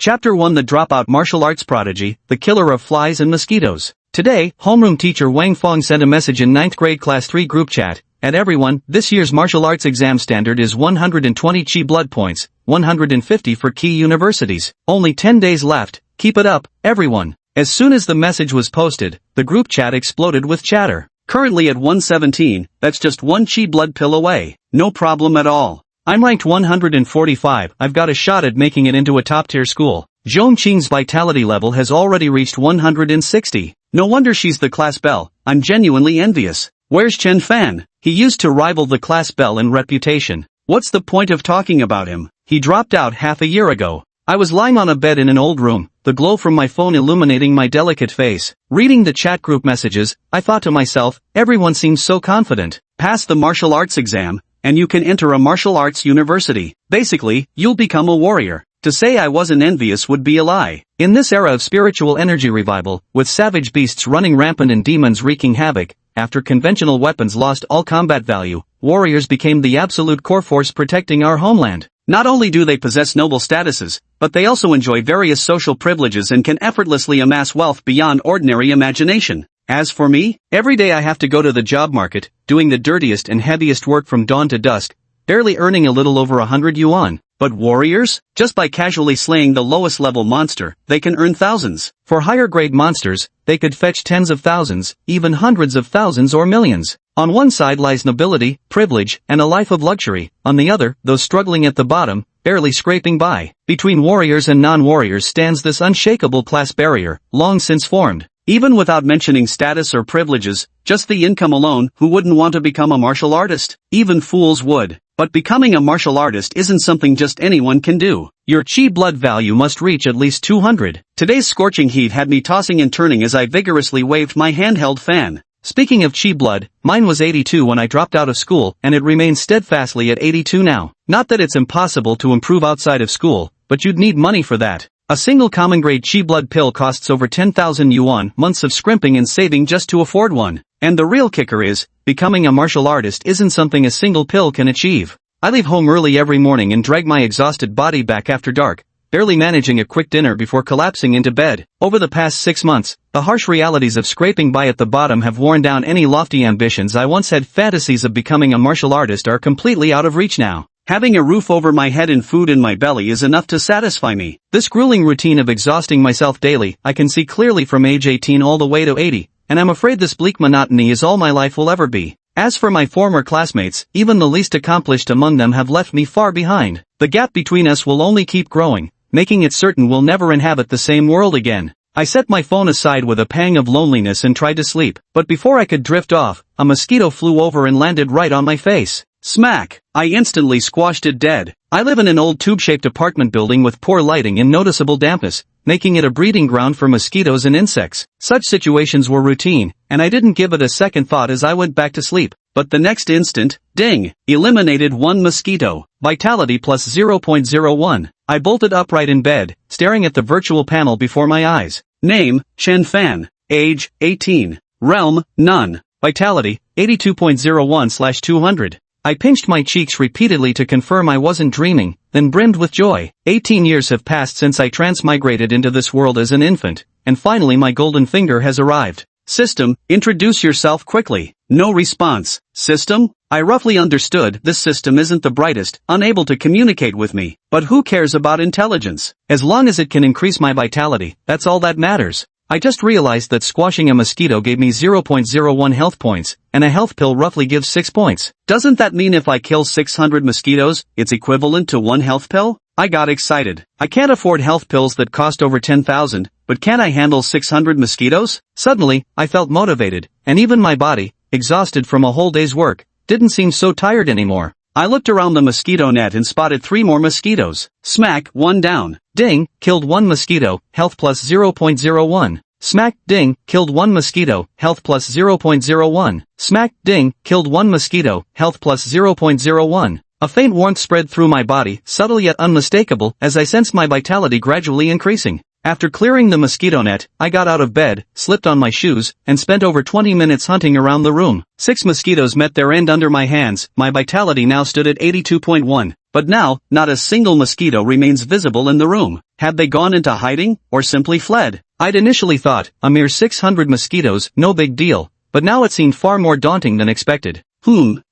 Chapter 1: The Dropout Martial Arts Prodigy, the Killer of Flies and Mosquitoes. Today, homeroom teacher Wang Fong sent a message in 9th grade class 3 group chat. At everyone, this year's martial arts exam standard is 120 chi blood points, 150 for key universities. Only 10 days left, keep it up, everyone. As soon as the message was posted, the group chat exploded with chatter. Currently at 117, that's just one chi blood pill away. No problem at all. I'm ranked 145, I've got a shot at making it into a top-tier school. Zhongqing's vitality level has already reached 160. No wonder she's the class belle, I'm genuinely envious. Where's Chen Fan? He used to rival the class belle in reputation. What's the point of talking about him? He dropped out half a year ago. I was lying on a bed in an old room, the glow from my phone illuminating my delicate face. Reading the chat group messages, I thought to myself, everyone seems so confident. Pass the martial arts exam, and you can enter a martial arts university. Basically, you'll become a warrior. To say I wasn't envious would be a lie. In this era of spiritual energy revival, with savage beasts running rampant and demons wreaking havoc, after conventional weapons lost all combat value, warriors became the absolute core force protecting our homeland. Not only do they possess noble statuses, but they also enjoy various social privileges and can effortlessly amass wealth beyond ordinary imagination. As for me, every day I have to go to the job market, doing the dirtiest and heaviest work from dawn to dusk, barely earning a little over 100 yuan. But warriors? Just by casually slaying the lowest level monster, they can earn thousands. For higher grade monsters, they could fetch tens of thousands, even hundreds of thousands or millions. On one side lies nobility, privilege, and a life of luxury. On the other, those struggling at the bottom, barely scraping by. Between warriors and non-warriors stands this unshakable class barrier, long since formed. Even without mentioning status or privileges, just the income alone, who wouldn't want to become a martial artist? Even fools would. But becoming a martial artist isn't something just anyone can do. Your chi blood value must reach at least 200. Today's scorching heat had me tossing and turning as I vigorously waved my handheld fan. Speaking of chi blood, mine was 82 when I dropped out of school, and it remains steadfastly at 82 now. Not that it's impossible to improve outside of school, but you'd need money for that. A single common grade chi blood pill costs over 10,000 yuan, months of scrimping and saving just to afford one. And the real kicker is, becoming a martial artist isn't something a single pill can achieve. I leave home early every morning and drag my exhausted body back after dark, barely managing a quick dinner before collapsing into bed. Over the past 6 months, the harsh realities of scraping by at the bottom have worn down any lofty ambitions I once had. Fantasies of becoming a martial artist are completely out of reach now. Having a roof over my head and food in my belly is enough to satisfy me. This grueling routine of exhausting myself daily, I can see clearly from age 18 all the way to 80, and I'm afraid this bleak monotony is all my life will ever be. As for my former classmates, even the least accomplished among them have left me far behind. The gap between us will only keep growing, making it certain we'll never inhabit the same world again. I set my phone aside with a pang of loneliness and tried to sleep, but before I could drift off, a mosquito flew over and landed right on my face. Smack! I instantly squashed it dead. I live in an old tube-shaped apartment building with poor lighting and noticeable dampness, making it a breeding ground for mosquitoes and insects. Such situations were routine, and I didn't give it a second thought as I went back to sleep. But the next instant, ding! Eliminated one mosquito. Vitality plus 0.01. I bolted upright in bed, staring at the virtual panel before my eyes. Name, Chen Fan. Age, 18. Realm, none. Vitality, 82.01/200. I pinched my cheeks repeatedly to confirm I wasn't dreaming, then brimmed with joy. 18 years have passed since I transmigrated into this world as an infant, and finally my golden finger has arrived. System, introduce yourself quickly. No response. System? I roughly understood this system isn't the brightest, unable to communicate with me. But who cares about intelligence? As long as it can increase my vitality, that's all that matters. I just realized that squashing a mosquito gave me 0.01 health points, and a health pill roughly gives 6 points. Doesn't that mean if I kill 600 mosquitoes, it's equivalent to 1 health pill? I got excited. I can't afford health pills that cost over 10,000, but can I handle 600 mosquitoes? Suddenly, I felt motivated, and even my body, exhausted from a whole day's work, didn't seem so tired anymore. I looked around the mosquito net and spotted 3 more mosquitoes. Smack, 1 down. Ding, killed 1 mosquito, health plus 0.01. Smack, ding, killed 1 mosquito, health plus 0.01. Smack, ding, killed 1 mosquito, health plus 0.01. A faint warmth spread through my body, subtle yet unmistakable, as I sensed my vitality gradually increasing. After clearing the mosquito net, I got out of bed, slipped on my shoes, and spent over 20 minutes hunting around the room. 6 mosquitoes met their end under my hands. My vitality now stood at 82.1. But now, not a single mosquito remains visible in the room. Had they gone into hiding, or simply fled? I'd initially thought, a mere 600 mosquitoes, no big deal, but now it seemed far more daunting than expected.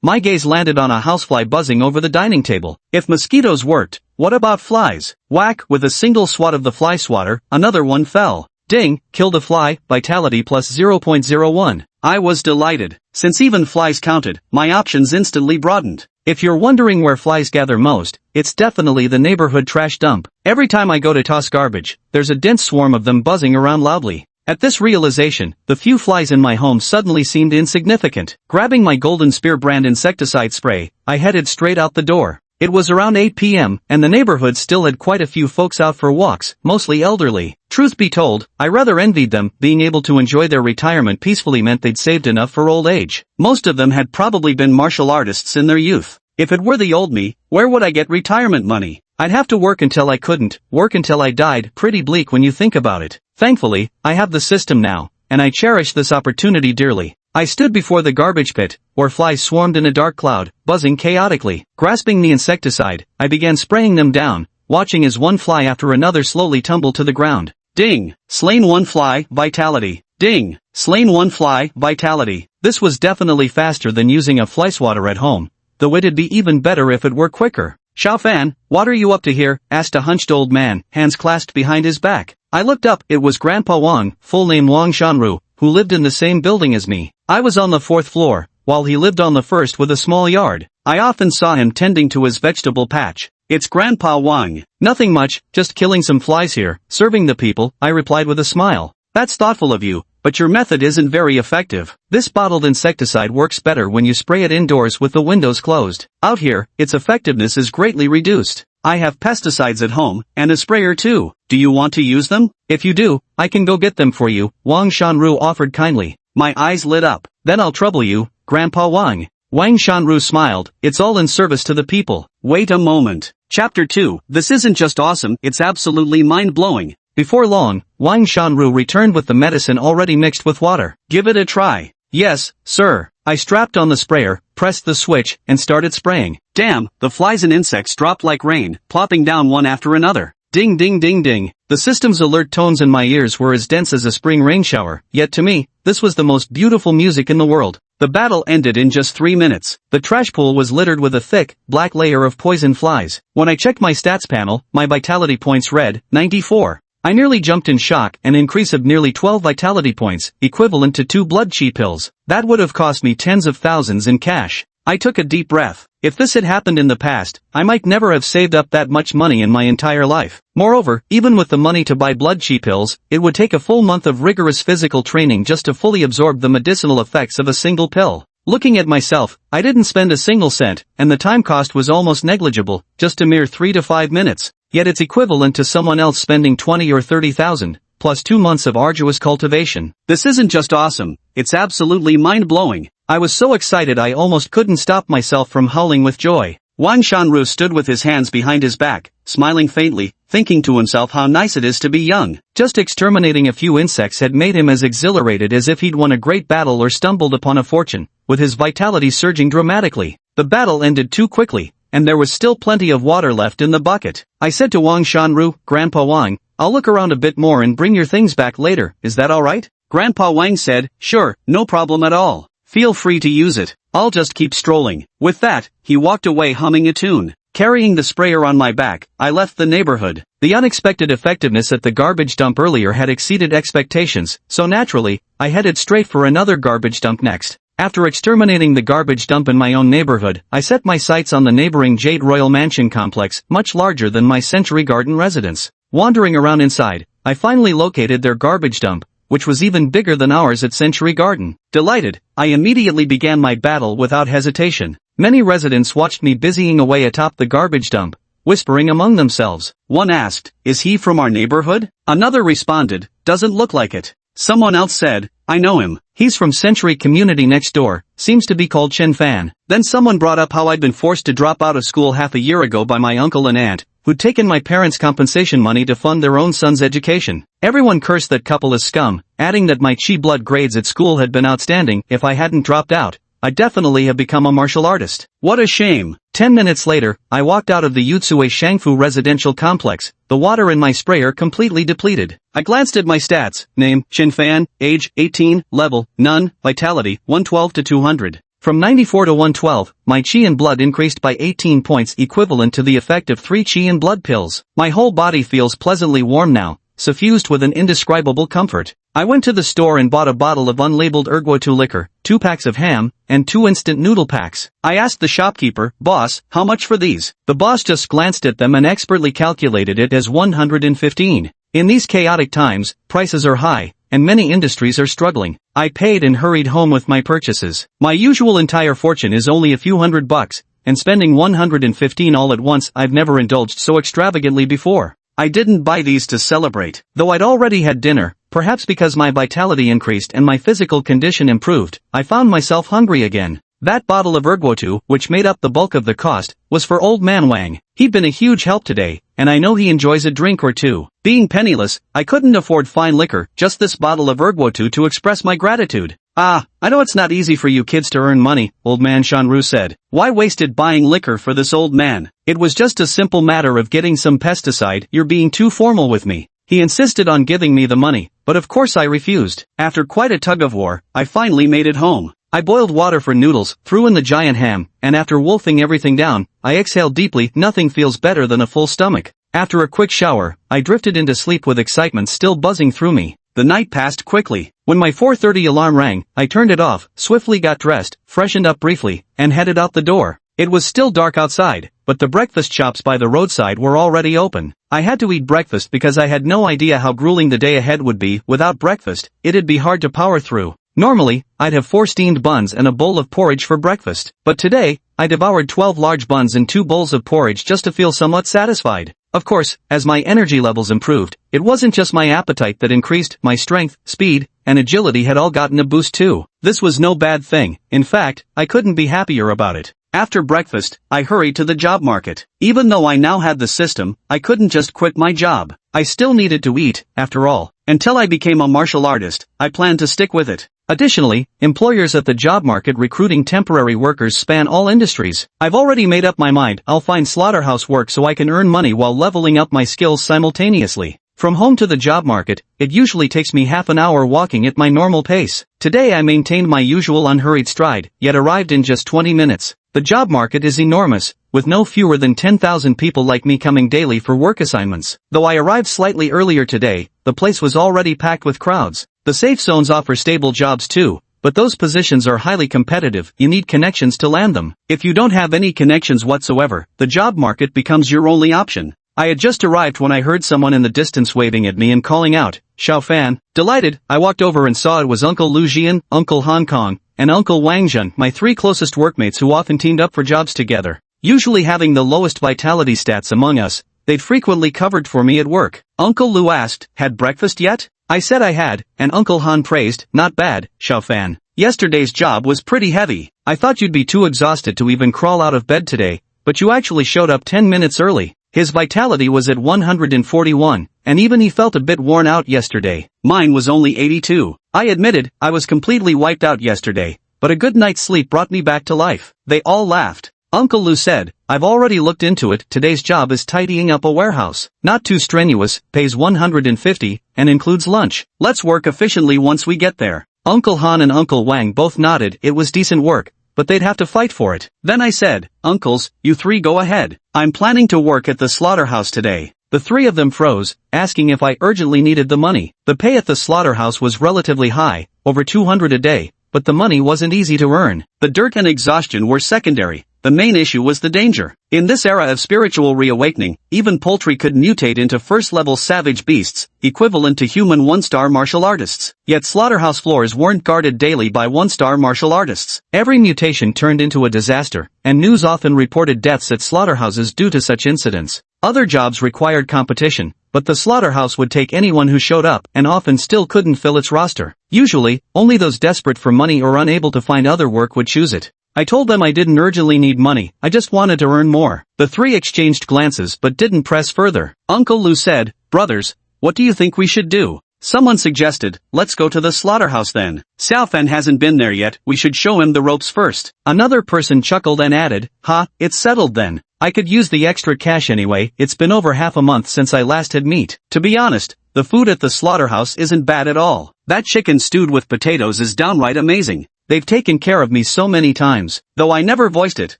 My gaze landed on a housefly buzzing over the dining table. If mosquitoes worked, what about flies? Whack, with a single swat of the fly swatter, another one fell. Ding, killed a fly, vitality plus 0.01. I was delighted. Since even flies counted, my options instantly broadened. If you're wondering where flies gather most, it's definitely the neighborhood trash dump. Every time I go to toss garbage, there's a dense swarm of them buzzing around loudly. At this realization, the few flies in my home suddenly seemed insignificant. Grabbing my Golden Spear brand insecticide spray, I headed straight out the door. It was around 8 p.m., and the neighborhood still had quite a few folks out for walks, mostly elderly. Truth be told, I rather envied them. Being able to enjoy their retirement peacefully meant they'd saved enough for old age. Most of them had probably been martial artists in their youth. If it were the old me, where would I get retirement money? I'd have to work until I couldn't, work until I died. Pretty bleak when you think about it. Thankfully, I have the system now, and I cherish this opportunity dearly. I stood before the garbage pit, where flies swarmed in a dark cloud, buzzing chaotically. Grasping the insecticide, I began spraying them down, watching as one fly after another slowly tumbled to the ground. Ding! Slain one fly, vitality. Ding! Slain one fly, vitality. This was definitely faster than using a fly swatter at home, though it'd be even better if it were quicker. "Xiao Fan, what are you up to here?" asked a hunched old man, hands clasped behind his back. I looked up. It was Grandpa Wang, full name Wang Shanru, who lived in the same building as me. I was on the 4th floor, while he lived on the 1st with a small yard. I often saw him tending to his vegetable patch. "It's Grandpa Wang." "Nothing much, just killing some flies here, serving the people," I replied with a smile. "That's thoughtful of you, but your method isn't very effective. This bottled insecticide works better when you spray it indoors with the windows closed. Out here, its effectiveness is greatly reduced. I have pesticides at home, and a sprayer too. Do you want to use them? If you do, I can go get them for you," Wang Shanru offered kindly. My eyes lit up. "Then I'll trouble you, Grandpa Wang." Wang Shanru smiled. "It's all in service to the people." Wait a moment. Chapter 2. This isn't just awesome, it's absolutely mind-blowing. Before long, Wang Shanru returned with the medicine already mixed with water. "Give it a try." "Yes, sir." I strapped on the sprayer, pressed the switch, and started spraying. Damn, the flies and insects dropped like rain, plopping down one after another. Ding ding ding ding. The system's alert tones in my ears were as dense as a spring rain shower, yet to me, this was the most beautiful music in the world. The battle ended in just 3 minutes. The trash pool was littered with a thick, black layer of poison flies. When I checked my stats panel, my vitality points read 94. I nearly jumped in shock, an increase of nearly 12 vitality points, equivalent to 2 blood chi pills. That would have cost me tens of thousands in cash. I took a deep breath. If this had happened in the past, I might never have saved up that much money in my entire life. Moreover, even with the money to buy blood chi pills, it would take a full month of rigorous physical training just to fully absorb the medicinal effects of a single pill. Looking at myself, I didn't spend a single cent, and the time cost was almost negligible, just a mere 3 to 5 minutes. Yet it's equivalent to someone else spending 20 or 30,000, plus 2 months of arduous cultivation. This isn't just awesome, it's absolutely mind-blowing. I was so excited I almost couldn't stop myself from howling with joy. Wang Shanru stood with his hands behind his back, smiling faintly, thinking to himself how nice it is to be young. Just exterminating a few insects had made him as exhilarated as if he'd won a great battle or stumbled upon a fortune, with his vitality surging dramatically. The battle ended too quickly, and there was still plenty of water left in the bucket. I said to Wang Shanru, "Grandpa Wang, I'll look around a bit more and bring your things back later, is that alright?" Grandpa Wang said, "Sure, no problem at all. Feel free to use it. I'll just keep strolling." With that, he walked away humming a tune. Carrying the sprayer on my back, I left the neighborhood. The unexpected effectiveness at the garbage dump earlier had exceeded expectations, so naturally, I headed straight for another garbage dump next. After exterminating the garbage dump in my own neighborhood, I set my sights on the neighboring Jade Royal Mansion complex, much larger than my Century Garden residence. Wandering around inside, I finally located their garbage dump, which was even bigger than ours at Century Garden. Delighted, I immediately began my battle without hesitation. Many residents watched me busying away atop the garbage dump, whispering among themselves. One asked, "Is he from our neighborhood?" Another responded, "Doesn't look like it." Someone else said, "I know him. He's from Century Community next door, seems to be called Chen Fan." Then someone brought up how I'd been forced to drop out of school half a year ago by my uncle and aunt, who'd taken my parents' compensation money to fund their own son's education. Everyone cursed that couple as scum, adding that my chi blood grades at school had been outstanding. If I hadn't dropped out, I'd definitely have become a martial artist. What a shame. 10 minutes later, I walked out of the Yutsue Shangfu residential complex, the water in my sprayer completely depleted. I glanced at my stats: name, Shinfan, age, 18, level, none, vitality, 112 to 200. From 94 to 112, my chi and blood increased by 18 points, equivalent to the effect of 3 chi and blood pills. My whole body feels pleasantly warm now, suffused with an indescribable comfort. I went to the store and bought a bottle of unlabeled erguotu liquor, 2 packs of ham, and 2 instant noodle packs. I asked the shopkeeper, "Boss, how much for these?" The boss just glanced at them and expertly calculated it as 115. In these chaotic times, prices are high, and many industries are struggling. I paid and hurried home with my purchases. My usual entire fortune is only a few $100, and spending 115 all at once, I've never indulged so extravagantly before. I didn't buy these to celebrate, though I'd already had dinner. Perhaps because my vitality increased and my physical condition improved, I found myself hungry again. That bottle of erguotu, which made up the bulk of the cost, was for old man Wang. He'd been a huge help today, and I know he enjoys a drink or two. Being penniless, I couldn't afford fine liquor, just this bottle of erguotu to express my gratitude. "Ah, I know it's not easy for you kids to earn money," old man Shanru said. "Why waste it buying liquor for this old man? It was just a simple matter of getting some pesticide." "You're being too formal with me." He insisted on giving me the money, but of course I refused. After quite a tug-of-war, I finally made it home. I boiled water for noodles, threw in the giant ham, and after wolfing everything down, I exhaled deeply. Nothing feels better than a full stomach. After a quick shower, I drifted into sleep with excitement still buzzing through me. The night passed quickly. When my 4:30 alarm rang, I turned it off, swiftly got dressed, freshened up briefly, and headed out the door. It was still dark outside, but the breakfast shops by the roadside were already open. I had to eat breakfast because I had no idea how grueling the day ahead would be. Without breakfast, it'd be hard to power through. Normally, I'd have 4 steamed buns and a bowl of porridge for breakfast, but today, I devoured 12 large buns and 2 bowls of porridge just to feel somewhat satisfied. Of course, as my energy levels improved, it wasn't just my appetite that increased. My strength, speed, and agility had all gotten a boost too. This was no bad thing. In fact, I couldn't be happier about it. After breakfast, I hurried to the job market. Even though I now had the system, I couldn't just quit my job. I still needed to eat, after all. Until I became a martial artist, I planned to stick with it. Additionally, employers at the job market recruiting temporary workers span all industries. I've already made up my mind. I'll find slaughterhouse work so I can earn money while leveling up my skills simultaneously. From home to the job market, it usually takes me half an hour walking at my normal pace. Today I maintained my usual unhurried stride, yet arrived in just 20 minutes. The job market is enormous, with no fewer than 10,000 people like me coming daily for work assignments. Though I arrived slightly earlier today, the place was already packed with crowds. The safe zones offer stable jobs too, but those positions are highly competitive. You need connections to land them. If you don't have any connections whatsoever, the job market becomes your only option. I had just arrived when I heard someone in the distance waving at me and calling out, "Xiao Fan." Delighted, I walked over and saw it was Uncle Lu Jian, Uncle Hong Kong, and Uncle Wang Zhen, my 3 closest workmates who often teamed up for jobs together. Usually having the lowest vitality stats among us, they'd frequently covered for me at work. Uncle Lu asked, "Had breakfast yet?" I said I had, and Uncle Han praised, "Not bad, Xiao Fan. Yesterday's job was pretty heavy. I thought you'd be too exhausted to even crawl out of bed today, but you actually showed up 10 minutes early." His vitality was at 141, and even he felt a bit worn out yesterday. Mine was only 82. I admitted, I was completely wiped out yesterday, but a good night's sleep brought me back to life. They all laughed. Uncle Lu said, "I've already looked into it. Today's job is tidying up a warehouse. Not too strenuous, pays 150, and includes lunch. Let's work efficiently once we get there." Uncle Han and Uncle Wang both nodded. It was decent work, but they'd have to fight for it. Then I said, "Uncles, you 3 go ahead. I'm planning to work at the slaughterhouse today." The 3 of them froze, asking if I urgently needed the money. The pay at the slaughterhouse was relatively high, over 200 a day, but the money wasn't easy to earn. The dirt and exhaustion were secondary. The main issue was the danger. In this era of spiritual reawakening, even poultry could mutate into first-level savage beasts, equivalent to human 1-star martial artists. Yet slaughterhouse floors weren't guarded daily by 1-star martial artists. Every mutation turned into a disaster, and news often reported deaths at slaughterhouses due to such incidents. Other jobs required competition, but the slaughterhouse would take anyone who showed up and often still couldn't fill its roster. Usually, only those desperate for money or unable to find other work would choose it. I told them I didn't urgently need money, I just wanted to earn more. The three exchanged glances but didn't press further. Uncle Lu said, "Brothers, what do you think we should do?" Someone suggested, "Let's go to the slaughterhouse then. Xiaofan hasn't been there yet, we should show him the ropes first." Another person chuckled and added, "Ha, it's settled then. I could use the extra cash anyway, it's been over half a month since I last had meat." To be honest, the food at the slaughterhouse isn't bad at all. That chicken stewed with potatoes is downright amazing. They've taken care of me so many times. Though I never voiced it,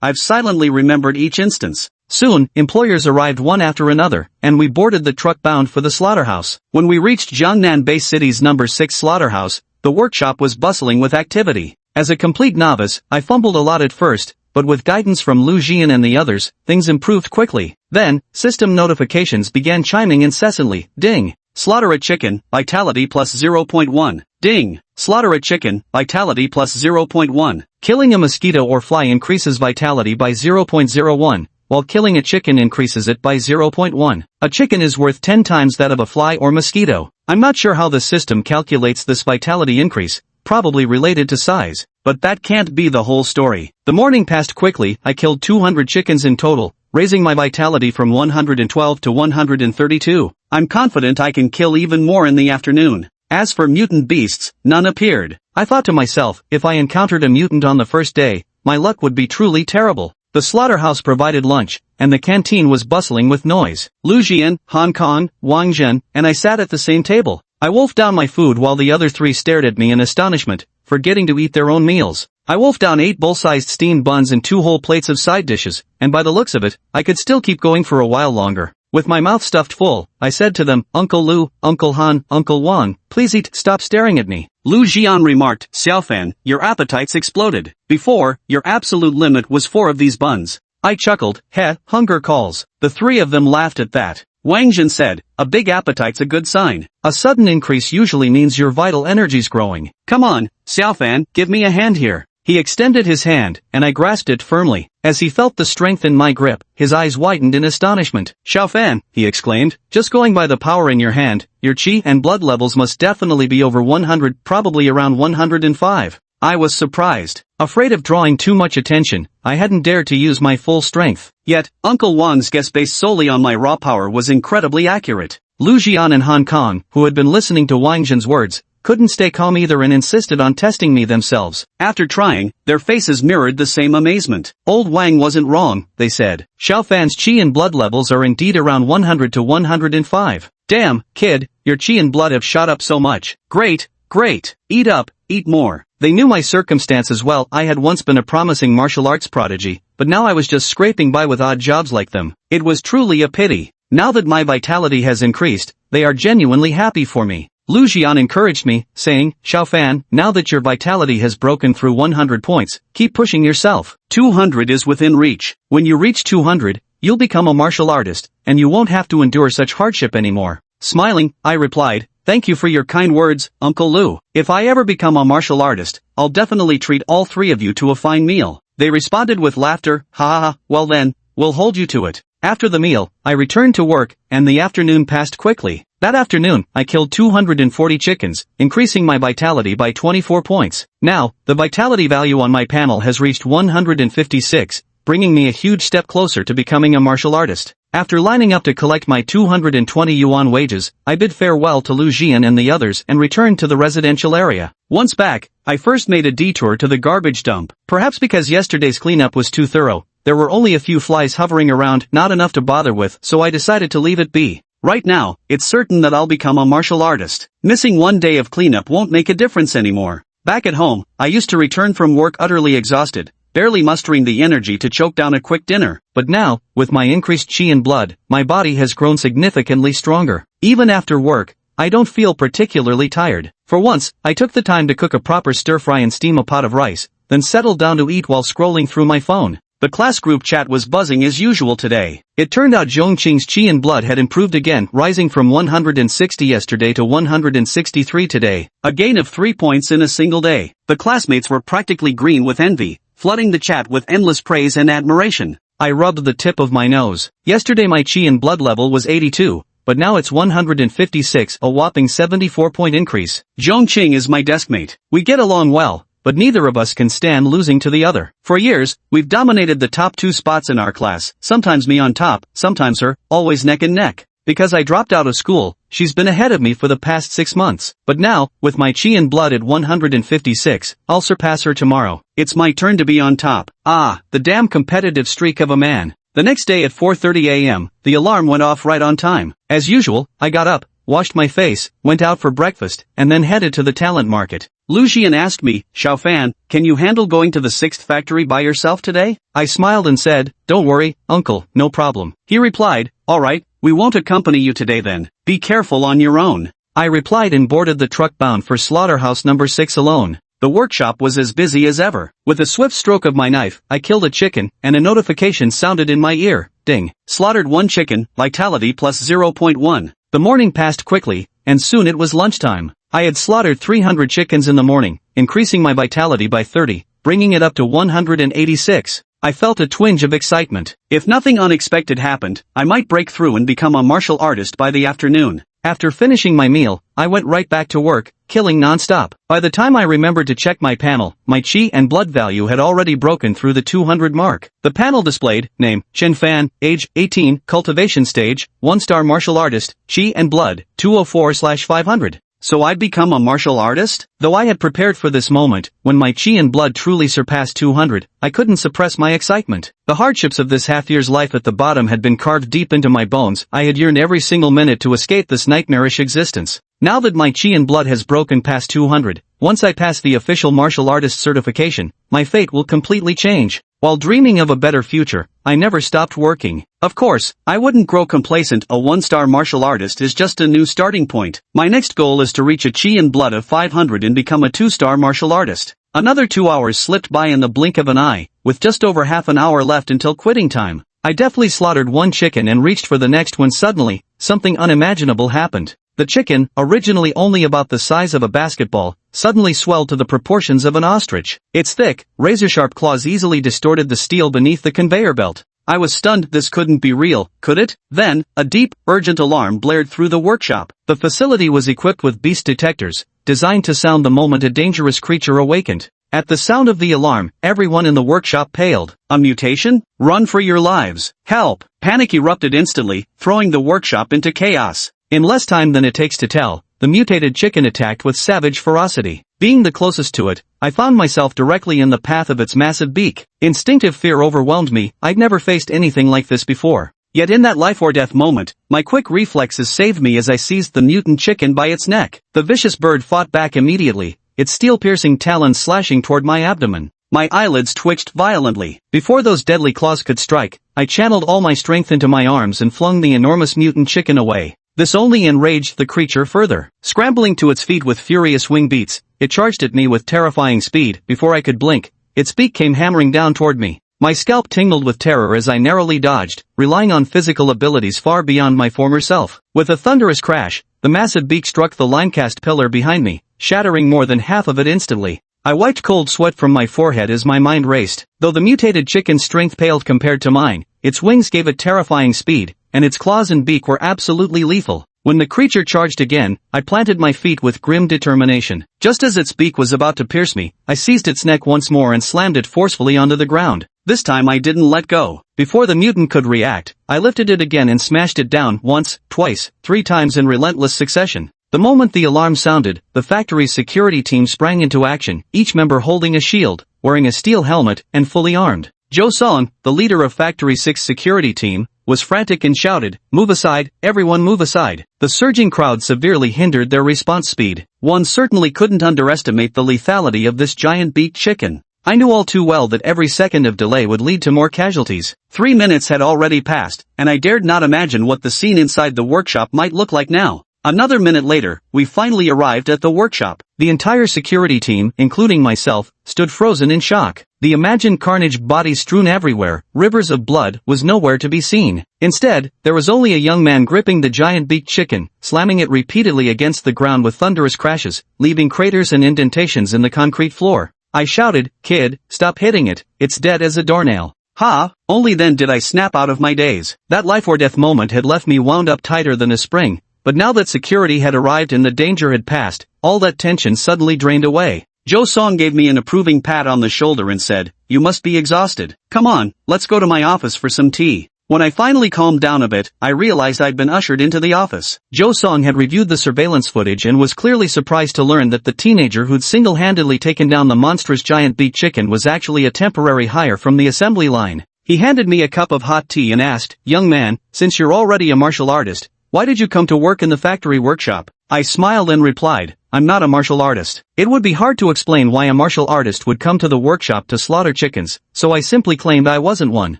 I've silently remembered each instance. Soon, employers arrived one after another, and we boarded the truck bound for the slaughterhouse. When we reached Jiangnan Bay City's number 6 slaughterhouse, the workshop was bustling with activity. As a complete novice, I fumbled a lot at first, but with guidance from Lu Jian and the others, things improved quickly. Then, system notifications began chiming incessantly. Ding! Slaughter a chicken, vitality plus 0.1. Ding! Slaughter a chicken, vitality plus 0.1. Killing a mosquito or fly increases vitality by 0.01. While killing a chicken increases it by 0.1. A chicken is worth 10 times that of a fly or mosquito. I'm not sure how the system calculates this vitality increase, probably related to size, but that can't be the whole story. The morning passed quickly, I killed 200 chickens in total, raising my vitality from 112 to 132. I'm confident I can kill even more in the afternoon. As for mutant beasts, none appeared. I thought to myself, if I encountered a mutant on the first day, my luck would be truly terrible. The slaughterhouse provided lunch, and the canteen was bustling with noise. Lu Jian, Han Kong, Wang Zhen, and I sat at the same table. I wolfed down my food while the other three stared at me in astonishment, forgetting to eat their own meals. I wolfed down 8 bowl-sized steamed buns and 2 whole plates of side dishes, and by the looks of it, I could still keep going for a while longer. With my mouth stuffed full, I said to them, "Uncle Lu, Uncle Han, Uncle Wang, please eat, stop staring at me." Lu Jian remarked, "Xiaofan, your appetites exploded. Before, your absolute limit was 4 of these buns." I chuckled, "Heh, hunger calls." The 3 of them laughed at that. Wang Zhen said, "A big appetite's a good sign. A sudden increase usually means your vital energy's growing. Come on, Xiaofan, give me a hand here." He extended his hand, and I grasped it firmly. As he felt the strength in my grip, his eyes widened in astonishment. "Xiaofan," he exclaimed, "just going by the power in your hand, your qi and blood levels must definitely be over 100, probably around 105. I was surprised. Afraid of drawing too much attention, I hadn't dared to use my full strength. Yet, Uncle Wang's guess based solely on my raw power was incredibly accurate. Lu Jian and Han Kong, who had been listening to Wang Zhen's words, couldn't stay calm either and insisted on testing me themselves. After trying, their faces mirrored the same amazement. Old Wang wasn't wrong, they said. Xiaofan's qi and blood levels are indeed around 100 to 105. Damn, kid, your qi and blood have shot up so much. Great, great. Eat up, eat more. They knew my circumstances well. I had once been a promising martial arts prodigy, but now I was just scraping by with odd jobs like them. It was truly a pity. Now that my vitality has increased, they are genuinely happy for me. Lu Jian encouraged me, saying, "Xiaofan, now that your vitality has broken through 100 points, keep pushing yourself. 200 is within reach. When you reach 200, you'll become a martial artist, and you won't have to endure such hardship anymore." Smiling, I replied, "Thank you for your kind words, Uncle Lu. If I ever become a martial artist, I'll definitely treat all 3 of you to a fine meal." They responded with laughter, "Ha ha ha, well then, we'll hold you to it." After the meal, I returned to work, and the afternoon passed quickly. That afternoon, I killed 240 chickens, increasing my vitality by 24 points. Now, the vitality value on my panel has reached 156, bringing me a huge step closer to becoming a martial artist. After lining up to collect my 220 yuan wages, I bid farewell to Lu Jian and the others and returned to the residential area. Once back, I first made a detour to the garbage dump. Perhaps because yesterday's cleanup was too thorough, there were only a few flies hovering around, not enough to bother with, so I decided to leave it be. Right now, it's certain that I'll become a martial artist. Missing one day of cleanup won't make a difference anymore. Back at home, I used to return from work utterly exhausted, barely mustering the energy to choke down a quick dinner. But now, with my increased qi and blood, my body has grown significantly stronger. Even after work, I don't feel particularly tired. For once, I took the time to cook a proper stir-fry and steam a pot of rice, then settled down to eat while scrolling through my phone. The class group chat was buzzing as usual today. It turned out Zhongqing's qi and blood had improved again, rising from 160 yesterday to 163 today, a gain of 3 points in a single day. The classmates were practically green with envy, flooding the chat with endless praise and admiration. I rubbed the tip of my nose. Yesterday my qi and blood level was 82, but now it's 156, a whopping 74-point increase. Zhongqing is my deskmate. We get along well, but neither of us can stand losing to the other. For years, we've dominated the top 2 spots in our class, sometimes me on top, sometimes her, always neck and neck. Because I dropped out of school, she's been ahead of me for the past 6 months. But now, with my chi and blood at 156, I'll surpass her tomorrow. It's my turn to be on top. Ah, the damn competitive streak of a man. The next day at 4:30 a.m., the alarm went off right on time. As usual, I got up, washed my face, went out for breakfast, and then headed to the talent market. Lu Xian asked me, "Xiaofan, can you handle going to the 6th factory by yourself today?" I smiled and said, "Don't worry, uncle, no problem." He replied, "Alright, we won't accompany you today then. Be careful on your own." I replied and boarded the truck bound for slaughterhouse number 6 alone. The workshop was as busy as ever. With a swift stroke of my knife, I killed a chicken, and a notification sounded in my ear. Ding. Slaughtered 1 chicken, vitality plus 0.1. The morning passed quickly, and soon it was lunchtime. I had slaughtered 300 chickens in the morning, increasing my vitality by 30, bringing it up to 186. I felt a twinge of excitement. If nothing unexpected happened, I might break through and become a martial artist by the afternoon. After finishing my meal, I went right back to work, killing non-stop. By the time I remembered to check my panel, my chi and blood value had already broken through the 200 mark. The panel displayed, name, Chen Fan, age, 18, cultivation stage, 1-star martial artist, chi and blood, 204/500. So I'd become a martial artist? Though I had prepared for this moment, when my chi and blood truly surpassed 200, I couldn't suppress my excitement. The hardships of this half-year's life at the bottom had been carved deep into my bones. I had yearned every single minute to escape this nightmarish existence. Now that my chi and blood has broken past 200, once I pass the official martial artist certification, my fate will completely change. While dreaming of a better future, I never stopped working. Of course, I wouldn't grow complacent. A 1-star martial artist is just a new starting point. My next goal is to reach a chi and blood of 500 and become a 2-star martial artist. Another 2 hours slipped by in the blink of an eye, with just over half an hour left until quitting time. I deftly slaughtered 1 chicken and reached for the next when suddenly, something unimaginable happened. The chicken, originally only about the size of a basketball, suddenly swelled to the proportions of an ostrich. Its thick, razor-sharp claws easily distorted the steel beneath the conveyor belt. I was stunned. This couldn't be real, could it? Then, a deep, urgent alarm blared through the workshop. The facility was equipped with beast detectors, designed to sound the moment a dangerous creature awakened. At the sound of the alarm, everyone in the workshop paled. A mutation? Run for your lives. Help! Panic erupted instantly, throwing the workshop into chaos. In less time than it takes to tell, the mutated chicken attacked with savage ferocity. Being the closest to it, I found myself directly in the path of its massive beak. Instinctive fear overwhelmed me. I'd never faced anything like this before. Yet in that life-or-death moment, my quick reflexes saved me as I seized the mutant chicken by its neck. The vicious bird fought back immediately, its steel-piercing talons slashing toward my abdomen. My eyelids twitched violently. Before those deadly claws could strike, I channeled all my strength into my arms and flung the enormous mutant chicken away. This only enraged the creature further. Scrambling to its feet with furious wing beats, it charged at me with terrifying speed. Before I could blink, its beak came hammering down toward me. My scalp tingled with terror as I narrowly dodged, relying on physical abilities far beyond my former self. With a thunderous crash, the massive beak struck the limecast pillar behind me, shattering more than half of it instantly. I wiped cold sweat from my forehead as my mind raced. Though the mutated chicken's strength paled compared to mine, its wings gave it terrifying speed, and its claws and beak were absolutely lethal. When the creature charged again, I planted my feet with grim determination. Just as its beak was about to pierce me, I seized its neck once more and slammed it forcefully onto the ground. This time I didn't let go. Before the mutant could react, I lifted it again and smashed it down once, twice, 3 times in relentless succession. The moment the alarm sounded, the factory's security team sprang into action, each member holding a shield, wearing a steel helmet, and fully armed. Zhou Song, the leader of Factory 6's security team, was frantic and shouted, "Move aside, everyone move aside." The surging crowd severely hindered their response speed. One certainly couldn't underestimate the lethality of this giant-beaked chicken. I knew all too well that every second of delay would lead to more casualties. 3 minutes had already passed, and I dared not imagine what the scene inside the workshop might look like now. Another minute later, we finally arrived at the workshop. The entire security team, including myself, stood frozen in shock. The imagined carnage, bodies strewn everywhere, rivers of blood, was nowhere to be seen. Instead, there was only a young man gripping the giant-beaked chicken, slamming it repeatedly against the ground with thunderous crashes, leaving craters and indentations in the concrete floor. I shouted, "Kid, stop hitting it, it's dead as a doornail." Ha! Only then did I snap out of my daze. That life-or-death moment had left me wound up tighter than a spring. But now that security had arrived and the danger had passed, all that tension suddenly drained away. Jo Song gave me an approving pat on the shoulder and said, "You must be exhausted. Come on, let's go to my office for some tea." When I finally calmed down a bit, I realized I'd been ushered into the office. Jo Song had reviewed the surveillance footage and was clearly surprised to learn that the teenager who'd single-handedly taken down the monstrous giant beak chicken was actually a temporary hire from the assembly line. He handed me a cup of hot tea and asked, "Young man, since you're already a martial artist, why did you come to work in the factory workshop?" I smiled and replied, "I'm not a martial artist." It would be hard to explain why a martial artist would come to the workshop to slaughter chickens, so I simply claimed I wasn't one.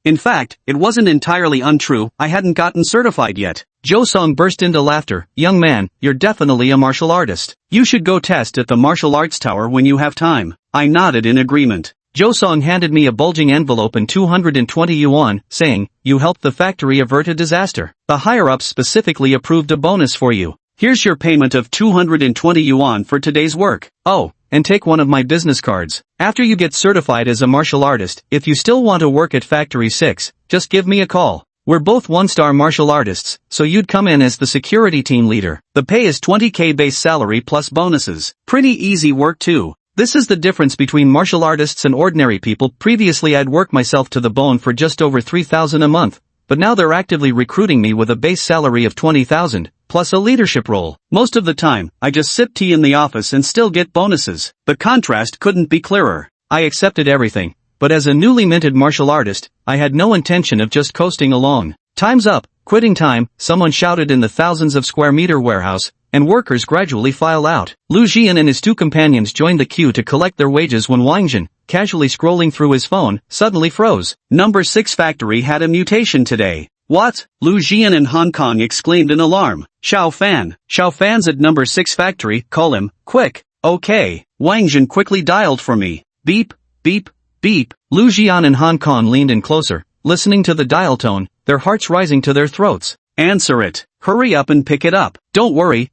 In fact, it wasn't entirely untrue, I hadn't gotten certified yet. Jo Song burst into laughter. "Young man, you're definitely a martial artist. You should go test at the martial arts tower when you have time." I nodded in agreement. Jo Song handed me a bulging envelope and 220 yuan, saying, "You helped the factory avert a disaster. The higher-ups specifically approved a bonus for you. Here's your payment of 220 yuan for today's work. Oh, and take one of my business cards. After you get certified as a martial artist, if you still want to work at Factory 6, just give me a call. We're both one-star martial artists, so you'd come in as the security team leader. The pay is 20k base salary plus bonuses. Pretty easy work too. This is the difference between martial artists and ordinary people. Previously I'd work myself to the bone for just over 3,000 a month, but now they're actively recruiting me with a base salary of 20,000. Plus a leadership role. Most of the time, I just sip tea in the office and still get bonuses. The contrast couldn't be clearer. I accepted everything, but as a newly minted martial artist, I had no intention of just coasting along. "Time's up, quitting time," someone shouted in the thousands of square meter warehouse, and workers gradually filed out. Lu Jian and his two companions joined the queue to collect their wages when Wang Jin, casually scrolling through his phone, suddenly froze. Number 6 factory had a mutation today. "What?" Lu Jian and Hong Kong exclaimed in alarm. "Xiao Fan's at number 6 factory, call him, quick." "Okay." Wang Jin quickly dialed for me. Beep, beep, beep. Lu Jian and Hong Kong leaned in closer, listening to the dial tone, their hearts rising to their throats. "Answer it. Hurry up and pick it up." Don't worry.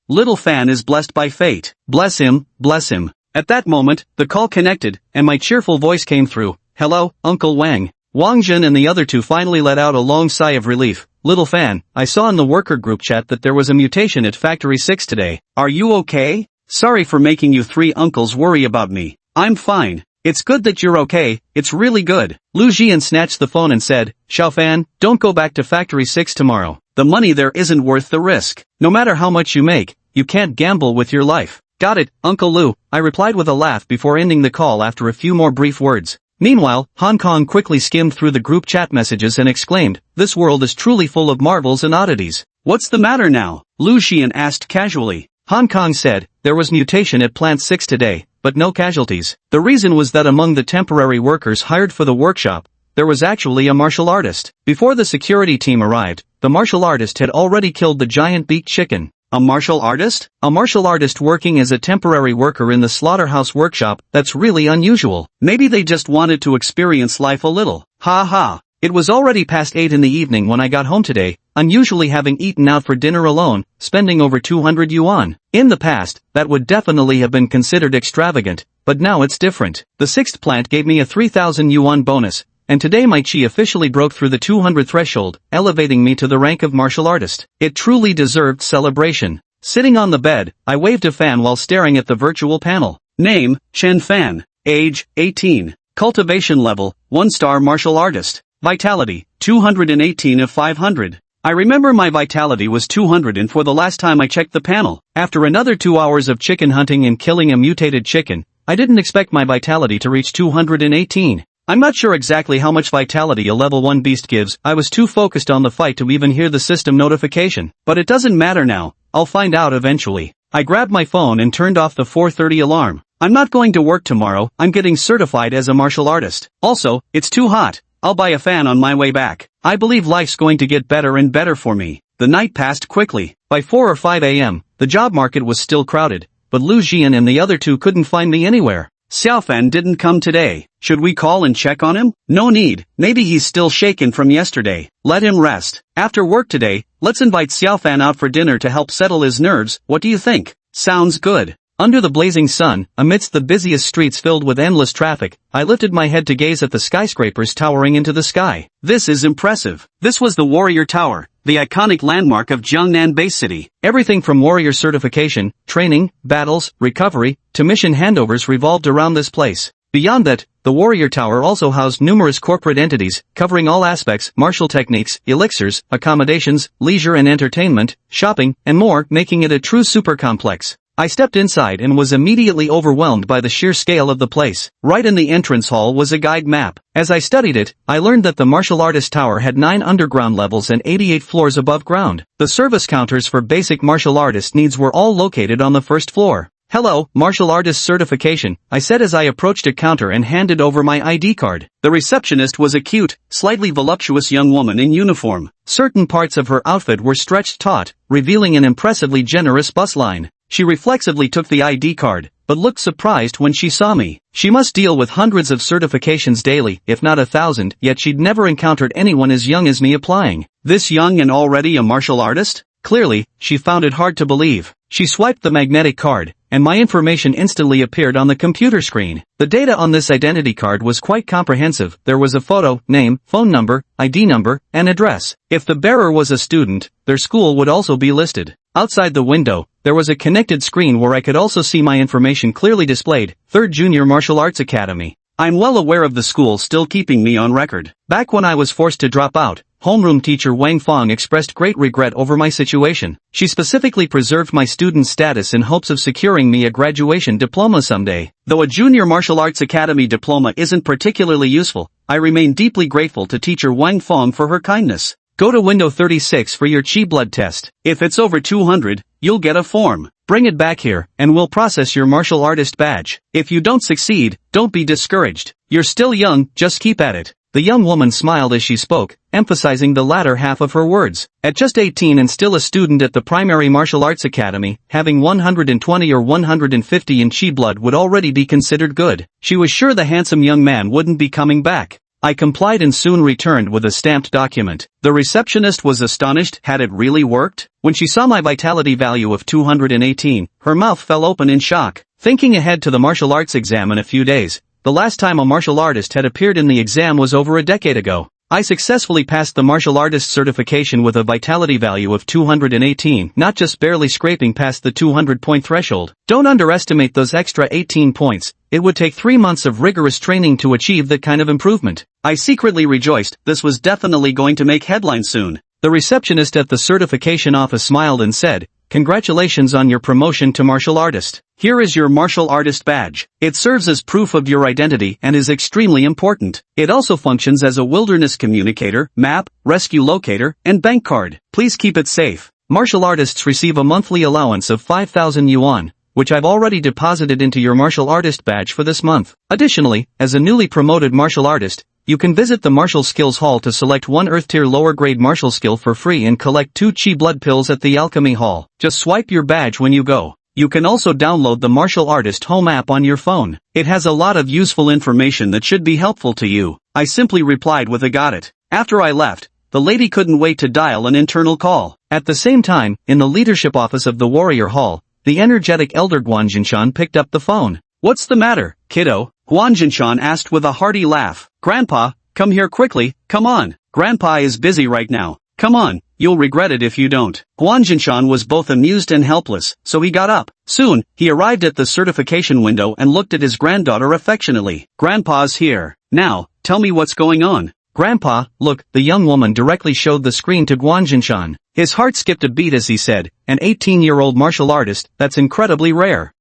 Little Fan is blessed by fate. Bless him, bless him." At that moment, the call connected, and my cheerful voice came through. "Hello, Uncle Wang." Wang Jin and the other two finally let out a long sigh of relief. "Little Fan, I saw in the worker group chat that there was a mutation at Factory 6 today. Are you okay? Sorry for making you three uncles worry about me. I'm fine. It's good that you're okay, it's really good." Lu Jian snatched the phone and said, "Xiao Fan, don't go back to Factory 6 tomorrow. The money there isn't worth the risk. No matter how much you make, you can't gamble with your life." "Got it, Uncle Lu," I replied with a laugh before ending the call after a few more brief words. Meanwhile, Hong Kong quickly skimmed through the group chat messages and exclaimed, "This world is truly full of marvels and oddities." "What's the matter now?" Lu Xian asked casually. Hong Kong said, "There was mutation at Plant 6 today, but no casualties. The reason was that among the temporary workers hired for the workshop, there was actually a martial artist. Before the security team arrived, the martial artist had already killed the giant beaked chicken." "A martial artist?" "A martial artist working as a temporary worker in the slaughterhouse workshop. That's really unusual. Maybe they just wanted to experience life a little. Ha ha." It was already past 8 in the evening when I got home today, unusually having eaten out for dinner alone, spending over 200 yuan. In the past, that would definitely have been considered extravagant, but now it's different. The 6th plant gave me a 3,000 yuan bonus, and today my chi officially broke through the 200 threshold, elevating me to the rank of martial artist. It truly deserved celebration. Sitting on the bed, I waved to Fan while staring at the virtual panel. Name, Chen Fan. Age, 18. Cultivation level, 1-star martial artist. Vitality, 218 of 500. I remember my vitality was 200 and for the last time I checked the panel. After another 2 hours of chicken hunting and killing a mutated chicken, I didn't expect my vitality to reach 218. I'm not sure exactly how much vitality a level 1 beast gives. I was too focused on the fight to even hear the system notification. But it doesn't matter now, I'll find out eventually. I grabbed my phone and turned off the 4:30 alarm. I'm not going to work tomorrow, I'm getting certified as a martial artist. Also, it's too hot. I'll buy a fan on my way back. I believe life's going to get better and better for me. The night passed quickly. By 4 or 5 a.m., the job market was still crowded, but Lu Jian and the other two couldn't find me anywhere. Xiaofan didn't come today. Should we call and check on him? No need. Maybe he's still shaken from yesterday. Let him rest. After work today, let's invite Xiaofan out for dinner to help settle his nerves. What do you think? Sounds good. Under the blazing sun, amidst the busiest streets filled with endless traffic, I lifted my head to gaze at the skyscrapers towering into the sky. This is impressive. This was the Warrior Tower, the iconic landmark of Jiangnan Base City. Everything from warrior certification, training, battles, recovery, to mission handovers revolved around this place. Beyond that, the Warrior Tower also housed numerous corporate entities, covering all aspects, martial techniques, elixirs, accommodations, leisure and entertainment, shopping, and more, making it a true super complex. I stepped inside and was immediately overwhelmed by the sheer scale of the place. Right in the entrance hall was a guide map. As I studied it, I learned that the martial artist tower had 9 underground levels and 88 floors above ground. The service counters for basic martial artist needs were all located on the first floor. "Hello, martial artist certification," I said as I approached a counter and handed over my ID card. The receptionist was a cute, slightly voluptuous young woman in uniform. Certain parts of her outfit were stretched taut, revealing an impressively generous bust line. She reflexively took the ID card, but looked surprised when she saw me. She must deal with hundreds of certifications daily, if not 1,000, yet she'd never encountered anyone as young as me applying. This young and already a martial artist? Clearly, she found it hard to believe. She swiped the magnetic card, and my information instantly appeared on the computer screen. The data on this identity card was quite comprehensive. There was a photo, name, phone number, ID number, and address. If the bearer was a student, their school would also be listed. Outside the window, there was a connected screen where I could also see my information clearly displayed, 3rd Junior Martial Arts Academy. I'm well aware of the school still keeping me on record. Back when I was forced to drop out, homeroom teacher Wang Fong expressed great regret over my situation. She specifically preserved my student status in hopes of securing me a graduation diploma someday. Though a Junior Martial Arts Academy diploma isn't particularly useful, I remain deeply grateful to teacher Wang Fong for her kindness. Go to window 36 for your chi blood test. If it's over 200, you'll get a form. Bring it back here, and we'll process your martial artist badge. If you don't succeed, don't be discouraged. You're still young, just keep at it. The young woman smiled as she spoke, emphasizing the latter half of her words. At just 18 and still a student at the primary martial arts academy, having 120 or 150 in chi blood would already be considered good. She was sure the handsome young man wouldn't be coming back. I complied and soon returned with a stamped document. The receptionist was astonished. Had it really worked? When she saw my vitality value of 218, her mouth fell open in shock. Thinking ahead to the martial arts exam in a few days, the last time a martial artist had appeared in the exam was over a decade ago. I successfully passed the martial artist certification with a vitality value of 218, not just barely scraping past the 200-point threshold. Don't underestimate those extra 18 points. It would take 3 months of rigorous training to achieve that kind of improvement. I secretly rejoiced. This was definitely going to make headlines soon. The receptionist at the certification office smiled and said, "Congratulations on your promotion to martial artist. Here is your martial artist badge. It serves as proof of your identity and is extremely important. It also functions as a wilderness communicator, map, rescue locator, and bank card. Please keep it safe." Martial artists receive a monthly allowance of 5,000 yuan, which I've already deposited into your martial artist badge for this month. Additionally, as a newly promoted martial artist, you can visit the Martial Skills Hall to select one Earth Tier lower grade martial skill for free and collect 2 Chi Blood Pills at the Alchemy Hall. Just swipe your badge when you go. You can also download the Martial Artist Home app on your phone. It has a lot of useful information that should be helpful to you. I simply replied with a got it. After I left, the lady couldn't wait to dial an internal call. At the same time, in the leadership office of the Warrior Hall, the energetic elder Guanjinshan picked up the phone. "What's the matter, kiddo?" Guanjinshan asked with a hearty laugh. "Grandpa, come here quickly, come on. Grandpa is busy right now. Come on, you'll regret it if you don't." Guanjinshan was both amused and helpless, so he got up. Soon, he arrived at the certification window and looked at his granddaughter affectionately. "Grandpa's here. Now, tell me what's going on." "Grandpa, look," the young woman directly showed the screen to Guanjinshan. His heart skipped a beat as he said, "An 18-year-old martial artist, that's incredibly rare."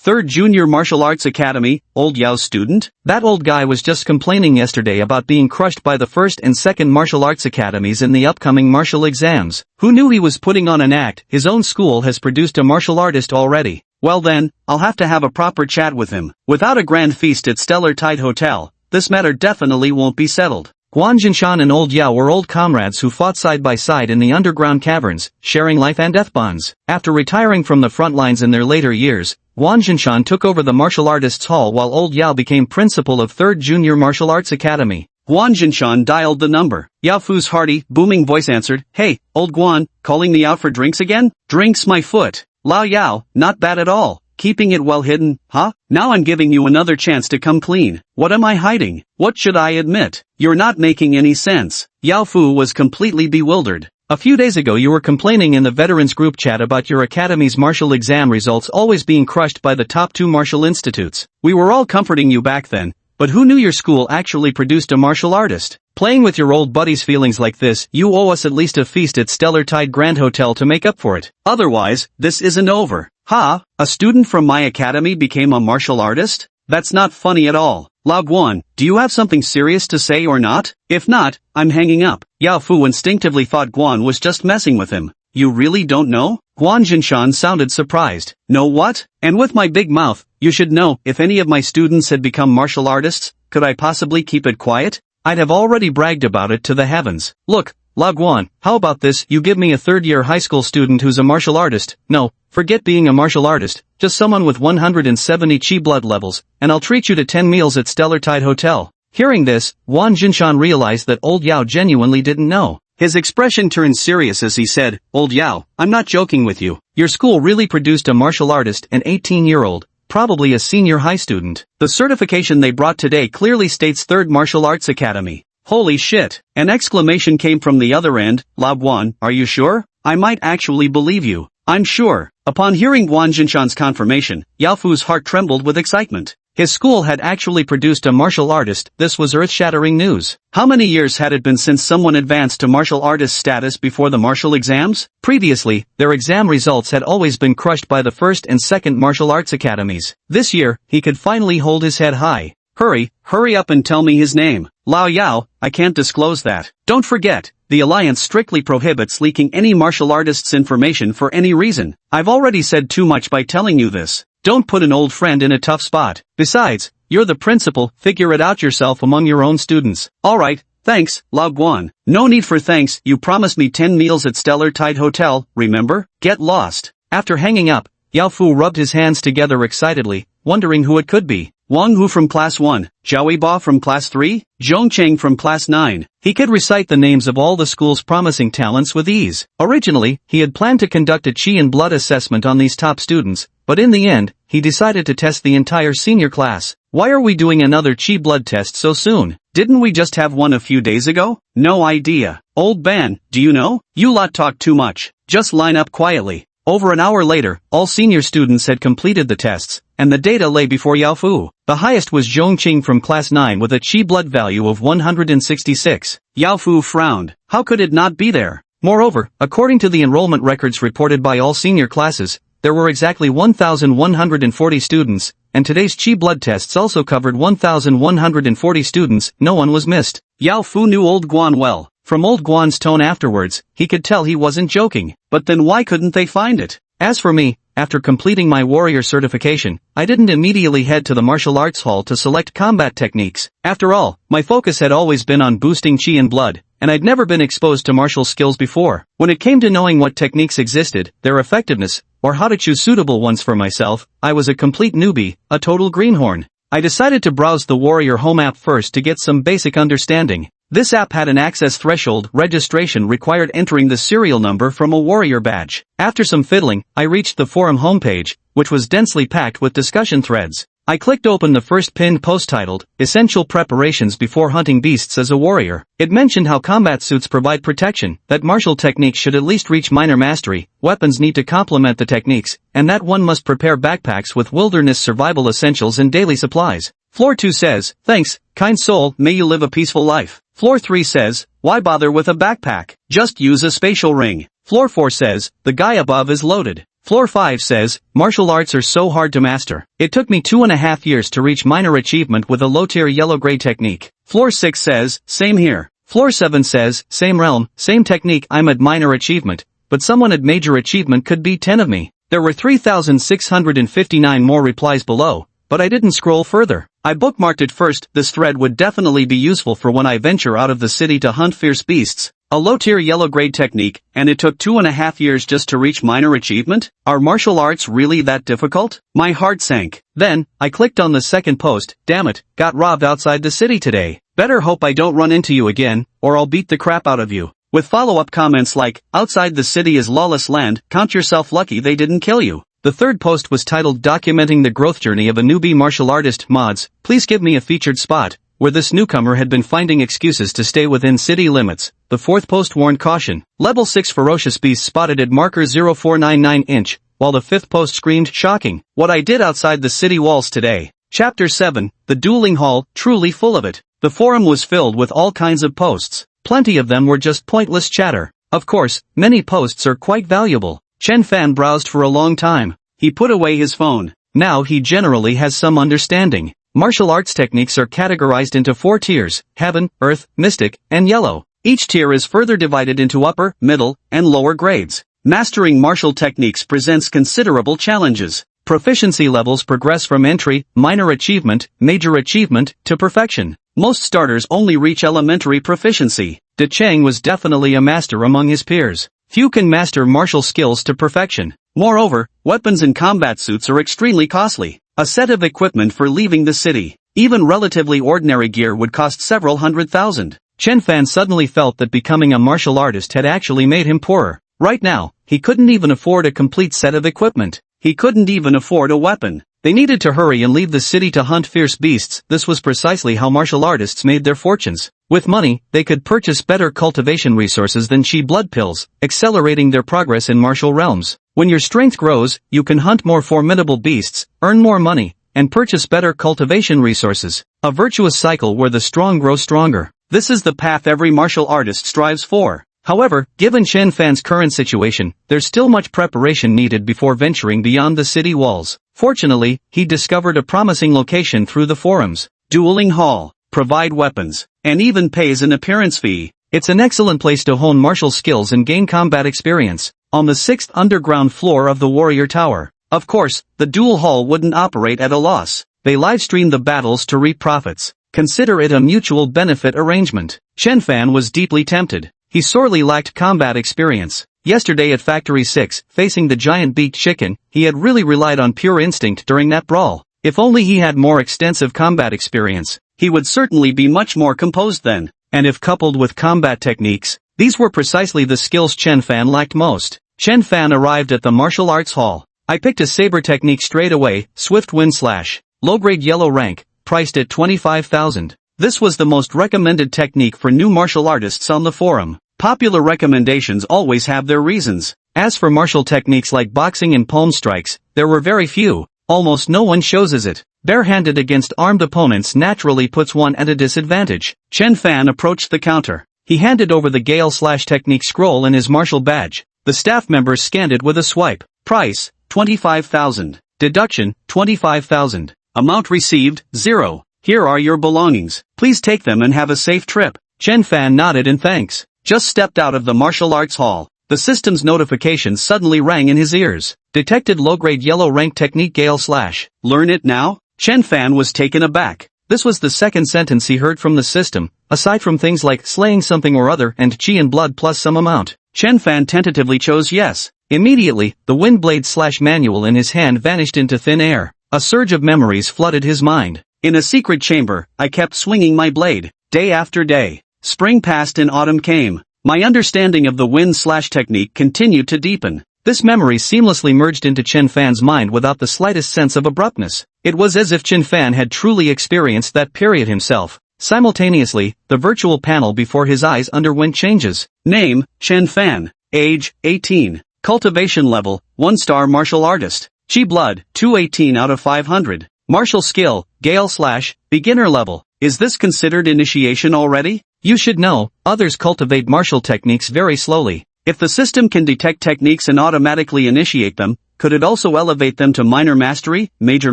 3rd Junior Martial Arts Academy, old Yao's student? That old guy was just complaining yesterday about being crushed by the 1st and 2nd martial arts academies in the upcoming martial exams. Who knew he was putting on an act? His own school has produced a martial artist already. Well then, I'll have to have a proper chat with him. Without a grand feast at Stellar Tide Hotel, this matter definitely won't be settled. Guanjinshan and Old Yao were old comrades who fought side by side in the underground caverns, sharing life and death bonds. After retiring from the front lines in their later years, Guanjinshan took over the Martial Artists Hall while Old Yao became principal of 3rd Junior Martial Arts Academy. Guanjinshan dialed the number. Yao Fu's hearty, booming voice answered, "Hey, old Guan, calling me out for drinks again?" "Drinks my foot. Lao Yao, not bad at all. keeping it well hidden, huh? Now I'm giving you another chance to come clean. What am I hiding? What should I admit? You're not making any sense. Yao Fu was completely bewildered. A few days ago you were complaining in the veterans group chat about your academy's martial exam results always being crushed by the top 2 martial institutes. We were all comforting you back then, but who knew your school actually produced a martial artist? Playing with your old buddy's feelings like this, you owe us at least a feast at Stellar Tide Grand Hotel to make up for it. Otherwise, this isn't over. Ha! A student from my academy became a martial artist? That's not funny at all. Lao Guan, do you have something serious to say or not? If not, I'm hanging up. Yao Fu instinctively thought Guan was just messing with him. You really don't know? Guan Jinshan sounded surprised. Know what? And with my big mouth, you should know, if any of my students had become martial artists, could I possibly keep it quiet? I'd have already bragged about it to the heavens. Look, Lao Guan, how about this? You give me a third-year high school student who's a martial artist. No, forget being a martial artist, just someone with 170 chi blood levels, and I'll treat you to 10 meals at Stellar Tide Hotel. Hearing this, Guan Jinshan realized that old Yao genuinely didn't know. His expression turned serious as he said, Old Yao, I'm not joking with you. Your school really produced a martial artist, an 18-year-old, probably a senior high student. The certification they brought today clearly states 3rd Martial Arts Academy. Holy shit! An exclamation came from the other end. Lao Guan, are you sure? I might actually believe you. I'm sure. Upon hearing Guan Jinshan's confirmation, Yao Fu's heart trembled with excitement. His school had actually produced a martial artist. This was earth-shattering news. How many years had it been since someone advanced to martial artist status before the martial exams? Previously, their exam results had always been crushed by the 1st and 2nd martial arts academies. This year, he could finally hold his head high. Hurry up and tell me his name. Lao Yao, I can't disclose that. Don't forget, the Alliance strictly prohibits leaking any martial artist's information for any reason. I've already said too much by telling you this. Don't put an old friend in a tough spot. Besides, you're the principal, figure it out yourself among your own students. Alright, thanks, Lao Guan. No need for thanks, you promised me 10 meals at Stellar Tide Hotel, remember? Get lost. After hanging up, Yao Fu rubbed his hands together excitedly, wondering who it could be. Wang Hu from Class 1, Zhao Ba from Class 3, Zhong Cheng from Class 9. He could recite the names of all the school's promising talents with ease. Originally, he had planned to conduct a chi and blood assessment on these top students, but in the end, he decided to test the entire senior class. Why are we doing another chi blood test so soon? Didn't we just have one a few days ago? No idea. Old Ban, do you know? You lot talk too much. Just line up quietly. Over an hour later, all senior students had completed the tests, and the data lay before Yao Fu. The highest was Zhong Qing from Class 9 with a chi blood value of 166. Yao Fu frowned. How could it not be there? Moreover, according to the enrollment records reported by all senior classes, there were exactly 1,140 students, and today's chi blood tests also covered 1,140 students. No one was missed. Yao Fu knew Old Guan well. From Old Guan's tone afterwards, he could tell he wasn't joking. But then why couldn't they find it? As for me, after completing my warrior certification, I didn't immediately head to the martial arts hall to select combat techniques. After all, my focus had always been on boosting chi and blood, and I'd never been exposed to martial skills before. When it came to knowing what techniques existed, their effectiveness, or how to choose suitable ones for myself, I was a complete newbie, a total greenhorn. I decided to browse the Warrior Home app first to get some basic understanding. This app had an access threshold. Registration required entering the serial number from a warrior badge. After some fiddling, I reached the forum homepage, which was densely packed with discussion threads. I clicked open the first pinned post titled, Essential Preparations Before Hunting Beasts as a Warrior. It mentioned how combat suits provide protection, that martial techniques should at least reach minor mastery, weapons need to complement the techniques, and that one must prepare backpacks with wilderness survival essentials and daily supplies. Floor 2 says, thanks, kind soul, may you live a peaceful life. Floor 3 says, why bother with a backpack? Just use a spatial ring. Floor 4 says, the guy above is loaded. Floor 5 says, martial arts are so hard to master. It took me 2.5 years to reach minor achievement with a low-tier yellow-gray technique. Floor 6 says, same here. Floor 7 says, same realm, same technique. I'm at minor achievement, but someone at major achievement could beat 10 of me. There were 3,659 more replies below, but I didn't scroll further. I bookmarked it first. This thread would definitely be useful for when I venture out of the city to hunt fierce beasts. A low-tier yellow-grade technique, and it took 2.5 years just to reach minor achievement? Are martial arts really that difficult? My heart sank. Then, I clicked on the second post. Damn it, got robbed outside the city today. Better hope I don't run into you again, or I'll beat the crap out of you. With follow-up comments like, outside the city is lawless land, count yourself lucky they didn't kill you. The third post was titled Documenting the Growth Journey of a Newbie Martial Artist. Mods, please give me a featured spot, where this newcomer had been finding excuses to stay within city limits. The fourth post warned caution, level 6 ferocious beast spotted at marker 0499 inch, while the fifth post screamed, shocking, what I did outside the city walls today. Chapter 7, the dueling hall, truly full of it. The forum was filled with all kinds of posts. Plenty of them were just pointless chatter. Of course, many posts are quite valuable. Chen Fan browsed for a long time. He put away his phone. Now he generally has some understanding. Martial arts techniques are categorized into 4 tiers, heaven, earth, mystic, and yellow. Each tier is further divided into upper, middle, and lower grades. Mastering martial techniques presents considerable challenges. Proficiency levels progress from entry, minor achievement, major achievement, to perfection. Most starters only reach elementary proficiency. De Cheng was definitely a master among his peers. Few can master martial skills to perfection. Moreover, weapons and combat suits are extremely costly. A set of equipment for leaving the city, even relatively ordinary gear, would cost several $100,000. Chen Fan suddenly felt that becoming a martial artist had actually made him poorer. Right now, he couldn't even afford a complete set of equipment. He couldn't even afford a weapon. They needed to hurry and leave the city to hunt fierce beasts. This was precisely how martial artists made their fortunes. With money, they could purchase better cultivation resources than chi blood pills, accelerating their progress in martial realms. When your strength grows, you can hunt more formidable beasts, earn more money, and purchase better cultivation resources. A virtuous cycle where the strong grow stronger. This is the path every martial artist strives for. However, given Chen Fan's current situation, there's still much preparation needed before venturing beyond the city walls. Fortunately, he discovered a promising location through the forums. Dueling Hall. Provide weapons, and even pays an appearance fee. It's an excellent place to hone martial skills and gain combat experience. On the 6th underground floor of the Warrior Tower. Of course, the duel hall wouldn't operate at a loss. They livestream the battles to reap profits. Consider it a mutual benefit arrangement. Chen Fan was deeply tempted. He sorely lacked combat experience. Yesterday at Factory 6, facing the giant-beaked chicken, he had really relied on pure instinct during that brawl. If only he had more extensive combat experience, he would certainly be much more composed then. And if coupled with combat techniques, these were precisely the skills Chen Fan lacked most. Chen Fan arrived at the martial arts hall. I picked a saber technique straight away, Swift Wind Slash. Low-grade yellow rank, priced at 25,000. This was the most recommended technique for new martial artists on the forum. Popular recommendations always have their reasons. As for martial techniques like boxing and palm strikes, there were very few. Almost no one chooses it. Barehanded against armed opponents naturally puts one at a disadvantage. Chen Fan approached the counter. He handed over the Gale Slash technique scroll and his martial badge. The staff members scanned it with a swipe. Price, 25,000. Deduction, 25,000. Amount received, 0. Here are your belongings. Please take them and have a safe trip. Chen Fan nodded in thanks. Just stepped out of the martial arts hall. The system's notification suddenly rang in his ears. Detected low-grade yellow rank technique Gale Slash. Learn it now? Chen Fan was taken aback. This was the second sentence he heard from the system, aside from things like slaying something or other and chi and blood plus some amount. Chen Fan tentatively chose yes. Immediately, the Windblade Slash manual in his hand vanished into thin air. A surge of memories flooded his mind. In a secret chamber, I kept swinging my blade, day after day. Spring passed and autumn came. My understanding of the Wind Slash technique continued to deepen. This memory seamlessly merged into Chen Fan's mind without the slightest sense of abruptness. It was as if Chen Fan had truly experienced that period himself. Simultaneously, the virtual panel before his eyes underwent changes. Name, Chen Fan. Age, 18. Cultivation level, 1-star martial artist. Chi blood, 218 out of 500. Martial skill, Gale Slash, beginner level. Is this considered initiation already? You should know, others cultivate martial techniques very slowly. If the system can detect techniques and automatically initiate them, could it also elevate them to minor mastery, major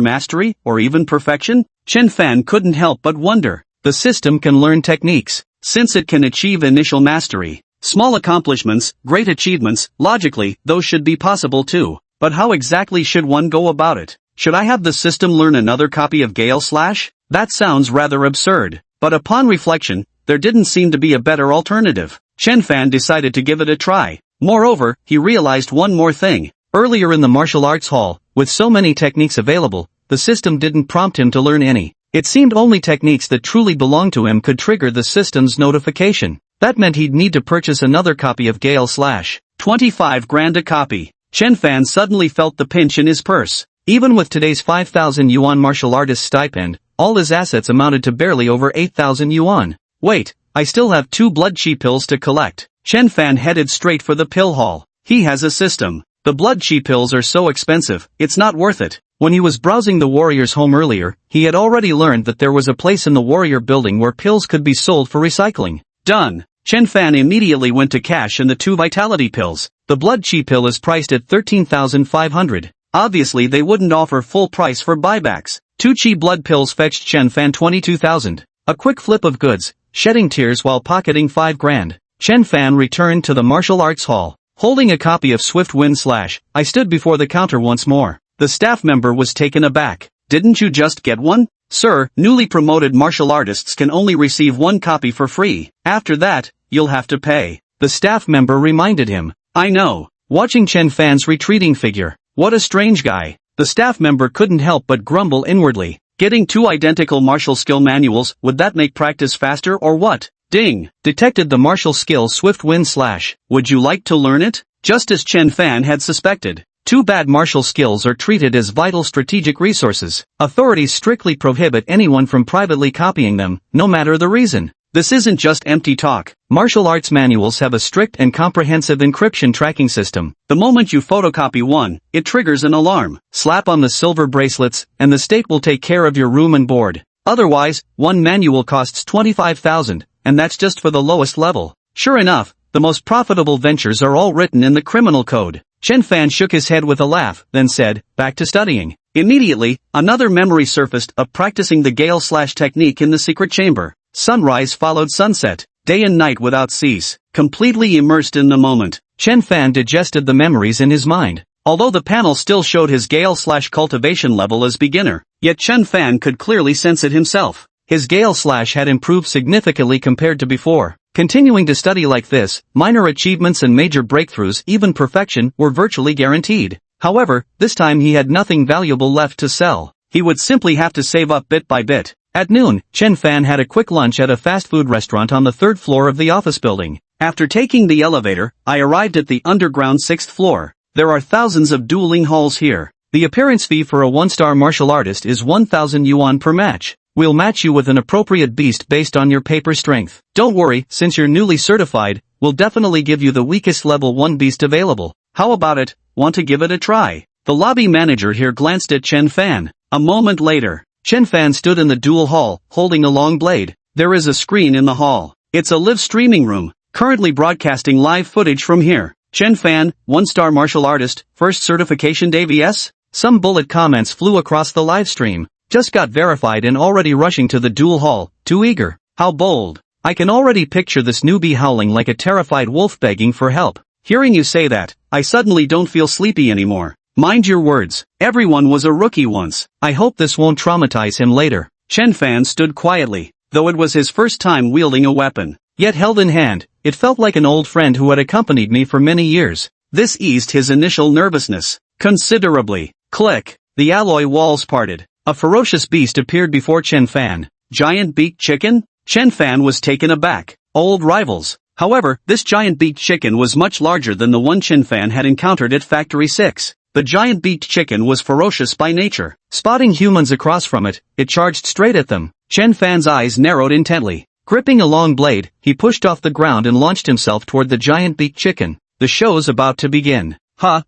mastery, or even perfection? Chen Fan couldn't help but wonder. The system can learn techniques. Since it can achieve initial mastery, small accomplishments, great achievements, logically, those should be possible too. But how exactly should one go about it? Should I have the system learn another copy of Gale Slash? That sounds rather absurd. But upon reflection, there didn't seem to be a better alternative. Chen Fan decided to give it a try. Moreover, he realized one more thing. Earlier in the martial arts hall, with so many techniques available, the system didn't prompt him to learn any. It seemed only techniques that truly belonged to him could trigger the system's notification. That meant he'd need to purchase another copy of Gale Slash. 25 grand a copy. Chen Fan suddenly felt the pinch in his purse. Even with today's 5,000 yuan martial artist stipend, all his assets amounted to barely over 8,000 yuan. Wait, I still have 2 blood chi pills to collect. Chen Fan headed straight for the pill hall. He has a system. The blood chi pills are so expensive, it's not worth it. When he was browsing the warrior's home earlier, he had already learned that there was a place in the warrior building where pills could be sold for recycling. Done. Chen Fan immediately went to cash in the 2 vitality pills. The blood chi pill is priced at 13,500. Obviously they wouldn't offer full price for buybacks. 2 chi blood pills fetched Chen Fan 22,000. A quick flip of goods, shedding tears while pocketing 5 grand. Chen Fan returned to the martial arts hall. Holding a copy of Swift Wind Slash, I stood before the counter once more. The staff member was taken aback. Didn't you just get one? Sir, newly promoted martial artists can only receive 1 copy for free. After that, you'll have to pay. The staff member reminded him. I know. Watching Chen Fan's retreating figure. What a strange guy. The staff member couldn't help but grumble inwardly. Getting 2 identical martial skill manuals, would that make practice faster or what? Ding! Detected the martial skill Swift Wind Slash. Would you like to learn it? Just as Chen Fan had suspected. 2 bad martial skills are treated as vital strategic resources. Authorities strictly prohibit anyone from privately copying them, no matter the reason. This isn't just empty talk. Martial arts manuals have a strict and comprehensive encryption tracking system. The moment you photocopy one, it triggers an alarm. Slap on the silver bracelets, and the state will take care of your room and board. Otherwise, one manual costs 25,000, and that's just for the lowest level. Sure enough, the most profitable ventures are all written in the criminal code. Chen Fan shook his head with a laugh, then said, back to studying. Immediately, another memory surfaced of practicing the Gale/technique in the secret chamber. Sunrise followed sunset, day and night without cease, completely immersed in the moment. Chen Fan digested the memories in his mind. Although the panel still showed his Gale/cultivation level as beginner, yet Chen Fan could clearly sense it himself. His Gale/ had improved significantly compared to before. Continuing to study like this, minor achievements and major breakthroughs, even perfection, were virtually guaranteed. However, this time he had nothing valuable left to sell. He would simply have to save up bit by bit. At noon, Chen Fan had a quick lunch at a fast food restaurant on the 3rd floor of the office building. After taking the elevator, I arrived at the underground 6th floor. There are thousands of dueling halls here. The appearance fee for a 1-star martial artist is 1,000 yuan per match. We'll match you with an appropriate beast based on your paper strength. Don't worry, since you're newly certified, we'll definitely give you the weakest level 1 beast available. How about it? Want to give it a try? The lobby manager here glanced at Chen Fan. A moment later, Chen Fan stood in the duel hall, holding a long blade. There is a screen in the hall. It's a live streaming room, currently broadcasting live footage from here. Chen Fan, 1-star martial artist, first certification day vs. Some bullet comments flew across the live stream. Just got verified and already rushing to the duel hall, too eager. How bold. I can already picture this newbie howling like a terrified wolf begging for help. Hearing you say that, I suddenly don't feel sleepy anymore. Mind your words. Everyone was a rookie once. I hope this won't traumatize him later. Chen Fan stood quietly, though it was his first time wielding a weapon. Yet held in hand, it felt like an old friend who had accompanied me for many years. This eased his initial nervousness considerably. Click. The alloy walls parted. A ferocious beast appeared before Chen Fan. Giant-beaked chicken? Chen Fan was taken aback. Old rivals. However, this giant-beaked chicken was much larger than the one Chen Fan had encountered at Factory 6. The giant-beaked chicken was ferocious by nature. Spotting humans across from it, it charged straight at them. Chen Fan's eyes narrowed intently. Gripping a long blade, he pushed off the ground and launched himself toward the giant-beaked chicken. The show's about to begin.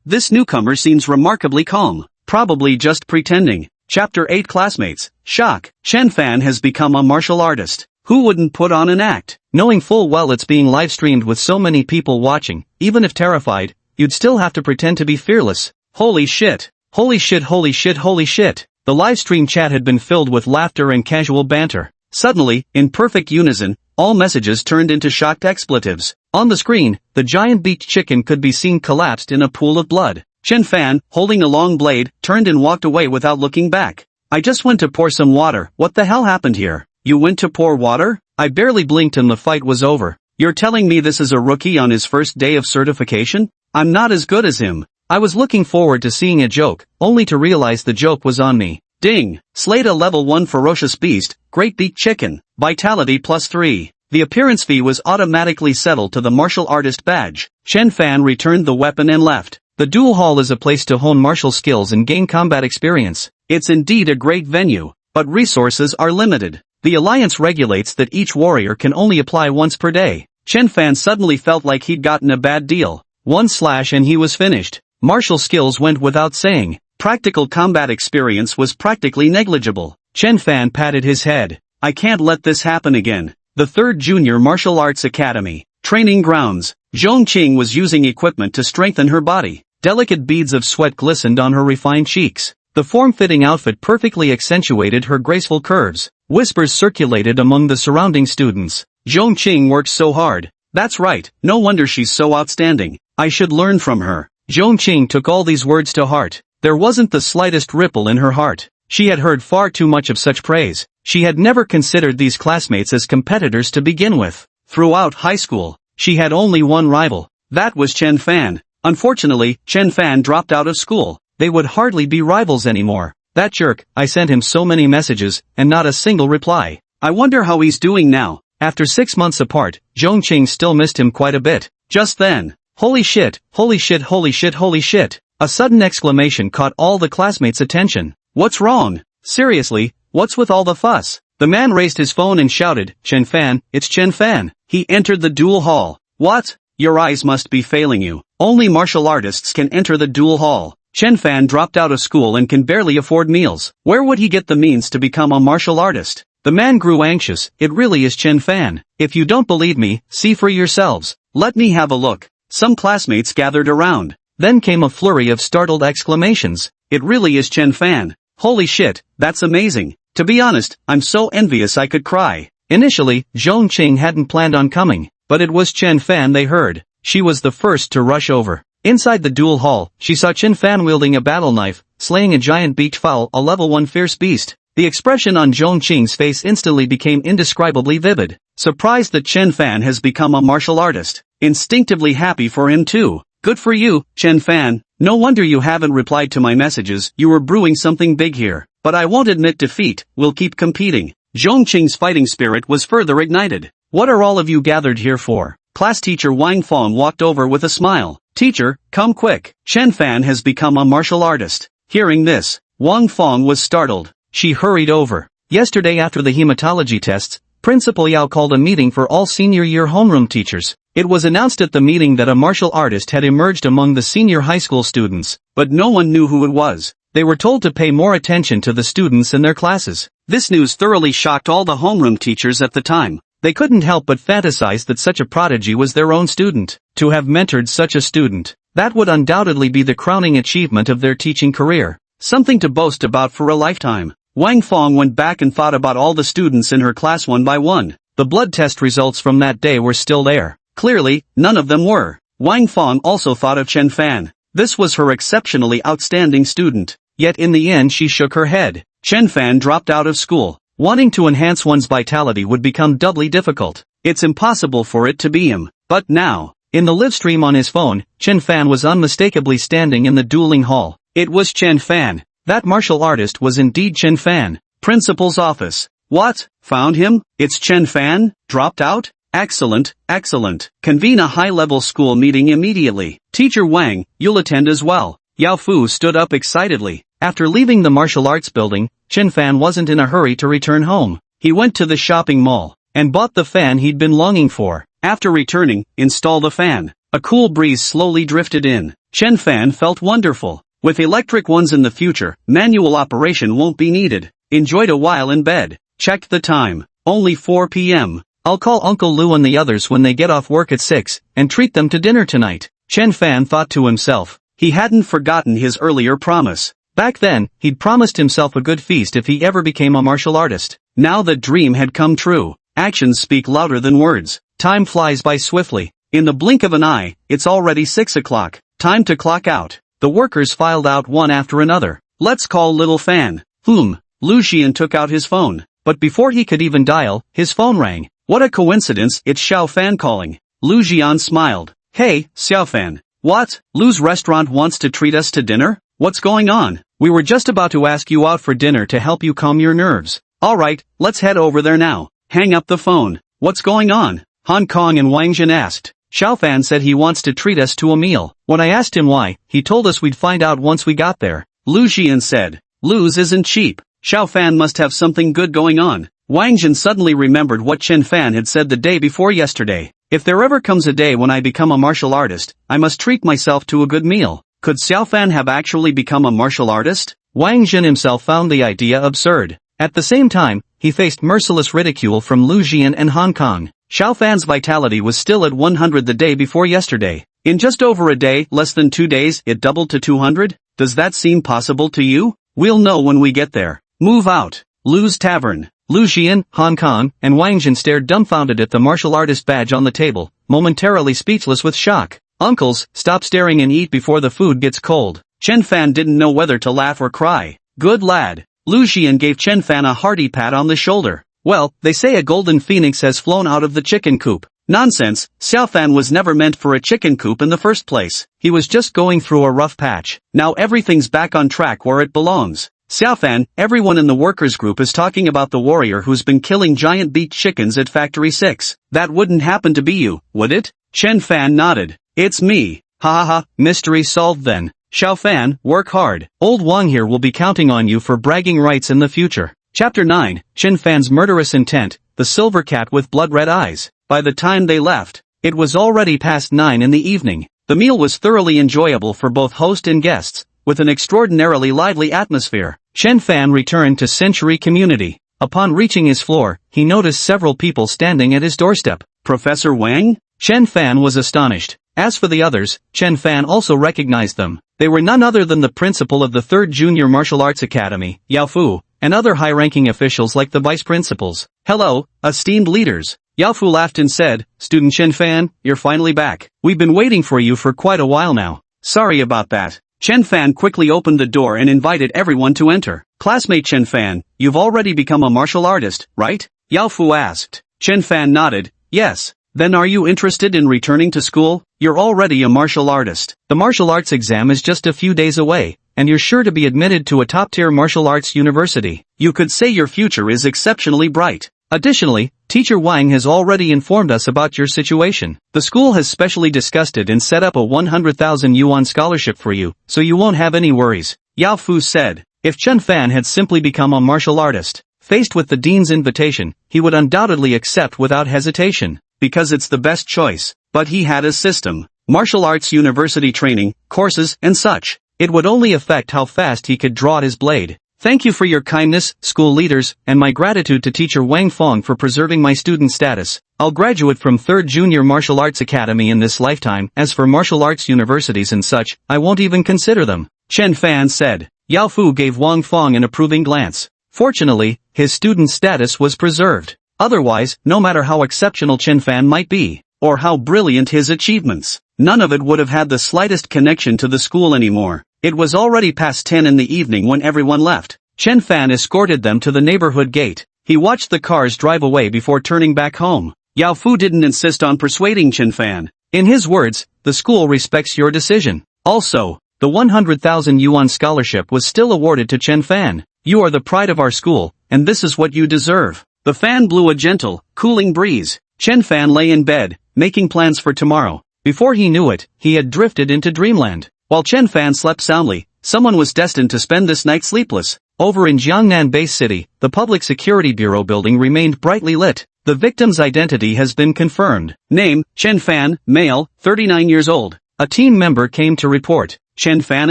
This newcomer seems remarkably calm. Probably just pretending. Chapter 8 Classmates. Shock. Chen Fan has become a martial artist. Who wouldn't put on an act? Knowing full well it's being live-streamed with so many people watching, even if terrified, you'd still have to pretend to be fearless. Holy shit. Holy shit, holy shit, holy shit. The live-stream chat had been filled with laughter and casual banter. Suddenly, in perfect unison, all messages turned into shocked expletives. On the screen, the giant-beaked chicken could be seen collapsed in a pool of blood. Chen Fan, holding a long blade, turned and walked away without looking back. I just went to pour some water. What the hell happened here? You went to pour water? I barely blinked and the fight was over. You're telling me this is a rookie on his first day of certification? I'm not as good as him. I was looking forward to seeing a joke, only to realize the joke was on me. Ding! Slayed a level 1 ferocious beast, great beaked chicken, vitality +3. The appearance fee was automatically settled to the martial artist badge. Chen Fan returned the weapon and left. The duel hall is a place to hone martial skills and gain combat experience. It's indeed a great venue, but resources are limited. The alliance regulates that each warrior can only apply once per day. Chen Fan suddenly felt like he'd gotten a bad deal. One slash and he was finished. Martial skills went without saying. Practical combat experience was practically negligible. Chen Fan patted his head. I can't let this happen again. The 3rd Junior Martial Arts Academy. Training grounds. Zhong Qing was using equipment to strengthen her body. Delicate beads of sweat glistened on her refined cheeks. The form-fitting outfit perfectly accentuated her graceful curves. Whispers circulated among the surrounding students. Zhong Qing works so hard. That's right, no wonder she's so outstanding. I should learn from her. Zhong Qing took all these words to heart. There wasn't the slightest ripple in her heart. She had heard far too much of such praise. She had never considered these classmates as competitors to begin with. Throughout high school, she had only one rival. That was Chen Fan. Unfortunately, Chen Fan dropped out of school. They would hardly be rivals anymore. That jerk, I sent him so many messages, and not a single reply. I wonder how he's doing now. After 6 months apart, Zhong Qing still missed him quite a bit. Just then, holy shit, holy shit, holy shit, holy shit. A sudden exclamation caught all the classmates' attention. What's wrong? Seriously, what's with all the fuss? The man raised his phone and shouted, Chen Fan, it's Chen Fan. He entered the duel hall. What? Your eyes must be failing you. Only martial artists can enter the duel hall. Chen Fan dropped out of school and can barely afford meals. Where would he get the means to become a martial artist? The man grew anxious. It really is Chen Fan. If you don't believe me, see for yourselves. Let me have a look. Some classmates gathered around. Then came a flurry of startled exclamations. It really is Chen Fan. Holy shit, that's amazing. To be honest, I'm so envious I could cry. Initially, Zhong Qing hadn't planned on coming, but it was Chen Fan they heard. She was the first to rush over. Inside the duel hall, she saw Chen Fan wielding a battle knife, slaying a giant beaked fowl, a level 1 fierce beast. The expression on Zhong Qing's face instantly became indescribably vivid. Surprised that Chen Fan has become a martial artist. Instinctively happy for him too. Good for you, Chen Fan. No wonder you haven't replied to my messages. You were brewing something big here. But I won't admit defeat. We'll keep competing. Zhong Qing's fighting spirit was further ignited. What are all of you gathered here for? Class teacher Wang Fong walked over with a smile. Teacher, come quick. Chen Fan has become a martial artist. Hearing this, Wang Fong was startled. She hurried over. Yesterday after the hematology tests, Principal Yao called a meeting for all senior year homeroom teachers. It was announced at the meeting that a martial artist had emerged among the senior high school students, but no one knew who it was. They were told to pay more attention to the students in their classes. This news thoroughly shocked all the homeroom teachers at the time. They couldn't help but fantasize that such a prodigy was their own student. To have mentored such a student, that would undoubtedly be the crowning achievement of their teaching career. Something to boast about for a lifetime. Wang Fong went back and thought about all the students in her class one by one. The blood test results from that day were still there. Clearly, none of them were. Wang Fong also thought of Chen Fan. This was her exceptionally outstanding student. Yet in the end she shook her head. Chen Fan dropped out of school. Wanting to enhance one's vitality would become doubly difficult. It's impossible for it to be him. But now, in the live stream on his phone, Chen Fan was unmistakably standing in the dueling hall. It was Chen Fan. That martial artist was indeed Chen Fan. Principal's office. What? Found him? It's Chen Fan? Dropped out? Excellent, excellent. Convene a high-level school meeting immediately. Teacher Wang, you'll attend as well. Yao Fu stood up excitedly. After leaving the martial arts building, Chen Fan wasn't in a hurry to return home. He went to the shopping mall and bought the fan he'd been longing for. After returning, install the fan. A cool breeze slowly drifted in. Chen Fan felt wonderful. With electric ones in the future, manual operation won't be needed. Enjoyed a while in bed. Checked the time. Only 4 p.m. I'll call Uncle Lu and the others when they get off work at 6, and treat them to dinner tonight. Chen Fan thought to himself. He hadn't forgotten his earlier promise. Back then, he'd promised himself a good feast if he ever became a martial artist. Now the dream had come true. Actions speak louder than words. Time flies by swiftly. In the blink of an eye, it's already 6 o'clock. Time to clock out. The workers filed out one after another. Let's call Little Fan. Lu Xian took out his phone. But before he could even dial, his phone rang. What a coincidence, it's Xiao Fan calling. Lu Xian smiled. Hey, Xiao Fan. What? Lu's restaurant wants to treat us to dinner? What's going on? We were just about to ask you out for dinner to help you calm your nerves. Alright, let's head over there now. Hang up the phone. What's going on? Hong Kong and Wang Jin asked. Xiaofan said he wants to treat us to a meal. When I asked him why, he told us we'd find out once we got there. Lu Xian said. Lose isn't cheap. Xiaofan must have something good going on. Wang Jin suddenly remembered what Chen Fan had said the day before yesterday. If there ever comes a day when I become a martial artist, I must treat myself to a good meal. Could Xiaofan have actually become a martial artist? Wang Jin himself found the idea absurd. At the same time, he faced merciless ridicule from Lu Xian and Hong Kong. Xiaofan's vitality was still at 100 the day before yesterday. In just over a day, less than 2 days, it doubled to 200? Does that seem possible to you? We'll know when we get there. Move out. Lu's Tavern. Lu Xian, Hong Kong, and Wang Jin stared dumbfounded at the martial artist badge on the table, momentarily speechless with shock. Uncles, stop staring and eat before the food gets cold. Chen Fan didn't know whether to laugh or cry. Good lad. Lu Xian gave Chen Fan a hearty pat on the shoulder. Well, they say a golden phoenix has flown out of the chicken coop. Nonsense, Xiaofan was never meant for a chicken coop in the first place. He was just going through a rough patch. Now everything's back on track where it belongs. Xiaofan, everyone in the workers group is talking about the warrior who's been killing giant beef chickens at Factory 6. That wouldn't happen to be you, would it? Chen Fan nodded. It's me. Ha ha ha, mystery solved then. Xiaofan, work hard. Old Wang here will be counting on you for bragging rights in the future. Chapter 9, Chen Fan's murderous intent, the silver cat with blood-red eyes. By the time they left, it was already past 9 in the evening. The meal was thoroughly enjoyable for both host and guests, with an extraordinarily lively atmosphere. Chen Fan returned to Century Community. Upon reaching his floor, he noticed several people standing at his doorstep. Professor Wang? Chen Fan was astonished. As for the others, Chen Fan also recognized them. They were none other than the principal of the 3rd Junior Martial Arts Academy, Yao Fu, and other high-ranking officials like the vice principals. Hello, esteemed leaders. Yao Fu laughed and said, Student Chen Fan, you're finally back. We've been waiting for you for quite a while now. Sorry about that. Chen Fan quickly opened the door and invited everyone to enter. Classmate Chen Fan, you've already become a martial artist, right? Yao Fu asked. Chen Fan nodded. Yes. Then are you interested in returning to school? You're already a martial artist. The martial arts exam is just a few days away, and you're sure to be admitted to a top-tier martial arts university. You could say your future is exceptionally bright. Additionally, Teacher Wang has already informed us about your situation. The school has specially discussed it and set up a 100,000 yuan scholarship for you, so you won't have any worries. Yao Fu said. If Chen Fan had simply become a martial artist, faced with the dean's invitation, he would undoubtedly accept without hesitation, because it's the best choice. But he had a system. Martial arts university training, courses, and such. It would only affect how fast he could draw his blade. Thank you for your kindness, school leaders, and my gratitude to Teacher Wang Fong for preserving my student status. I'll graduate from 3rd Junior Martial Arts Academy in this lifetime. As for martial arts universities and such, I won't even consider them. Chen Fan said. Yao Fu gave Wang Fong an approving glance. Fortunately, his student status was preserved. Otherwise, no matter how exceptional Chen Fan might be, or how brilliant his achievements, none of it would have had the slightest connection to the school anymore. It was already past 10 in the evening when everyone left. Chen Fan escorted them to the neighborhood gate. He watched the cars drive away before turning back home. Yao Fu didn't insist on persuading Chen Fan. In his words, the school respects your decision. Also, the 100,000 yuan scholarship was still awarded to Chen Fan. You are the pride of our school, and this is what you deserve. The fan blew a gentle, cooling breeze. Chen Fan lay in bed, making plans for tomorrow. Before he knew it, he had drifted into dreamland. While Chen Fan slept soundly, someone was destined to spend this night sleepless. Over in Jiangnan Base City, the Public Security Bureau building remained brightly lit. The victim's identity has been confirmed. Name, Chen Fan, male, 39 years old. A team member came to report. Chen Fan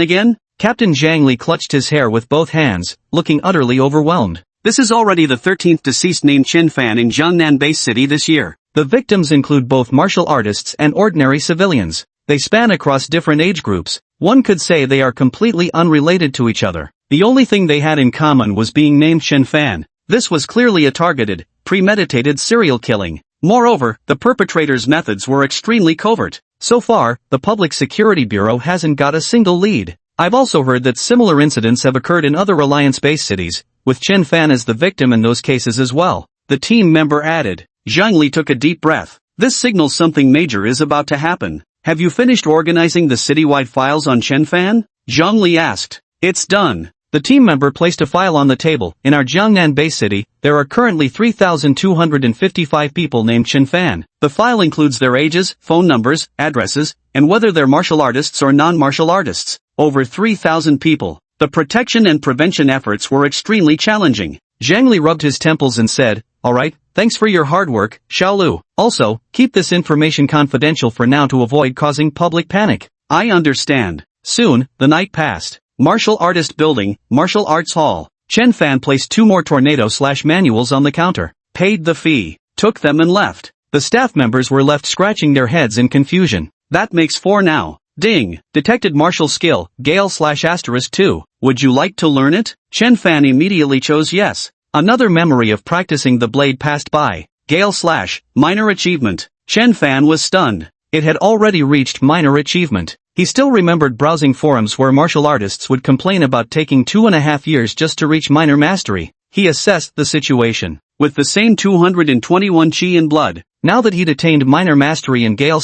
again? Captain Zhang Li clutched his hair with both hands, looking utterly overwhelmed. This is already the 13th deceased named Chen Fan in Jiangnan Base City this year. The victims include both martial artists and ordinary civilians. They span across different age groups. One could say they are completely unrelated to each other. The only thing they had in common was being named Chen Fan. This was clearly a targeted, premeditated serial killing. Moreover, the perpetrator's methods were extremely covert. So far, the Public Security Bureau hasn't got a single lead. I've also heard that similar incidents have occurred in other alliance-based cities, with Chen Fan as the victim in those cases as well. The team member added. Zhang Li took a deep breath. This signals something major is about to happen. Have you finished organizing the citywide files on Chen Fan? Zhang Li asked. It's done. The team member placed a file on the table. In our Jiangnan base city, there are currently 3,255 people named Chen Fan. The file includes their ages, phone numbers, addresses, and whether they're martial artists or non-martial artists. Over 3,000 people. The protection and prevention efforts were extremely challenging. Zhang Li rubbed his temples and said, "Alright, thanks for your hard work, Xiaolu. Also, keep this information confidential for now to avoid causing public panic." I understand. Soon, the night passed. Martial Artist Building, Martial Arts Hall. Chen Fan placed 2 more tornado/manuals on the counter, Paid the fee, took them and left. The staff members were left scratching their heads in confusion. That makes 4 now. Ding. Detected martial skill, Gale/*2. Would you like to learn it? Chen Fan immediately chose yes. Another memory of practicing the blade passed by. Gale/minor achievement. Chen Fan was stunned. It had already reached minor achievement. He still remembered browsing forums where martial artists would complain about taking 2.5 years just to reach minor mastery. He assessed the situation. With the same 221 chi in blood. Now that he'd attained minor mastery in Gale/,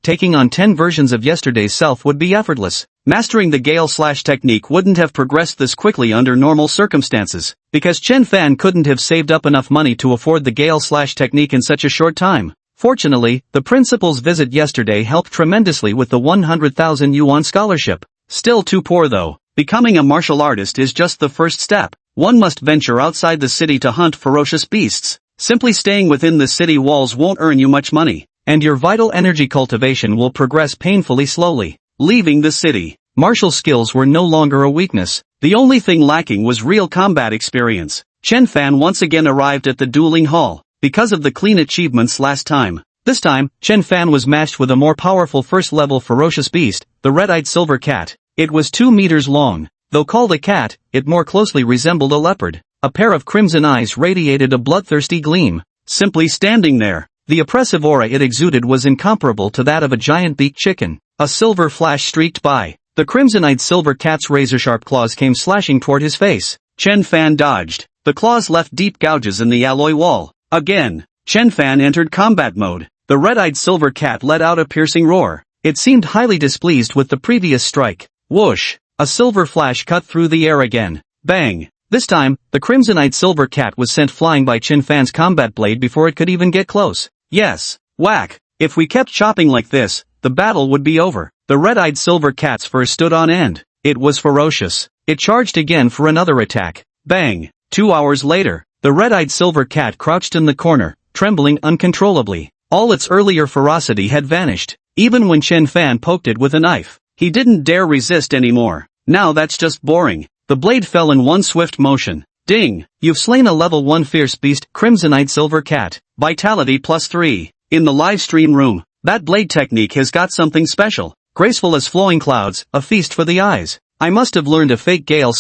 taking on 10 versions of yesterday's self would be effortless. Mastering the Gale/ technique wouldn't have progressed this quickly under normal circumstances, because Chen Fan couldn't have saved up enough money to afford the Gale/ technique in such a short time. Fortunately, the principal's visit yesterday helped tremendously with the 100,000 yuan scholarship. Still too poor though. Becoming a martial artist is just the first step. One must venture outside the city to hunt ferocious beasts. Simply staying within the city walls won't earn you much money. And your vital energy cultivation will progress painfully slowly. Leaving the city. Martial skills were no longer a weakness. The only thing lacking was real combat experience. Chen Fan once again arrived at the dueling hall, because of the clean achievements last time. This time, Chen Fan was matched with a more powerful first-level ferocious beast, the red-eyed silver cat. It was 2 meters long. Though called a cat, it more closely resembled a leopard. A pair of crimson eyes radiated a bloodthirsty gleam. Simply standing there. The oppressive aura it exuded was incomparable to that of a giant-beaked chicken. A silver flash streaked by. The crimson-eyed silver cat's razor-sharp claws came slashing toward his face. Chen Fan dodged. The claws left deep gouges in the alloy wall. Again. Chen Fan entered combat mode. The red-eyed silver cat let out a piercing roar. It seemed highly displeased with the previous strike. Whoosh! A silver flash cut through the air again. Bang! This time, the crimson-eyed silver cat was sent flying by Chen Fan's combat blade before it could even get close. Yes. Whack. If we kept chopping like this, the battle would be over. The red-eyed silver cat's fur stood on end. It was ferocious. It charged again for another attack. Bang! 2 hours later, the red-eyed silver cat crouched in the corner, trembling uncontrollably. All its earlier ferocity had vanished. Even when Chen Fan poked it with a knife, he didn't dare resist anymore. Now that's just boring. The blade fell in one swift motion. Ding! You've slain a level 1 fierce beast, crimson-eyed silver cat. Vitality +3. In the live stream room, that blade technique has got something special. Graceful as flowing clouds, a feast for the eyes. I must have learned a fake Gale/.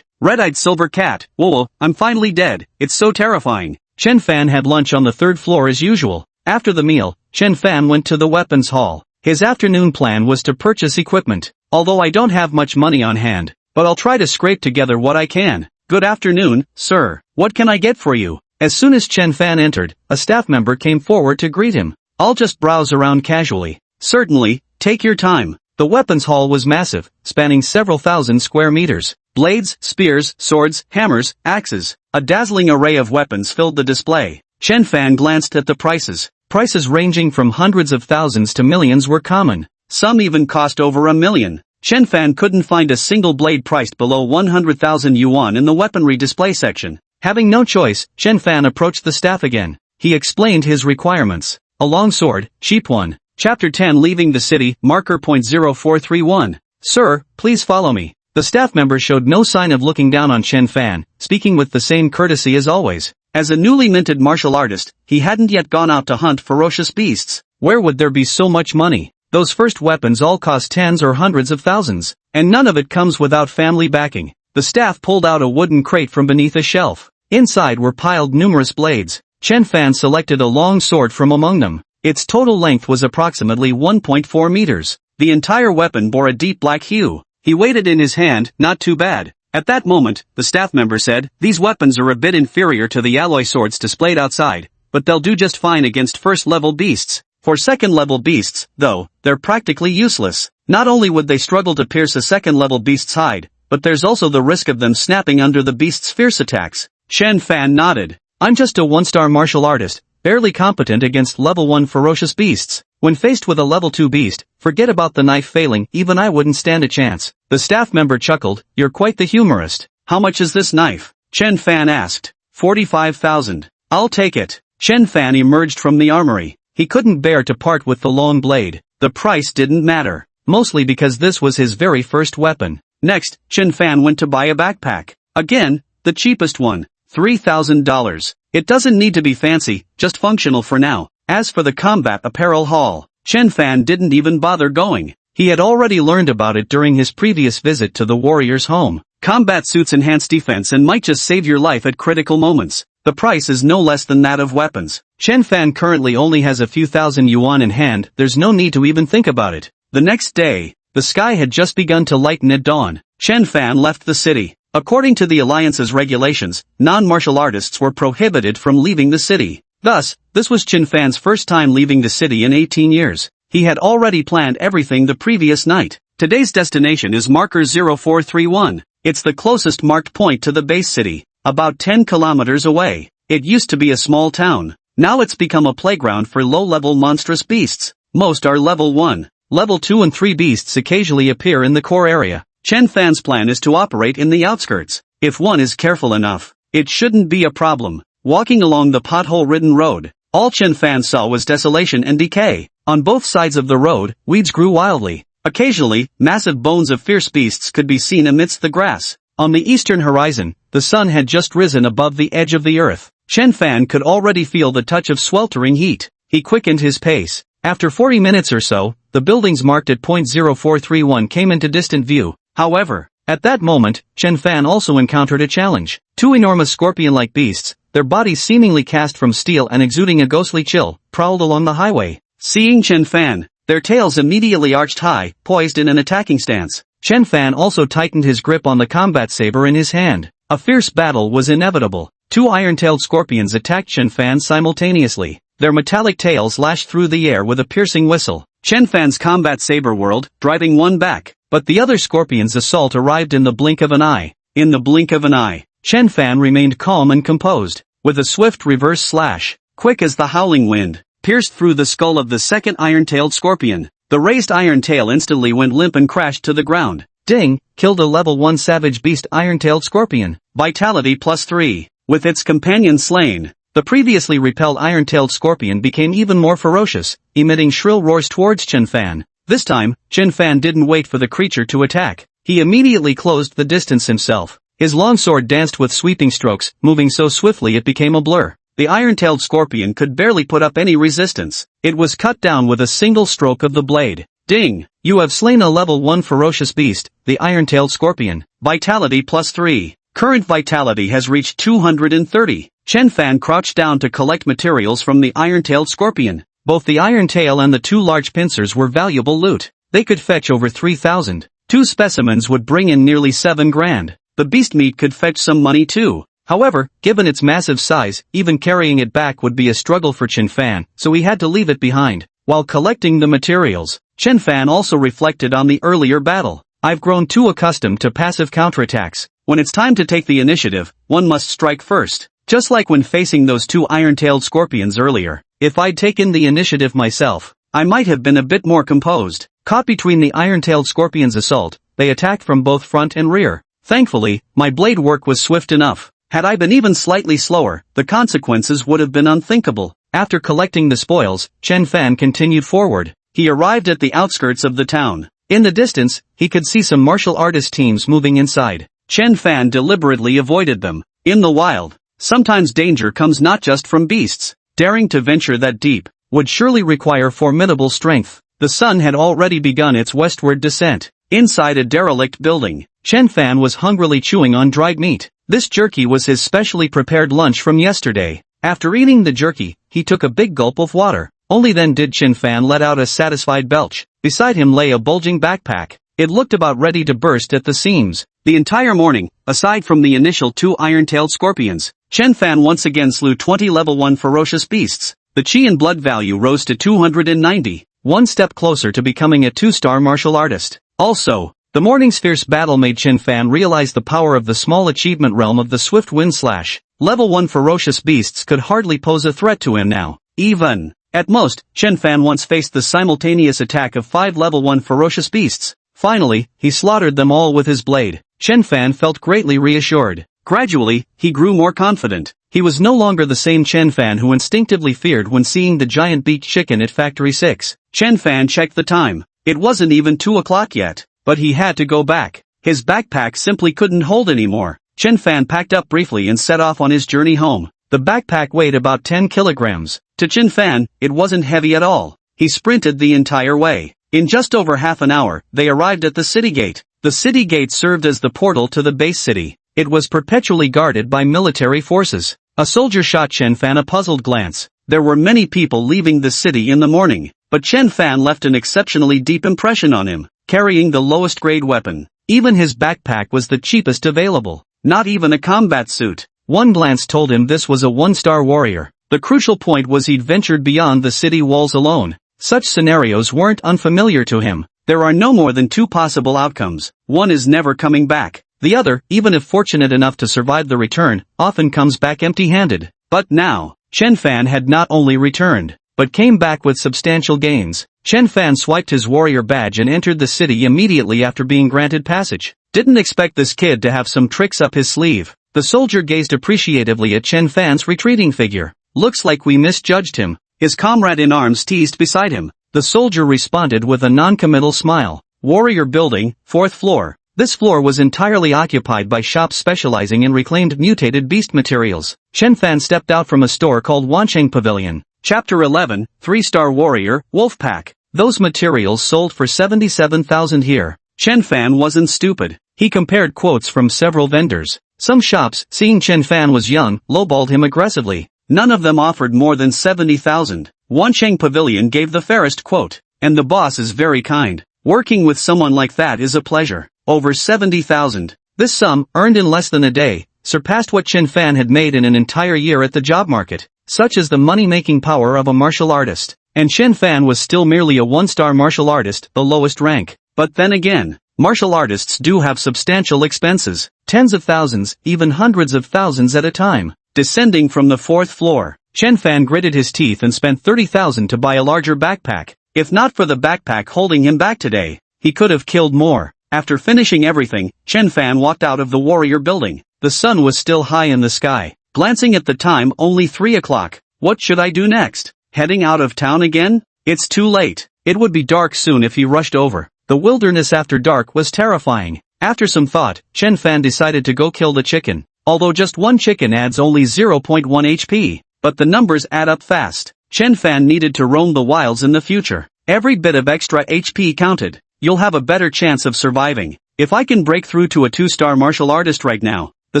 Red-eyed silver cat. Whoa, I'm finally dead. It's so terrifying. Chen Fan had lunch on the 3rd floor as usual. After the meal, Chen Fan went to the weapons hall. His afternoon plan was to purchase equipment. Although I don't have much money on hand, but I'll try to scrape together what I can. Good afternoon, sir. What can I get for you? As soon as Chen Fan entered, a staff member came forward to greet him. I'll just browse around casually. Certainly, take your time. The weapons hall was massive, spanning several thousand square meters. Blades, spears, swords, hammers, axes. A dazzling array of weapons filled the display. Chen Fan glanced at the prices. Prices ranging from hundreds of thousands to millions were common. Some even cost over $1 million. Chen Fan couldn't find a single blade priced below 100,000 yuan in the weaponry display section. Having no choice, Chen Fan approached the staff again. He explained his requirements. A long sword, cheap one. Chapter 10 Leaving the City, marker .0431. Sir, please follow me. The staff member showed no sign of looking down on Chen Fan, speaking with the same courtesy as always. As a newly minted martial artist, he hadn't yet gone out to hunt ferocious beasts. Where would there be so much money? Those first weapons all cost tens or hundreds of thousands, and none of it comes without family backing. The staff pulled out a wooden crate from beneath a shelf. Inside were piled numerous blades. Chen Fan selected a long sword from among them. Its total length was approximately 1.4 meters. The entire weapon bore a deep black hue. He weighed it in his hand, not too bad. At that moment, the staff member said, "These weapons are a bit inferior to the alloy swords displayed outside, but they'll do just fine against first-level beasts. For second-level beasts, though, they're practically useless. Not only would they struggle to pierce a second-level beast's hide, but there's also the risk of them snapping under the beast's fierce attacks. Chen Fan nodded. I'm just a 1-star martial artist, barely competent against level 1 ferocious beasts. When faced with a level 2 beast, forget about the knife failing, even I wouldn't stand a chance. The staff member chuckled, you're quite the humorist. How much is this knife? Chen Fan asked. 45,000. I'll take it. Chen Fan emerged from the armory. He couldn't bear to part with the long blade. The price didn't matter. Mostly because this was his very first weapon. Next, Chen Fan went to buy a backpack. Again, the cheapest one. $3,000. It doesn't need to be fancy, just functional for now. As for the combat apparel haul, Chen Fan didn't even bother going. He had already learned about it during his previous visit to the warrior's home. Combat suits enhance defense and might just save your life at critical moments. The price is no less than that of weapons. Chen Fan currently only has a few thousand yuan in hand, there's no need to even think about it. The next day, the sky had just begun to lighten at dawn. Chen Fan left the city. According to the Alliance's regulations, non-martial artists were prohibited from leaving the city. Thus, this was Chen Fan's first time leaving the city in 18 years. He had already planned everything the previous night. Today's destination is marker 0431. It's the closest marked point to the base city, about 10 kilometers away. It used to be a small town. Now it's become a playground for low-level monstrous beasts. Most are level 1. Level 2 and 3 beasts occasionally appear in the core area. Chen Fan's plan is to operate in the outskirts. If one is careful enough, it shouldn't be a problem. Walking along the pothole-ridden road, all Chen Fan saw was desolation and decay. On both sides of the road, weeds grew wildly. Occasionally, massive bones of fierce beasts could be seen amidst the grass. On the eastern horizon, the sun had just risen above the edge of the earth. Chen Fan could already feel the touch of sweltering heat. He quickened his pace. After 40 minutes or so, the buildings marked at point 0431 came into distant view. However, at that moment, Chen Fan also encountered a challenge. Two enormous scorpion-like beasts, their bodies seemingly cast from steel and exuding a ghostly chill, prowled along the highway. Seeing Chen Fan, their tails immediately arched high, poised in an attacking stance. Chen Fan also tightened his grip on the combat saber in his hand. A fierce battle was inevitable. Two iron-tailed scorpions attacked Chen Fan simultaneously. Their metallic tails lashed through the air with a piercing whistle. Chen Fan's combat saber whirled, driving one back. But the other scorpion's assault arrived in the blink of an eye. In the blink of an eye, Chen Fan remained calm and composed. With a swift reverse slash, quick as the howling wind, pierced through the skull of the second iron-tailed scorpion. The raised iron tail instantly went limp and crashed to the ground. Ding! Killed a level 1 savage beast iron-tailed scorpion. Vitality +3. With its companion slain, the previously repelled iron-tailed scorpion became even more ferocious, emitting shrill roars towards Chen Fan. This time, Chen Fan didn't wait for the creature to attack. He immediately closed the distance himself. His long sword danced with sweeping strokes, moving so swiftly it became a blur. The iron-tailed scorpion could barely put up any resistance. It was cut down with a single stroke of the blade. Ding! You have slain a level 1 ferocious beast, the iron-tailed scorpion. Vitality +3. Current vitality has reached 230. Chen Fan crouched down to collect materials from the iron-tailed scorpion. Both the iron tail and the two large pincers were valuable loot. They could fetch over 3,000. Two specimens would bring in nearly 7 grand. The beast meat could fetch some money too. However, given its massive size, even carrying it back would be a struggle for Chen Fan, so he had to leave it behind. While collecting the materials, Chen Fan also reflected on the earlier battle. I've grown too accustomed to passive counterattacks. When it's time to take the initiative, one must strike first. Just like when facing those two iron-tailed scorpions earlier. If I'd taken the initiative myself, I might have been a bit more composed. Caught between the iron-tailed scorpion's assault, they attacked from both front and rear. Thankfully, my blade work was swift enough. Had I been even slightly slower, the consequences would have been unthinkable. After collecting the spoils, Chen Fan continued forward. He arrived at the outskirts of the town. In the distance, he could see some martial artist teams moving inside. Chen Fan deliberately avoided them. In the wild, sometimes danger comes not just from beasts. Daring to venture that deep would surely require formidable strength. The sun had already begun its westward descent. Inside a derelict building, Chen Fan was hungrily chewing on dried meat. This jerky was his specially prepared lunch from yesterday. After eating the jerky, he took a big gulp of water. Only then did Chen Fan let out a satisfied belch. Beside him lay a bulging backpack. It looked about ready to burst at the seams. The entire morning, aside from the initial two iron-tailed scorpions, Chen Fan once again slew 20 level 1 ferocious beasts. The chi and blood value rose to 290, one step closer to becoming a 2-star martial artist. Also, The morning's fierce battle made Chen Fan realize the power of the small achievement realm of the Swift Wind Slash. Level 1 ferocious beasts could hardly pose a threat to him now. Even at most, Chen Fan once faced the simultaneous attack of 5 level 1 ferocious beasts. Finally, he slaughtered them all with his blade. Chen Fan felt greatly reassured. Gradually, he grew more confident. He was no longer the same Chen Fan who instinctively feared when seeing the giant beaked chicken at Factory 6. Chen Fan checked the time. It wasn't even 2 o'clock yet, but he had to go back. His backpack simply couldn't hold anymore. Chen Fan packed up briefly and set off on his journey home. The backpack weighed about 10 kilograms. To Chen Fan, it wasn't heavy at all. He sprinted the entire way. In just over half an hour, they arrived at the city gate. The city gate served as the portal to the base city. It was perpetually guarded by military forces. A soldier shot Chen Fan a puzzled glance. There were many people leaving the city in the morning, but Chen Fan left an exceptionally deep impression on him, carrying the lowest grade weapon. Even his backpack was the cheapest available. Not even a combat suit. One glance told him this was a one-star warrior. The crucial point was he'd ventured beyond the city walls alone. Such scenarios weren't unfamiliar to him. There are no more than 2 possible outcomes. One is never coming back. The other, even if fortunate enough to survive the return, often comes back empty-handed. But now, Chen Fan had not only returned, but came back with substantial gains. Chen Fan swiped his warrior badge and entered the city immediately after being granted passage. Didn't expect this kid to have some tricks up his sleeve. The soldier gazed appreciatively at Chen Fan's retreating figure. Looks like we misjudged him. His comrade in arms teased beside him. The soldier responded with a non-committal smile. Warrior building, 4th floor. This floor was entirely occupied by shops specializing in reclaimed mutated beast materials. Chen Fan stepped out from a store called Wancheng Pavilion. Chapter 11, 3-star warrior, wolf pack. Those materials sold for 77,000 here. Chen Fan wasn't stupid. He compared quotes from several vendors. Some shops, seeing Chen Fan was young, lowballed him aggressively. None of them offered more than 70,000. Wancheng Pavilion gave the fairest quote. And the boss is very kind. Working with someone like that is a pleasure. Over 70,000. This sum, earned in less than a day, surpassed what Chen Fan had made in an entire year at the job market. Such is the money-making power of a martial artist. And Chen Fan was still merely a 1-star martial artist, the lowest rank. But then again, martial artists do have substantial expenses. Tens of thousands, even hundreds of thousands at a time. Descending from the 4th floor, Chen Fan gritted his teeth and spent 30,000 to buy a larger backpack. If not for the backpack holding him back today, he could have killed more. After finishing everything, Chen Fan walked out of the warrior building. The sun was still high in the sky. Glancing at the time, only 3 o'clock. What should I do next? Heading out of town again? It's too late. It would be dark soon if he rushed over. The wilderness after dark was terrifying. After some thought, Chen Fan decided to go kill the chicken. Although just one chicken adds only 0.1 HP. But the numbers add up fast. Chen Fan needed to roam the wilds in the future. Every bit of extra HP counted. You'll have a better chance of surviving. If I can break through to a 2-star martial artist right now, the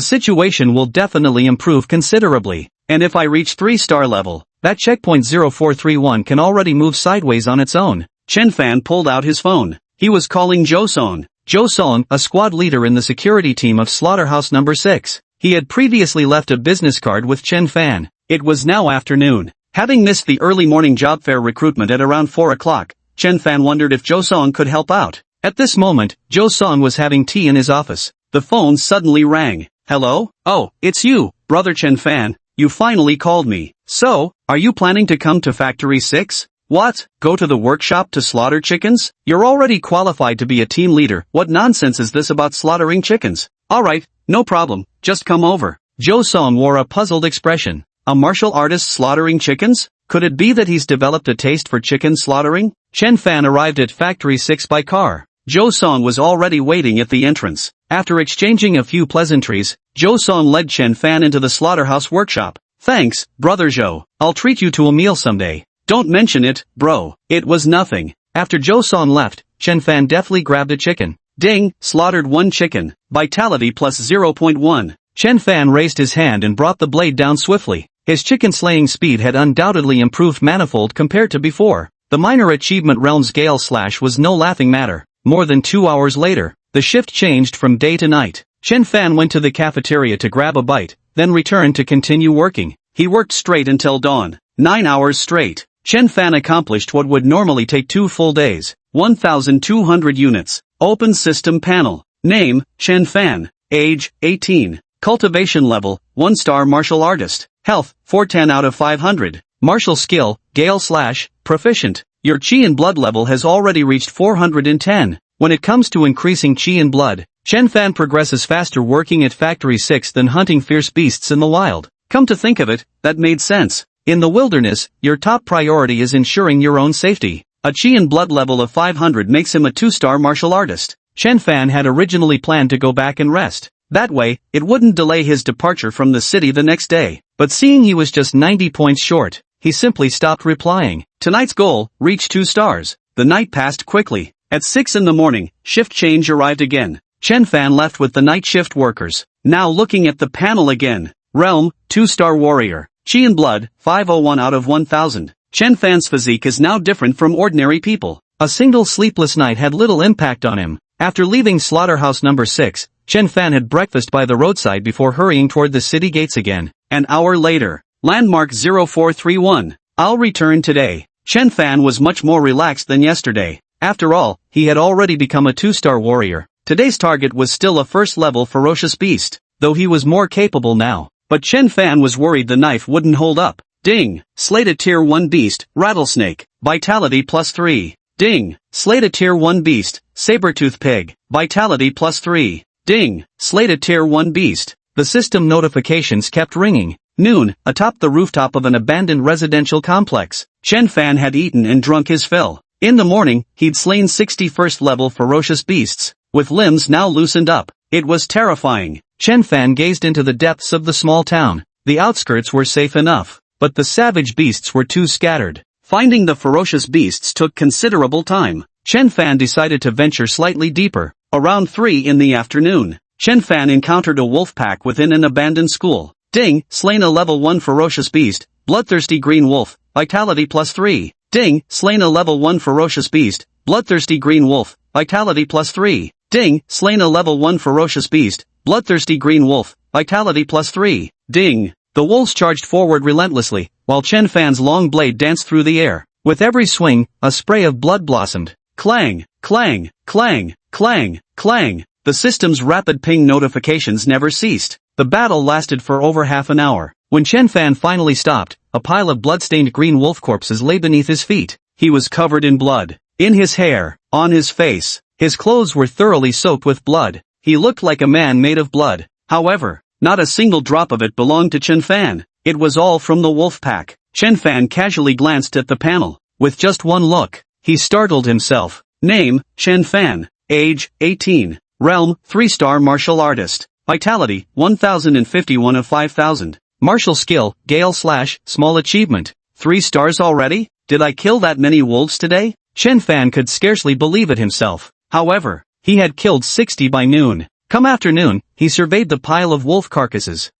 situation will definitely improve considerably. And if I reach 3-star level, that checkpoint 0431 can already move sideways on its own. Chen Fan pulled out his phone. He was calling Zhou Song. Zhou Song, a squad leader in the security team of Slaughterhouse Number 6. He had previously left a business card with Chen Fan. It was now afternoon. Having missed the early morning job fair recruitment at around 4 o'clock, Chen Fan wondered if Zhou Song could help out. At this moment, Zhou Song was having tea in his office. The phone suddenly rang. Hello? Oh, it's you, brother Chen Fan. You finally called me. So, are you planning to come to Factory 6? What? Go to the workshop to slaughter chickens? You're already qualified to be a team leader. What nonsense is this about slaughtering chickens? Alright, no problem, just come over. Zhou Song wore a puzzled expression. A martial artist slaughtering chickens? Could it be that he's developed a taste for chicken slaughtering? Chen Fan arrived at Factory 6 by car. Zhou Song was already waiting at the entrance. After exchanging a few pleasantries, Zhou Song led Chen Fan into the slaughterhouse workshop. Thanks, brother Zhou. I'll treat you to a meal someday. Don't mention it, bro. It was nothing. After Zhou Song left, Chen Fan deftly grabbed a chicken. Ding, slaughtered 1 chicken. Vitality plus 0.1. Chen Fan raised his hand and brought the blade down swiftly. His chicken slaying speed had undoubtedly improved manifold compared to before. The minor achievement realm's Gale Slash was no laughing matter. More than 2 hours later, the shift changed from day to night. Chen Fan went to the cafeteria to grab a bite, then returned to continue working. He worked straight until dawn. 9 hours straight. Chen Fan accomplished what would normally take 2 full days. 1,200 units. Open system panel. Name, Chen Fan. Age, 18. Cultivation level, 1-star martial artist. Health, 410 out of 500. Martial skill, Gale/proficient. Your chi and blood level has already reached 410. When it comes to increasing chi and blood, Chen Fan progresses faster working at Factory 6 than hunting fierce beasts in the wild. Come to think of it, that made sense. In the wilderness, your top priority is ensuring your own safety. A chi and blood level of 500 makes him a 2-star martial artist. Chen Fan had originally planned to go back and rest. That way, it wouldn't delay his departure from the city the next day. But seeing he was just 90 points short, he simply stopped replying. Tonight's goal, reach 2 stars. The night passed quickly. At 6 in the morning, shift change arrived again. Chen Fan left with the night shift workers. Now looking at the panel again. Realm, 2-star warrior. Chi and blood, 501 out of 1000. Chen Fan's physique is now different from ordinary people. A single sleepless night had little impact on him. After leaving slaughterhouse number 6, Chen Fan had breakfast by the roadside before hurrying toward the city gates again. An hour later. Landmark 0431. I'll return today. Chen Fan was much more relaxed than yesterday. After all, he had already become a 2-star warrior. Today's target was still a first-level ferocious beast, though he was more capable now. But Chen Fan was worried the knife wouldn't hold up. Ding! Slated Tier 1 beast, rattlesnake, vitality +3. Ding! Slated Tier 1 beast, saber-tooth pig, vitality +3. Ding! Slated Tier 1 beast. The system notifications kept ringing. Noon, atop the rooftop of an abandoned residential complex. Chen Fan had eaten and drunk his fill. In the morning, he'd slain 61st level ferocious beasts, with limbs now loosened up. It was terrifying. Chen Fan gazed into the depths of the small town. The outskirts were safe enough, but the savage beasts were too scattered. Finding the ferocious beasts took considerable time. Chen Fan decided to venture slightly deeper. Around 3 in the afternoon, Chen Fan encountered a wolf pack within an abandoned school. Ding! Slain a level 1 ferocious beast, bloodthirsty green wolf, vitality +3. Ding! Slain a level 1 ferocious beast, bloodthirsty green wolf, vitality +3. Ding! Slain a level 1 ferocious beast, bloodthirsty green wolf, vitality +3. Ding! The wolves charged forward relentlessly, while Chen Fan's long blade danced through the air. With every swing, a spray of blood blossomed. Clang! Clang! Clang! Clang! Clang! The system's rapid ping notifications never ceased. The battle lasted for over half an hour. When Chen Fan finally stopped, a pile of blood-stained green wolf corpses lay beneath his feet. He was covered in blood. In his hair, on his face. His clothes were thoroughly soaked with blood. He looked like a man made of blood. However, not a single drop of it belonged to Chen Fan. It was all from the wolf pack. Chen Fan casually glanced at the panel. With just one look, he startled himself. Name, Chen Fan. Age, 18. Realm, 3-star martial artist. Vitality, 1051 of 5000. Martial skill, Gale/small achievement. 3 stars already? Did I kill that many wolves today? Chen Fan could scarcely believe it himself. However, he had killed 60 by noon. Come afternoon, he surveyed the pile of wolf carcasses.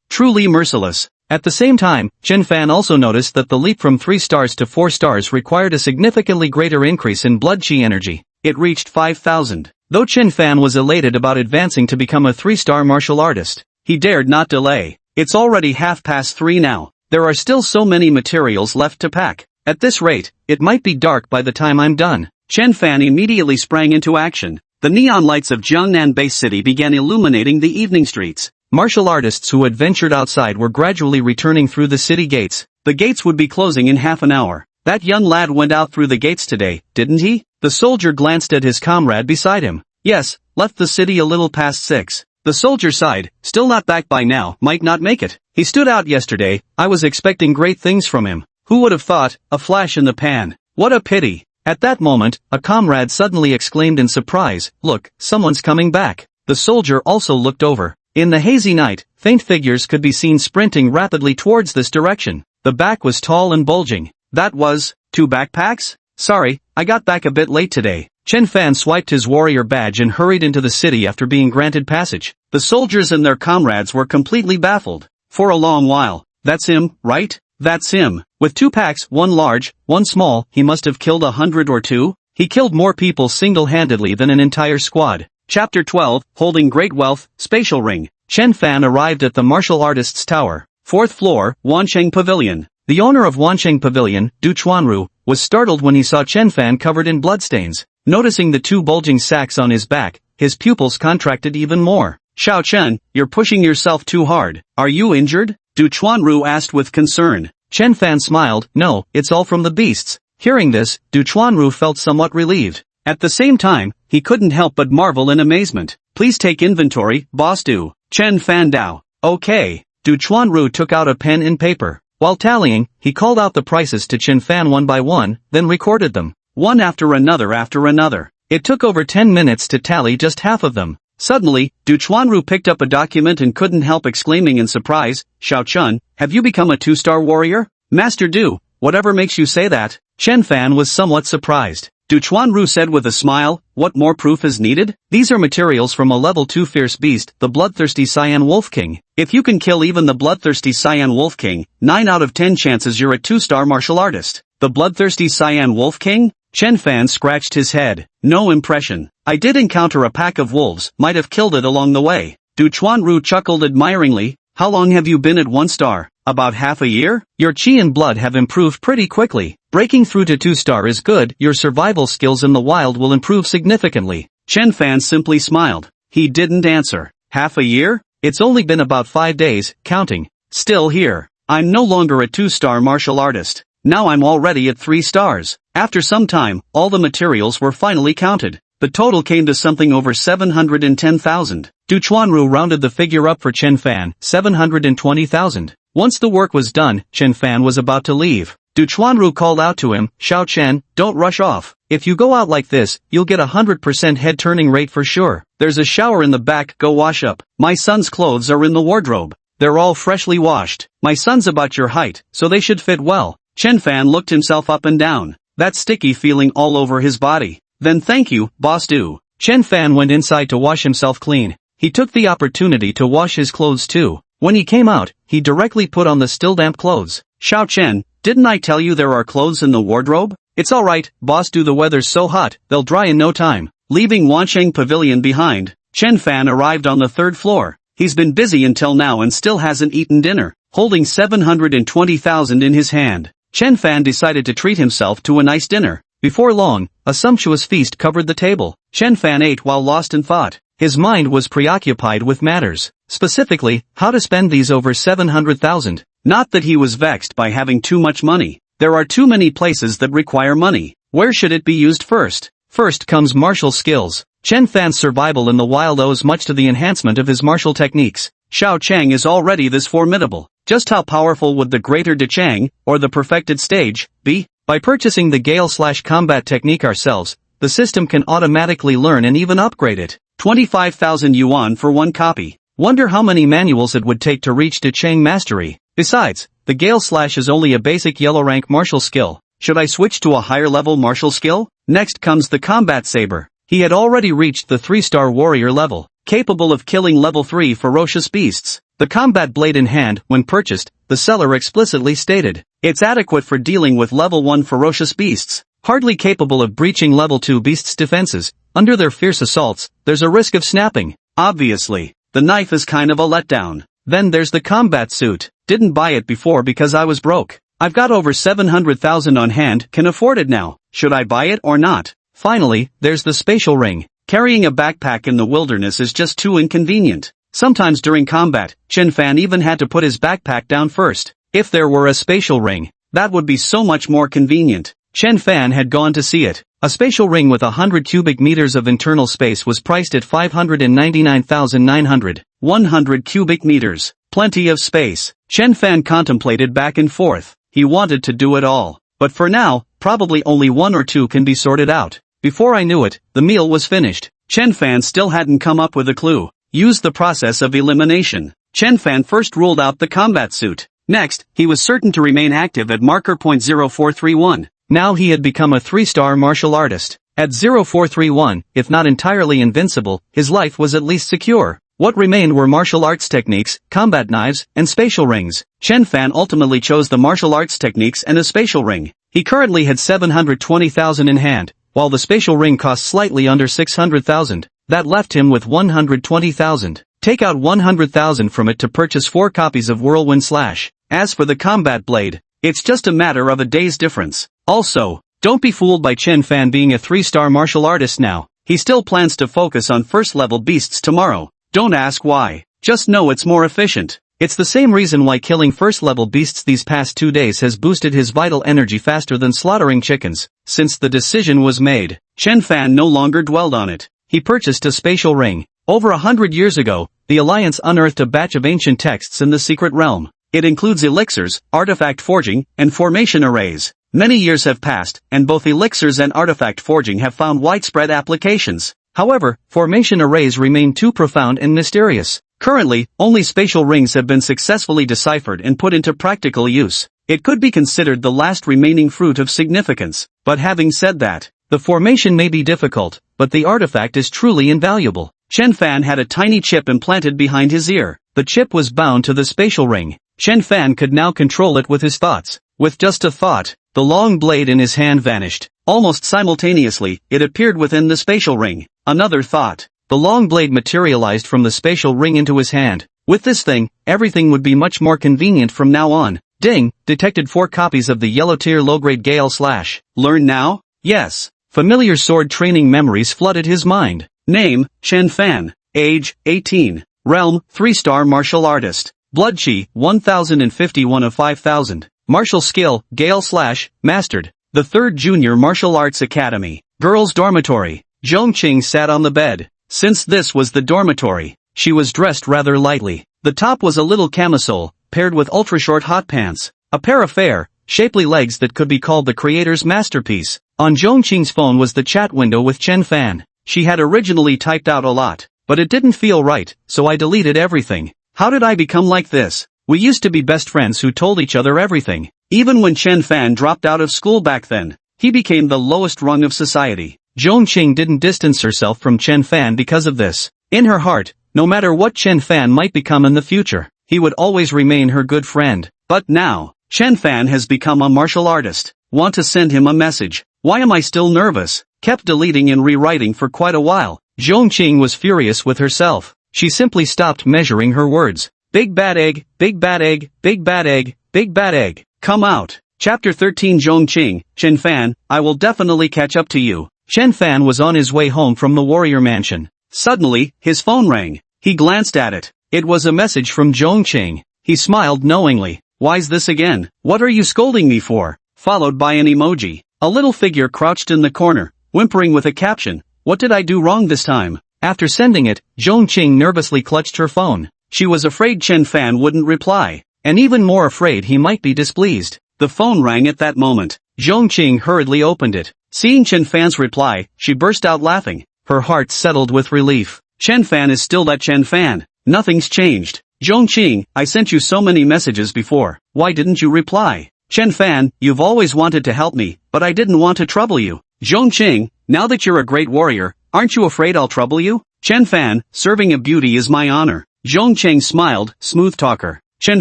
Truly merciless. At the same time, Chen Fan also noticed that the leap from 3 stars to 4 stars required a significantly greater increase in blood chi energy. It reached 5000. Though Chen Fan was elated about advancing to become a 3-star martial artist, he dared not delay. It's already 3:30 now. There are still so many materials left to pack. At this rate, it might be dark by the time I'm done. Chen Fan immediately sprang into action. The neon lights of Jiangnan Base City began illuminating the evening streets. Martial artists who had ventured outside were gradually returning through the city gates. The gates would be closing in half an hour. That young lad went out through the gates today, didn't he? The soldier glanced at his comrade beside him. Yes, left the city a little past 6. The soldier sighed, still not back by now, might not make it. He stood out yesterday, I was expecting great things from him. Who would have thought, a flash in the pan. What a pity. At that moment, a comrade suddenly exclaimed in surprise, look, someone's coming back. The soldier also looked over. In the hazy night, faint figures could be seen sprinting rapidly towards this direction. The back was tall and bulging. That was, 2 backpacks? Sorry, I got back a bit late today. Chen Fan swiped his warrior badge and hurried into the city after being granted passage. The soldiers and their comrades were completely baffled. For a long while. That's him, right? That's him. With 2 packs, 1 large, 1 small, he must have killed 100 or 2. He killed more people single-handedly than an entire squad. Chapter 12, Holding Great Wealth, Spatial Ring. Chen Fan arrived at the martial artist's tower. 4th floor, Wancheng Pavilion. The owner of Wansheng Pavilion, Du Chuanru, was startled when he saw Chen Fan covered in bloodstains. Noticing the two bulging sacs on his back, his pupils contracted even more. Xiao Chen, you're pushing yourself too hard. Are you injured? Du Chuanru asked with concern. Chen Fan smiled. No, it's all from the beasts. Hearing this, Du Chuanru felt somewhat relieved. At the same time, he couldn't help but marvel in amazement. Please take inventory, Boss Du. Chen Fan Dao. Okay. Du Chuanru took out a pen and paper. While tallying, he called out the prices to Chen Fan one by one, then recorded them. One after another. It took over 10 minutes to tally just half of them. Suddenly, Du Chuanru picked up a document and couldn't help exclaiming in surprise, Xiao Chun, have you become a 2-star warrior? Master Du, whatever makes you say that? Chen Fan was somewhat surprised. Du Chuanru said with a smile, what more proof is needed? These are materials from a level 2 fierce beast, the bloodthirsty Cyan Wolf King. If you can kill even the bloodthirsty Cyan Wolf King, 9 out of 10 chances you're a 2-star martial artist. The bloodthirsty Cyan Wolf King? Chen Fan scratched his head. No impression. I did encounter a pack of wolves, might have killed it along the way. Du Chuanru chuckled admiringly. How long have you been at 1 star? About half a year? Your chi and blood have improved pretty quickly. Breaking through to 2-star is good, your survival skills in the wild will improve significantly. Chen Fan simply smiled. He didn't answer. Half a year? It's only been about 5 days, counting. Still here. I'm no longer a 2-star martial artist. Now I'm already at 3 stars. After some time, all the materials were finally counted. The total came to something over 710,000. Du Chuanru rounded the figure up for Chen Fan, 720,000. Once the work was done, Chen Fan was about to leave. Du Chuanru called out to him, Xiao Chen, don't rush off. If you go out like this, you'll get 100% head turning rate for sure. There's a shower in the back, go wash up. My son's clothes are in the wardrobe. They're all freshly washed. My son's about your height, so they should fit well. Chen Fan looked himself up and down. That sticky feeling all over his body. Then thank you, Boss Du. Chen Fan went inside to wash himself clean. He took the opportunity to wash his clothes too. When he came out, he directly put on the still damp clothes. Xiao Chen, didn't I tell you there are clothes in the wardrobe? It's alright, Boss Du, the weather's so hot, they'll dry in no time. Leaving Wansheng Pavilion behind, Chen Fan arrived on the 3rd floor. He's been busy until now and still hasn't eaten dinner. Holding 720,000 in his hand, Chen Fan decided to treat himself to a nice dinner. Before long, a sumptuous feast covered the table. Chen Fan ate while lost in thought. His mind was preoccupied with matters, specifically, how to spend these over 700,000. Not that he was vexed by having too much money. There are too many places that require money. Where should it be used first? First comes martial skills. Chen Fan's survival in the wild owes much to the enhancement of his martial techniques. Xiao Chang is already this formidable. Just how powerful would the Greater De Chang, or the perfected stage, be? By purchasing the Gale/combat technique ourselves, the system can automatically learn and even upgrade it. 25,000 yuan for 1 copy. Wonder how many manuals it would take to reach De Chang mastery. Besides, the Gale/ is only a basic yellow rank martial skill. Should I switch to a higher level martial skill? Next comes the combat saber. He had already reached the 3-star warrior level, capable of killing level 3 ferocious beasts. The combat blade in hand, when purchased, the seller explicitly stated, it's adequate for dealing with level 1 ferocious beasts, hardly capable of breaching level 2 beasts' defenses. Under their fierce assaults, there's a risk of snapping. Obviously, the knife is kind of a letdown. Then there's the combat suit. Didn't buy it before because I was broke. I've got over 700,000 on hand, can afford it now. Should I buy it or not? Finally, there's the spatial ring. Carrying a backpack in the wilderness is just too inconvenient. Sometimes during combat, Chen Fan even had to put his backpack down first. If there were a spatial ring, that would be so much more convenient. Chen Fan had gone to see it. A spatial ring with 100 cubic meters of internal space was priced at 599,900. 100 cubic meters. Plenty of space. Chen Fan contemplated back and forth. He wanted to do it all. But for now, probably only 1 or 2 can be sorted out. Before I knew it, the meal was finished. Chen Fan still hadn't come up with a clue. Used the process of elimination. Chen Fan first ruled out the combat suit. Next, he was certain to remain active at marker point 0431. Now he had become a 3-star martial artist. At 0431, if not entirely invincible, his life was at least secure. What remained were martial arts techniques, combat knives, and spatial rings. Chen Fan ultimately chose the martial arts techniques and a spatial ring. He currently had 720,000 in hand, while the spatial ring cost slightly under 600,000. That left him with 120,000. Take out 100,000 from it to purchase 4 copies of Whirlwind Slash. As for the combat blade, It's just a matter of a day's difference. Also, Don't be fooled by Chen Fan being a 3-star martial artist now. he still plans to focus on first-level beasts tomorrow. Don't ask why. Just know it's more efficient. It's the same reason why killing first-level beasts these past 2 days has boosted his vital energy faster than slaughtering chickens. Since the decision was made, Chen Fan no longer dwelled on it. he purchased a spatial ring. Over 100 years ago, the Alliance unearthed a batch of ancient texts in the secret realm. It includes elixirs, artifact forging, and formation arrays. Many years have passed, and both elixirs and artifact forging have found widespread applications. However, formation arrays remain too profound and mysterious. Currently, only spatial rings have been successfully deciphered and put into practical use. It could be considered the last remaining fruit of significance. But having said that, the formation may be difficult, but the artifact is truly invaluable. Chen Fan had a tiny chip implanted behind his ear. The chip was bound to the spatial ring. Chen Fan could now control it with his thoughts. With just a thought, the long blade in his hand vanished. Almost simultaneously, it appeared within the spatial ring. Another thought. The long blade materialized from the spatial ring into his hand. With this thing, everything would be much more convenient from now on. Ding, detected 4 copies of the yellow tier low-grade Gale Slash. Learn now? Yes. Familiar sword training memories flooded his mind. Name, Chen Fan. Age, 18. Realm, 3-star martial artist. Blood Chi, 1051 of 5000. Martial skill, Gale Slash, mastered. The 3rd Junior Martial Arts Academy. Girls' dormitory. Zhongqing sat on the bed. Since this was the dormitory, she was dressed rather lightly. The top was a little camisole, paired with ultra-short hot pants. A pair of fair, shapely legs that could be called the creator's masterpiece. On Zhongqing's phone was the chat window with Chen Fan. She had originally typed out a lot, but it didn't feel right, so I deleted everything. How did I become like this? We used to be best friends who told each other everything. Even when Chen Fan dropped out of school back then, he became the lowest rung of society. Zhongqing didn't distance herself from Chen Fan because of this. In her heart, no matter what Chen Fan might become in the future, he would always remain her good friend. But now, Chen Fan has become a martial artist. Want to send him a message. Why am I still nervous? Kept deleting and rewriting for quite a while. Zhongqing was furious with herself. She simply stopped measuring her words. Big bad egg, big bad egg, big bad egg, big bad egg. Come out. Chapter 13 Zhongqing, Chen Fan, I will definitely catch up to you. Chen Fan was on his way home from the warrior mansion. Suddenly, his phone rang. He glanced at it. It was a message from Zhongqing. He smiled knowingly. Why's this again? What are you scolding me for? Followed by an emoji. A little figure crouched in the corner, whimpering with a caption. What did I do wrong this time? After sending it, Zhongqing nervously clutched her phone. She was afraid Chen Fan wouldn't reply, and even more afraid he might be displeased. The phone rang at that moment. Zhongqing hurriedly opened it. Seeing Chen Fan's reply, she burst out laughing. Her heart settled with relief. Chen Fan is still that Chen Fan. Nothing's changed. Zhongqing, I sent you so many messages before. Why didn't you reply? Chen Fan, you've always wanted to help me, but I didn't want to trouble you. Zhongqing, now that you're a great warrior, aren't you afraid I'll trouble you? Chen Fan, serving a beauty is my honor. Zhongqing smiled, smooth talker. Chen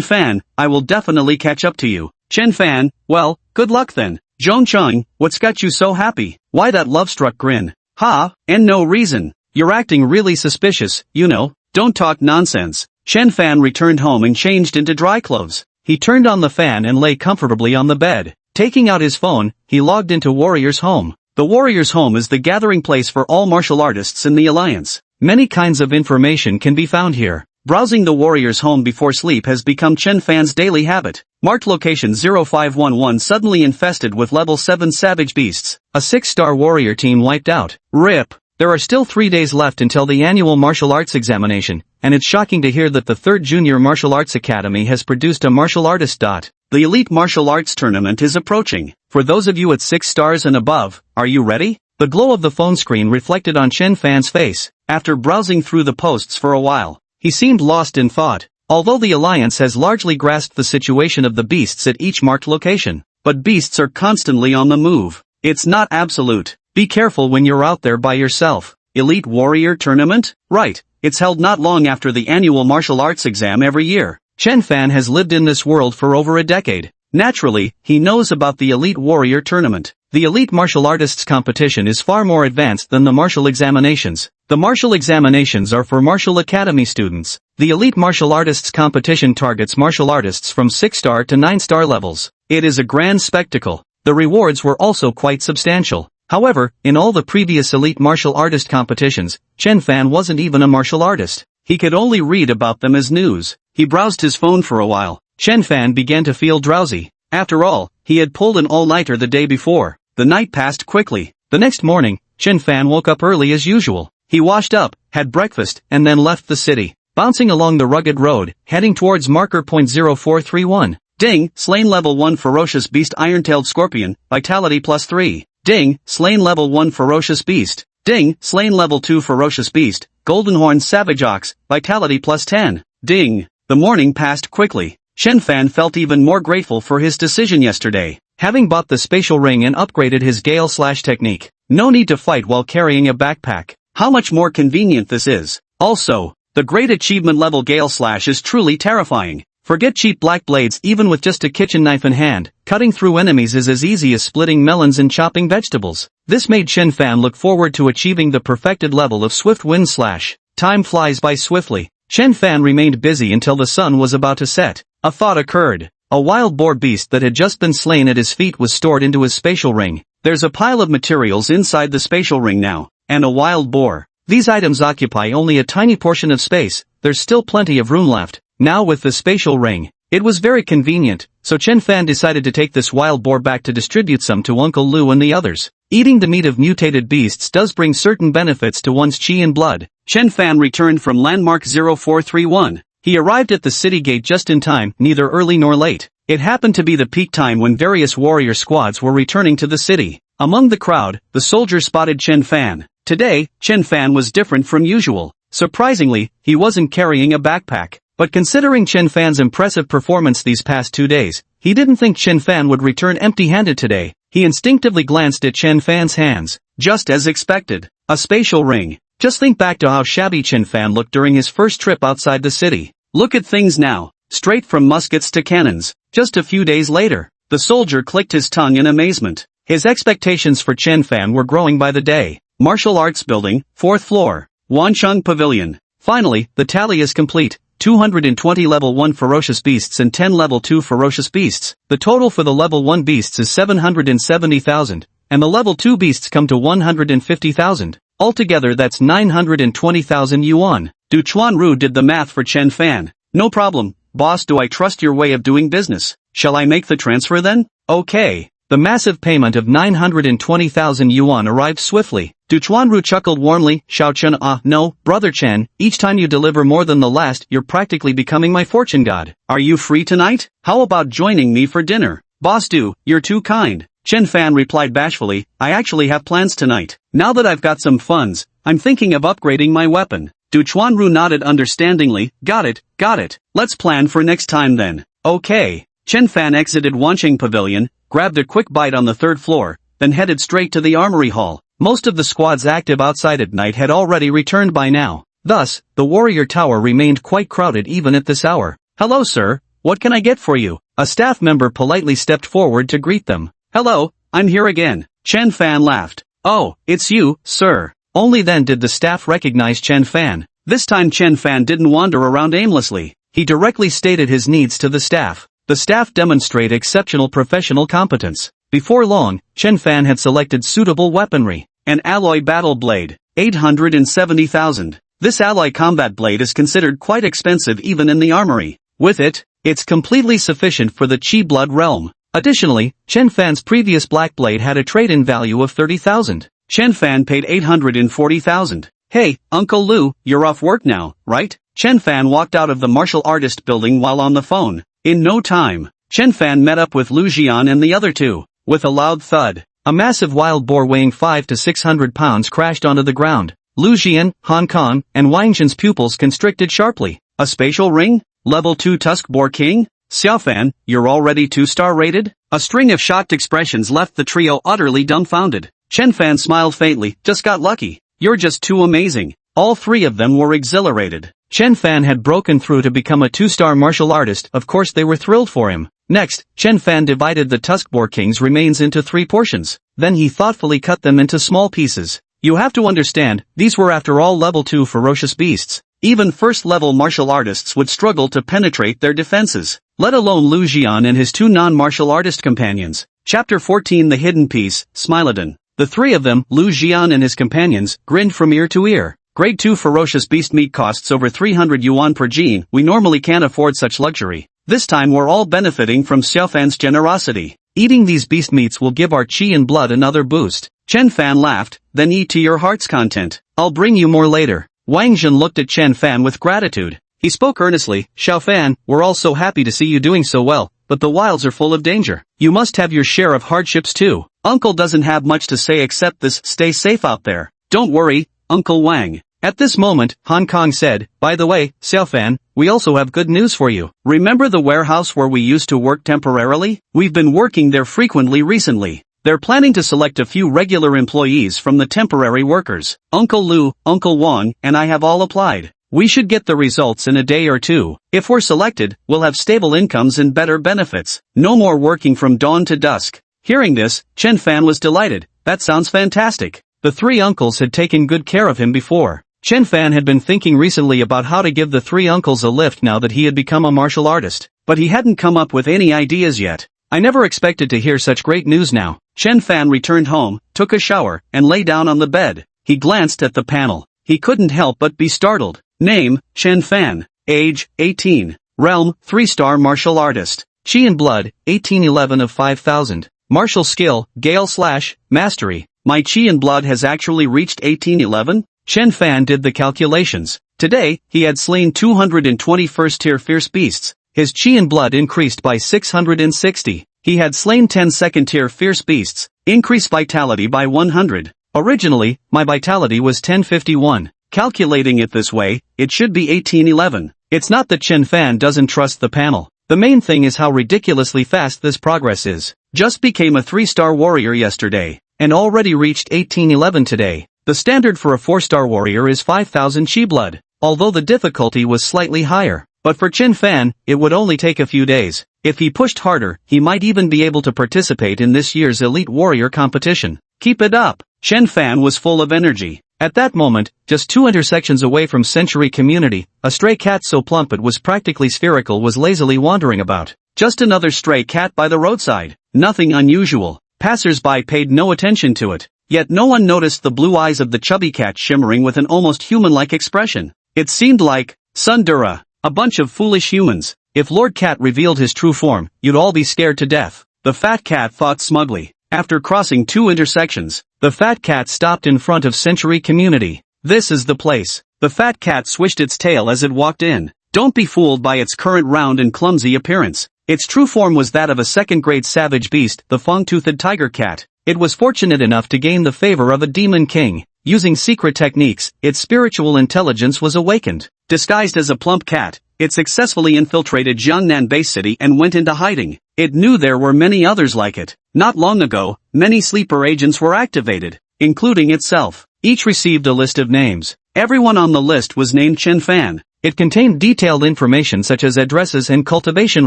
Fan, I will definitely catch up to you. Chen Fan, well, good luck then. Zhongqing, what's got you so happy? Why that love-struck grin? Ha, and no reason. You're acting really suspicious, you know. Don't talk nonsense. Chen Fan returned home and changed into dry clothes. He turned on the fan and lay comfortably on the bed. Taking out his phone, he logged into Warrior's Home. The Warrior's Home is the gathering place for all martial artists in the Alliance. Many kinds of information can be found here. Browsing the Warrior's Home before sleep has become Chen Fan's daily habit. Marked location 0511 suddenly infested with level 7 savage beasts. A 6-star warrior team wiped out. RIP. There are still 3 days left until the annual martial arts examination, and it's shocking to hear that the 3rd Junior Martial Arts Academy has produced a martial artist. The Elite Martial Arts Tournament is approaching. For those of you at 6 stars and above, are you ready? The glow of the phone screen reflected on Chen Fan's face. After browsing through the posts for a while, he seemed lost in thought. Although the Alliance has largely grasped the situation of the beasts at each marked location, but beasts are constantly on the move. It's not absolute. Be careful when you're out there by yourself. Elite Warrior Tournament? Right. It's held not long after the annual martial arts exam every year. Chen Fan has lived in this world for over a decade. Naturally, he knows about the Elite Warrior Tournament. The elite martial artists competition is far more advanced than the martial examinations. The martial examinations are for martial academy students. The elite martial artists competition targets martial artists from 6-star to 9-star levels. It is a grand spectacle. The rewards were also quite substantial. However, in all the previous elite martial artist competitions, Chen Fan wasn't even a martial artist. He could only read about them as news. He browsed his phone for a while. Chen Fan began to feel drowsy. After all, he had pulled an all-nighter the day before. The night passed quickly. The next morning, Chen Fan woke up early as usual. He washed up, had breakfast, and then left the city, bouncing along the rugged road, heading towards marker point 0431. Ding, slain level 1 ferocious beast iron-tailed scorpion, vitality +3. Ding, slain level 1 ferocious beast. Ding, slain level 2 ferocious beast, golden horn savage ox, vitality +10. Ding. The morning passed quickly. Chen Fan felt even more grateful for his decision yesterday. Having bought the spatial ring and upgraded his gale/technique, no need to fight while carrying a backpack. How much more convenient this is. Also, the great achievement level gale/, is truly terrifying. Forget cheap black blades. Even with just a kitchen knife in hand, cutting through enemies is as easy as splitting melons and chopping vegetables. This made Chen Fan look forward to achieving the perfected level of swift wind slash. Time flies by swiftly. Chen Fan remained busy until the sun was about to set. A thought occurred. A wild boar beast that had just been slain at his feet was stored into his spatial ring. There's a pile of materials inside the spatial ring now, and a wild boar. These items occupy only a tiny portion of space. There's still plenty of room left. Now with the spatial ring, it was very convenient, so Chen Fan decided to take this wild boar back to distribute some to Uncle Lu and the others. Eating the meat of mutated beasts does bring certain benefits to one's chi and blood. Chen Fan returned from landmark 0431. He arrived at the city gate just in time, neither early nor late. It happened to be the peak time when various warrior squads were returning to the city. Among the crowd, the soldier spotted Chen Fan. Today, Chen Fan was different from usual. Surprisingly, he wasn't carrying a backpack. But considering Chen Fan's impressive performance these past 2 days, he didn't think Chen Fan would return empty-handed today. He instinctively glanced at Chen Fan's hands. Just as expected. A spatial ring. Just think back to how shabby Chen Fan looked during his first trip outside the city. Look at things now. Straight from muskets to cannons. Just a few days later. The soldier clicked his tongue in amazement. His expectations for Chen Fan were growing by the day. Martial Arts Building, 4th floor. Wancheng Pavilion. Finally, the tally is complete. 220 level 1 ferocious beasts and 10 level 2 ferocious beasts. The total for the level 1 beasts is 770,000, and the level 2 beasts come to 150,000. Altogether that's 920,000 yuan. Du Chuanru did the math for Chen Fan. No problem, boss. Do I trust your way of doing business? Shall I make the transfer then? Okay. The massive payment of 920,000 yuan arrived swiftly. Du Chuanru chuckled warmly. Xiao Chen, no, brother Chen, each time you deliver more than the last, you're practically becoming my fortune god. Are you free tonight? How about joining me for dinner? Boss Du, you're too kind. Chen Fan replied bashfully, I actually have plans tonight. Now that I've got some funds, I'm thinking of upgrading my weapon. Du Chuanru nodded understandingly. Got it. Let's plan for next time then. Okay. Chen Fan exited Wancheng Pavilion, grabbed a quick bite on the 3rd floor, then headed straight to the armory hall. Most of the squads active outside at night had already returned by now. Thus, the warrior tower remained quite crowded even at this hour. Hello sir, what can I get for you? A staff member politely stepped forward to greet them. Hello, I'm here again. Chen Fan laughed. Oh, it's you, sir. Only then did the staff recognize Chen Fan. This time Chen Fan didn't wander around aimlessly. He directly stated his needs to the staff. The staff demonstrate exceptional professional competence. Before long, Chen Fan had selected suitable weaponry. An alloy battle blade. 870,000. This alloy combat blade is considered quite expensive even in the armory. With it, it's completely sufficient for the Chi Blood realm. Additionally, Chen Fan's previous black blade had a trade-in value of 30,000. Chen Fan paid 840,000. Hey, Uncle Lu, you're off work now, right? Chen Fan walked out of the martial artist building while on the phone. In no time, Chen Fan met up with Lu Jian and the other two. With a loud thud, a massive wild boar weighing 500 to 600 pounds crashed onto the ground. Lu Jian, Hong Kong, and Wang Zhen's pupils constricted sharply. A spatial ring? Level 2 Tusk Boar King? Xiaofan, you're already 2-star rated? A string of shocked expressions left the trio utterly dumbfounded. Chen Fan smiled faintly. Just got lucky. You're just too amazing. All three of them were exhilarated. Chen Fan had broken through to become a 2-star martial artist. Of course they were thrilled for him. Next, Chen Fan divided the Tuskboar King's remains into 3 portions. Then he thoughtfully cut them into small pieces. You have to understand, these were after all level 2 ferocious beasts. Even first-level martial artists would struggle to penetrate their defenses, let alone Lu Jian and his 2 non-martial artist companions. Chapter 14 The Hidden Piece, Smilodon. The 3 of them, Lu Jian and his companions, grinned from ear to ear. Grade 2 ferocious beast meat costs over 300 yuan per gene. We normally can't afford such luxury. This time we're all benefiting from Xiaofan's generosity. Eating these beast meats will give our qi and blood another boost. Chen Fan laughed, then eat to your heart's content. I'll bring you more later. Wang Jin looked at Chen Fan with gratitude. He spoke earnestly, Xiao Fan, we're all so happy to see you doing so well, but the wilds are full of danger. You must have your share of hardships too. Uncle doesn't have much to say except this, stay safe out there. Don't worry, Uncle Wang. At this moment, Hong Kong said, by the way, Xiao Fan, we also have good news for you. Remember the warehouse where we used to work temporarily? We've been working there frequently recently. They're planning to select a few regular employees from the temporary workers. Uncle Lu, Uncle Wang, and I have all applied. We should get the results in a day or 2. If we're selected, we'll have stable incomes and better benefits. No more working from dawn to dusk. Hearing this, Chen Fan was delighted. That sounds fantastic. The 3 uncles had taken good care of him before. Chen Fan had been thinking recently about how to give the 3 uncles a lift now that he had become a martial artist, but he hadn't come up with any ideas yet. I never expected to hear such great news now. Chen Fan returned home, took a shower, and lay down on the bed. He glanced at the panel. He couldn't help but be startled. Name, Chen Fan. Age, 18. Realm, 3-star martial artist. Qi and blood, 1811 of 5000. Martial skill, Gale/Mastery. My Qi and blood has actually reached 1811? Chen Fan did the calculations. Today, he had slain 220 first-tier fierce beasts. His Qi and blood increased by 660. He had slain 10 second-tier fierce beasts, increased vitality by 100. Originally, my vitality was 1051. Calculating it this way, it should be 1811. It's not that Chen Fan doesn't trust the panel. The main thing is how ridiculously fast this progress is. Just became a 3-star warrior yesterday, and already reached 1811 today. The standard for a 4-star warrior is 5000 Qi blood, although the difficulty was slightly higher. But for Chen Fan, it would only take a few days. If he pushed harder, he might even be able to participate in this year's Elite Warrior competition. Keep it up. Chen Fan was full of energy. At that moment, just 2 intersections away from Century Community, a stray cat so plump it was practically spherical was lazily wandering about. Just another stray cat by the roadside. Nothing unusual. Passers-by paid no attention to it. Yet no one noticed the blue eyes of the chubby cat shimmering with an almost human-like expression. It seemed like Sundura. A bunch of foolish humans. If Lord Cat revealed his true form, you'd all be scared to death. The fat cat thought smugly. After crossing 2 intersections, the fat cat stopped in front of Century Community. This is the place. The fat cat swished its tail as it walked in. Don't be fooled by its current round and clumsy appearance. Its true form was that of a second-grade savage beast, the fong-toothed tiger cat. It was fortunate enough to gain the favor of a demon king. Using secret techniques, its spiritual intelligence was awakened. Disguised as a plump cat, it successfully infiltrated Jiangnan Bay City and went into hiding. It knew there were many others like it. Not long ago, many sleeper agents were activated, including itself. Each received a list of names. Everyone on the list was named Chen Fan. It contained detailed information such as addresses and cultivation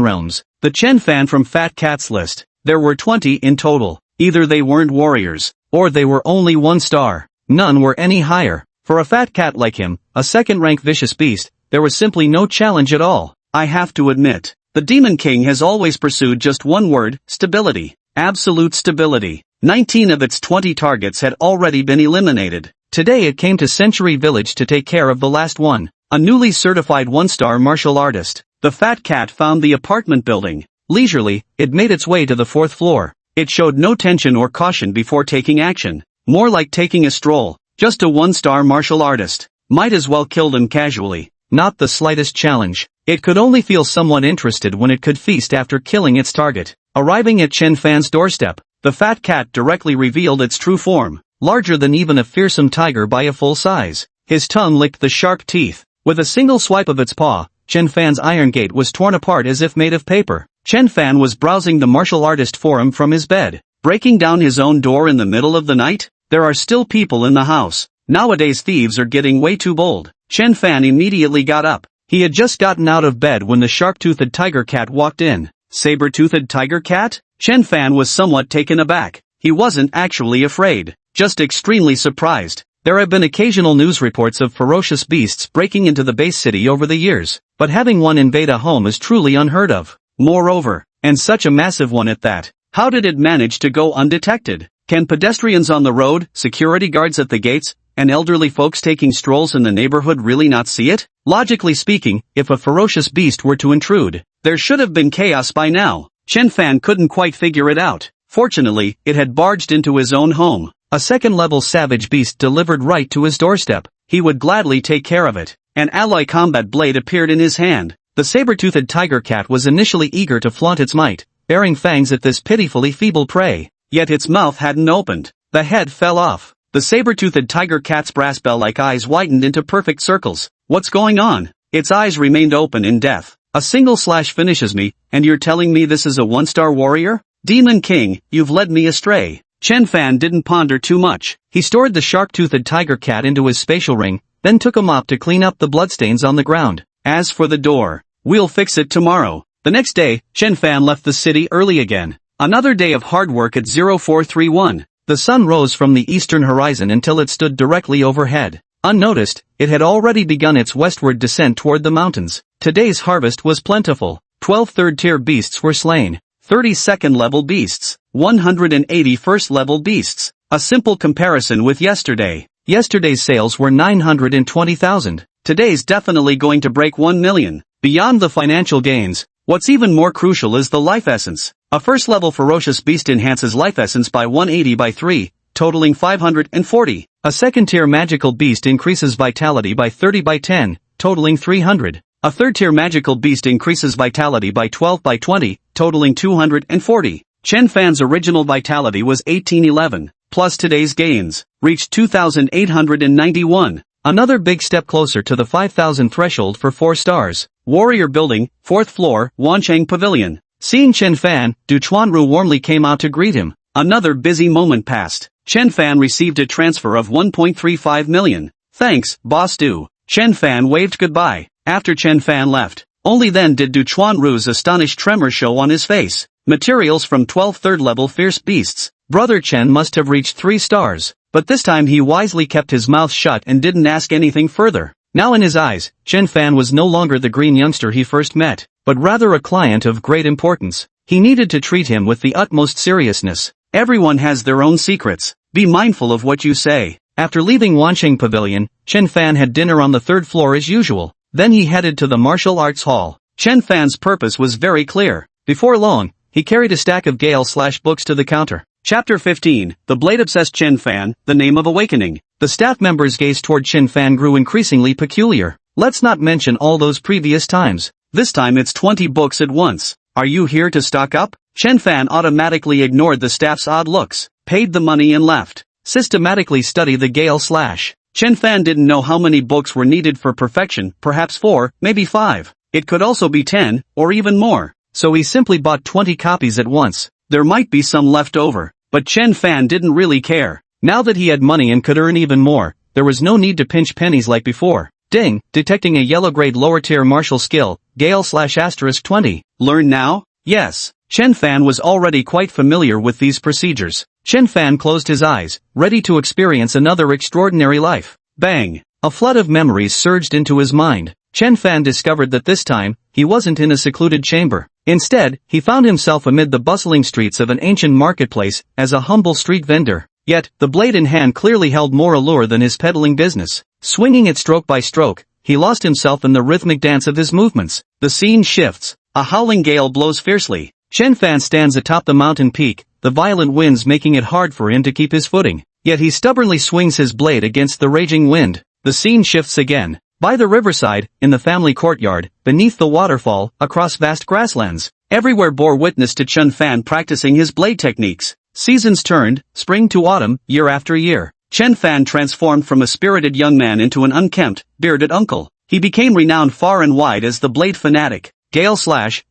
realms. The Chen Fan from Fat Cat's list. There were 20 in total. Either they weren't warriors, or they were only 1 star. None were any higher. For a fat cat like him, a second-rank vicious beast, there was simply no challenge at all. I have to admit, the Demon King has always pursued just one word, stability. Absolute stability. 19 of its 20 targets had already been eliminated. Today it came to Century Village to take care of the last one, a newly certified 1-star martial artist. The fat cat found the apartment building. Leisurely, it made its way to the 4th floor. It showed no tension or caution before taking action. More like taking a stroll. Just a 1-star martial artist. Might as well kill them casually. Not the slightest challenge. It could only feel somewhat interested when it could feast after killing its target. Arriving at Chen Fan's doorstep, the fat cat directly revealed its true form. Larger than even a fearsome tiger by a full size. His tongue licked the sharp teeth. With a single swipe of its paw, Chen Fan's iron gate was torn apart as if made of paper. Chen Fan was browsing the martial artist forum from his bed. Breaking down his own door in the middle of the night? There are still people in the house. Nowadays thieves are getting way too bold. Chen Fan immediately got up. He had just gotten out of bed when the sharp-toothed tiger cat walked in. Saber-toothed tiger cat? Chen Fan was somewhat taken aback. He wasn't actually afraid, just extremely surprised. There have been occasional news reports of ferocious beasts breaking into the base city over the years, but having one invade a home is truly unheard of. Moreover, and such a massive one at that, how did it manage to go undetected? Can pedestrians on the road, security guards at the gates, and elderly folks taking strolls in the neighborhood really not see it? Logically speaking, if a ferocious beast were to intrude, there should have been chaos by now. Chen Fan couldn't quite figure it out. Fortunately, it had barged into his own home. A second-level savage beast delivered right to his doorstep. He would gladly take care of it. An alloy combat blade appeared in his hand. The saber-toothed tiger cat was initially eager to flaunt its might, baring fangs at this pitifully feeble prey. Yet its mouth hadn't opened. The head fell off. The saber-toothed tiger cat's brass bell-like eyes widened into perfect circles. What's going on? Its eyes remained open in death. A single slash finishes me, and you're telling me this is a one-star warrior? Demon King, you've led me astray. Chen Fan didn't ponder too much. He stored the shark-toothed tiger cat into his spatial ring, then took a mop to clean up the bloodstains on the ground. As for the door, we'll fix it tomorrow. The next day, Chen Fan left the city early again. Another day of hard work at 0431. The sun rose from the eastern horizon until it stood directly overhead. Unnoticed, it had already begun its westward descent toward the mountains. Today's harvest was plentiful. 12 third-tier beasts were slain. 30 second-level beasts. 180 first-level beasts. A simple comparison with yesterday. Yesterday's sales were 920,000. Today's definitely going to break 1 million. Beyond the financial gains, what's even more crucial is the life essence. A first-level ferocious beast enhances life essence by 180 by 3, totaling 540. A second-tier magical beast increases vitality by 30 by 10, totaling 300. A third-tier magical beast increases vitality by 12 by 20, totaling 240. Chen Fan's original vitality was 1811, plus today's gains, reached 2,891. Another big step closer to the 5,000 threshold for 4 stars. Warrior Building, 4th floor, Wancheng Pavilion. Seeing Chen Fan, Du Chuanru warmly came out to greet him. Another busy moment passed. Chen Fan received a transfer of 1.35 million. Thanks, Boss Du. Chen Fan waved goodbye. After Chen Fan left, only then did Du Chuanru's astonished tremor show on his face. Materials from 12 third-level fierce beasts. Brother Chen must have reached 3 stars, but this time he wisely kept his mouth shut and didn't ask anything further. Now in his eyes, Chen Fan was no longer the green youngster he first met, but rather a client of great importance. He needed to treat him with the utmost seriousness. Everyone has their own secrets. Be mindful of what you say. After leaving Wancheng Pavilion, Chen Fan had dinner on the 3rd floor as usual. Then he headed to the martial arts hall. Chen Fan's purpose was very clear. Before long, he carried a stack of Gale/books to the counter. Chapter 15, The Blade-Obsessed Chen Fan, The Name of Awakening. The staff member's gaze toward Chen Fan grew increasingly peculiar. Let's not mention all those previous times. This time it's 20 books at once. Are you here to stock up? Chen Fan automatically ignored the staff's odd looks, paid the money and left. Systematically study the Gale/. Chen Fan didn't know how many books were needed for perfection, perhaps 4, maybe 5. It could also be 10, or even more. So he simply bought 20 copies at once. There might be some left over, but Chen Fan didn't really care. Now that he had money and could earn even more, there was no need to pinch pennies like before. Ding, detecting a yellow-grade lower-tier martial skill, Gale/*20. Learn now? Yes. Chen Fan was already quite familiar with these procedures. Chen Fan closed his eyes, ready to experience another extraordinary life. Bang! A flood of memories surged into his mind. Chen Fan discovered that this time, he wasn't in a secluded chamber. Instead, he found himself amid the bustling streets of an ancient marketplace, as a humble street vendor. Yet, the blade in hand clearly held more allure than his peddling business. Swinging it stroke by stroke, he lost himself in the rhythmic dance of his movements. The scene shifts. A howling gale blows fiercely. Chen Fan stands atop the mountain peak, the violent winds making it hard for him to keep his footing. Yet he stubbornly swings his blade against the raging wind. The scene shifts again. By the riverside, in the family courtyard, beneath the waterfall, across vast grasslands. Everywhere bore witness to Chen Fan practicing his blade techniques. Seasons turned, spring to autumn, year after year. Chen Fan transformed from a spirited young man into an unkempt, bearded uncle. He became renowned far and wide as the blade fanatic. Gale/,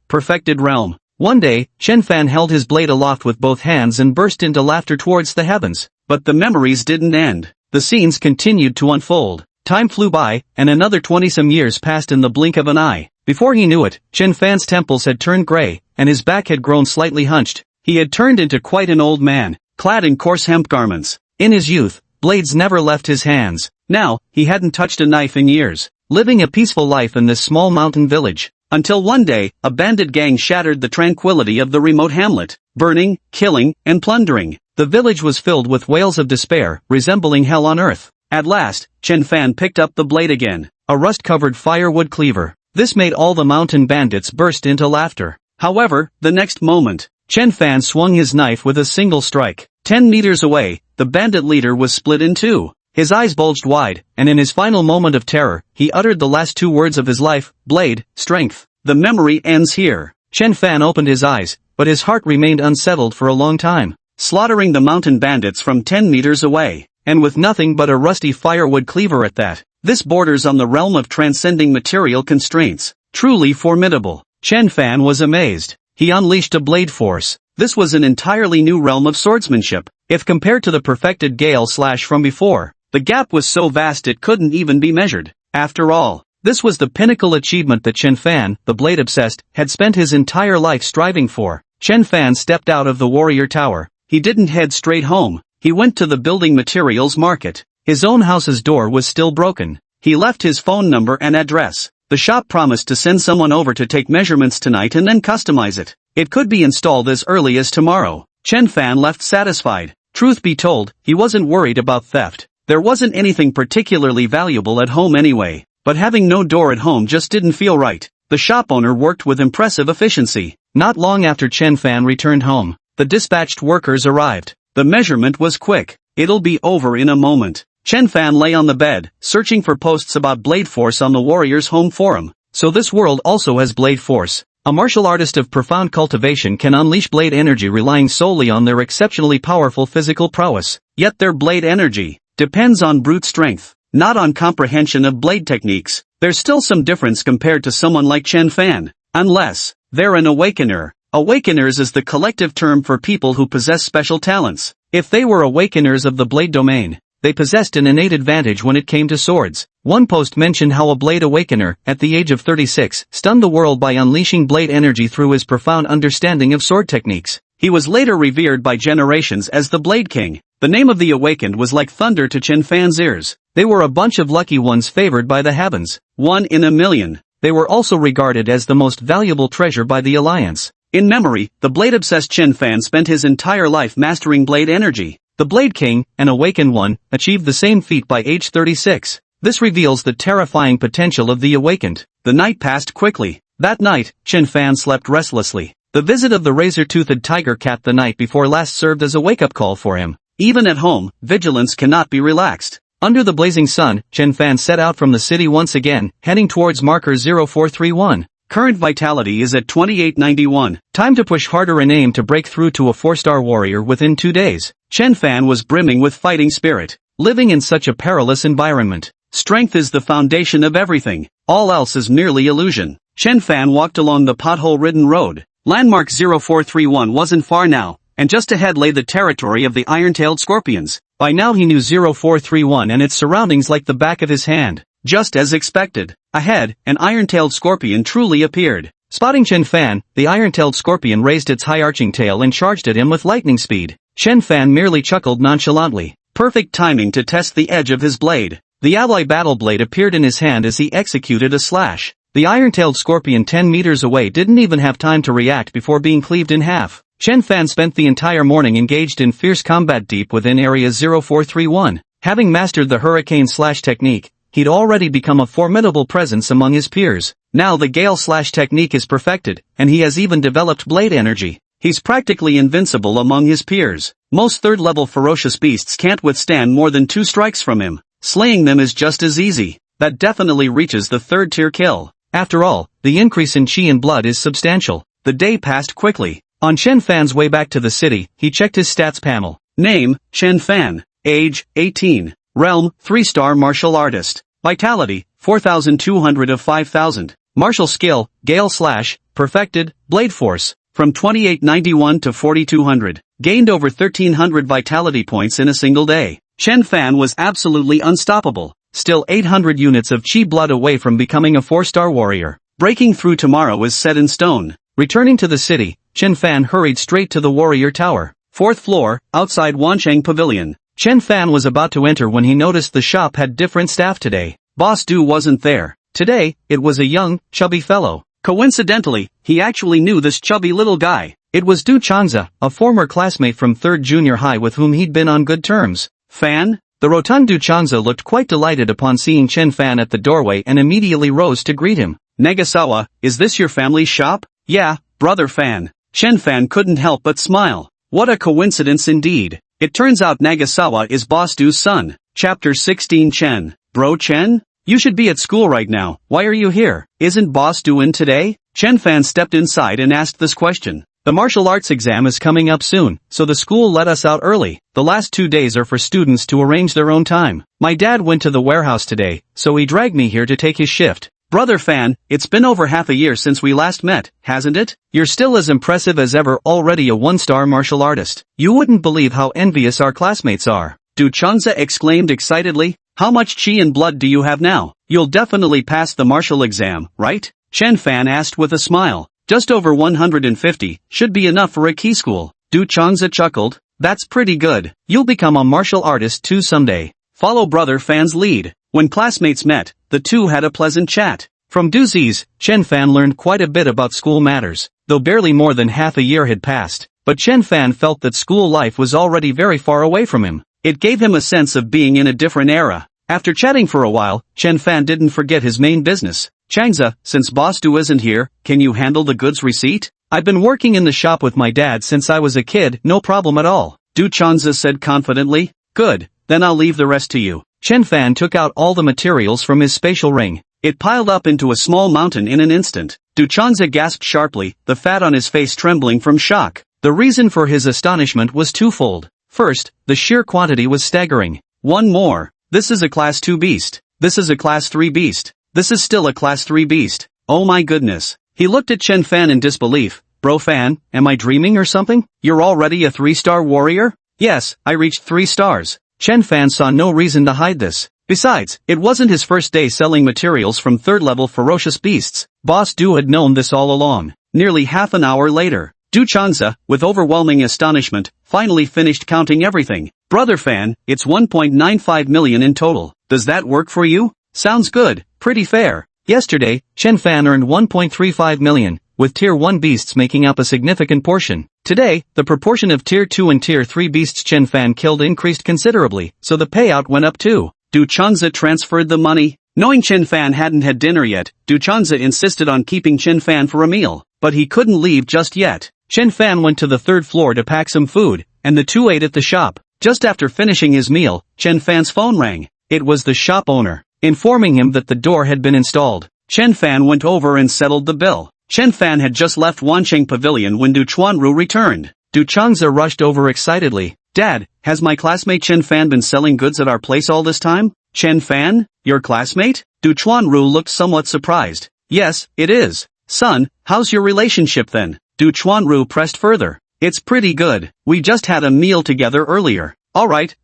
perfected realm. One day, Chen Fan held his blade aloft with both hands and burst into laughter towards the heavens. But the memories didn't end. The scenes continued to unfold. Time flew by, and another 20-some years passed in the blink of an eye. Before he knew it, Chen Fan's temples had turned gray, and his back had grown slightly hunched. He had turned into quite an old man, clad in coarse hemp garments. In his youth, blades never left his hands. Now, he hadn't touched a knife in years, living a peaceful life in this small mountain village. Until one day, a bandit gang shattered the tranquility of the remote hamlet, burning, killing, and plundering. The village was filled with wails of despair, resembling hell on earth. At last, Chen Fan picked up the blade again, a rust-covered firewood cleaver. This made all the mountain bandits burst into laughter. However, the next moment, Chen Fan swung his knife with a single strike. 10 meters away, the bandit leader was split in two. His eyes bulged wide, and in his final moment of terror, he uttered the last two words of his life, blade, strength. The memory ends here. Chen Fan opened his eyes, but his heart remained unsettled for a long time. Slaughtering the mountain bandits from 10 meters away, and with nothing but a rusty firewood cleaver at that. This borders on the realm of transcending material constraints. Truly formidable. Chen Fan was amazed. He unleashed a blade force. This was an entirely new realm of swordsmanship. If compared to the perfected gale slash from before, the gap was so vast it couldn't even be measured. After all, this was the pinnacle achievement that Chen Fan, the blade-obsessed, had spent his entire life striving for. Chen Fan stepped out of the warrior tower. He didn't head straight home. He went to the building materials market. His own house's door was still broken. He left his phone number and address. The shop promised to send someone over to take measurements tonight and then customize it. It could be installed as early as tomorrow. Chen Fan left satisfied. Truth be told, he wasn't worried about theft. There wasn't anything particularly valuable at home anyway, but having no door at home just didn't feel right. The shop owner worked with impressive efficiency. Not long after Chen Fan returned home, the dispatched workers arrived. The measurement was quick. It'll be over in a moment. Chen Fan lay on the bed, searching for posts about Blade Force on the Warriors' home forum. So this world also has Blade Force. A martial artist of profound cultivation can unleash blade energy relying solely on their exceptionally powerful physical prowess. Yet their blade energy depends on brute strength, not on comprehension of blade techniques. There's still some difference compared to someone like Chen Fan. Unless they're an awakener. Awakeners is the collective term for people who possess special talents. If they were awakeners of the blade domain, they possessed an innate advantage when it came to swords. One post mentioned how a blade awakener, at the age of 36, stunned the world by unleashing blade energy through his profound understanding of sword techniques. He was later revered by generations as the Blade King. The name of the awakened was like thunder to Chen Fan's ears. They were a bunch of lucky ones favored by the heavens. 1 in a million. They were also regarded as the most valuable treasure by the Alliance. In memory, the blade-obsessed Chen Fan spent his entire life mastering blade energy. The Blade King, an awakened one, achieved the same feat by age 36. This reveals the terrifying potential of the awakened. The night passed quickly. That night, Chen Fan slept restlessly. The visit of the razor-toothed tiger cat the night before last served as a wake-up call for him. Even at home, vigilance cannot be relaxed. Under the blazing sun, Chen Fan set out from the city once again, heading towards marker 0431. Current vitality is at 2891. Time to push harder and aim to break through to a 4-star warrior within 2 days. Chen Fan was brimming with fighting spirit. Living in such a perilous environment. Strength is the foundation of everything. All else is merely illusion. Chen Fan walked along the pothole-ridden road. Landmark 0431 wasn't far now, and just ahead lay the territory of the iron-tailed scorpions. By now he knew 0431 and its surroundings like the back of his hand. Just as expected. Ahead, an iron-tailed scorpion truly appeared. Spotting Chen Fan, the iron-tailed scorpion raised its high-arching tail and charged at him with lightning speed. Chen Fan merely chuckled nonchalantly. Perfect timing to test the edge of his blade. The ally battle blade appeared in his hand as he executed a slash. The iron-tailed scorpion 10 meters away didn't even have time to react before being cleaved in half. Chen Fan spent the entire morning engaged in fierce combat deep within area 0431. Having mastered the hurricane slash technique, he'd already become a formidable presence among his peers. Now the gale slash technique is perfected, and he has even developed blade energy. He's practically invincible among his peers. Most third-level ferocious beasts can't withstand more than 2 strikes from him. Slaying them is just as easy. That definitely reaches the 3rd-tier kill. After all, the increase in chi and blood is substantial. The day passed quickly. On Chen Fan's way back to the city, he checked his stats panel. Name, Chen Fan. Age, 18. Realm, 3-star martial artist. Vitality, 4,200 of 5,000. Martial skill, Gale Slash, perfected, Blade Force. From 2891 to 4200. Gained over 1,300 vitality points in a single day. Chen Fan was absolutely unstoppable. still 800 units of chi blood away from becoming a 4-star warrior. Breaking through tomorrow is set in stone. Returning to the city, Chen Fan hurried straight to the warrior tower. 4th floor, outside Wancheng Pavilion. Chen Fan was about to enter when he noticed the shop had different staff today. Boss Du wasn't there. Today, it was a young, chubby fellow. Coincidentally, he actually knew this chubby little guy. It was Du Chanza, a former classmate from 3rd junior high with whom he'd been on good terms. Fan? The rotund Du Chanza looked quite delighted upon seeing Chen Fan at the doorway and immediately rose to greet him. Negasawa, is this your family's shop? Yeah, brother Fan. Chen Fan couldn't help but smile. What a coincidence indeed. It turns out Nagasawa is Boss Du's son. Chapter 16 Chen. Bro Chen? You should be at school right now. Why are you here? Isn't Boss Du in today? Chen Fan stepped inside and asked this question. The martial arts exam is coming up soon, so the school let us out early. The last 2 days are for students to arrange their own time. My dad went to the warehouse today, so he dragged me here to take his shift. Brother Fan, it's been over half a year since we last met, hasn't it? You're still as impressive as ever, already a 1-star martial artist. You wouldn't believe how envious our classmates are. Du Chanza exclaimed excitedly. How much chi and blood do you have now? You'll definitely pass the martial exam, right? Chen Fan asked with a smile. Just over 150, should be enough for a key school. Du Chanza chuckled. That's pretty good. You'll become a martial artist too someday. Follow brother Fan's lead. When classmates met, the two had a pleasant chat. From Du Zi's, Chen Fan learned quite a bit about school matters, though barely more than half a year had passed. But Chen Fan felt that school life was already very far away from him. It gave him a sense of being in a different era. After chatting for a while, Chen Fan didn't forget his main business. Changza, since Boss Du isn't here, can you handle the goods receipt? I've been working in the shop with my dad since I was a kid, no problem at all. Du Chanza said confidently. Good, then I'll leave the rest to you. Chen Fan took out all the materials from his spatial ring. It piled up into a small mountain in an instant. Du Chanza gasped sharply, the fat on his face trembling from shock. The reason for his astonishment was twofold. First, the sheer quantity was staggering. One more. This is a class 2 beast. This is a class 3 beast. This is still a class 3 beast. Oh my goodness. He looked at Chen Fan in disbelief. Bro Fan, am I dreaming or something? You're already a 3-star warrior? Yes, I reached 3 stars. Chen Fan saw no reason to hide this. Besides, it wasn't his first day selling materials from 3rd-level ferocious beasts. Boss Du had known this all along. Nearly half an hour later, Du Chanza, with overwhelming astonishment, finally finished counting everything. Brother Fan, it's 1.95 million in total. Does that work for you? Sounds good, pretty fair. Yesterday, Chen Fan earned 1.35 million, with Tier 1 beasts making up a significant portion. Today, the proportion of Tier 2 and Tier 3 beasts Chen Fan killed increased considerably, so the payout went up too. Du Chanza transferred the money. Knowing Chen Fan hadn't had dinner yet, Du Chanza insisted on keeping Chen Fan for a meal, but he couldn't leave just yet. Chen Fan went to the 3rd floor to pack some food, and the two ate at the shop. Just after finishing his meal, Chen Fan's phone rang. It was the shop owner, informing him that the door had been installed. Chen Fan went over and settled the bill. Chen Fan had just left Wancheng Pavilion when Du Chuanru returned. Du Chanza rushed over excitedly. Dad, has my classmate Chen Fan been selling goods at our place all this time? Chen Fan? Your classmate? Du Chuanru looked somewhat surprised. Yes, it is. Son, how's your relationship then? Du Chuanru pressed further. It's pretty good. We just had a meal together earlier. Alright.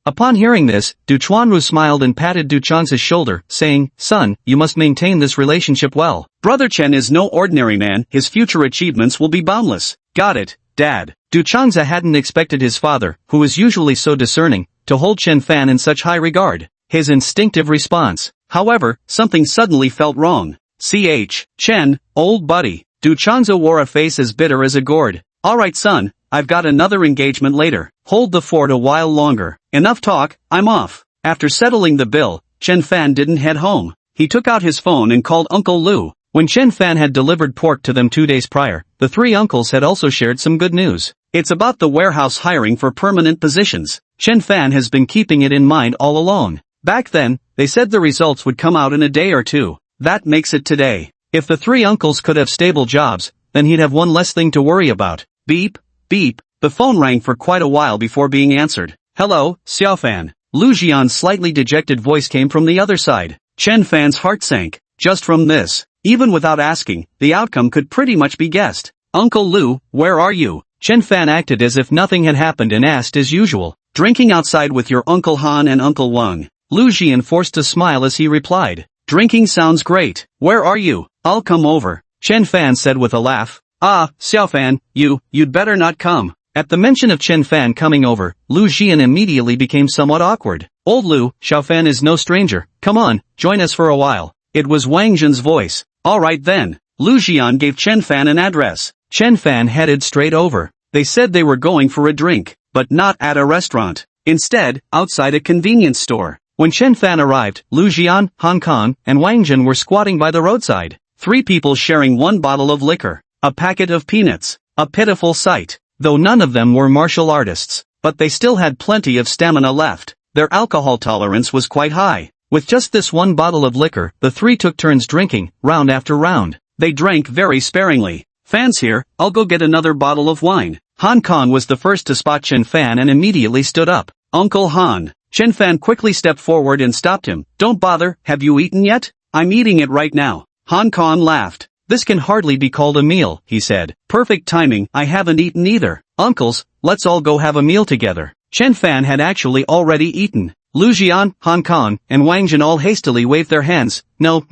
Upon hearing this, Du Chuanru smiled and patted Du Chanza's shoulder, saying, Son, you must maintain this relationship well. Brother Chen is no ordinary man, his future achievements will be boundless. Got it, Dad. Du Chanza hadn't expected his father, who was usually so discerning, to hold Chen Fan in such high regard. His instinctive response. However, something suddenly felt wrong. Chen, old buddy. Du Chanza wore a face as bitter as a gourd. Alright son, I've got another engagement later. Hold the fort a while longer. Enough talk, I'm off. After settling the bill, Chen Fan didn't head home. He took out his phone and called Uncle Lu. When Chen Fan had delivered pork to them 2 days prior, the 3 uncles had also shared some good news. It's about the warehouse hiring for permanent positions. Chen Fan has been keeping it in mind all along. Back then, they said the results would come out in a day or two. That makes it today. If the 3 uncles could have stable jobs, then he'd have one less thing to worry about. Beep. The phone rang for quite a while before being answered. Hello, Xiaofan. Lu Jian's slightly dejected voice came from the other side. Chen Fan's heart sank. Just from this. Even without asking, the outcome could pretty much be guessed. Uncle Lu, where are you? Chen Fan acted as if nothing had happened and asked as usual. Drinking outside with your Uncle Han and Uncle Wang. Lu Jian forced a smile as he replied. Drinking sounds great. Where are you? I'll come over. Chen Fan said with a laugh. Ah, Xiao Fan, you'd better not come. At the mention of Chen Fan coming over, Lu Jian immediately became somewhat awkward. Old Lu, Xiao Fan is no stranger. Come on, join us for a while. It was Wang Zhen's voice. Alright then. Lu Jian gave Chen Fan an address. Chen Fan headed straight over. They said they were going for a drink, but not at a restaurant. Instead, outside a convenience store. When Chen Fan arrived, Lu Jian, Han Kong, and Wang Zhen were squatting by the roadside. 3 people sharing 1 bottle of liquor. A packet of peanuts. A pitiful sight. Though none of them were martial artists, but they still had plenty of stamina left. Their alcohol tolerance was quite high. With just this 1 bottle of liquor, the 3 took turns drinking, round after round. They drank very sparingly. Fan's here, I'll go get another bottle of wine. Han Kong was the first to spot Chen Fan and immediately stood up. Uncle Han. Chen Fan quickly stepped forward and stopped him. Don't bother, have you eaten yet? I'm eating it right now. Han Kong laughed. This can hardly be called a meal, he said. Perfect timing, I haven't eaten either. Uncles, let's all go have a meal together. Chen Fan had actually already eaten. Lu Jian, Han Kong, and Wang Zhen all hastily waved their hands. No.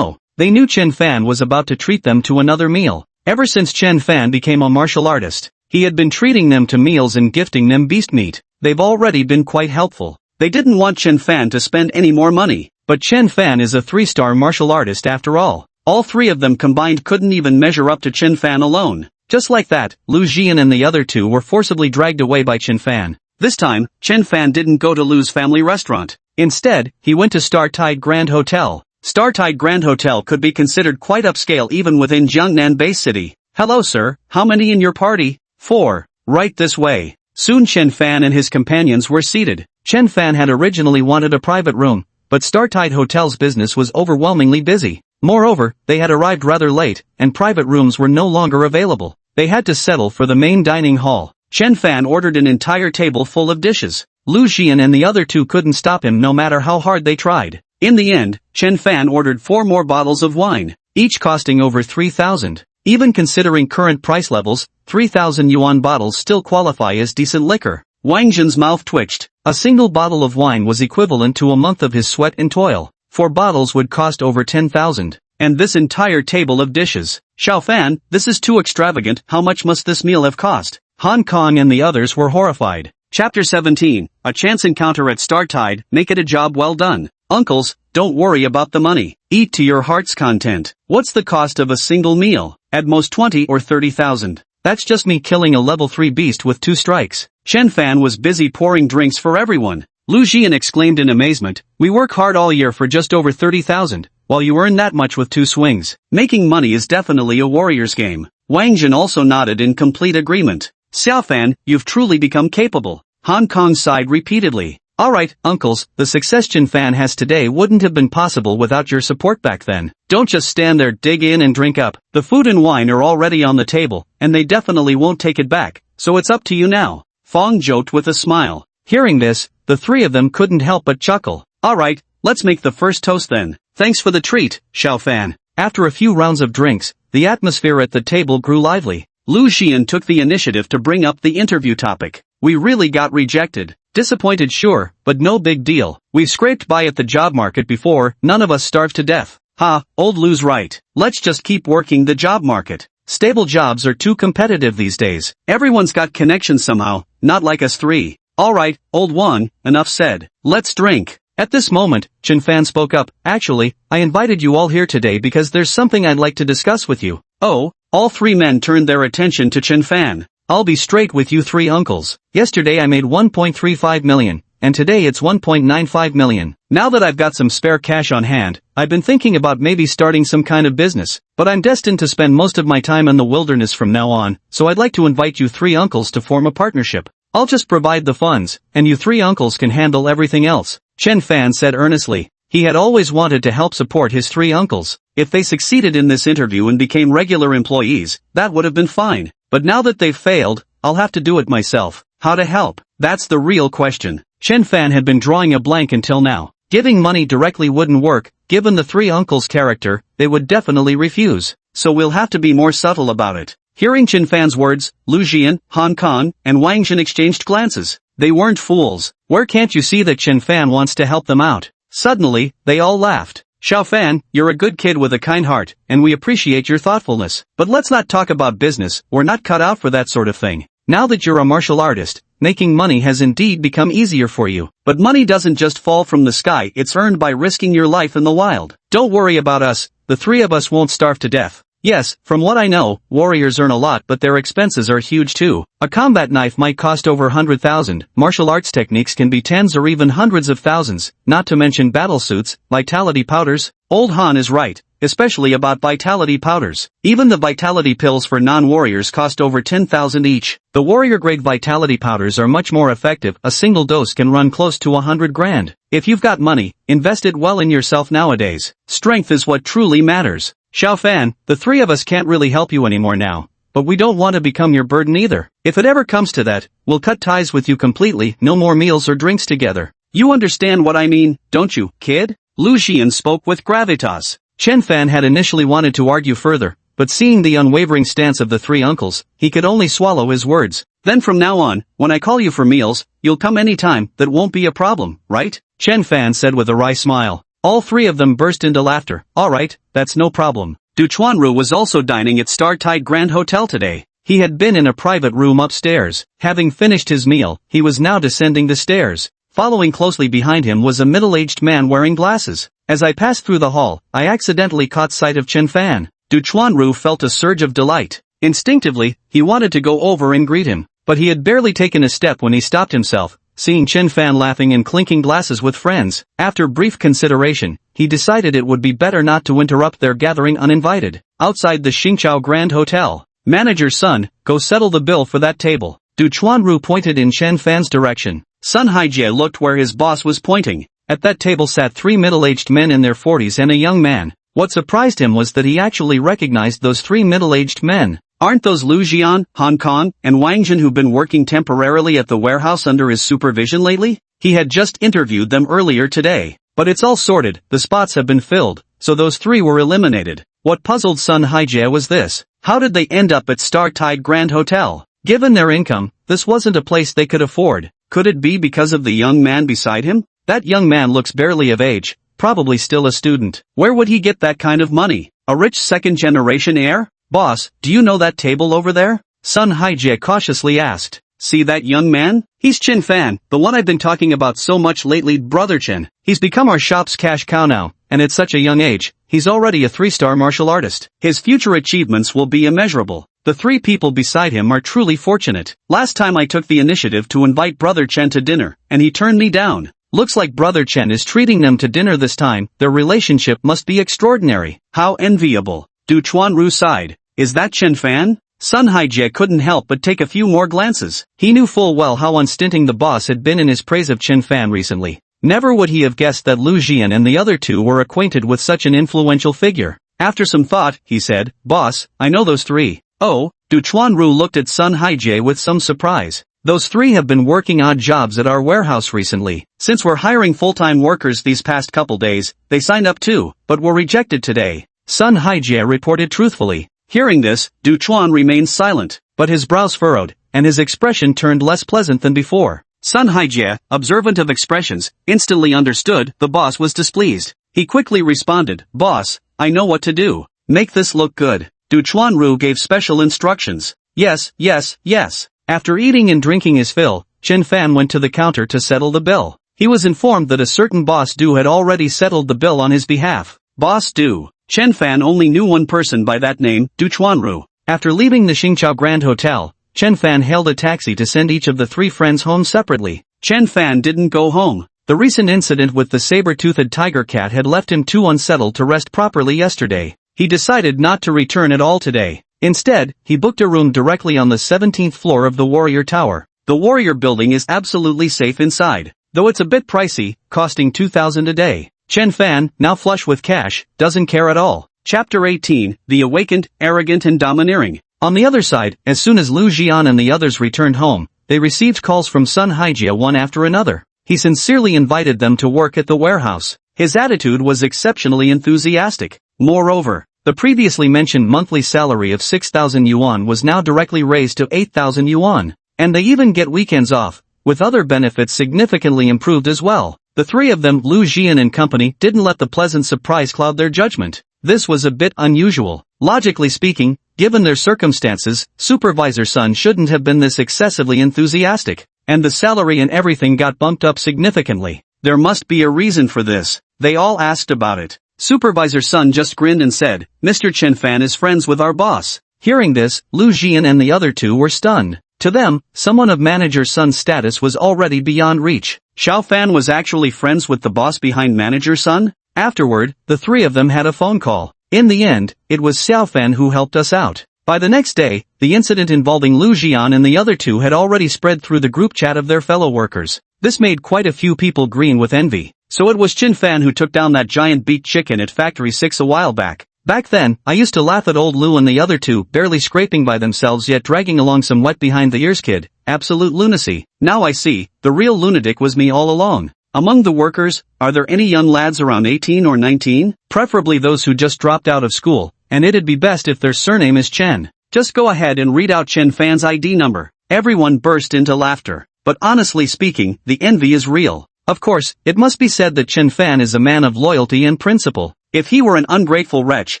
They knew Chen Fan was about to treat them to another meal. Ever since Chen Fan became a martial artist, he had been treating them to meals and gifting them beast meat. They've already been quite helpful. They didn't want Chen Fan to spend any more money. But Chen Fan is a 3-star martial artist after all. All 3 of them combined couldn't even measure up to Chen Fan alone. Just like that, Lu Jian and the other 2 were forcibly dragged away by Chen Fan. This time, Chen Fan didn't go to Lu's family restaurant. Instead, he went to Star Tide Grand Hotel. Star Tide Grand Hotel could be considered quite upscale even within Jiangnan Base City. Hello sir, how many in your party? 4. Right this way. Soon Chen Fan and his companions were seated. Chen Fan had originally wanted a private room, but Star Tide Hotel's business was overwhelmingly busy. Moreover, they had arrived rather late, and private rooms were no longer available. They had to settle for the main dining hall. Chen Fan ordered an entire table full of dishes. Lu Jian and the other 2 couldn't stop him no matter how hard they tried. In the end, Chen Fan ordered 4 more bottles of wine, each costing over 3,000. Even considering current price levels, 3,000 yuan bottles still qualify as decent liquor. Wang Zhen's mouth twitched. A single bottle of wine was equivalent to a month of his sweat and toil. 4 bottles would cost over 10,000. And this entire table of dishes. Xiao Fan, this is too extravagant, how much must this meal have cost? Han Kong and the others were horrified. Chapter 17, A Chance Encounter at Star Tide, make it a job well done. Uncles, don't worry about the money. Eat to your heart's content. What's the cost of a single meal? At most 20 or 30,000. That's just me killing a level 3 beast with 2 strikes. Chen Fan was busy pouring drinks for everyone. Lu Jian exclaimed in amazement, we work hard all year for just over 30,000, while you earn that much with 2 swings. Making money is definitely a warrior's game. Wang Zhen also nodded in complete agreement. Xiao Fan, you've truly become capable. Han Kong sighed repeatedly. Alright, uncles, the success Chen Fan has today wouldn't have been possible without your support back then. Don't just stand there, dig in and drink up. The food and wine are already on the table, and they definitely won't take it back, so it's up to you now. Fong joked with a smile. Hearing this, the 3 of them couldn't help but chuckle. Alright, let's make the first toast then. Thanks for the treat, Xiao Fan. After a few rounds of drinks, the atmosphere at the table grew lively. Lu Jian took the initiative to bring up the interview topic. We really got rejected. Disappointed sure, but no big deal. We've scraped by at the job market before, none of us starved to death. Ha, old Lu's right. Let's just keep working the job market. Stable jobs are too competitive these days. Everyone's got connections somehow, not like us 3. Alright, old one, enough said. Let's drink. At this moment, Chen Fan spoke up. Actually, I invited you all here today because there's something I'd like to discuss with you. Oh, all 3 men turned their attention to Chen Fan. I'll be straight with you 3 uncles. Yesterday I made 1.35 million, and today it's 1.95 million. Now that I've got some spare cash on hand, I've been thinking about maybe starting some kind of business, but I'm destined to spend most of my time in the wilderness from now on, so I'd like to invite you 3 uncles to form a partnership. I'll just provide the funds, and you 3 uncles can handle everything else. Chen Fan said earnestly. He had always wanted to help support his 3 uncles. If they succeeded in this interview and became regular employees, that would have been fine. But now that they've failed, I'll have to do it myself. How to help? That's the real question. Chen Fan had been drawing a blank until now. Giving money directly wouldn't work. Given the 3 uncles' character, they would definitely refuse. So we'll have to be more subtle about it. Hearing Chen Fan's words, Lu Jian, Han Kong, and Wang Zhen exchanged glances. They weren't fools. Where can't you see that Chen Fan wants to help them out? Suddenly, they all laughed. Xiao Fan, you're a good kid with a kind heart, and we appreciate your thoughtfulness. But let's not talk about business, we're not cut out for that sort of thing. Now that you're a martial artist, making money has indeed become easier for you. But money doesn't just fall from the sky, it's earned by risking your life in the wild. Don't worry about us, the three of us won't starve to death. Yes, from what I know, warriors earn a lot but their expenses are huge too. A combat knife might cost over 100,000, martial arts techniques can be tens or even hundreds of thousands, not to mention battle suits, vitality powders. Old Han is right, especially about vitality powders. Even the vitality pills for non-warriors cost over 10,000 each. The warrior-grade vitality powders are much more effective, a single dose can run close to 100 grand. If you've got money, invest it well in yourself nowadays. Strength is what truly matters. Xiao Fan, the three of us can't really help you anymore now, but we don't want to become your burden either. If it ever comes to that, we'll cut ties with you completely, no more meals or drinks together. You understand what I mean, don't you, kid? Lu Xian spoke with gravitas. Chen Fan had initially wanted to argue further, but seeing the unwavering stance of the three uncles, he could only swallow his words. Then from now on, when I call you for meals, you'll come anytime, that won't be a problem, right? Chen Fan said with a wry smile. All three of them burst into laughter. Alright, that's no problem. Du Chuanru was also dining at Star Tide Grand Hotel today. He had been in a private room upstairs. Having finished his meal, he was now descending the stairs. Following closely behind him was a middle-aged man wearing glasses. As I passed through the hall, I accidentally caught sight of Chen Fan. Du Chuanru felt a surge of delight. Instinctively, he wanted to go over and greet him, but he had barely taken a step when he stopped himself, seeing Chen Fan laughing and clinking glasses with friends. After brief consideration, he decided it would be better not to interrupt their gathering uninvited. Outside the Xingqiao Grand Hotel, "Manager's son, go settle the bill for that table." Du Chuanru pointed in Chen Fan's direction. Sun Haijie looked where his boss was pointing. At that table sat three middle-aged men in their 40s and a young man. What surprised him was that he actually recognized those three middle-aged men. Aren't those Lu Jian, Han Kong, and Wang Jin who've been working temporarily at the warehouse under his supervision lately? He had just interviewed them earlier today. But it's all sorted, the spots have been filled, so those three were eliminated. What puzzled Sun Haijie was this: how did they end up at Star Tide Grand Hotel? Given their income, this wasn't a place they could afford. Could it be because of the young man beside him? That young man looks barely of age, probably still a student. Where would he get that kind of money? A rich second-generation heir? Boss, do you know that table over there? Sun Haijie cautiously asked. See that young man? He's Chen Fan, the one I've been talking about so much lately, Brother Chen. He's become our shop's cash cow now, and at such a young age, he's already a 3-star martial artist. His future achievements will be immeasurable. The three people beside him are truly fortunate. Last time I took the initiative to invite Brother Chen to dinner, and he turned me down. Looks like Brother Chen is treating them to dinner this time. Their relationship must be extraordinary. How enviable. Du Chuanru sighed. Is that Chen Fan? Sun Haijie couldn't help but take a few more glances. He knew full well how unstinting the boss had been in his praise of Chen Fan recently. Never would he have guessed that Lu Jian and the other two were acquainted with such an influential figure. After some thought, he said, "Boss, I know those three." Oh, Du Chuanru looked at Sun Haijie with some surprise. Those three have been working odd jobs at our warehouse recently. Since we're hiring full-time workers these past couple days, they signed up too, but were rejected today. Sun Haijie reported truthfully. Hearing this, Du Chuan remained silent, but his brows furrowed, and his expression turned less pleasant than before. Sun Haijie, observant of expressions, instantly understood the boss was displeased. He quickly responded, "Boss, I know what to do. Make this look good." Du Chuanru gave special instructions. Yes, yes, yes. After eating and drinking his fill, Chen Fan went to the counter to settle the bill. He was informed that a certain Boss Du had already settled the bill on his behalf. Boss Du. Chen Fan only knew one person by that name, Du Chuanru. After leaving the Xingqiao Grand Hotel, Chen Fan hailed a taxi to send each of the three friends home separately. Chen Fan didn't go home. The recent incident with the saber-toothed tiger cat had left him too unsettled to rest properly yesterday. He decided not to return at all today. Instead, he booked a room directly on the 17th floor of the Warrior Tower. The Warrior building is absolutely safe inside, though it's a bit pricey, costing 2,000 a day. Chen Fan, now flush with cash, doesn't care at all. Chapter 18, The Awakened, Arrogant and Domineering. On the other side, as soon as Lu Jian and the others returned home, they received calls from Sun Haijie one after another. He sincerely invited them to work at the warehouse. His attitude was exceptionally enthusiastic. Moreover, the previously mentioned monthly salary of 6,000 yuan was now directly raised to 8,000 yuan. And they even get weekends off, with other benefits significantly improved as well. The three of them, Lu Jian and company, didn't let the pleasant surprise cloud their judgment. This was a bit unusual. Logically speaking, given their circumstances, Supervisor Sun shouldn't have been this excessively enthusiastic, and the salary and everything got bumped up significantly. There must be a reason for this. They all asked about it. Supervisor Sun just grinned and said, Mr. Chen Fan is friends with our boss. Hearing this, Lu Jian and the other two were stunned. To them, someone of Manager Sun's status was already beyond reach. Xiao Fan was actually friends with the boss behind Manager Sun? Afterward, the three of them had a phone call. In the end, it was Xiao Fan who helped us out. By the next day, the incident involving Lu Jian and the other two had already spread through the group chat of their fellow workers. This made quite a few people green with envy. So it was Chen Fan who took down that giant beaked chicken at Factory 6 a while back. Back then, I used to laugh at old Lu and the other two barely scraping by themselves yet dragging along some wet behind the ears kid. Absolute lunacy. Now I see, the real lunatic was me all along. Among the workers, are there any young lads around 18 or 19? Preferably those who just dropped out of school, and it'd be best if their surname is Chen. Just go ahead and read out Chen Fan's ID number. Everyone burst into laughter. But honestly speaking, the envy is real. Of course, it must be said that Chen Fan is a man of loyalty and principle. If he were an ungrateful wretch,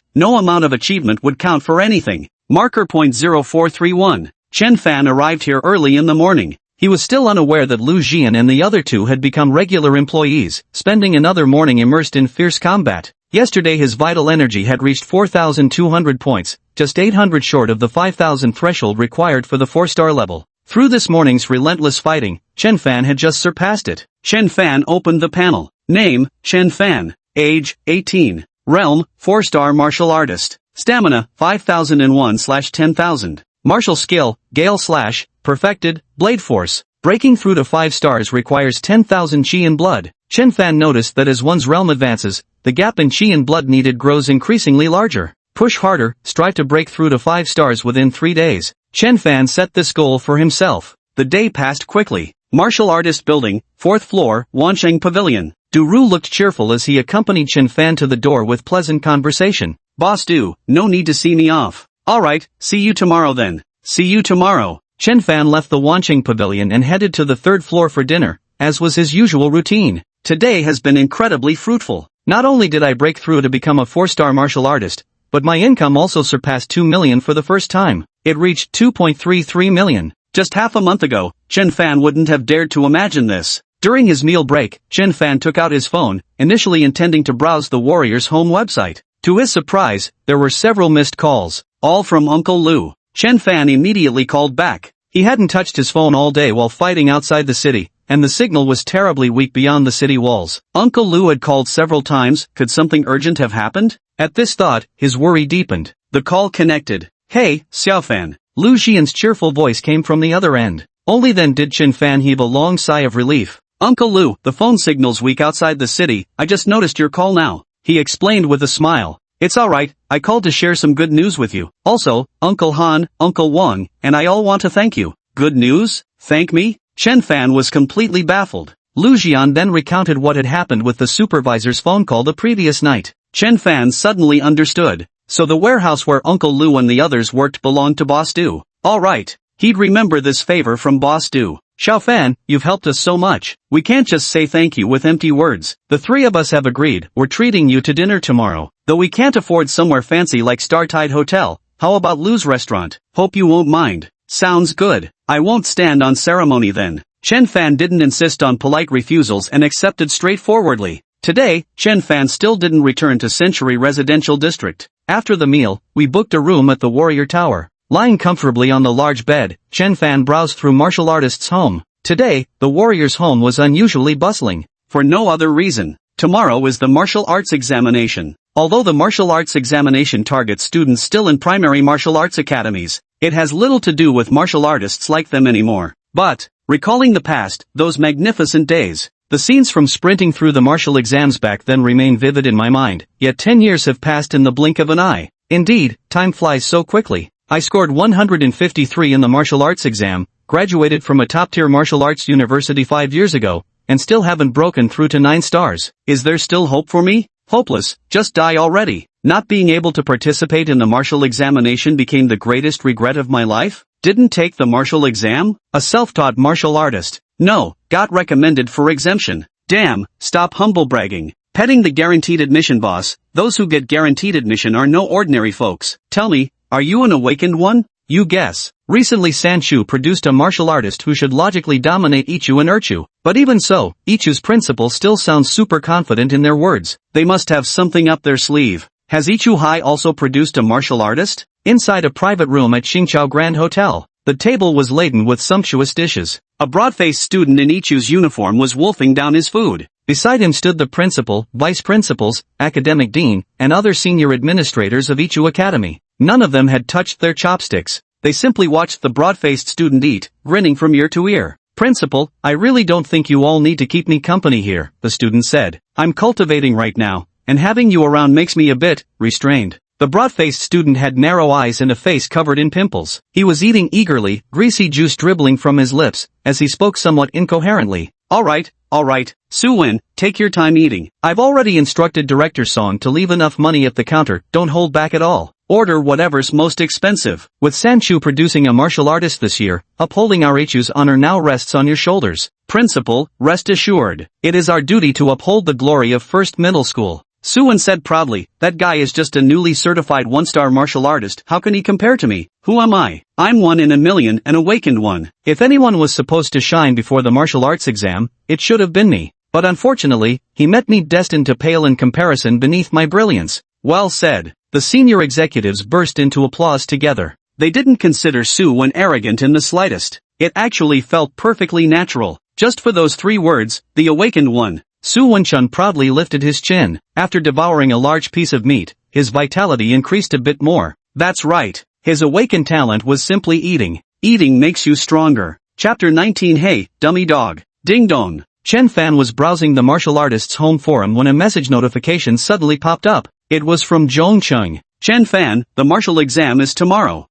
no amount of achievement would count for anything. Marker point 0431. Chen Fan arrived here early in the morning. He was still unaware that Lu Jian and the other two had become regular employees, spending another morning immersed in fierce combat. Yesterday his vital energy had reached 4,200 points, just 800 short of the 5,000 threshold required for the 4-star level. Through this morning's relentless fighting, Chen Fan had just surpassed it. Chen Fan opened the panel. Name, Chen Fan. Age, 18. Realm, 4-star martial artist. Stamina, 5,001/10,000. Martial skill, Gale / perfected, Blade Force. Breaking through to 5 stars requires 10,000 chi and blood. Chen Fan noticed that as one's realm advances, the gap in chi and blood needed grows increasingly larger. Push harder, strive to break through to 5 stars within 3 days. Chen Fan set this goal for himself. The day passed quickly. Martial Artist Building, 4th floor, Wansheng Pavilion. Du Ru looked cheerful as he accompanied Chen Fan to the door with pleasant conversation. Boss Du, no need to see me off. Alright, see you tomorrow then. See you tomorrow. Chen Fan left the Wansheng Pavilion and headed to the 3rd floor for dinner, as was his usual routine. Today has been incredibly fruitful. Not only did I break through to become a 4-star martial artist, but my income also surpassed 2 million for the first time. It reached 2.33 million. Just half a month ago, Chen Fan wouldn't have dared to imagine this. During his meal break, Chen Fan took out his phone, initially intending to browse the Warriors' home website. To his surprise, there were several missed calls, all from Uncle Lu. Chen Fan immediately called back. He hadn't touched his phone all day while fighting outside the city, and the signal was terribly weak beyond the city walls. Uncle Lu had called several times. Could something urgent have happened? At this thought, his worry deepened. The call connected. Hey, Xiao Fan. Lu Jian's cheerful voice came from the other end. Only then did Chen Fan heave a long sigh of relief. Uncle Lu, the phone signal's weak outside the city. I just noticed your call now. He explained with a smile. It's alright, I called to share some good news with you. Also, Uncle Han, Uncle Wang, and I all want to thank you. Good news? Thank me? Chen Fan was completely baffled. Lu Jian then recounted what had happened with the supervisor's phone call the previous night. Chen Fan suddenly understood. So the warehouse where Uncle Lu and the others worked belonged to Boss Du. Alright. He'd remember this favor from Boss Du. Xiao Fan, you've helped us so much. We can't just say thank you with empty words. The three of us have agreed, we're treating you to dinner tomorrow. Though we can't afford somewhere fancy like Startide Hotel, how about Lu's restaurant? Hope you won't mind. Sounds good. I won't stand on ceremony then. Chen Fan didn't insist on polite refusals and accepted straightforwardly. Today, Chen Fan still didn't return to Century Residential District. After the meal, we booked a room at the Warrior Tower. Lying comfortably on the large bed, Chen Fan browsed through martial artist's home. Today, the warrior's home was unusually bustling. For no other reason. Tomorrow is the martial arts examination. Although the martial arts examination targets students still in primary martial arts academies, it has little to do with martial artists like them anymore. But, recalling the past, those magnificent days, the scenes from sprinting through the martial exams back then remain vivid in my mind, yet 10 years have passed in the blink of an eye. Indeed, time flies so quickly. I scored 153 in the martial arts exam, graduated from a top-tier martial arts university 5 years ago, and still haven't broken through to 9 stars. Is there still hope for me? Hopeless, just die already. Not being able to participate in the martial examination became the greatest regret of my life. Didn't take the martial exam? A self-taught martial artist, No, got recommended for exemption. Damn, stop humble bragging. Petting the guaranteed admission boss. Those who get guaranteed admission are no ordinary folks. Tell me, are you an awakened one? You guess. Recently Sanchu produced a martial artist who should logically dominate Ichu and Urchu. But even so, Ichu's principal still sounds super confident in their words. They must have something up their sleeve. Has Ichu High also produced a martial artist? Inside a private room at Qingqiao Grand Hotel, the table was laden with sumptuous dishes. A broad-faced student in Ichu's uniform was wolfing down his food. Beside him stood the principal, vice principals, academic dean, and other senior administrators of Ichu Academy. None of them had touched their chopsticks. They simply watched the broad-faced student eat, grinning from ear to ear. Principal, I really don't think you all need to keep me company here, the student said. I'm cultivating right now, and having you around makes me a bit restrained. The broad-faced student had narrow eyes and a face covered in pimples. He was eating eagerly, greasy juice dribbling from his lips, as he spoke somewhat incoherently. Alright, Su-Wen, take your time eating. I've already instructed Director Song to leave enough money at the counter, don't hold back at all. Order whatever's most expensive. With Sanchu producing a martial artist this year, upholding our Ichu's honor now rests on your shoulders. Principal, rest assured. It is our duty to uphold the glory of First Middle School. Su-Wen said proudly, that guy is just a newly certified one-star martial artist, how can he compare to me? Who am I? I'm one in a million, an awakened one. If anyone was supposed to shine before the martial arts exam, it should have been me. But unfortunately, he met me destined to pale in comparison beneath my brilliance. Well said. The senior executives burst into applause together. They didn't consider Su-Wen arrogant in the slightest. It actually felt perfectly natural. Just for those 3 words, the awakened one. Su-Wen-chun proudly lifted his chin. After devouring a large piece of meat, his vitality increased a bit more. That's right. His awakened talent was simply eating. Eating makes you stronger. Chapter 19. Hey, dummy dog. Ding dong. Chen Fan was browsing the martial artist's home forum when a message notification suddenly popped up. It was from Zhong Cheng. Chen Fan, the martial exam is tomorrow.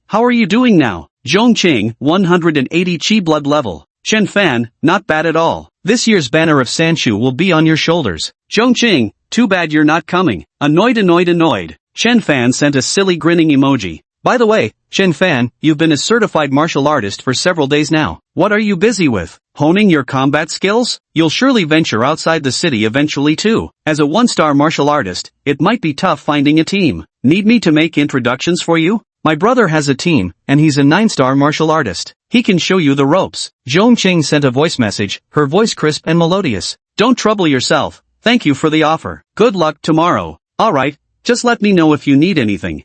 How are you doing now? Zhong Cheng, 180 chi blood level. Chen Fan, not bad at all. This year's banner of Sanchu will be on your shoulders. Zhong Cheng, too bad you're not coming. Annoyed. Chen Fan sent a silly grinning emoji. By the way, Chen Fan, you've been a certified martial artist for several days now. What are you busy with? Honing your combat skills? You'll surely venture outside the city eventually too. As a 1-star martial artist, it might be tough finding a team. Need me to make introductions for you? My brother has a team, and he's a 9-star martial artist. He can show you the ropes. Zhong Cheng sent a voice message, her voice crisp and melodious. Don't trouble yourself. Thank you for the offer. Good luck tomorrow. Alright, just let me know if you need anything.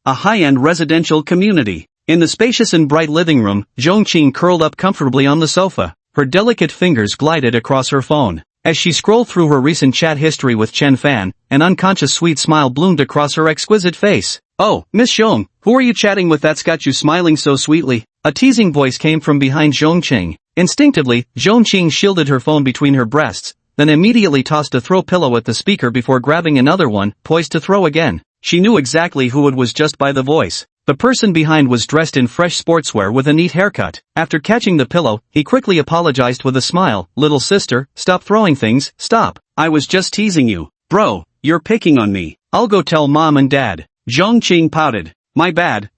A high-end residential community. In the spacious and bright living room, Zhong Cheng curled up comfortably on the sofa. Her delicate fingers glided across her phone. As she scrolled through her recent chat history with Chen Fan, an unconscious sweet smile bloomed across her exquisite face. Oh, Miss Zhong, who are you chatting with that's got you smiling so sweetly? A teasing voice came from behind Zhong Cheng. Instinctively, Zhong Cheng shielded her phone between her breasts, then immediately tossed a throw pillow at the speaker before grabbing another one, poised to throw again. She knew exactly who it was just by the voice. The person behind was dressed in fresh sportswear with a neat haircut. After catching the pillow, he quickly apologized with a smile. Little sister, stop throwing things, stop. I was just teasing you. Bro, you're picking on me. I'll go tell mom and dad. Zhong Cheng pouted. My bad.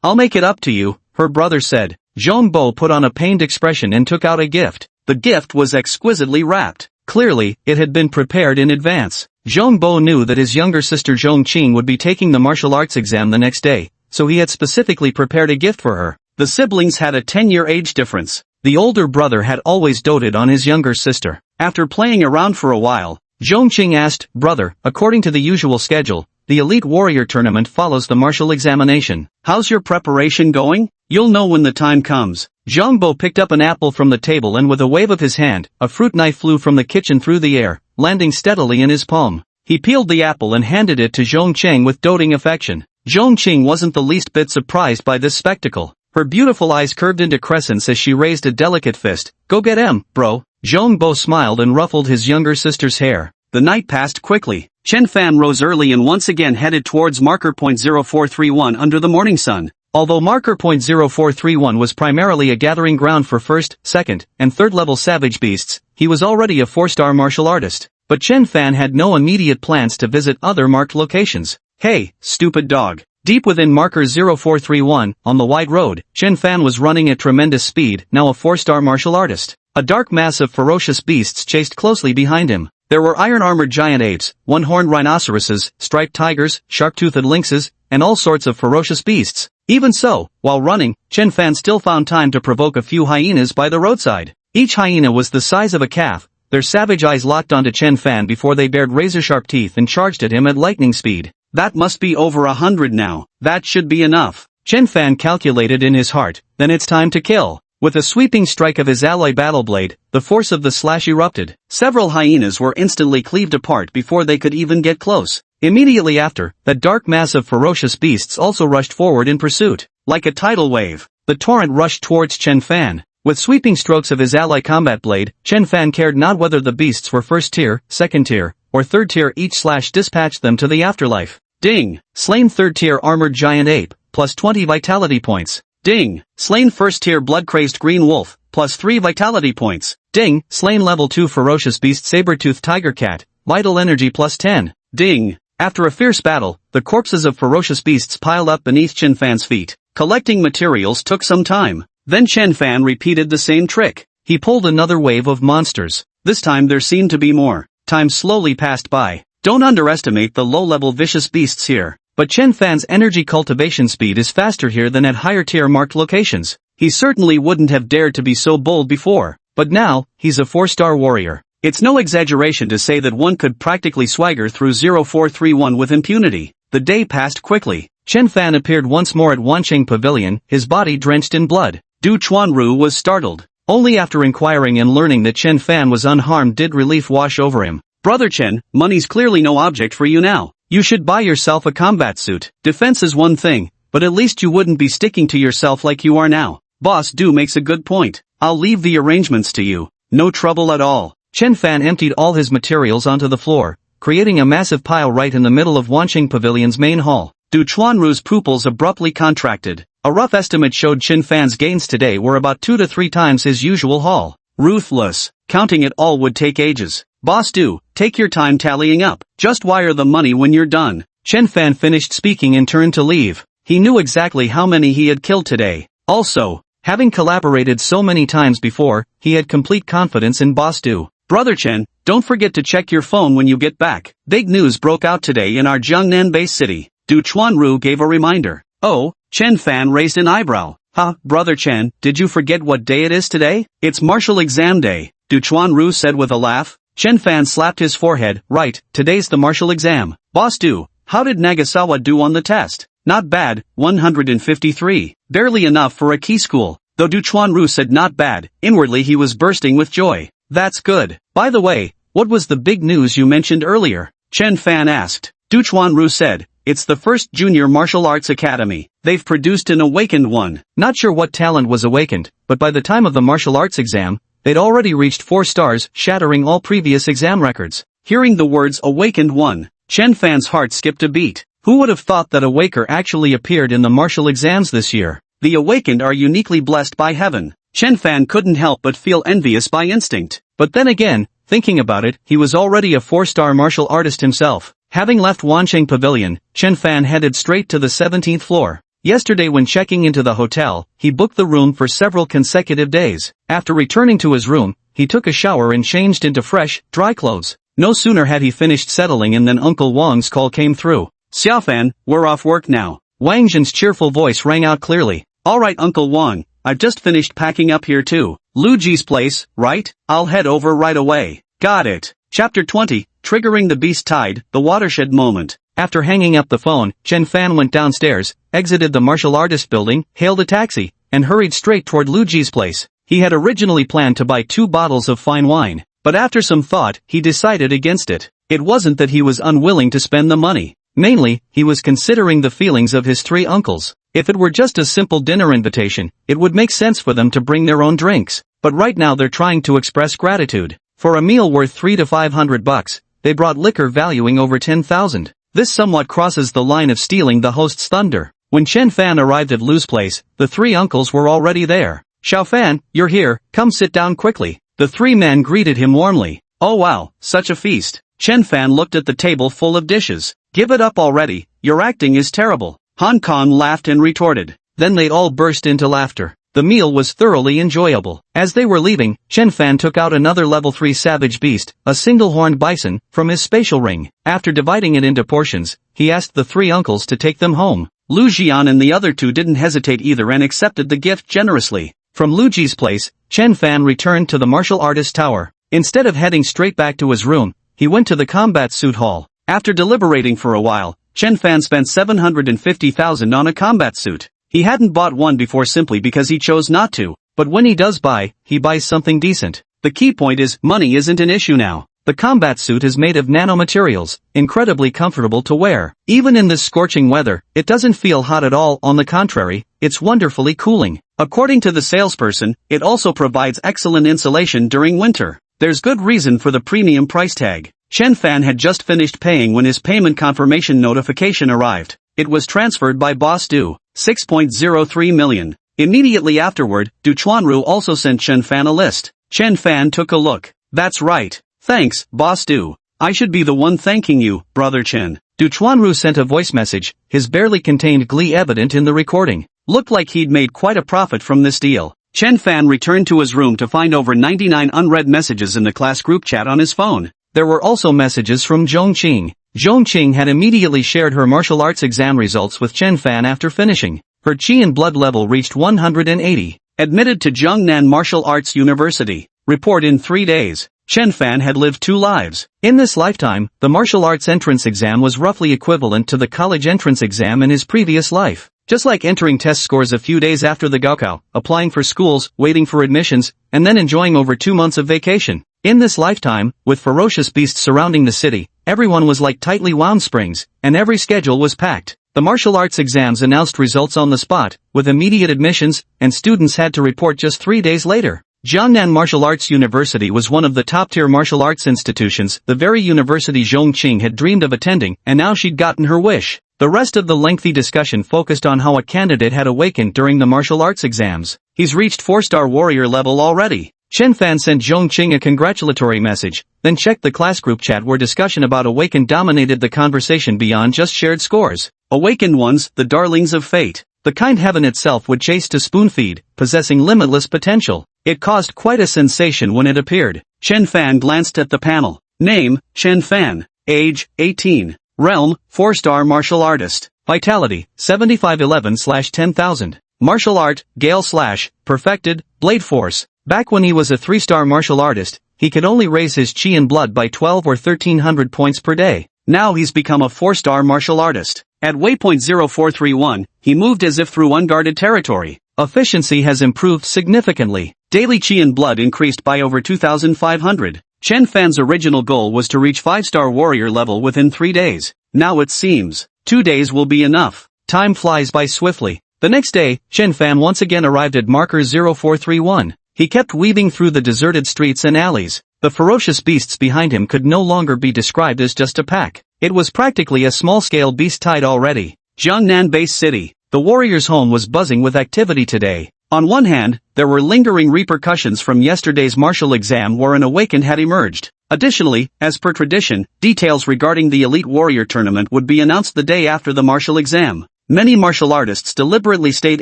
I'll make it up to you, her brother said. Zhong Bo put on a pained expression and took out a gift. The gift was exquisitely wrapped. Clearly, it had been prepared in advance. Zhong Bo knew that his younger sister Zhong Qing would be taking the martial arts exam the next day, so he had specifically prepared a gift for her. The siblings had a 10-year age difference. The older brother had always doted on his younger sister. After playing around for a while, Zhong Qing asked, brother, according to the usual schedule, the Elite Warrior Tournament follows the martial examination. How's your preparation going? You'll know when the time comes. Zhong Bo picked up an apple from the table and with a wave of his hand, a fruit knife flew from the kitchen through the air, landing steadily in his palm. He peeled the apple and handed it to Zhong Cheng with doting affection. Zhong Cheng wasn't the least bit surprised by this spectacle. Her beautiful eyes curved into crescents as she raised a delicate fist. Go get him, bro. Zhong Bo smiled and ruffled his younger sister's hair. The night passed quickly. Chen Fan rose early and once again headed towards marker point 0431 under the morning sun. Although marker point 0431 was primarily a gathering ground for first, second, and third level savage beasts, he was already a 4-star martial artist. But Chen Fan had no immediate plans to visit other marked locations. Hey, stupid dog. Deep within marker 0431, on the wide road, Chen Fan was running at tremendous speed, now a 4-star martial artist. A dark mass of ferocious beasts chased closely behind him. There were iron-armored giant apes, one-horned rhinoceroses, striped tigers, sharp-toothed lynxes, and all sorts of ferocious beasts. Even so, while running, Chen Fan still found time to provoke a few hyenas by the roadside. Each hyena was the size of a calf. Their savage eyes locked onto Chen Fan before they bared razor-sharp teeth and charged at him at lightning speed. That must be over 100 now. That should be enough. Chen Fan calculated in his heart, then it's time to kill. With a sweeping strike of his alloy battle blade, the force of the slash erupted. Several hyenas were instantly cleaved apart before they could even get close. Immediately after, that dark mass of ferocious beasts also rushed forward in pursuit. Like a tidal wave, the torrent rushed towards Chen Fan. With sweeping strokes of his alloy combat blade, Chen Fan cared not whether the beasts were first tier, second tier, or third tier. Each slash dispatched them to the afterlife. Ding! Slain third tier armored giant ape, plus 20 vitality points. Ding! Slain first tier blood-crazed green wolf, plus 3 vitality points. Ding! Slain level 2 ferocious beast saber-toothed tiger cat, vital energy plus 10. Ding! After a fierce battle, the corpses of ferocious beasts piled up beneath Chen Fan's feet. Collecting materials took some time. Then Chen Fan repeated the same trick. He pulled another wave of monsters. This time there seemed to be more. Time slowly passed by. Don't underestimate the low-level vicious beasts here. But Chen Fan's energy cultivation speed is faster here than at higher tier marked locations. He certainly wouldn't have dared to be so bold before. But now, he's a 4-star warrior. It's no exaggeration to say that one could practically swagger through 0431 with impunity. The day passed quickly. Chen Fan appeared once more at Wancheng Pavilion, his body drenched in blood. Du Chuanru was startled. Only after inquiring and learning that Chen Fan was unharmed did relief wash over him. Brother Chen, money's clearly no object for you now. You should buy yourself a combat suit. Defense is one thing, but at least you wouldn't be sticking to yourself like you are now. Boss Du makes a good point. I'll leave the arrangements to you. No trouble at all. Chen Fan emptied all his materials onto the floor, creating a massive pile right in the middle of Wancheng Pavilion's main hall. Du Chuanru's pupils abruptly contracted. A rough estimate showed Chen Fan's gains today were about 2 to 3 times his usual haul. Ruthless. Counting it all would take ages. Boss Du, take your time tallying up. Just wire the money when you're done. Chen Fan finished speaking and turned to leave. He knew exactly how many he had killed today. Also, having collaborated so many times before, he had complete confidence in Boss Du. Brother Chen, don't forget to check your phone when you get back. Big news broke out today in our Jiangnan base city. Du Chuanru gave a reminder. Oh, Chen Fan raised an eyebrow. Huh, Brother Chen, did you forget what day it is today? It's martial exam day, Du Chuanru said with a laugh. Chen Fan slapped his forehead. Right, today's the martial exam. Boss Du, how did Nagasawa do on the test? Not bad, 153. Barely enough for a key school. Though Du Chuanru said not bad, inwardly he was bursting with joy. That's good. By the way, what was the big news you mentioned earlier? Chen Fan asked. Du Chuanru said, it's the first junior martial arts academy. They've produced an awakened one. Not sure what talent was awakened, but by the time of the martial arts exam, they'd already reached 4 stars, shattering all previous exam records. Hearing the words awakened one, Chen Fan's heart skipped a beat. Who would have thought that Awaker actually appeared in the martial exams this year? The awakened are uniquely blessed by heaven. Chen Fan couldn't help but feel envious by instinct. But then again, thinking about it, he was already a 4-star martial artist himself. Having left Wancheng Pavilion, Chen Fan headed straight to the 17th floor. Yesterday when checking into the hotel, he booked the room for several consecutive days. After returning to his room, he took a shower and changed into fresh, dry clothes. No sooner had he finished settling in than Uncle Wang's call came through. Xiaofan, we're off work now. Wang Zhen's cheerful voice rang out clearly. Alright Uncle Wang, I've just finished packing up here too. Lu Ji's place, right? I'll head over right away. Got it. Chapter 20, Triggering the Beast Tide, the Watershed Moment. After hanging up the phone, Chen Fan went downstairs, exited the martial artist building, hailed a taxi, and hurried straight toward Lu Ji's place. He had originally planned to buy 2 bottles of fine wine, but after some thought, he decided against it. It wasn't that he was unwilling to spend the money. Mainly, he was considering the feelings of his 3 uncles. If it were just a simple dinner invitation, it would make sense for them to bring their own drinks. But right now they're trying to express gratitude. For a meal worth $300 to $500, they brought liquor valuing over 10,000. This somewhat crosses the line of stealing the host's thunder. When Chen Fan arrived at Lu's place, the 3 uncles were already there. Xiao Fan, you're here, come sit down quickly. The 3 men greeted him warmly. Oh wow, such a feast. Chen Fan looked at the table full of dishes. Give it up already, your acting is terrible. Hong Kong laughed and retorted. Then they all burst into laughter. The meal was thoroughly enjoyable. As they were leaving, Chen Fan took out another level 3 savage beast, a single-horned bison, from his spatial ring. After dividing it into portions, he asked the 3 uncles to take them home. Lu Jian and the other 2 didn't hesitate either and accepted the gift generously. From Lu Ji's place, Chen Fan returned to the martial artist tower. Instead of heading straight back to his room, he went to the combat suit hall. After deliberating for a while, Chen Fan spent 750,000 on a combat suit. He hadn't bought one before simply because he chose not to, but when he does buy, he buys something decent. The key point is, money isn't an issue now. The combat suit is made of nanomaterials, incredibly comfortable to wear. Even in this scorching weather, it doesn't feel hot at all, on the contrary, it's wonderfully cooling. According to the salesperson, it also provides excellent insulation during winter. There's good reason for the premium price tag. Chen Fan had just finished paying when his payment confirmation notification arrived. It was transferred by Boss Du, 6.03 million. Immediately afterward, Du Chuanru also sent Chen Fan a list. Chen Fan took a look. That's right. Thanks, Boss Du. I should be the one thanking you, Brother Chen. Du Chuanru sent a voice message, his barely contained glee evident in the recording. Looked like he'd made quite a profit from this deal. Chen Fan returned to his room to find over 99 unread messages in the class group chat on his phone. There were also messages from Zhong Qing. Zhong Qing had immediately shared her martial arts exam results with Chen Fan after finishing. Her Qi and blood level reached 180. Admitted to Zhongnan Martial Arts University. Report in 3 days. Chen Fan had lived 2 lives. In this lifetime, the martial arts entrance exam was roughly equivalent to the college entrance exam in his previous life. Just like entering test scores a few days after the Gaokao, applying for schools, waiting for admissions, and then enjoying over 2 months of vacation. In this lifetime, with ferocious beasts surrounding the city, everyone was like tightly wound springs, and every schedule was packed. The martial arts exams announced results on the spot, with immediate admissions, and students had to report just 3 days later. Jiangnan Martial Arts University was one of the top-tier martial arts institutions, the very university Zhong Qing had dreamed of attending, and now she'd gotten her wish. The rest of the lengthy discussion focused on how a candidate had awakened during the martial arts exams. He's reached 4-star warrior level already. Chen Fan sent Zhong Qing a congratulatory message, then checked the class group chat where discussion about Awakened dominated the conversation beyond just shared scores. Awakened ones, the darlings of fate. The kind heaven itself would chase to spoon-feed, possessing limitless potential. It caused quite a sensation when it appeared. Chen Fan glanced at the panel. Name, Chen Fan. Age, 18. Realm, 4-star martial artist. Vitality, 7511/10,000. Martial art, Gale / Perfected, Blade Force. Back when he was a 3-star martial artist, he could only raise his Qi and blood by 12 or 1300 points per day. Now he's become a 4-star martial artist. At waypoint 0431, he moved as if through unguarded territory. Efficiency has improved significantly. Daily Qi and blood increased by over 2,500. Chen Fan's original goal was to reach 5-star warrior level within 3 days. Now it seems 2 days will be enough. Time flies by swiftly. The next day, Chen Fan once again arrived at marker 0431. He kept weaving through the deserted streets and alleys. The ferocious beasts behind him could no longer be described as just a pack. It was practically a small-scale beast tide already. Jiangnan Base City. The warrior's home was buzzing with activity today. On one hand, there were lingering repercussions from yesterday's martial exam where an awakened had emerged. Additionally, as per tradition, details regarding the Elite Warrior Tournament would be announced the day after the martial exam. Many martial artists deliberately stayed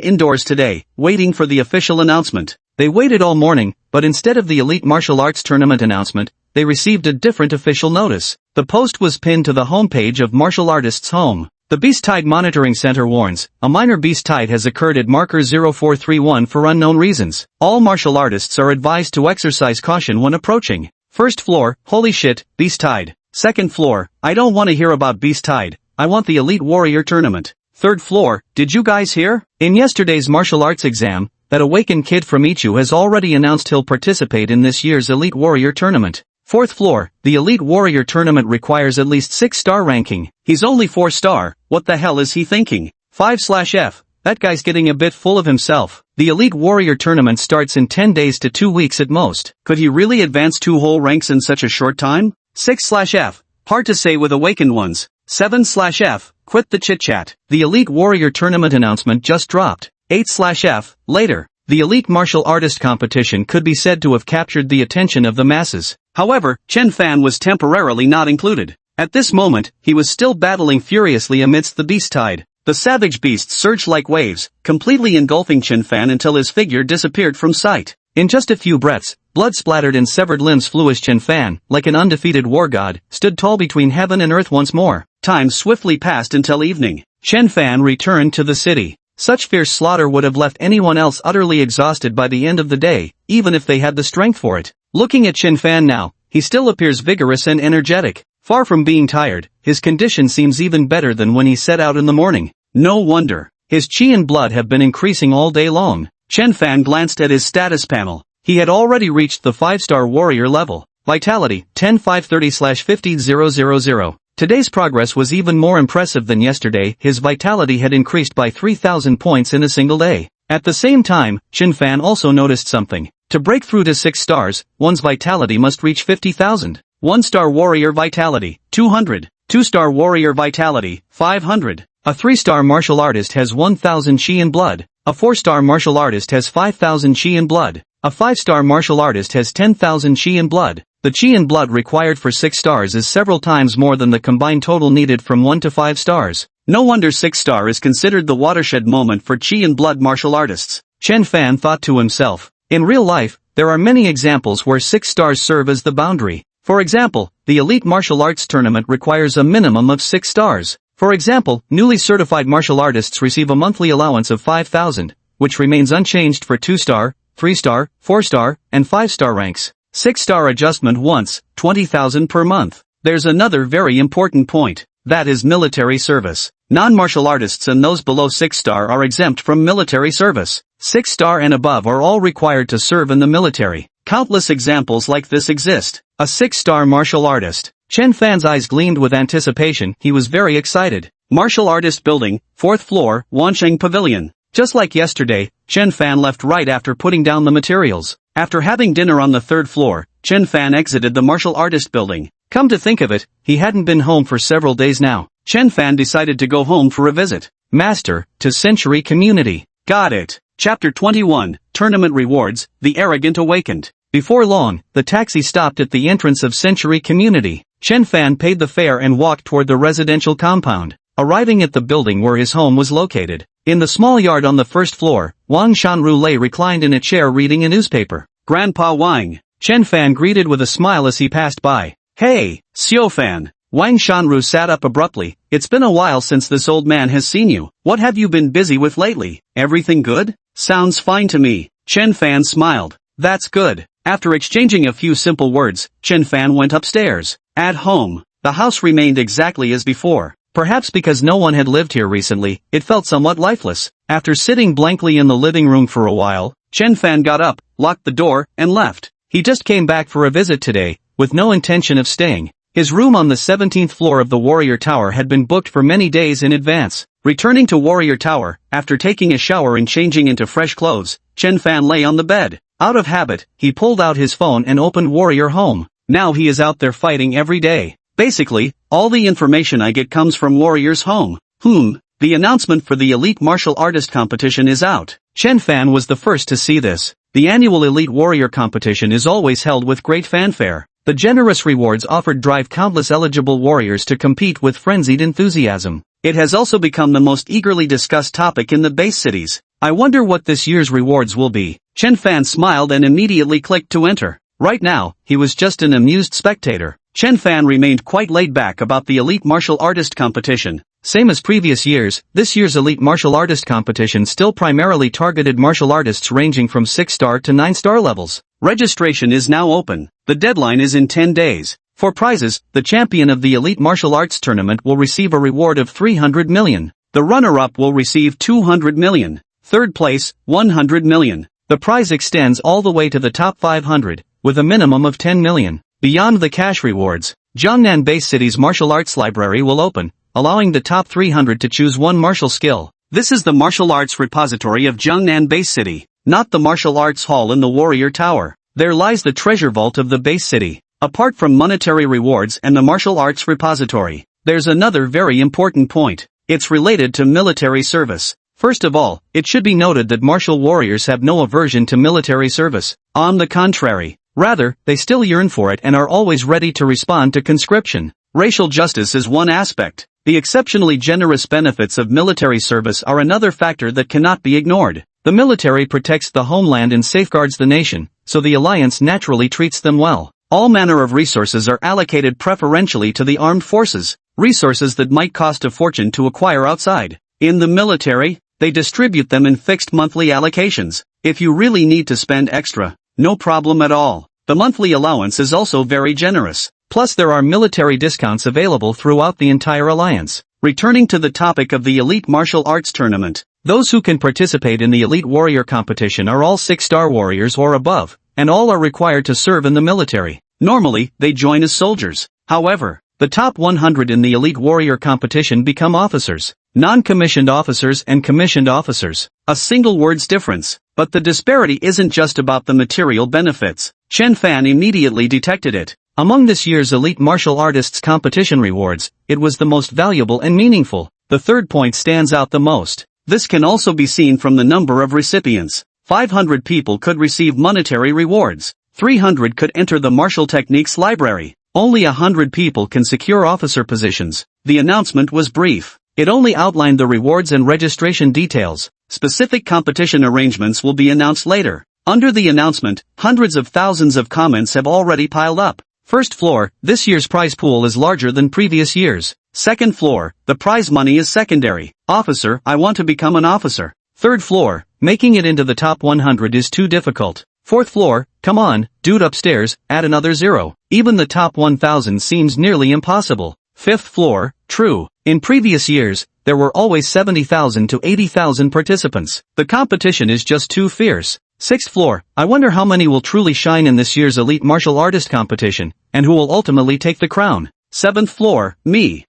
indoors today, waiting for the official announcement. They waited all morning, but instead of the Elite Martial Arts Tournament announcement, they received a different official notice. The post was pinned to the homepage of Martial Artists' Home. The Beast Tide Monitoring Center warns, a minor beast tide has occurred at marker 0431 for unknown reasons. All martial artists are advised to exercise caution when approaching. First floor, holy shit, beast tide. Second floor, I don't want to hear about beast tide, I want the Elite Warrior Tournament. Third floor, did you guys hear? In yesterday's martial arts exam, that awakened kid from Ichu has already announced he'll participate in this year's Elite Warrior Tournament. Fourth floor, the Elite Warrior Tournament requires at least 6-star ranking. He's only 4-star, what the hell is he thinking? 5/F, that guy's getting a bit full of himself. The Elite Warrior Tournament starts in 10 days to 2 weeks at most. Could he really advance 2 whole ranks in such a short time? 6/F, hard to say with awakened ones. 7/F, quit the chit-chat. The Elite Warrior Tournament announcement just dropped. 8/F, later. The Elite Martial Artist competition could be said to have captured the attention of the masses. However, Chen Fan was temporarily not included. At this moment, he was still battling furiously amidst the beast tide. The savage beast surged like waves, completely engulfing Chen Fan until his figure disappeared from sight. In just a few breaths, blood splattered and severed limbs flew as Chen Fan, like an undefeated war god, stood tall between heaven and earth once more. Time swiftly passed until evening. Chen Fan returned to the city. Such fierce slaughter would have left anyone else utterly exhausted by the end of the day, even if they had the strength for it. Looking at Chen Fan now, he still appears vigorous and energetic. Far from being tired, his condition seems even better than when he set out in the morning. No wonder. His chi and blood have been increasing all day long. Chen Fan glanced at his status panel. He had already reached the 5-star warrior level. Vitality, 10-530/15,000. Today's progress was even more impressive than yesterday. His vitality had increased by 3,000 points in a single day. At the same time, Chen Fan also noticed something. To break through to 6 stars, one's vitality must reach 50,000. 1-star warrior vitality, 200. 2-star warrior vitality, 500. A 3-star martial artist has 1,000 chi and blood. A 4-star martial artist has 5,000 chi and blood. A 5-star martial artist has 10,000 chi and blood. The chi and blood required for 6 stars is several times more than the combined total needed from 1 to 5 stars. No wonder 6-star is considered the watershed moment for chi and blood martial artists. Chen Fan thought to himself. In real life, there are many examples where 6 stars serve as the boundary. For example, the elite martial arts tournament requires a minimum of 6 stars. For example, newly certified martial artists receive a monthly allowance of 5,000, which remains unchanged for 2-star, 3-star, 4-star, and 5-star ranks. 6-star adjustment once, 20,000 per month. There's another very important point. That is military service. Non-martial artists and those below 6-star are exempt from military service. 6-star and above are all required to serve in the military. Countless examples like this exist. A 6-star martial artist. Chen Fan's eyes gleamed with anticipation. He was very excited. Martial Artist Building, 4th floor, Wansheng Pavilion. Just like yesterday, Chen Fan left right after putting down the materials. After having dinner on the 3rd floor, Chen Fan exited the Martial Artist Building. Come to think of it, he hadn't been home for several days now. Chen Fan decided to go home for a visit. Master, to Century Community. Got it. Chapter 21, Tournament Rewards, The Arrogant Awakened. Before long, the taxi stopped at the entrance of Century Community. Chen Fan paid the fare and walked toward the residential compound. Arriving at the building where his home was located. In the small yard on the 1st floor, Wang Shanru lay reclined in a chair reading a newspaper. Grandpa Wang. Chen Fan greeted with a smile as he passed by. Hey, Xiao Fan. Wang Shanru sat up abruptly. It's been a while since this old man has seen you. What have you been busy with lately? Everything good? Sounds fine to me. Chen Fan smiled. That's good. After exchanging a few simple words, Chen Fan went upstairs. At home, the house remained exactly as before. Perhaps because no one had lived here recently, it felt somewhat lifeless. After sitting blankly in the living room for a while, Chen Fan got up, locked the door, and left. He just came back for a visit today, with no intention of staying. His room on the 17th floor of the Warrior Tower had been booked for many days in advance. Returning to Warrior Tower, after taking a shower and changing into fresh clothes, Chen Fan lay on the bed. Out of habit, he pulled out his phone and opened Warrior Home. Now he is out there fighting every day. Basically, all the information I get comes from Warrior's Home. The announcement for the Elite Martial Artist Competition is out. Chen Fan was the first to see this. The annual Elite Warrior Competition is always held with great fanfare. The generous rewards offered drive countless eligible warriors to compete with frenzied enthusiasm. It has also become the most eagerly discussed topic in the base cities. I wonder what this year's rewards will be. Chen Fan smiled and immediately clicked to enter. Right now, he was just an amused spectator. Chen Fan remained quite laid back about the Elite Martial Artist Competition. Same as previous years, this year's Elite Martial Artist Competition still primarily targeted martial artists ranging from 6-star to 9-star levels. Registration is now open. The deadline is in 10 days. For prizes, the champion of the Elite Martial Arts Tournament will receive a reward of 300 million. The runner-up will receive 200 million. Third place, 100 million. The prize extends all the way to the top 500, with a minimum of 10 million. Beyond the cash rewards, Jiangnan Base City's martial arts library will open, allowing the top 300 to choose one martial skill. This is the martial arts repository of Jiangnan Base City, not the martial arts hall in the Warrior Tower. There lies the treasure vault of the base city. Apart from monetary rewards and the martial arts repository, there's another very important point. It's related to military service. First of all, it should be noted that martial warriors have no aversion to military service. On the contrary, rather, they still yearn for it and are always ready to respond to conscription. Racial justice is one aspect. The exceptionally generous benefits of military service are another factor that cannot be ignored. The military protects the homeland and safeguards the nation, so the alliance naturally treats them well. All manner of resources are allocated preferentially to the armed forces, resources that might cost a fortune to acquire outside. In the military, they distribute them in fixed monthly allocations. If you really need to spend extra, no problem at all. The monthly allowance is also very generous. Plus there are military discounts available throughout the entire alliance. Returning to the topic of the elite martial arts tournament, those who can participate in the elite warrior competition are all 6-star warriors or above, and all are required to serve in the military. Normally, they join as soldiers. However, the top 100 in the elite warrior competition become officers, non-commissioned officers and commissioned officers. A single word's difference. But the disparity isn't just about the material benefits. Chen Fan immediately detected it. Among this year's elite martial artists competition rewards, it was the most valuable and meaningful. The third point stands out the most. This can also be seen from the number of recipients. 500 people could receive monetary rewards. 300 could enter the martial techniques library. Only 100 people can secure officer positions. The announcement was brief. It only outlined the rewards and registration details. Specific competition arrangements will be announced later. Under the announcement, hundreds of thousands of comments have already piled up. First floor, this year's prize pool is larger than previous years. Second floor, the prize money is secondary. Officer, I want to become an officer. Third floor, making it into the top 100 is too difficult. Fourth floor, come on, dude upstairs, add another 0. Even the top 1000 seems nearly impossible. Fifth floor, true. In previous years, there were always 70,000 to 80,000 participants. The competition is just too fierce. Sixth floor, I wonder how many will truly shine in this year's elite martial artist competition, and who will ultimately take the crown. Seventh floor, me.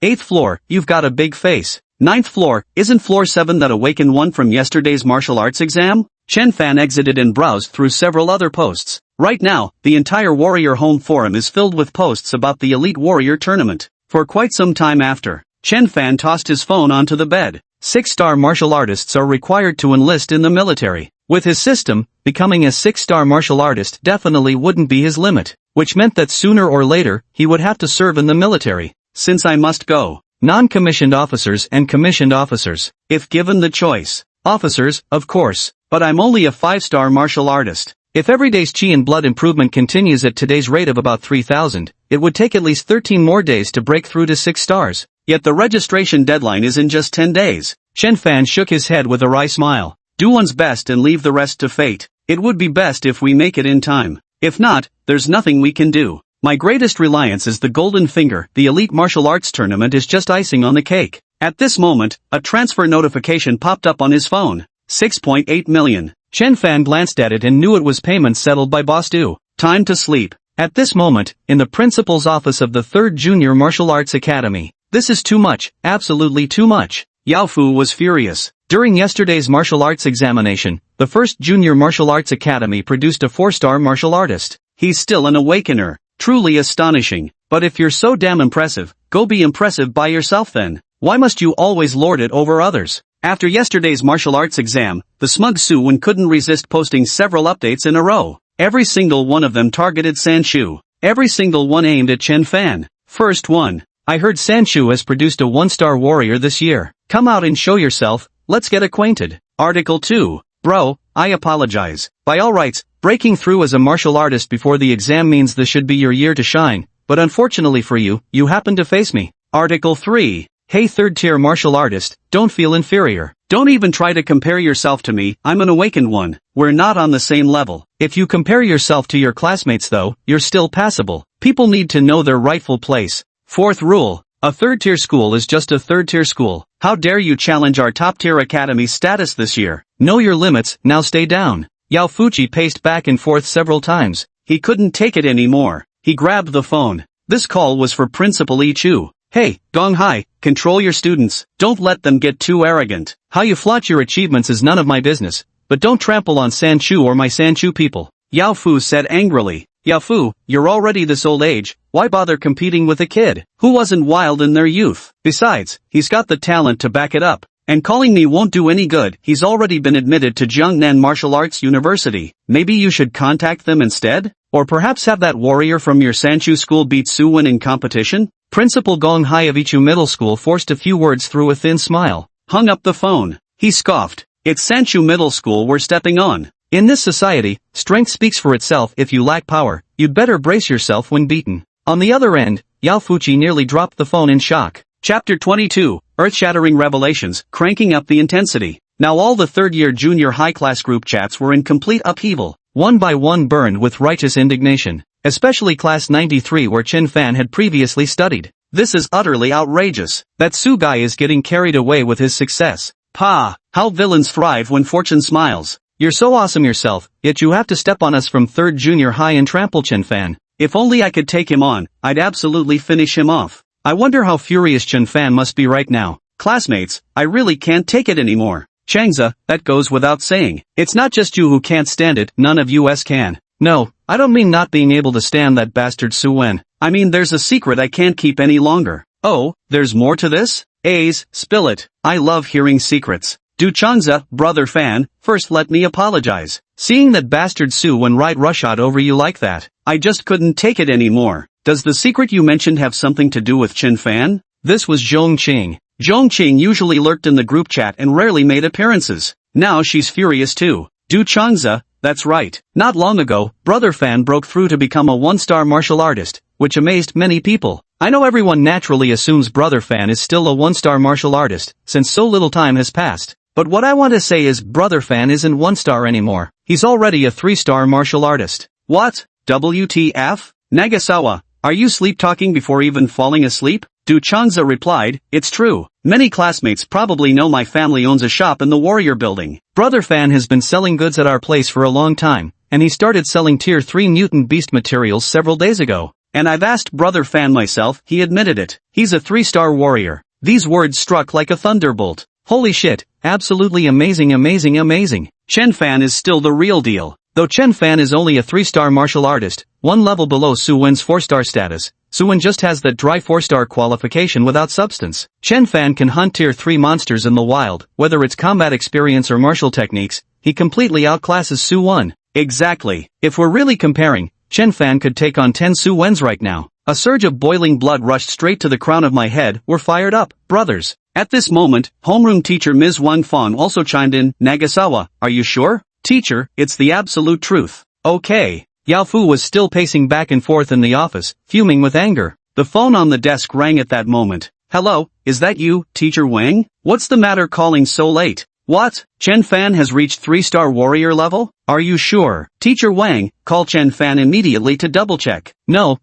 Eighth floor, you've got a big face. Ninth floor, isn't floor 7 that awakened one from yesterday's martial arts exam? Chen Fan exited and browsed through several other posts. Right now, the entire Warrior Home forum is filled with posts about the Elite Warrior Tournament. For quite some time after, Chen Fan tossed his phone onto the bed. 6-star martial artists are required to enlist in the military. With his system, becoming a 6-star martial artist definitely wouldn't be his limit, which meant that sooner or later, he would have to serve in the military. Since I must go, non-commissioned officers and commissioned officers, if given the choice. Officers, of course, but I'm only a 5-star martial artist. If every day's chi and blood improvement continues at today's rate of about 3,000, it would take at least 13 more days to break through to 6 stars. Yet the registration deadline is in just 10 days. Chen Fan shook his head with a wry smile. Do one's best and leave the rest to fate. It would be best if we make it in time. If not, there's nothing we can do. My greatest reliance is the Golden Finger. The Elite Martial Arts Tournament is just icing on the cake. At this moment, a transfer notification popped up on his phone. 6.8 million. Chen Fan glanced at it and knew it was payment settled by Boss Du. Time to sleep. At this moment, in the principal's office of the 3rd Junior Martial Arts Academy. This is too much, absolutely too much. Yao Fu was furious. During yesterday's martial arts examination, the 1st Junior Martial Arts Academy produced a 4-star martial artist. He's still an awakener. Truly astonishing. But if you're so damn impressive, go be impressive by yourself then. Why must you always lord it over others? After yesterday's martial arts exam, the smug Suwon couldn't resist posting several updates in a row. Every single one of them targeted Sanshu. Every single one aimed at Chen Fan. First one. I heard Sanshu has produced a 1-star warrior this year. Come out and show yourself, let's get acquainted. Article 2. Bro, I apologize. By all rights, breaking through as a martial artist before the exam means this should be your year to shine, but unfortunately for you, you happen to face me. Article 3. Hey 3rd-tier martial artist, don't feel inferior. Don't even try to compare yourself to me, I'm an awakened one. We're not on the same level. If you compare yourself to your classmates though, you're still passable. People need to know their rightful place. 4th rule. A 3rd-tier school is just a 3rd-tier school. How dare you challenge our top-tier academy status this year? Know your limits, now stay down. Yao Fuji paced back and forth several times. He couldn't take it anymore. He grabbed the phone. This call was for Principal Yi Chu. Hey, Gong Hai, control your students. Don't let them get too arrogant. How you flaunt your achievements is none of my business, but don't trample on Sanchu or my Sanchu people. Yao Fu said angrily. Yao Fu, you're already this old age, why bother competing with a kid who wasn't wild in their youth? Besides, he's got the talent to back it up. And calling me won't do any good. He's already been admitted to Jiangnan Martial Arts University. Maybe you should contact them instead? Or perhaps have that warrior from your Sanchu school beat Suwon in competition? Principal Gong Hai of Ichu Middle School forced a few words through a thin smile. Hung up the phone. He scoffed. It's Sanchu Middle School we're stepping on. In this society, strength speaks for itself. If you lack power, you'd better brace yourself when beaten. On the other end, Yao Fuchi nearly dropped the phone in shock. Chapter 22, Earth-Shattering Revelations, Cranking Up the Intensity. Now all the third-year junior high-class group chats were in complete upheaval. One by one burned with righteous indignation. Especially class 93 where Chen Fan had previously studied. This is utterly outrageous. That Su guy is getting carried away with his success. Pa, how villains thrive when fortune smiles. You're so awesome yourself, yet you have to step on us from third junior high and trample Chen Fan. If only I could take him on, I'd absolutely finish him off. I wonder how furious Chen Fan must be right now. Classmates, I really can't take it anymore. Changza, that goes without saying. It's not just you who can't stand it, none of us can. No, I don't mean not being able to stand that bastard Su Wen. I mean there's a secret I can't keep any longer. Oh, there's more to this? A's, spill it. I love hearing secrets. Do Changza, brother Fan, first let me apologize. Seeing that bastard Su Wen right rushot over you like that, I just couldn't take it anymore. Does the secret you mentioned have something to do with Chen Fan? This was Zhong Qing. Zhong Qing usually lurked in the group chat and rarely made appearances. Now she's furious too. Do Changza, that's right. Not long ago, brother Fan broke through to become a one-star martial artist, which amazed many people. I know everyone naturally assumes brother Fan is still a one-star martial artist, since so little time has passed. But what I want to say is brother Fan isn't one-star anymore. He's already a three-star martial artist. What? WTF? Nagasawa, are you sleep-talking before even falling asleep? Du Changza replied, it's true. Many classmates probably know my family owns a shop in the Warrior Building. Brother Fan has been selling goods at our place for a long time, and he started selling tier 3 mutant beast materials several days ago. And I've asked brother Fan myself, he admitted it. He's a 3-star warrior. These words struck like a thunderbolt. Holy shit, absolutely amazing amazing amazing. Chen Fan is still the real deal. Though Chen Fan is only a 3-star martial artist, one level below Su Wen's 4-star status, Su Wen just has that dry 4-star qualification without substance. Chen Fan can hunt tier 3 monsters in the wild, whether it's combat experience or martial techniques, he completely outclasses Su Wen. Exactly. If we're really comparing, Chen Fan could take on 10 Su Wens right now. A surge of boiling blood rushed straight to the crown of my head. We're fired up, brothers. At this moment, homeroom teacher Ms. Wang Fong also chimed in, Nagasawa, are you sure? Teacher, it's the absolute truth. Okay. Yao Fu was still pacing back and forth in the office, fuming with anger. The phone on the desk rang at that moment. Hello, is that you, Teacher Wang? What's the matter calling so late? What? Chen Fan has reached 3-star warrior level? Are you sure? Teacher Wang, call Chen Fan immediately to double-check. No,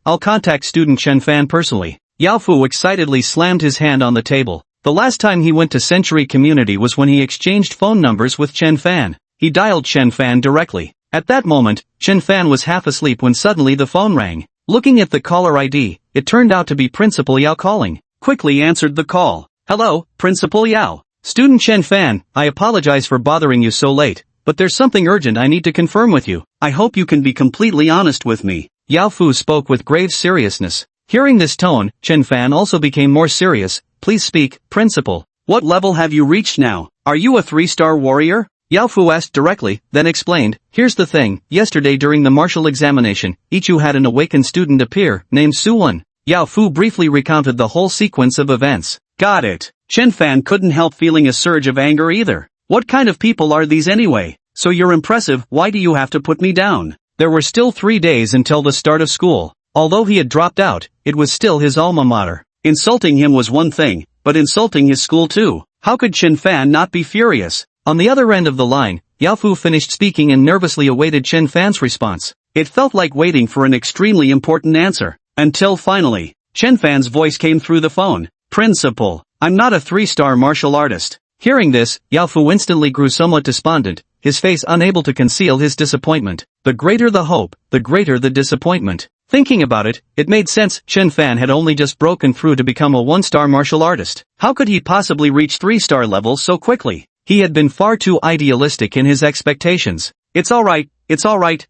I'll contact student Chen Fan personally. Yao Fu excitedly slammed his hand on the table. The last time he went to Century Community was when he exchanged phone numbers with Chen Fan. He dialed Chen Fan directly. At that moment, Chen Fan was half asleep when suddenly the phone rang. Looking at the caller ID, it turned out to be Principal Yao calling. Quickly answered the call. Hello, Principal Yao. Student Chen Fan, I apologize for bothering you so late, but there's something urgent I need to confirm with you. I hope you can be completely honest with me. Yao Fu spoke with grave seriousness. Hearing this tone, Chen Fan also became more serious. Please speak, Principal. What level have you reached now? Are you a 3-star warrior? Yao Fu asked directly, then explained, here's the thing, yesterday during the martial examination, Ichu had an awakened student appear, named Su Wen. Yao Fu briefly recounted the whole sequence of events. Got it. Chen Fan couldn't help feeling a surge of anger either. What kind of people are these anyway? So you're impressive, why do you have to put me down? There were still 3 days until the start of school. Although he had dropped out, it was still his alma mater. Insulting him was one thing, but insulting his school too. How could Chen Fan not be furious? On the other end of the line, Yao Fu finished speaking and nervously awaited Chen Fan's response. It felt like waiting for an extremely important answer. Until finally, Chen Fan's voice came through the phone. Principal, I'm not a 3-star martial artist. Hearing this, Yao Fu instantly grew somewhat despondent, his face unable to conceal his disappointment. The greater the hope, the greater the disappointment. Thinking about it, it made sense. Chen Fan had only just broken through to become a 1-star martial artist. How could he possibly reach 3-star levels so quickly? He had been far too idealistic in his expectations. It's alright,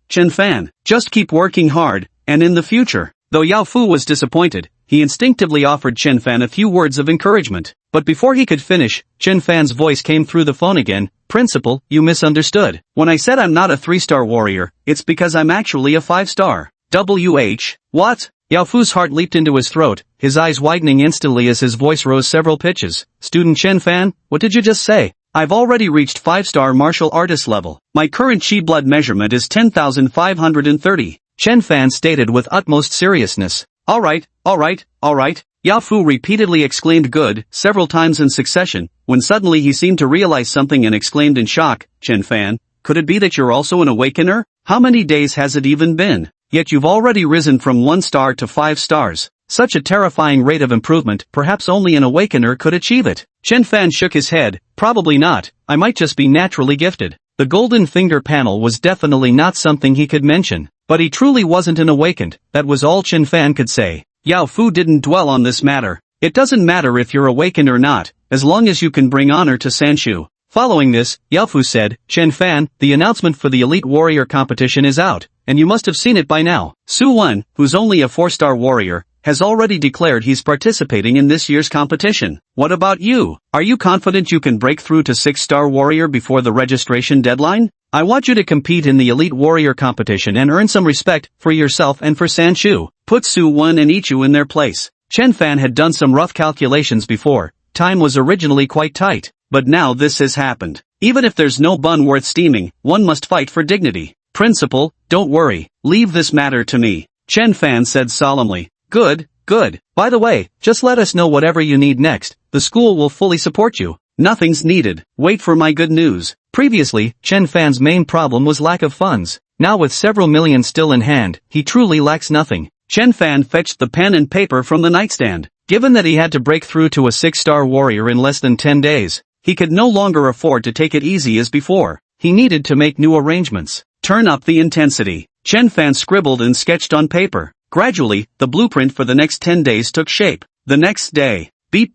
Chen Fan. Just keep working hard, and in the future. Though Yao Fu was disappointed, he instinctively offered Chen Fan a few words of encouragement. But before he could finish, Chen Fan's voice came through the phone again. Principal, you misunderstood. When I said I'm not a 3-star warrior, it's because I'm actually a 5-star. WH, what? Yao Fu's heart leaped into his throat, his eyes widening instantly as his voice rose several pitches. Student Chen Fan, what did you just say? I've already reached 5-star martial artist level. My current chi blood measurement is 10,530. Chen Fan stated with utmost seriousness. Alright. Yao Fu repeatedly exclaimed good, several times in succession, when suddenly he seemed to realize something and exclaimed in shock, Chen Fan, could it be that you're also an awakener? How many days has it even been? Yet you've already risen from 1 star to 5 stars. Such a terrifying rate of improvement, perhaps only an awakener could achieve it. Chen Fan shook his head, probably not, I might just be naturally gifted. The golden finger panel was definitely not something he could mention, but he truly wasn't an awakened, that was all Chen Fan could say. Yao Fu didn't dwell on this matter. It doesn't matter if you're awakened or not, as long as you can bring honor to Sanshu. Following this, Yao Fu said, Chen Fan, the announcement for the Elite Warrior competition is out, and you must have seen it by now. Su Wen, who's only a 4-star warrior, has already declared he's participating in this year's competition. What about you? Are you confident you can break through to 6-star warrior before the registration deadline? I want you to compete in the Elite Warrior competition and earn some respect for yourself and for Sanshu. Put Su Wen and Ichu in their place. Chen Fan had done some rough calculations before. Time was originally quite tight. But now this has happened. Even if there's no bun worth steaming, one must fight for dignity. Principal, don't worry, leave this matter to me. Chen Fan said solemnly. Good. By the way, just let us know whatever you need next. The school will fully support you. Nothing's needed. Wait for my good news. Previously, Chen Fan's main problem was lack of funds. Now with several million still in hand, he truly lacks nothing. Chen Fan fetched the pen and paper from the nightstand. Given that he had to break through to a 6-star warrior in less than 10 days, he could no longer afford to take it easy as before. He needed to make new arrangements. Turn up the intensity. Chen Fan scribbled and sketched on paper. Gradually, the blueprint for the next 10 days took shape. The next day, beep,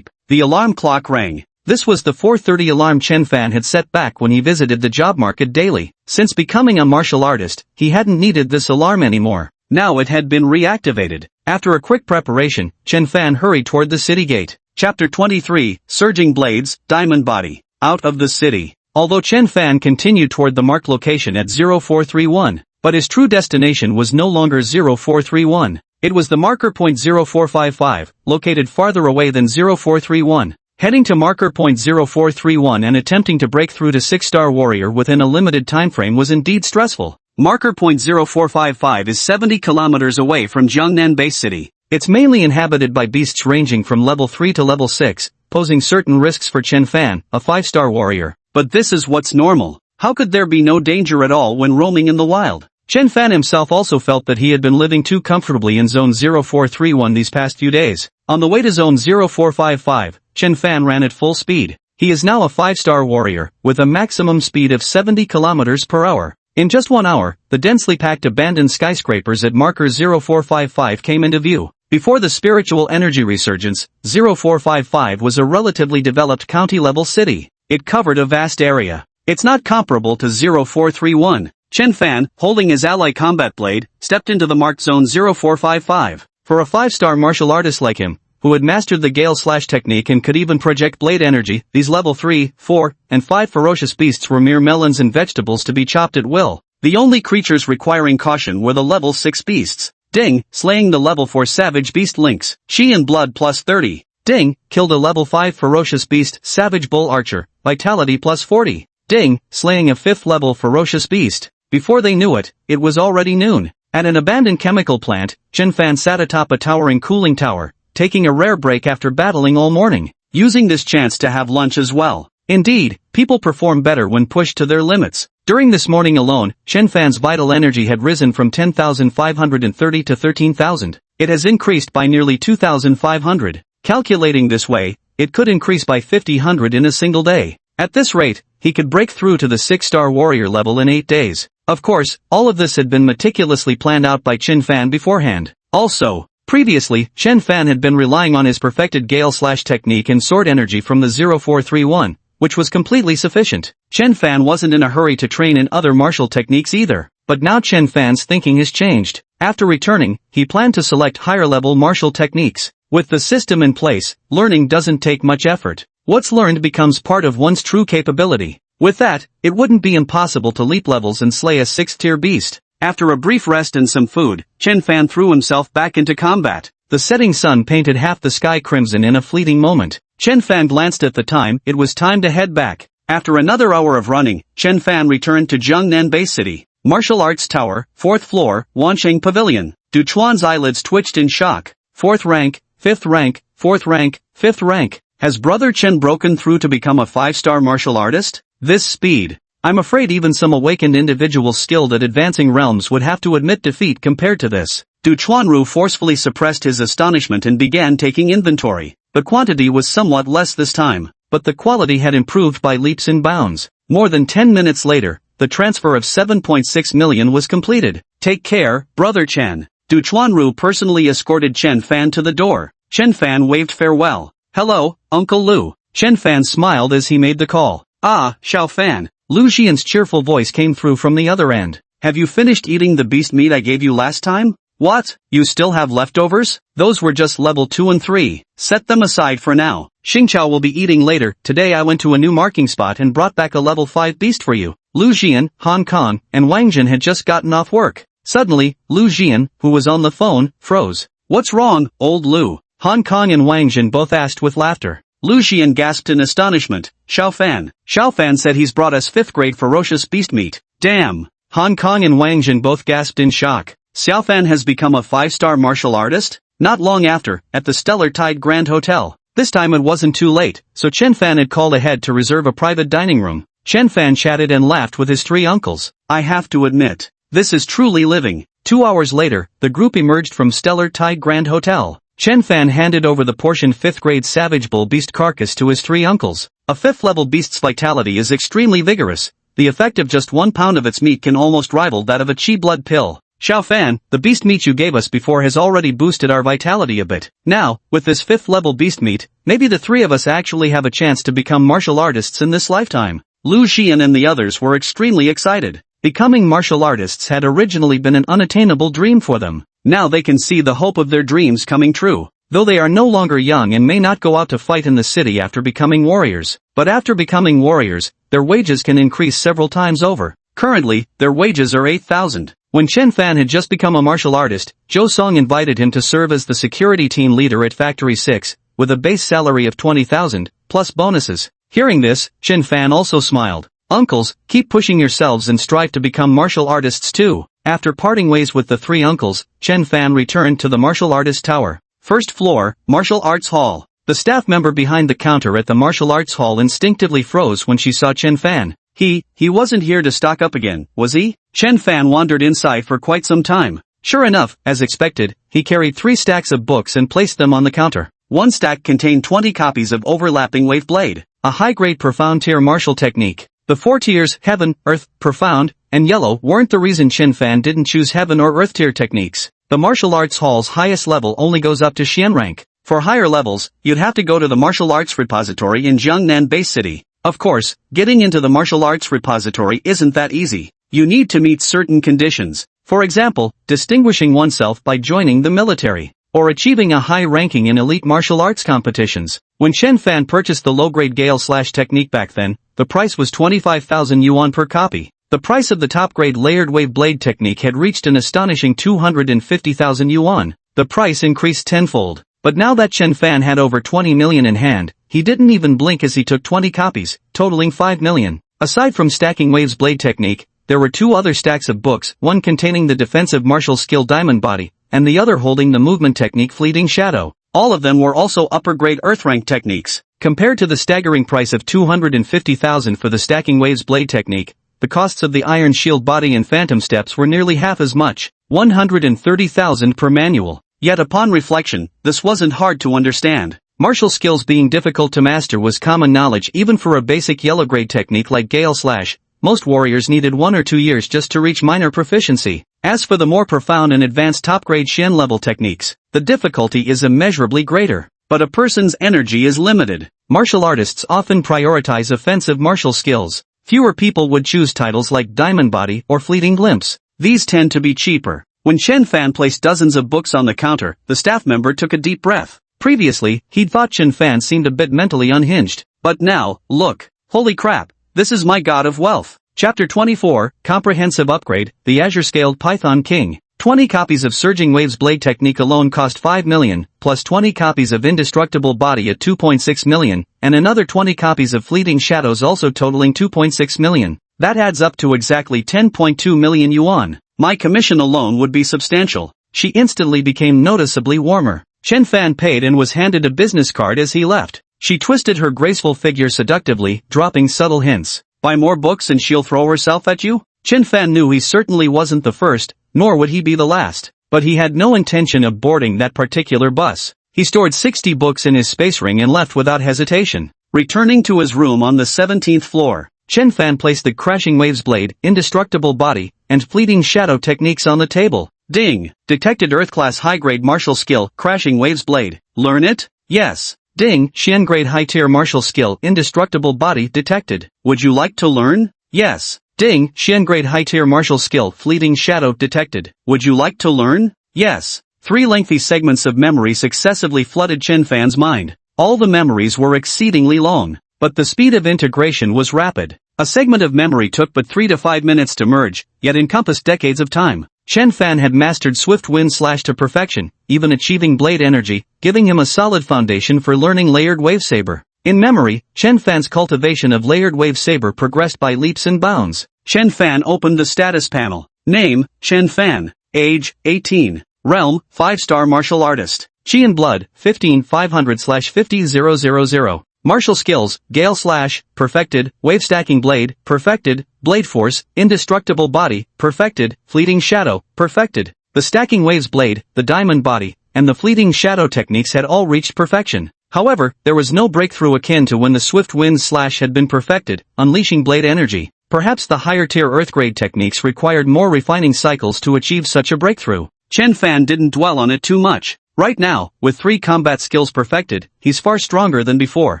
the alarm clock rang. This was the 4:30 alarm Chen Fan had set back when he visited the job market daily. Since becoming a martial artist, he hadn't needed this alarm anymore. Now it had been reactivated. After a quick preparation, Chen Fan hurried toward the city gate. Chapter 23, Surging Blades, Diamond Body. Out of the city. Although Chen Fan continued toward the marked location at 0431, but his true destination was no longer 0431. It was the marker point 0455, located farther away than 0431. Heading to marker point 0431 and attempting to break through to 6-star warrior within a limited time frame was indeed stressful. Marker point 0455 is 70 kilometers away from Jiangnan base city. It's mainly inhabited by beasts ranging from level 3 to level 6, posing certain risks for Chen Fan, a 5-star warrior. But this is what's normal. How could there be no danger at all when roaming in the wild? Chen Fan himself also felt that he had been living too comfortably in zone 0431 these past few days. On the way to zone 0455, Chen Fan ran at full speed. He is now a 5-star warrior, with a maximum speed of 70 kilometers per hour. In just 1 hour, the densely packed abandoned skyscrapers at marker 0455 came into view. Before the spiritual energy resurgence, 0455 was a relatively developed county-level city. It covered a vast area. It's not comparable to 0431. Chen Fan, holding his ally combat blade, stepped into the marked zone 0455. For a 5-star martial artist like him, who had mastered the Gale Slash technique and could even project blade energy, these level 3, 4, and 5 ferocious beasts were mere melons and vegetables to be chopped at will. The only creatures requiring caution were the level 6 beasts. Ding, slaying the level 4 savage beast lynx. Chi and blood plus 30. Ding, killed a level 5 ferocious beast savage bull archer, vitality plus 40. Ding, slaying a 5th level ferocious beast. Before they knew it, it was already noon. At an abandoned chemical plant, Chen Fan sat atop a towering cooling tower, taking a rare break after battling all morning, using this chance to have lunch as well. Indeed, people perform better when pushed to their limits. During this morning alone, Chen Fan's vital energy had risen from 10,530 to 13,000. It has increased by nearly 2,500. Calculating this way, it could increase by 50,000 in a single day. At this rate, he could break through to the 6-star warrior level in 8 days. Of course, all of this had been meticulously planned out by Chen Fan beforehand. Also, previously, Chen Fan had been relying on his perfected Gale Slash technique and sword energy from the 0431, which was completely sufficient. Chen Fan wasn't in a hurry to train in other martial techniques either. But now Chen Fan's thinking has changed. After returning, he planned to select higher-level martial techniques. With the system in place, learning doesn't take much effort. What's learned becomes part of one's true capability. With that, it wouldn't be impossible to leap levels and slay a 6th-tier beast. After a brief rest and some food, Chen Fan threw himself back into combat. The setting sun painted half the sky crimson in a fleeting moment. Chen Fan glanced at the time. It was time to head back. After another hour of running, Chen Fan returned to Jiangnan Bay City. Martial Arts Tower, 4th floor, Wansheng Pavilion. Du Chuan's eyelids twitched in shock. 4th rank, 5th rank, 4th rank, 5th rank. Has Brother Chen broken through to become a 5-star martial artist? This speed. I'm afraid even some awakened individuals skilled at advancing realms would have to admit defeat compared to this. Du Chuanru forcefully suppressed his astonishment and began taking inventory. The quantity was somewhat less this time, but the quality had improved by leaps and bounds. More than 10 minutes later, the transfer of 7.6 million was completed. Take care, Brother Chen. Du Chuanru personally escorted Chen Fan to the door. Chen Fan waved farewell. Hello, Uncle Lu. Chen Fan smiled as he made the call. Ah, Xiao Fan. Lu Xian's cheerful voice came through from the other end. Have you finished eating the beast meat I gave you last time? What? You still have leftovers? Those were just level 2 and 3. Set them aside for now. Xingqiao will be eating later. Today I went to a new marking spot and brought back a level 5 beast for you. Lu Xian, Han Kong, and Wang Jin had just gotten off work. Suddenly, Lu Xian, who was on the phone, froze. What's wrong, old Lu? Han Kong and Wang Jin both asked with laughter. Lu Xian gasped in astonishment. Xiao Fan said he's brought us 5th grade ferocious beast meat. Damn. Han Kong and Wang Jin both gasped in shock. Xiao Fan has become a 5-star martial artist? Not long after, at the Stellar Tide Grand Hotel. This time it wasn't too late, so Chen Fan had called ahead to reserve a private dining room. Chen Fan chatted and laughed with his 3 uncles. I have to admit, this is truly living. 2 hours later, the group emerged from Stellar Tide Grand Hotel. Chen Fan handed over the portioned 5th grade Savage Bull beast carcass to his 3 uncles. A 5th level beast's vitality is extremely vigorous. The effect of just 1 pound of its meat can almost rival that of a chi blood pill. Xiao Fan, the beast meat you gave us before has already boosted our vitality a bit. Now, with this 5th level beast meat, maybe the 3 of us actually have a chance to become martial artists in this lifetime. Lu Xian and the others were extremely excited. Becoming martial artists had originally been an unattainable dream for them. Now they can see the hope of their dreams coming true. Though they are no longer young and may not go out to fight in the city after becoming warriors, but after becoming warriors, their wages can increase several times over. Currently, their wages are 8,000. When Chen Fan had just become a martial artist, Zhou Song invited him to serve as the security team leader at Factory 6, with a base salary of 20,000, plus bonuses. Hearing this, Chen Fan also smiled. Uncles, keep pushing yourselves and strive to become martial artists too. After parting ways with the 3 uncles, Chen Fan returned to the martial artist tower. 1st floor, Martial Arts Hall. The staff member behind the counter at the Martial Arts Hall instinctively froze when she saw Chen Fan. He wasn't here to stock up again, was he? Chen Fan wandered inside for quite some time. Sure enough, as expected, he carried 3 stacks of books and placed them on the counter. One stack contained 20 copies of Overlapping Wave Blade, a high-grade profound tier martial technique. The 4 tiers, Heaven, Earth, Profound, and Yellow weren't the reason Chen Fan didn't choose Heaven or Earth tier techniques. The Martial Arts Hall's highest level only goes up to Xian rank. For higher levels, you'd have to go to the Martial Arts Repository in Jiangnan Bay City. Of course, getting into the Martial Arts Repository isn't that easy. You need to meet certain conditions. For example, distinguishing oneself by joining the military, or achieving a high ranking in elite martial arts competitions. When Chen Fan purchased the low-grade Gale/technique back then, the price was 25,000 yuan per copy. The price of the top-grade layered wave blade technique had reached an astonishing 250,000 yuan. The price increased tenfold. But now that Chen Fan had over 20 million in hand, he didn't even blink as he took 20 copies, totaling 5 million. Aside from stacking Wave's blade technique, there were 2 other stacks of books, one containing the defensive martial skill Diamond Body, and the other holding the movement technique Fleeting Shadow. All of them were also upper-grade Earth rank techniques. Compared to the staggering price of 250,000 for the stacking Wave's blade technique, the costs of the Iron Shield Body and Phantom Steps were nearly half as much, 130,000 per manual. Yet upon reflection, this wasn't hard to understand. Martial skills being difficult to master was common knowledge even for a basic yellow-grade technique like Gale Slash. Most warriors needed 1 or 2 years just to reach minor proficiency. As for the more profound and advanced top-grade Xian level techniques, the difficulty is immeasurably greater. But a person's energy is limited. Martial artists often prioritize offensive martial skills. Fewer people would choose titles like Diamond Body or Fleeting Glimpse. These tend to be cheaper. When Chen Fan placed dozens of books on the counter, the staff member took a deep breath. Previously, he'd thought Chen Fan seemed a bit mentally unhinged. But now, look. Holy crap, this is my god of wealth. Chapter 24, Comprehensive Upgrade, the Azure-Scaled Python King. 20 copies of Surging Waves Blade Technique alone cost 5 million, plus 20 copies of Indestructible Body at 2.6 million, and another 20 copies of Fleeting Shadows also totaling 2.6 million. That adds up to exactly 10.2 million yuan. My commission alone would be substantial. She instantly became noticeably warmer. Chen Fan paid and was handed a business card as he left. She twisted her graceful figure seductively, dropping subtle hints. Buy more books and she'll throw herself at you? Chen Fan knew he certainly wasn't the first, nor would he be the last. But he had no intention of boarding that particular bus. He stored 60 books in his space ring and left without hesitation. Returning to his room on the 17th floor, Chen Fan placed the Crashing Waves Blade, Indestructible Body, and Fleeting Shadow techniques on the table. Ding! Detected Earth-class high-grade martial skill, Crashing Waves Blade. Learn it? Yes. Ding! Xian grade high-tier martial skill, Indestructible Body detected. Would you like to learn? Yes. Ding! Xian grade high-tier martial skill, Fleeting Shadow detected. Would you like to learn? Yes. 3 lengthy segments of memory successively flooded Chen Fan's mind. All the memories were exceedingly long, but the speed of integration was rapid. A segment of memory took but 3 to 5 minutes to merge, yet encompassed decades of time. Chen Fan had mastered Swift Wind Slash to perfection, even achieving Blade Energy, giving him a solid foundation for learning Layered Wave Saber. In memory, Chen Fan's cultivation of Layered Wave Saber progressed by leaps and bounds. Chen Fan opened the status panel. Name, Chen Fan. Age, 18. Realm, 5-star martial artist. Chi and Blood, 15,500/50,000. Martial skills, Gale Slash, perfected, Wave Stacking Blade, perfected, Blade Force, Indestructible Body, perfected, Fleeting Shadow, perfected. The Stacking Waves Blade, the Diamond Body, and the Fleeting Shadow techniques had all reached perfection. However, there was no breakthrough akin to when the Swift Wind Slash had been perfected, unleashing Blade Energy. Perhaps the higher-tier Earth-grade techniques required more refining cycles to achieve such a breakthrough. Chen Fan didn't dwell on it too much. Right now, with 3 combat skills perfected, he's far stronger than before.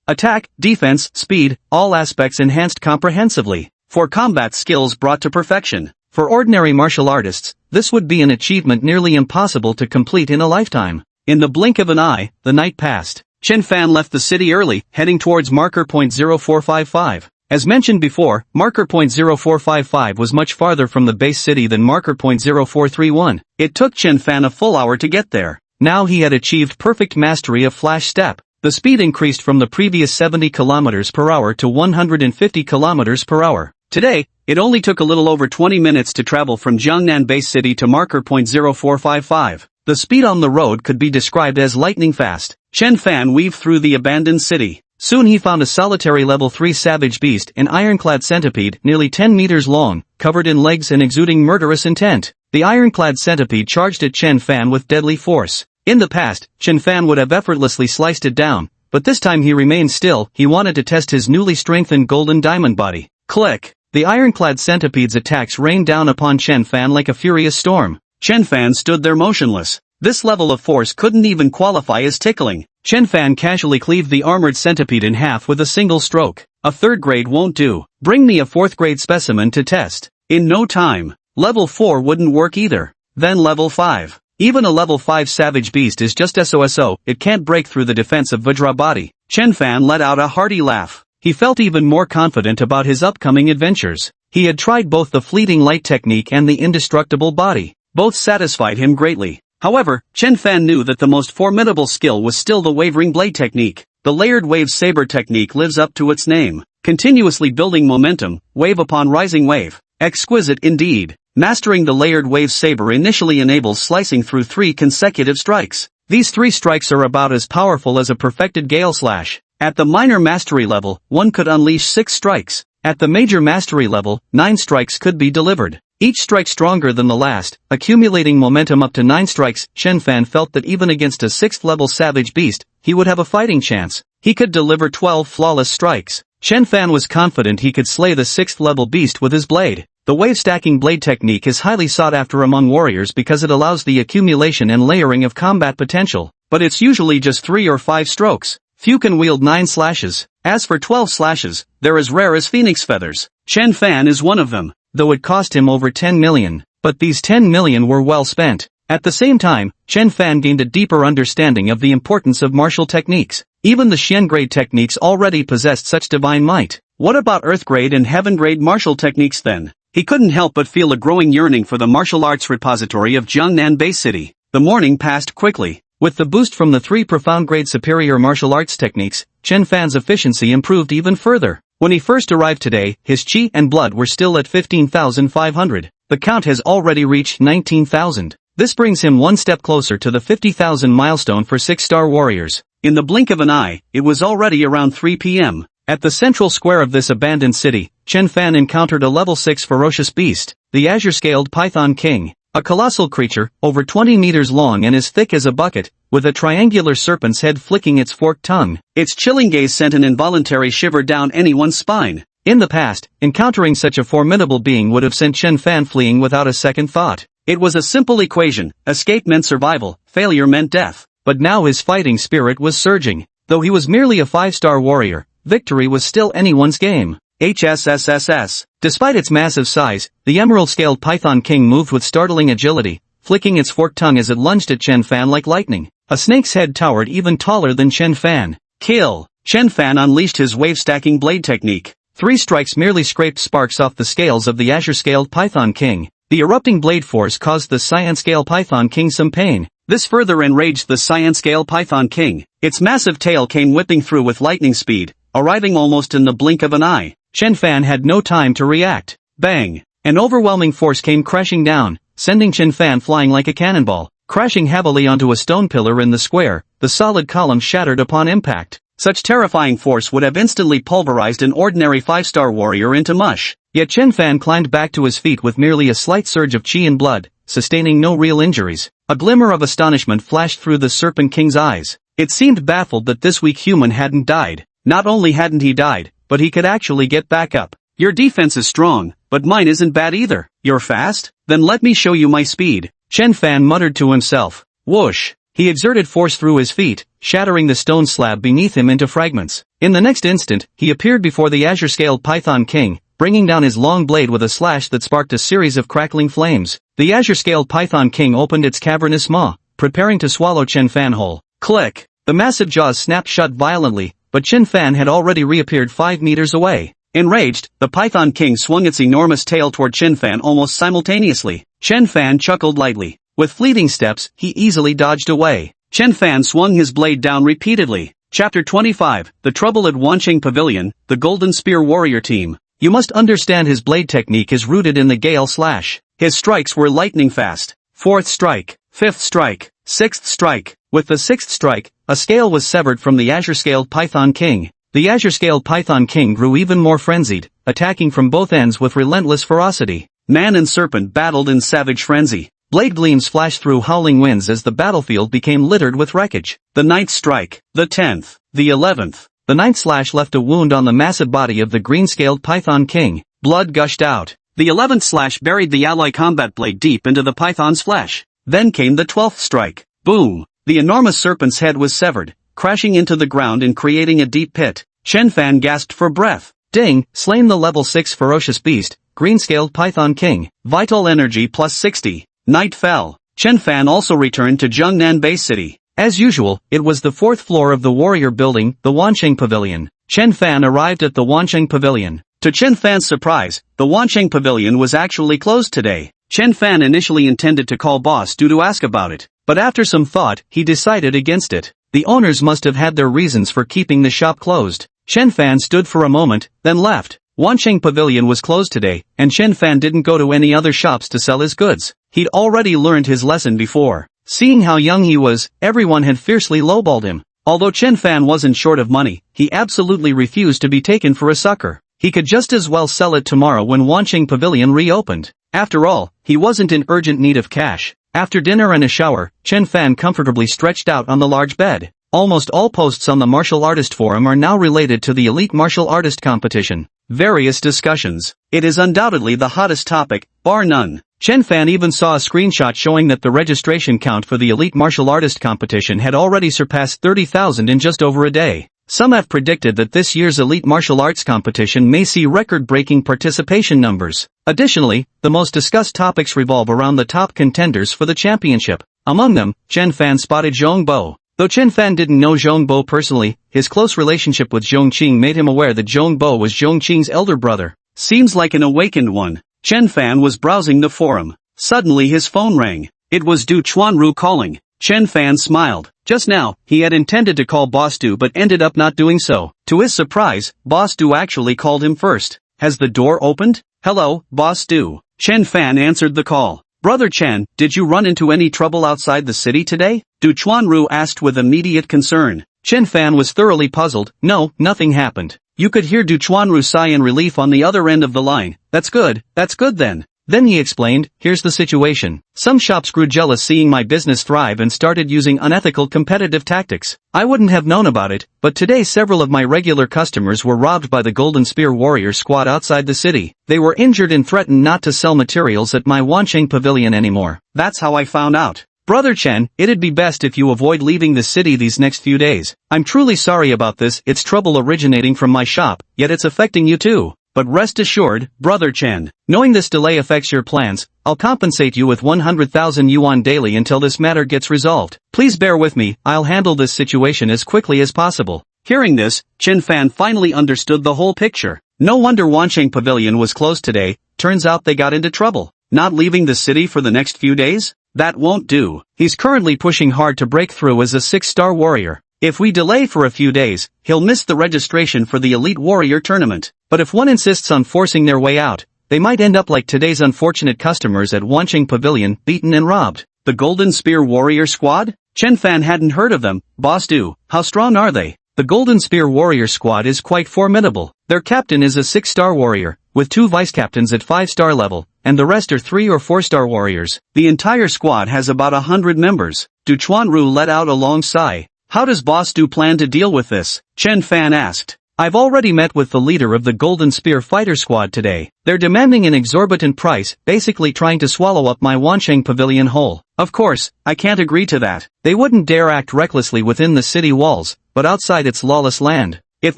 Attack, defense, speed, all aspects enhanced comprehensively. 4 combat skills brought to perfection. For ordinary martial artists, this would be an achievement nearly impossible to complete in a lifetime. In the blink of an eye, the night passed. Chen Fan left the city early, heading towards marker point 0455. As mentioned before, marker point 0455 was much farther from the base city than marker point 0431. It took Chen Fan a full hour to get there. Now he had achieved perfect mastery of Flash Step. The speed increased from the previous 70 km per hour to 150 km per hour. Today, it only took a little over 20 minutes to travel from Jiangnan base city to marker point 0455. The speed on the road could be described as lightning fast. Chen Fan weaved through the abandoned city. Soon he found a solitary level 3 savage beast, an ironclad centipede nearly 10 meters long, covered in legs and exuding murderous intent. The ironclad centipede charged at Chen Fan with deadly force. In the past, Chen Fan would have effortlessly sliced it down, but this time he remained still. He wanted to test his newly strengthened golden diamond body. Click! The ironclad centipede's attacks rained down upon Chen Fan like a furious storm. Chen Fan stood there motionless. This level of force couldn't even qualify as tickling. Chen Fan casually cleaved the armored centipede in half with a single stroke. A 3rd grade won't do. Bring me a 4th grade specimen to test. In no time. Level 4 wouldn't work either. Then level 5. Even a level 5 savage beast is just SOSO, it can't break through the defense of Vajra body. Chen Fan let out a hearty laugh. He felt even more confident about his upcoming adventures. He had tried both the Fleeting Light technique and the Indestructible Body. Both satisfied him greatly. However, Chen Fan knew that the most formidable skill was still the Wavering Blade technique. The Layered Wave Saber technique lives up to its name, continuously building momentum, wave upon rising wave. Exquisite indeed. Mastering the Layered Wave Saber initially enables slicing through 3 consecutive strikes. These 3 strikes are about as powerful as a perfected Gale Slash. At the minor mastery level, one could unleash 6 strikes. At the major mastery level, 9 strikes could be delivered. Each strike stronger than the last, accumulating momentum up to 9 strikes. Chen Fan felt that even against a 6th level savage beast, he would have a fighting chance. He could deliver 12 flawless strikes. Chen Fan was confident he could slay the 6th level beast with his blade. The wave stacking blade technique is highly sought after among warriors because it allows the accumulation and layering of combat potential. But it's usually just 3 or 5 strokes. Few can wield 9 slashes. As for 12 slashes, they're as rare as phoenix feathers. Chen Fan is one of them. Though it cost him over 10 million. But these 10 million were well spent. At the same time, Chen Fan gained a deeper understanding of the importance of martial techniques. Even the Xian grade techniques already possessed such divine might. What about Earth grade and Heaven grade martial techniques then? He couldn't help but feel a growing yearning for the martial arts repository of Jiangnan Bay City. The morning passed quickly. With the boost from the 3 profound grade superior martial arts techniques, Chen Fan's efficiency improved even further. When he first arrived today, his qi and blood were still at 15,500. The count has already reached 19,000. This brings him one step closer to the 50,000 milestone for 6-star warriors. In the blink of an eye, it was already around 3 p.m. At the central square of this abandoned city, Chen Fan encountered a level 6 ferocious beast, the azure-scaled Python King. A colossal creature, over 20 meters long and as thick as a bucket, with a triangular serpent's head flicking its forked tongue. Its chilling gaze sent an involuntary shiver down anyone's spine. In the past, encountering such a formidable being would have sent Chen Fan fleeing without a second thought. It was a simple equation: escape meant survival, failure meant death. But now his fighting spirit was surging. Though he was merely a 5-star warrior, victory was still anyone's game. HSSSS. Despite its massive size, the emerald-scaled Python King moved with startling agility, flicking its forked tongue as it lunged at Chen Fan like lightning. A snake's head towered even taller than Chen Fan. Kill! Chen Fan unleashed his wave-stacking blade technique. 3 strikes merely scraped sparks off the scales of the azure-scaled Python King. The erupting blade force caused the cyan-scale Python King some pain. This further enraged the cyan-scale Python King. Its massive tail came whipping through with lightning speed, arriving almost in the blink of an eye. Chen Fan had no time to react. Bang! An overwhelming force came crashing down, sending Chen Fan flying like a cannonball. Crashing heavily onto a stone pillar in the square, the solid column shattered upon impact. Such terrifying force would have instantly pulverized an ordinary 5-star warrior into mush. Yet Chen Fan climbed back to his feet with merely a slight surge of qi and blood, sustaining no real injuries. A glimmer of astonishment flashed through the Serpent King's eyes. It seemed baffled that this weak human hadn't died. Not only hadn't he died, but he could actually get back up. Your defense is strong, but mine isn't bad either. You're fast? Then let me show you my speed. Chen Fan muttered to himself. Whoosh! He exerted force through his feet, shattering the stone slab beneath him into fragments. In the next instant, he appeared before the azure-scaled Python King, bringing down his long blade with a slash that sparked a series of crackling flames. The azure-scaled Python King opened its cavernous maw, preparing to swallow Chen Fan whole. Click! The massive jaws snapped shut violently, but Chen Fan had already reappeared 5 meters away. Enraged, the Python King swung its enormous tail toward Chen Fan almost simultaneously. Chen Fan chuckled lightly. With fleeting steps, he easily dodged away. Chen Fan swung his blade down repeatedly. Chapter 25, The Trouble at Wancheng Pavilion, the Golden Spear Warrior Team. You must understand his blade technique is rooted in the Gale Slash. His strikes were lightning fast. 4th strike, 5th strike, 6th strike. With the 6th strike, a scale was severed from the azure-scaled Python King. The azure-scaled Python King grew even more frenzied, attacking from both ends with relentless ferocity. Man and serpent battled in savage frenzy. Blade gleams flashed through howling winds as the battlefield became littered with wreckage. The 9th strike, the 10th, the 11th. The 9th slash left a wound on the massive body of the green-scaled Python King. Blood gushed out. The 11th slash buried the alloy combat blade deep into the python's flesh. Then came the 12th strike. Boom! The enormous serpent's head was severed, crashing into the ground and creating a deep pit. Chen Fan gasped for breath. Ding! Slain the level 6 ferocious beast, green-scaled Python King. Vital energy plus 60. Night fell. Chen Fan also returned to Jiangnan Bay City. As usual, it was the 4th floor of the warrior building, the Wancheng Pavilion. Chen Fan arrived at the Wancheng Pavilion. To Chen Fan's surprise, the Wancheng Pavilion was actually closed today. Chen Fan initially intended to call Boss Du to ask about it, but after some thought, he decided against it. The owners must have had their reasons for keeping the shop closed. Chen Fan stood for a moment, then left. Wancheng Pavilion was closed today, and Chen Fan didn't go to any other shops to sell his goods. He'd already learned his lesson before. Seeing how young he was, everyone had fiercely lowballed him. Although Chen Fan wasn't short of money, he absolutely refused to be taken for a sucker. He could just as well sell it tomorrow when Wancheng Pavilion reopened. After all, he wasn't in urgent need of cash. After dinner and a shower, Chen Fan comfortably stretched out on the large bed. Almost all posts on the martial artist forum are now related to the elite martial artist competition. Various discussions. It is undoubtedly the hottest topic, bar none. Chen Fan even saw a screenshot showing that the registration count for the elite martial artist competition had already surpassed 30,000 in just over a day. Some have predicted that this year's elite martial arts competition may see record-breaking participation numbers. Additionally, the most discussed topics revolve around the top contenders for the championship. Among them, Chen Fan spotted Zhong Bo. Though Chen Fan didn't know Zhong Bo personally, his close relationship with Zhong Qing made him aware that Zhong Bo was Zhong Qing's elder brother. Seems like an awakened one. Chen Fan was browsing the forum. Suddenly his phone rang. It was Du Chuanru calling. Chen Fan smiled. Just now, he had intended to call Boss Du but ended up not doing so. To his surprise, Boss Du actually called him first. Has the door opened? Hello, Boss Du. Chen Fan answered the call. Brother Chen, did you run into any trouble outside the city today? Du Chuanru asked with immediate concern. Chen Fan was thoroughly puzzled. No, nothing happened. You could hear Du Chuanru sigh in relief on the other end of the line. That's good then. Then he explained, here's the situation. Some shops grew jealous seeing my business thrive and started using unethical competitive tactics. I wouldn't have known about it, but today several of my regular customers were robbed by the Golden Spear Warrior squad outside the city. They were injured and threatened not to sell materials at my Wancheng pavilion anymore. That's how I found out. Brother Chen, it'd be best if you avoid leaving the city these next few days. I'm truly sorry about this, it's trouble originating from my shop, yet it's affecting you too. But rest assured, Brother Chen, knowing this delay affects your plans, I'll compensate you with 100,000 yuan daily until this matter gets resolved. Please bear with me, I'll handle this situation as quickly as possible. Hearing this, Chen Fan finally understood the whole picture. No wonder Wancheng Pavilion was closed today, turns out they got into trouble. Not leaving the city for the next few days? That won't do. He's currently pushing hard to break through as a 6-star warrior. If we delay for a few days, he'll miss the registration for the Elite Warrior Tournament. But if one insists on forcing their way out, they might end up like today's unfortunate customers at Wancheng Pavilion, beaten and robbed. The Golden Spear Warrior Squad? Chen Fan hadn't heard of them. Boss Du, how strong are they? The Golden Spear Warrior Squad is quite formidable. Their captain is a 6-star warrior, with 2 vice-captains at 5-star level, and the rest are 3 or 4-star warriors. The entire squad has about 100 members. Du Chuanru let out a long sigh. How does Boss Du plan to deal with this? Chen Fan asked. I've already met with the leader of the Golden Spear Fighter Squad today. They're demanding an exorbitant price, basically trying to swallow up my Wancheng Pavilion whole. Of course, I can't agree to that. They wouldn't dare act recklessly within the city walls, but outside its lawless land. If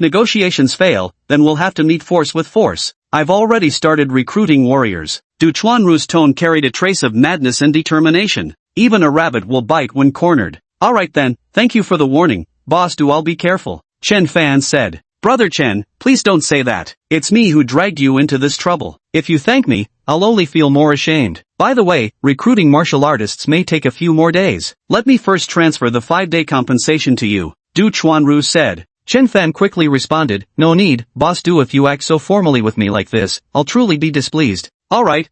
negotiations fail, then we'll have to meet force with force. I've already started recruiting warriors. Du Chuanru's tone carried a trace of madness and determination. Even a rabbit will bite when cornered. Alright then, thank you for the warning, Boss Du, I'll be careful. Chen Fan said. Brother Chen, please don't say that. It's me who dragged you into this trouble. If you thank me, I'll only feel more ashamed. By the way, recruiting martial artists may take a few more days. Let me first transfer the 5-day compensation to you, Du Chuanru said. Chen Fan quickly responded, no need, Boss Du, if you act so formally with me like this, I'll truly be displeased. Alright,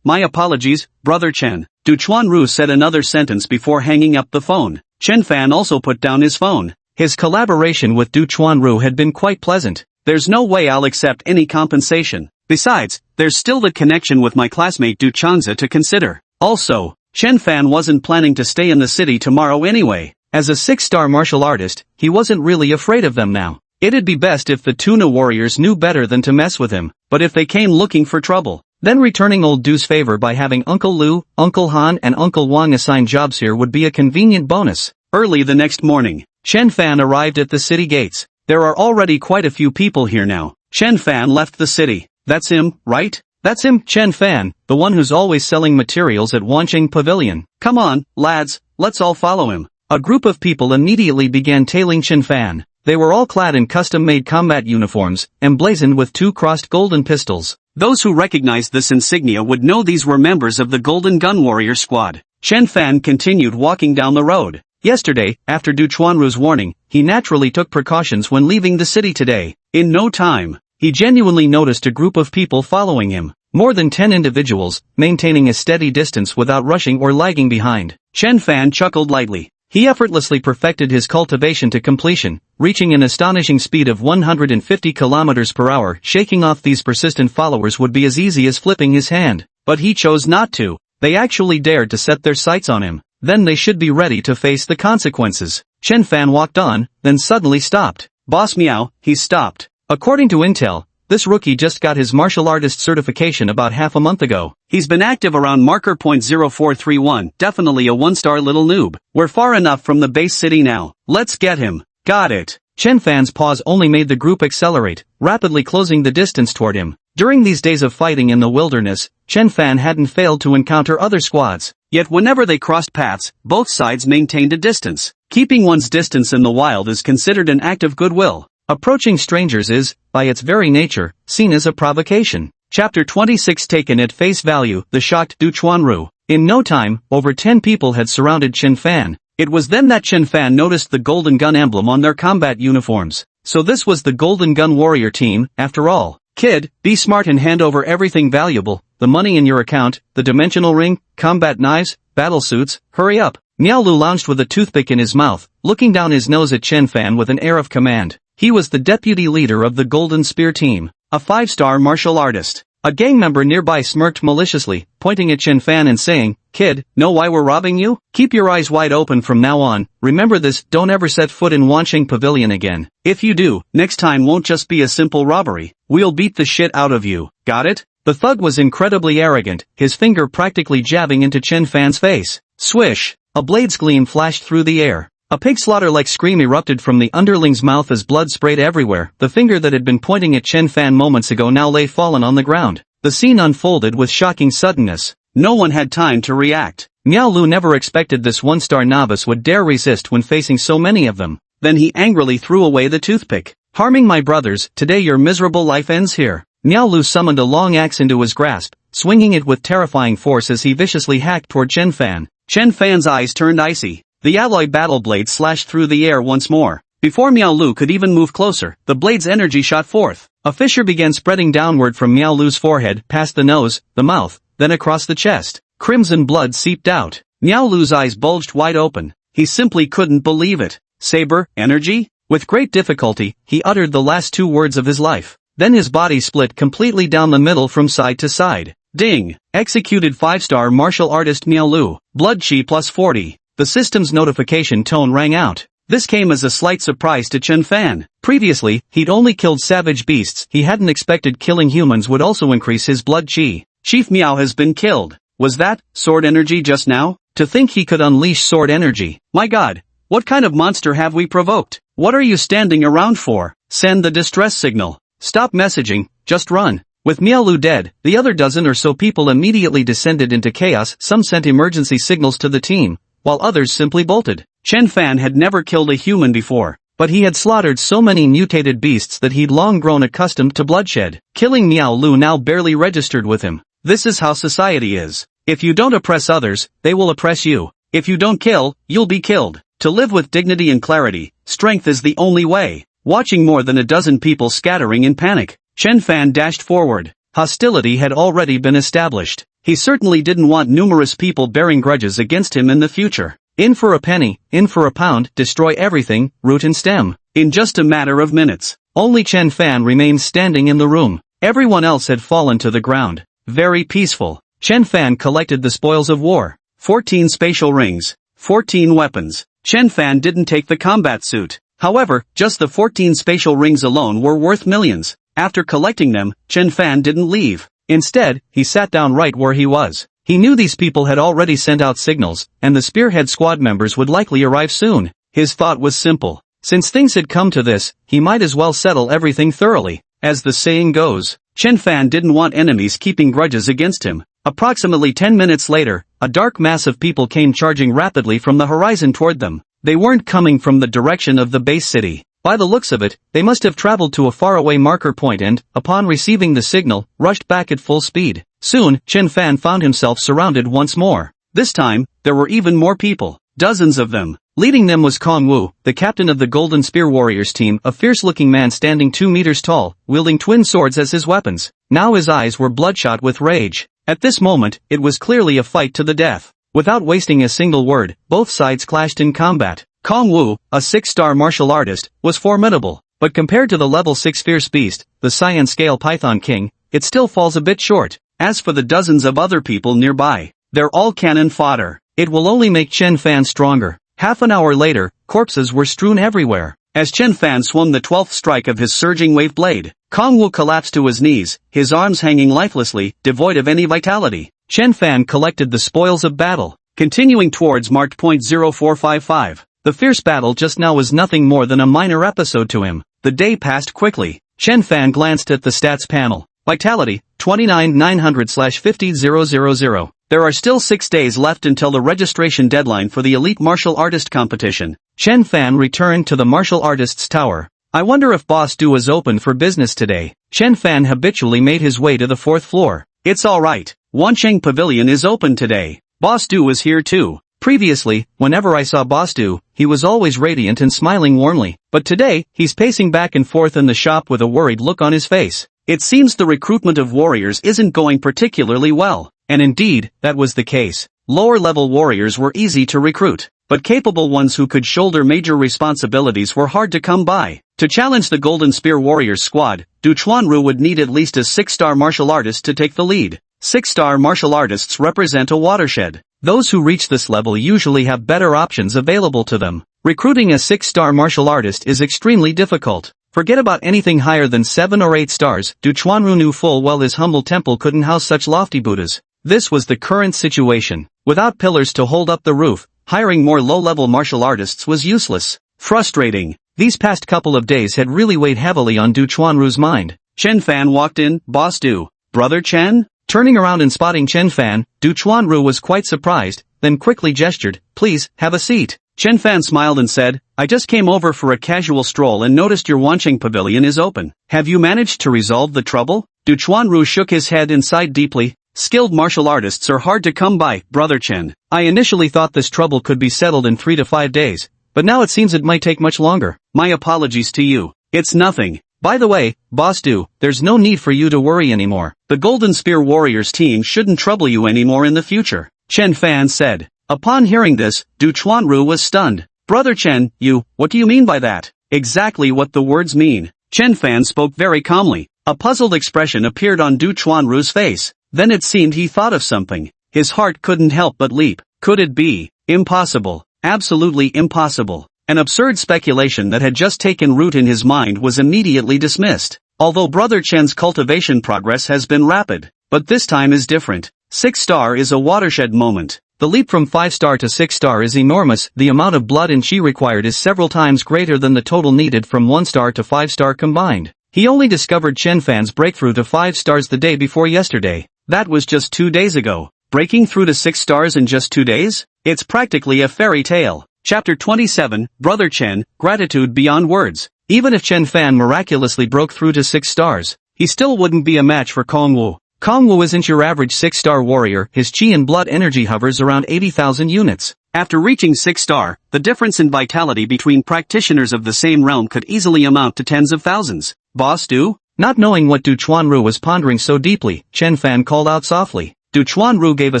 my apologies, Brother Chen. Du Chuanru said another sentence before hanging up the phone. Chen Fan also put down his phone. His collaboration with Du Chuanru had been quite pleasant. There's no way I'll accept any compensation. Besides, there's still the connection with my classmate Du Changzi to consider. Also, Chen Fan wasn't planning to stay in the city tomorrow anyway. As a 6-star martial artist, he wasn't really afraid of them now. It'd be best if the Tuna warriors knew better than to mess with him, but if they came looking for trouble, then returning old Du's favor by having Uncle Lu, Uncle Han and Uncle Wang assign jobs here would be a convenient bonus. Early the next morning, Chen Fan arrived at the city gates. There are already quite a few people here now. Chen Fan left the city. That's him, right? That's him, Chen Fan, the one who's always selling materials at Wancheng Pavilion. Come on, lads, let's all follow him. A group of people immediately began tailing Chen Fan. They were all clad in custom-made combat uniforms, emblazoned with 2 crossed golden pistols. Those who recognized this insignia would know these were members of the Golden Gun Warrior Squad. Chen Fan continued walking down the road. Yesterday, after Du Chuanru's warning, he naturally took precautions when leaving the city today. In no time, he genuinely noticed a group of people following him. More than 10 individuals, maintaining a steady distance without rushing or lagging behind. Chen Fan chuckled lightly. He effortlessly perfected his cultivation to completion, reaching an astonishing speed of 150 kilometers per hour. Shaking off these persistent followers would be as easy as flipping his hand. But he chose not to. They actually dared to set their sights on him. Then they should be ready to face the consequences. Chen Fan walked on, then suddenly stopped. Boss Meow, he stopped. According to intel, this rookie just got his martial artist certification about half a month ago. He's been active around marker point 0431, definitely a 1-star little noob. We're far enough from the base city now. Let's get him. Got it. Chen Fan's pause only made the group accelerate, rapidly closing the distance toward him. During these days of fighting in the wilderness, Chen Fan hadn't failed to encounter other squads. Yet whenever they crossed paths, both sides maintained a distance. Keeping one's distance in the wild is considered an act of goodwill. Approaching strangers is, by its very nature, seen as a provocation. Chapter 26 Taken at face value, the shocked Du Chuanru. In no time, over 10 people had surrounded Chen Fan. It was then that Chen Fan noticed the golden gun emblem on their combat uniforms. So this was the Golden Gun Warrior team, after all. Kid, be smart and hand over everything valuable, the money in your account, the dimensional ring, combat knives, battle suits, hurry up. Miao Lu lounged with a toothpick in his mouth, looking down his nose at Chen Fan with an air of command. He was the deputy leader of the Golden Spear team, a 5-star martial artist. A gang member nearby smirked maliciously, pointing at Chen Fan and saying, "Kid, know why we're robbing you? Keep your eyes wide open from now on, remember this, don't ever set foot in Wansheng Pavilion again. If you do, next time won't just be a simple robbery, we'll beat the shit out of you, got it?" The thug was incredibly arrogant, his finger practically jabbing into Chen Fan's face. Swish! A blade's gleam flashed through the air. A pig slaughter-like scream erupted from the underling's mouth as blood sprayed everywhere. The finger that had been pointing at Chen Fan moments ago now lay fallen on the ground. The scene unfolded with shocking suddenness. No one had time to react. Miao Lu never expected this one-star novice would dare resist when facing so many of them. Then he angrily threw away the toothpick. "Harming my brothers, today your miserable life ends here." Miao Lu summoned a long axe into his grasp, swinging it with terrifying force as he viciously hacked toward Chen Fan. Chen Fan's eyes turned icy. The alloy battle blade slashed through the air once more. Before Miao Lu could even move closer, the blade's energy shot forth. A fissure began spreading downward from Miao Lu's forehead, past the nose, the mouth, then across the chest. Crimson blood seeped out. Miao Lu's eyes bulged wide open. He simply couldn't believe it. Saber, energy? With great difficulty, he uttered the last 2 words of his life. Then his body split completely down the middle from side to side. Ding! Executed 5-star martial artist Miao Lu. Blood chi plus 40. The system's notification tone rang out. This came as a slight surprise to Chen Fan. Previously, he'd only killed savage beasts. He hadn't expected killing humans would also increase his blood chi. Chief Miao has been killed. Was that sword energy just now? To think he could unleash sword energy. My god, what kind of monster have we provoked? What are you standing around for? Send the distress signal. Stop messaging, just run. With Miao Lu dead, the other dozen or so people immediately descended into chaos. Some sent emergency signals to the team, while others simply bolted. Chen Fan had never killed a human before, but he had slaughtered so many mutated beasts that he'd long grown accustomed to bloodshed. Killing Miao Lu now barely registered with him. This is how society is. If you don't oppress others, they will oppress you. If you don't kill, you'll be killed. To live with dignity and clarity, strength is the only way. Watching more than a dozen people scattering in panic, Chen Fan dashed forward. Hostility had already been established. He certainly didn't want numerous people bearing grudges against him in the future. In for a penny, in for a pound, destroy everything, root and stem. In just a matter of minutes, only Chen Fan remained standing in the room. Everyone else had fallen to the ground. Very peaceful. Chen Fan collected the spoils of war. 14 spatial rings. 14 weapons. Chen Fan didn't take the combat suit. However, just the 14 spatial rings alone were worth millions. After collecting them, Chen Fan didn't leave. Instead, he sat down right where he was. He knew these people had already sent out signals, and the Spearhead squad members would likely arrive soon. His thought was simple. Since things had come to this, he might as well settle everything thoroughly. As the saying goes, Chen Fan didn't want enemies keeping grudges against him. Approximately 10 minutes later, a dark mass of people came charging rapidly from the horizon toward them. They weren't coming from the direction of the base city. By the looks of it, they must have traveled to a faraway marker point and, upon receiving the signal, rushed back at full speed. Soon, Chen Fan found himself surrounded once more. This time, there were even more people. Dozens of them. Leading them was Kong Wu, the captain of the Golden Spear Warriors team, a fierce-looking man standing 2 meters tall, wielding twin swords as his weapons. Now his eyes were bloodshot with rage. At this moment, it was clearly a fight to the death. Without wasting a single word, both sides clashed in combat. Kong Wu, a 6-star martial artist, was formidable, but compared to the level 6 fierce beast, the Cyan Scale Python King, it still falls a bit short. As for the dozens of other people nearby, they're all cannon fodder. It will only make Chen Fan stronger. Half an hour later, corpses were strewn everywhere. As Chen Fan swung the 12th strike of his surging wave blade, Kong Wu collapsed to his knees, his arms hanging lifelessly, devoid of any vitality. Chen Fan collected the spoils of battle, continuing towards marked point 0455. The fierce battle just now was nothing more than a minor episode to him. The day passed quickly. Chen Fan glanced at the stats panel. Vitality, 29,900/50,000. There are still 6 days left until the registration deadline for the Elite Martial Artist competition. Chen Fan returned to the martial artist's tower. I wonder if Boss Du is open for business today. Chen Fan habitually made his way to the 4th floor. It's alright. Wancheng Pavilion is open today. Boss Du is here too. Previously, whenever I saw Boss Du, he was always radiant and smiling warmly. But today, he's pacing back and forth in the shop with a worried look on his face. It seems the recruitment of warriors isn't going particularly well. And indeed, that was the case. Lower-level warriors were easy to recruit, but capable ones who could shoulder major responsibilities were hard to come by. To challenge the Golden Spear Warriors squad, Du Chuanru would need at least a 6-star martial artist to take the lead. 6-star martial artists represent a watershed. Those who reach this level usually have better options available to them. Recruiting a 6-star martial artist is extremely difficult. Forget about anything higher than 7 or 8 stars. Du Chuanru knew full well his humble temple couldn't house such lofty Buddhas. This was the current situation. Without pillars to hold up the roof, hiring more low-level martial artists was useless. Frustrating. These past couple of days had really weighed heavily on Du Chuanru's mind. Chen Fan walked in. Boss Du. Brother Chen? Turning around and spotting Chen Fan, Du Chuanru was quite surprised, then quickly gestured, please, have a seat. Chen Fan smiled and said, I just came over for a casual stroll and noticed your Wancheng Pavilion is open. Have you managed to resolve the trouble? Du Chuanru shook his head and sighed deeply. Skilled martial artists are hard to come by, Brother Chen. I initially thought this trouble could be settled in 3 to 5 days, but now it seems it might take much longer. My apologies to you. It's nothing. By the way, Boss Du, there's no need for you to worry anymore. The Golden Spear Warriors team shouldn't trouble you anymore in the future, Chen Fan said. Upon hearing this, Du Chuanru was stunned. Brother Chen, what do you mean by that? Exactly what the words mean. Chen Fan spoke very calmly. A puzzled expression appeared on Du Chuanru's face. Then it seemed he thought of something. His heart couldn't help but leap. Could it be? Impossible. Absolutely impossible. An absurd speculation that had just taken root in his mind was immediately dismissed. Although Brother Chen's cultivation progress has been rapid, but this time is different. 6-star is a watershed moment. The leap from 5-star to 6-star is enormous. The amount of blood and chi required is several times greater than the total needed from 1-star to 5-star combined. He only discovered Chen Fan's breakthrough to 5 stars the day before yesterday. That was just 2 days ago. Breaking through to 6 stars in just 2 days? It's practically a fairy tale. Chapter 27, Brother Chen, Gratitude Beyond Words. Even if Chen Fan miraculously broke through to 6 stars, he still wouldn't be a match for Kong Wu. Kong Wu isn't your average 6-star warrior. His chi and blood energy hovers around 80,000 units. After reaching 6-star, the difference in vitality between practitioners of the same realm could easily amount to tens of thousands. Boss Du? Not knowing what Du Chuanru was pondering so deeply, Chen Fan called out softly. Du Chuanru gave a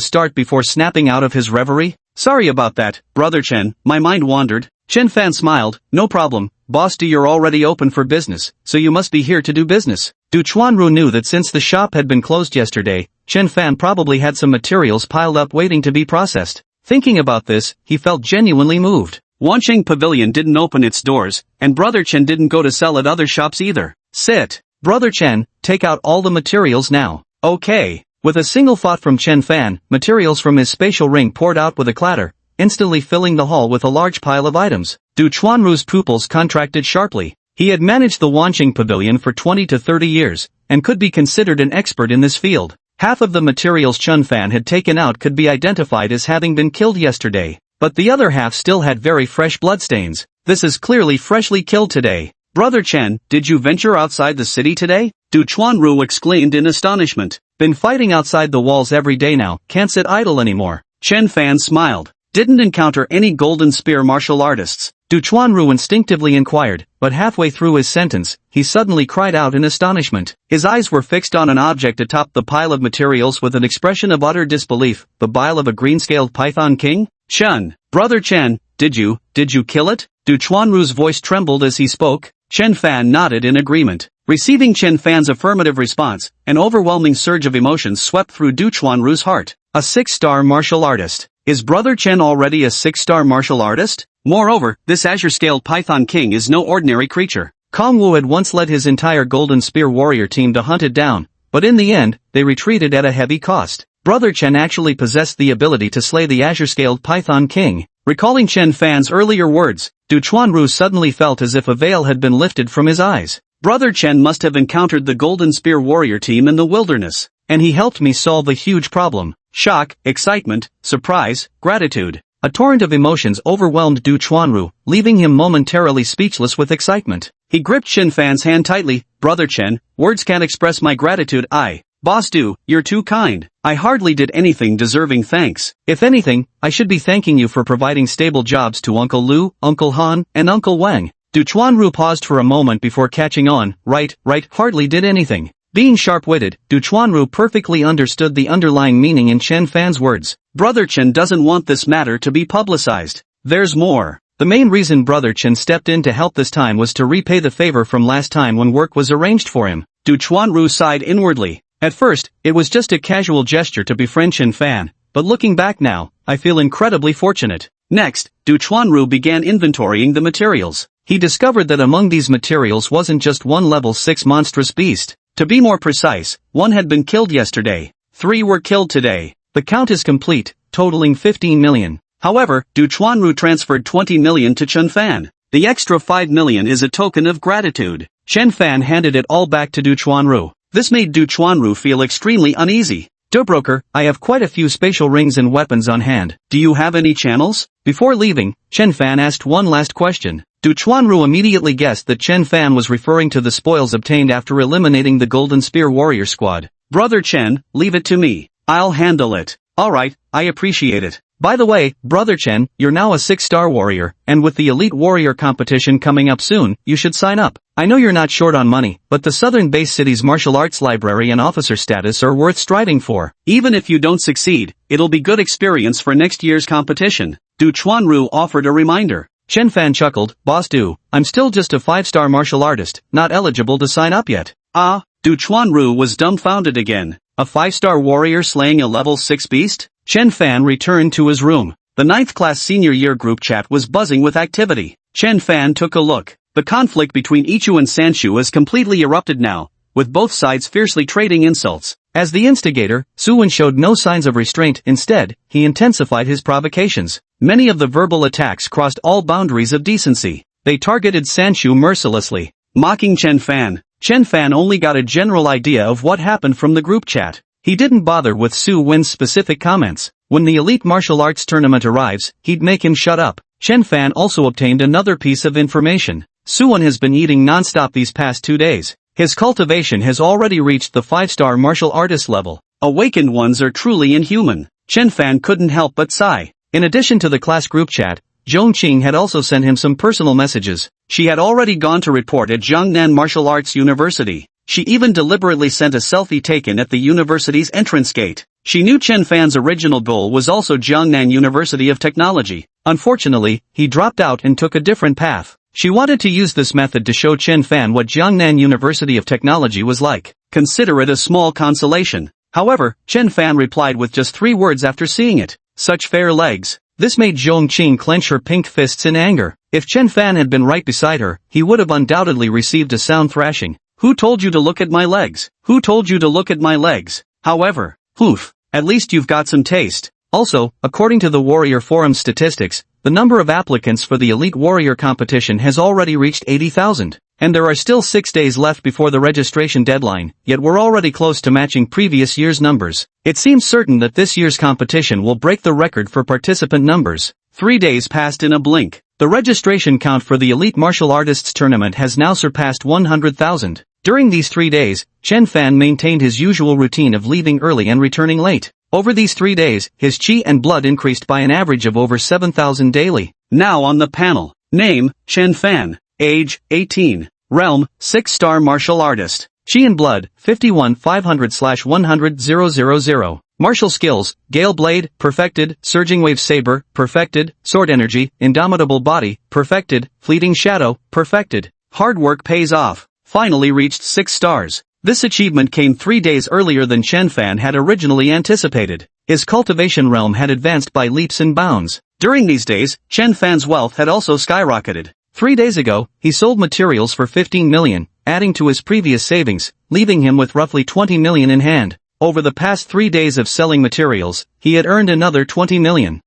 start before snapping out of his reverie. Sorry about that, Brother Chen, my mind wandered. Chen Fan smiled. No problem, Boss Du, you're already open for business, so you must be here to do business. Du Chuanru knew that since the shop had been closed yesterday, Chen Fan probably had some materials piled up waiting to be processed. Thinking about this, he felt genuinely moved. Wancheng Pavilion didn't open its doors, and Brother Chen didn't go to sell at other shops either. Sit. Brother Chen, take out all the materials now. Okay. With a single thought from Chen Fan, materials from his spatial ring poured out with a clatter, instantly filling the hall with a large pile of items. Du Chuanru's pupils contracted sharply. He had managed the Wancheng Pavilion for 20 to 30 years, and could be considered an expert in this field. Half of the materials Chen Fan had taken out could be identified as having been killed yesterday, but the other half still had very fresh bloodstains. This is clearly freshly killed today. Brother Chen, did you venture outside the city today? Du Chuanru exclaimed in astonishment. Been fighting outside the walls every day now, can't sit idle anymore. Chen Fan smiled. Didn't encounter any Golden Spear martial artists? Du Chuanru instinctively inquired, but halfway through his sentence, he suddenly cried out in astonishment. His eyes were fixed on an object atop the pile of materials with an expression of utter disbelief. The bile of a green-scaled python king? Chen, Brother Chen, did you kill it? Du Chuanru's voice trembled as he spoke. Chen Fan nodded in agreement. Receiving Chen Fan's affirmative response, an overwhelming surge of emotions swept through Du Chuanru's heart. A 6-star martial artist. Is Brother Chen already a 6-star martial artist? Moreover, this azure-scaled python king is no ordinary creature. Kong Wu had once led his entire Golden Spear warrior team to hunt it down, but in the end, they retreated at a heavy cost. Brother Chen actually possessed the ability to slay the azure-scaled python king. Recalling Chen Fan's earlier words, Du Chuanru suddenly felt as if a veil had been lifted from his eyes. Brother Chen must have encountered the Golden Spear warrior team in the wilderness, and he helped me solve a huge problem. Shock, excitement, surprise, gratitude. A torrent of emotions overwhelmed Du Chuanru, leaving him momentarily speechless with excitement. He gripped Chen Fan's hand tightly. Brother Chen, words can't express my gratitude. Boss Du, you're too kind. I hardly did anything deserving thanks. If anything, I should be thanking you for providing stable jobs to Uncle Lu, Uncle Han, and Uncle Wang. Du Chuanru paused for a moment before catching on. Right, hardly did anything. Being sharp-witted, Du Chuanru perfectly understood the underlying meaning in Chen Fan's words. Brother Chen doesn't want this matter to be publicized. There's more. The main reason Brother Chen stepped in to help this time was to repay the favor from last time when work was arranged for him. Du Chuanru sighed inwardly. At first, it was just a casual gesture to befriend Chen Fan, but looking back now, I feel incredibly fortunate. Next, Du Chuanru began inventorying the materials. He discovered that among these materials wasn't just one level 6 monstrous beast. To be more precise, 1 had been killed yesterday. 3 were killed today. The count is complete, totaling 15 million. However, Du Chuanru transferred 20 million to Chen Fan. The extra 5 million is a token of gratitude. Chen Fan handed it all back to Du Chuanru. This made Du Chuanru feel extremely uneasy. Broker, I have quite a few spatial rings and weapons on hand. Do you have any channels? Before leaving, Chen Fan asked one last question. Du Chuanru immediately guessed that Chen Fan was referring to the spoils obtained after eliminating the Golden Spear Warrior Squad. Brother Chen, leave it to me. I'll handle it. Alright, I appreciate it. By the way, Brother Chen, you're now a 6-star warrior, and with the Elite Warrior competition coming up soon, you should sign up. I know you're not short on money, but the Southern Base City's martial arts library and officer status are worth striving for. Even if you don't succeed, it'll be good experience for next year's competition. Du Chuanru offered a reminder. Chen Fan chuckled. Boss Du, I'm still just a 5-star martial artist, not eligible to sign up yet. Du Chuanru was dumbfounded again. A 5-star warrior slaying a level 6 beast? Chen Fan returned to his room. The 9th class senior year group chat was buzzing with activity. Chen Fan took a look. The conflict between Ichu and Sanshu has completely erupted now, with both sides fiercely trading insults. As the instigator, Suwon showed no signs of restraint. Instead, he intensified his provocations. Many of the verbal attacks crossed all boundaries of decency. They targeted Sanshu mercilessly. Mocking Chen Fan. Chen Fan only got a general idea of what happened from the group chat. He didn't bother with Su Wen's specific comments. When the elite martial arts tournament arrives, he'd make him shut up. Chen Fan also obtained another piece of information. Suwon has been eating non-stop these past 2 days. His cultivation has already reached the 5-star martial artist level. Awakened ones are truly inhuman. Chen Fan couldn't help but sigh. In addition to the class group chat, Zhong Qing had also sent him some personal messages. She had already gone to report at Jiangnan Martial Arts University. She even deliberately sent a selfie taken at the university's entrance gate. She knew Chen Fan's original goal was also Jiangnan University of Technology. Unfortunately, he dropped out and took a different path. She wanted to use this method to show Chen Fan what Jiangnan University of Technology was like. Consider it a small consolation. However, Chen Fan replied with just 3 words after seeing it. Such fair legs. This made Zhong Qing clench her pink fists in anger. If Chen Fan had been right beside her, he would have undoubtedly received a sound thrashing. Who told you to look at my legs? Who told you to look at my legs? However, at least you've got some taste. Also, according to the Warrior Forum statistics, the number of applicants for the Elite Warrior competition has already reached 80,000. And there are still 6 days left before the registration deadline, yet we're already close to matching previous year's numbers. It seems certain that this year's competition will break the record for participant numbers. 3 days passed in a blink. The registration count for the Elite Martial Artists Tournament has now surpassed 100,000. During these 3 days, Chen Fan maintained his usual routine of leaving early and returning late. Over these 3 days, his chi and blood increased by an average of over 7,000 daily. Now on the panel. Name, Chen Fan. Age, 18. Realm, 6-star martial artist. Chi and blood, 51 500/100,000. Martial skills, Gale Blade, perfected, Surging Wave Saber, perfected, Sword Energy, Indomitable Body, perfected, Fleeting Shadow, perfected. Hard work pays off. Finally reached 6 stars. This achievement came 3 days earlier than Chen Fan had originally anticipated. His cultivation realm had advanced by leaps and bounds. During these days, Chen Fan's wealth had also skyrocketed. 3 days ago, he sold materials for 15 million, adding to his previous savings, leaving him with roughly 20 million in hand. Over the past 3 days of selling materials, he had earned another 20 million.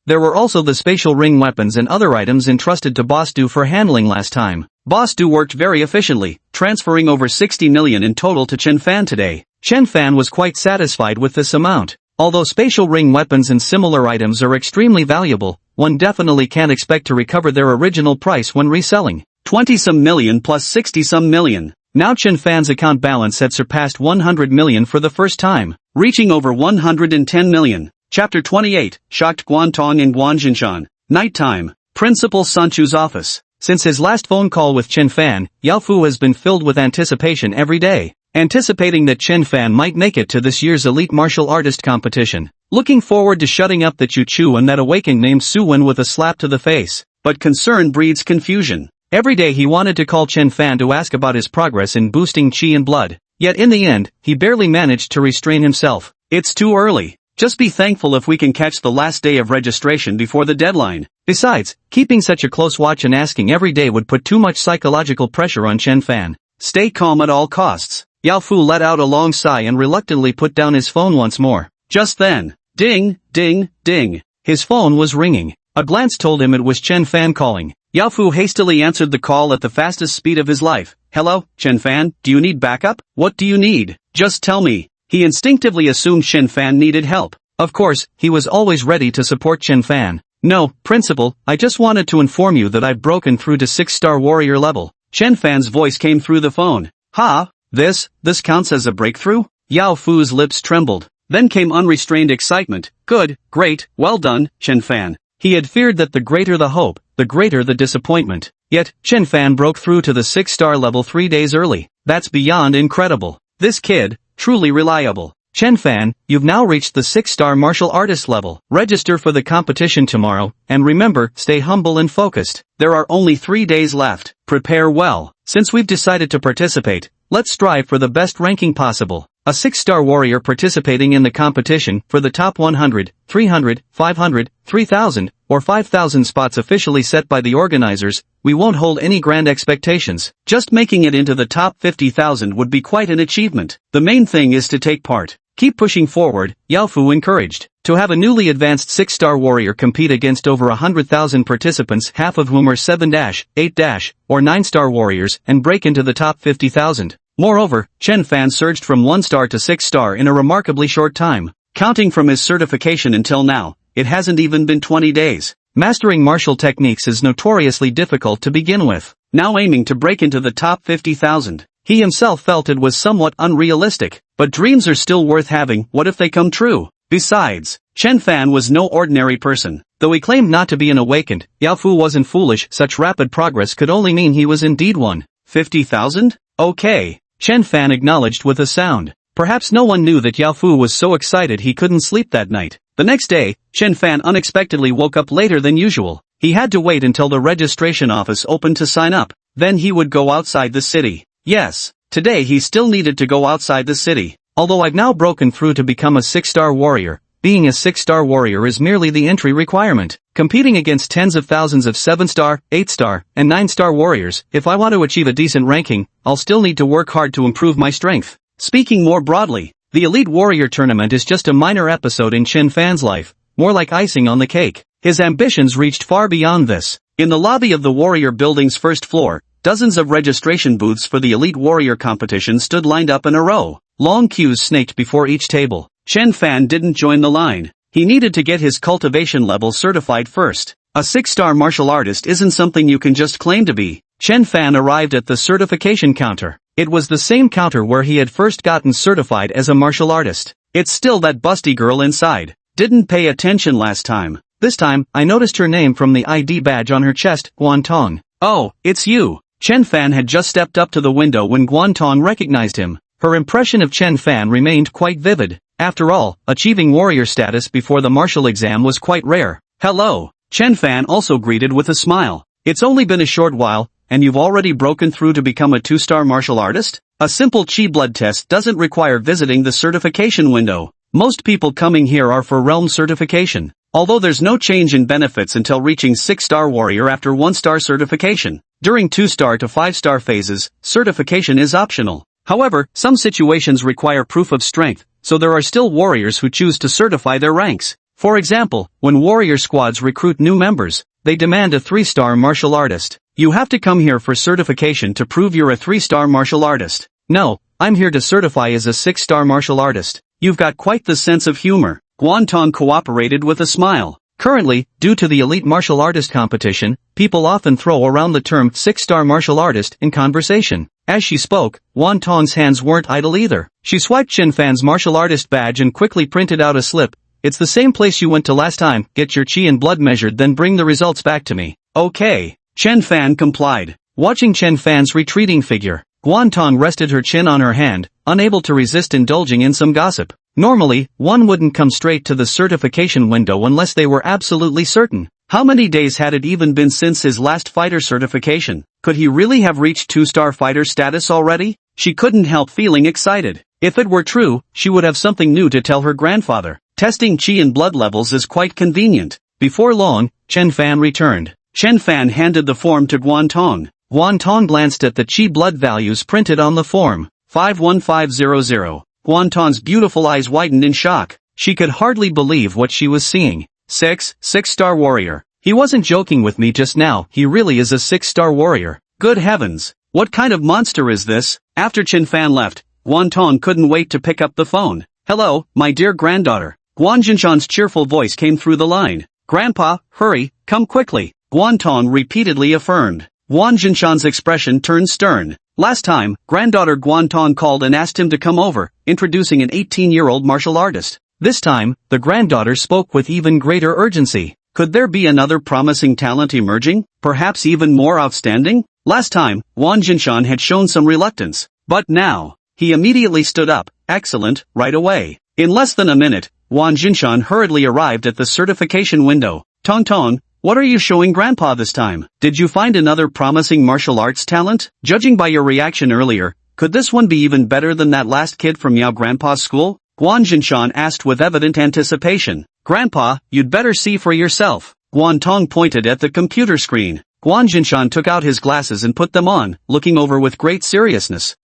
There were also the spatial ring weapons and other items entrusted to Boss Du for handling last time. Boss Du worked very efficiently, transferring over 60 million in total to Chen Fan today. Chen Fan was quite satisfied with this amount. Although spatial ring weapons and similar items are extremely valuable, one definitely can't expect to recover their original price when reselling. 20-some million plus 60-some million. Now Chen Fan's account balance had surpassed 100 million for the first time, reaching over 110 million. Chapter 28, Shocked Guantong and Guanjinshan. Nighttime. Principal Sanchu's office. Since his last phone call with Chen Fan, Yao Fu has been filled with anticipation every day, anticipating that Chen Fan might make it to this year's elite martial artist competition, looking forward to shutting up the Chu Chu and that awakened named Su Wen with a slap to the face. But concern breeds confusion. Every day he wanted to call Chen Fan to ask about his progress in boosting qi and blood, yet in the end, he barely managed to restrain himself. It's too early. Just be thankful if we can catch the last day of registration before the deadline. Besides, keeping such a close watch and asking every day would put too much psychological pressure on Chen Fan. Stay calm at all costs. Yao Fu let out a long sigh and reluctantly put down his phone once more. Just then, ding, ding, ding. His phone was ringing. A glance told him it was Chen Fan calling. Yao Fu hastily answered the call at the fastest speed of his life. Hello, Chen Fan, do you need backup? What do you need? Just tell me. He instinctively assumed Chen Fan needed help. Of course, he was always ready to support Chen Fan. No, Principal, I just wanted to inform you that I've broken through to 6-star warrior level. Chen Fan's voice came through the phone. Ha? This counts as a breakthrough? Yao Fu's lips trembled. Then came unrestrained excitement. Good, great, well done, Chen Fan. He had feared that the greater the hope, the greater the disappointment. Yet, Chen Fan broke through to the 6-star level 3 days early. That's beyond incredible. This kid, truly reliable. Chen Fan, you've now reached the 6-star martial artist level. Register for the competition tomorrow, and remember, stay humble and focused. There are only 3 days left. Prepare well. Since we've decided to participate, let's strive for the best ranking possible. A 6-star warrior participating in the competition for the top 100, 300, 500, 3,000, or 5,000 spots officially set by the organizers. We won't hold any grand expectations. Just making it into the top 50,000 would be quite an achievement. The main thing is to take part. Keep pushing forward, Yao Fu encouraged. To have a newly advanced 6-star warrior compete against over 100,000 participants, half of whom are 7-, 8-, or 9-star warriors, and break into the top 50,000. Moreover, Chen Fan surged from 1-star to 6-star in a remarkably short time. Counting from his certification until now, it hasn't even been 20 days. Mastering martial techniques is notoriously difficult to begin with. Now aiming to break into the top 50,000. He himself felt it was somewhat unrealistic, but dreams are still worth having. What if they come true? Besides, Chen Fan was no ordinary person. Though he claimed not to be an awakened, Yao Fu wasn't foolish. Such rapid progress could only mean he was indeed one. 50,000? Okay. Chen Fan acknowledged with a sound. Perhaps no one knew that Yao Fu was so excited he couldn't sleep that night. The next day, Chen Fan unexpectedly woke up later than usual. He had to wait until the registration office opened to sign up. Then he would go outside the city. Yes, today he still needed to go outside the city. Although I've now broken through to become a 6-star warrior, being a 6-star warrior is merely the entry requirement. Competing against tens of thousands of 7-star, 8-star, and 9-star warriors, if I want to achieve a decent ranking, I'll still need to work hard to improve my strength. Speaking more broadly, the Elite Warrior Tournament is just a minor episode in Chen Fan's life, more like icing on the cake. His ambitions reached far beyond this. In the lobby of the Warrior Building's first floor, dozens of registration booths for the Elite Warrior competition stood lined up in a row. Long queues snaked before each table. Chen Fan didn't join the line. He needed to get his cultivation level certified first. A 6-star martial artist isn't something you can just claim to be. Chen Fan arrived at the certification counter. It was the same counter where he had first gotten certified as a martial artist. It's still that busty girl inside. Didn't pay attention last time. This time, I noticed her name from the ID badge on her chest, Guantong. Oh, it's you. Chen Fan had just stepped up to the window when Guantong recognized him. Her impression of Chen Fan remained quite vivid. After all, achieving warrior status before the martial exam was quite rare. Hello. Chen Fan also greeted with a smile. It's only been a short while, and you've already broken through to become a 2-star martial artist? A simple qi blood test doesn't require visiting the certification window. Most people coming here are for realm certification. Although there's no change in benefits until reaching 6-star warrior after 1-star certification. During 2-star to 5-star phases, certification is optional. However, some situations require proof of strength, so there are still warriors who choose to certify their ranks. For example, when warrior squads recruit new members, they demand a 3-star martial artist. You have to come here for certification to prove you're a 3-star martial artist. No, I'm here to certify as a 6-star martial artist. You've got quite the sense of humor. Guantong cooperated with a smile. Currently, due to the elite martial artist competition, people often throw around the term 6-star martial artist in conversation. As she spoke, Wan Tong's hands weren't idle either. She swiped Chen Fan's martial artist badge and quickly printed out a slip. "It's the same place you went to last time, get your chi and blood measured then bring the results back to me." "Okay." Chen Fan complied. Watching Chen Fan's retreating figure, Guantong rested her chin on her hand, unable to resist indulging in some gossip. Normally, one wouldn't come straight to the certification window unless they were absolutely certain. How many days had it even been since his last fighter certification? Could he really have reached 2-star fighter status already? She couldn't help feeling excited. If it were true, she would have something new to tell her grandfather. Testing chi and blood levels is quite convenient. Before long, Chen Fan returned. Chen Fan handed the form to Guantong. Guantong glanced at the chi blood values printed on the form. 51500. Guantong's beautiful eyes widened in shock. She could hardly believe what she was seeing. 6-star warrior. He wasn't joking with me just now, he really is a 6-star warrior. Good heavens. What kind of monster is this? After Chen Fan left, Guantong couldn't wait to pick up the phone. "Hello, my dear granddaughter." Guan Jinshan's cheerful voice came through the line. "Grandpa, hurry, come quickly," Guantong repeatedly affirmed. Guan Jinshan's expression turned stern. Last time, granddaughter Guantong called and asked him to come over, introducing an 18-year-old martial artist. This time, the granddaughter spoke with even greater urgency. Could there be another promising talent emerging? Perhaps even more outstanding? Last time, Guan Jinshan had shown some reluctance. But now, he immediately stood up. Excellent, right away. In less than a minute, Guan Jinshan hurriedly arrived at the certification window. "Tong Tong, what are you showing Grandpa this time? Did you find another promising martial arts talent? Judging by your reaction earlier, could this one be even better than that last kid from Yao Grandpa's school?" Guan Jinshan asked with evident anticipation. "Grandpa, you'd better see for yourself." Guantong pointed at the computer screen. Guan Jinshan took out his glasses and put them on, looking over with great seriousness.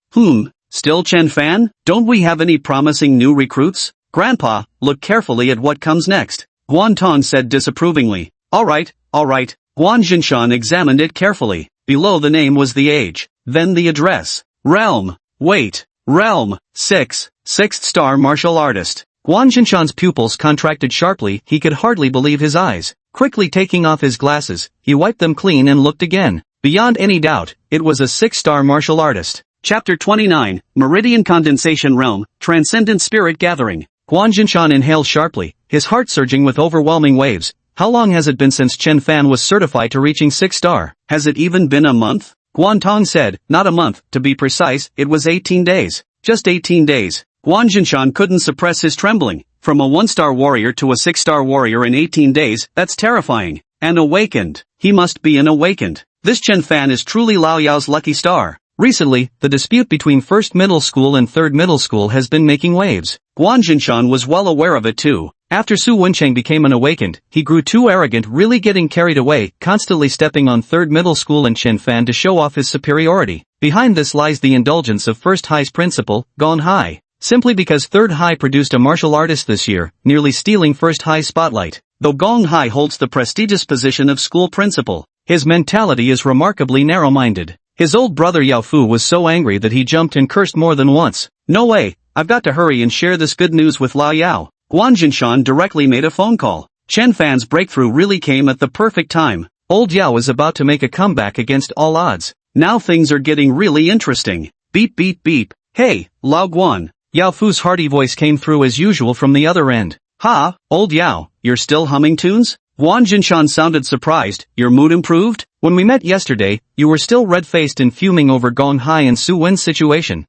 Still Chen Fan? Don't we have any promising new recruits? Grandpa, look carefully at what comes next." Guantong said disapprovingly. All right. Guan Jinshan examined it carefully. Below the name was the age, then the address. Realm. Wait. Realm. 6th-star martial artist. Guan Jinshan's pupils contracted sharply, he could hardly believe his eyes. Quickly taking off his glasses, he wiped them clean and looked again. Beyond any doubt, it was a 6-star martial artist. Chapter 29, Meridian Condensation Realm, Transcendent Spirit Gathering. Guan Jinshan inhaled sharply, his heart surging with overwhelming waves. How long has it been since Chen Fan was certified to reaching 6-star? Has it even been a month? Guantong said, not a month, to be precise, it was 18 days. Just 18 days. Guan Jinshan couldn't suppress his trembling. From a 1-star warrior to a 6-star warrior in 18 days, that's terrifying. An awakened. He must be an awakened. This Chen Fan is truly Lao Yao's lucky star. Recently, the dispute between 1st middle school and 3rd middle school has been making waves. Guan Jinshan was well aware of it too. After Su Wencheng became an awakened, he grew too arrogant, really getting carried away, constantly stepping on 3rd middle school and Chen Fan to show off his superiority. Behind this lies the indulgence of 1st High's principal, Gong Hai. Simply because 3rd High produced a martial artist this year, nearly stealing 1st High's spotlight. Though Gong Hai holds the prestigious position of school principal, his mentality is remarkably narrow-minded. His old brother Yao Fu was so angry that he jumped and cursed more than once. No way, I've got to hurry and share this good news with Lao Yao. Guan Jinshan directly made a phone call. Chen Fan's breakthrough really came at the perfect time. Old Yao is about to make a comeback against all odds. Now things are getting really interesting. Beep beep beep. Hey, Lao Guan. Yao Fu's hearty voice came through as usual from the other end. Ha, old Yao, you're still humming tunes? Guan Jinshan sounded surprised. Your mood improved? When we met yesterday, you were still red-faced and fuming over Gong Hai and Su Wen's situation.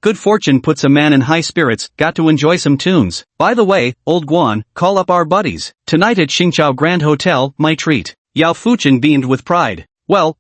Good fortune puts a man in high spirits, got to enjoy some tunes. By the way, old Guan, call up our buddies. Tonight at Qingchao Grand Hotel, my treat. Yao Fuchen beamed with pride. Well,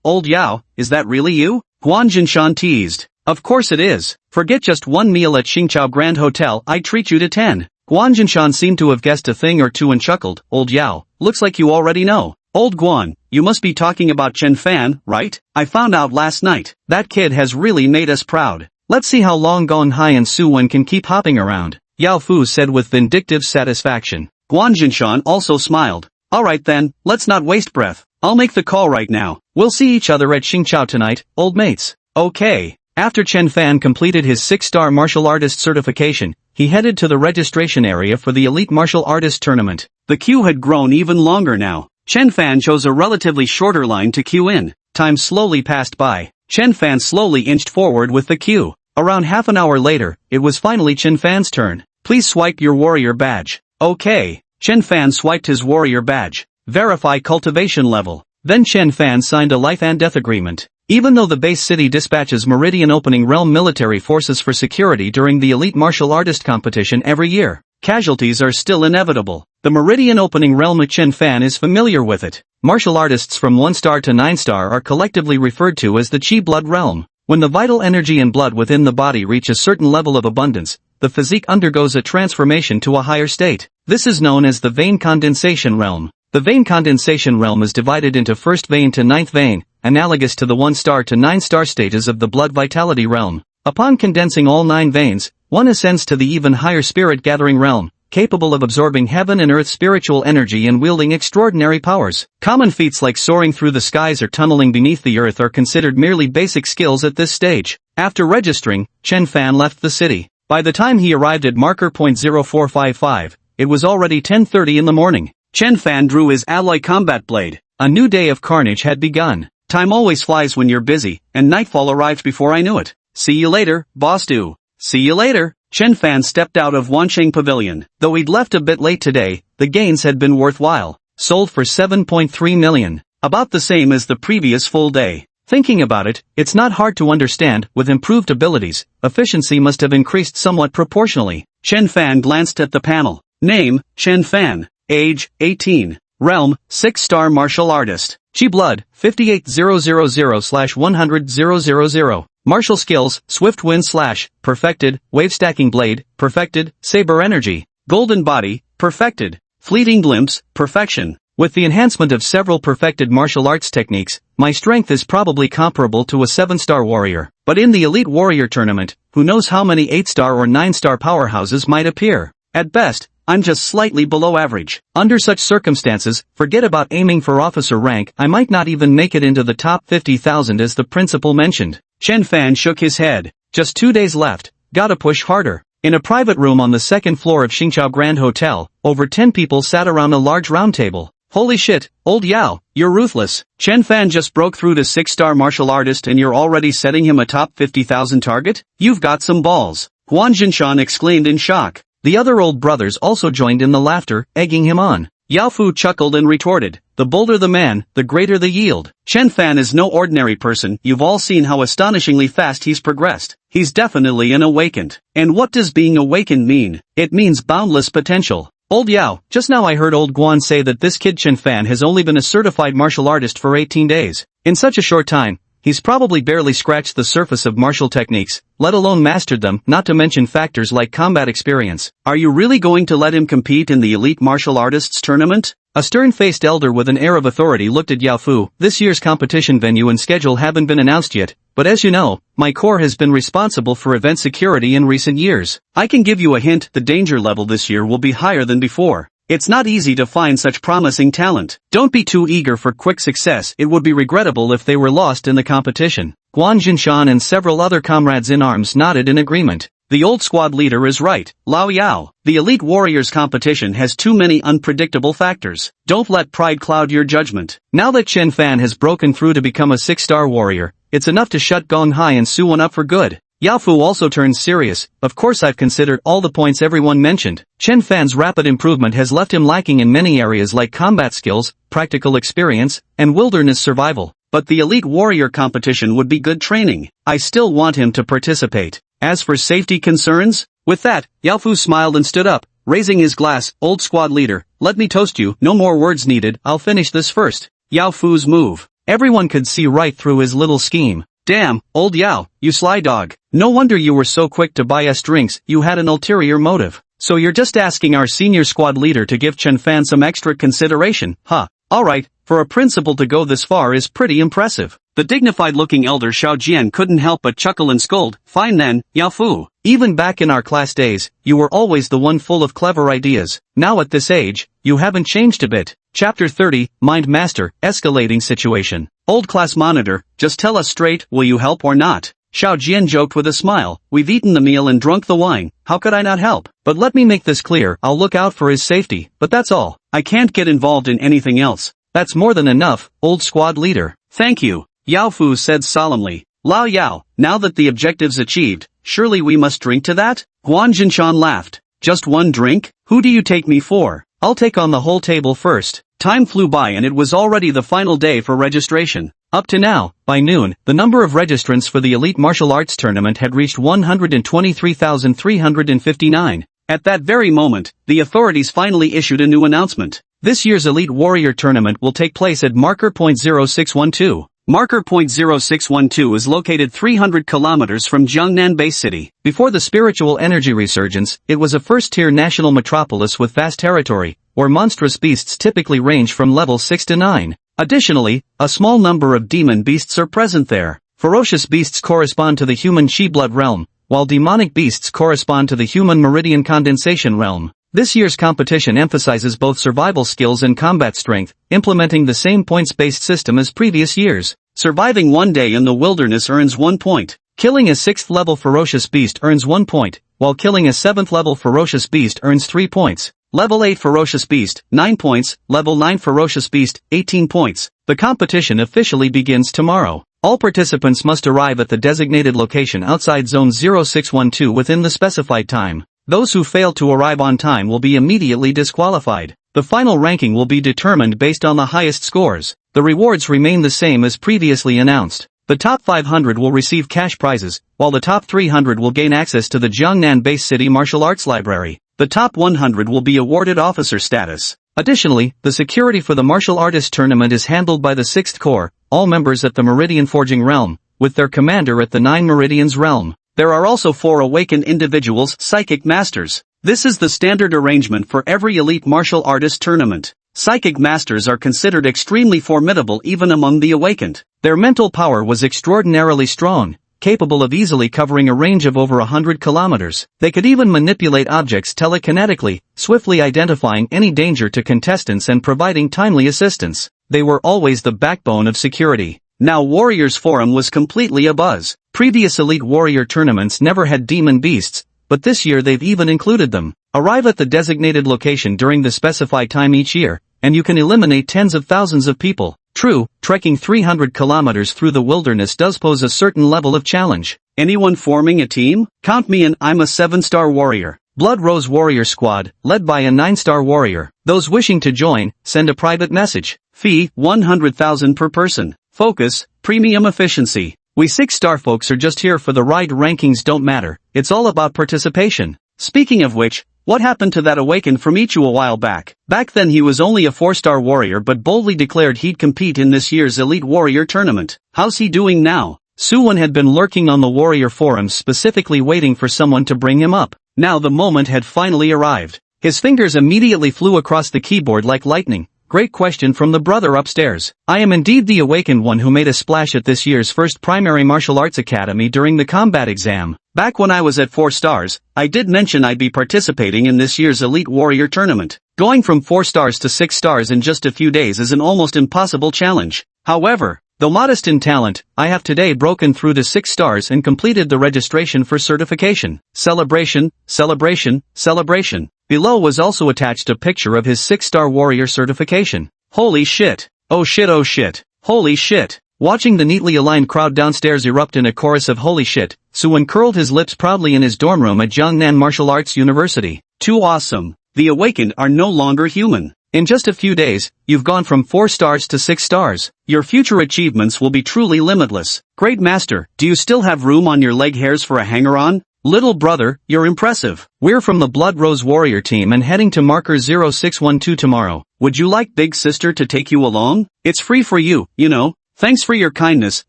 old Yao, is that really you? Guan Jinshan teased. Of course it is. Forget just one meal at Qingchao Grand Hotel, I treat you to 10. Guan Jinshan seemed to have guessed a thing or two and chuckled. Old Yao, looks like you already know. Old Guan, you must be talking about Chen Fan, right? I found out last night. That kid has really made us proud. Let's see how long Gong Hai and Su Wen can keep hopping around. Yao Fu said with vindictive satisfaction. Guan Jinshan also smiled. Alright then, let's not waste breath. I'll make the call right now. We'll see each other at Qingchao tonight, old mates. Okay. After Chen Fan completed his 6-star martial artist certification, he headed to the registration area for the Elite Martial Artist Tournament. The queue had grown even longer now. Chen Fan chose a relatively shorter line to queue in. Time slowly passed by. Chen Fan slowly inched forward with the queue. Around half an hour later, it was finally Chen Fan's turn. Please swipe your warrior badge. Okay. Chen Fan swiped his warrior badge. Verify cultivation level. Then Chen Fan signed a life and death agreement. Even though the base city dispatches Meridian Opening Realm military forces for security during the Elite Martial Artist competition every year, casualties are still inevitable. The Meridian Opening Realm Chen Fan is familiar with it. Martial artists from 1 star to 9 star are collectively referred to as the Chi Blood Realm. When the vital energy and blood within the body reach a certain level of abundance, the physique undergoes a transformation to a higher state. This is known as the vein condensation realm. The vein condensation realm is divided into first vein to ninth vein, analogous to the 1 star to 9 star stages of the blood vitality realm. Upon condensing all 9 veins, one ascends to the even higher spirit gathering realm, capable of absorbing heaven and earth spiritual energy and wielding extraordinary powers. Common feats like soaring through the skies or tunneling beneath the earth are considered merely basic skills at this stage. After registering, Chen Fan left the city. By the time he arrived at marker point 0455, it was already 10:30 in the morning. Chen Fan drew his alloy combat blade. A new day of carnage had begun. Time always flies when you're busy, and nightfall arrived before I knew it. See you later, boss do. See you later. Chen Fan stepped out of Wancheng Pavilion. Though he'd left a bit late today, the gains had been worthwhile. Sold for 7.3 million. About the same as the previous full day. Thinking about it, it's not hard to understand, with improved abilities, efficiency must have increased somewhat proportionally. Chen Fan glanced at the panel. Name, Chen Fan. Age, 18. Realm, 6-star martial artist. Chi Blood, 58000/100,000. Martial skills, Swift Wind Slash, perfected. Wave Stacking Blade, perfected. Saber Energy, Golden Body, perfected. Fleeting Glimpse, perfection. With the enhancement of several perfected martial arts techniques, my strength is probably comparable to a 7-star warrior. But in the Elite Warrior Tournament, who knows how many 8-star or 9-star powerhouses might appear. At best, I'm just slightly below average. Under such circumstances, forget about aiming for officer rank. I might not even make it into the top 50,000 as the principal mentioned. Chen Fan shook his head. Just 2 days left. Gotta push harder. In a private room on the second floor of Xingqiao Grand Hotel, over 10 people sat around a large round table. Holy shit, old Yao, you're ruthless. Chen Fan just broke through to 6-star martial artist and you're already setting him a top 50,000 target? You've got some balls. Huan Jinshan exclaimed in shock. The other old brothers also joined in the laughter, egging him on. Yao Fu chuckled and retorted, the bolder the man, the greater the yield. Chen Fan is no ordinary person, you've all seen how astonishingly fast he's progressed. He's definitely an awakened. And what does being awakened mean? It means boundless potential. Old Yao, just now I heard old Guan say that this kid Chen Fan has only been a certified martial artist for 18 days. In such a short time, he's probably barely scratched the surface of martial techniques, let alone mastered them, not to mention factors like combat experience. Are you really going to let him compete in the Elite Martial Artists Tournament? A stern-faced elder with an air of authority looked at Yao Fu. This year's competition venue and schedule haven't been announced yet, but as you know, my corps has been responsible for event security in recent years. I can give you a hint, the danger level this year will be higher than before. It's not easy to find such promising talent. Don't be too eager for quick success, it would be regrettable if they were lost in the competition. Guan Jinshan and several other comrades in arms nodded in agreement. The old squad leader is right, Lao Yao. The Elite Warriors competition has too many unpredictable factors. Don't let pride cloud your judgment. Now that Chen Fan has broken through to become a 6-star warrior, it's enough to shut Gong Hai and Su Wan up for good. Yao Fu also turned serious. Of course I've considered all the points everyone mentioned. Chen Fan's rapid improvement has left him lacking in many areas like combat skills, practical experience, and wilderness survival. But the Elite Warrior competition would be good training. I still want him to participate. As for safety concerns? With that, Yao Fu smiled and stood up, raising his glass. Old squad leader, let me toast you. No more words needed, I'll finish this first. Yao Fu's move. Everyone could see right through his little scheme. Damn, old Yao, you sly dog. No wonder you were so quick to buy us drinks, you had an ulterior motive. So you're just asking our senior squad leader to give Chen Fan some extra consideration, huh? Alright, for a principal to go this far is pretty impressive. The dignified-looking elder Xiao Jian couldn't help but chuckle and scold. Fine then, Yao Fu. Even back in our class days, you were always the one full of clever ideas. Now at this age, you haven't changed a bit. Chapter 30, Mind Master, Escalating Situation. Old class monitor, just tell us straight, will you help or not? Xiao Jian joked with a smile. We've eaten the meal and drunk the wine, how could I not help? But let me make this clear, I'll look out for his safety, but that's all. I can't get involved in anything else. That's more than enough, old squad leader. Thank you, Yao Fu said solemnly. Lao Yao, now that the objective's achieved, surely we must drink to that? Guan Jinshan laughed. Just one drink? Who do you take me for? I'll take on the whole table first. Time flew by and it was already the final day for registration. Up to now, by noon, the number of registrants for the Elite Martial Arts Tournament had reached 123,359. At that very moment, the authorities finally issued a new announcement. This year's Elite Warrior Tournament will take place at Marker Point 0612. Marker Point 0612 is located 300 kilometers from Jiangnan Base City. Before the spiritual energy resurgence, it was a first-tier national metropolis with vast territory, where monstrous beasts typically range from level 6 to 9. Additionally, a small number of demon beasts are present there. Ferocious beasts correspond to the human chi-blood realm, while demonic beasts correspond to the human meridian condensation realm. This year's competition emphasizes both survival skills and combat strength, implementing the same points-based system as previous years. Surviving one day in the wilderness earns 1 point. Killing a 6th-level ferocious beast earns 1 point, while killing a 7th-level ferocious beast earns 3 points. Level 8 Ferocious Beast, 9 points, Level 9 Ferocious Beast, 18 points. The competition officially begins tomorrow. All participants must arrive at the designated location outside Zone 0612 within the specified time. Those who fail to arrive on time will be immediately disqualified. The final ranking will be determined based on the highest scores. The rewards remain the same as previously announced. The top 500 will receive cash prizes, while the top 300 will gain access to the Jiangnan Base City Martial Arts Library. The top 100 will be awarded officer status. Additionally, the security for the martial artist tournament is handled by the 6th Corps, all members at the Meridian Forging realm, with their commander at the 9 Meridians realm. There are also 4 awakened individuals, psychic masters. This is the standard arrangement for every elite martial artist tournament. Psychic masters are considered extremely formidable even among the awakened. Their mental power was extraordinarily strong, capable of easily covering a range of over 100 kilometers. They could even manipulate objects telekinetically, swiftly identifying any danger to contestants and providing timely assistance. They were always the backbone of security. Now Warriors Forum was completely abuzz. Previous Elite Warrior tournaments never had demon beasts, but this year they've even included them. Arrive at the designated location during the specified time each year, and you can eliminate tens of thousands of people. True, trekking 300 kilometers through the wilderness does pose a certain level of challenge. Anyone forming a team? Count me in, I'm a 7-star warrior. Blood Rose Warrior Squad, led by a 9-star warrior. Those wishing to join, send a private message. Fee, 100,000 per person. Focus, premium efficiency. We 6-star folks are just here for the ride, rankings don't matter, it's all about participation. Speaking of which, what happened to that awakened from Ichu a while back? Back then he was only a 4-star warrior but boldly declared he'd compete in this year's Elite Warrior Tournament. How's he doing now? Suwon had been lurking on the Warrior forums specifically waiting for someone to bring him up. Now the moment had finally arrived. His fingers immediately flew across the keyboard like lightning. Great question from the brother upstairs. I am indeed the awakened one who made a splash at this year's first primary martial arts academy during the combat exam. Back when I was at 4 stars, I did mention I'd be participating in this year's Elite Warrior Tournament. Going from 4 stars to 6 stars in just a few days is an almost impossible challenge. However, though modest in talent, I have today broken through to 6 stars and completed the registration for certification. Celebration, celebration, celebration. Below was also attached a picture of his 6-star warrior certification. Holy shit. Oh shit, oh shit. Holy shit. Watching the neatly aligned crowd downstairs erupt in a chorus of holy shit, Suwon curled his lips proudly in his dorm room at Jiangnan Martial Arts University. Too awesome. The awakened are no longer human. In just a few days, you've gone from 4 stars to 6 stars. Your future achievements will be truly limitless. Great master, do you still have room on your leg hairs for a hanger-on? Little brother, you're impressive. We're from the Blood Rose Warrior team and heading to Marker 0612 tomorrow. Would you like Big Sister to take you along? It's free for you, you know. Thanks for your kindness,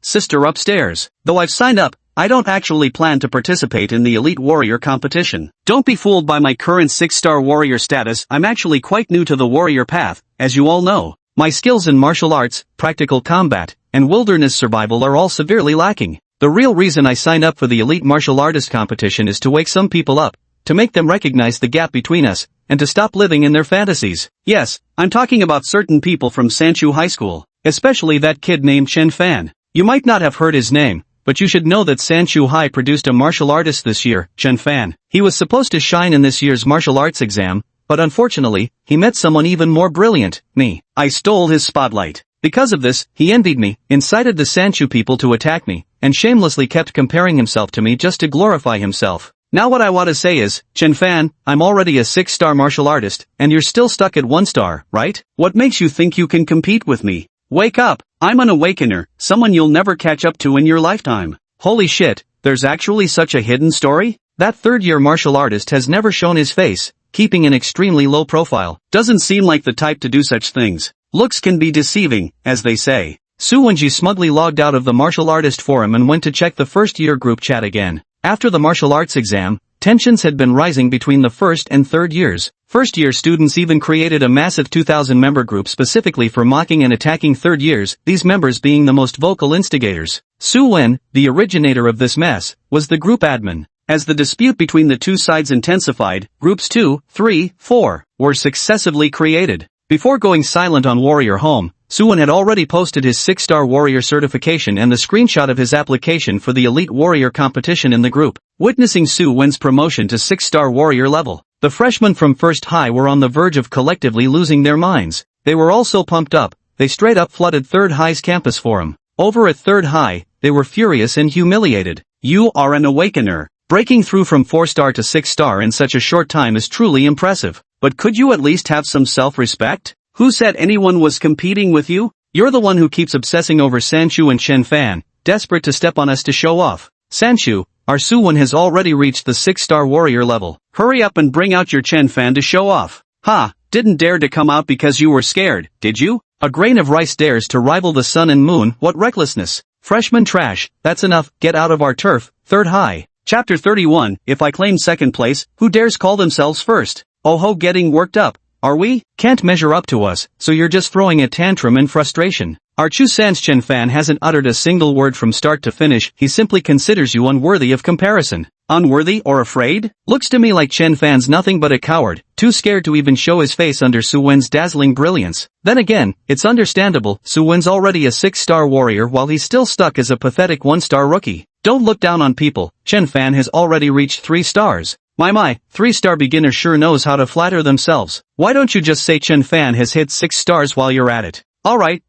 sister upstairs. Though I've signed up, I don't actually plan to participate in the Elite Warrior competition. Don't be fooled by my current 6-star warrior status. I'm actually quite new to the warrior path, as you all know. My skills in martial arts, practical combat, and wilderness survival are all severely lacking. The real reason I signed up for the Elite Martial Artist competition is to wake some people up, to make them recognize the gap between us, and to stop living in their fantasies. Yes, I'm talking about certain people from Sanchu High School, especially that kid named Chen Fan. You might not have heard his name, but you should know that Sanchu High produced a martial artist this year, Chen Fan. He was supposed to shine in this year's martial arts exam, but unfortunately, he met someone even more brilliant, me. I stole his spotlight. Because of this, he envied me, incited the Sanchu people to attack me, and shamelessly kept comparing himself to me just to glorify himself. Now what I want to say is, Chen Fan, I'm already a 6-star martial artist, and you're still stuck at 1 star, right? What makes you think you can compete with me? Wake up, I'm an awakener, someone you'll never catch up to in your lifetime. Holy shit, there's actually such a hidden story? That third-year martial artist has never shown his face, keeping an extremely low profile. Doesn't seem like the type to do such things. Looks can be deceiving, as they say. Su Wenji smugly logged out of the martial artist forum and went to check the first-year group chat again. After the martial arts exam, tensions had been rising between the first and third years. First-year students even created a massive 2,000-member group specifically for mocking and attacking third years, these members being the most vocal instigators. Su Wen, the originator of this mess, was the group admin. As the dispute between the two sides intensified, groups 2, 3, 4 were successively created. Before going silent on Warrior Home, Suwon had already posted his 6-star warrior certification and the screenshot of his application for the Elite Warrior competition in the group. Witnessing Su Wen's promotion to 6-star warrior level, the freshmen from First High were on the verge of collectively losing their minds. They were all so pumped up, they straight up flooded Third High's campus forum. Over at Third High, they were furious and humiliated. You are an awakener. Breaking through from 4-star to 6-star in such a short time is truly impressive. But could you at least have some self-respect? Who said anyone was competing with you? You're the one who keeps obsessing over Sanchu and Chen Fan, desperate to step on us to show off. Sanchu, our Suwon has already reached the 6-star warrior level. Hurry up and bring out your Chen Fan to show off. Ha, didn't dare to come out because you were scared, did you? A grain of rice dares to rival the sun and moon, what recklessness. Freshman trash, that's enough, get out of our turf, Third High. Chapter 31, if I claim second place, who dares call themselves first? Oh ho, getting worked up. Are we? Can't measure up to us, so you're just throwing a tantrum in frustration. Our Chu San's Chen Fan hasn't uttered a single word from start to finish, he simply considers you unworthy of comparison. Unworthy or afraid? Looks to me like Chen Fan's nothing but a coward, too scared to even show his face under Su Wen's dazzling brilliance. Then again, it's understandable, Su Wen's already a 6-star warrior while he's still stuck as a pathetic 1-star rookie. Don't look down on people, Chen Fan has already reached 3 stars. My, 3-star beginner sure knows how to flatter themselves. Why don't you just say Chen Fan has hit 6 stars while you're at it? Alright,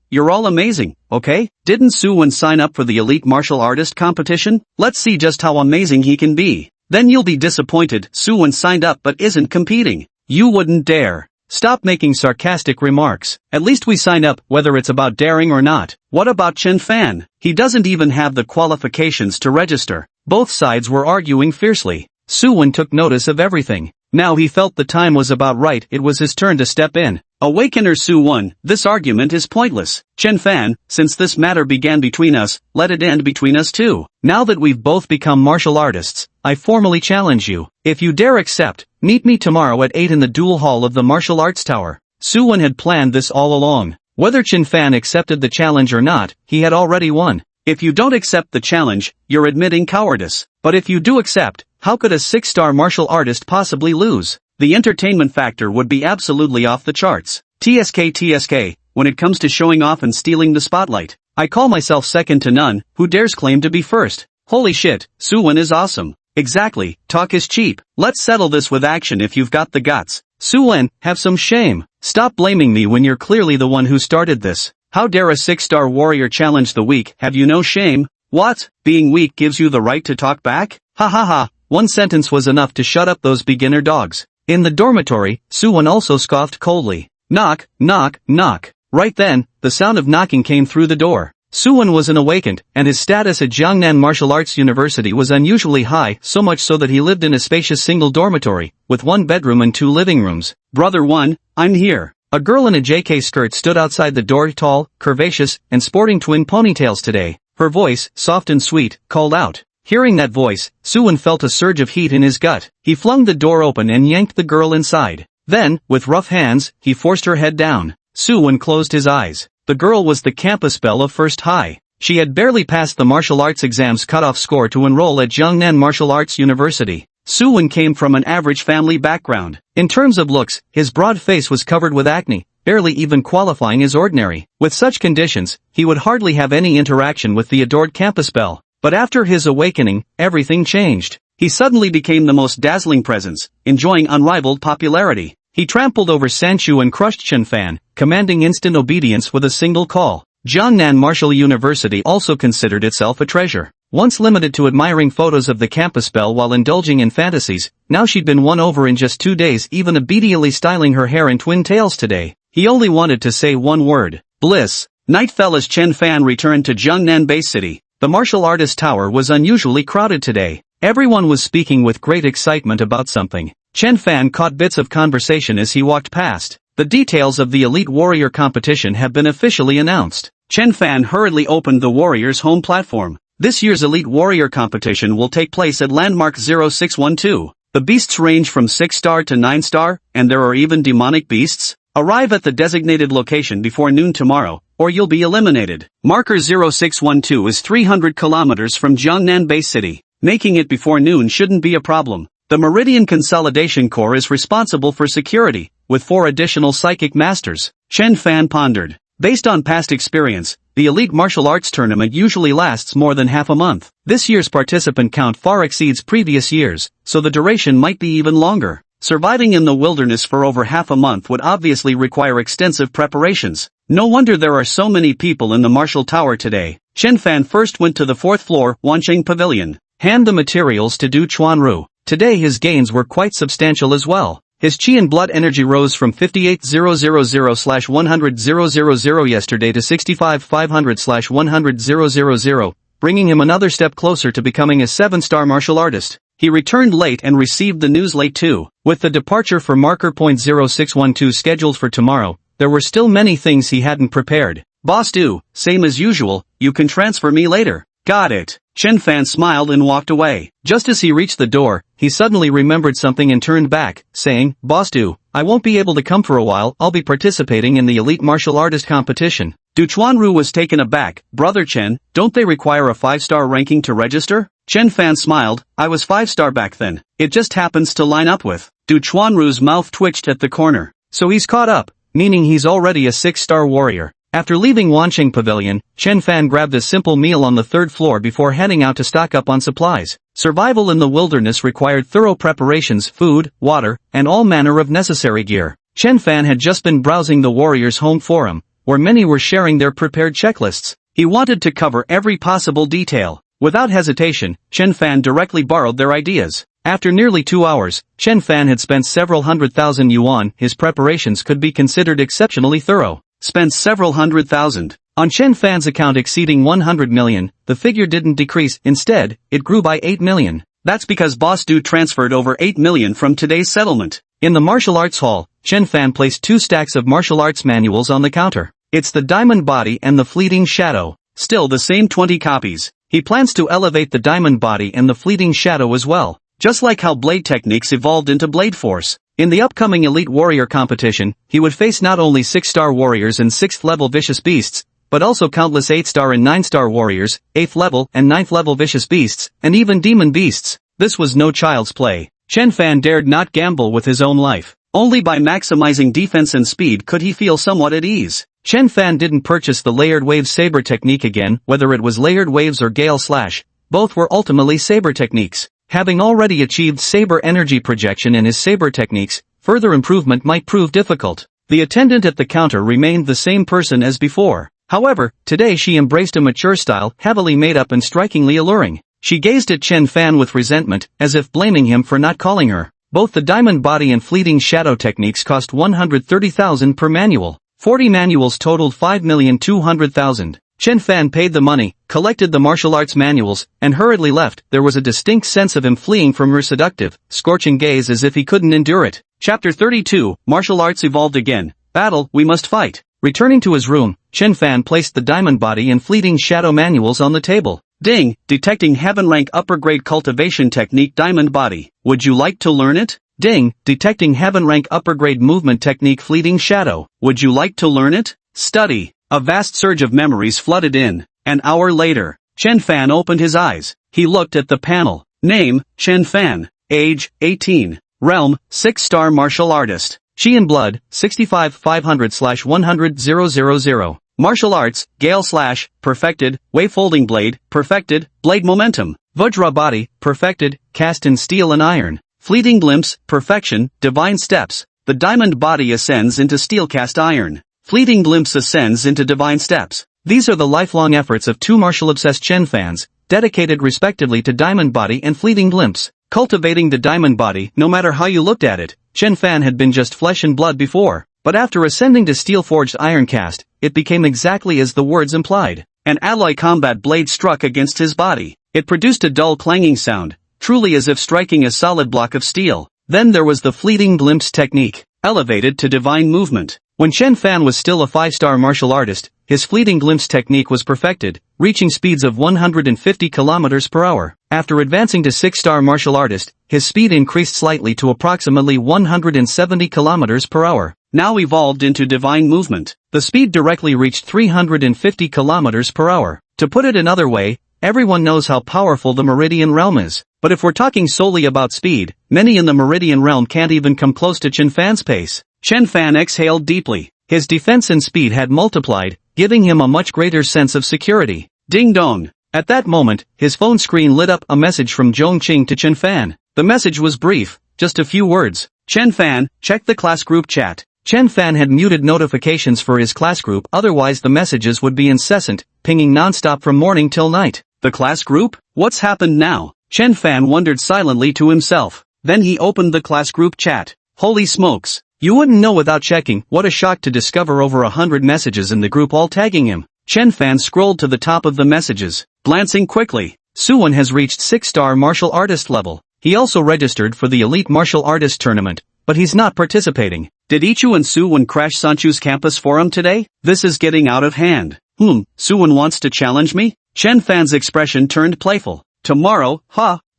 you're all amazing, okay? Didn't Su Wen sign up for the Elite Martial Artist competition? Let's see just how amazing he can be. Then you'll be disappointed Su Wen signed up but isn't competing. You wouldn't dare. Stop making sarcastic remarks. At least we signed up, whether it's about daring or not. What about Chen Fan? He doesn't even have the qualifications to register. Both sides were arguing fiercely. Su Wen took notice of everything. Now he felt the time was about right, it was his turn to step in. Awakener Su Wen, this argument is pointless. Chen Fan, since this matter began between us, let it end between us too. Now that we've both become martial artists, I formally challenge you. If you dare accept, meet me tomorrow at 8 in the duel hall of the martial arts tower. Su Wen had planned this all along. Whether Chen Fan accepted the challenge or not, he had already won. If you don't accept the challenge, you're admitting cowardice. But if you do accept, how could a 6-star martial artist possibly lose? The entertainment factor would be absolutely off the charts. TSK, when it comes to showing off and stealing the spotlight. I call myself second to none, who dares claim to be first? Holy shit, Su Wen is awesome. Exactly, talk is cheap. Let's settle this with action if you've got the guts. Su Wen, have some shame. Stop blaming me when you're clearly the one who started this. How dare a 6-star warrior challenge the weak? Have you no shame? What? Being weak gives you the right to talk back? Ha ha ha. One sentence was enough to shut up those beginner dogs. In the dormitory, Su Wen also scoffed coldly. Knock, knock, knock. Right then, the sound of knocking came through the door. Su Wen was an awakened, and his status at Jiangnan Martial Arts University was unusually high, so much so that he lived in a spacious single dormitory, with 1 bedroom and 2 living rooms. Brother 1, I'm here. A girl in a JK skirt stood outside the door, tall, curvaceous, and sporting twin ponytails today. Her voice, soft and sweet, called out. Hearing that voice, Su Wen felt a surge of heat in his gut. He flung the door open and yanked the girl inside. Then, with rough hands, he forced her head down. Su Wen closed his eyes. The girl was the campus belle of First High. She had barely passed the martial arts exam's cutoff score to enroll at Jiangnan Martial Arts University. Su Wen came from an average family background. In terms of looks, his broad face was covered with acne, barely even qualifying as ordinary. With such conditions, he would hardly have any interaction with the adored campus belle. But after his awakening, everything changed. He suddenly became the most dazzling presence, enjoying unrivaled popularity. He trampled over Sanchu and crushed Chen Fan, commanding instant obedience with a single call. Jiangnan Martial University also considered itself a treasure. Once limited to admiring photos of the campus belle while indulging in fantasies, now she'd been won over in just 2 days, even obediently styling her hair in twin tails today. He only wanted to say one word: bliss. Night fell as Chen Fan returned to Jiangnan Bay City. The martial artist tower was unusually crowded today. Everyone was speaking with great excitement about something. Chen Fan caught bits of conversation as he walked past. The details of the Elite Warrior competition have been officially announced. Chen Fan hurriedly opened the Warriors' home platform. This year's Elite Warrior competition will take place at landmark 0612. The beasts range from 6-star to 9-star, and there are even demonic beasts. Arrive at the designated location before noon tomorrow, or you'll be eliminated. Marker 0612 is 300 kilometers from Jiangnan Bay City. Making it before noon shouldn't be a problem. The Meridian Consolidation Corps is responsible for security, with 4 additional psychic masters. Chen Fan pondered. Based on past experience, the Elite Martial Arts Tournament usually lasts more than half a month. This year's participant count far exceeds previous years, so the duration might be even longer. Surviving in the wilderness for over half a month would obviously require extensive preparations. No wonder there are so many people in the Martial Tower today. Chen Fan first went to the 4th floor Wancheng Pavilion. Hand the materials to Du Chuanru. Today his gains were quite substantial as well. His chi and blood energy rose from 58,000/100,000 yesterday to 65,500/100,000, bringing him another step closer to becoming a 7-star martial artist. He returned late and received the news late too. With the departure for marker point 0612 scheduled for tomorrow, there were still many things he hadn't prepared. Boss Du, same as usual, you can transfer me later. Got it. Chen Fan smiled and walked away. Just as he reached the door, he suddenly remembered something and turned back, saying, Boss Du, I won't be able to come for a while, I'll be participating in the Elite Martial Artist competition. Du Chuanru was taken aback. Brother Chen, don't they require a 5-star ranking to register? Chen Fan smiled, I was 5-star back then. It just happens to line up with. Du Chuanru's mouth twitched at the corner. So he's caught up, meaning he's already a 6-star warrior. After leaving Wancheng Pavilion, Chen Fan grabbed a simple meal on the 3rd floor before heading out to stock up on supplies. Survival in the wilderness required thorough preparations, food, water, and all manner of necessary gear. Chen Fan had just been browsing the Warriors' home forum, where many were sharing their prepared checklists. He wanted to cover every possible detail. Without hesitation, Chen Fan directly borrowed their ideas. After nearly 2 hours, Chen Fan had spent several 100,000 yuan. His preparations could be considered exceptionally thorough. Spent several 100,000. On Chen Fan's account exceeding 100 million, the figure didn't decrease, instead, it grew by 8 million. That's because Boss Du transferred over 8 million from today's settlement. In the martial arts hall, Chen Fan placed 2 stacks of martial arts manuals on the counter. It's the Diamond Body and the Fleeting Shadow. Still the same 20 copies. He plans to elevate the Diamond Body and the Fleeting Shadow as well. Just like how blade techniques evolved into blade force. In the upcoming Elite Warrior competition, he would face not only 6-star warriors and 6th-level vicious beasts, but also countless 8-star and 9-star warriors, 8th-level and 9th-level vicious beasts, and even demon beasts. This was no child's play. Chen Fan dared not gamble with his own life. Only by maximizing defense and speed could he feel somewhat at ease. Chen Fan didn't purchase the Layered Wave Saber technique again, whether it was Layered Waves or Gale Slash. Both were ultimately Saber techniques. Having already achieved Saber energy projection in his Saber techniques, further improvement might prove difficult. The attendant at the counter remained the same person as before. However, today she embraced a mature style, heavily made up and strikingly alluring. She gazed at Chen Fan with resentment, as if blaming him for not calling her. Both the Diamond Body and Fleeting Shadow techniques cost 130,000 per manual. 40 manuals totaled 5,200,000. Chen Fan paid the money, collected the martial arts manuals, and hurriedly left. There was a distinct sense of him fleeing from her seductive, scorching gaze as if he couldn't endure it. Chapter 32, Martial Arts Evolved Again. Battle, we must fight. Returning to his room, Chen Fan placed the Diamond Body and Fleeting Shadow manuals on the table. Ding, detecting heaven rank upper grade cultivation technique Diamond Body. Would you like to learn it? Ding, detecting heaven rank upper grade movement technique Fleeting Shadow. Would you like to learn it? Study. A vast surge of memories flooded in. An hour later, Chen Fan opened his eyes. He looked at the panel. Name, Chen Fan. Age, 18. Realm, 6-star martial artist. Chi and Blood, 65 500/100 000. Martial Arts, Gale Slash, perfected, Wei Folding Blade, perfected, Blade Momentum. Vajra Body, perfected, cast in steel and iron. Fleeting Glimpse, perfection, Divine Steps. The diamond body ascends into steel cast iron. Fleeting Glimpse ascends into divine steps. These are the lifelong efforts of two martial-obsessed Chen fans, dedicated respectively to Diamond Body and Fleeting Glimpse. Cultivating the Diamond Body, no matter how you looked at it, Chen Fan had been just flesh and blood before, but after ascending to steel-forged iron cast, it became exactly as the words implied. An alloy combat blade struck against his body. It produced a dull clanging sound, truly as if striking a solid block of steel. Then there was the Fleeting Glimpse technique, elevated to divine movement. When Chen Fan was still a 5-star martial artist, his Fleeting Glimpse technique was perfected, reaching speeds of 150 km per hour. After advancing to 6-star martial artist, his speed increased slightly to approximately 170 km per hour. Now evolved into divine movement. The speed directly reached 350 km per hour. To put it another way, everyone knows how powerful the Meridian Realm is. But if we're talking solely about speed, many in the Meridian Realm can't even come close to Chen Fan's pace. Chen Fan exhaled deeply. His defense and speed had multiplied, giving him a much greater sense of security. Ding dong. At that moment, his phone screen lit up a message from Zhong Qing to Chen Fan. The message was brief, just a few words. Chen Fan, check the class group chat. Chen Fan had muted notifications for his class group, otherwise the messages would be incessant, pinging non-stop from morning till night. The class group? What's happened now? Chen Fan wondered silently to himself. Then he opened the class group chat. Holy smokes. You wouldn't know without checking. What a shock to discover over 100 messages in the group all tagging him. Chen Fan scrolled to the top of the messages, glancing quickly. Suwon has reached 6-star martial artist level. He also registered for the elite martial artist tournament, but he's not participating. Did Ichu and Suwon crash Sanchu's campus forum today? This is getting out of hand. Suwon wants to challenge me? Chen Fan's expression turned playful. Tomorrow,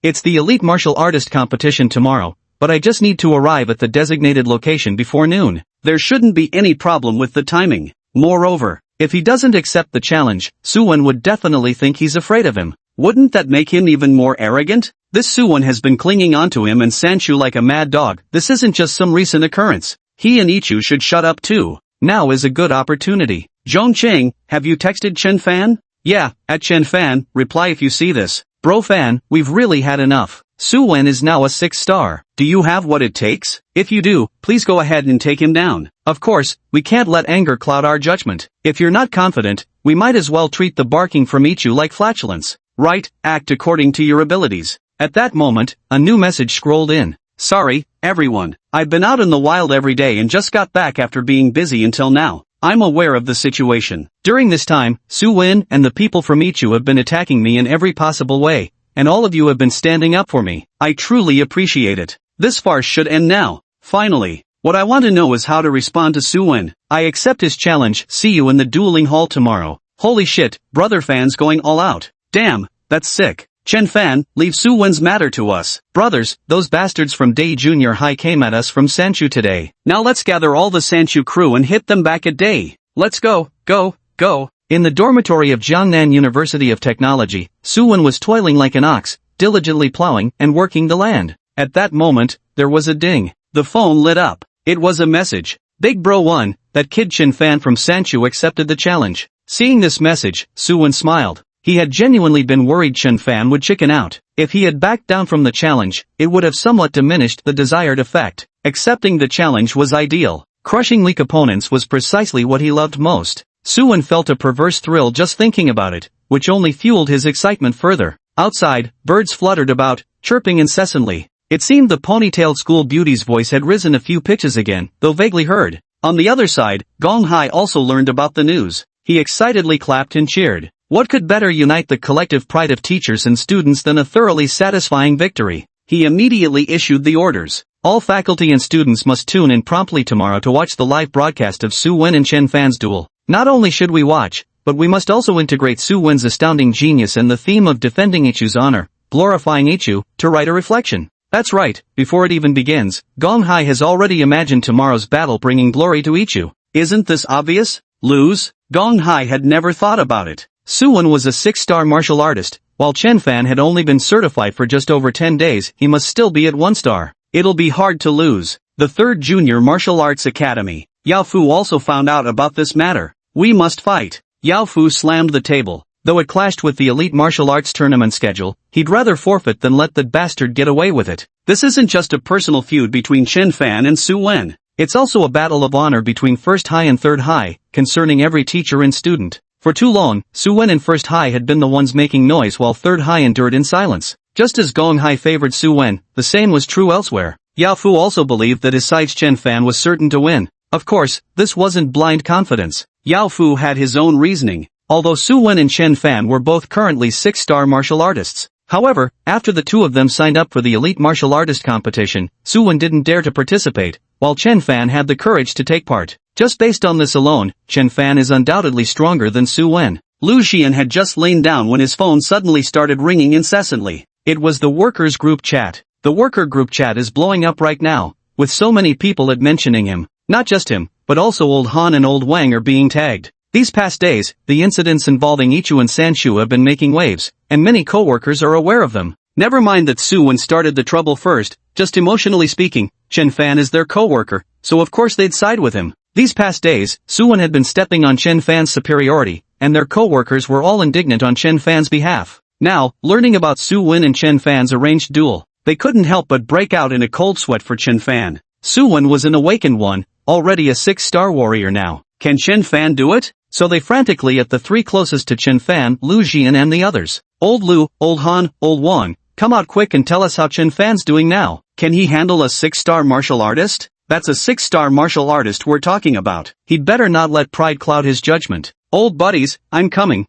it's the elite martial artist competition tomorrow, but I just need to arrive at the designated location before noon. There shouldn't be any problem with the timing. Moreover, if he doesn't accept the challenge, Suwon would definitely think he's afraid of him. Wouldn't that make him even more arrogant? This Suwon has been clinging onto him and Sanchu like a mad dog. This isn't just some recent occurrence. He and Ichu should shut up too. Now is a good opportunity. Zhong Qing, have you texted Chen Fan? Yeah, at Chen Fan, reply if you see this. Bro Fan, we've really had enough. Suwon is now a 6-star. Do you have what it takes? If you do, please go ahead and take him down. Of course, we can't let anger cloud our judgment. If you're not confident, we might as well treat the barking from Ichu like flatulence. Right, act according to your abilities. At that moment, a new message scrolled in. Sorry, everyone. I've been out in the wild every day and just got back after being busy until now. I'm aware of the situation. During this time, Suwon and the people from Ichu have been attacking me in every possible way, and all of you have been standing up for me. I truly appreciate it. This farce should end now. Finally. What I want to know is how to respond to Suwon. I accept his challenge. See you in the dueling hall tomorrow. Holy shit, brother fans going all out. Damn, that's sick. Chen Fan, leave Suwon's matter to us. Brothers, those bastards from Day Junior High came at us from Sanchu today. Now let's gather all the Sanchu crew and hit them back at Day. Let's go, go, go. In the dormitory of Jiangnan University of Technology, Suwon was toiling like an ox, diligently plowing and working the land. At that moment, there was a ding. The phone lit up. It was a message. Big Bro 1, that kid Chen Fan from Sanchu accepted the challenge. Seeing this message, Suwon smiled. He had genuinely been worried Chen Fan would chicken out. If he had backed down from the challenge, it would have somewhat diminished the desired effect. Accepting the challenge was ideal. Crushing weak opponents was precisely what he loved most. Suwon felt a perverse thrill just thinking about it, which only fueled his excitement further. Outside, birds fluttered about, chirping incessantly. It seemed the ponytailed school beauty's voice had risen a few pitches again, though vaguely heard. On the other side, Gong Hai also learned about the news. He excitedly clapped and cheered. What could better unite the collective pride of teachers and students than a thoroughly satisfying victory? He immediately issued the orders. All faculty and students must tune in promptly tomorrow to watch the live broadcast of Suwon and Chen Fan's duel. Not only should we watch, but we must also integrate Suwon's astounding genius and the theme of defending Ichu's honor, glorifying Ichu, to write a reflection. That's right, before it even begins, Gong Hai has already imagined tomorrow's battle bringing glory to Ichu. Isn't this obvious? Lose? Gong Hai had never thought about it. Suwon was a 6-star martial artist, while Chen Fan had only been certified for just over 10 days. He must still be at 1 star. It'll be hard to lose. the 3rd Junior Martial Arts Academy. Yao Fu also found out about this matter. We must fight. Yao Fu slammed the table. Though it clashed with the elite martial arts tournament schedule, he'd rather forfeit than let that bastard get away with it. This isn't just a personal feud between Chen Fan and Su Wen. It's also a battle of honor between First High and Third High, concerning every teacher and student. For too long, Su Wen and First High had been the ones making noise while Third High endured in silence. Just as Gong Hai favored Su Wen, the same was true elsewhere. Yao Fu also believed that his side's Chen Fan was certain to win. Of course, this wasn't blind confidence. Yao Fu had his own reasoning. Although Su Wen and Chen Fan were both currently 6-star martial artists. However, after the two of them signed up for the elite martial artist competition, Su Wen didn't dare to participate, while Chen Fan had the courage to take part. Just based on this alone, Chen Fan is undoubtedly stronger than Su Wen. Lu Xian had just lain down when his phone suddenly started ringing incessantly. It was the workers' group chat. The worker group chat is blowing up right now, with so many people mentioning him. Not just him, but also Old Han and Old Wang are being tagged. These past days, the incidents involving Ichu and Sanshu have been making waves, and many co-workers are aware of them. Never mind that Su Wen started the trouble first, just emotionally speaking, Chen Fan is their co-worker, so of course they'd side with him. These past days, Su Wen had been stepping on Chen Fan's superiority, and their co-workers were all indignant on Chen Fan's behalf. Now, learning about Su Wen and Chen Fan's arranged duel, they couldn't help but break out in a cold sweat for Chen Fan. Su Wen was an awakened one, already a 6-star warrior now. Can Chen Fan do it? So they frantically at the 3 closest to Chen Fan, Lu Xian and the others. Old Lu, Old Han, Old Wang, come out quick and tell us how Chen Fan's doing now. Can he handle a 6-star martial artist? That's a 6-star martial artist we're talking about. He'd better not let pride cloud his judgment. Old buddies, I'm coming.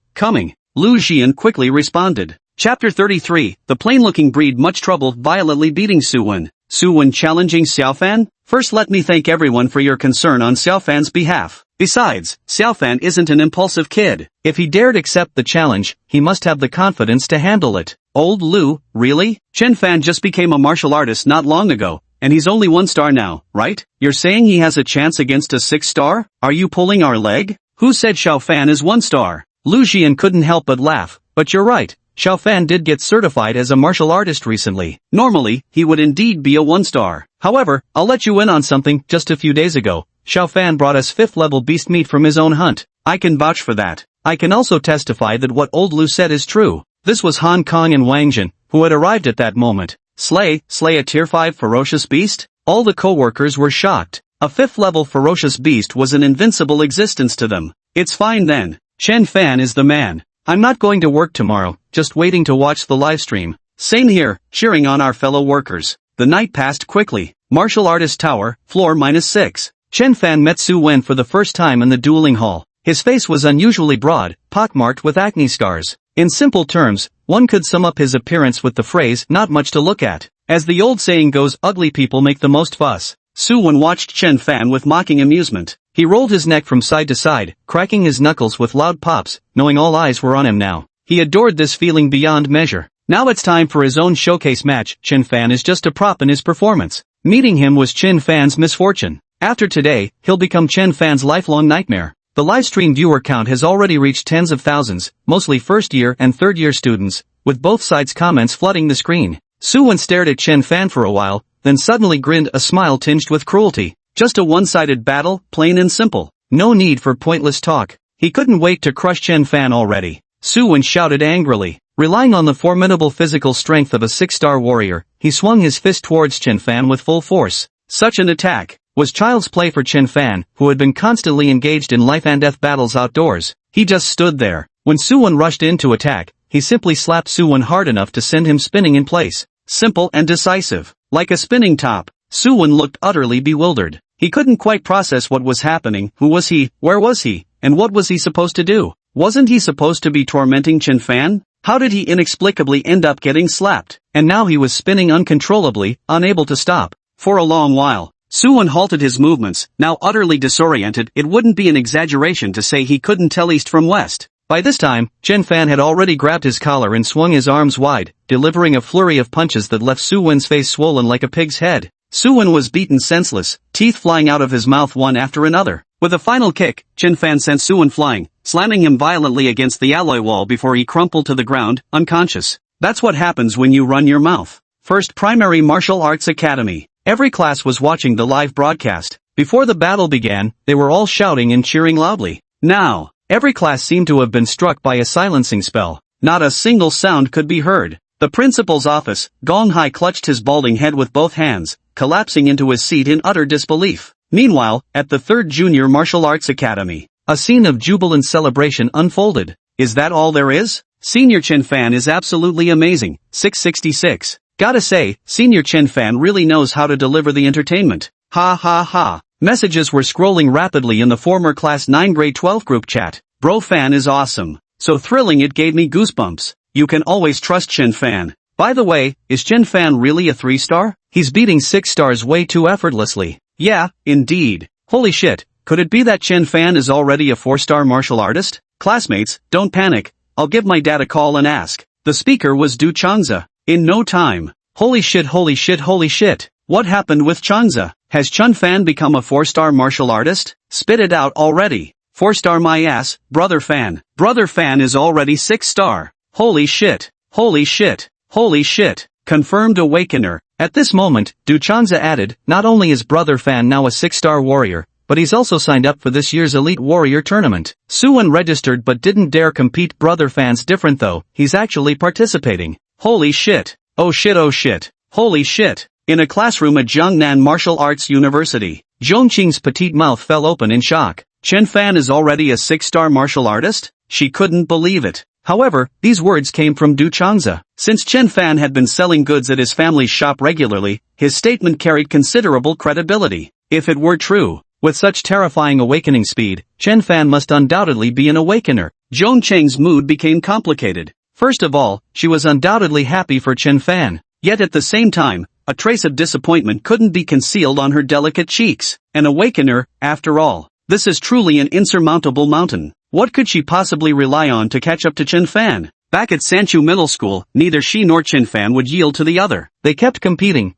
Lu Xian quickly responded. Chapter 33, the plain-looking breed much trouble violently beating Su Wen. Su Wen challenging Xiaofan? First let me thank everyone for your concern on Xiaofan's behalf. Besides, Xiaofan isn't an impulsive kid. If he dared accept the challenge, he must have the confidence to handle it. Old Lu, really? Chen Fan just became a martial artist not long ago, and he's only 1-star now, right? You're saying he has a chance against a 6-star? Are you pulling our leg? Who said Xiaofan is 1-star? Lu Xian couldn't help but laugh, but you're right. Xiaofan did get certified as a martial artist recently. Normally, he would indeed be a 1-star. However, I'll let you in on something. Just a few days ago, Xiaofan brought us 5th-level beast meat from his own hunt. I can vouch for that. I can also testify that what old Lu said is true. This was Han Kong and Wang Jin, who had arrived at that moment. Slay a tier 5 ferocious beast? All the co-workers were shocked. A 5th-level ferocious beast was an invincible existence to them. It's fine then. Chen Fan is the man. I'm not going to work tomorrow, just waiting to watch the livestream. Same here, cheering on our fellow workers. The night passed quickly. Martial Artist Tower, floor -6. Chen Fan met Su Wen for the first time in the dueling hall. His face was unusually broad, pockmarked with acne scars. In simple terms, one could sum up his appearance with the phrase, not much to look at. As the old saying goes, ugly people make the most fuss. Su Wen watched Chen Fan with mocking amusement. He rolled his neck from side to side, cracking his knuckles with loud pops, knowing all eyes were on him now. He adored this feeling beyond measure. Now it's time for his own showcase match. Chen Fan is just a prop in his performance. Meeting him was Chen Fan's misfortune. After today, he'll become Chen Fan's lifelong nightmare. The livestream viewer count has already reached tens of thousands, mostly first-year and third-year students, with both sides' comments flooding the screen. Su Wen stared at Chen Fan for a while, then suddenly grinned, a smile tinged with cruelty. Just a one-sided battle, plain and simple. No need for pointless talk. He couldn't wait to crush Chen Fan already. Su Wen shouted angrily. Relying on the formidable physical strength of a 6-star warrior, he swung his fist towards Chen Fan with full force. Such an attack was child's play for Chen Fan, who had been constantly engaged in life-and-death battles outdoors. He just stood there. When Su Wen rushed in to attack, he simply slapped Su Wen hard enough to send him spinning in place. Simple and decisive. Like a spinning top. Su Wen looked utterly bewildered. He couldn't quite process what was happening. Who was he? Where was he? And what was he supposed to do? Wasn't he supposed to be tormenting Chen Fan? How did he inexplicably end up getting slapped? And now he was spinning uncontrollably, unable to stop. For a long while, Su Wen halted his movements, now utterly disoriented. It wouldn't be an exaggeration to say he couldn't tell east from west. By this time, Chen Fan had already grabbed his collar and swung his arms wide, delivering a flurry of punches that left Su Wen's face swollen like a pig's head. Su Wen was beaten senseless, teeth flying out of his mouth one after another. With a final kick, Chen Fan sent Su Wen flying, slamming him violently against the alloy wall before he crumpled to the ground, unconscious. That's what happens when you run your mouth. First Primary Martial Arts Academy. Every class was watching the live broadcast. Before the battle began, they were all shouting and cheering loudly. Now, every class seemed to have been struck by a silencing spell. Not a single sound could be heard. The principal's office, Gong Hai clutched his balding head with both hands, collapsing into his seat in utter disbelief. Meanwhile, at the 3rd Junior Martial Arts Academy, a scene of jubilant celebration unfolded. Is that all there is? Senior Chen Fan is absolutely amazing. 666. Gotta say, Senior Chen Fan really knows how to deliver the entertainment. Ha ha ha. Messages were scrolling rapidly in the former Class 9 Grade 12 group chat. Bro Fan is awesome. So thrilling it gave me goosebumps. You can always trust Chen Fan. By the way, is Chen Fan really a 3-star? He's beating 6 stars way too effortlessly. Yeah, indeed. Holy shit, could it be that Chen Fan is already a 4-star martial artist? Classmates, don't panic. I'll give my dad a call and ask. The speaker was Du Changza. In no time. Holy shit, holy shit, holy shit. What happened with Changza? Has Chen Fan become a 4-star martial artist? Spit it out already. 4-star my ass, Brother Fan. Brother Fan is already 6-star. Holy shit. Holy shit. Holy shit. Confirmed awakener. At this moment, Du Changza added, not only is Brother Fan now a 6-star warrior, but he's also signed up for this year's Elite Warrior Tournament. Suwon registered but didn't dare compete. Brother Fan's different though, he's actually participating. Holy shit. Oh shit, oh shit. Holy shit. In a classroom at Jiangnan Martial Arts University, Zhongqing's petite mouth fell open in shock. Chen Fan is already a 6-star martial artist? She couldn't believe it. However, these words came from Du Changza. Since Chen Fan had been selling goods at his family's shop regularly, his statement carried considerable credibility. If it were true, with such terrifying awakening speed, Chen Fan must undoubtedly be an awakener. Zhongqing's mood became complicated. First of all, she was undoubtedly happy for Chen Fan. Yet at the same time, a trace of disappointment couldn't be concealed on her delicate cheeks. An awakener, after all. This is truly an insurmountable mountain. What could she possibly rely on to catch up to Chen Fan? Back at Sanchu Middle School, neither she nor Chen Fan would yield to the other. They kept competing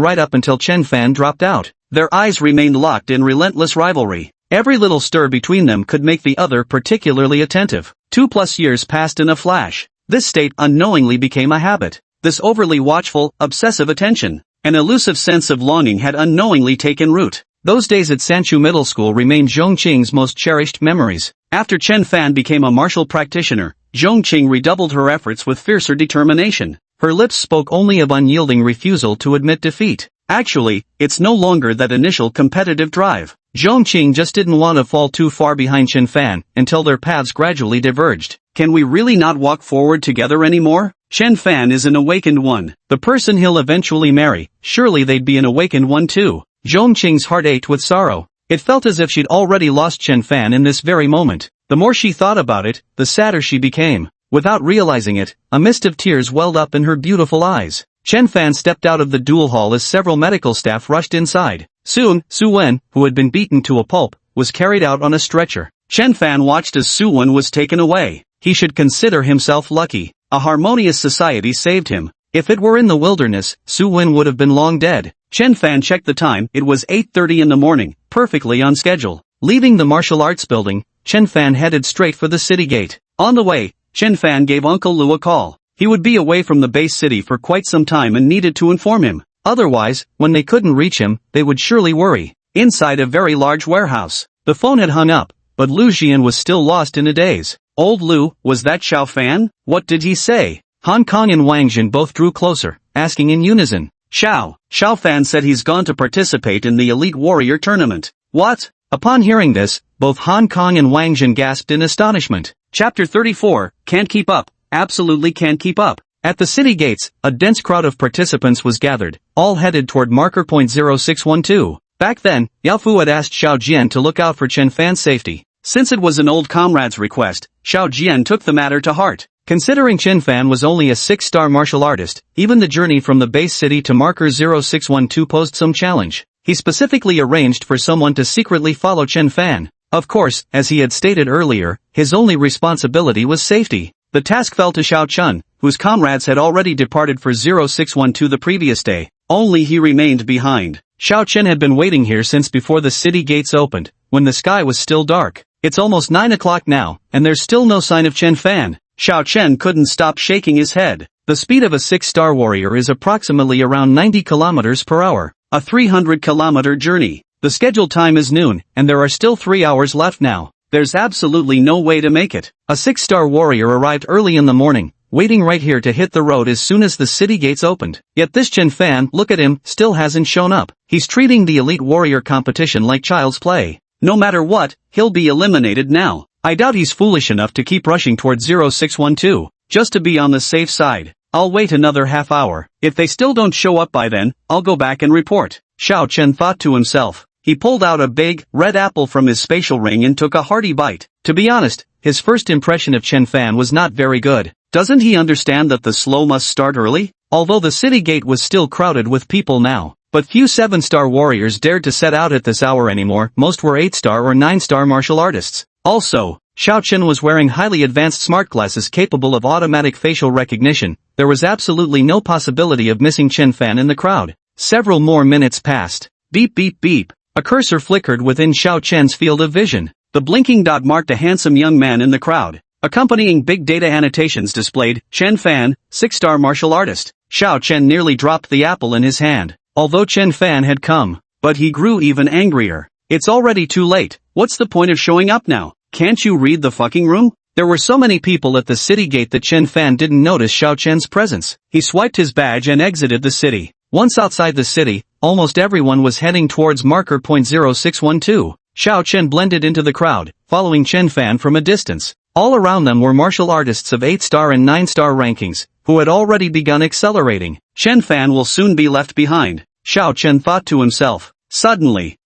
right up until Chen Fan dropped out. Their eyes remained locked in relentless rivalry. Every little stir between them could make the other particularly attentive. 2+ years passed in a flash. This state unknowingly became a habit. This overly watchful, obsessive attention. An elusive sense of longing had unknowingly taken root. Those days at Sanchu Middle School remained Zhongqing's most cherished memories. After Chen Fan became a martial practitioner, Zhongqing redoubled her efforts with fiercer determination. Her lips spoke only of unyielding refusal to admit defeat. Actually, it's no longer that initial competitive drive. Zhongqing just didn't want to fall too far behind Chen Fan until their paths gradually diverged. Can we really not walk forward together anymore? Chen Fan is an awakened one. The person he'll eventually marry, surely they'd be an awakened one too. Zhongqing's heart ached with sorrow. It felt as if she'd already lost Chen Fan in this very moment. The more she thought about it, the sadder she became. Without realizing it, a mist of tears welled up in her beautiful eyes. Chen Fan stepped out of the duel hall as several medical staff rushed inside. Soon, Su Wen, who had been beaten to a pulp, was carried out on a stretcher. Chen Fan watched as Su Wen was taken away. He should consider himself lucky. A harmonious society saved him. If it were in the wilderness, Su Wen would have been long dead. Chen Fan checked the time. It was 8:30 in the morning, perfectly on schedule. Leaving the martial arts building, Chen Fan headed straight for the city gate. On the way, Chen Fan gave Uncle Lu a call. He would be away from the base city for quite some time and needed to inform him. Otherwise, when they couldn't reach him, they would surely worry. Inside a very large warehouse, the phone had hung up, but Lu Jian was still lost in a daze. Old Lu, was that Xiao Fan? What did he say? Han Kong and Wang Jin both drew closer, asking in unison. Xiao Fan said he's gone to participate in the Elite Warrior Tournament. What? Upon hearing this, both Han Kong and Wang Jin gasped in astonishment. Chapter 34, Can't Keep Up. Absolutely can't keep up. At the city gates, a dense crowd of participants was gathered, all headed toward marker point 0612. Back then, Yao Fu had asked Xiao Jian to look out for Chen Fan's safety. Since it was an old comrade's request, Xiao Jian took the matter to heart. Considering Chen Fan was only a 6-star martial artist, even the journey from the base city to marker 0612 posed some challenge. He specifically arranged for someone to secretly follow Chen Fan. Of course, as he had stated earlier, his only responsibility was safety. The task fell to Xiao Chun, whose comrades had already departed for 0612 the previous day. Only he remained behind. Xiao Chen had been waiting here since before the city gates opened, when the sky was still dark. It's almost 9 o'clock now, and there's still no sign of Chen Fan. Xiao Chen couldn't stop shaking his head. The speed of a 6-star warrior is approximately around 90 kilometers per hour. A 300-kilometer journey. The scheduled time is noon, and there are still 3 hours left now. There's absolutely no way to make it. A 6-star warrior arrived early in the morning, waiting right here to hit the road as soon as the city gates opened. Yet this Chen Fan, look at him, still hasn't shown up. He's treating the elite warrior competition like child's play. No matter what, he'll be eliminated now. I doubt he's foolish enough to keep rushing towards 0612, just to be on the safe side. I'll wait another half hour. If they still don't show up by then, I'll go back and report. Xiao Chen thought to himself. He pulled out a big, red apple from his spatial ring and took a hearty bite. To be honest, his first impression of Chen Fan was not very good. Doesn't he understand that the slow must start early? Although the city gate was still crowded with people now, but few 7-star warriors dared to set out at this hour anymore. Most were 8-star or 9-star martial artists. Also, Xiao Chen was wearing highly advanced smart glasses capable of automatic facial recognition. There was absolutely no possibility of missing Chen Fan in the crowd. Several more minutes passed. Beep beep beep. A cursor flickered within Xiao Chen's field of vision. The blinking dot marked a handsome young man in the crowd. Accompanying big data annotations displayed, Chen Fan, 6-star martial artist. Xiao Chen nearly dropped the apple in his hand. Although Chen Fan had come, but he grew even angrier. It's already too late. What's the point of showing up now? Can't you read the fucking room? There were so many people at the city gate that Chen Fan didn't notice Xiao Chen's presence. He swiped his badge and exited the city. Once outside the city, almost everyone was heading towards marker point 0612. Xiao Chen blended into the crowd, following Chen Fan from a distance. All around them were martial artists of 8-star and 9-star rankings, who had already begun accelerating. Chen Fan will soon be left behind, Xiao Chen thought to himself. Suddenly,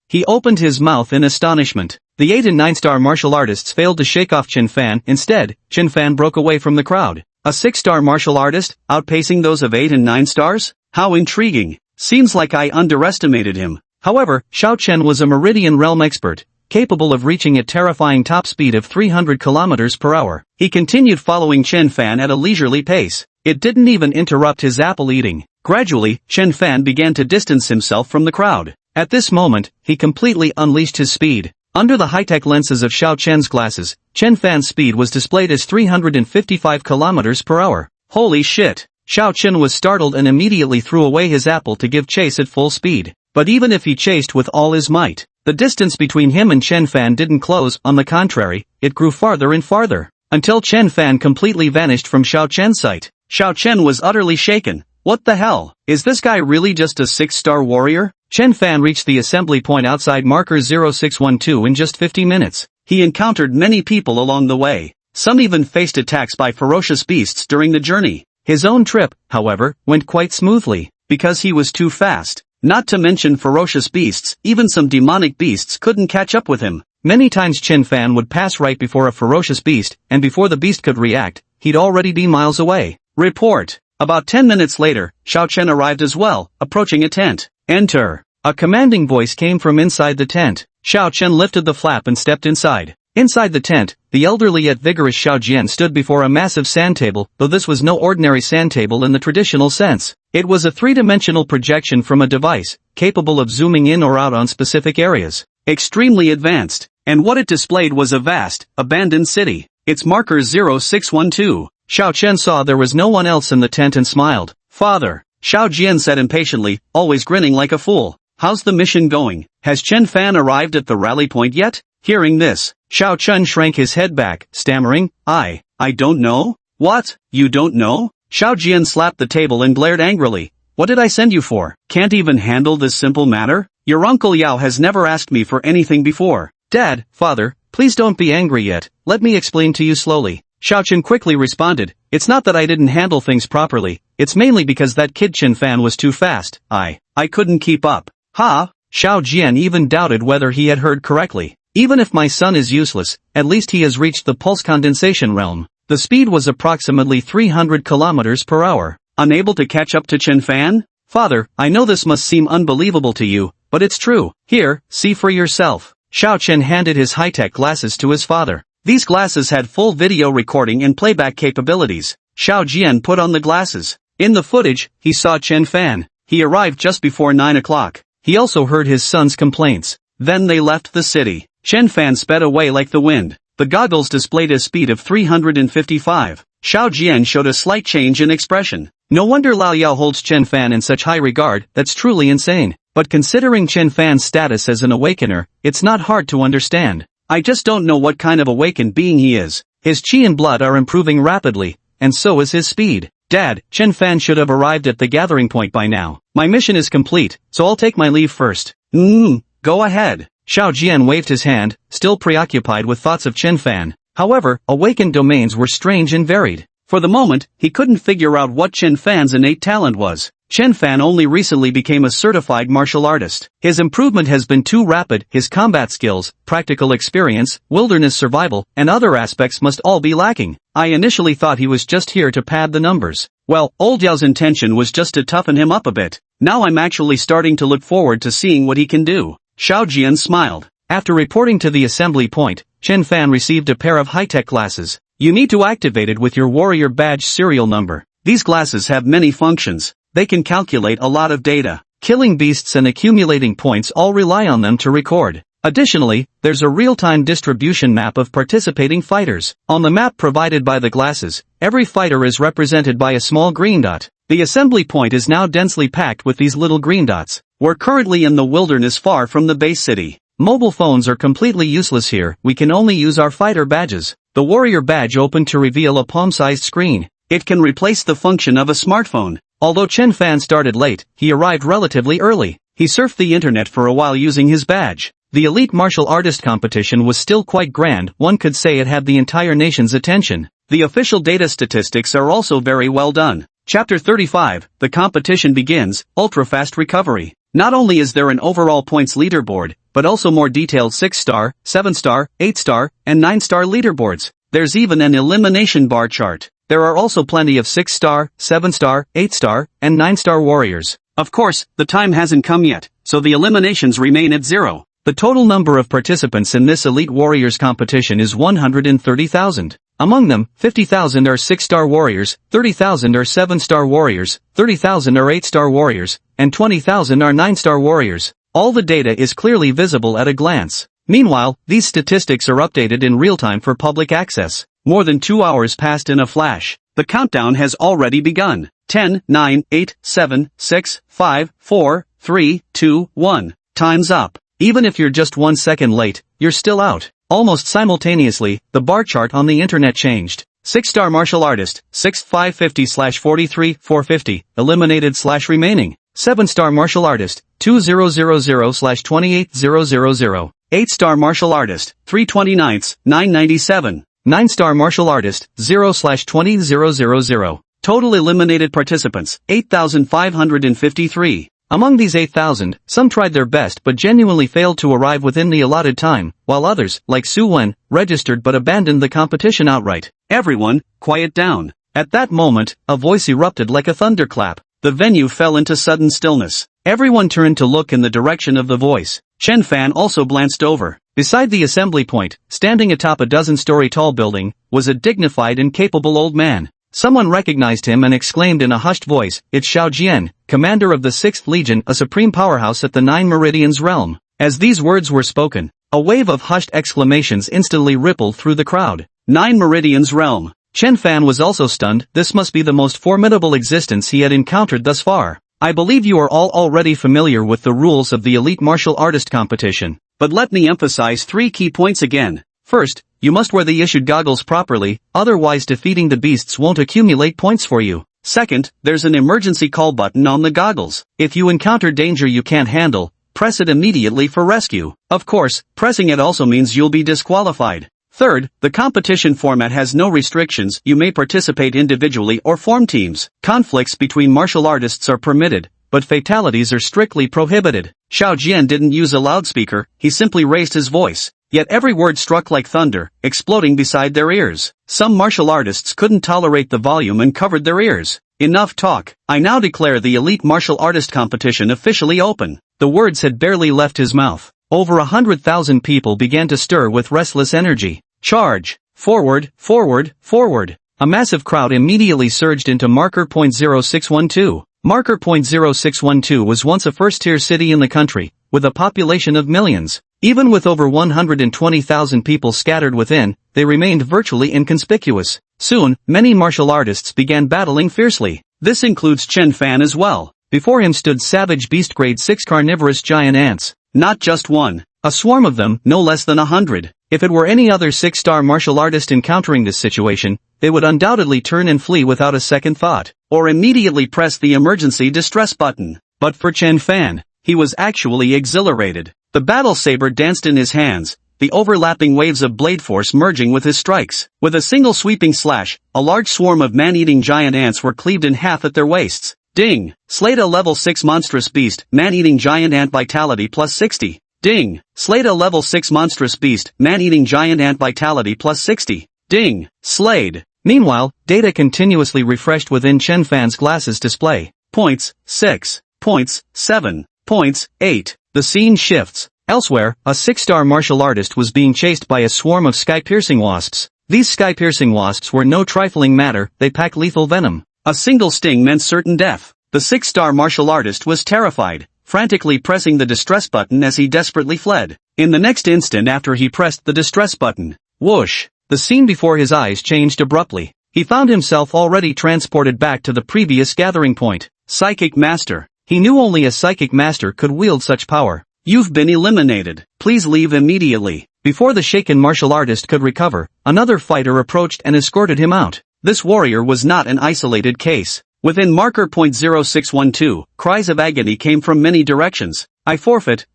he opened his mouth in astonishment. The 8 and 9-star martial artists failed to shake off Chen Fan. Instead, Chen Fan broke away from the crowd. A 6-star martial artist, outpacing those of 8 and 9 stars? How intriguing. Seems like I underestimated him. However, Xiao Chen was a Meridian Realm expert, capable of reaching a terrifying top speed of 300 kilometers per hour. He continued following Chen Fan at a leisurely pace. It didn't even interrupt his apple eating. Gradually, Chen Fan began to distance himself from the crowd. At this moment, he completely unleashed his speed. Under the high-tech lenses of Xiao Chen's glasses, Chen Fan's speed was displayed as 355 kilometers per hour. Holy shit! Xiao Chen was startled and immediately threw away his apple to give chase at full speed. But even if he chased with all his might, the distance between him and Chen Fan didn't close. On the contrary, it grew farther and farther, until Chen Fan completely vanished from Xiao Chen's sight. Xiao Chen was utterly shaken. What the hell? Is this guy really just a 6-star warrior? Chen Fan reached the assembly point outside marker 0612 in just 50 minutes. He encountered many people along the way. Some even faced attacks by ferocious beasts during the journey. His own trip, however, went quite smoothly, because he was too fast. Not to mention ferocious beasts, even some demonic beasts couldn't catch up with him. Many times Chen Fan would pass right before a ferocious beast, and before the beast could react, he'd already be miles away. Report. About 10 minutes later, Xiao Chen arrived as well, approaching a tent. Enter. A commanding voice came from inside the tent. Xiao Chen lifted the flap and stepped inside. Inside the tent, the elderly yet vigorous Xiao Jian stood before a massive sand table, though this was no ordinary sand table in the traditional sense. It was a three-dimensional projection from a device, capable of zooming in or out on specific areas. Extremely advanced, and what it displayed was a vast, abandoned city. Its marker 0612. Xiao Chen saw there was no one else in the tent and smiled. Father, Xiao Jian said impatiently, always grinning like a fool. How's the mission going? Has Chen Fan arrived at the rally point yet? Hearing this, Xiao Chen shrank his head back, stammering, I don't know? What? You don't know? Xiao Jian slapped the table and glared angrily. What did I send you for? Can't even handle this simple matter? Your Uncle Yao has never asked me for anything before. Dad, Father, please don't be angry yet, let me explain to you slowly. Xiao Chen quickly responded, it's not that I didn't handle things properly, it's mainly because that kid Chen Fan was too fast. I couldn't keep up. Ha! Xiao Jian even doubted whether he had heard correctly. Even if my son is useless, at least he has reached the pulse condensation realm. The speed was approximately 300 kilometers per hour. Unable to catch up to Chen Fan? Father, I know this must seem unbelievable to you, but it's true. Here, see for yourself. Xiao Chen handed his high-tech glasses to his father. These glasses had full video recording and playback capabilities. Xiao Jian put on the glasses. In the footage, he saw Chen Fan. He arrived just before 9 o'clock. He also heard his son's complaints. Then they left the city. Chen Fan sped away like the wind. The goggles displayed a speed of 355. Xiao Jian showed a slight change in expression. No wonder Lao Yao holds Chen Fan in such high regard, that's truly insane. But considering Chen Fan's status as an awakener, it's not hard to understand. I just don't know what kind of awakened being he is. His chi and blood are improving rapidly, and so is his speed. Dad, Chen Fan should have arrived at the gathering point by now. My mission is complete, so I'll take my leave first. Go ahead. Xiao Jian waved his hand, still preoccupied with thoughts of Chen Fan. However, awakened domains were strange and varied. For the moment, he couldn't figure out what Chen Fan's innate talent was. Chen Fan only recently became a certified martial artist. His improvement has been too rapid, his combat skills, practical experience, wilderness survival, and other aspects must all be lacking. I initially thought he was just here to pad the numbers. Well, old Yao's intention was just to toughen him up a bit. Now I'm actually starting to look forward to seeing what he can do. Xiao Jian smiled. After reporting to the assembly point, Chen Fan received a pair of high-tech glasses. You need to activate it with your warrior badge serial number. These glasses have many functions. They can calculate a lot of data. Killing beasts and accumulating points all rely on them to record. Additionally, there's a real-time distribution map of participating fighters. On the map provided by the glasses, every fighter is represented by a small green dot. The assembly point is now densely packed with these little green dots. We're currently in the wilderness far from the base city. Mobile phones are completely useless here, we can only use our fighter badges. The warrior badge opened to reveal a palm-sized screen. It can replace the function of a smartphone. Although Chen Fan started late, he arrived relatively early. He surfed the internet for a while using his badge. The elite martial artist competition was still quite grand, one could say it had the entire nation's attention. The official data statistics are also very well done. Chapter 35, the competition begins, ultra-fast recovery. Not only is there an overall points leaderboard, but also more detailed 6-star, 7-star, 8-star, and 9-star leaderboards. There's even an elimination bar chart. There are also plenty of 6-star, 7-star, 8-star, and 9-star warriors. Of course, the time hasn't come yet, so the eliminations remain at 0. The total number of participants in this elite warriors competition is 130,000. Among them, 50,000 are 6-star warriors, 30,000 are 7-star warriors, 30,000 are 8-star warriors, and 20,000 are 9-star warriors. All the data is clearly visible at a glance. Meanwhile, these statistics are updated in real time for public access. More than 2 hours passed in a flash. The countdown has already begun. 10, 9, 8, 7, 6, 5, 4, 3, 2, 1. Time's up. Even if you're just 1 second late, you're still out. Almost simultaneously, the bar chart on the internet changed. 6-star martial artist, 6,550/43,450, eliminated/remaining. 7-star martial artist, 2000/28000. 8-star martial artist, 329/997. 9-star martial artist, 0/20000. Total eliminated participants, 8,553. Among these 8,000, some tried their best but genuinely failed to arrive within the allotted time, while others, like Su Wen, registered but abandoned the competition outright. Everyone, quiet down. At that moment, a voice erupted like a thunderclap. The venue fell into sudden stillness. Everyone turned to look in the direction of the voice. Chen Fan also glanced over. Beside the assembly point, standing atop a dozen-story tall building, was a dignified and capable old man. Someone recognized him and exclaimed in a hushed voice, "It's Xiao Jian, commander of the 6th Legion, a supreme powerhouse at the 9 Meridians realm." As these words were spoken, a wave of hushed exclamations instantly rippled through the crowd. 9 Meridians realm. Chen Fan was also stunned. This must be the most formidable existence he had encountered thus far. I believe you are all already familiar with the rules of the elite martial artist competition. But let me emphasize 3 key points again. First, you must wear the issued goggles properly, otherwise defeating the beasts won't accumulate points for you. Second, there's an emergency call button on the goggles. If you encounter danger you can't handle, press it immediately for rescue. Of course, pressing it also means you'll be disqualified. Third, the competition format has no restrictions. You may participate individually or form teams. Conflicts between martial artists are permitted, but fatalities are strictly prohibited. Xiao Jian didn't use a loudspeaker, he simply raised his voice. Yet every word struck like thunder, exploding beside their ears. Some martial artists couldn't tolerate the volume and covered their ears. Enough talk. I now declare the elite martial artist competition officially open. The words had barely left his mouth. Over 100,000 people began to stir with restless energy. Charge! Forward, forward, forward! A massive crowd immediately surged into Marker Point 0612. Marker Point 0612 was once a first-tier city in the country, with a population of millions. Even with over 120,000 people scattered within, they remained virtually inconspicuous. Soon, many martial artists began battling fiercely. This includes Chen Fan as well. Before him stood savage beast grade 6 carnivorous giant ants. Not just one. A swarm of them, no less than 100. If it were any other 6-star martial artist encountering this situation, they would undoubtedly turn and flee without a second thought. Or immediately press the emergency distress button. But for Chen Fan, he was actually exhilarated. The battle saber danced in his hands, the overlapping waves of blade force merging with his strikes. With a single sweeping slash, a large swarm of man-eating giant ants were cleaved in half at their waists. Ding! Slayed a level 6 monstrous beast, man-eating giant ant vitality plus 60. Ding! Slayed a level 6 monstrous beast, man-eating giant ant vitality plus 60. Ding! Slayed. Meanwhile, data continuously refreshed within Chen Fan's glasses display. Points, 6. Points, 7. Points, 8. The scene shifts. Elsewhere, a 6-star martial artist was being chased by a swarm of sky-piercing wasps. These sky-piercing wasps were no trifling matter, they pack lethal venom. A single sting meant certain death. The 6-star martial artist was terrified, frantically pressing the distress button as he desperately fled. In the next instant after he pressed the distress button, whoosh, the scene before his eyes changed abruptly. He found himself already transported back to the previous gathering point. Psychic Master. He knew only a psychic master could wield such power. You've been eliminated. Please leave immediately. Before the shaken martial artist could recover, another fighter approached and escorted him out. This warrior was not an isolated case. Within marker point 0612, cries of agony came from many directions. I forfeit,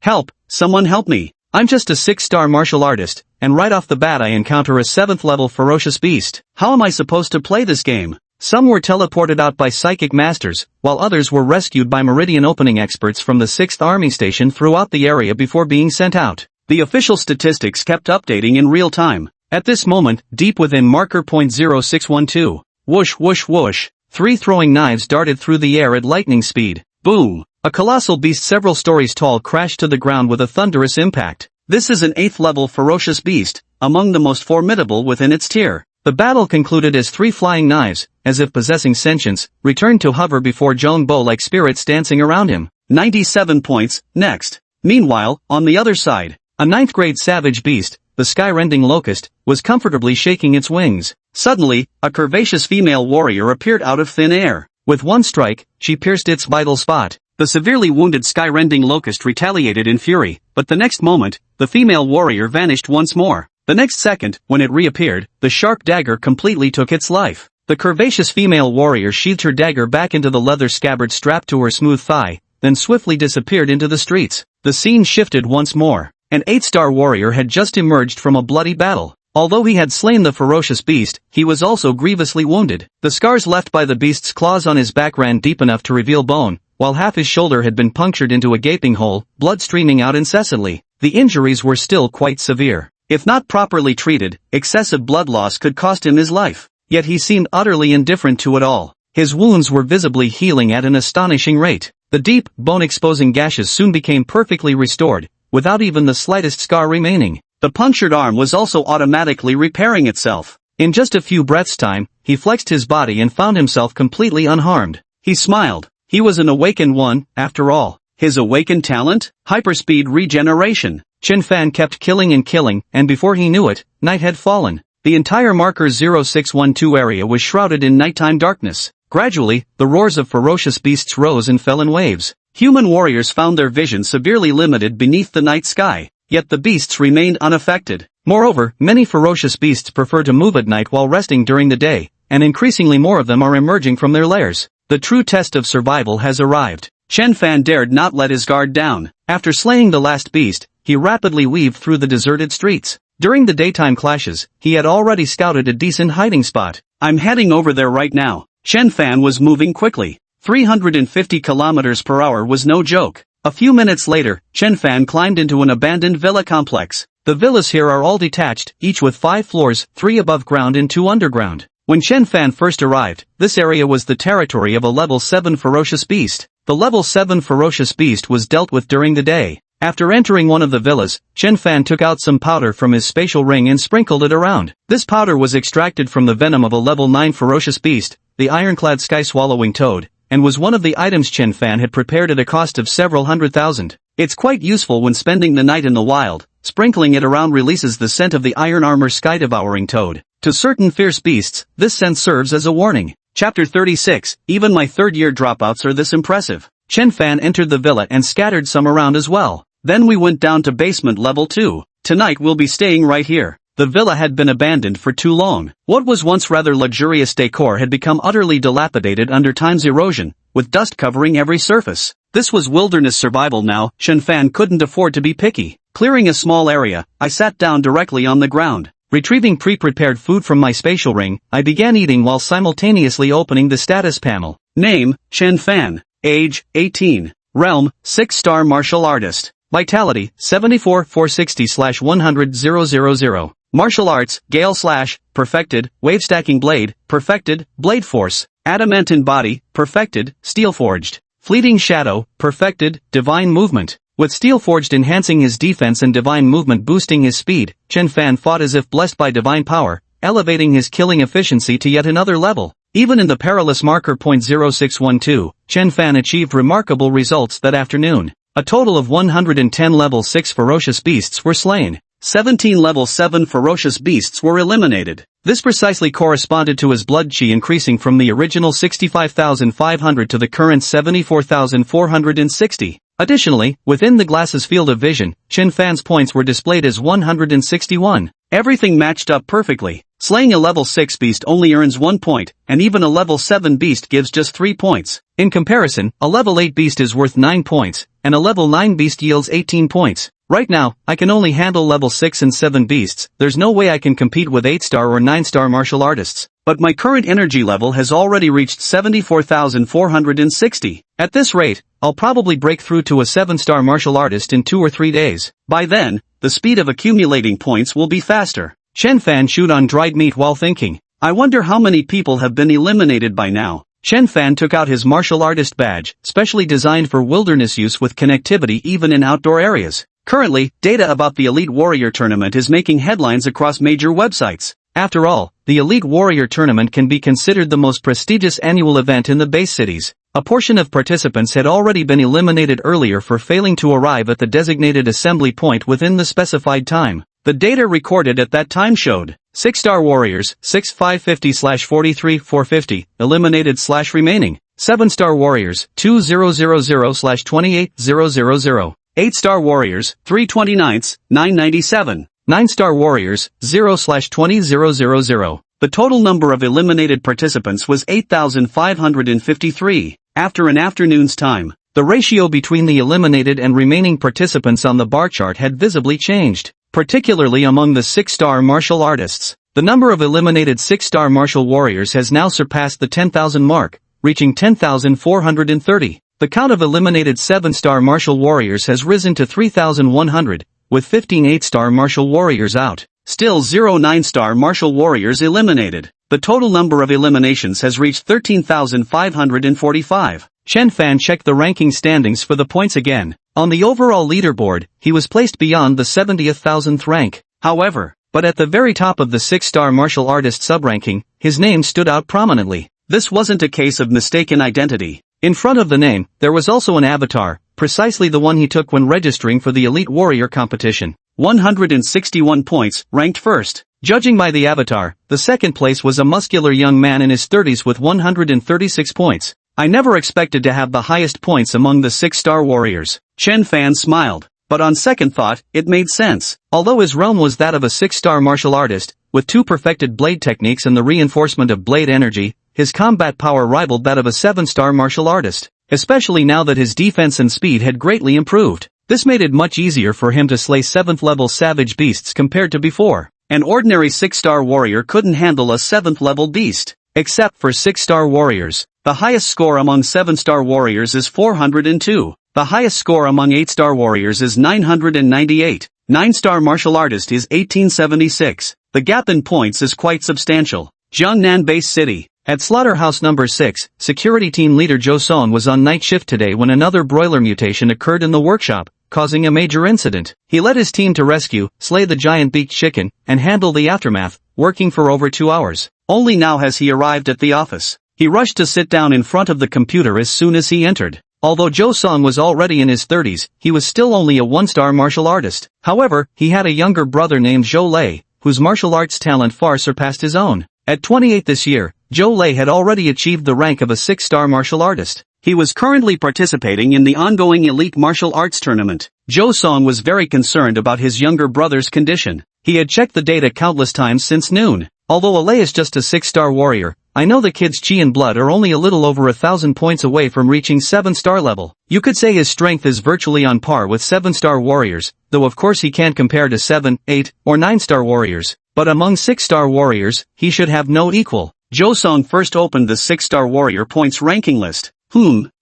help, someone help me. I'm just a 6-star martial artist, and right off the bat I encounter a 7th level ferocious beast. How am I supposed to play this game? Some were teleported out by psychic masters, while others were rescued by meridian opening experts from the 6th Army Station throughout the area before being sent out. The official statistics kept updating in real time. At this moment, deep within marker point 0612, whoosh whoosh whoosh, 3 throwing knives darted through the air at lightning speed. Boom! A colossal beast several stories tall crashed to the ground with a thunderous impact. This is an 8th level ferocious beast, among the most formidable within its tier. The battle concluded as 3 flying knives, as if possessing sentience, returned to hover before Zhongbo like spirits dancing around him. 97 points, next. Meanwhile, on the other side, a 9th grade savage beast, the sky-rending locust, was comfortably shaking its wings. Suddenly, a curvaceous female warrior appeared out of thin air. With one strike, she pierced its vital spot. The severely wounded sky-rending locust retaliated in fury, but the next moment, the female warrior vanished once more. The next second, when it reappeared, the sharp dagger completely took its life. The curvaceous female warrior sheathed her dagger back into the leather scabbard strapped to her smooth thigh, then swiftly disappeared into the streets. The scene shifted once more. An 8-star warrior had just emerged from a bloody battle. Although he had slain the ferocious beast, he was also grievously wounded. The scars left by the beast's claws on his back ran deep enough to reveal bone, while half his shoulder had been punctured into a gaping hole, blood streaming out incessantly. The injuries were still quite severe. If not properly treated, excessive blood loss could cost him his life. Yet he seemed utterly indifferent to it all. His wounds were visibly healing at an astonishing rate. The deep, bone-exposing gashes soon became perfectly restored, without even the slightest scar remaining. The punctured arm was also automatically repairing itself. In just a few breaths' time, he flexed his body and found himself completely unharmed. He smiled. He was an awakened one, after all. His awakened talent? Hyperspeed regeneration. Chen Fan kept killing, and before he knew it, night had fallen. The entire marker 0612 area was shrouded in nighttime darkness. Gradually, the roars of ferocious beasts rose and fell in waves. Human warriors found their vision severely limited beneath the night sky, yet the beasts remained unaffected. Moreover, many ferocious beasts prefer to move at night while resting during the day, and increasingly more of them are emerging from their lairs. The true test of survival has arrived. Chen Fan dared not let his guard down. After slaying the last beast, he rapidly weaved through the deserted streets. During the daytime clashes, he had already scouted a decent hiding spot. I'm heading over there right now. Chen Fan was moving quickly. 350 kilometers per hour was no joke. A few minutes later, Chen Fan climbed into an abandoned villa complex. The villas here are all detached, each with 5 floors, 3 above ground and 2 underground. When Chen Fan first arrived, this area was the territory of a level 7 ferocious beast. The level 7 ferocious beast was dealt with during the day. After entering one of the villas, Chen Fan took out some powder from his spatial ring and sprinkled it around. This powder was extracted from the venom of a level 9 ferocious beast, the ironclad sky-swallowing toad, and was one of the items Chen Fan had prepared at a cost of several $100,000. It's quite useful when spending the night in the wild. Sprinkling it around releases the scent of the iron armor sky-devouring toad. To certain fierce beasts, this scent serves as a warning. Chapter 36, even my third-year dropouts are this impressive. Chen Fan entered the villa and scattered some around as well. Then we went down to basement level 2. Tonight we'll be staying right here. The villa had been abandoned for too long. What was once rather luxurious decor had become utterly dilapidated under time's erosion, with dust covering every surface. This was wilderness survival now. Chen Fan couldn't afford to be picky. Clearing a small area, I sat down directly on the ground. Retrieving pre-prepared food from my spatial ring, I began eating while simultaneously opening the status panel. Name, Chen Fan. Age, 18. Realm, 6-star martial artist. Vitality, 74 460/100 000. Martial arts, Gale Slash, perfected, Wave Stacking Blade, perfected, Blade Force, Adamantine Body, perfected, Steel Forged, Fleeting Shadow, perfected, Divine Movement. With Steel Forged enhancing his defense and Divine Movement boosting his speed, Chen Fan fought as if blessed by divine power, elevating his killing efficiency to yet another level. Even in the perilous marker .0612, Chen Fan achieved remarkable results that afternoon. A total of 110 level 6 ferocious beasts were slain. 17 level 7 ferocious beasts were eliminated. This precisely corresponded to his blood chi increasing from the original 65,500 to the current 74,460. Additionally, within the glass's field of vision, Chen Fan's points were displayed as 161. Everything matched up perfectly. Slaying a level 6 beast only earns 1 point, and even a level 7 beast gives just 3 points. In comparison, a level 8 beast is worth 9 points, and a level 9 beast yields 18 points. Right now, I can only handle level 6 and 7 beasts. There's no way I can compete with 8-star or 9-star martial artists. But my current energy level has already reached 74,460. At this rate, I'll probably break through to a 7-star martial artist in 2 or 3 days. By then, the speed of accumulating points will be faster. Chen Fan chewed on dried meat while thinking. I wonder how many people have been eliminated by now. Chen Fan took out his martial artist badge, specially designed for wilderness use with connectivity even in outdoor areas. Currently, data about the Elite Warrior Tournament is making headlines across major websites. After all, the Elite Warrior Tournament can be considered the most prestigious annual event in the base cities. A portion of participants had already been eliminated earlier for failing to arrive at the designated assembly point within the specified time. The data recorded at that time showed 6-star warriors, 6550/43 eliminated /remaining. 7-star warriors, 2000/28000. 8-star warriors, 329ths, 997. 9-star warriors, 0/20000. The total number of eliminated participants was 8,553. After an afternoon's time, the ratio between the eliminated and remaining participants on the bar chart had visibly changed, particularly among the 6-star martial artists. The number of eliminated 6-star martial warriors has now surpassed the 10,000 mark, reaching 10,430. The count of eliminated 7-star martial warriors has risen to 3,100, with 15 8-star martial warriors out. Still 0 9-star martial warriors eliminated. The total number of eliminations has reached 13,545. Chen Fan checked the ranking standings for the points again. On the overall leaderboard, he was placed beyond the 70,000th rank. However, but at the very top of the 6-star martial artist sub-ranking, his name stood out prominently. This wasn't a case of mistaken identity. In front of the name, there was also an avatar, precisely the one he took when registering for the Elite Warrior competition. 161 points, ranked first. Judging by the avatar, the second place was a muscular young man in his 30s with 136 points. I never expected to have the highest points among the 6-star warriors. Chen Fan smiled, but on second thought, it made sense. Although his realm was that of a 6-star martial artist, with 2 perfected blade techniques and the reinforcement of blade energy, his combat power rivaled that of a 7-star martial artist, especially now that his defense and speed had greatly improved. This made it much easier for him to slay 7th-level savage beasts compared to before. An ordinary 6-star warrior couldn't handle a 7th-level beast. Except for 6-star warriors. The highest score among 7-star warriors is 402. The highest score among 8-star warriors is 998. 9-star martial artist is 1876. The gap in points is quite substantial. Jiangnan Base City. At Slaughterhouse Number 6, security team leader Zhou Song was on night shift today when another broiler mutation occurred in the workshop, causing a major incident. He led his team to rescue, slay the giant-beaked chicken, and handle the aftermath, working for over 2 hours. Only now has he arrived at the office. He rushed to sit down in front of the computer as soon as he entered. Although Zhou Song was already in his 30s, he was still only a 1-star martial artist. However, he had a younger brother named Zhou Lei, whose martial arts talent far surpassed his own. At 28 this year, Zhou Lei had already achieved the rank of a 6-star martial artist. He was currently participating in the ongoing elite martial arts tournament. Zhou Song was very concerned about his younger brother's condition. He had checked the data countless times since noon. Although Lei is just a 6-star warrior, I know the kid's chi and blood are only a little over 1,000 points away from reaching 7-star level. You could say his strength is virtually on par with 7-star warriors, though of course he can't compare to 7, 8, or 9-star warriors. But among 6-star warriors, he should have no equal. Zhou Song first opened the 6-star warrior points ranking list.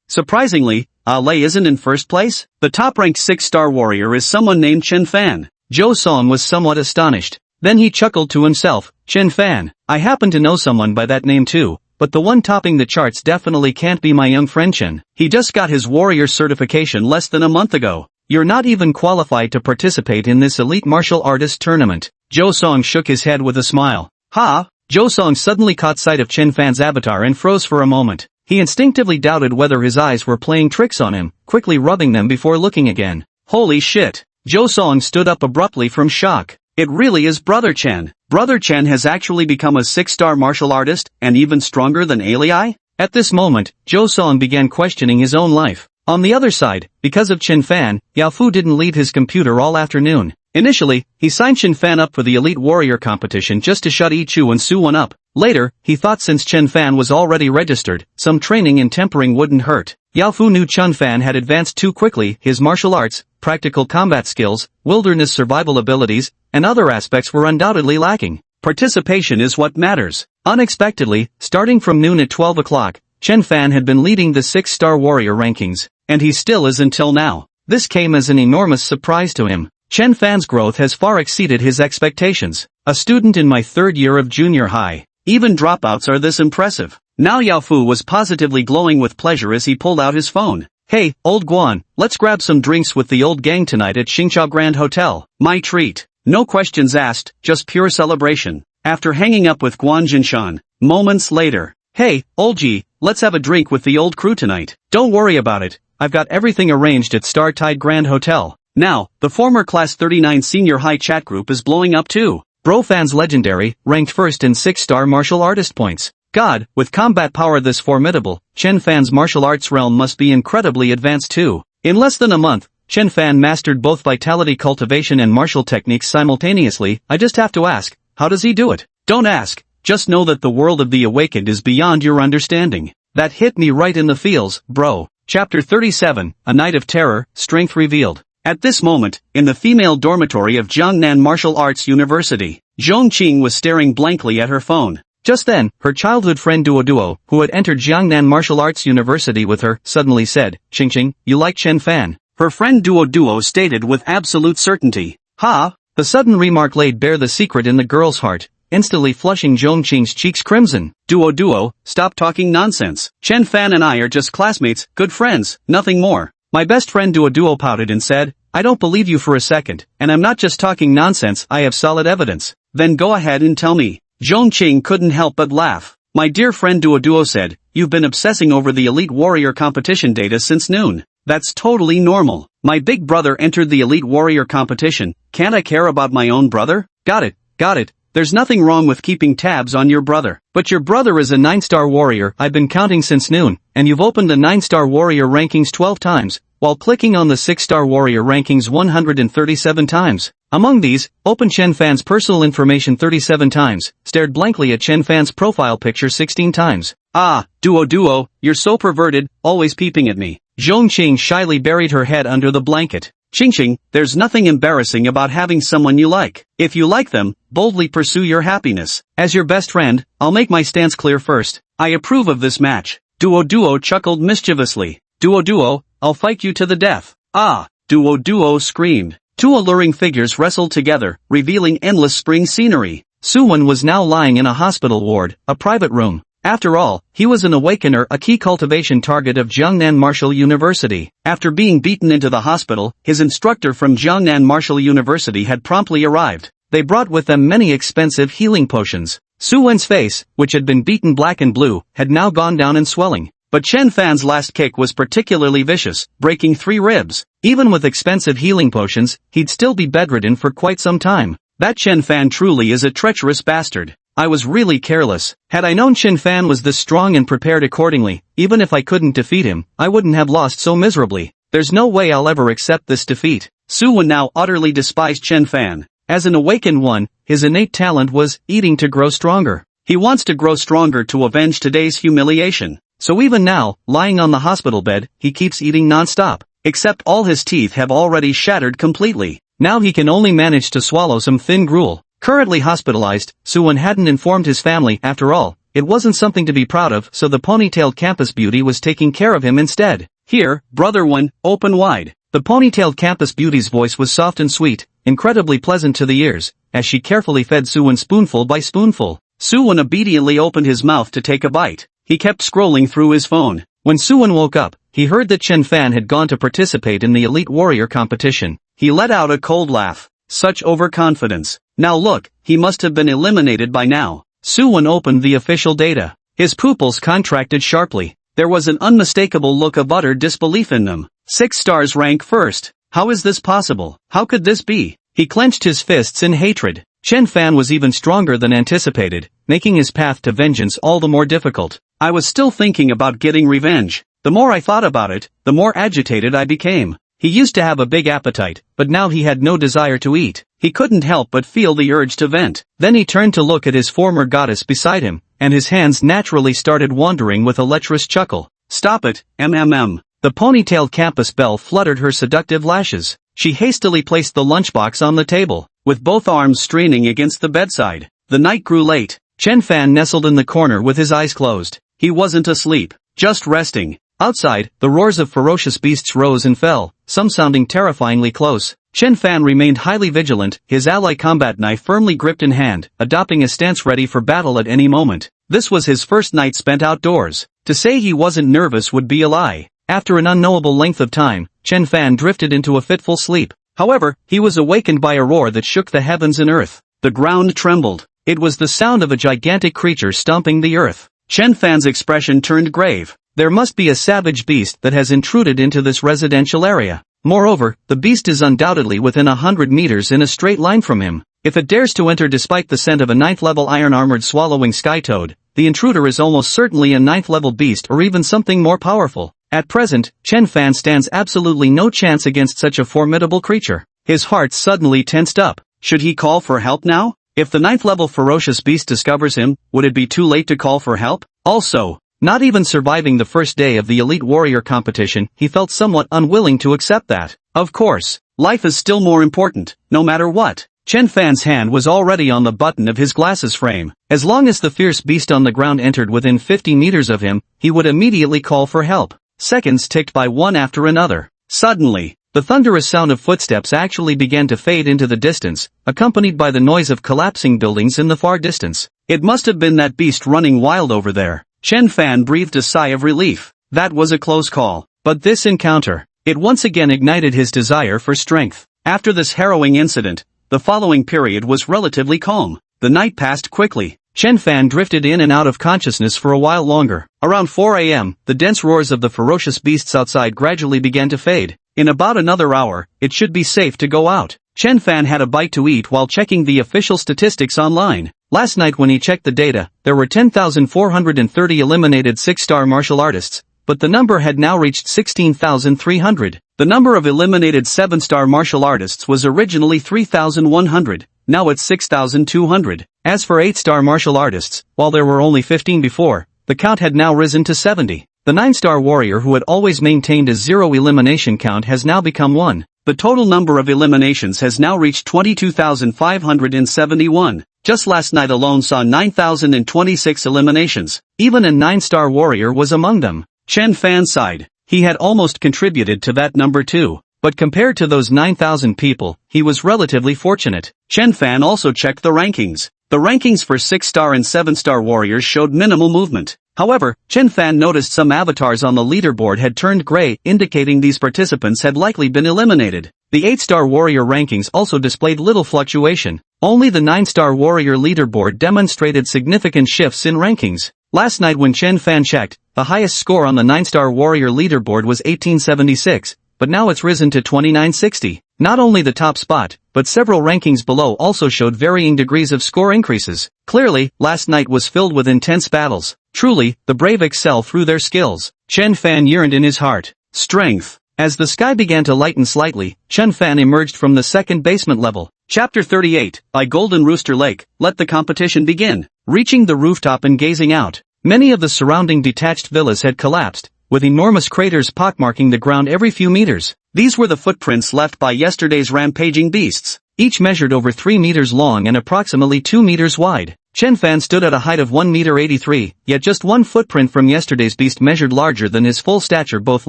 Surprisingly, Lei isn't in first place? The top-ranked 6-star warrior is someone named Chen Fan. Zhou Song was somewhat astonished. Then he chuckled to himself, Chen Fan. I happen to know someone by that name too, but the one topping the charts definitely can't be my young friend Chen. He just got his warrior certification less than a month ago. You're not even qualified to participate in this elite martial artist tournament. Zhou Song shook his head with a smile. Ha! Zhou Song suddenly caught sight of Chen Fan's avatar and froze for a moment. He instinctively doubted whether his eyes were playing tricks on him, quickly rubbing them before looking again. Holy shit! Zhou Song stood up abruptly from shock. It really is Brother Chen. Brother Chen has actually become a 6-star martial artist, and even stronger than Ali? At this moment, Zhou Song began questioning his own life. On the other side, because of Chen Fan, Yao Fu didn't leave his computer all afternoon. Initially, he signed Chen Fan up for the elite warrior competition just to shut Yi Chu and Su Wen up. Later, he thought since Chen Fan was already registered, some training in tempering wouldn't hurt. Yao Fu knew Chen Fan had advanced too quickly, his martial arts, practical combat skills, wilderness survival abilities, and other aspects were undoubtedly lacking. Participation is what matters. Unexpectedly, starting from noon at 12 o'clock, Chen Fan had been leading the 6-star warrior rankings, and he still is until now. This came as an enormous surprise to him. Chen Fan's growth has far exceeded his expectations. A student in my 3rd year of junior high. Even dropouts are this impressive. Now Yao Fu was positively glowing with pleasure as he pulled out his phone. Hey, old Guan, let's grab some drinks with the old gang tonight at Xingqiao Grand Hotel. My treat. No questions asked, just pure celebration. After hanging up with Guan Jinshan, moments later. Hey, old G, let's have a drink with the old crew tonight. Don't worry about it, I've got everything arranged at Star Tide Grand Hotel. Now, the former Class 39 senior high chat group is blowing up too. Bro Fan's legendary, ranked first in 6-star martial artist points. God, with combat power this formidable, Chen Fan's martial arts realm must be incredibly advanced too. In less than a month, Chen Fan mastered both vitality cultivation and martial techniques simultaneously. I just have to ask, how does he do it? Don't ask, just know that the world of the awakened is beyond your understanding. That hit me right in the feels, bro. Chapter 37, A Night of Terror, Strength Revealed. At this moment, in the female dormitory of Jiangnan Martial Arts University, Zhong Qing was staring blankly at her phone. Just then, her childhood friend Duo, who had entered Jiangnan Martial Arts University with her, suddenly said, Qing, you like Chen Fan? Her friend Duo stated with absolute certainty. Ha! The sudden remark laid bare the secret in the girl's heart, instantly flushing Zhong Qing's cheeks crimson. Duo, stop talking nonsense. Chen Fan and I are just classmates, good friends, nothing more. My best friend Duo pouted and said, I don't believe you for a second, and I'm not just talking nonsense, I have solid evidence. Then go ahead and tell me. Zhong Qing couldn't help but laugh. My dear friend Duo said, you've been obsessing over the Elite Warrior competition data since noon. That's totally normal. My big brother entered the Elite Warrior competition, can't I care about my own brother? Got it. There's nothing wrong with keeping tabs on your brother. But your brother is a 9-star warrior, I've been counting since noon, and you've opened the 9-star warrior rankings 12 times, while clicking on the 6-star warrior rankings 137 times. Among these, opened Chen Fan's personal information 37 times, stared blankly at Chen Fan's profile picture 16 times. Ah, Duo, you're so perverted, always peeping at me. Zhong Qing shyly buried her head under the blanket. Qing, there's nothing embarrassing about having someone you like. If you like them, boldly pursue your happiness. As your best friend, I'll make my stance clear first. I approve of this match. Duo chuckled mischievously. Duo, I'll fight you to the death. Ah, Duo screamed. Two alluring figures wrestled together, revealing endless spring scenery. Su Wen was now lying in a hospital ward, a private room. After all, he was an awakener, a key cultivation target of Jiangnan Martial University. After being beaten into the hospital, his instructor from Jiangnan Martial University had promptly arrived. They brought with them many expensive healing potions. Su Wen's face, which had been beaten black and blue, had now gone down in swelling. But Chen Fan's last kick was particularly vicious, breaking 3 ribs. Even with expensive healing potions, he'd still be bedridden for quite some time. That Chen Fan truly is a treacherous bastard. I was really careless. Had I known Chen Fan was this strong and prepared accordingly, even if I couldn't defeat him, I wouldn't have lost so miserably. There's no way I'll ever accept this defeat. Su Wen now utterly despised Chen Fan. As an awakened one, his innate talent was eating to grow stronger. He wants to grow stronger to avenge today's humiliation. So even now, lying on the hospital bed, he keeps eating non-stop. Except all his teeth have already shattered completely. Now he can only manage to swallow some thin gruel. Currently hospitalized, Su Wen hadn't informed his family. After all, it wasn't something to be proud of, so the ponytailed campus beauty was taking care of him instead. Here, brother Wen, open wide. The ponytailed campus beauty's voice was soft and sweet, incredibly pleasant to the ears, as she carefully fed Su Wen spoonful by spoonful. Su Wen obediently opened his mouth to take a bite. He kept scrolling through his phone. When Su Wen woke up, he heard that Chen Fan had gone to participate in the Elite Warrior competition. He let out a cold laugh. Such overconfidence. Now look, he must have been eliminated by now. Su Wen opened the official data. His pupils contracted sharply. There was an unmistakable look of utter disbelief in them. 6 stars rank first. How is this possible? How could this be? He clenched his fists in hatred. Chen Fan was even stronger than anticipated, making his path to vengeance all the more difficult. I was still thinking about getting revenge. The more I thought about it, the more agitated I became. He used to have a big appetite, but now he had no desire to eat. He couldn't help but feel the urge to vent. Then he turned to look at his former goddess beside him, and his hands naturally started wandering with a lecherous chuckle. Stop it, MMM. The ponytailed campus belle fluttered her seductive lashes. She hastily placed the lunchbox on the table, with both arms straining against the bedside. The night grew late. Chen Fan nestled in the corner with his eyes closed. He wasn't asleep, just resting. Outside, the roars of ferocious beasts rose and fell, some sounding terrifyingly close. Chen Fan remained highly vigilant, his ally combat knife firmly gripped in hand, adopting a stance ready for battle at any moment. This was his first night spent outdoors. To say he wasn't nervous would be a lie. After an unknowable length of time, Chen Fan drifted into a fitful sleep. However, he was awakened by a roar that shook the heavens and earth. The ground trembled. It was the sound of a gigantic creature stomping the earth. Chen Fan's expression turned grave. There must be a savage beast that has intruded into this residential area. Moreover, the beast is undoubtedly within 100 meters in a straight line from him. If it dares to enter despite the scent of a 9th-level iron-armored swallowing sky toad, the intruder is almost certainly a 9th-level beast or even something more powerful. At present, Chen Fan stands absolutely no chance against such a formidable creature. His heart suddenly tensed up. Should he call for help now? If the 9th-level ferocious beast discovers him, would it be too late to call for help? Also, not even surviving the first day of the Elite Warrior competition, he felt somewhat unwilling to accept that. Of course, life is still more important, no matter what. Chen Fan's hand was already on the button of his glasses frame. As long as the fierce beast on the ground entered within 50 meters of him, he would immediately call for help. Seconds ticked by one after another. Suddenly, the thunderous sound of footsteps actually began to fade into the distance, accompanied by the noise of collapsing buildings in the far distance. It must have been that beast running wild over there. Chen Fan breathed a sigh of relief. That was a close call. But this encounter, it once again ignited his desire for strength. After this harrowing incident, the following period was relatively calm. The night passed quickly. Chen Fan drifted in and out of consciousness for a while longer. Around 4 a.m., the dense roars of the ferocious beasts outside gradually began to fade. In about another hour, it should be safe to go out. Chen Fan had a bite to eat while checking the official statistics online. Last night when he checked the data, there were 10,430 eliminated 6-star martial artists, but the number had now reached 16,300. The number of eliminated 7-star martial artists was originally 3,100, now it's 6,200. As for 8-star martial artists, while there were only 15 before, the count had now risen to 70. The 9-star warrior who had always maintained a 0 elimination count has now become 1. The total number of eliminations has now reached 22,571. Just last night alone saw 9,026 eliminations. Even a 9-star warrior was among them. Chen Fan sighed. He had almost contributed to that number too. But compared to those 9,000 people, he was relatively fortunate. Chen Fan also checked the rankings. The rankings for 6-star and 7-star warriors showed minimal movement. However, Chen Fan noticed some avatars on the leaderboard had turned gray, indicating these participants had likely been eliminated. The 8-star warrior rankings also displayed little fluctuation. Only the 9-star warrior leaderboard demonstrated significant shifts in rankings. Last night when Chen Fan checked, the highest score on the 9-star warrior leaderboard was 1876, but now it's risen to 2960. Not only the top spot, but several rankings below also showed varying degrees of score increases. Clearly, last night was filled with intense battles. Truly, the brave excel through their skills. Chen Fan yearned in his heart. Strength. As the sky began to lighten slightly, Chen Fan emerged from the second basement level. Chapter 38, by Golden Rooster Lake, let the competition begin. Reaching the rooftop and gazing out, many of the surrounding detached villas had collapsed, with enormous craters pockmarking the ground every few meters. These were the footprints left by yesterday's rampaging beasts. Each measured over 3 meters long and approximately 2 meters wide. Chen Fan stood at a height of 1 meter 83, yet just one footprint from yesterday's beast measured larger than his full stature both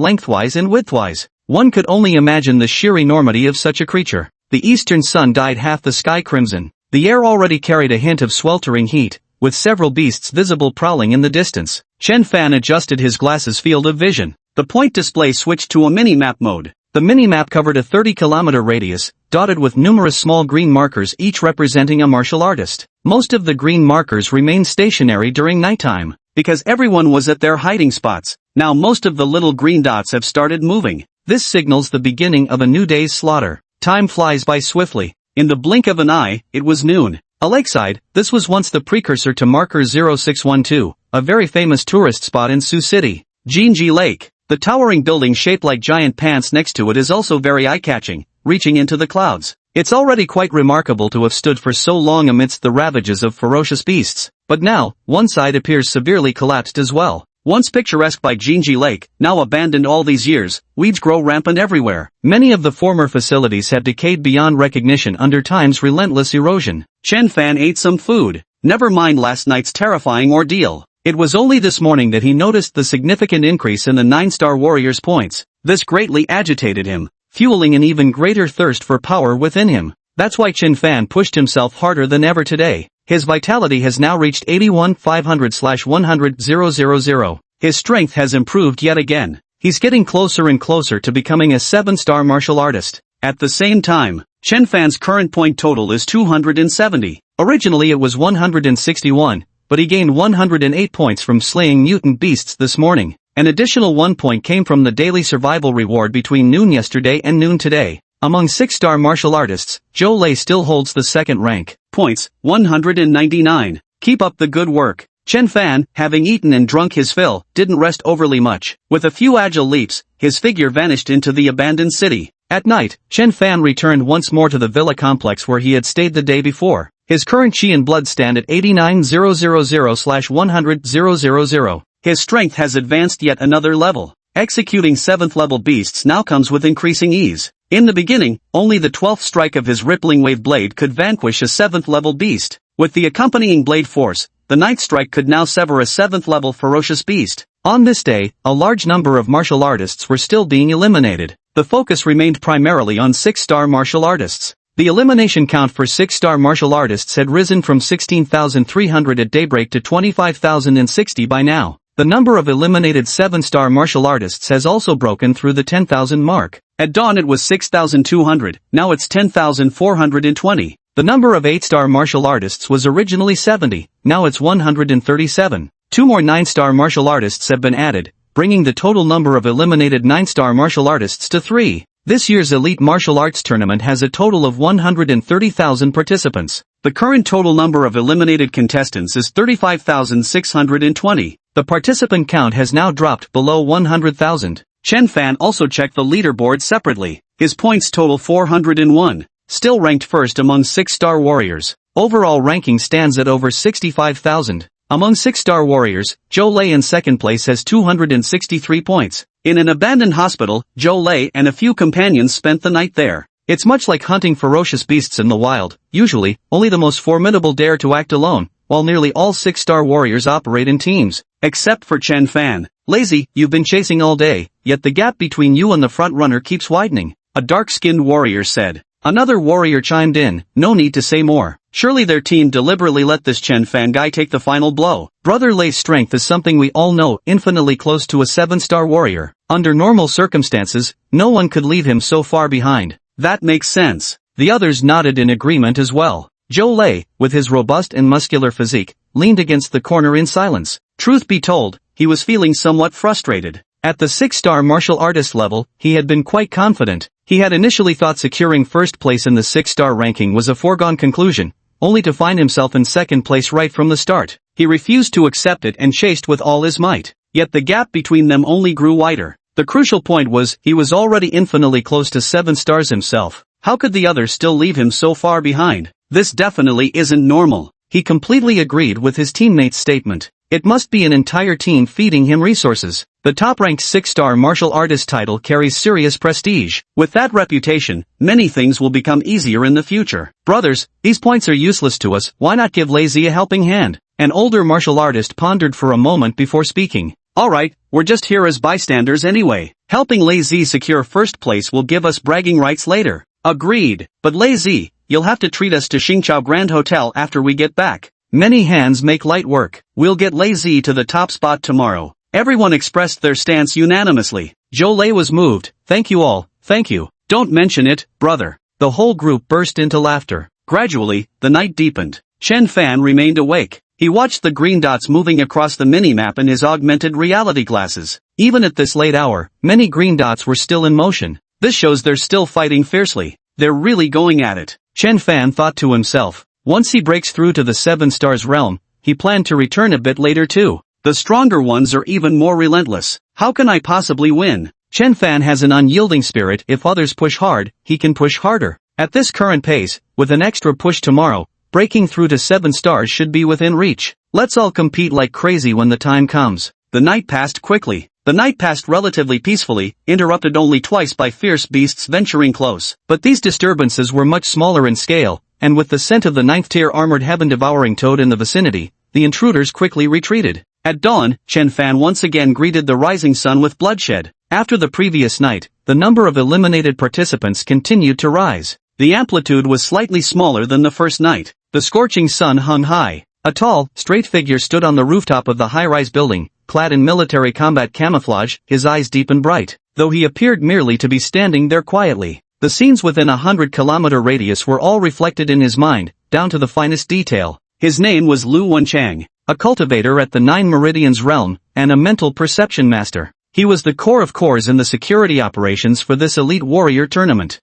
lengthwise and widthwise. One could only imagine the sheer enormity of such a creature. The eastern sun dyed half the sky crimson. The air already carried a hint of sweltering heat, with several beasts visible prowling in the distance. Chen Fan adjusted his glasses' field of vision. The point display switched to a mini-map mode. The mini-map covered a 30-kilometer radius, dotted with numerous small green markers each representing a martial artist. Most of the green markers remained stationary during nighttime, because everyone was at their hiding spots. Now most of the little green dots have started moving. This signals the beginning of a new day's slaughter. Time flies by swiftly. In the blink of an eye, it was noon. A lakeside, this was once the precursor to Marker 0612, a very famous tourist spot in Sioux City. Jinji Lake. The towering building shaped like giant pants next to it is also very eye-catching, reaching into the clouds. It's already quite remarkable to have stood for so long amidst the ravages of ferocious beasts. But now, one side appears severely collapsed as well. Once picturesque by Jinji Lake, now abandoned all these years, weeds grow rampant everywhere. Many of the former facilities have decayed beyond recognition under time's relentless erosion. Chen Fan ate some food. Never mind last night's terrifying ordeal. It was only this morning that he noticed the significant increase in the 9-star warrior's points. This greatly agitated him, fueling an even greater thirst for power within him. That's why Chen Fan pushed himself harder than ever today. His vitality has now reached 81,500/100,000. His strength has improved yet again. He's getting closer and closer to becoming a 7-star martial artist. At the same time, Chen Fan's current point total is 270. Originally it was 161. But he gained 108 points from slaying mutant beasts this morning. An additional 1 point came from the daily survival reward between noon yesterday and noon today. Among 6-star martial artists, Zhou Lei still holds the second rank. Points, 199. Keep up the good work. Chen Fan, having eaten and drunk his fill, didn't rest overly much. With a few agile leaps, his figure vanished into the abandoned city. At night, Chen Fan returned once more to the villa complex where he had stayed the day before. His current chi and blood stand at 89,000/100,000. His strength has advanced yet another level. Executing 7th level beasts now comes with increasing ease. In the beginning, only the 12th strike of his rippling wave blade could vanquish a 7th level beast. With the accompanying blade force, the 9th strike could now sever a 7th level ferocious beast. On this day, a large number of martial artists were still being eliminated. The focus remained primarily on 6-star martial artists. The elimination count for 6-star martial artists had risen from 16,300 at daybreak to 25,060 by now. The number of eliminated 7-star martial artists has also broken through the 10,000 mark. At dawn it was 6,200, now it's 10,420. The number of 8-star martial artists was originally 70, now it's 137. 2 more 9-star martial artists have been added, bringing the total number of eliminated 9-star martial artists to 3. This year's Elite Martial Arts Tournament has a total of 130,000 participants. The current total number of eliminated contestants is 35,620. The participant count has now dropped below 100,000. Chen Fan also checked the leaderboard separately. His points total 401. Still ranked first among 6-star warriors. Overall ranking stands at over 65,000. Among 6-star warriors, Zhou Lei in second place has 263 points. In an abandoned hospital, Zhou Lei and a few companions spent the night there. It's much like hunting ferocious beasts in the wild. Usually, only the most formidable dare to act alone, while nearly all 6-star warriors operate in teams. Except for Chen Fan. Lazy, you've been chasing all day, yet the gap between you and the front runner keeps widening, a dark-skinned warrior said. Another warrior chimed in, no need to say more. Surely their team deliberately let this Chen Fan guy take the final blow. Brother Lei's strength is something we all know, infinitely close to a 7-star warrior. Under normal circumstances, no one could leave him so far behind. That makes sense. The others nodded in agreement as well. Zhou Lei, with his robust and muscular physique, leaned against the corner in silence. Truth be told, he was feeling somewhat frustrated. At the 6-star martial artist level, he had been quite confident. He had initially thought securing first place in the 6-star ranking was a foregone conclusion, only to find himself in second place right from the start. He refused to accept it and chased with all his might. Yet the gap between them only grew wider. The crucial point was, he was already infinitely close to 7 stars himself. How could the others still leave him so far behind? This definitely isn't normal. He completely agreed with his teammate's statement. It must be an entire team feeding him resources. The top-ranked 6-star martial artist title carries serious prestige. With that reputation, many things will become easier in the future. Brothers, these points are useless to us, why not give Lazy a helping hand? An older martial artist pondered for a moment before speaking. Alright, we're just here as bystanders anyway. Helping Lazy secure first place will give us bragging rights later. Agreed, but Lazy, you'll have to treat us to Xingqiao Grand Hotel after we get back. Many hands make light work. We'll get Lazy to the top spot tomorrow. Everyone expressed their stance unanimously. Zhou Lei was moved. Thank you all, thank you. Don't mention it, brother. The whole group burst into laughter. Gradually, the night deepened. Chen Fan remained awake. He watched the green dots moving across the minimap in his augmented reality glasses. Even at this late hour, many green dots were still in motion. This shows they're still fighting fiercely. They're really going at it. Chen Fan thought to himself. Once he breaks through to the 7 stars realm, he planned to return a bit later too. The stronger ones are even more relentless. How can I possibly win? Chen Fan has an unyielding spirit. If others push hard, he can push harder. At this current pace, with an extra push tomorrow, breaking through to 7 stars should be within reach. Let's all compete like crazy when the time comes. The night passed quickly. The night passed relatively peacefully, interrupted only twice by fierce beasts venturing close. But these disturbances were much smaller in scale, and with the scent of the 9th-tier armored heaven-devouring toad in the vicinity, the intruders quickly retreated. At dawn, Chen Fan once again greeted the rising sun with bloodshed. After the previous night, the number of eliminated participants continued to rise. The amplitude was slightly smaller than the first night. The scorching sun hung high. A tall, straight figure stood on the rooftop of the high-rise building, clad in military combat camouflage, his eyes deep and bright, though he appeared merely to be standing there quietly. The scenes within a 100-kilometer radius were all reflected in his mind, down to the finest detail. His name was Lu Wenchang, a cultivator at the 9 Meridians realm, and a mental perception master. He was the core of cores in the security operations for this elite warrior tournament.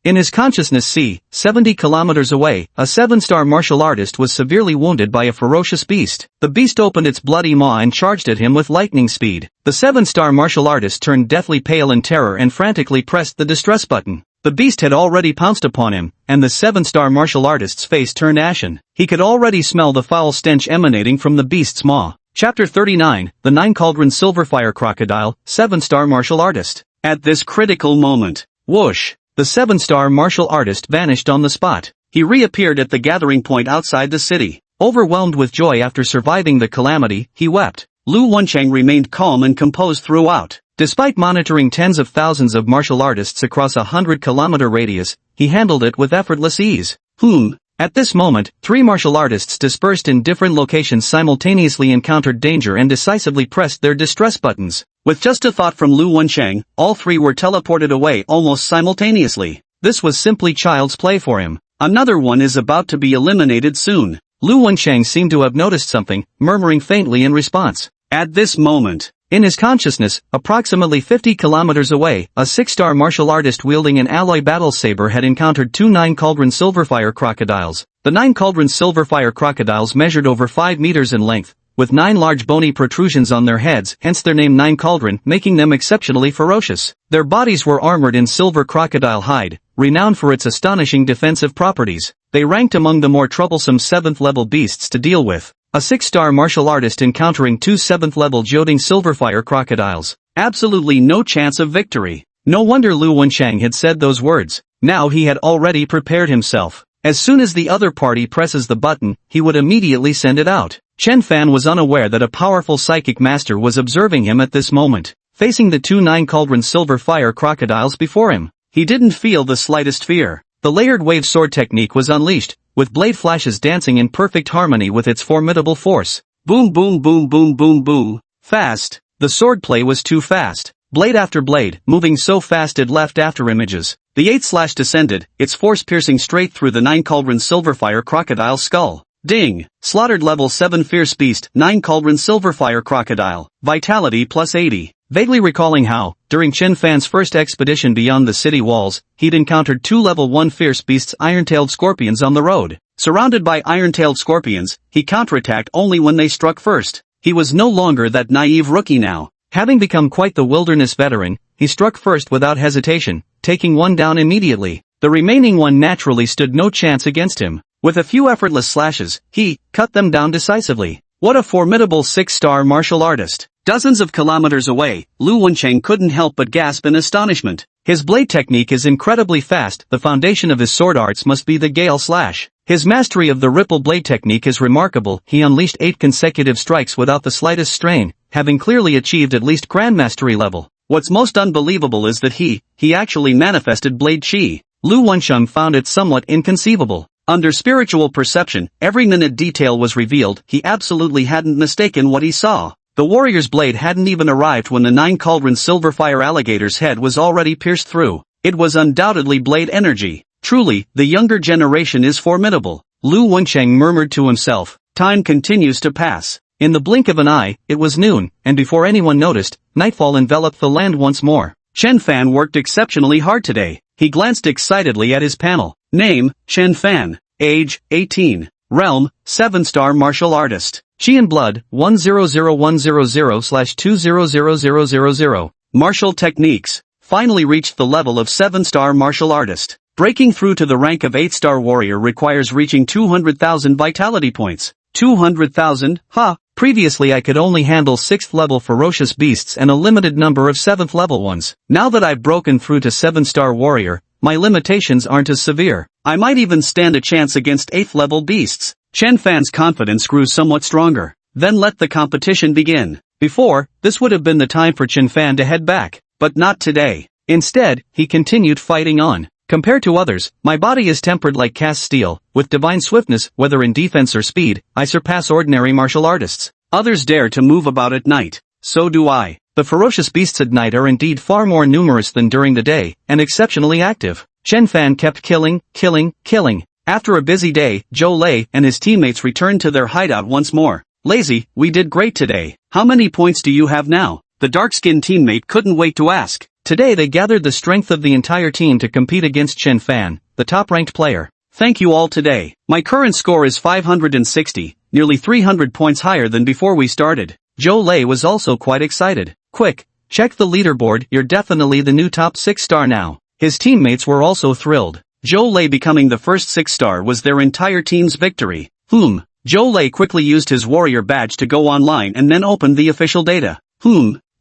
In his consciousness 70 kilometers away, a 7-star martial artist was severely wounded by a ferocious beast. The beast opened its bloody maw and charged at him with lightning speed. The 7-star martial artist turned deathly pale in terror and frantically pressed the distress button. The beast had already pounced upon him, and the 7-star martial artist's face turned ashen. He could already smell the foul stench emanating from the beast's maw. Chapter 39, The 9 Cauldron Silverfire Crocodile, 7-star martial artist. At this critical moment, whoosh! The 7-star martial artist vanished on the spot. He reappeared at the gathering point outside the city. Overwhelmed with joy after surviving the calamity, he wept. Lu Wenchang remained calm and composed throughout. Despite monitoring tens of thousands of martial artists across a 100-kilometer radius, he handled it with effortless ease. At this moment, 3 martial artists dispersed in different locations simultaneously encountered danger and decisively pressed their distress buttons. With just a thought from Lu Wenchang, all 3 were teleported away almost simultaneously. This was simply child's play for him. Another one is about to be eliminated soon. Lu Wenchang seemed to have noticed something, murmuring faintly in response. At this moment, in his consciousness, approximately 50 kilometers away, a 6-star martial artist wielding an alloy battle saber had encountered 2 9 Cauldron Silverfire crocodiles. The 9 Cauldron Silverfire crocodiles measured over 5 meters in length, with 9 large bony protrusions on their heads, hence their name 9 Cauldron, making them exceptionally ferocious. Their bodies were armored in silver crocodile hide, renowned for its astonishing defensive properties. They ranked among the more troublesome 7th-level beasts to deal with. A 6-star martial artist encountering 2 7th-level Jioding Silverfire crocodiles. Absolutely no chance of victory. No wonder Lu Wenchang had said those words. Now he had already prepared himself. As soon as the other party presses the button, he would immediately send it out. Chen Fan was unaware that a powerful psychic master was observing him at this moment, facing the 2 9 Cauldron Silverfire crocodiles before him. He didn't feel the slightest fear. The layered wave sword technique was unleashed, with blade flashes dancing in perfect harmony with its formidable force. Boom boom boom boom boom boom. Fast. The swordplay was too fast. Blade after blade, moving so fast it left afterimages. The 8th slash descended, its force piercing straight through the 9 Cauldron Silverfire crocodile skull. Ding! Slaughtered level 7 fierce beast, 9 Cauldron Silverfire crocodile. Vitality plus 80. vaguely recalling how, during Chen Fan's first expedition beyond the city walls, he'd encountered two level 1 fierce beasts iron-tailed scorpions on the road. Surrounded by iron-tailed scorpions, he counterattacked only when they struck first. He was no longer that naive rookie now. Having become quite the wilderness veteran, he struck first without hesitation, taking one down immediately. The remaining one naturally stood no chance against him. With a few effortless slashes, he cut them down decisively. What a formidable 6-star martial artist. Dozens of kilometers away, Lu Wencheng couldn't help but gasp in astonishment. His blade technique is incredibly fast. The foundation of his sword arts must be the Gale Slash. His mastery of the ripple blade technique is remarkable. He unleashed 8 consecutive strikes without the slightest strain, having clearly achieved at least grandmastery level. What's most unbelievable is that he actually manifested blade chi. Lu Wencheng found it somewhat inconceivable. Under spiritual perception, every minute detail was revealed. He absolutely hadn't mistaken what he saw. The warrior's blade hadn't even arrived when the 9 cauldron silverfire alligator's head was already pierced through. It was undoubtedly blade energy. Truly, the younger generation is formidable. Lu Wencheng murmured to himself. Time continues to pass. In the blink of an eye, it was noon, and before anyone noticed, nightfall enveloped the land once more. Chen Fan worked exceptionally hard today. He glanced excitedly at his panel. Name, Chen Fan. Age, 18. Realm, 7-star martial artist. Chi and blood, 100100/200000. Martial techniques. Finally reached the level of 7-star martial artist. Breaking through to the rank of 8-star warrior requires reaching 200,000 vitality points. 200,000? Ha! Previously I could only handle 6th level ferocious beasts and a limited number of 7th level ones. Now that I've broken through to 7-star warrior, my limitations aren't as severe. I might even stand a chance against 8th level beasts. Chen Fan's confidence grew somewhat stronger. Then let the competition begin. Before, this would have been the time for Chen Fan to head back, but not today. Instead, he continued fighting on. Compared to others, my body is tempered like cast steel. With divine swiftness, whether in defense or speed, I surpass ordinary martial artists. Others dare to move about at night. So do I. The ferocious beasts at night are indeed far more numerous than during the day, and exceptionally active. Chen Fan kept killing. After a busy day, Zhou Lei and his teammates returned to their hideout once more. Lazy, we did great today. How many points do you have now? The dark-skinned teammate couldn't wait to ask. Today they gathered the strength of the entire team to compete against Chen Fan, the top-ranked player. Thank you all today. My current score is 560, nearly 300 points higher than before we started. Zhou Lei was also quite excited. Quick, check the leaderboard, you're definitely the new top 6-star now. His teammates were also thrilled. Zhou Lei becoming the first 6-star was their entire team's victory. Zhou Lei quickly used his warrior badge to go online and then opened the official data.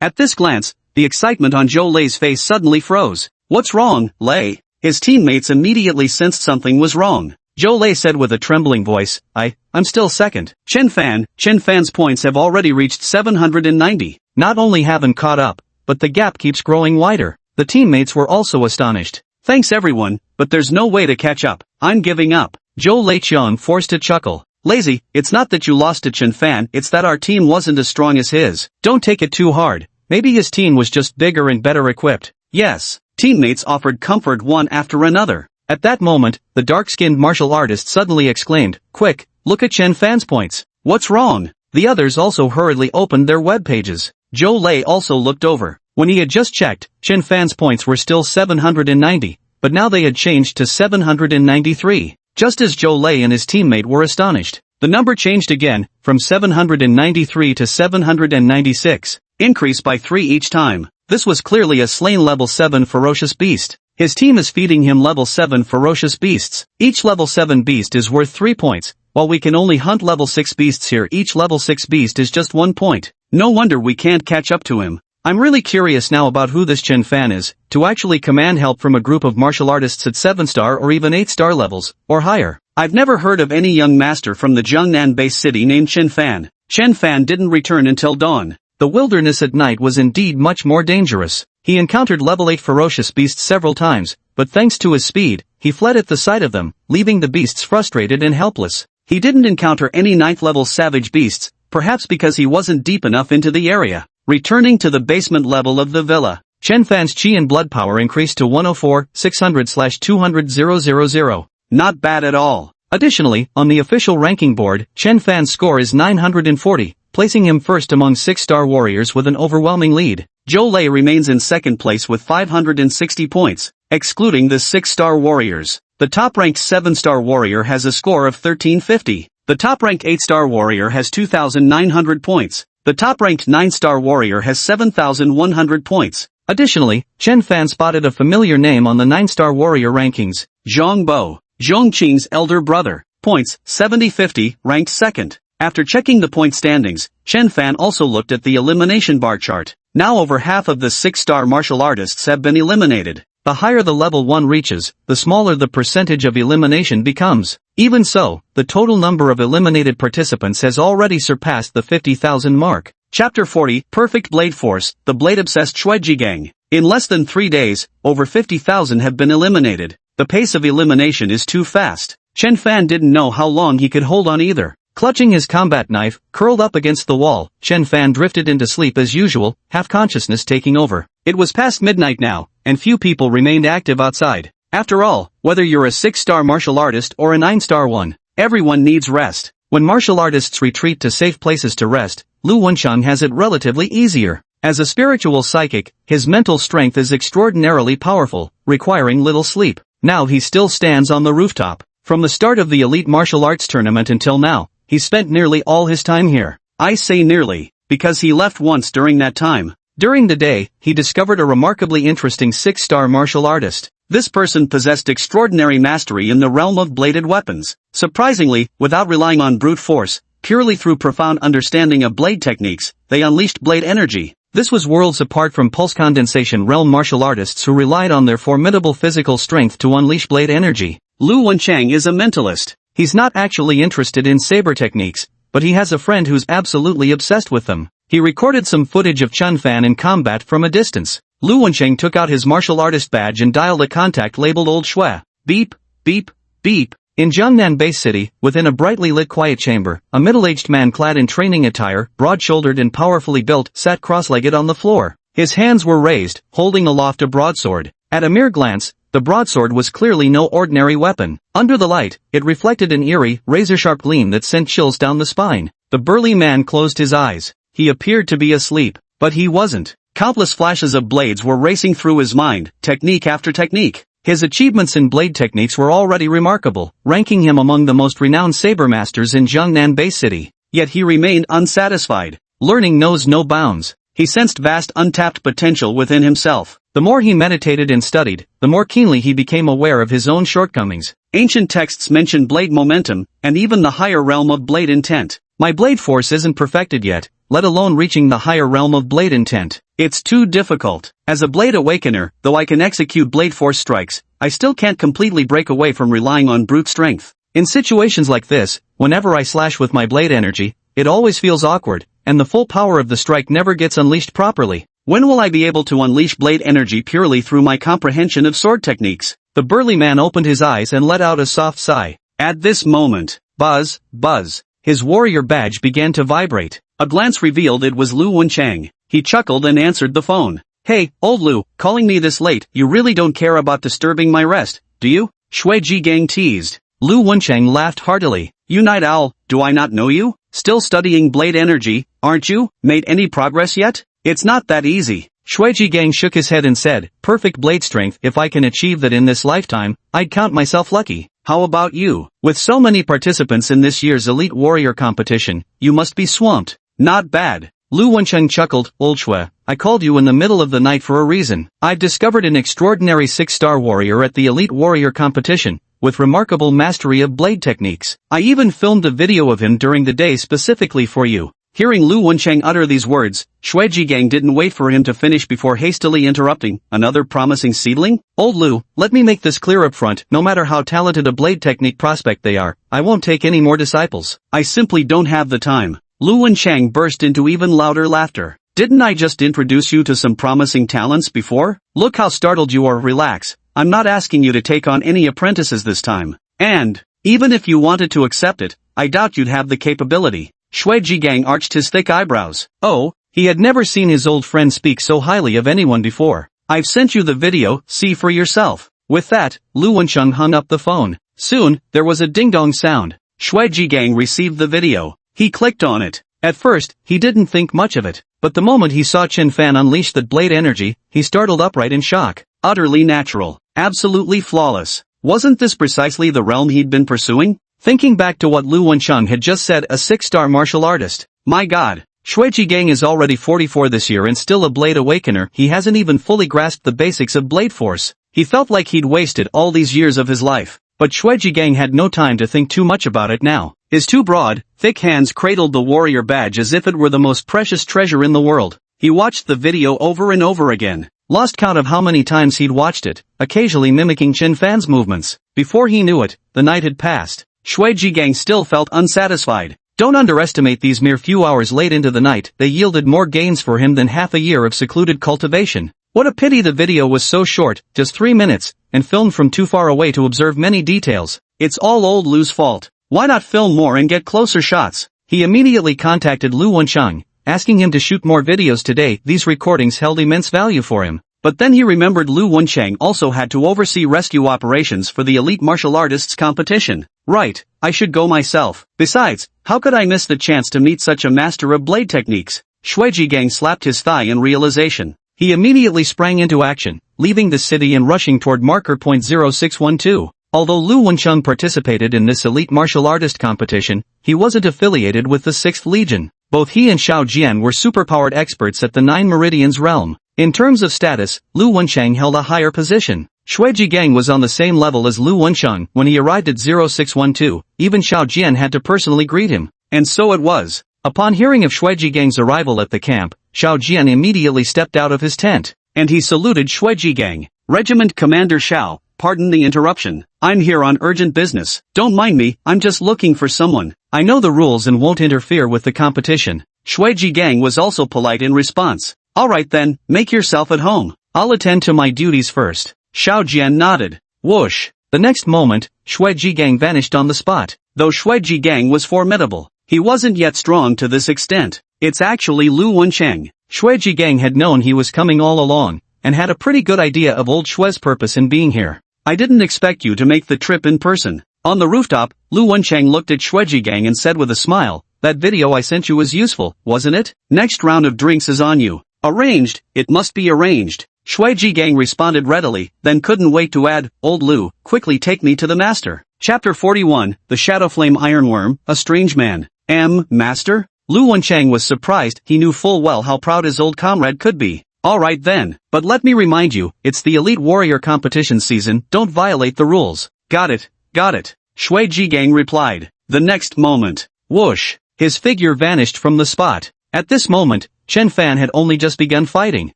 At this glance, the excitement on Zhou Lei's face suddenly froze. What's wrong, Lei? His teammates immediately sensed something was wrong. Zhou Lei said with a trembling voice, I'm still second. Chen Fan's points have already reached 790. Not only haven't caught up, but the gap keeps growing wider. The teammates were also astonished. Thanks everyone, but there's no way to catch up. I'm giving up. Zhou Leiqian forced a chuckle. Lazy, it's not that you lost to Chen Fan, it's that our team wasn't as strong as his. Don't take it too hard. Maybe his team was just bigger and better equipped. Yes. Teammates offered comfort one after another. At that moment, the dark-skinned martial artist suddenly exclaimed, Quick, look at Chen Fan's points. What's wrong? The others also hurriedly opened their web pages. Zhou Lei also looked over. When he had just checked, Chen Fan's points were still 790, but now they had changed to 793. Just as Zhou Lei and his teammate were astonished, the number changed again, from 793 to 796, increased by 3 each time. This was clearly a slain level 7 ferocious beast. His team is feeding him level 7 ferocious beasts. Each level 7 beast is worth 3 points, while we can only hunt level 6 beasts here. Each level 6 beast is just 1 point. No wonder we can't catch up to him. I'm really curious now about who this Chen Fan is, to actually command help from a group of martial artists at 7-star or even 8-star levels, or higher. I've never heard of any young master from the Jiangnan-based city named Chen Fan. Chen Fan didn't return until dawn. The wilderness at night was indeed much more dangerous. He encountered level 8 ferocious beasts several times, but thanks to his speed, he fled at the sight of them, leaving the beasts frustrated and helpless. He didn't encounter any 9th level savage beasts, perhaps because he wasn't deep enough into the area. Returning to the basement level of the villa, Chen Fan's chi and blood power increased to 104/600/200,000. Not bad at all. Additionally, on the official ranking board, Chen Fan's score is 940, placing him first among 6-star warriors with an overwhelming lead. Zhou Lei remains in second place with 560 points, excluding the 6-star warriors. The top-ranked 7-star warrior has a score of 1350. The top-ranked 8-star warrior has 2,900 points. The top-ranked 9-star warrior has 7,100 points. Additionally, Chen Fan spotted a familiar name on the 9-star warrior rankings. Zhang Bo, Zhong Qing's elder brother. Points, 70-50, ranked second. After checking the point standings, Chen Fan also looked at the elimination bar chart. Now over half of the 6-star martial artists have been eliminated. The higher the level 1 reaches, the smaller the percentage of elimination becomes. Even so, the total number of eliminated participants has already surpassed the 50,000 mark. Chapter 40, Perfect Blade Force, the Blade-Obsessed Shueji Gang. In less than 3 days, over 50,000 have been eliminated. The pace of elimination is too fast. Chen Fan didn't know how long he could hold on either. Clutching his combat knife, curled up against the wall, Chen Fan drifted into sleep as usual, half-consciousness taking over. It was past midnight now, and few people remained active outside. After all, whether you're a 6-star martial artist or a 9-star one, everyone needs rest. When martial artists retreat to safe places to rest, Lu Wenchang has it relatively easier. As a spiritual psychic, his mental strength is extraordinarily powerful, requiring little sleep. Now he still stands on the rooftop. From the start of the elite martial arts tournament until now, he spent nearly all his time here. I say nearly, because he left once during that time. During the day, he discovered a remarkably interesting 6-star martial artist. This person possessed extraordinary mastery in the realm of bladed weapons. Surprisingly, without relying on brute force, purely through profound understanding of blade techniques, they unleashed blade energy. This was worlds apart from pulse condensation realm martial artists who relied on their formidable physical strength to unleash blade energy. Lu Wenchang is a mentalist. He's not actually interested in saber techniques, but he has a friend who's absolutely obsessed with them. He recorded some footage of Chen Fan in combat from a distance. Lu Wenchang took out his martial artist badge and dialed a contact labeled Old Shui. Beep, beep, beep. In Jiangnan Base City, within a brightly lit quiet chamber, a middle-aged man clad in training attire, broad-shouldered and powerfully built, sat cross-legged on the floor. His hands were raised, holding aloft a broadsword. At a mere glance, the broadsword was clearly no ordinary weapon. Under the light, it reflected an eerie, razor-sharp gleam that sent chills down the spine. The burly man closed his eyes. He appeared to be asleep, but he wasn't. Countless flashes of blades were racing through his mind, technique after technique. His achievements in blade techniques were already remarkable, ranking him among the most renowned saber masters in Jiangnan Base City. Yet he remained unsatisfied. Learning knows no bounds. He sensed vast untapped potential within himself. The more he meditated and studied, the more keenly he became aware of his own shortcomings. Ancient texts mention blade momentum, and even the higher realm of blade intent. My blade force isn't perfected yet, let alone reaching the higher realm of blade intent. It's too difficult. As a blade awakener, though I can execute blade force strikes, I still can't completely break away from relying on brute strength. In situations like this, whenever I slash with my blade energy, it always feels awkward, and the full power of the strike never gets unleashed properly. When will I be able to unleash blade energy purely through my comprehension of sword techniques? The burly man opened his eyes and let out a soft sigh. At this moment, buzz, buzz, his warrior badge began to vibrate. A glance revealed it was Lu Wenchang. He chuckled and answered the phone. Hey, old Lu, calling me this late, you really don't care about disturbing my rest, do you? Shui Ji Gang teased. Lu Wenchang laughed heartily. You night owl, do I not know you? Still studying blade energy, aren't you? Made any progress yet? It's not that easy. Shueji Gang shook his head and said, perfect blade strength, if I can achieve that in this lifetime, I'd count myself lucky. How about you? With so many participants in this year's Elite Warrior competition, you must be swamped. Not bad. Lu Wencheng chuckled, Old Shui, I called you in the middle of the night for a reason. I've discovered an extraordinary 6-star warrior at the Elite Warrior competition, with remarkable mastery of blade techniques. I even filmed a video of him during the day specifically for you. Hearing Lu Wencheng utter these words, Shueji Gang didn't wait for him to finish before hastily interrupting, another promising seedling? Old Lu, let me make this clear up front, no matter how talented a blade technique prospect they are, I won't take any more disciples. I simply don't have the time. Lu Wencheng burst into even louder laughter. Didn't I just introduce you to some promising talents before? Look how startled you are. Relax, I'm not asking you to take on any apprentices this time. And, even if you wanted to accept it, I doubt you'd have the capability. Shueji Gang arched his thick eyebrows. Oh, he had never seen his old friend speak so highly of anyone before. I've sent you the video, see for yourself. With that, Lu Wencheng hung up the phone. Soon, there was a ding-dong sound. Shueji Gang received the video. He clicked on it. At first, he didn't think much of it, but the moment he saw Chen Fan unleash that blade energy, he startled upright in shock. Utterly natural. Absolutely flawless. Wasn't this precisely the realm he'd been pursuing? Thinking back to what Lu Wencheng had just said, a 6-star martial artist. My god. Shui Jigang is already 44 this year and still a blade awakener. He hasn't even fully grasped the basics of blade force. He felt like he'd wasted all these years of his life. But Shui Jigang had no time to think too much about it now. His two broad, thick hands cradled the warrior badge as if it were the most precious treasure in the world. He watched the video over and over again. Lost count of how many times he'd watched it, occasionally mimicking Chen Fan's movements. Before he knew it, the night had passed. Shui Jigang still felt unsatisfied. Don't underestimate these mere few hours late into the night. They yielded more gains for him than half a year of secluded cultivation. What a pity the video was so short, just 3 minutes, and filmed from too far away to observe many details. It's all old Lu's fault. Why not film more and get closer shots? He immediately contacted Lu Wencheng, asking him to shoot more videos today. These recordings held immense value for him. But then he remembered Lu Wencheng also had to oversee rescue operations for the elite martial artists competition. Right, I should go myself. Besides, how could I miss the chance to meet such a master of blade techniques? Shui Jigang slapped his thigh in realization. He immediately sprang into action, leaving the city and rushing toward marker point 0612. Although Lu Wencheng participated in this elite martial artist competition, he wasn't affiliated with the 6th Legion. Both he and Xiao Jian were superpowered experts at the 9 Meridians realm. In terms of status, Lu Wencheng held a higher position. Shui Jigang was on the same level as Lu Wencheng. When he arrived at 0612, even Xiao Jian had to personally greet him. And so it was. Upon hearing of Shui Jigang's arrival at the camp, Xiao Jian immediately stepped out of his tent. And he saluted Shui Jigang. Regiment Commander Xiao, pardon the interruption. I'm here on urgent business. Don't mind me, I'm just looking for someone. I know the rules and won't interfere with the competition. Shui Jigang was also polite in response. Alright then, make yourself at home. I'll attend to my duties first. Xiao Jian nodded. Whoosh. The next moment, Shui Jigang vanished on the spot. Though Shui Jigang was formidable, he wasn't yet strong to this extent. It's actually Lu Wencheng. Shui Jigang had known he was coming all along, and had a pretty good idea of old Shui's purpose in being here. I didn't expect you to make the trip in person. On the rooftop, Lu Wencheng looked at Shui Jigang and said with a smile, that video I sent you was useful, wasn't it? Next round of drinks is on you. Arranged, it must be arranged. Shui Jigang responded readily, then couldn't wait to add, Old Lu, quickly take me to the master. Chapter 41, The Shadowflame Ironworm, A Strange Man. Master? Lu Wencheng was surprised. He knew full well how proud his old comrade could be. Alright then, but let me remind you, it's the elite warrior competition season, don't violate the rules. Got it, got it. Shui Jigang replied. The next moment, whoosh, his figure vanished from the spot. At this moment, Chen Fan had only just begun fighting.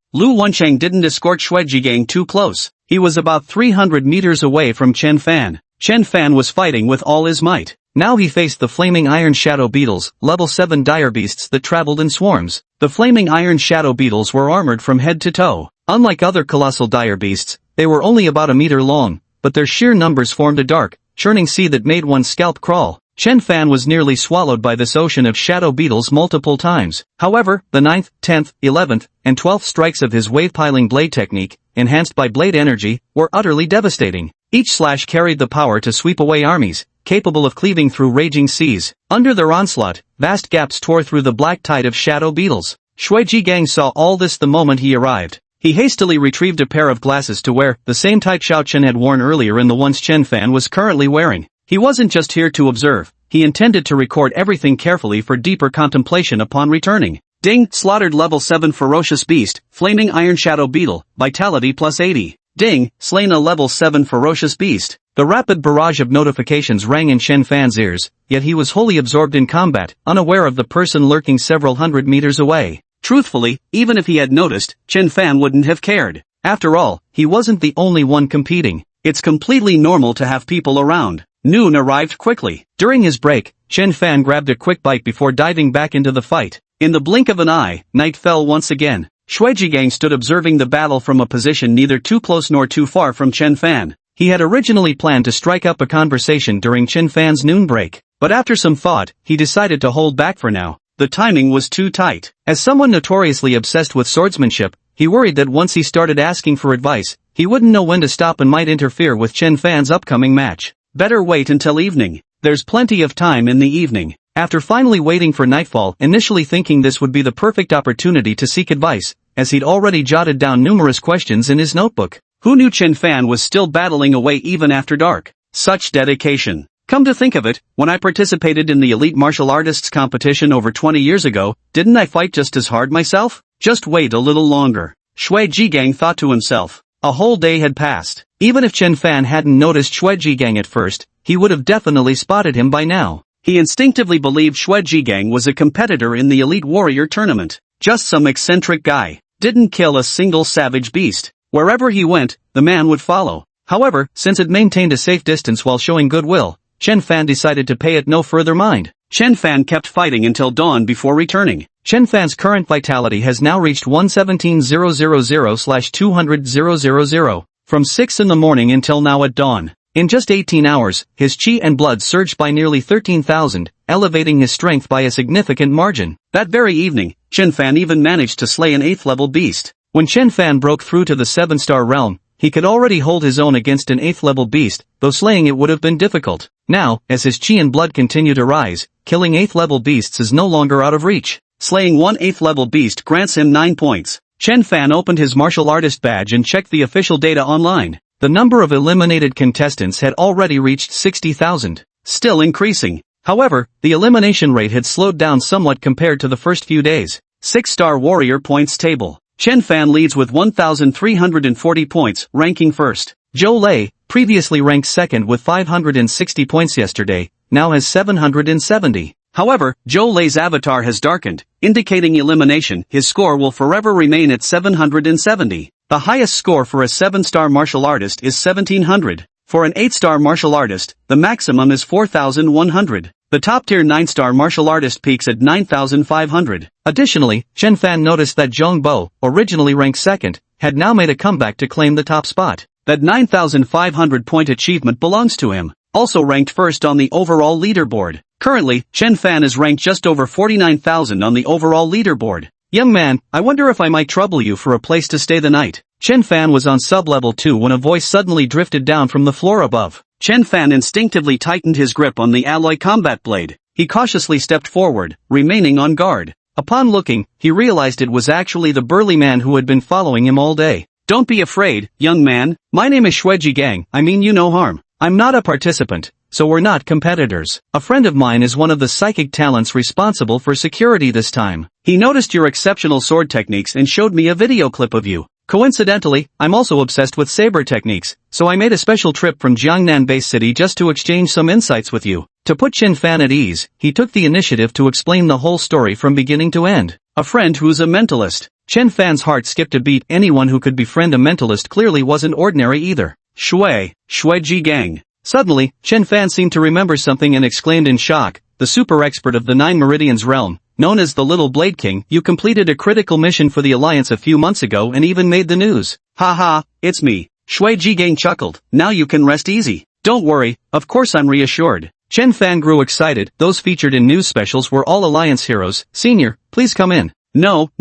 Lu Wencheng didn't escort Shui Jigang too close. He was about 300 meters away from Chen Fan. Chen Fan was fighting with all his might. Now he faced the flaming iron shadow beetles, level 7 dire beasts that traveled in swarms. The flaming iron shadow beetles were armored from head to toe. Unlike other colossal dire beasts, they were only about a meter long, but their sheer numbers formed a dark, churning sea that made one's scalp crawl. Chen Fan was nearly swallowed by this ocean of shadow beetles multiple times. However, the 9th, 10th, 11th, and 12th strikes of his wave-piling blade technique, enhanced by blade energy, were utterly devastating. Each slash carried the power to sweep away armies, capable of cleaving through raging seas. Under their onslaught, vast gaps tore through the black tide of shadow beetles. Shui Jigang saw all this the moment he arrived. He hastily retrieved a pair of glasses to wear, the same type Xiao Chen had worn earlier and the ones Chen Fan was currently wearing. He wasn't just here to observe, he intended to record everything carefully for deeper contemplation upon returning. Ding, slaughtered level 7 ferocious beast, flaming iron shadow beetle, vitality plus 80. Ding, slain a level 7 ferocious beast. The rapid barrage of notifications rang in Chen Fan's ears, yet he was wholly absorbed in combat, unaware of the person lurking several hundred meters away. Truthfully, even if he had noticed, Chen Fan wouldn't have cared. After all, he wasn't the only one competing. It's completely normal to have people around. Noon arrived quickly. During his break, Chen Fan grabbed a quick bite before diving back into the fight. In the blink of an eye, night fell once again. Shui Jigang stood observing the battle from a position neither too close nor too far from Chen Fan. He had originally planned to strike up a conversation during Chen Fan's noon break, but after some thought, he decided to hold back for now. The timing was too tight. As someone notoriously obsessed with swordsmanship, he worried that once he started asking for advice, he wouldn't know when to stop and might interfere with Chen Fan's upcoming match. Better wait until evening. There's plenty of time in the evening. After finally waiting for nightfall, initially thinking this would be the perfect opportunity to seek advice, as he'd already jotted down numerous questions in his notebook. Who knew Chen Fan was still battling away even after dark? Such dedication. Come to think of it, when I participated in the elite martial artists competition over 20 years ago, didn't I fight just as hard myself? Just wait a little longer. Shui Jigang thought to himself. A whole day had passed. Even if Chen Fan hadn't noticed Shui Jigang at first, he would have definitely spotted him by now. He instinctively believed Shui Jigang was a competitor in the elite warrior tournament. Just some eccentric guy. Didn't kill a single savage beast. Wherever he went, the man would follow. However, since it maintained a safe distance while showing goodwill, Chen Fan decided to pay it no further mind. Chen Fan kept fighting until dawn before returning. Chen Fan's current vitality has now reached 117,000/200,000, from 6 in the morning until now at dawn. In just 18 hours, his chi and blood surged by nearly 13,000, elevating his strength by a significant margin. That very evening, Chen Fan even managed to slay an 8th-level beast. When Chen Fan broke through to the 7-star realm, he could already hold his own against an 8th-level beast, though slaying it would have been difficult. Now, as his chi and blood continue to rise, killing 8th-level beasts is no longer out of reach. Slaying one 8th-level beast grants him 9 points. Chen Fan opened his martial artist badge and checked the official data online. The number of eliminated contestants had already reached 60,000, still increasing. However, the elimination rate had slowed down somewhat compared to the first few days. 6-star warrior points table. Chen Fan leads with 1,340 points, ranking first. Zhou Lei, previously ranked second with 560 points yesterday, now has 770. However, Zhou Lei's avatar has darkened, indicating elimination. His score will forever remain at 770. The highest score for a 7-star martial artist is 1700. For an 8-star martial artist, the maximum is 4100. The top-tier 9-star martial artist peaks at 9,500. Additionally, Chen Fan noticed that Zhong Bo, originally ranked second, had now made a comeback to claim the top spot. That 9,500-point achievement belongs to him. Also ranked first on the overall leaderboard. Currently, Chen Fan is ranked just over 49,000 on the overall leaderboard. Young man, I wonder if I might trouble you for a place to stay the night. Chen Fan was on sub-level 2 when a voice suddenly drifted down from the floor above. Chen Fan instinctively tightened his grip on the alloy combat blade. He cautiously stepped forward, remaining on guard. Upon looking, he realized it was actually the burly man who had been following him all day. Don't be afraid, young man. My name is Shui Jigang. I mean you no harm. I'm not a participant, so we're not competitors. A friend of mine is one of the psychic talents responsible for security this time. He noticed your exceptional sword techniques and showed me a video clip of you. Coincidentally, I'm also obsessed with saber techniques, so I made a special trip from Jiangnan Base City just to exchange some insights with you. To put Chen Fan at ease, he took the initiative to explain the whole story from beginning to end. A friend who's a mentalist. Chen Fan's heart skipped a beat. Anyone who could befriend a mentalist clearly wasn't ordinary either. Shui Jigang. Suddenly, Chen Fan seemed to remember something and exclaimed in shock, the super expert of the 9 Meridians realm, known as the Little Blade King, you completed a critical mission for the Alliance a few months ago and even made the news. Haha, it's me. Shui Jigang chuckled. Now you can rest easy. Don't worry, of course I'm reassured. Chen Fan grew excited. Those featured in news specials were all Alliance heroes. Senior, please come in. No,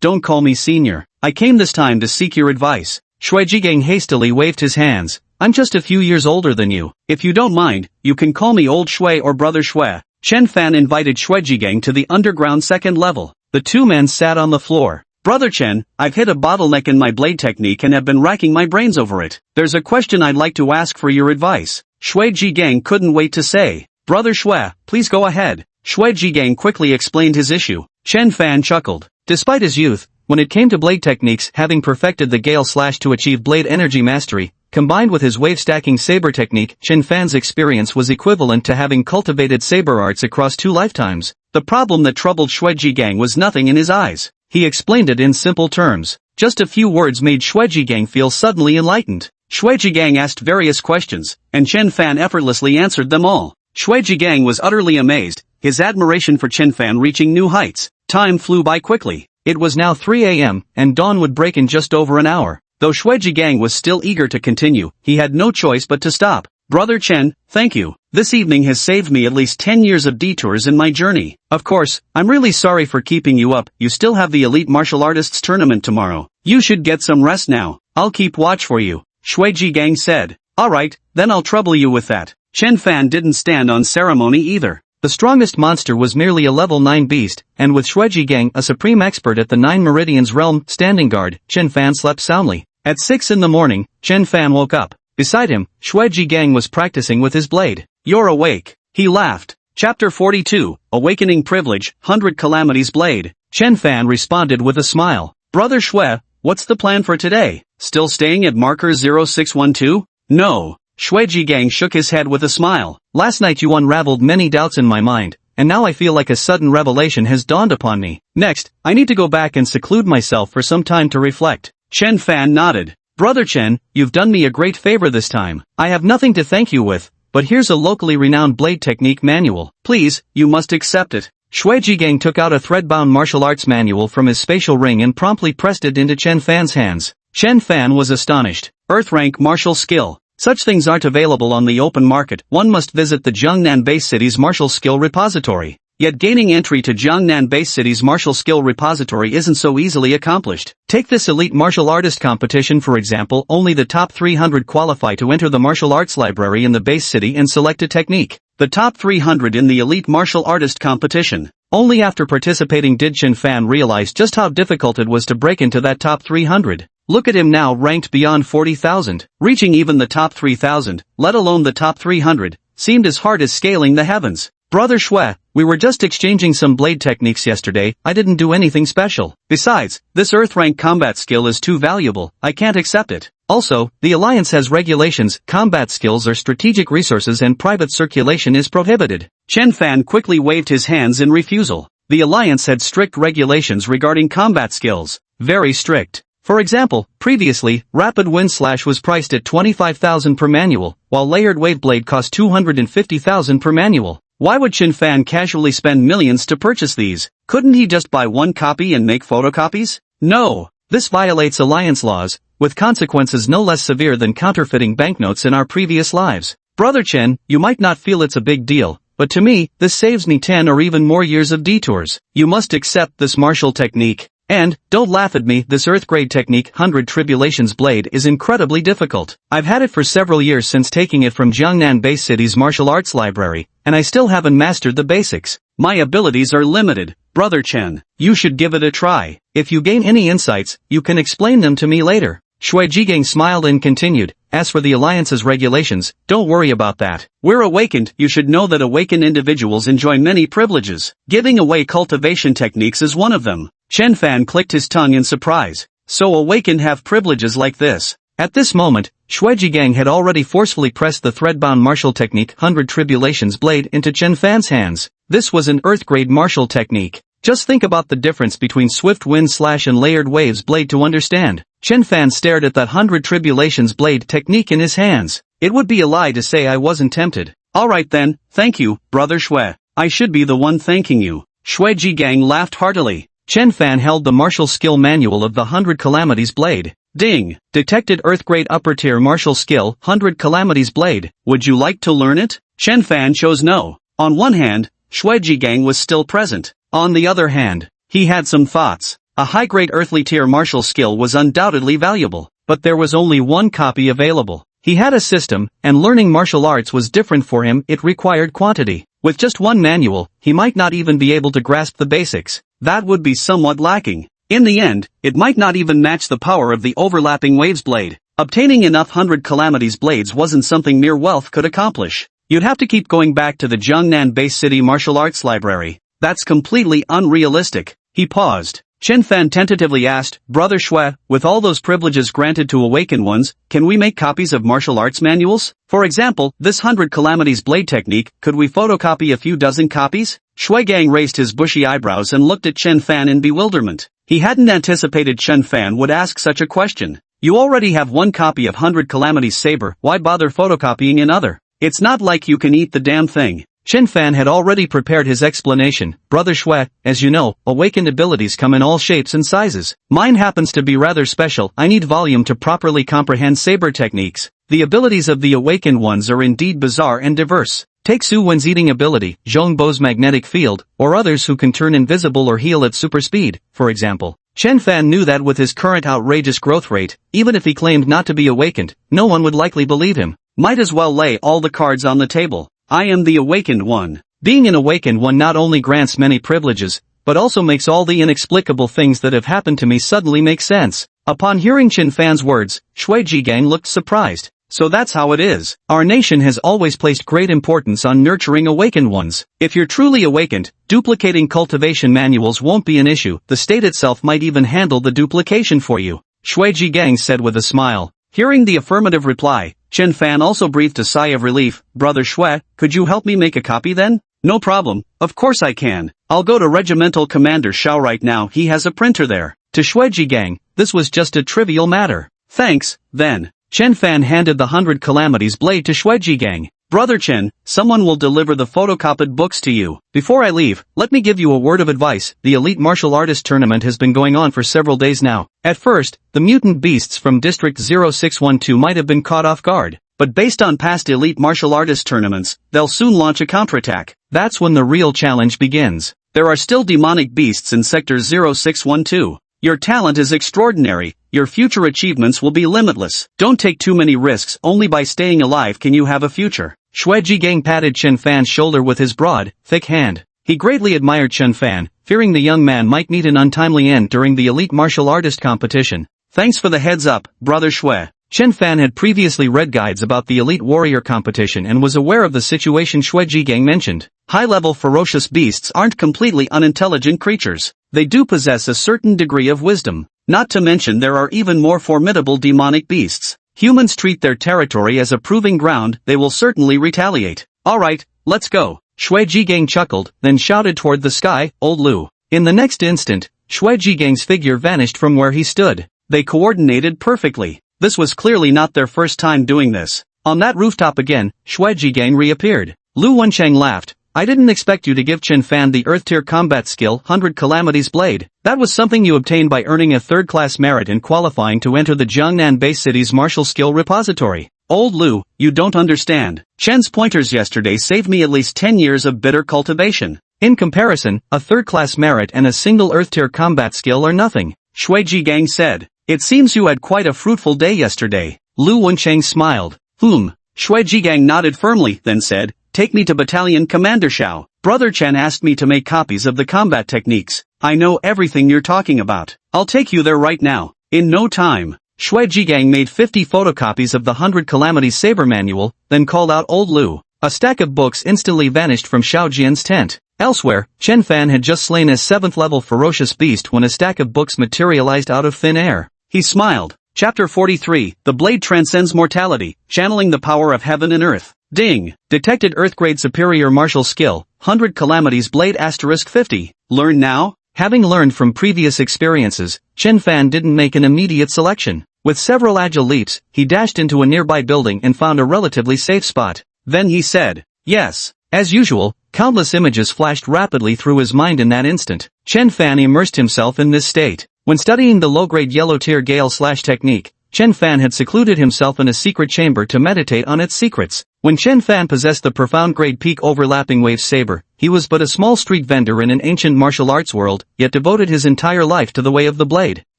don't call me senior. I came this time to seek your advice. Shui Jigang hastily waved his hands. I'm just a few years older than you. If you don't mind, you can call me Old Shui or Brother Shui. Chen Fan invited Shui Jigang to the underground 2nd level. The two men sat on the floor. Brother Chen, I've hit a bottleneck in my blade technique and have been racking my brains over it. There's a question I'd like to ask for your advice. Shui Jigang couldn't wait to say. Brother Shui, please go ahead. Shui Jigang quickly explained his issue. Chen Fan chuckled. Despite his youth, when it came to blade techniques, having perfected the Gale Slash to achieve blade energy mastery, combined with his wave-stacking saber technique, Chen Fan's experience was equivalent to having cultivated saber arts across 2 lifetimes. The problem that troubled Shui Jigang was nothing in his eyes. He explained it in simple terms. Just a few words made Shui Jigang feel suddenly enlightened. Shui Jigang asked various questions, and Chen Fan effortlessly answered them all. Shui Jigang was utterly amazed, his admiration for Chen Fan reaching new heights. Time flew by quickly. It was now 3 a.m., and dawn would break in just over an hour. Though Shui Jigang was still eager to continue, he had no choice but to stop. Brother Chen, thank you. This evening has saved me at least 10 years of detours in my journey. Of course, I'm really sorry for keeping you up. You still have the Elite Martial Artists Tournament tomorrow. You should get some rest now. I'll keep watch for you. Shui Jigang said. Alright, then I'll trouble you with that. Chen Fan didn't stand on ceremony either. The strongest monster was merely a level 9 beast, and with Shueji a supreme expert at the 9 Meridians realm standing guard, Chen Fan slept soundly. At 6 in the morning, Chen Fan woke up. Beside him, Shueji was practicing with his blade. "You're awake." He laughed. Chapter 42, Awakening Privilege, 100 Calamities Blade. Chen Fan responded with a smile. "Brother Shui, what's the plan for today? Still staying at marker 0612? No." Shueji shook his head with a smile. "Last night you unraveled many doubts in my mind, and now I feel like a sudden revelation has dawned upon me. Next, I need to go back and seclude myself for some time to reflect." Chen Fan nodded. "Brother Chen, you've done me a great favor this time. I have nothing to thank you with, but here's a locally renowned blade technique manual. Please, you must accept it." Shueji took out a thread-bound martial arts manual from his spatial ring and promptly pressed it into Chen Fan's hands. Chen Fan was astonished. Earth rank martial skill. Such things aren't available on the open market. One must visit the Jiangnan base city's martial skill repository. Yet gaining entry to Jiangnan base city's martial skill repository isn't so easily accomplished. Take this elite martial artist competition for example, only the top 300 qualify to enter the martial arts library in the base city and select a technique. The top 300 in the elite martial artist competition. Only after participating did Chen Fan realize just how difficult it was to break into that top 300. Look at him now ranked beyond 40,000. Reaching even the top 3,000, let alone the top 300, seemed as hard as scaling the heavens. "Brother Shui, we were just exchanging some blade techniques yesterday. I didn't do anything special. Besides, this earth rank combat skill is too valuable. I can't accept it. Also, the Alliance has regulations, combat skills are strategic resources and private circulation is prohibited." Chen Fan quickly waved his hands in refusal. The Alliance had strict regulations regarding combat skills. Very strict. For example, previously, Rapid Wind Slash was priced at 25,000 per manual, while Layered Wave Blade cost 250,000 per manual. Why would Chen Fan casually spend millions to purchase these? Couldn't he just buy one copy and make photocopies? No. This violates Alliance laws, with consequences no less severe than counterfeiting banknotes in our previous lives. Brother Chen, you might not feel it's a big deal, but to me, this saves me 10 or even more years of detours. You must accept this martial technique. And, don't laugh at me, this earth grade technique 100 Tribulations Blade is incredibly difficult. I've had it for several years since taking it from Jiangnan Base City's martial arts library, and I still haven't mastered the basics. My abilities are limited, Brother Chen. You should give it a try. If you gain any insights, you can explain them to me later. Shui Jigang smiled and continued, as for the Alliance's regulations, don't worry about that. We're awakened, you should know that awakened individuals enjoy many privileges. Giving away cultivation techniques is one of them. Chen Fan clicked his tongue in surprise. So awakened have privileges like this. At this moment, Shui Jigang had already forcefully pressed the thread-bound martial technique 100 Tribulations Blade into Chen Fan's hands. This was an earth-grade martial technique. Just think about the difference between Swift Wind Slash and Layered Waves Blade to understand. Chen Fan stared at that 100 Tribulations Blade technique in his hands. It would be a lie to say I wasn't tempted. Alright then, thank you, Brother Shui. I should be the one thanking you. Shui Jigang laughed heartily. Chen Fan held the martial skill manual of the 100 Calamities Blade. Ding! Detected Earth-grade upper-tier martial skill, 100 Calamities Blade. Would you like to learn it? Chen Fan chose no. On one hand, Shui Jigang was still present. On the other hand, he had some thoughts. A high-grade earthly tier martial skill was undoubtedly valuable, but there was only one copy available. He had a system, and learning martial arts was different for him, it required quantity. With just one manual, he might not even be able to grasp the basics. That would be somewhat lacking. In the end, it might not even match the power of the overlapping waves blade. Obtaining enough 100 Calamities Blades wasn't something mere wealth could accomplish. You'd have to keep going back to the Jiangnan Base City Martial Arts Library. That's completely unrealistic. He paused. Chen Fan tentatively asked, Brother Shui, with all those privileges granted to awakened ones, can we make copies of martial arts manuals? For example, this 100 Calamities Blade technique, could we photocopy a few dozen copies? Shui Gang raised his bushy eyebrows and looked at Chen Fan in bewilderment. He hadn't anticipated Chen Fan would ask such a question. You already have one copy of 100 Calamities Saber, why bother photocopying another? It's not like you can eat the damn thing. Chen Fan had already prepared his explanation. Brother Shui, as you know, awakened abilities come in all shapes and sizes. Mine happens to be rather special. I need volume to properly comprehend saber techniques. The abilities of the awakened ones are indeed bizarre and diverse. Take Su Wen's eating ability, Zhong Bo's magnetic field, or others who can turn invisible or heal at super speed, for example. Chen Fan knew that with his current outrageous growth rate, even if he claimed not to be awakened, no one would likely believe him. Might as well lay all the cards on the table. I am the awakened one. Being an awakened one not only grants many privileges, but also makes all the inexplicable things that have happened to me suddenly make sense. Upon hearing Chen Fan's words, Shui Jigang looked surprised. So that's how it is. Our nation has always placed great importance on nurturing awakened ones. If you're truly awakened, duplicating cultivation manuals won't be an issue. The state itself might even handle the duplication for you, Shui Jigang said with a smile. Hearing the affirmative reply, Chen Fan also breathed a sigh of relief. Brother Shui, could you help me make a copy then? No problem, of course I can. I'll go to Regimental Commander Xiao right now, he has a printer there. To Shui Jigang, this was just a trivial matter. Thanks, then. Chen Fan handed the 100 Calamities blade to Shui Jigang. Brother Chen, someone will deliver the photocopied books to you. Before I leave, let me give you a word of advice. The elite martial artist tournament has been going on for several days now. At first, the mutant beasts from District 0612 might have been caught off guard. But based on past elite martial artist tournaments, they'll soon launch a counterattack. That's when the real challenge begins. There are still demonic beasts in Sector 0612. Your talent is extraordinary, your future achievements will be limitless. Don't take too many risks, only by staying alive can you have a future. Shui Jigang patted Chen Fan's shoulder with his broad, thick hand. He greatly admired Chen Fan, fearing the young man might meet an untimely end during the elite martial artist competition. Thanks for the heads up, Brother Shui. Chen Fan had previously read guides about the elite warrior competition and was aware of the situation Shui Jigang mentioned. High-level ferocious beasts aren't completely unintelligent creatures. They do possess a certain degree of wisdom. Not to mention there are even more formidable demonic beasts. Humans treat their territory as a proving ground, they will certainly retaliate. Alright, let's go. Shui Jigang chuckled, then shouted toward the sky, Old Lu. In the next instant, Shui Jigang's figure vanished from where he stood. They coordinated perfectly. This was clearly not their first time doing this. On that rooftop again, Shui Jigang reappeared. Lu Wencheng laughed. I didn't expect you to give Chen Fan the Earth-tier combat skill 100 Calamities Blade. That was something you obtained by earning a third-class merit and qualifying to enter the Jiangnan base city's martial skill repository. Old Lu, you don't understand. Chen's pointers yesterday saved me at least 10 years of bitter cultivation. In comparison, a third-class merit and a single Earth-tier combat skill are nothing, Shui Jigang said. It seems you had quite a fruitful day yesterday. Lu Wencheng smiled. Shui Jigang nodded firmly, then said, take me to Battalion Commander Xiao. Brother Chen asked me to make copies of the combat techniques. I know everything you're talking about. I'll take you there right now. In no time. Shui Jigang made 50 photocopies of the 100 Calamities Saber Manual, then called out Old Lu. A stack of books instantly vanished from Xiao Jian's tent. Elsewhere, Chen Fan had just slain a 7th-level ferocious beast when a stack of books materialized out of thin air. He smiled. Chapter 43, The Blade Transcends Mortality, Channeling the Power of Heaven and Earth. Ding! Detected Earth-grade superior martial skill, 100 Calamities Blade *50. Learn now? Having learned from previous experiences, Chen Fan didn't make an immediate selection. With several agile leaps, he dashed into a nearby building and found a relatively safe spot. Then he said, yes. As usual, countless images flashed rapidly through his mind in that instant. Chen Fan immersed himself in this state. When studying the low-grade yellow-tier Gale/technique, Chen Fan had secluded himself in a secret chamber to meditate on its secrets. When Chen Fan possessed the profound grade peak overlapping wave saber, he was but a small street vendor in an ancient martial arts world, yet devoted his entire life to the way of the blade.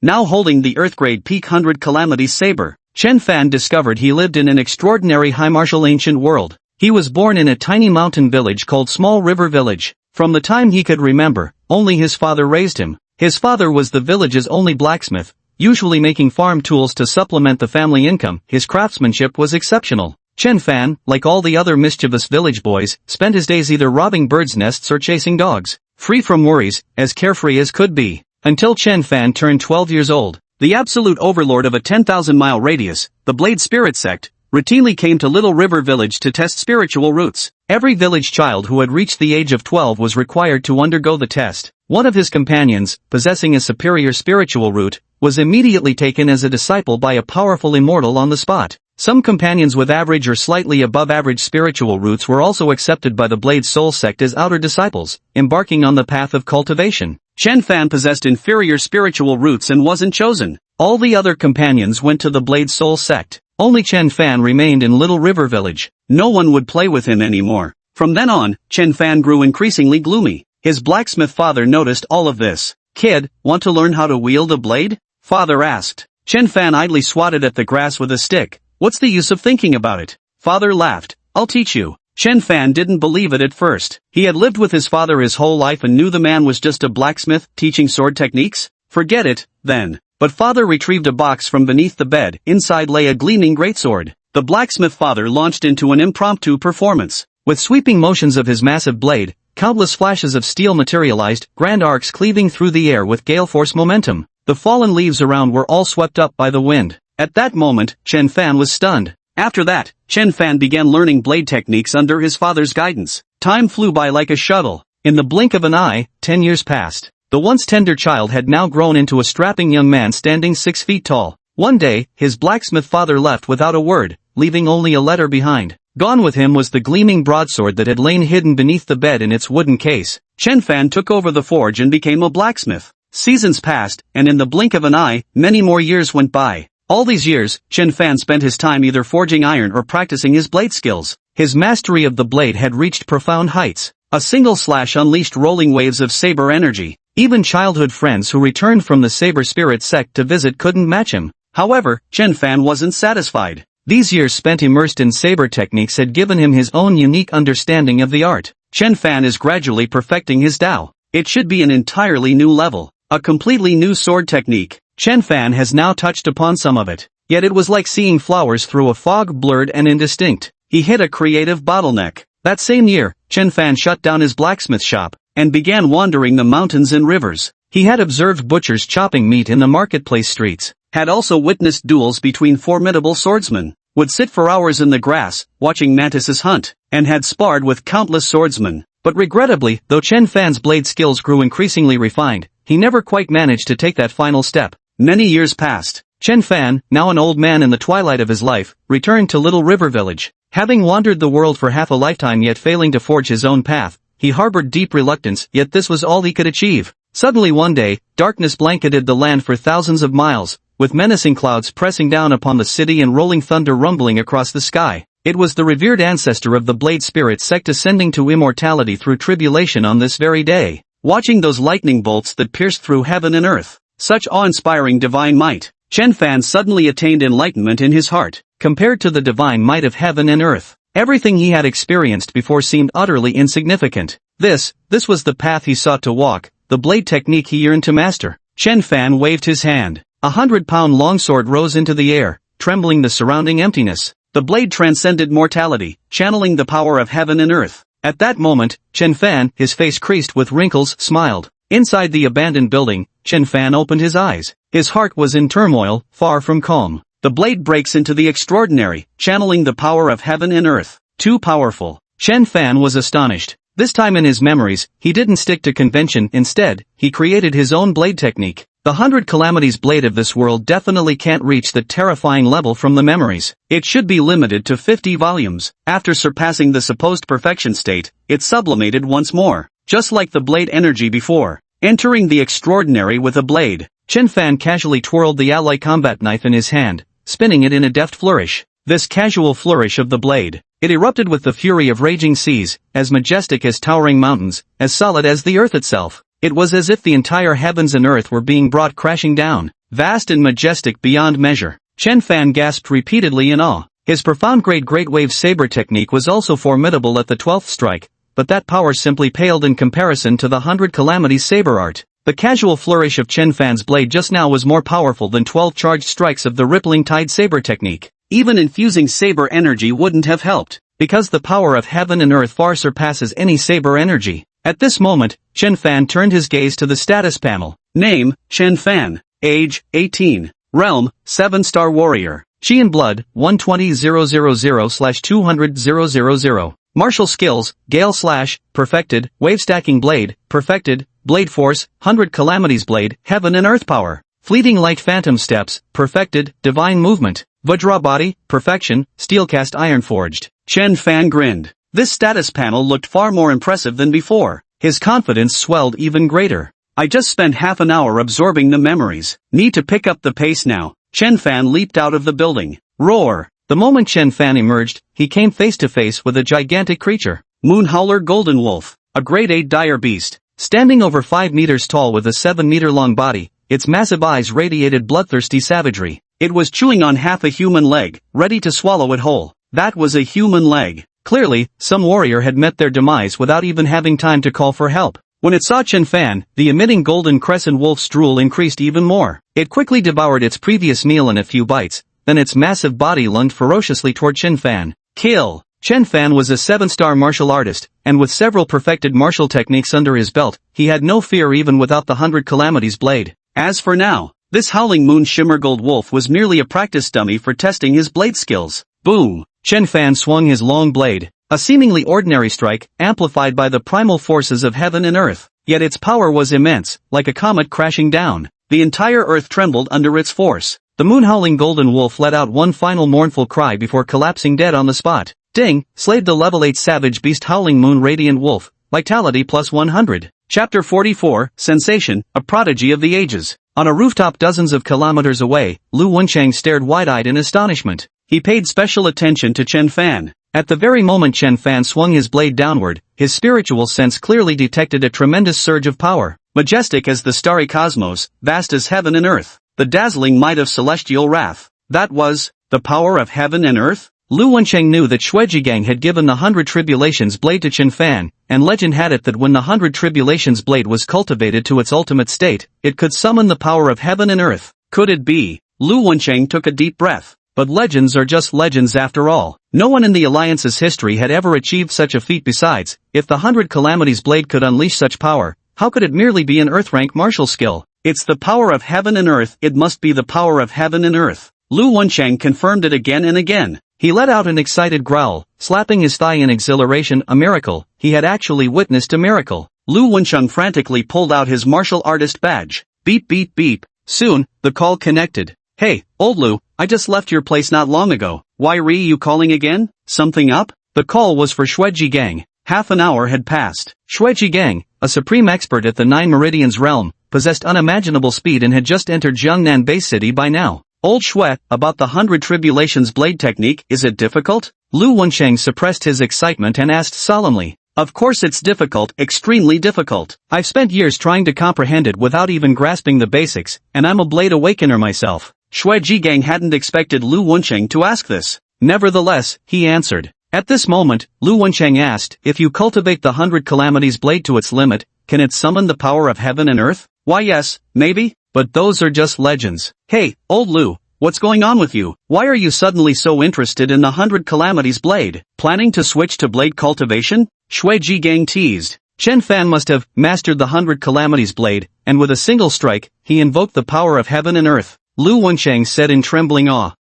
Now holding the earth-grade peak 100 Calamities saber, Chen Fan discovered he lived in an extraordinary high martial ancient world. He was born in a tiny mountain village called Small River Village. From the time he could remember, only his father raised him. His father was the village's only blacksmith, usually making farm tools to supplement the family income. His craftsmanship was exceptional. Chen Fan, like all the other mischievous village boys, spent his days either robbing birds' nests or chasing dogs. Free from worries, as carefree as could be. Until Chen Fan turned 12 years old, the absolute overlord of a 10,000-mile radius, the Blade Spirit Sect, routinely came to Little River Village to test spiritual roots. Every village child who had reached the age of 12 was required to undergo the test. One of his companions, possessing a superior spiritual root, was immediately taken as a disciple by a powerful immortal on the spot. Some companions with average or slightly above average spiritual roots were also accepted by the Blade Soul Sect as outer disciples, embarking on the path of cultivation. Chen Fan possessed inferior spiritual roots and wasn't chosen. All the other companions went to the Blade Soul Sect. Only Chen Fan remained in Little River Village. No one would play with him anymore. From then on, Chen Fan grew increasingly gloomy. His blacksmith father noticed all of this. Kid, want to learn how to wield a blade? Father asked. Chen Fan idly swatted at the grass with a stick. What's the use of thinking about it? Father laughed. I'll teach you. Chen Fan didn't believe it at first. He had lived with his father his whole life and knew the man was just a blacksmith teaching sword techniques. Forget it, then. But father retrieved a box from beneath the bed. Inside lay a gleaming greatsword. The blacksmith father launched into an impromptu performance. With sweeping motions of his massive blade, countless flashes of steel materialized, grand arcs cleaving through the air with gale force momentum. The fallen leaves around were all swept up by the wind. At that moment, Chen Fan was stunned. After that, Chen Fan began learning blade techniques under his father's guidance. Time flew by like a shuttle. In the blink of an eye, 10 years passed. The once tender child had now grown into a strapping young man standing 6 feet tall. One day, his blacksmith father left without a word, leaving only a letter behind. Gone with him was the gleaming broadsword that had lain hidden beneath the bed in its wooden case. Chen Fan took over the forge and became a blacksmith. Seasons passed, and in the blink of an eye, many more years went by. All these years, Chen Fan spent his time either forging iron or practicing his blade skills. His mastery of the blade had reached profound heights. A single slash unleashed rolling waves of saber energy. Even childhood friends who returned from the saber spirit sect to visit couldn't match him. However, Chen Fan wasn't satisfied. These years spent immersed in saber techniques had given him his own unique understanding of the art. Chen Fan is gradually perfecting his Tao. It should be an entirely new level. A completely new sword technique. Chen Fan has now touched upon some of it. Yet it was like seeing flowers through a fog, blurred and indistinct. He hit a creative bottleneck. That same year, Chen Fan shut down his blacksmith shop and began wandering the mountains and rivers. He had observed butchers chopping meat in the marketplace streets. Had also witnessed duels between formidable swordsmen. Would sit for hours in the grass, watching mantises hunt. And had sparred with countless swordsmen. But regrettably, though Chen Fan's blade skills grew increasingly refined, he never quite managed to take that final step. Many years passed. Chen Fan, now an old man in the twilight of his life, returned to Little River Village. Having wandered the world for half a lifetime yet failing to forge his own path, he harbored deep reluctance, yet this was all he could achieve. Suddenly one day, darkness blanketed the land for thousands of miles, with menacing clouds pressing down upon the city and rolling thunder rumbling across the sky. It was the revered ancestor of the Blade Spirit sect ascending to immortality through tribulation on this very day. Watching those lightning bolts that pierced through heaven and earth, such awe-inspiring divine might, Chen Fan suddenly attained enlightenment in his heart. Compared to the divine might of heaven and earth, everything he had experienced before seemed utterly insignificant. This was the path he sought to walk, the blade technique he yearned to master. Chen Fan waved his hand. 100-pound longsword rose into the air, trembling the surrounding emptiness. The blade transcended mortality, channeling the power of heaven and earth. At that moment, Chen Fan, his face creased with wrinkles, smiled. Inside the abandoned building, Chen Fan opened his eyes. His heart was in turmoil, far from calm. The blade breaks into the extraordinary, channeling the power of heaven and earth. Too powerful. Chen Fan was astonished. This time in his memories, he didn't stick to convention. Instead, he created his own blade technique. The 100 Calamities blade of this world definitely can't reach the terrifying level from the memories. It should be limited to 50 volumes. After surpassing the supposed perfection state, it sublimated once more. Just like the blade energy before. Entering the extraordinary with a blade. Chen Fan casually twirled the alloy combat knife in his hand, spinning it in a deft flourish. This casual flourish of the blade, it erupted with the fury of raging seas, as majestic as towering mountains, as solid as the earth itself. It was as if the entire heavens and earth were being brought crashing down, vast and majestic beyond measure. Chen Fan gasped repeatedly in awe. His profound great wave saber technique was also formidable at the 12th strike, but that power simply paled in comparison to the 100 Calamities saber art. The casual flourish of Chen Fan's blade just now was more powerful than 12 charged strikes of the rippling tide saber technique. Even infusing saber energy wouldn't have helped, because the power of heaven and earth far surpasses any saber energy. At this moment, Chen Fan turned his gaze to the status panel. Name, Chen Fan. Age, 18. Realm, 7-star warrior. Chi and blood, 120,000/200,000. Martial skills, Gale Slash, perfected. Wave stacking blade, perfected. Blade force, 100 Calamities blade, heaven and earth power. Fleeting light phantom steps, perfected. Divine movement. Vajra body, perfection. Steel cast iron forged. Chen Fan grinned. This status panel looked far more impressive than before. His confidence swelled even greater. I just spent half an hour absorbing the memories. Need to pick up the pace now. Chen Fan leaped out of the building. Roar! The moment Chen Fan emerged, he came face to face with a gigantic creature. Moon Howler Golden Wolf. A grade 8 dire beast. Standing over 5 meters tall with a 7-meter-long body, its massive eyes radiated bloodthirsty savagery. It was chewing on half a human leg, ready to swallow it whole. That was a human leg. Clearly, some warrior had met their demise without even having time to call for help. When it saw Chen Fan, the emitting golden crescent wolf's drool increased even more. It quickly devoured its previous meal in a few bites, then its massive body lunged ferociously toward Chen Fan. Kill! Chen Fan was a 7-star martial artist, and with several perfected martial techniques under his belt, he had no fear even without the 100 Calamities blade. As for now, this Howling Moon Shimmer Gold Wolf was merely a practice dummy for testing his blade skills. Boom! Chen Fan swung his long blade, a seemingly ordinary strike, amplified by the primal forces of heaven and earth. Yet its power was immense, like a comet crashing down. The entire earth trembled under its force. The moon-howling golden wolf let out one final mournful cry before collapsing dead on the spot. Ding! Slayed the level 8 savage beast Howling Moon Radiant Wolf, Vitality plus 100. Chapter 44, Sensation, a Prodigy of the Ages. On a rooftop dozens of kilometers away, Lu Wenchang stared wide-eyed in astonishment. He paid special attention to Chen Fan. At the very moment Chen Fan swung his blade downward, his spiritual sense clearly detected a tremendous surge of power. Majestic as the starry cosmos, vast as heaven and earth, the dazzling might of celestial wrath. That was the power of heaven and earth? Lu Wencheng knew that Shuijigang had given the 100 Tribulations blade to Chen Fan, and legend had it that when the 100 Tribulations blade was cultivated to its ultimate state, it could summon the power of heaven and earth. Could it be? Lu Wencheng took a deep breath. But legends are just legends after all. No one in the Alliance's history had ever achieved such a feat. Besides, if the 100 Calamities blade could unleash such power, how could it merely be an earth-rank martial skill? It's the power of heaven and earth. It must be the power of heaven and earth. Lu Wencheng confirmed it again and again. He let out an excited growl, slapping his thigh in exhilaration. A miracle. He had actually witnessed a miracle. Lu Wencheng frantically pulled out his martial artist badge. Beep beep beep. Soon, the call connected. Hey, old Lu, I just left your place not long ago. Why re you calling again? Something up? The call was for Shuijigang. Half an hour had passed. Shuijigang, a supreme expert at the Nine Meridians realm, possessed unimaginable speed and had just entered Jiangnan Bay City by now. Old Shui, about the 100 Tribulations blade technique, is it difficult? Lu Wencheng suppressed his excitement and asked solemnly. Of course it's difficult, extremely difficult. I've spent years trying to comprehend it without even grasping the basics, and I'm a blade awakener myself. Shuijigang hadn't expected Lu Wencheng to ask this. Nevertheless, he answered. At this moment, Lu Wencheng asked, if you cultivate the 100 Calamities blade to its limit, can it summon the power of heaven and earth? Why yes, maybe, but those are just legends. Hey, old Lu, what's going on with you? Why are you suddenly so interested in the 100 Calamities blade? Planning to switch to blade cultivation? Shuijigang teased. Chen Fan must have mastered the 100 Calamities blade, and with a single strike, he invoked the power of heaven and earth. Lu Wencheng said in trembling awe.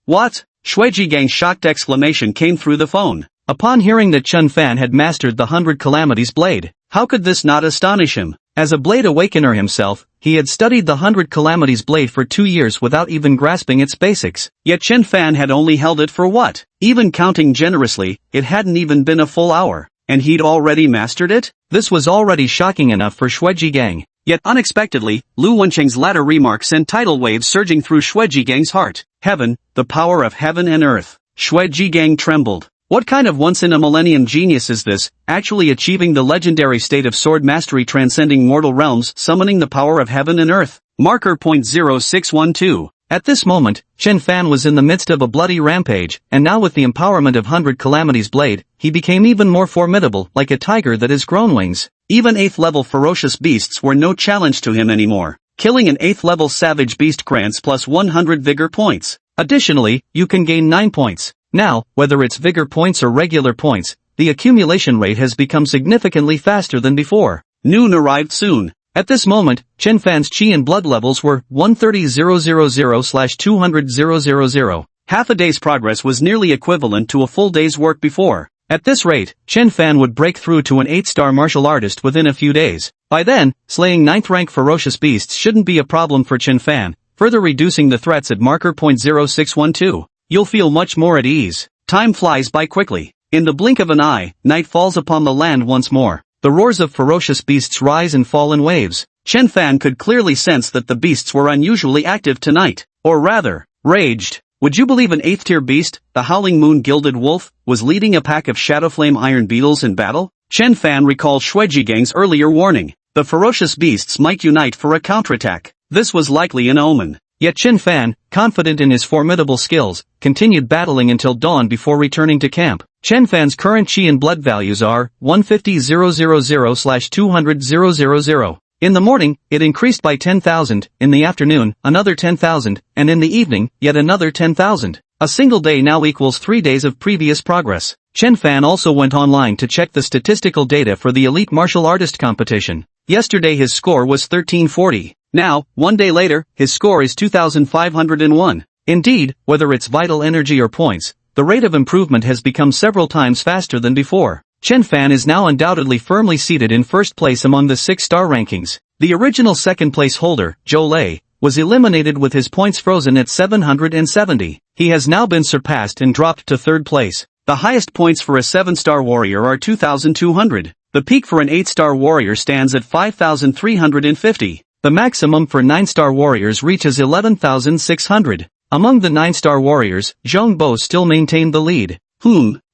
What? Shuijigang's shocked exclamation came through the phone. Upon hearing that Chen Fan had mastered the 100 Calamities blade, how could this not astonish him? As a blade awakener himself, he had studied the 100 Calamities blade for 2 years without even grasping its basics. Yet Chen Fan had only held it for what? Even counting generously, it hadn't even been a full hour. And he'd already mastered it? This was already shocking enough for Shuijigang. Yet unexpectedly, Lu Wencheng's latter remark sent tidal waves surging through Shuijigang's heart. Heaven, the power of heaven and earth. Shuijigang trembled. What kind of once-in-a-millennium genius is this, actually achieving the legendary state of sword mastery transcending mortal realms, summoning the power of heaven and earth? Marker .0612. At this moment, Chen Fan was in the midst of a bloody rampage, and now with the empowerment of 100 Calamities blade, he became even more formidable, like a tiger that has grown wings. Even 8th level ferocious beasts were no challenge to him anymore. Killing an 8th level savage beast grants plus 100 vigor points. Additionally, you can gain 9 points. Now, whether it's vigor points or regular points, the accumulation rate has become significantly faster than before. Noon arrived soon. At this moment, Chen Fan's qi and blood levels were 130,000/200,000. Half a day's progress was nearly equivalent to a full day's work before. At this rate, Chen Fan would break through to an 8-star martial artist within a few days. By then, slaying 9th-rank ferocious beasts shouldn't be a problem for Chen Fan, further reducing the threats at marker .0612. You'll feel much more at ease. Time flies by quickly. In the blink of an eye, night falls upon the land once more. The roars of ferocious beasts rise and fall in waves. Chen Fan could clearly sense that the beasts were unusually active tonight. Or rather, raged. Would you believe an 8th-tier beast, the Howling Moon Gilded Wolf, was leading a pack of Shadowflame Iron Beetles in battle? Chen Fan recalled Shuijigang's earlier warning. The ferocious beasts might unite for a counterattack. This was likely an omen. Yet Chen Fan, confident in his formidable skills, continued battling until dawn before returning to camp. Chen Fan's current qi and blood values are 150,000/200,000. In the morning, it increased by 10,000, in the afternoon, another 10,000, and in the evening, yet another 10,000. A single day now equals 3 days of previous progress. Chen Fan also went online to check the statistical data for the elite martial artist competition. Yesterday his score was 1340. Now, 1 day later, his score is 2501. Indeed, whether it's vital energy or points, the rate of improvement has become several times faster than before. Chen Fan is now undoubtedly firmly seated in first place among the 6-star rankings. The original second place holder, Zhou Lei, was eliminated with his points frozen at 770. He has now been surpassed and dropped to third place. The highest points for a 7-star warrior are 2,200. The peak for an 8-star warrior stands at 5,350. The maximum for 9-star warriors reaches 11,600. Among the 9-star warriors, Zhang Bo still maintained the lead.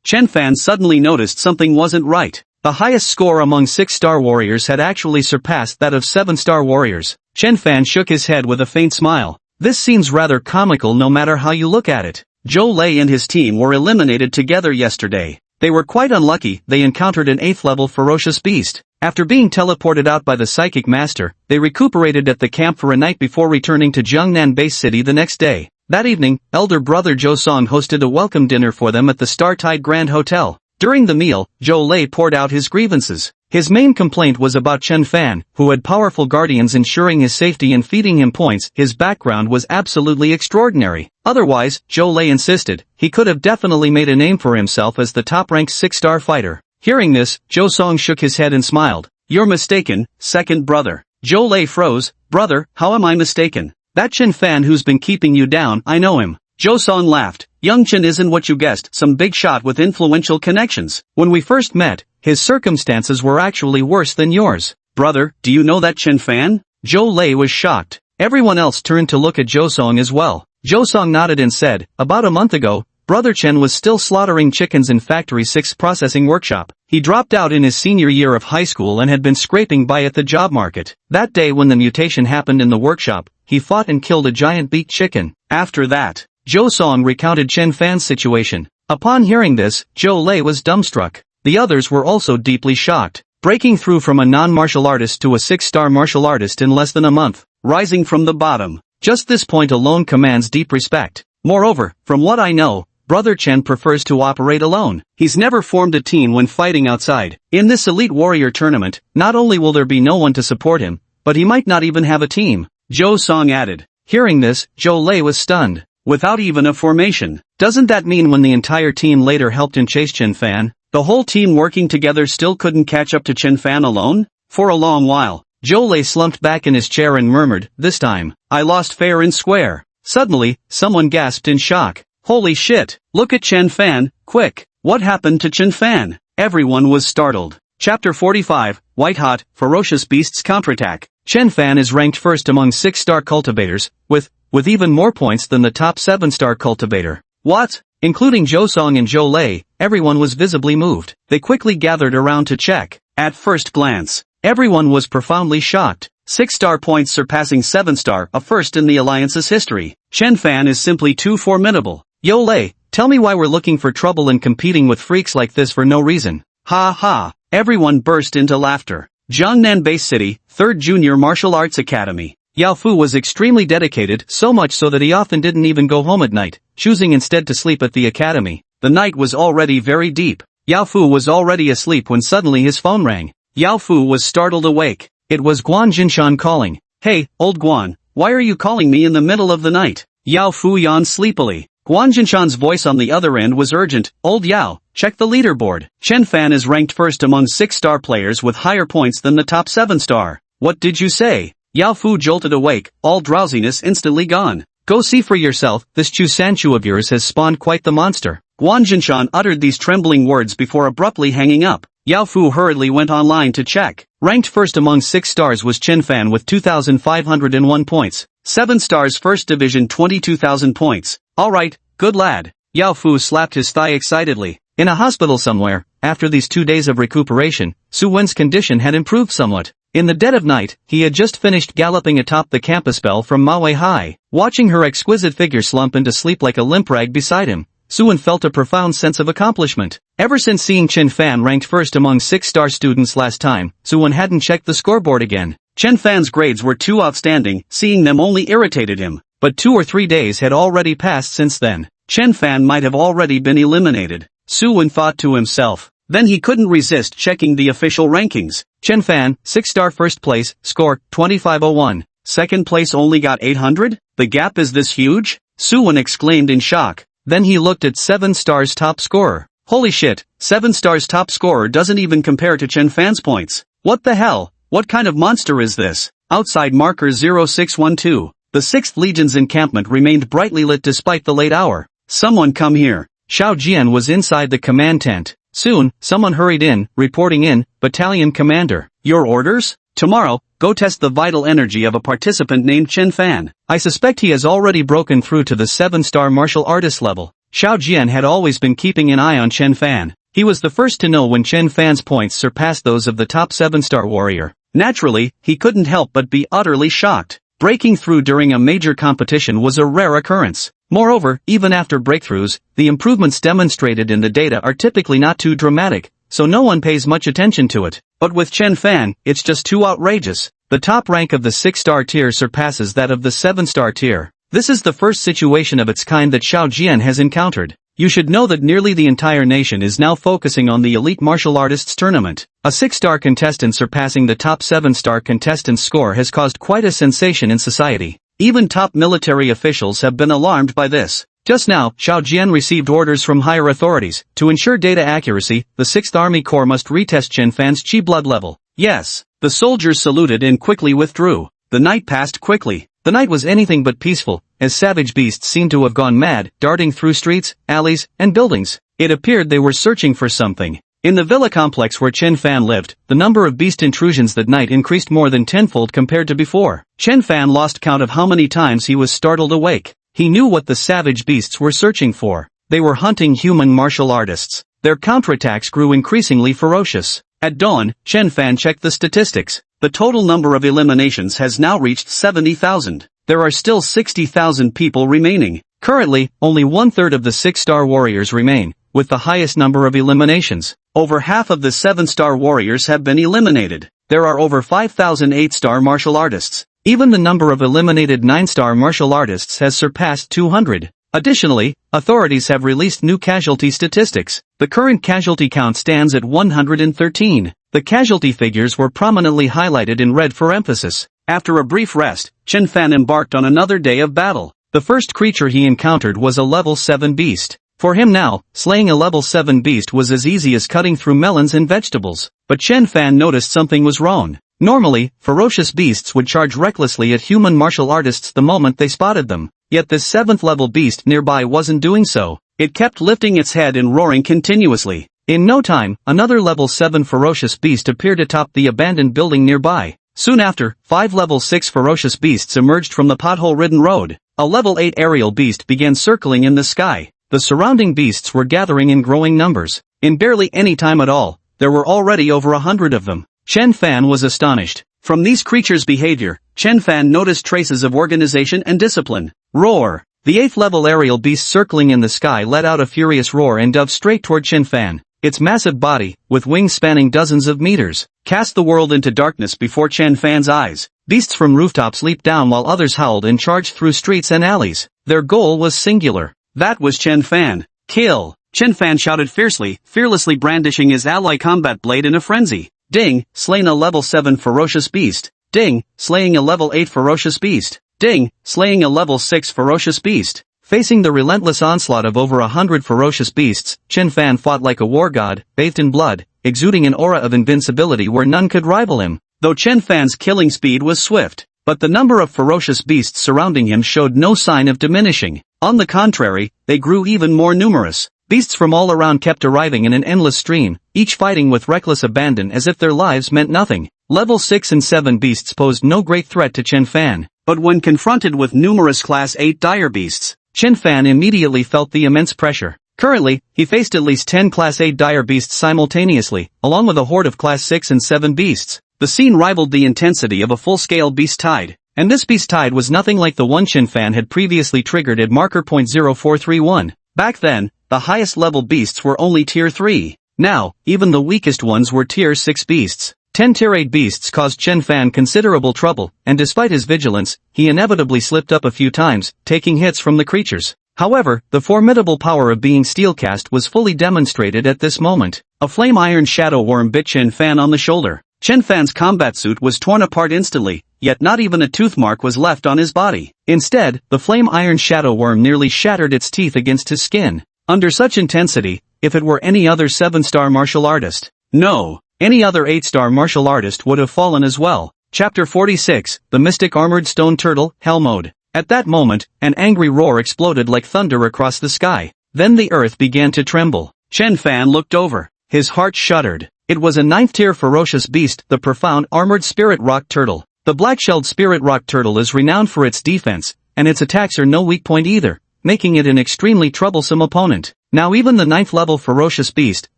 Chen Fan suddenly noticed something wasn't right. The highest score among 6-star warriors had actually surpassed that of 7-star warriors. Chen Fan shook his head with a faint smile. This seems rather comical no matter how you look at it. Zhou Lei and his team were eliminated together yesterday. They were quite unlucky. They encountered an 8th-level ferocious beast. After being teleported out by the psychic master, they recuperated at the camp for a night before returning to Jiangnan base city the next day. That evening, elder brother Zhou Song hosted a welcome dinner for them at the Star-Tide Grand Hotel. During the meal, Zhou Lei poured out his grievances. His main complaint was about Chen Fan, who had powerful guardians ensuring his safety and feeding him points. His background was absolutely extraordinary. Otherwise, Zhou Lei insisted, he could have definitely made a name for himself as the top-ranked 6-star fighter. Hearing this, Zhou Song shook his head and smiled. You're mistaken, second brother. Zhou Lei froze. Brother, how am I mistaken? That Chen Fan who's been keeping you down, I know him. Zhou Song laughed. Young Chen isn't what you guessed, some big shot with influential connections. When we first met, his circumstances were actually worse than yours. Brother, do you know that Chen Fan? Zhou Lei was shocked. Everyone else turned to look at Zhou Song as well. Zhou Song nodded and said, about a month ago, Brother Chen was still slaughtering chickens in Factory 6 processing workshop. He dropped out in his senior year of high school and had been scraping by at the job market. That day when the mutation happened in the workshop, he fought and killed a giant beaked chicken. After that, Zhou Song recounted Chen Fan's situation. Upon hearing this, Zhou Lei was dumbstruck. The others were also deeply shocked. Breaking through from a non-martial artist to a 6-star martial artist in less than a month. Rising from the bottom. Just this point alone commands deep respect. Moreover, from what I know, Brother Chen prefers to operate alone. He's never formed a team when fighting outside. In this elite warrior tournament, not only will there be no one to support him, but he might not even have a team. Zhou Song added. Hearing this, Zhou Lei was stunned. Without even a formation. Doesn't that mean when the entire team later helped him chase Chen Fan, the whole team working together still couldn't catch up to Chen Fan alone? For a long while, Zhou Lei slumped back in his chair and murmured, this time, I lost fair and square. Suddenly, someone gasped in shock. Holy shit, look at Chen Fan, quick, what happened to Chen Fan? Everyone was startled. Chapter 45, White Hot, Ferocious Beasts Counterattack. Chen Fan is ranked first among 6-star cultivators, with even more points than the top 7-star cultivator. What? Including Zhou Song and Zhou Lei, everyone was visibly moved. They quickly gathered around to check. At first glance, everyone was profoundly shocked. 6-star points surpassing 7-star, a first in the Alliance's history. Chen Fan is simply too formidable. Yo Lei, tell me why we're looking for trouble and competing with freaks like this for no reason. Ha ha. Everyone burst into laughter. Jiangnan Base City, 3rd Junior Martial Arts Academy. Yao Fu was extremely dedicated, so much so that he often didn't even go home at night, choosing instead to sleep at the academy. The night was already very deep. Yao Fu was already asleep when suddenly his phone rang. Yao Fu was startled awake. It was Guan Jinshan calling. Hey, old Guan, why are you calling me in the middle of the night? Yao Fu yawned sleepily. Guan Jinshan's voice on the other end was urgent. Old Yao, check the leaderboard. Chen Fan is ranked first among 6-star players with higher points than the top 7-star. What did you say? Yao Fu jolted awake, all drowsiness instantly gone. Go see for yourself, this Chu Sanchu of yours has spawned quite the monster. Guan Jinshan uttered these trembling words before abruptly hanging up. Yao Fu hurriedly went online to check. Ranked first among 6 stars was Chen Fan with 2,501 points. 7 stars first division 22,000 points. Alright, good lad. Yao Fu slapped his thigh excitedly. In a hospital somewhere, after these 2 days of recuperation, Su Wen's condition had improved somewhat. In the dead of night, he had just finished galloping atop the campus bell from Maui High. Watching her exquisite figure slump into sleep like a limp rag beside him, Suwon felt a profound sense of accomplishment. Ever since seeing Chen Fan ranked first among 6-star students last time, Suwon hadn't checked the scoreboard again. Chen Fan's grades were too outstanding, seeing them only irritated him. But 2 or 3 days had already passed since then. Chen Fan might have already been eliminated. Suwon thought to himself. Then he couldn't resist checking the official rankings. Chen Fan, 6-star first place, score, 2501. Second place only got 800? The gap is this huge? Suwon exclaimed in shock. Then he looked at 7-star's top scorer. Holy shit, 7-star's top scorer doesn't even compare to Chen Fan's points. What the hell? What kind of monster is this? Outside marker 0612. The 6th Legion's encampment remained brightly lit despite the late hour. Someone come here. Xiao Jian was inside the command tent. Soon, someone hurried in, reporting in, Battalion Commander. Your orders? Tomorrow, go test the vital energy of a participant named Chen Fan. I suspect he has already broken through to the 7-star martial artist level. Xiao Jian had always been keeping an eye on Chen Fan. He was the first to know when Chen Fan's points surpassed those of the top 7-star warrior. Naturally, he couldn't help but be utterly shocked. Breaking through during a major competition was a rare occurrence. Moreover, even after breakthroughs, the improvements demonstrated in the data are typically not too dramatic, so no one pays much attention to it. But with Chen Fan, it's just too outrageous. The top rank of the 6-star tier surpasses that of the 7-star tier. This is the first situation of its kind that Xiao Jian has encountered. You should know that nearly the entire nation is now focusing on the elite martial artists tournament. A 6-star contestant surpassing the top 7-star contestant's score has caused quite a sensation in society. Even top military officials have been alarmed by this. Just now, Xiao Jian received orders from higher authorities. To ensure data accuracy, the 6th Army Corps must retest Chen Fan's chi blood level. Yes. The soldiers saluted and quickly withdrew. The night passed quickly. The night was anything but peaceful, as savage beasts seemed to have gone mad, darting through streets, alleys, and buildings. It appeared they were searching for something. In the villa complex where Chen Fan lived, the number of beast intrusions that night increased more than tenfold compared to before. Chen Fan lost count of how many times he was startled awake. He knew what the savage beasts were searching for. They were hunting human martial artists. Their counterattacks grew increasingly ferocious. At dawn, Chen Fan checked the statistics. The total number of eliminations has now reached 70,000. There are still 60,000 people remaining. Currently, only 1/3 of the 6-star warriors remain, with the highest number of eliminations. Over half of the 7-star warriors have been eliminated. There are over 5,000 8-star martial artists. Even the number of eliminated 9-star martial artists has surpassed 200. Additionally, authorities have released new casualty statistics. The current casualty count stands at 113. The casualty figures were prominently highlighted in red for emphasis. After a brief rest, Chen Fan embarked on another day of battle. The first creature he encountered was a level 7 beast. For him now, slaying a level 7 beast was as easy as cutting through melons and vegetables. But Chen Fan noticed something was wrong. Normally, ferocious beasts would charge recklessly at human martial artists the moment they spotted them. Yet this 7th level beast nearby wasn't doing so. It kept lifting its head and roaring continuously. In no time, another level 7 ferocious beast appeared atop the abandoned building nearby. Soon after, 5 level 6 ferocious beasts emerged from the pothole-ridden road. A level 8 aerial beast began circling in the sky. The surrounding beasts were gathering in growing numbers. In barely any time at all, there were already over 100 of them. Chen Fan was astonished. From these creatures' behavior, Chen Fan noticed traces of organization and discipline. Roar! The 8th level aerial beast circling in the sky let out a furious roar and dove straight toward Chen Fan. Its massive body, with wings spanning dozens of meters, cast the world into darkness before Chen Fan's eyes. Beasts from rooftops leaped down while others howled and charged through streets and alleys. Their goal was singular. That was Chen Fan. Kill! Chen Fan shouted fiercely, fearlessly brandishing his ally combat blade in a frenzy. Ding! Slain a level 7 ferocious beast. Ding! Slaying a level 8 ferocious beast. Ding! Slaying a level 6 ferocious beast. Facing the relentless onslaught of over 100 ferocious beasts, Chen Fan fought like a war god, bathed in blood, exuding an aura of invincibility where none could rival him. Though Chen Fan's killing speed was swift, but the number of ferocious beasts surrounding him showed no sign of diminishing. On the contrary, they grew even more numerous. Beasts from all around kept arriving in an endless stream, each fighting with reckless abandon as if their lives meant nothing. Level 6 and 7 beasts posed no great threat to Chen Fan, but when confronted with numerous Class 8 dire beasts, Chen Fan immediately felt the immense pressure. Currently, he faced at least 10 Class 8 dire beasts simultaneously, along with a horde of Class 6 and 7 beasts. The scene rivaled the intensity of a full-scale beast tide, and this beast tide was nothing like the one Chen Fan had previously triggered at marker point 0431. Back then, the highest level beasts were only tier 3. Now, even the weakest ones were tier 6 beasts. 10 tier 8 beasts caused Chen Fan considerable trouble, and despite his vigilance, he inevitably slipped up a few times, taking hits from the creatures. However, the formidable power of being steelcast was fully demonstrated at this moment. A flame iron shadow worm bit Chen Fan on the shoulder. Chen Fan's combat suit was torn apart instantly, yet not even a tooth mark was left on his body. Instead, the flame iron shadow worm nearly shattered its teeth against his skin. Under such intensity, if it were any other 7-star martial artist, no, any other 8-star martial artist would have fallen as well. Chapter 46, The Mystic Armored Stone Turtle, Hell Mode. At that moment, an angry roar exploded like thunder across the sky. Then the earth began to tremble. Chen Fan looked over. His heart shuddered. It was a 9th-tier ferocious beast, the profound armored spirit rock turtle. The black-shelled spirit rock turtle is renowned for its defense, and its attacks are no weak point either, making it an extremely troublesome opponent. Now even the 9th-level ferocious beast,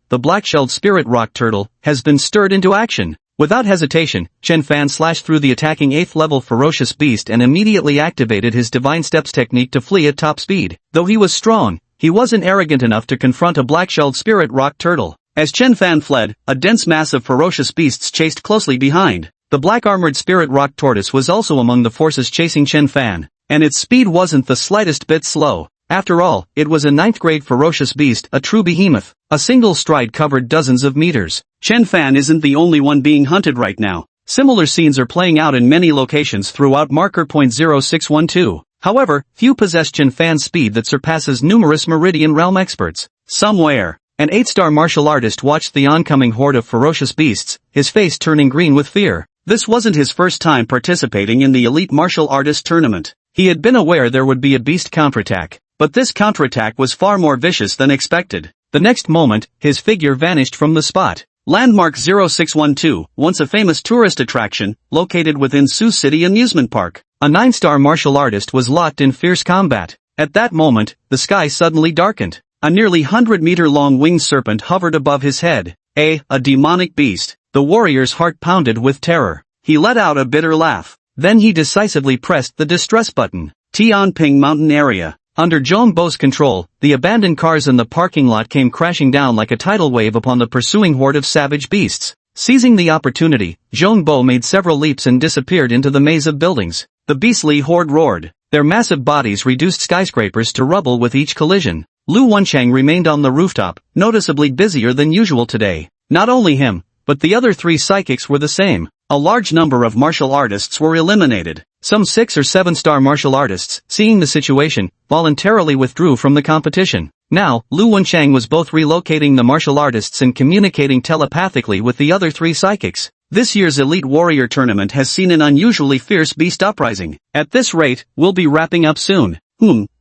the black-shelled spirit rock turtle, has been stirred into action. Without hesitation, Chen Fan slashed through the attacking 8th-level ferocious beast and immediately activated his Divine Steps technique to flee at top speed. Though he was strong, he wasn't arrogant enough to confront a black-shelled spirit rock turtle. As Chen Fan fled, a dense mass of ferocious beasts chased closely behind. The black-armored spirit rock tortoise was also among the forces chasing Chen Fan, and its speed wasn't the slightest bit slow. After all, it was a 9th-grade ferocious beast, a true behemoth. A single stride covered dozens of meters. Chen Fan isn't the only one being hunted right now. Similar scenes are playing out in many locations throughout marker point 0612. However, few possess Chen Fan's speed that surpasses numerous Meridian Realm experts. Somewhere, an 8-star martial artist watched the oncoming horde of ferocious beasts, his face turning green with fear. This wasn't his first time participating in the Elite Martial Artist Tournament. He had been aware there would be a beast counterattack, but this counterattack was far more vicious than expected. The next moment, his figure vanished from the spot. Landmark 0612, once a famous tourist attraction, located within Sioux City Amusement Park. A 9-star martial artist was locked in fierce combat. At that moment, the sky suddenly darkened. A nearly 100-meter-long winged serpent hovered above his head. A demonic beast. The warrior's heart pounded with terror. He let out a bitter laugh. Then he decisively pressed the distress button. Tianping Mountain Area. Under Zhong Bo's control, the abandoned cars in the parking lot came crashing down like a tidal wave upon the pursuing horde of savage beasts. Seizing the opportunity, Zhong Bo made several leaps and disappeared into the maze of buildings. The beastly horde roared. Their massive bodies reduced skyscrapers to rubble with each collision. Lu Wenchang remained on the rooftop, noticeably busier than usual today. Not only him, but the other 3 psychics were the same. A large number of martial artists were eliminated. Some 6 or 7-star martial artists, seeing the situation, voluntarily withdrew from the competition. Now, Lu Wenchang was both relocating the martial artists and communicating telepathically with the other 3 psychics. This year's Elite Warrior Tournament has seen an unusually fierce beast uprising. At this rate, we'll be wrapping up soon.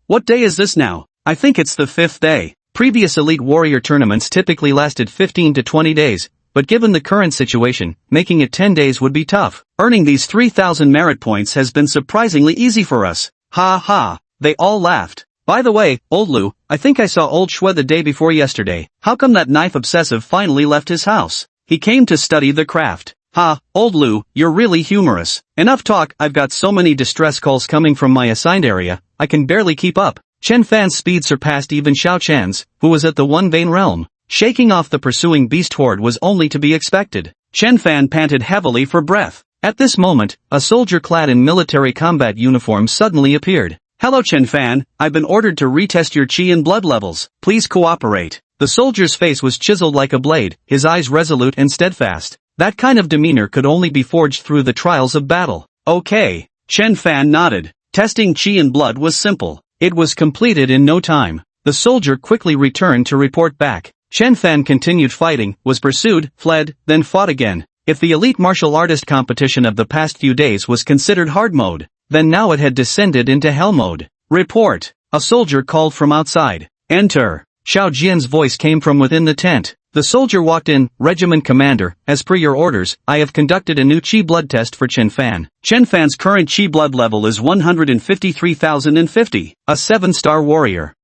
What day is this now? I think it's the 5th day. Previous Elite Warrior Tournaments typically lasted 15 to 20 days. But given the current situation, making it 10 days would be tough. Earning these 3,000 merit points has been surprisingly easy for us. Ha ha, they all laughed. By the way, old Lu, I think I saw old Shui the day before yesterday. How come that knife obsessive finally left his house? He came to study the craft. Ha, old Lu, you're really humorous. Enough talk, I've got so many distress calls coming from my assigned area, I can barely keep up. Chen Fan's speed surpassed even Xiao Chan's, who was at the One Vein Realm. Shaking off the pursuing beast horde was only to be expected. Chen Fan panted heavily for breath. At this moment, a soldier clad in military combat uniform suddenly appeared. Hello Chen Fan, I've been ordered to retest your chi and blood levels. Please cooperate. The soldier's face was chiseled like a blade, his eyes resolute and steadfast. That kind of demeanor could only be forged through the trials of battle. Okay. Chen Fan nodded. Testing chi and blood was simple. It was completed in no time. The soldier quickly returned to report back. Chen Fan continued fighting, was pursued, fled, then fought again. If the elite martial artist competition of the past few days was considered hard mode, then now it had descended into hell mode. Report. A soldier called from outside. Enter. Xiao Jian's voice came from within the tent. The soldier walked in. Regiment Commander, as per your orders, I have conducted a new chi blood test for Chen Fan. Chen Fan's current chi blood level is 153,050. A 7-star warrior.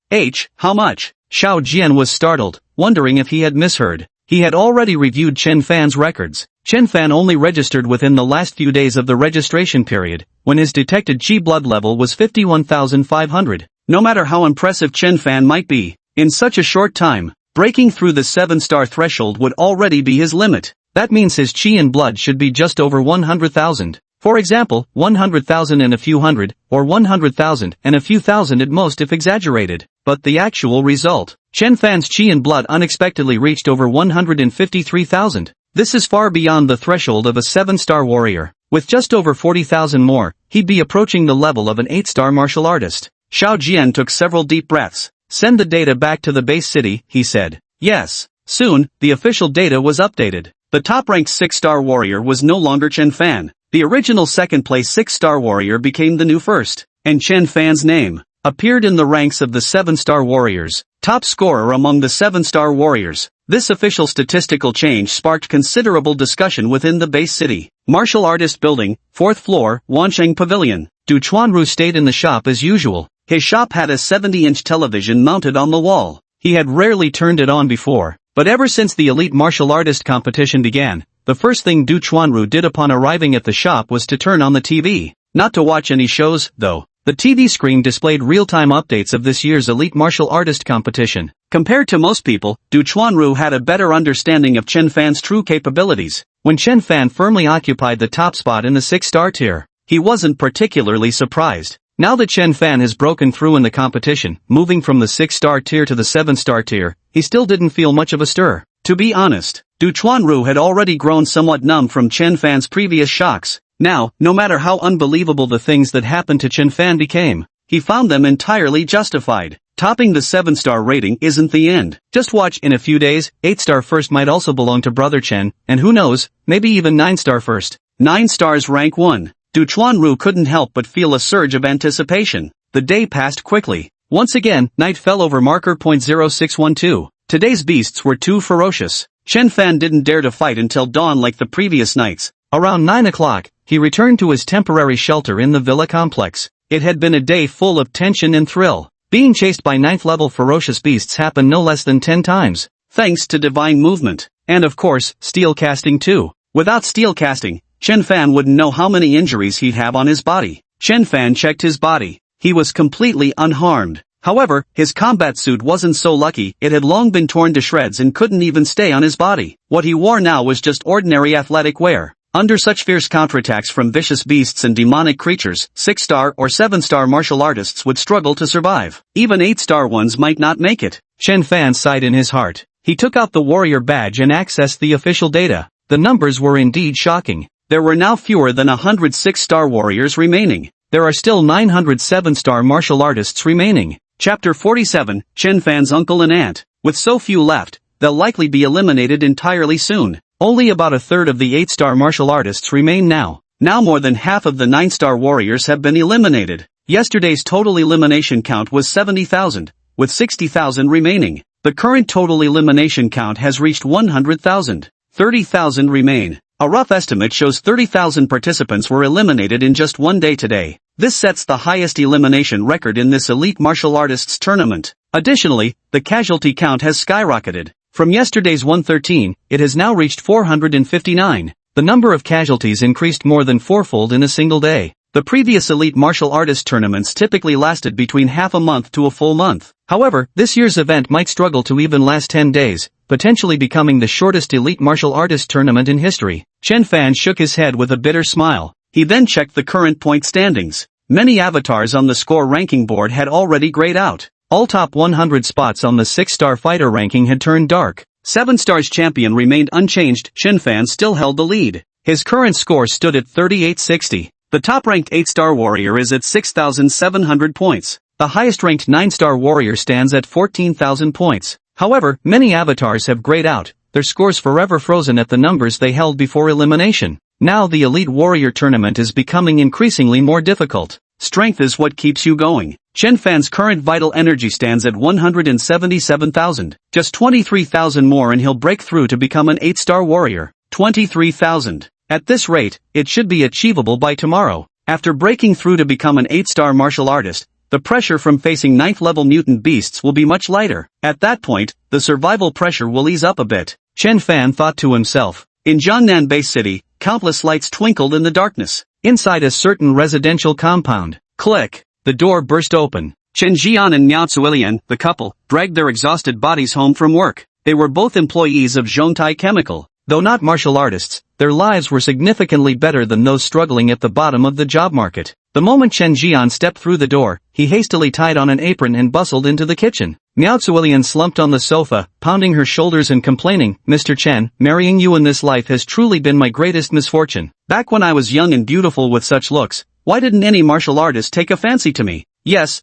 How much? Xiao Jian was startled, wondering if he had misheard. He had already reviewed Chen Fan's records. Chen Fan only registered within the last few days of the registration period, when his detected chi blood level was 51,500. No matter how impressive Chen Fan might be, In such a short time, breaking through the 7-star threshold would already be his limit. That means his chi and blood should be just over 100,000. For example, 100,000 and a few hundred, or 100,000 and a few thousand at most if exaggerated. But the actual result, Chen Fan's chi and blood unexpectedly reached over 153,000. This is far beyond the threshold of a 7-star warrior. With just over 40,000 more, he'd be approaching the level of an 8-star martial artist. Xiao Jian took several deep breaths. Send the data back to the base city, he said. Yes. Soon, the official data was updated. The top-ranked 6-star warrior was no longer Chen Fan. The original second-place 6-star warrior became the new first, and Chen Fan's name appeared in the ranks of the 7-star warriors, top scorer among the 7-star warriors. This official statistical change sparked considerable discussion within the base city. Martial Artist Building, 4th floor, Wansheng Pavilion. Du Chuanru stayed in the shop as usual. His shop had a 70-inch television mounted on the wall. He had rarely turned it on before, but ever since the elite martial artist competition began, the first thing Du Chuanru did upon arriving at the shop was to turn on the TV. Not to watch any shows, though. The TV screen displayed real-time updates of this year's elite martial artist competition. Compared to most people, Du Chuanru had a better understanding of Chen Fan's true capabilities. When Chen Fan firmly occupied the top spot in the 6-star tier, he wasn't particularly surprised. Now that Chen Fan has broken through in the competition, moving from the 6-star tier to the 7-star tier, he still didn't feel much of a stir. To be honest, Du Chuanru had already grown somewhat numb from Chen Fan's previous shocks. Now, no matter how unbelievable the things that happened to Chen Fan became, he found them entirely justified. Topping the 7-star rating isn't the end. Just watch, in a few days, 8-star first might also belong to Brother Chen, and who knows, maybe even 9-star first. 9 stars rank 1. Du Chuanru couldn't help but feel a surge of anticipation. The day passed quickly. Once again, night fell over marker .0612. Today's beasts were too ferocious. Chen Fan didn't dare to fight until dawn like the previous nights. Around 9 o'clock, he returned to his temporary shelter in the villa complex. It had been a day full of tension and thrill. Being chased by 9th-level ferocious beasts happened no less than 10 times. Thanks to divine movement. And of course, steel casting too. Without steel casting, Chen Fan wouldn't know how many injuries he'd have on his body. Chen Fan checked his body. He was completely unharmed. However, his combat suit wasn't so lucky. It had long been torn to shreds and couldn't even stay on his body. What he wore now was just ordinary athletic wear. Under such fierce counterattacks from vicious beasts and demonic creatures, 6-star or 7-star martial artists would struggle to survive. Even 8-star ones might not make it. Chen Fan sighed in his heart. He took out the warrior badge and accessed the official data. The numbers were indeed shocking. There were now fewer than 100 6-star warriors remaining. There are still 900 7-star martial artists remaining. Chapter 47, Chen Fan's uncle and aunt. With so few left, they'll likely be eliminated entirely soon. Only about a third of the 8-star martial artists remain now. Now more than half of the 9-star warriors have been eliminated. Yesterday's total elimination count was 70,000, with 60,000 remaining. The current total elimination count has reached 100,000. 30,000 remain. A rough estimate shows 30,000 participants were eliminated in just one day today. This sets the highest elimination record in this elite martial artists tournament. Additionally, the casualty count has skyrocketed. From yesterday's 113, it has now reached 459. The number of casualties increased more than fourfold in a single day. The previous elite martial artist tournaments typically lasted between half a month to a full month. However, this year's event might struggle to even last 10 days, potentially becoming the shortest elite martial artist tournament in history. Chen Fan shook his head with a bitter smile. He then checked the current point standings. Many avatars on the score ranking board had already grayed out. All top 100 spots on the 6-star fighter ranking had turned dark. 7-star's champion remained unchanged. Chen Fan still held the lead. His current score stood at 3860. The top-ranked 8-star warrior is at 6,700 points. The highest-ranked 9-star warrior stands at 14,000 points. However, many avatars have grayed out, their scores forever frozen at the numbers they held before elimination. Now the Elite Warrior tournament is becoming increasingly more difficult. Strength is what keeps you going. Chen Fan's current vital energy stands at 177,000. Just 23,000 more and he'll break through to become an 8-star warrior. 23,000. At this rate, it should be achievable by tomorrow. After breaking through to become an 8-star martial artist, the pressure from facing 9th-level mutant beasts will be much lighter. At that point, the survival pressure will ease up a bit. Chen Fan thought to himself. In Jiangnan Bay City, countless lights twinkled in the darkness. Inside a certain residential compound. Click. The door burst open. Chen Jian and Miao Zuilian, the couple, dragged their exhausted bodies home from work. They were both employees of Zhongtai Chemical. Though not martial artists, their lives were significantly better than those struggling at the bottom of the job market. The moment Chen Jian stepped through the door, he hastily tied on an apron and bustled into the kitchen. Miao Zuilian slumped on the sofa, pounding her shoulders and complaining, "Mr. Chen, marrying you in this life has truly been my greatest misfortune. Back when I was young and beautiful with such looks, why didn't any martial artist take a fancy to me? Yes,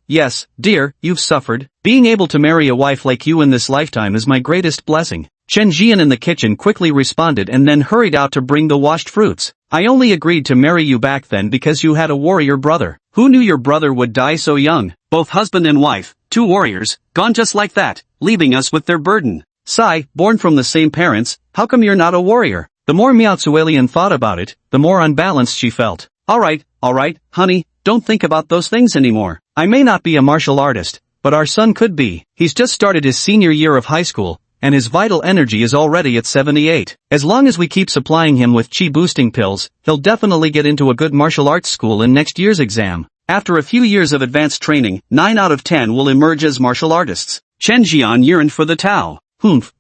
dear, you've suffered. Being able to marry a wife like you in this lifetime is my greatest blessing." Chen Jian in the kitchen quickly responded and then hurried out to bring the washed fruits. "I only agreed to marry you back then because you had a warrior brother. Who knew your brother would die so young? Both husband and wife, two warriors, gone just like that, leaving us with their burden. Sigh, born from the same parents, how come you're not a warrior?" The more Miao Zuilian thought about it, the more unbalanced she felt. Alright, honey, don't think about those things anymore. I may not be a martial artist, but our son could be. He's just started his senior year of high school, and his vital energy is already at 78. As long as we keep supplying him with chi-boosting pills, he'll definitely get into a good martial arts school in next year's exam. After a few years of advanced training, 9 out of 10 will emerge as martial artists. Chen Jian yearned for the Tao.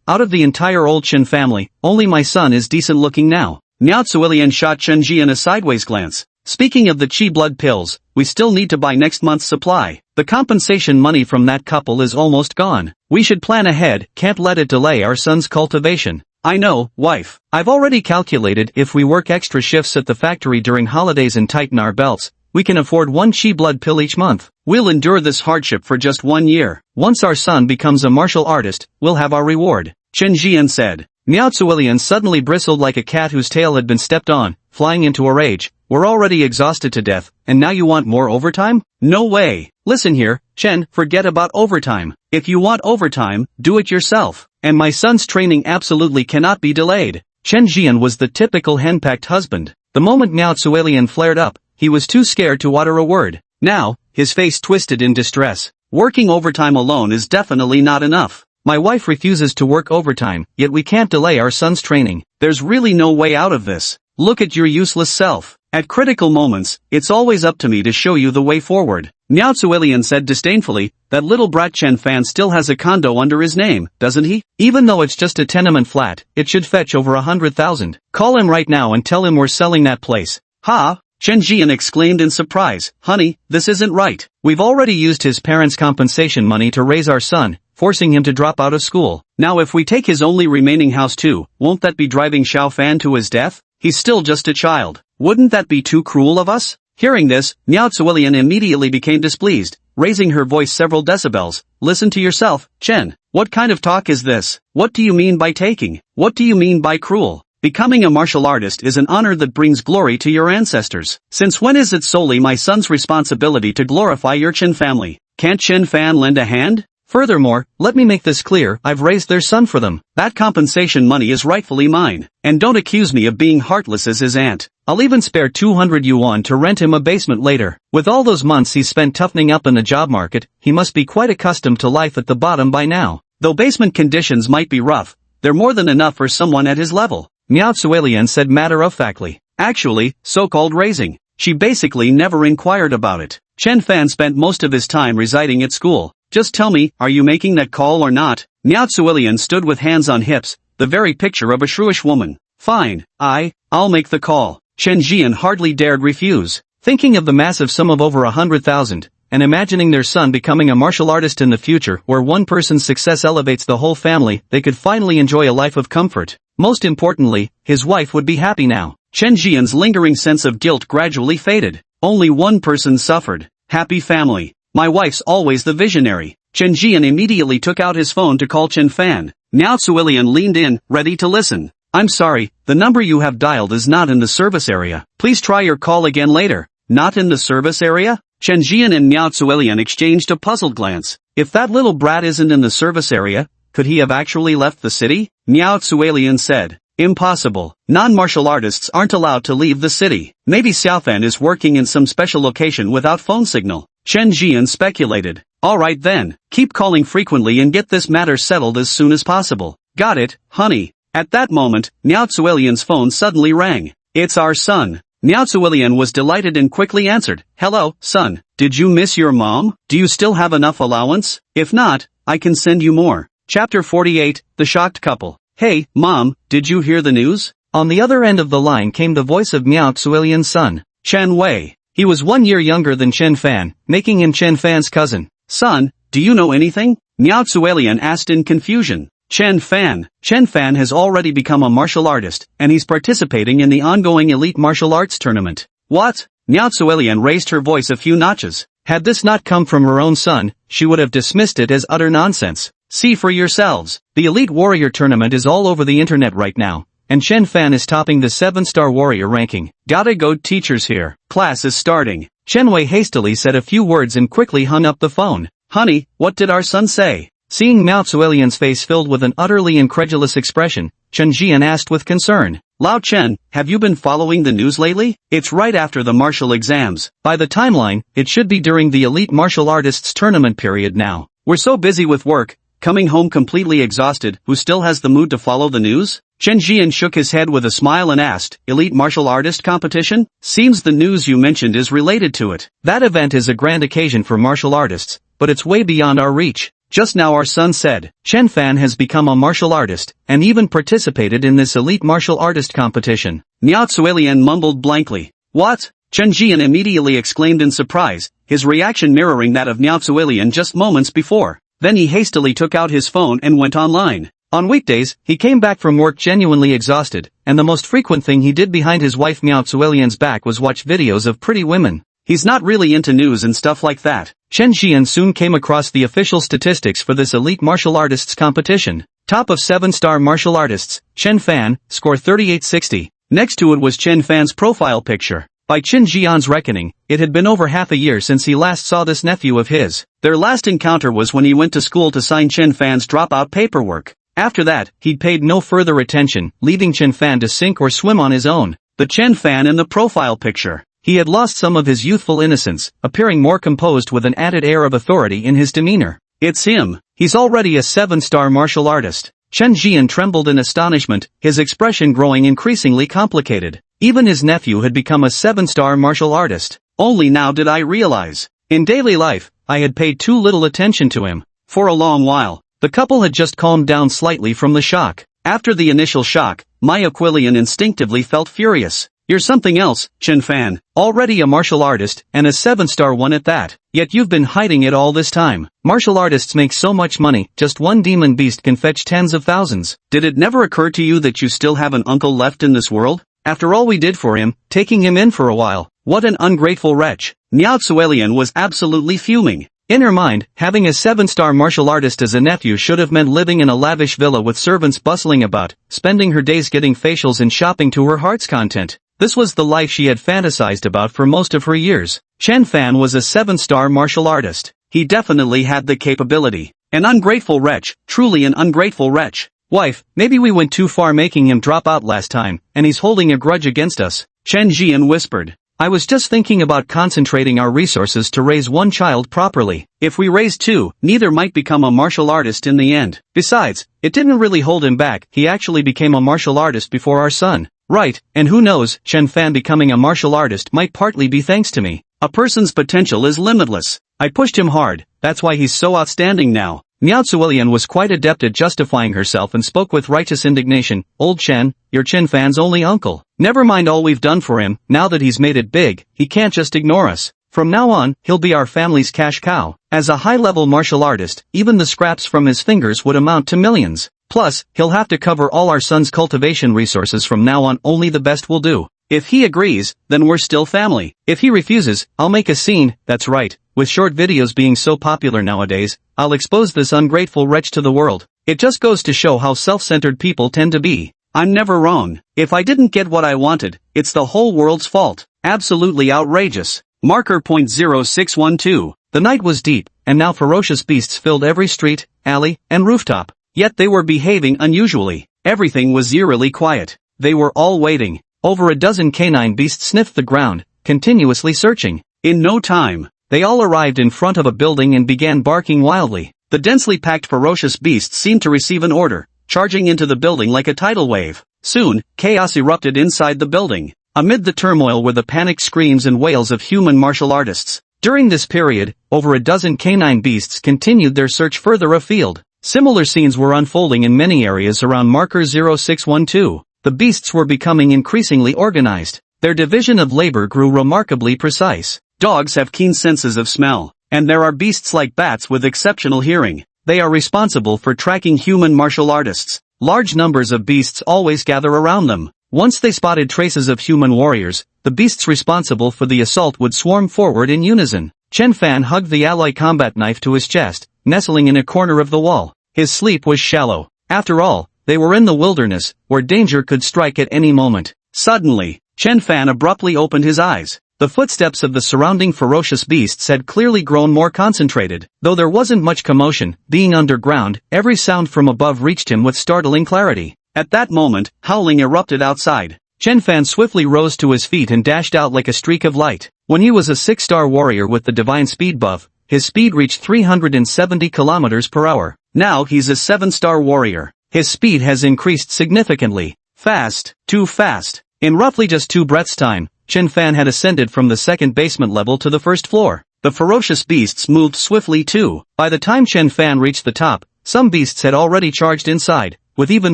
Out of the entire old Chen family, only my son is decent looking now. Miao Zuilian shot Chen Jian a sideways glance. Speaking of the chi blood pills, we still need to buy next month's supply. The compensation money from that couple is almost gone. We should plan ahead, can't let it delay our son's cultivation. I know, wife. I've already calculated if we work extra shifts at the factory during holidays and tighten our belts, we can afford one chi blood pill each month. We'll endure this hardship for just 1 year. Once our son becomes a martial artist, we'll have our reward, Chen Jian said. Miao Zuilian suddenly bristled like a cat whose tail had been stepped on, flying into a rage. We're already exhausted to death, and now you want more overtime? No way. Listen here, Chen, forget about overtime. If you want overtime, do it yourself. And my son's training absolutely cannot be delayed. Chen Jian was the typical henpecked husband. The moment Miao Zuilian flared up, he was too scared to utter a word. Now, his face twisted in distress. Working overtime alone is definitely not enough. My wife refuses to work overtime, yet we can't delay our son's training. There's really no way out of this. Look at your useless self. At critical moments, it's always up to me to show you the way forward. Miao Zuilian said disdainfully, that little brat Chen Fan still has a condo under his name, doesn't he? Even though it's just a tenement flat, it should fetch over 100,000. Call him right now and tell him we're selling that place. Ha! Chen Jian exclaimed in surprise. Honey, this isn't right. We've already used his parents' compensation money to raise our son, forcing him to drop out of school. Now if we take his only remaining house too, won't that be driving Xiao Fan to his death? He's still just a child. Wouldn't that be too cruel of us? Hearing this, Miao Zuilian immediately became displeased, raising her voice several decibels. Listen to yourself, Chen. What kind of talk is this? What do you mean by taking? What do you mean by cruel? Becoming a martial artist is an honor that brings glory to your ancestors. Since when is it solely my son's responsibility to glorify your Chen family? Can't Chen Fan lend a hand? Furthermore, let me make this clear, I've raised their son for them. That compensation money is rightfully mine. And don't accuse me of being heartless as his aunt. I'll even spare 200 yuan to rent him a basement later. With all those months he's spent toughening up in the job market, he must be quite accustomed to life at the bottom by now. Though basement conditions might be rough, they're more than enough for someone at his level. Miao Zuilian said matter-of-factly. Actually, so-called raising. She basically never inquired about it. Chen Fan spent most of his time residing at school. Just tell me, are you making that call or not? Miao Zuilian stood with hands on hips, the very picture of a shrewish woman. Fine, I'll make the call. Chen Jian hardly dared refuse. Thinking of the massive sum of over 100,000, and imagining their son becoming a martial artist in the future where one person's success elevates the whole family, they could finally enjoy a life of comfort. Most importantly, his wife would be happy now. Chen Jian's lingering sense of guilt gradually faded. Only one person suffered. Happy family. My wife's always the visionary. Chen Jian immediately took out his phone to call Chen Fan. Miao Zuilian leaned in, ready to listen. I'm sorry, the number you have dialed is not in the service area. Please try your call again later. Not in the service area? Chen Jian and Miao Zuilian exchanged a puzzled glance. If that little brat isn't in the service area, could he have actually left the city? Miao Zuilian said. Impossible. Non-martial artists aren't allowed to leave the city. Maybe Xiaofan is working in some special location without phone signal. Chen Jian speculated. Alright then, keep calling frequently and get this matter settled as soon as possible. Got it, honey. At that moment, Miao Zuilian's phone suddenly rang. It's our son. Miao Zuilian was delighted and quickly answered, "Hello, son. Did you miss your mom? Do you still have enough allowance? If not, I can send you more." Chapter 48, The Shocked Couple. "Hey, Mom, did you hear the news?" On the other end of the line came the voice of Miao Zuilian's son, Chen Wei. He was 1 year younger than Chen Fan, making him Chen Fan's cousin. "Son, do you know anything?" Miao Zuilian asked in confusion. Chen Fan has already become a martial artist, and he's participating in the ongoing elite martial arts tournament. "What?" Miao Zuilian raised her voice a few notches. Had this not come from her own son, she would have dismissed it as utter nonsense. "See for yourselves. The Elite Warrior Tournament is all over the internet right now, and Chen Fan is topping the 7-star warrior ranking. Gotta go, teachers here. Class is starting." Chen Wei hastily said a few words and quickly hung up the phone. "Honey, what did our son say?" Seeing Miao Zuilian's face filled with an utterly incredulous expression, Chen Jian asked with concern. "Lao Chen, have you been following the news lately? It's right after the martial exams. By the timeline, it should be during the elite martial artists tournament period now. We're so busy with work, coming home completely exhausted. Who still has the mood to follow the news?" Chen Jian shook his head with a smile and asked, "Elite martial artist competition? Seems the news you mentioned is related to it." That event is a grand occasion for martial artists, but it's way beyond our reach. Just now our son said, Chen Fan has become a martial artist, and even participated in this elite martial artist competition. Miao Zuilian mumbled blankly. "What?" Chen Jian immediately exclaimed in surprise, his reaction mirroring that of Miao Zuilian just moments before. Then he hastily took out his phone and went online. On weekdays, he came back from work genuinely exhausted, and the most frequent thing he did behind his wife Miao Zuilian's back was watch videos of pretty women. He's not really into news and stuff like that. Chen Jian soon came across the official statistics for this elite martial artists competition. Top of 7-star martial artists, Chen Fan, score 3860. Next to it was Chen Fan's profile picture. By Chen Jian's reckoning, it had been over half a year since he last saw this nephew of his. Their last encounter was when he went to school to sign Chen Fan's dropout paperwork. After that, he'd paid no further attention, leaving Chen Fan to sink or swim on his own. The Chen Fan in the profile picture. He had lost some of his youthful innocence, appearing more composed with an added air of authority in his demeanor. It's him. He's already a 7-star martial artist. Chen Jian trembled in astonishment, his expression growing increasingly complicated. Even his nephew had become a 7-star martial artist. Only now did I realize. In daily life, I had paid too little attention to him. For a long while, the couple had just calmed down slightly from the shock. After the initial shock, Miao Zuilian instinctively felt furious. "You're something else, Chen Fan. Already a martial artist, and a 7-star one at that. Yet you've been hiding it all this time. Martial artists make so much money, just one demon beast can fetch tens of thousands. Did it never occur to you that you still have an uncle left in this world? After all we did for him, taking him in for a while. What an ungrateful wretch." Miao Zuilian was absolutely fuming. In her mind, having a 7-star martial artist as a nephew should have meant living in a lavish villa with servants bustling about, spending her days getting facials and shopping to her heart's content. This was the life she had fantasized about for most of her years. Chen Fan was a 7-star martial artist. He definitely had the capability. An ungrateful wretch, truly an ungrateful wretch. "Wife, maybe we went too far making him drop out last time, and he's holding a grudge against us," Chen Jian whispered. "I was just thinking about concentrating our resources to raise one child properly. If we raise two, neither might become a martial artist in the end. Besides, it didn't really hold him back, he actually became a martial artist before our son." "Right, and who knows, Chen Fan becoming a martial artist might partly be thanks to me. A person's potential is limitless. I pushed him hard, that's why he's so outstanding now." Miao Zuilian was quite adept at justifying herself and spoke with righteous indignation. "Old Chen, you're Chen Fan's only uncle. Never mind all we've done for him, now that he's made it big, he can't just ignore us. From now on, he'll be our family's cash cow. As a high-level martial artist, even the scraps from his fingers would amount to millions. Plus, he'll have to cover all our son's cultivation resources from now on, only the best will do. If he agrees, then we're still family. If he refuses, I'll make a scene." That's right, with short videos being so popular nowadays, I'll expose this ungrateful wretch to the world. It just goes to show how self-centered people tend to be. I'm never wrong. If I didn't get what I wanted, it's the whole world's fault. Absolutely outrageous. Marker point 0612. The night was deep, and now ferocious beasts filled every street, alley, and rooftop. Yet they were behaving unusually. Everything was eerily quiet. They were all waiting. Over a dozen canine beasts sniffed the ground, continuously searching. In no time, they all arrived in front of a building and began barking wildly. The densely packed ferocious beasts seemed to receive an order, charging into the building like a tidal wave. Soon, chaos erupted inside the building. Amid the turmoil were the panicked screams and wails of human martial artists. During this period, over a dozen canine beasts continued their search further afield. Similar scenes were unfolding in many areas around marker 0612. The beasts were becoming increasingly organized. Their division of labor grew remarkably precise. Dogs have keen senses of smell, and there are beasts like bats with exceptional hearing. They are responsible for tracking human martial artists. Large numbers of beasts always gather around them. Once they spotted traces of human warriors, the beasts responsible for the assault would swarm forward in unison. Chen Fan hugged the alloy combat knife to his chest, nestling in a corner of the wall. His sleep was shallow. After all, they were in the wilderness, where danger could strike at any moment. Suddenly, Chen Fan abruptly opened his eyes. The footsteps of the surrounding ferocious beasts had clearly grown more concentrated. Though there wasn't much commotion, being underground, every sound from above reached him with startling clarity. At that moment, howling erupted outside. Chen Fan swiftly rose to his feet and dashed out like a streak of light. When he was a 6-star warrior with the divine speed buff, his speed reached 370 kilometers per hour. Now he's a 7-star warrior. His speed has increased significantly. Fast, too fast. In roughly just 2 breaths' time, Chen Fan had ascended from the second basement level to the first floor. The ferocious beasts moved swiftly too. By the time Chen Fan reached the top, some beasts had already charged inside, with even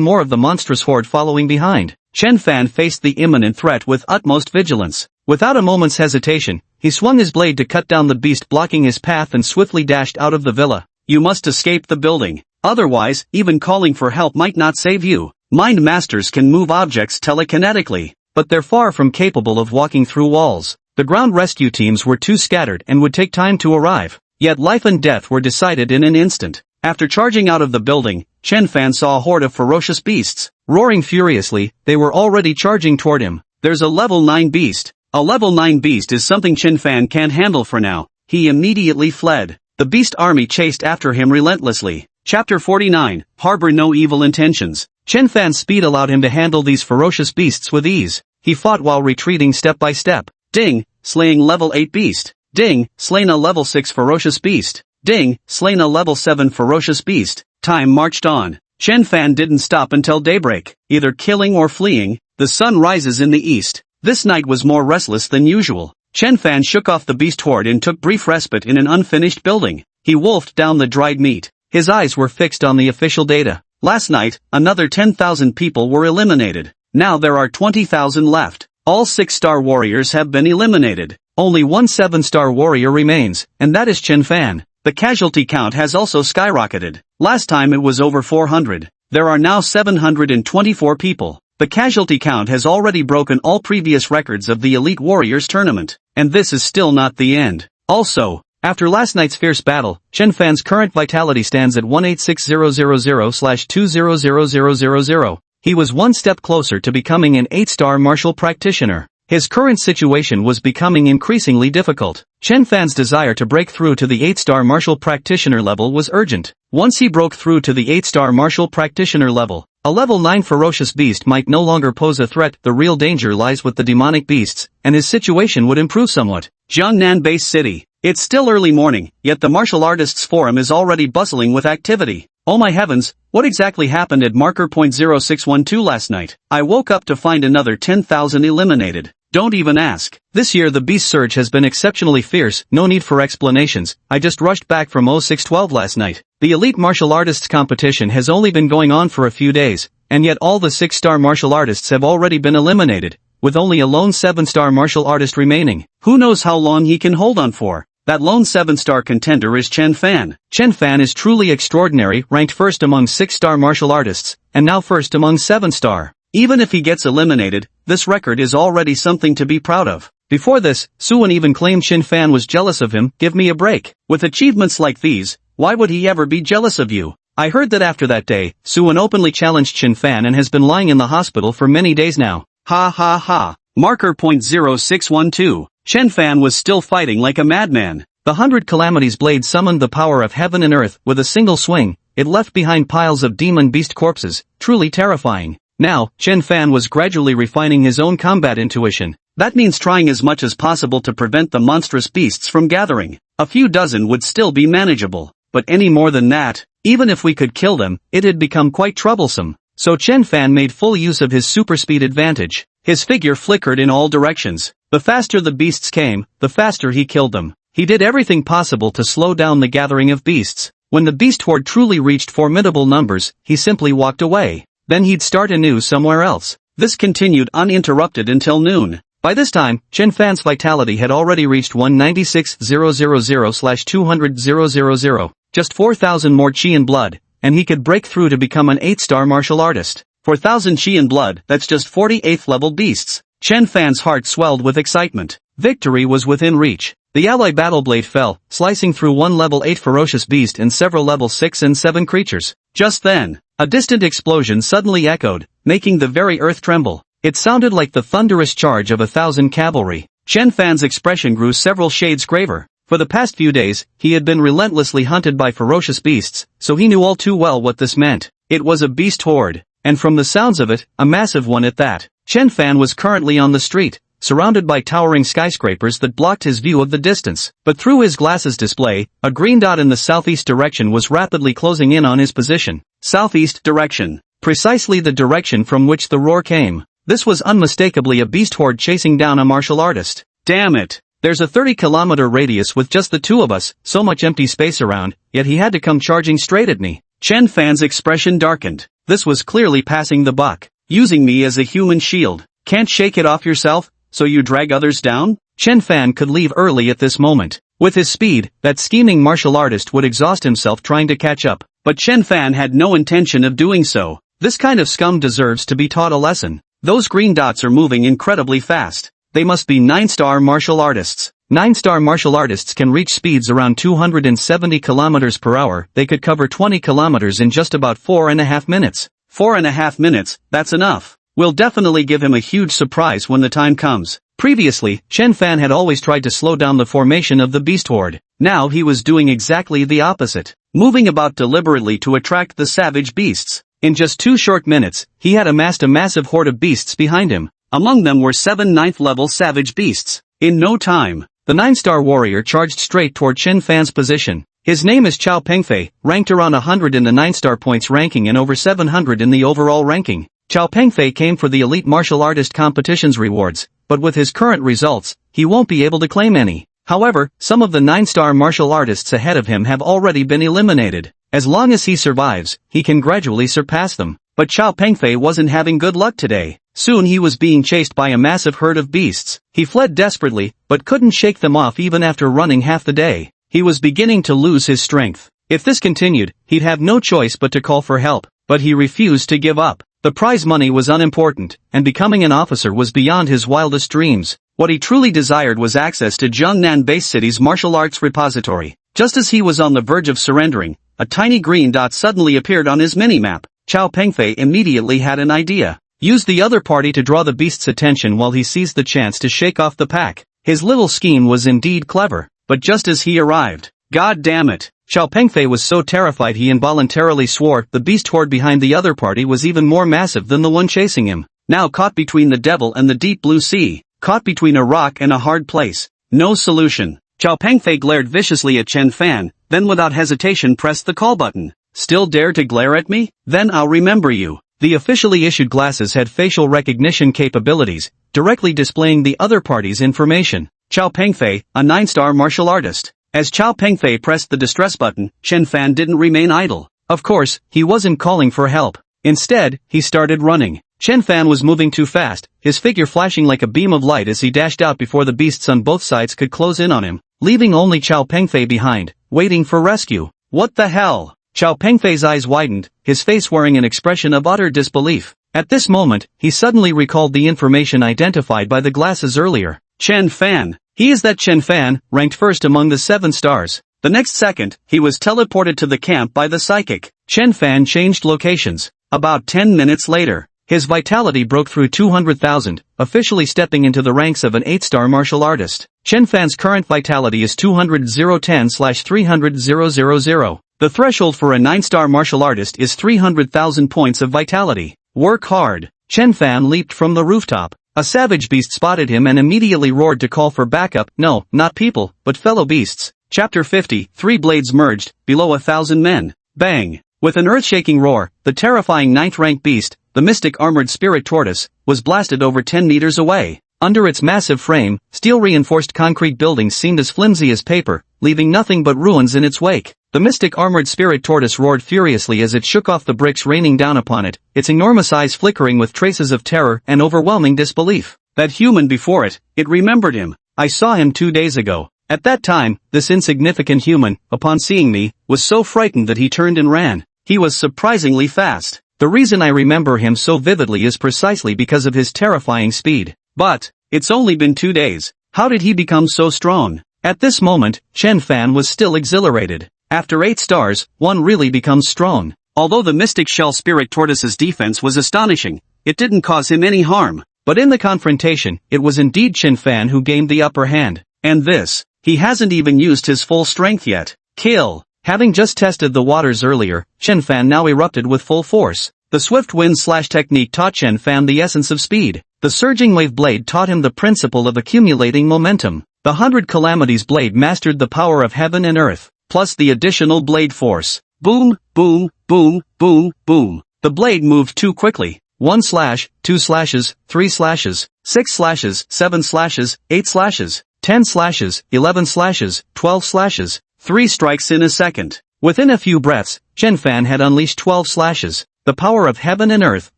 more of the monstrous horde following behind. Chen Fan faced the imminent threat with utmost vigilance. Without a moment's hesitation, he swung his blade to cut down the beast blocking his path and swiftly dashed out of the villa. You must escape the building. Otherwise, even calling for help might not save you. Mind masters can move objects telekinetically, but they're far from capable of walking through walls. The ground rescue teams were too scattered and would take time to arrive. Yet life and death were decided in an instant. After charging out of the building, Chen Fan saw a horde of ferocious beasts. Roaring furiously, they were already charging toward him. There's a level 9 beast. A level 9 beast is something Chen Fan can't handle for now. He immediately fled. The beast army chased after him relentlessly. Chapter 49, Harbor No Evil Intentions. Chen Fan's speed allowed him to handle these ferocious beasts with ease. He fought while retreating step by step. Ding, slaying level 8 beast. Ding, slain a level 6 ferocious beast. Ding, slain a level 7 ferocious beast. Time marched on. Chen Fan didn't stop until daybreak, either killing or fleeing. The sun rises in the east. This night was more restless than usual. Chen Fan shook off the beast horde and took brief respite in an unfinished building. He wolfed down the dried meat. His eyes were fixed on the official data. Last night, another 10,000 people were eliminated. Now there are 20,000 left. All 6-star warriors have been eliminated. Only one 7-star warrior remains, and that is Chen Fan. The casualty count has also skyrocketed. Last time it was over 400. There are now 724 people. The casualty count has already broken all previous records of the Elite Warriors tournament. And this is still not the end. Also, after last night's fierce battle, Chen Fan's current vitality stands at 186,000/200000. He was one step closer to becoming an 8-star martial practitioner. His current situation was becoming increasingly difficult. Chen Fan's desire to break through to the 8-star martial practitioner level was urgent. Once he broke through to the 8-star martial practitioner level, a level 9 ferocious beast might no longer pose a threat. The real danger lies with the demonic beasts, and his situation would improve somewhat. Jiangnan Base City. It's still early morning, yet the martial artists forum is already bustling with activity. Oh my heavens, what exactly happened at marker point 0612 last night? I woke up to find another 10,000 eliminated. Don't even ask. This year the beast surge has been exceptionally fierce, no need for explanations. I just rushed back from 0612 last night. The elite martial artists competition has only been going on for a few days, and yet all the 6-star martial artists have already been eliminated, with only a lone 7-star martial artist remaining. Who knows how long he can hold on for? That lone 7-star contender is Chen Fan. Chen Fan is truly extraordinary, ranked first among 6-star martial artists, and now first among 7-star. Even if he gets eliminated, this record is already something to be proud of. Before this, Suan even claimed Chen Fan was jealous of him. Give me a break. With achievements like these, why would he ever be jealous of you? I heard that after that day, Suan openly challenged Chen Fan and has been lying in the hospital for many days now. Ha ha ha. Marker point 0612. Chen Fan was still fighting like a madman. The 100 Calamities blade summoned the power of heaven and earth. With a single swing, it left behind piles of demon beast corpses, truly terrifying. Now, Chen Fan was gradually refining his own combat intuition. That means trying as much as possible to prevent the monstrous beasts from gathering. A few dozen would still be manageable, but any more than that, even if we could kill them, it had become quite troublesome. So Chen Fan made full use of his super speed advantage. His figure flickered in all directions. The faster the beasts came, the faster he killed them. He did everything possible to slow down the gathering of beasts. When the beast horde truly reached formidable numbers, he simply walked away. Then he'd start anew somewhere else. This continued uninterrupted until noon. By this time, Chen Fan's vitality had already reached 196,000/200,000. Just 4,000 more chi and blood, and he could break through to become an 8-star martial artist. 4,000 chi and blood, that's just 48th level beasts. Chen Fan's heart swelled with excitement. Victory was within reach. The ally battle blade fell, slicing through one level 8 ferocious beast and several level 6 and 7 creatures. Just then, a distant explosion suddenly echoed, making the very earth tremble. It sounded like the thunderous charge of 1,000 cavalry. Chen Fan's expression grew several shades graver. For the past few days, he had been relentlessly hunted by ferocious beasts, so he knew all too well what this meant. It was a beast horde, and from the sounds of it, a massive one at that. Chen Fan was currently on the street, surrounded by towering skyscrapers that blocked his view of the distance. But through his glasses display, a green dot in the southeast direction was rapidly closing in on his position. Southeast direction. Precisely the direction from which the roar came. This was unmistakably a beast horde chasing down a martial artist. Damn it. There's a 30-kilometer radius with just the two of us, so much empty space around, yet he had to come charging straight at me. Chen Fan's expression darkened. This was clearly passing the buck. Using me as a human shield. Can't shake it off yourself, so you drag others down? Chen Fan could leave early at this moment. With his speed, that scheming martial artist would exhaust himself trying to catch up. But Chen Fan had no intention of doing so. This kind of scum deserves to be taught a lesson. Those green dots are moving incredibly fast. They must be 9-star martial artists. 9-star martial artists can reach speeds around 270 kilometers per hour. They could cover 20 kilometers in just about 4.5 minutes. 4.5 minutes, that's enough. We'll definitely give him a huge surprise when the time comes. Previously, Chen Fan had always tried to slow down the formation of the beast horde. Now he was doing exactly the opposite. Moving about deliberately to attract the savage beasts. In just 2 short minutes, he had amassed a massive horde of beasts behind him. Among them were 7 9th-level savage beasts. In no time, the 9-star warrior charged straight toward Chen Fan's position. His name is Cao Pengfei, ranked around 100 in the 9-star points ranking and over 700 in the overall ranking. Cao Pengfei came for the elite martial artist competition's rewards, but with his current results, he won't be able to claim any. However, some of the 9-star martial artists ahead of him have already been eliminated. As long as he survives, he can gradually surpass them. But Cao Pengfei wasn't having good luck today. Soon he was being chased by a massive herd of beasts. He fled desperately, but couldn't shake them off even after running half the day. He was beginning to lose his strength. If this continued, he'd have no choice but to call for help. But he refused to give up. The prize money was unimportant, and becoming an officer was beyond his wildest dreams. What he truly desired was access to Jiangnan Base City's martial arts repository. Just as he was on the verge of surrendering, a tiny green dot suddenly appeared on his minimap. Cao Pengfei immediately had an idea. Use the other party to draw the beast's attention while he seized the chance to shake off the pack. His little scheme was indeed clever, but just as he arrived, God damn it! Cao Pengfei was so terrified he involuntarily swore the beast horde behind the other party was even more massive than the one chasing him. Now caught between the devil and the deep blue sea, caught between a rock and a hard place. No solution. Cao Pengfei glared viciously at Chen Fan, then without hesitation pressed the call button. Still dare to glare at me? Then I'll remember you. The officially issued glasses had facial recognition capabilities, directly displaying the other party's information. Cao Pengfei, a 9-star martial artist. As Cao Pengfei pressed the distress button, Chen Fan didn't remain idle. Of course, he wasn't calling for help. Instead, he started running. Chen Fan was moving too fast, his figure flashing like a beam of light as he dashed out before the beasts on both sides could close in on him, leaving only Cao Pengfei behind, waiting for rescue. What the hell? Cao Pengfei's eyes widened, his face wearing an expression of utter disbelief. At this moment, he suddenly recalled the information identified by the glasses earlier. Chen Fan. He is that Chen Fan, ranked first among the 7 stars. The next second, he was teleported to the camp by the psychic. Chen Fan changed locations. About 10 minutes later, his vitality broke through 200,000, officially stepping into the ranks of an 8-star martial artist. Chen Fan's current vitality is 200,010/300,000. The threshold for a 9-star martial artist is 300,000 points of vitality. Work hard. Chen Fan leaped from the rooftop. A savage beast spotted him and immediately roared to call for backup. No, not people, but fellow beasts. Chapter 50, 3 blades merged, below 1,000 men. Bang! With an earth-shaking roar, the terrifying 9th-rank beast, the mystic armored spirit tortoise, was blasted over 10 meters away. Under its massive frame, steel-reinforced concrete buildings seemed as flimsy as paper, leaving nothing but ruins in its wake. The mystic armored spirit tortoise roared furiously as it shook off the bricks raining down upon it, its enormous eyes flickering with traces of terror and overwhelming disbelief. That human before it remembered him. I saw him 2 days ago. At that time, this insignificant human, upon seeing me, was so frightened that he turned and ran. He was surprisingly fast. The reason I remember him so vividly is precisely because of his terrifying speed. But, it's only been 2 days. How did he become so strong? At this moment, Chen Fan was still exhilarated. After 8 stars, one really becomes strong. Although the mystic shell spirit tortoise's defense was astonishing, it didn't cause him any harm. But in the confrontation, it was indeed Chen Fan who gained the upper hand. And this, he hasn't even used his full strength yet. Kill! Having just tested the waters earlier, Chen Fan now erupted with full force. The swift wind/technique taught Chen Fan the essence of speed. The surging wave blade taught him the principle of accumulating momentum. The 100 calamities blade mastered the power of heaven and earth, plus the additional blade force. Boom, boom, boom, boom, boom. The blade moved too quickly. 1 slash, 2 slashes, 3 slashes, 6 slashes, 7 slashes, 8 slashes, 10 slashes, 11 slashes, 12 slashes, 3 strikes in a second. Within a few breaths, Chen Fan had unleashed 12 slashes. The power of heaven and earth,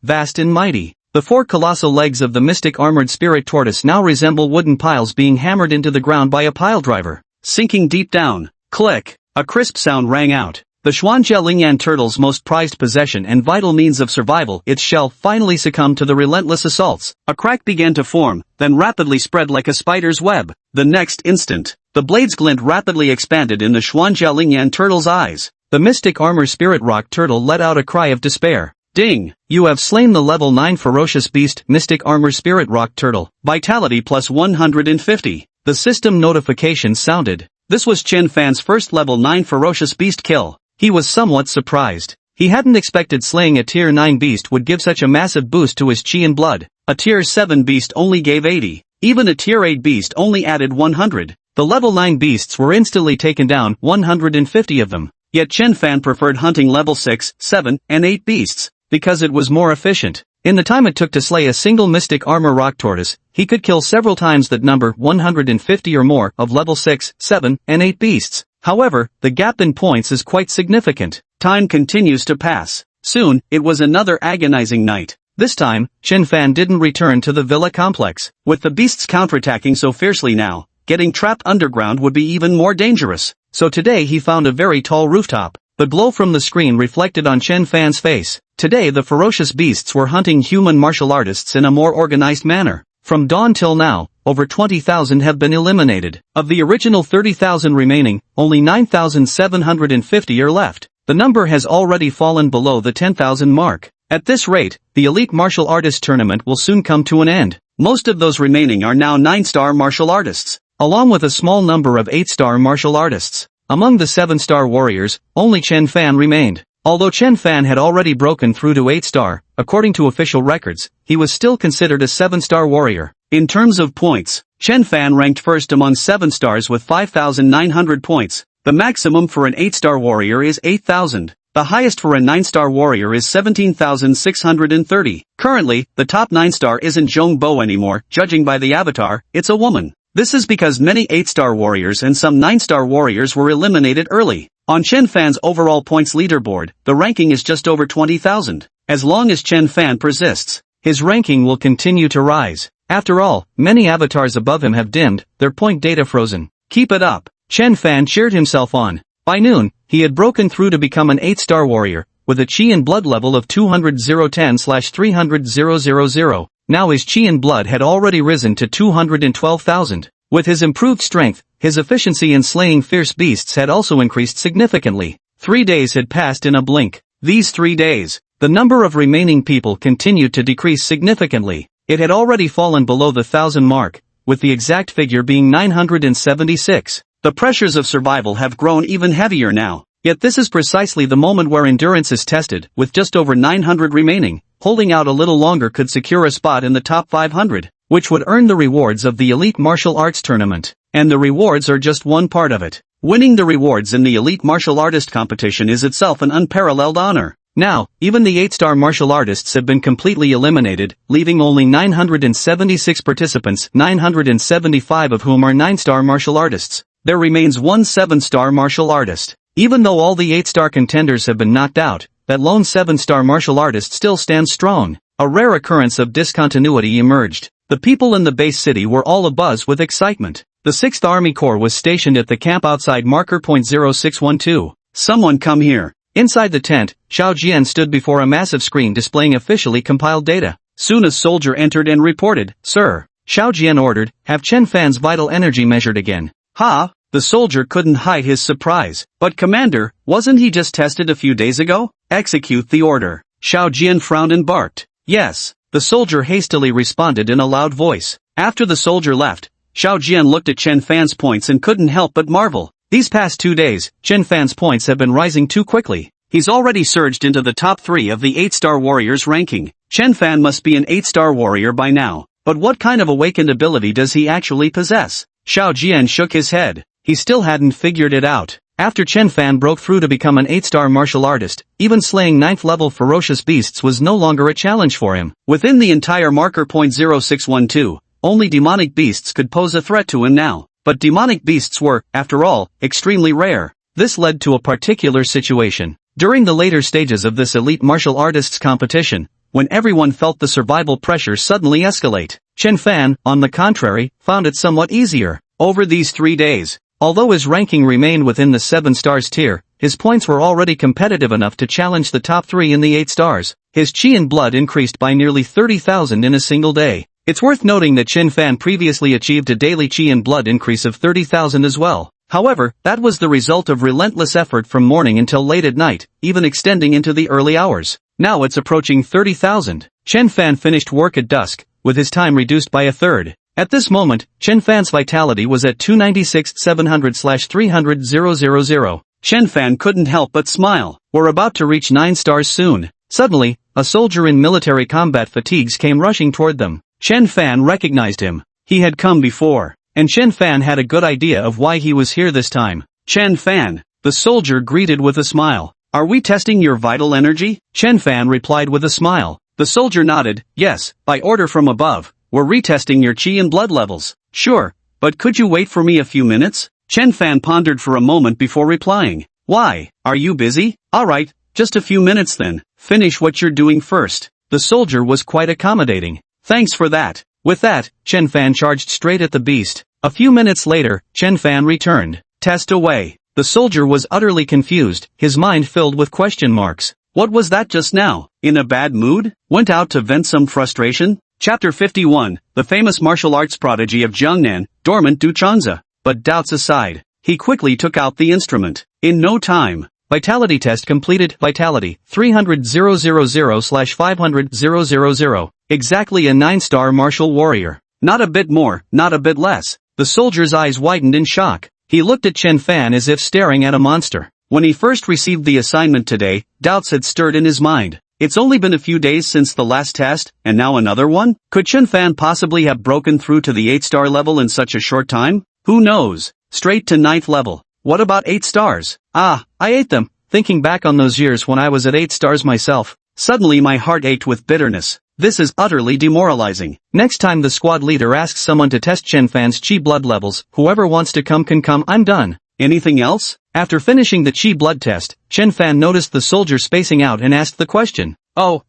vast and mighty. The 4 colossal legs of the mystic armored spirit tortoise now resemble wooden piles being hammered into the ground by a piledriver. Sinking deep down. Click. A crisp sound rang out. The Xuanjialingyan turtle's most prized possession and vital means of survival, its shell finally succumbed to the relentless assaults. A crack began to form, then rapidly spread like a spider's web. The next instant, the blade's glint rapidly expanded in the Xuanjialingyan turtle's eyes. The mystic armor spirit rock turtle let out a cry of despair. Ding! You have slain the level 9 ferocious beast, mystic armor spirit rock turtle. Vitality plus 150. The system notification sounded. This was Chen Fan's first level 9 ferocious beast kill. He was somewhat surprised. He hadn't expected slaying a tier 9 beast would give such a massive boost to his chi and blood. A tier 7 beast only gave 80. Even a tier 8 beast only added 100. The level 9 beasts were instantly taken down, 150 of them. Yet Chen Fan preferred hunting level 6, 7, and 8 beasts, because it was more efficient. In the time it took to slay a single mystic armor rock tortoise, he could kill several times that number, 150 or more, of level 6, 7, and 8 beasts. However, the gap in points is quite significant. Time continues to pass. Soon, it was another agonizing night. This time, Chen Fan didn't return to the villa complex. With the beasts counterattacking so fiercely now, getting trapped underground would be even more dangerous. So today he found a very tall rooftop. The glow from the screen reflected on Chen Fan's face. Today the ferocious beasts were hunting human martial artists in a more organized manner. From dawn till now, over 20,000 have been eliminated. Of the original 30,000 remaining, only 9,750 are left. The number has already fallen below the 10,000 mark. At this rate, the elite martial artist tournament will soon come to an end. Most of those remaining are now 9-star martial artists, along with a small number of 8-star martial artists. Among the 7-star warriors, only Chen Fan remained. Although Chen Fan had already broken through to 8-star, according to official records, he was still considered a 7-star warrior. In terms of points, Chen Fan ranked first among 7 stars with 5,900 points. The maximum for an 8-star warrior is 8,000. The highest for a 9-star warrior is 17,630. Currently, the top 9-star isn't Zhong Bo anymore, judging by the avatar, it's a woman. This is because many 8-star warriors and some 9-star warriors were eliminated early. On Chen Fan's overall points leaderboard, the ranking is just over 20,000. As long as Chen Fan persists, his ranking will continue to rise. After all, many avatars above him have dimmed, their point data frozen. Keep it up. Chen Fan cheered himself on. By noon, he had broken through to become an 8-star warrior, with a chi and blood level of 200,010/300,000. Now his chi and blood had already risen to 212,000. With his improved strength, his efficiency in slaying fierce beasts had also increased significantly. 3 days had passed in a blink. These 3 days, the number of remaining people continued to decrease significantly. It had already fallen below the 1,000 mark, with the exact figure being 976. The pressures of survival have grown even heavier now. Yet this is precisely the moment where endurance is tested, with just over 900 remaining. Holding out a little longer could secure a spot in the top 500, which would earn the rewards of the elite martial arts tournament. And the rewards are just one part of it. Winning the rewards in the elite martial artist competition is itself an unparalleled honor. Now, even the 8-star martial artists have been completely eliminated, leaving only 976 participants, 975 of whom are 9-star martial artists. There remains one 7-star martial artist. Even though all the 8-star contenders have been knocked out, that lone 7-star martial artist still stands strong. A rare occurrence of discontinuity emerged. The people in the base city were all abuzz with excitement. The 6th Army Corps was stationed at the camp outside marker point 0612. Someone come here. Inside the tent, Xiao Jian stood before a massive screen displaying officially compiled data. Soon a soldier entered and reported, "Sir," Xiao Jian ordered, "have Chen Fan's vital energy measured again." "Ha!" The soldier couldn't hide his surprise. "But Commander, wasn't he just tested a few days ago?" "Execute the order." Xiao Jian frowned and barked. "Yes," the soldier hastily responded in a loud voice. After the soldier left, Xiao Jian looked at Chen Fan's points and couldn't help but marvel. These past 2 days, Chen Fan's points have been rising too quickly. He's already surged into the top 3 of the 8-star warriors ranking. Chen Fan must be an 8-star warrior by now. But what kind of awakened ability does he actually possess? Xiao Jian shook his head. He still hadn't figured it out. After Chen Fan broke through to become an 8-star martial artist, even slaying 9th level ferocious beasts was no longer a challenge for him. Within the entire marker point 0612, only demonic beasts could pose a threat to him now. But demonic beasts were, after all, extremely rare. This led to a particular situation. During the later stages of this elite martial artists competition, when everyone felt the survival pressure suddenly escalate, Chen Fan, on the contrary, found it somewhat easier. Over these 3 days, although his ranking remained within the 7 stars tier, his points were already competitive enough to challenge the top 3 in the 8 stars. His chi and blood increased by nearly 30,000 in a single day. It's worth noting that Chen Fan previously achieved a daily chi and blood increase of 30,000 as well. However, that was the result of relentless effort from morning until late at night, even extending into the early hours. Now it's approaching 30,000. Chen Fan finished work at dusk, with his time reduced by a third. At this moment, Chen Fan's vitality was at 296-700/300,000. Chen Fan couldn't help but smile. We're about to reach 9 stars soon. Suddenly, a soldier in military combat fatigues came rushing toward them. Chen Fan recognized him. He had come before. And Chen Fan had a good idea of why he was here this time. "Chen Fan," the soldier greeted with a smile. "Are we testing your vital energy?" Chen Fan replied with a smile. The soldier nodded. "Yes, by order from above. We're retesting your chi and blood levels." "Sure, but could you wait for me a few minutes?" Chen Fan pondered for a moment before replying. "Why? Are you busy?" "Alright, just a few minutes then. Finish what you're doing first." The soldier was quite accommodating. "Thanks for that." With that, Chen Fan charged straight at the beast. A few minutes later, Chen Fan returned. "Test away." The soldier was utterly confused, his mind filled with question marks. What was that just now? In a bad mood? Went out to vent some frustration? Chapter 51, the famous martial arts prodigy of Jiangnan, dormant Du Changzi. But doubts aside, he quickly took out the instrument. In no time, vitality test completed. Vitality 300,000/500,000. Exactly a 9-star martial warrior. Not a bit more, not a bit less. The soldier's eyes widened in shock. He looked at Chen Fan as if staring at a monster. When he first received the assignment today, doubts had stirred in his mind. It's only been a few days since the last test, and now another one? Could Chen Fan possibly have broken through to the 8-star level in such a short time? Who knows? Straight to 9th level. What about 8 stars? I ate them, thinking back on those years when I was at 8 stars myself. Suddenly my heart ached with bitterness. This is utterly demoralizing. Next time the squad leader asks someone to test Chen Fan's chi blood levels, whoever wants to come can come. I'm done. Anything else? After finishing the chi blood test, Chen Fan noticed the soldier spacing out and asked the question. Oh,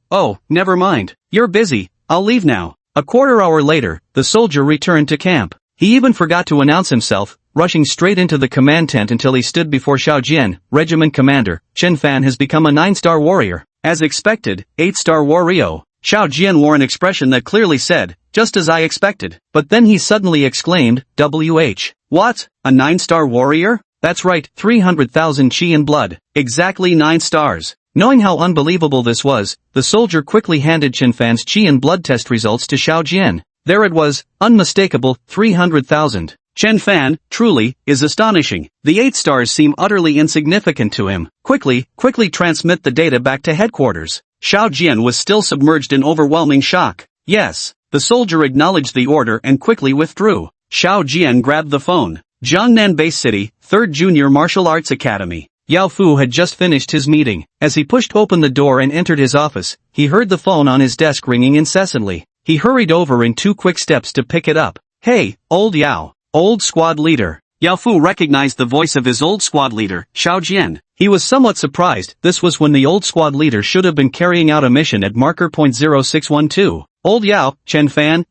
never mind. You're busy. I'll leave now. A quarter hour later, the soldier returned to camp. He even forgot to announce himself, rushing straight into the command tent until he stood before Xiao Jian, regiment commander. Chen Fan has become a 9-star warrior. As expected, 8-star warrior. Xiao Jian wore an expression that clearly said, just as I expected. But then he suddenly exclaimed, WH. What? A 9-star warrior? That's right, 300,000 chi and blood. Exactly 9 stars. Knowing how unbelievable this was, the soldier quickly handed Chen Fan's chi and blood test results to Xiao Jian. There it was, unmistakable, 300,000. Chen Fan, truly, is astonishing. The 8 stars seem utterly insignificant to him. Quickly transmit the data back to headquarters. Xiao Jian was still submerged in overwhelming shock. Yes, the soldier acknowledged the order and quickly withdrew. Xiao Jian grabbed the phone. Jiangnan Bay City, 3rd Junior Martial Arts Academy. Yao Fu had just finished his meeting. As he pushed open the door and entered his office, he heard the phone on his desk ringing incessantly. He hurried over in 2 quick steps to pick it up. "Hey, old Yao. Old squad leader." Yao Fu recognized the voice of his old squad leader, Xiao Jian. He was somewhat surprised. This was when the old squad leader should have been carrying out a mission at marker point 0612. "Old Yao, Chen Fan,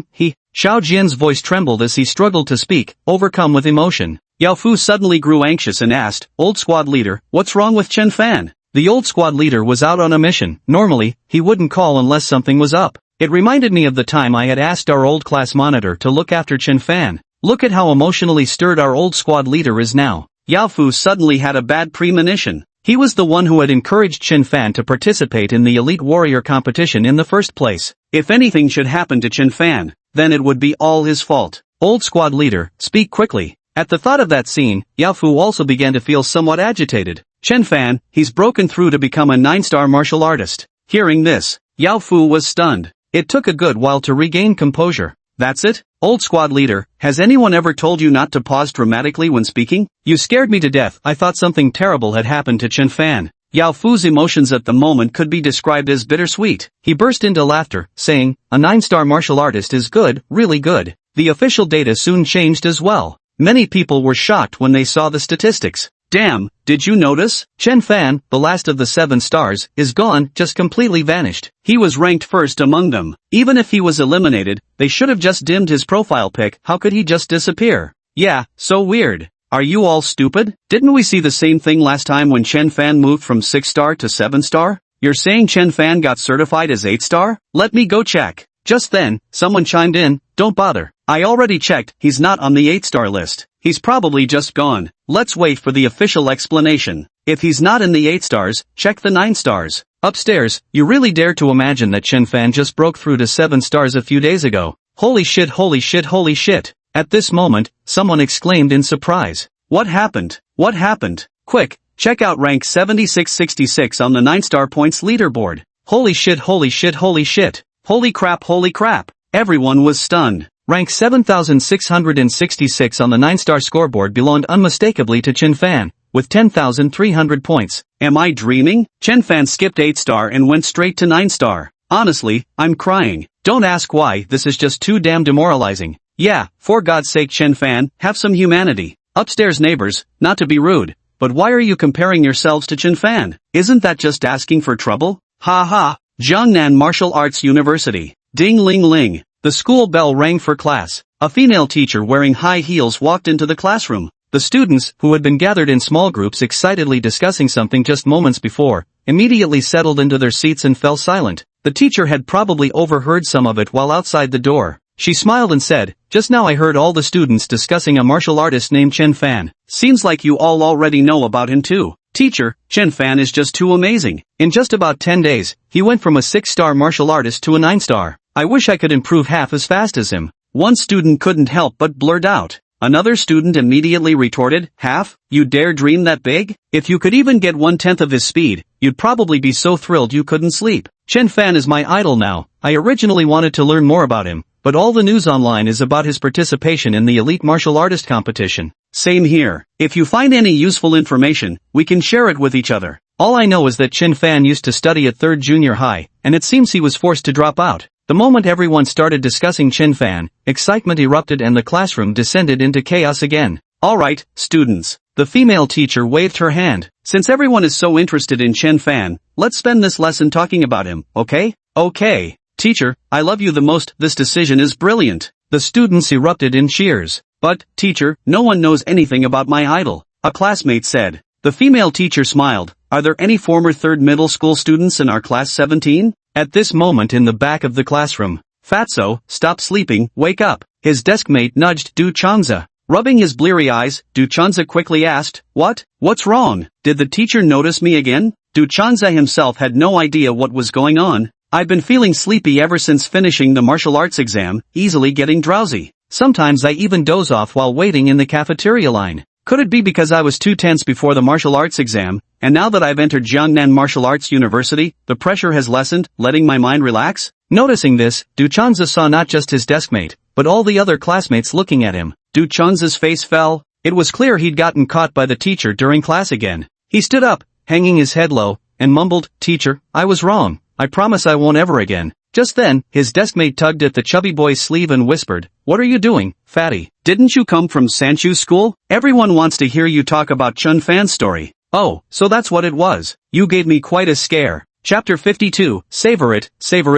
he..." Xiao Jian's voice trembled as he struggled to speak, overcome with emotion. Yao Fu suddenly grew anxious and asked, "Old squad leader, what's wrong with Chen Fan?" The old squad leader was out on a mission. Normally, he wouldn't call unless something was up. It reminded me of the time I had asked our old class monitor to look after Chen Fan. Look at how emotionally stirred our old squad leader is now. Yao Fu suddenly had a bad premonition. He was the one who had encouraged Chen Fan to participate in the elite warrior competition in the first place. If anything should happen to Chen Fan, then it would be all his fault. Old squad leader, speak quickly. At the thought of that scene, Yao Fu also began to feel somewhat agitated. Chen Fan, he's broken through to become a 9-star martial artist. Hearing this, Yao Fu was stunned. It took a good while to regain composure. That's it? Old squad leader, has anyone ever told you not to pause dramatically when speaking? You scared me to death. I thought something terrible had happened to Chen Fan. Yao Fu's emotions at the moment could be described as bittersweet. He burst into laughter, saying, "A 9-star martial artist is good, really good." The official data soon changed as well. Many people were shocked when they saw the statistics. Damn, did you notice? Chen Fan, the last of the 7 stars, is gone, just completely vanished. He was ranked first among them. Even if he was eliminated, they should have just dimmed his profile pic. How could he just disappear? Yeah, so weird. Are you all stupid? Didn't we see the same thing last time when Chen Fan moved from 6-star to 7-star? You're saying Chen Fan got certified as 8-star? Let me go check. Just then, someone chimed in, "Don't bother. I already checked, he's not on the 8-star list. He's probably just gone. Let's wait for the official explanation. If he's not in the 8 stars, check the 9 stars. Upstairs, you really dare to imagine that Chen Fan just broke through to 7 stars a few days ago. Holy shit, holy shit, holy shit. At this moment, someone exclaimed in surprise. What happened? What happened? Quick, check out rank 7666 on the 9-star points leaderboard. Holy shit, holy shit, holy shit. Holy crap, holy crap. Everyone was stunned. Rank 7666 on the 9-star scoreboard belonged unmistakably to Chen Fan, with 10,300 points. Am I dreaming? Chen Fan skipped 8-star and went straight to 9-star. Honestly, I'm crying. Don't ask why, this is just too damn demoralizing. Yeah, for God's sake Chen Fan, have some humanity. Upstairs neighbors, not to be rude, but why are you comparing yourselves to Chen Fan? Isn't that just asking for trouble? Ha ha. Jiangnan Martial Arts University. Ding ling ling. The school bell rang for class. A female teacher wearing high heels walked into the classroom. The students, who had been gathered in small groups excitedly discussing something just moments before, immediately settled into their seats and fell silent. The teacher had probably overheard some of it while outside the door. She smiled and said, "Just now I heard all the students discussing a martial artist named Chen Fan. Seems like you all already know about him too. Teacher, Chen Fan is just too amazing. In just about 10 days, he went from a 6-star martial artist to a 9-star. I wish I could improve half as fast as him." One student couldn't help but blurt out. Another student immediately retorted, "Half? You dare dream that big? If you could even get 1/10 of his speed, you'd probably be so thrilled you couldn't sleep. Chen Fan is my idol now. I originally wanted to learn more about him, but all the news online is about his participation in the elite martial artist competition." Same here. If you find any useful information, we can share it with each other. All I know is that Chen Fan used to study at 3rd Junior High, and it seems he was forced to drop out. The moment everyone started discussing Chen Fan, excitement erupted and the classroom descended into chaos again. Alright, students. The female teacher waved her hand. Since everyone is so interested in Chen Fan, let's spend this lesson talking about him, okay? Okay. Teacher, I love you the most, this decision is brilliant. The students erupted in cheers. But, teacher, no one knows anything about my idol, a classmate said. The female teacher smiled. Are there any former 3rd middle school students in our class 17? At this moment in the back of the classroom, "Fatso, stop sleeping, wake up." His deskmate nudged Du Changza. Rubbing his bleary eyes, Du Changza quickly asked, "What? What's wrong? Did the teacher notice me again?" Du Changza himself had no idea what was going on. "I've been feeling sleepy ever since finishing the martial arts exam, easily getting drowsy. Sometimes I even doze off while waiting in the cafeteria line. Could it be because I was too tense before the martial arts exam, and now that I've entered Jiangnan Martial Arts University, the pressure has lessened, letting my mind relax?" Noticing this, Du Changza saw not just his deskmate, but all the other classmates looking at him. Du Chun's face fell. It was clear he'd gotten caught by the teacher during class again. He stood up, hanging his head low, and mumbled, "Teacher, I was wrong. I promise I won't ever again." Just then, his deskmate tugged at the chubby boy's sleeve and whispered, "What are you doing, fatty? Didn't you come from Sanchu's school? Everyone wants to hear you talk about Chun Fan's story." "Oh, so that's what it was. You gave me quite a scare." Chapter 52, savor it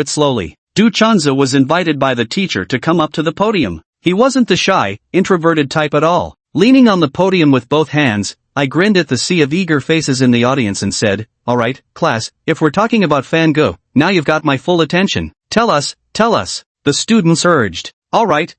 slowly. Du Chunza was invited by the teacher to come up to the podium. He wasn't the shy, introverted type at all. Leaning on the podium with both hands, I grinned at the sea of eager faces in the audience and said, "Alright, class, if we're talking about Fan Go, now you've got my full attention. Tell us. The students urged. Alright.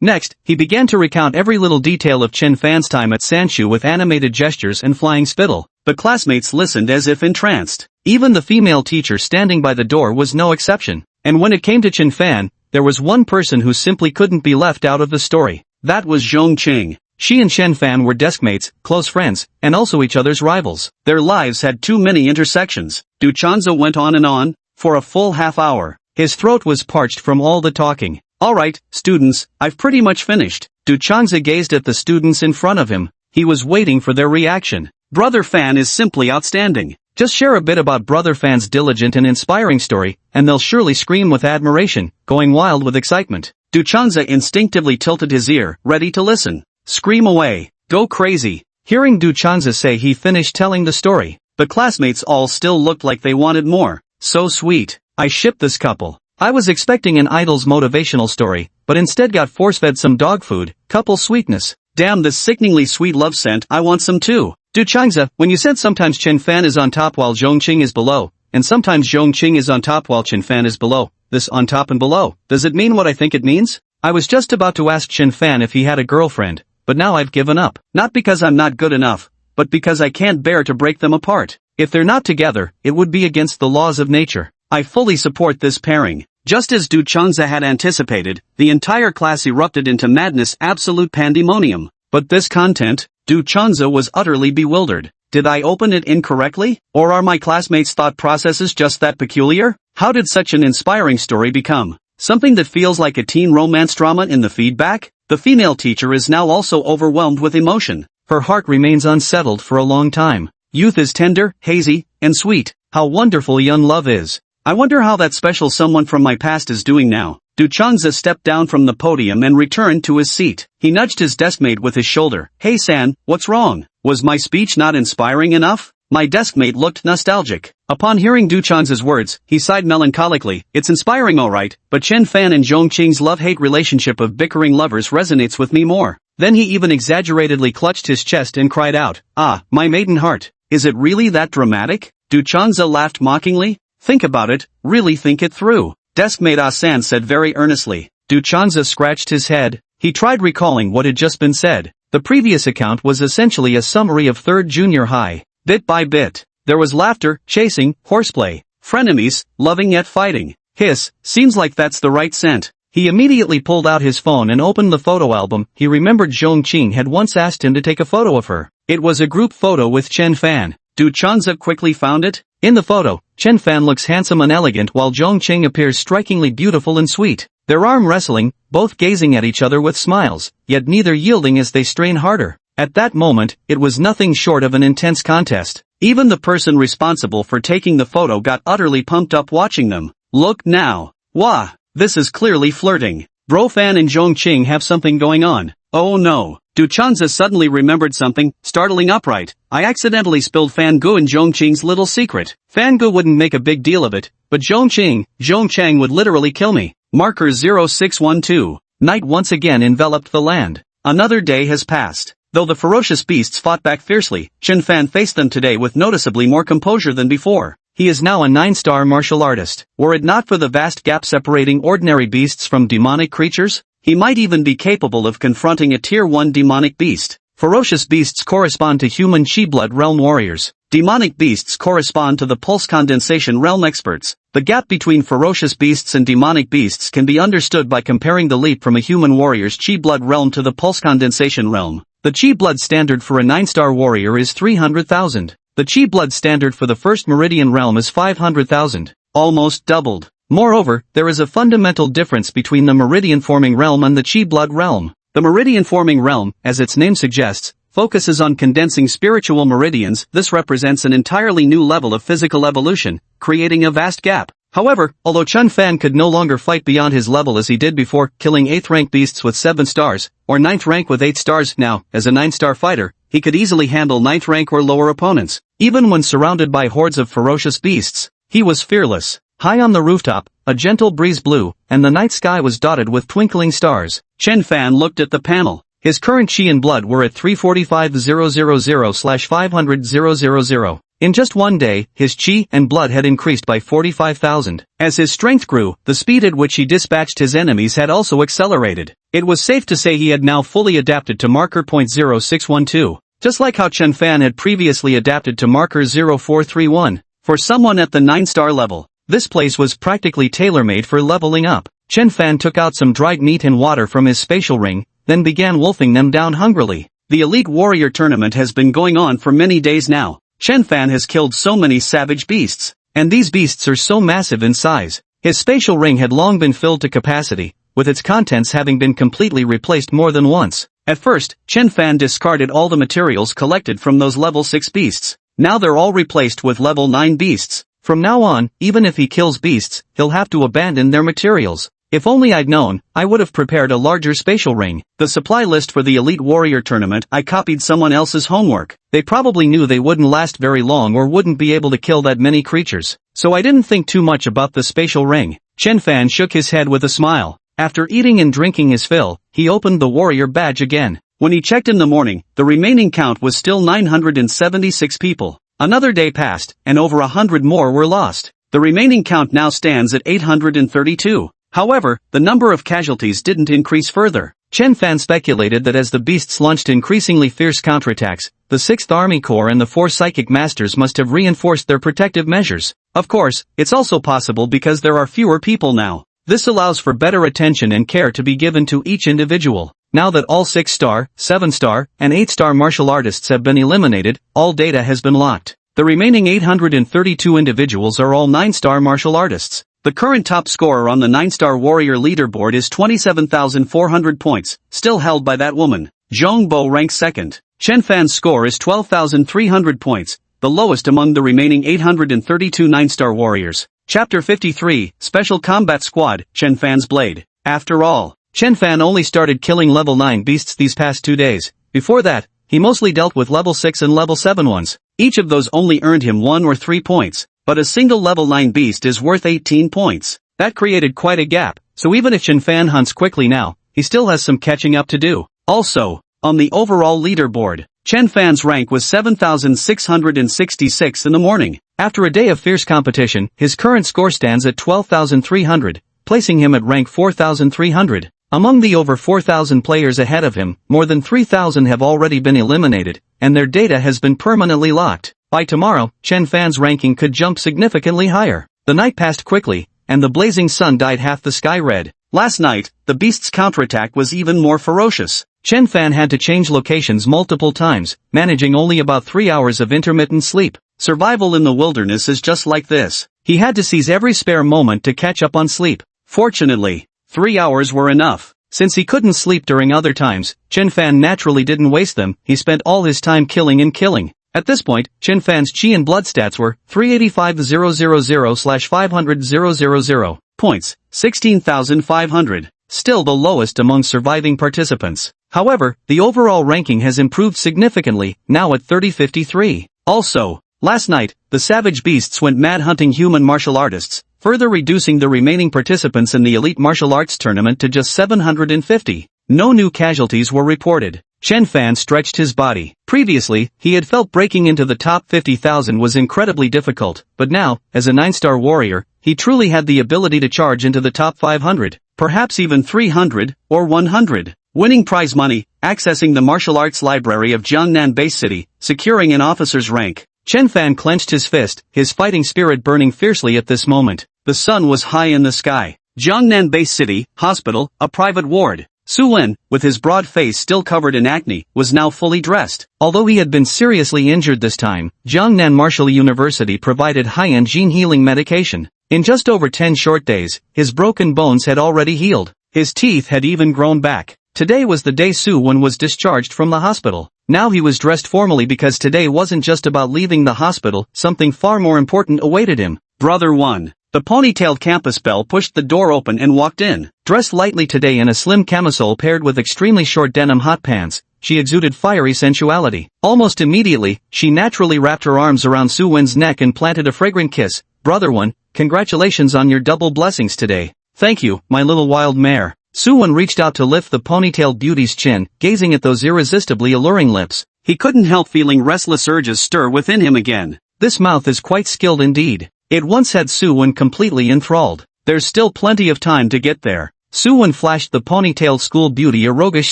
Next, he began to recount every little detail of Chen Fan's time at Sanchu with animated gestures and flying spittle. The classmates listened as if entranced. Even the female teacher standing by the door was no exception. And when it came to Chen Fan, there was one person who simply couldn't be left out of the story. That was Zhong Qing. She and Chen Fan were deskmates, close friends, and also each other's rivals. Their lives had too many intersections. Du Chanza went on and on, for a full half hour. His throat was parched from all the talking. "Alright, students, I've pretty much finished." Du Chanza gazed at the students in front of him. He was waiting for their reaction. "Brother Fan is simply outstanding. Just share a bit about Brother Fan's diligent and inspiring story, and they'll surely scream with admiration, going wild with excitement." Du Chanza instinctively tilted his ear, ready to listen. "Scream away. Go crazy." Hearing Du Chanza say he finished telling the story, the classmates all still looked like they wanted more. "So sweet. I ship this couple." I was expecting an idol's motivational story, but instead got force-fed some dog food, couple sweetness. Damn this sickeningly sweet love scent, I want some too. Du Changza, when you said sometimes Chen Fan is on top while Zhong Qing is below, and sometimes Zhong Qing is on top while Chen Fan is below, this on top and below, does it mean what I think it means? I was just about to ask Chen Fan if he had a girlfriend, but now I've given up. Not because I'm not good enough, but because I can't bear to break them apart. If they're not together, it would be against the laws of nature. I fully support this pairing. Just as Du Changza had anticipated, the entire class erupted into madness, absolute pandemonium. But this content, Du Changza was utterly bewildered. Did I open it incorrectly? Or are my classmates' thought processes just that peculiar? How did such an inspiring story become something that feels like a teen romance drama in the feedback? The female teacher is now also overwhelmed with emotion. Her heart remains unsettled for a long time. Youth is tender, hazy, and sweet. How wonderful young love is. I wonder how that special someone from my past is doing now. Du Changza stepped down from the podium and returned to his seat. He nudged his deskmate with his shoulder. Hey San, what's wrong? Was my speech not inspiring enough? My deskmate looked nostalgic. Upon hearing Du Changza's words, he sighed melancholically. It's inspiring alright, but Chen Fan and Zhong Qing's love-hate relationship of bickering lovers resonates with me more. Then he even exaggeratedly clutched his chest and cried out, "Ah, my maiden heart. Is it really that dramatic?" Du Changza laughed mockingly. Think about it, really think it through. Deskmate Ah-san said very earnestly. Du Changza scratched his head. He tried recalling what had just been said. The previous account was essentially a summary of 3rd junior high. Bit by bit, there was laughter, chasing, horseplay, frenemies, loving yet fighting. Hiss, seems like that's the right scent. He immediately pulled out his phone and opened the photo album. He remembered Zhong Qing had once asked him to take a photo of her. It was a group photo with Chen Fan. Du Changza quickly found it. In the photo, Chen Fan looks handsome and elegant while Zhong Qing appears strikingly beautiful and sweet. They're arm wrestling, both gazing at each other with smiles, yet neither yielding as they strain harder. At that moment, it was nothing short of an intense contest. Even the person responsible for taking the photo got utterly pumped up watching them. Look now. Wah, this is clearly flirting. Bro Fan and Zhong Qing have something going on. Oh no. Du Changza suddenly remembered something, startling upright. I accidentally spilled Fan Gu and Zhong Qing's little secret. Fan Gu wouldn't make a big deal of it, but Zhong Chang would literally kill me. Marker 0612. Night once again enveloped the land. Another day has passed. Though the ferocious beasts fought back fiercely, Chen Fan faced them today with noticeably more composure than before. He is now a 9-star martial artist. Were it not for the vast gap separating ordinary beasts from demonic creatures, he might even be capable of confronting a Tier 1 demonic beast. Ferocious beasts correspond to human Chi-blood realm warriors. Demonic beasts correspond to the pulse condensation realm experts. The gap between ferocious beasts and demonic beasts can be understood by comparing the leap from a human warrior's Chi-blood realm to the pulse condensation realm. The Chi-blood standard for a 9-star warrior is 300,000. The Chi-blood standard for the first meridian realm is 500,000. Almost doubled. Moreover, there is a fundamental difference between the meridian-forming realm and the Chi-blood realm. The meridian-forming realm, as its name suggests, focuses on condensing spiritual meridians. This represents an entirely new level of physical evolution, creating a vast gap. However, although Chun Fan could no longer fight beyond his level as he did before, killing 8th rank beasts with 7 stars, or 9th rank with 8 stars, now, as a 9-star fighter, he could easily handle 9th rank or lower opponents. Even when surrounded by hordes of ferocious beasts, he was fearless. High on the rooftop, a gentle breeze blew, and the night sky was dotted with twinkling stars. Chen Fan looked at the panel. His current chi and blood were at 345,000/500,000. In just one day, his chi and blood had increased by 45,000. As his strength grew, the speed at which he dispatched his enemies had also accelerated. It was safe to say he had now fully adapted to marker point 0612, just like how Chen Fan had previously adapted to marker 0431. For someone at the 9-star level, this place was practically tailor-made for leveling up. Chen Fan took out some dried meat and water from his spatial ring, then began wolfing them down hungrily. The Elite Warrior Tournament has been going on for many days now. Chen Fan has killed so many savage beasts, and these beasts are so massive in size. His spatial ring had long been filled to capacity, with its contents having been completely replaced more than once. At first, Chen Fan discarded all the materials collected from those level 6 beasts. Now they're all replaced with level 9 beasts. From now on, even if he kills beasts, he'll have to abandon their materials. If only I'd known, I would have prepared a larger spatial ring. The supply list for the Elite Warrior Tournament, I copied someone else's homework. They probably knew they wouldn't last very long or wouldn't be able to kill that many creatures. So I didn't think too much about the spatial ring. Chen Fan shook his head with a smile. After eating and drinking his fill, he opened the warrior badge again. When he checked in the morning, the remaining count was still 976 people. Another day passed, and over 100 more were lost. The remaining count now stands at 832. However, the number of casualties didn't increase further. Chen Fan speculated that as the beasts launched increasingly fierce counterattacks, the 6th Army Corps and the 4 Psychic Masters must have reinforced their protective measures. Of course, it's also possible because there are fewer people now. This allows for better attention and care to be given to each individual. Now that all 6-star, 7-star, and 8-star martial artists have been eliminated, all data has been locked. The remaining 832 individuals are all 9-star martial artists. The current top scorer on the 9-star warrior leaderboard is 27,400 points, still held by that woman. Zhong Bo ranks second. Chen Fan's score is 12,300 points, the lowest among the remaining 832 9-star warriors. Chapter 53, Special Combat Squad, Chen Fan's Blade. After all, Chen Fan only started killing level 9 beasts these past 2 days. Before that, he mostly dealt with level 6 and level 7 ones. Each of those only earned him 1 or 3 points. But a single level 9 beast is worth 18 points. That created quite a gap, so even if Chen Fan hunts quickly now, he still has some catching up to do. Also, on the overall leaderboard, Chen Fan's rank was 7,666 in the morning. After a day of fierce competition, his current score stands at 12,300, placing him at rank 4,300. Among the over 4,000 players ahead of him, more than 3,000 have already been eliminated, and their data has been permanently locked. By tomorrow, Chen Fan's ranking could jump significantly higher. The night passed quickly, and the blazing sun dyed half the sky red. Last night, the beast's counterattack was even more ferocious. Chen Fan had to change locations multiple times, managing only about 3 hours of intermittent sleep. Survival in the wilderness is just like this. He had to seize every spare moment to catch up on sleep. Fortunately, 3 hours were enough. Since he couldn't sleep during other times, Chen Fan naturally didn't waste them. He spent all his time killing and killing. At this point, Chen Fan's chi and blood stats were 385,000/500,000 points, 16,500, still the lowest among surviving participants. However, the overall ranking has improved significantly, now at 3053. Also, last night, the savage beasts went mad hunting human martial artists, further reducing the remaining participants in the Elite Martial Arts Tournament to just 750. No new casualties were reported. Chen Fan stretched his body. Previously, he had felt breaking into the top 50,000 was incredibly difficult, but now, as a 9-star warrior, he truly had the ability to charge into the top 500, perhaps even 300, or 100. Winning prize money, accessing the martial arts library of Jiangnan Base City, securing an officer's rank. Chen Fan clenched his fist, his fighting spirit burning fiercely at this moment. The sun was high in the sky. Jiangnan Base City, hospital, a private ward. Su Wen, with his broad face still covered in acne, was now fully dressed. Although he had been seriously injured this time, Jiangnan Martial University provided high-end gene healing medication. In just over 10 short days, his broken bones had already healed. His teeth had even grown back. Today was the day Su-won was discharged from the hospital. Now he was dressed formally because today wasn't just about leaving the hospital, something far more important awaited him. Brother 1. The ponytailed campus belle pushed the door open and walked in. Dressed lightly today in a slim camisole paired with extremely short denim hot pants, she exuded fiery sensuality. Almost immediately, she naturally wrapped her arms around Su-won's neck and planted a fragrant kiss. Brother 1, congratulations on your double blessings today. Thank you, my little wild mare. Su-won reached out to lift the ponytailed beauty's chin, gazing at those irresistibly alluring lips. He couldn't help feeling restless urges stir within him again. This mouth is quite skilled indeed. It once had Su-won completely enthralled. There's still plenty of time to get there. Su-won flashed the ponytailed school beauty a roguish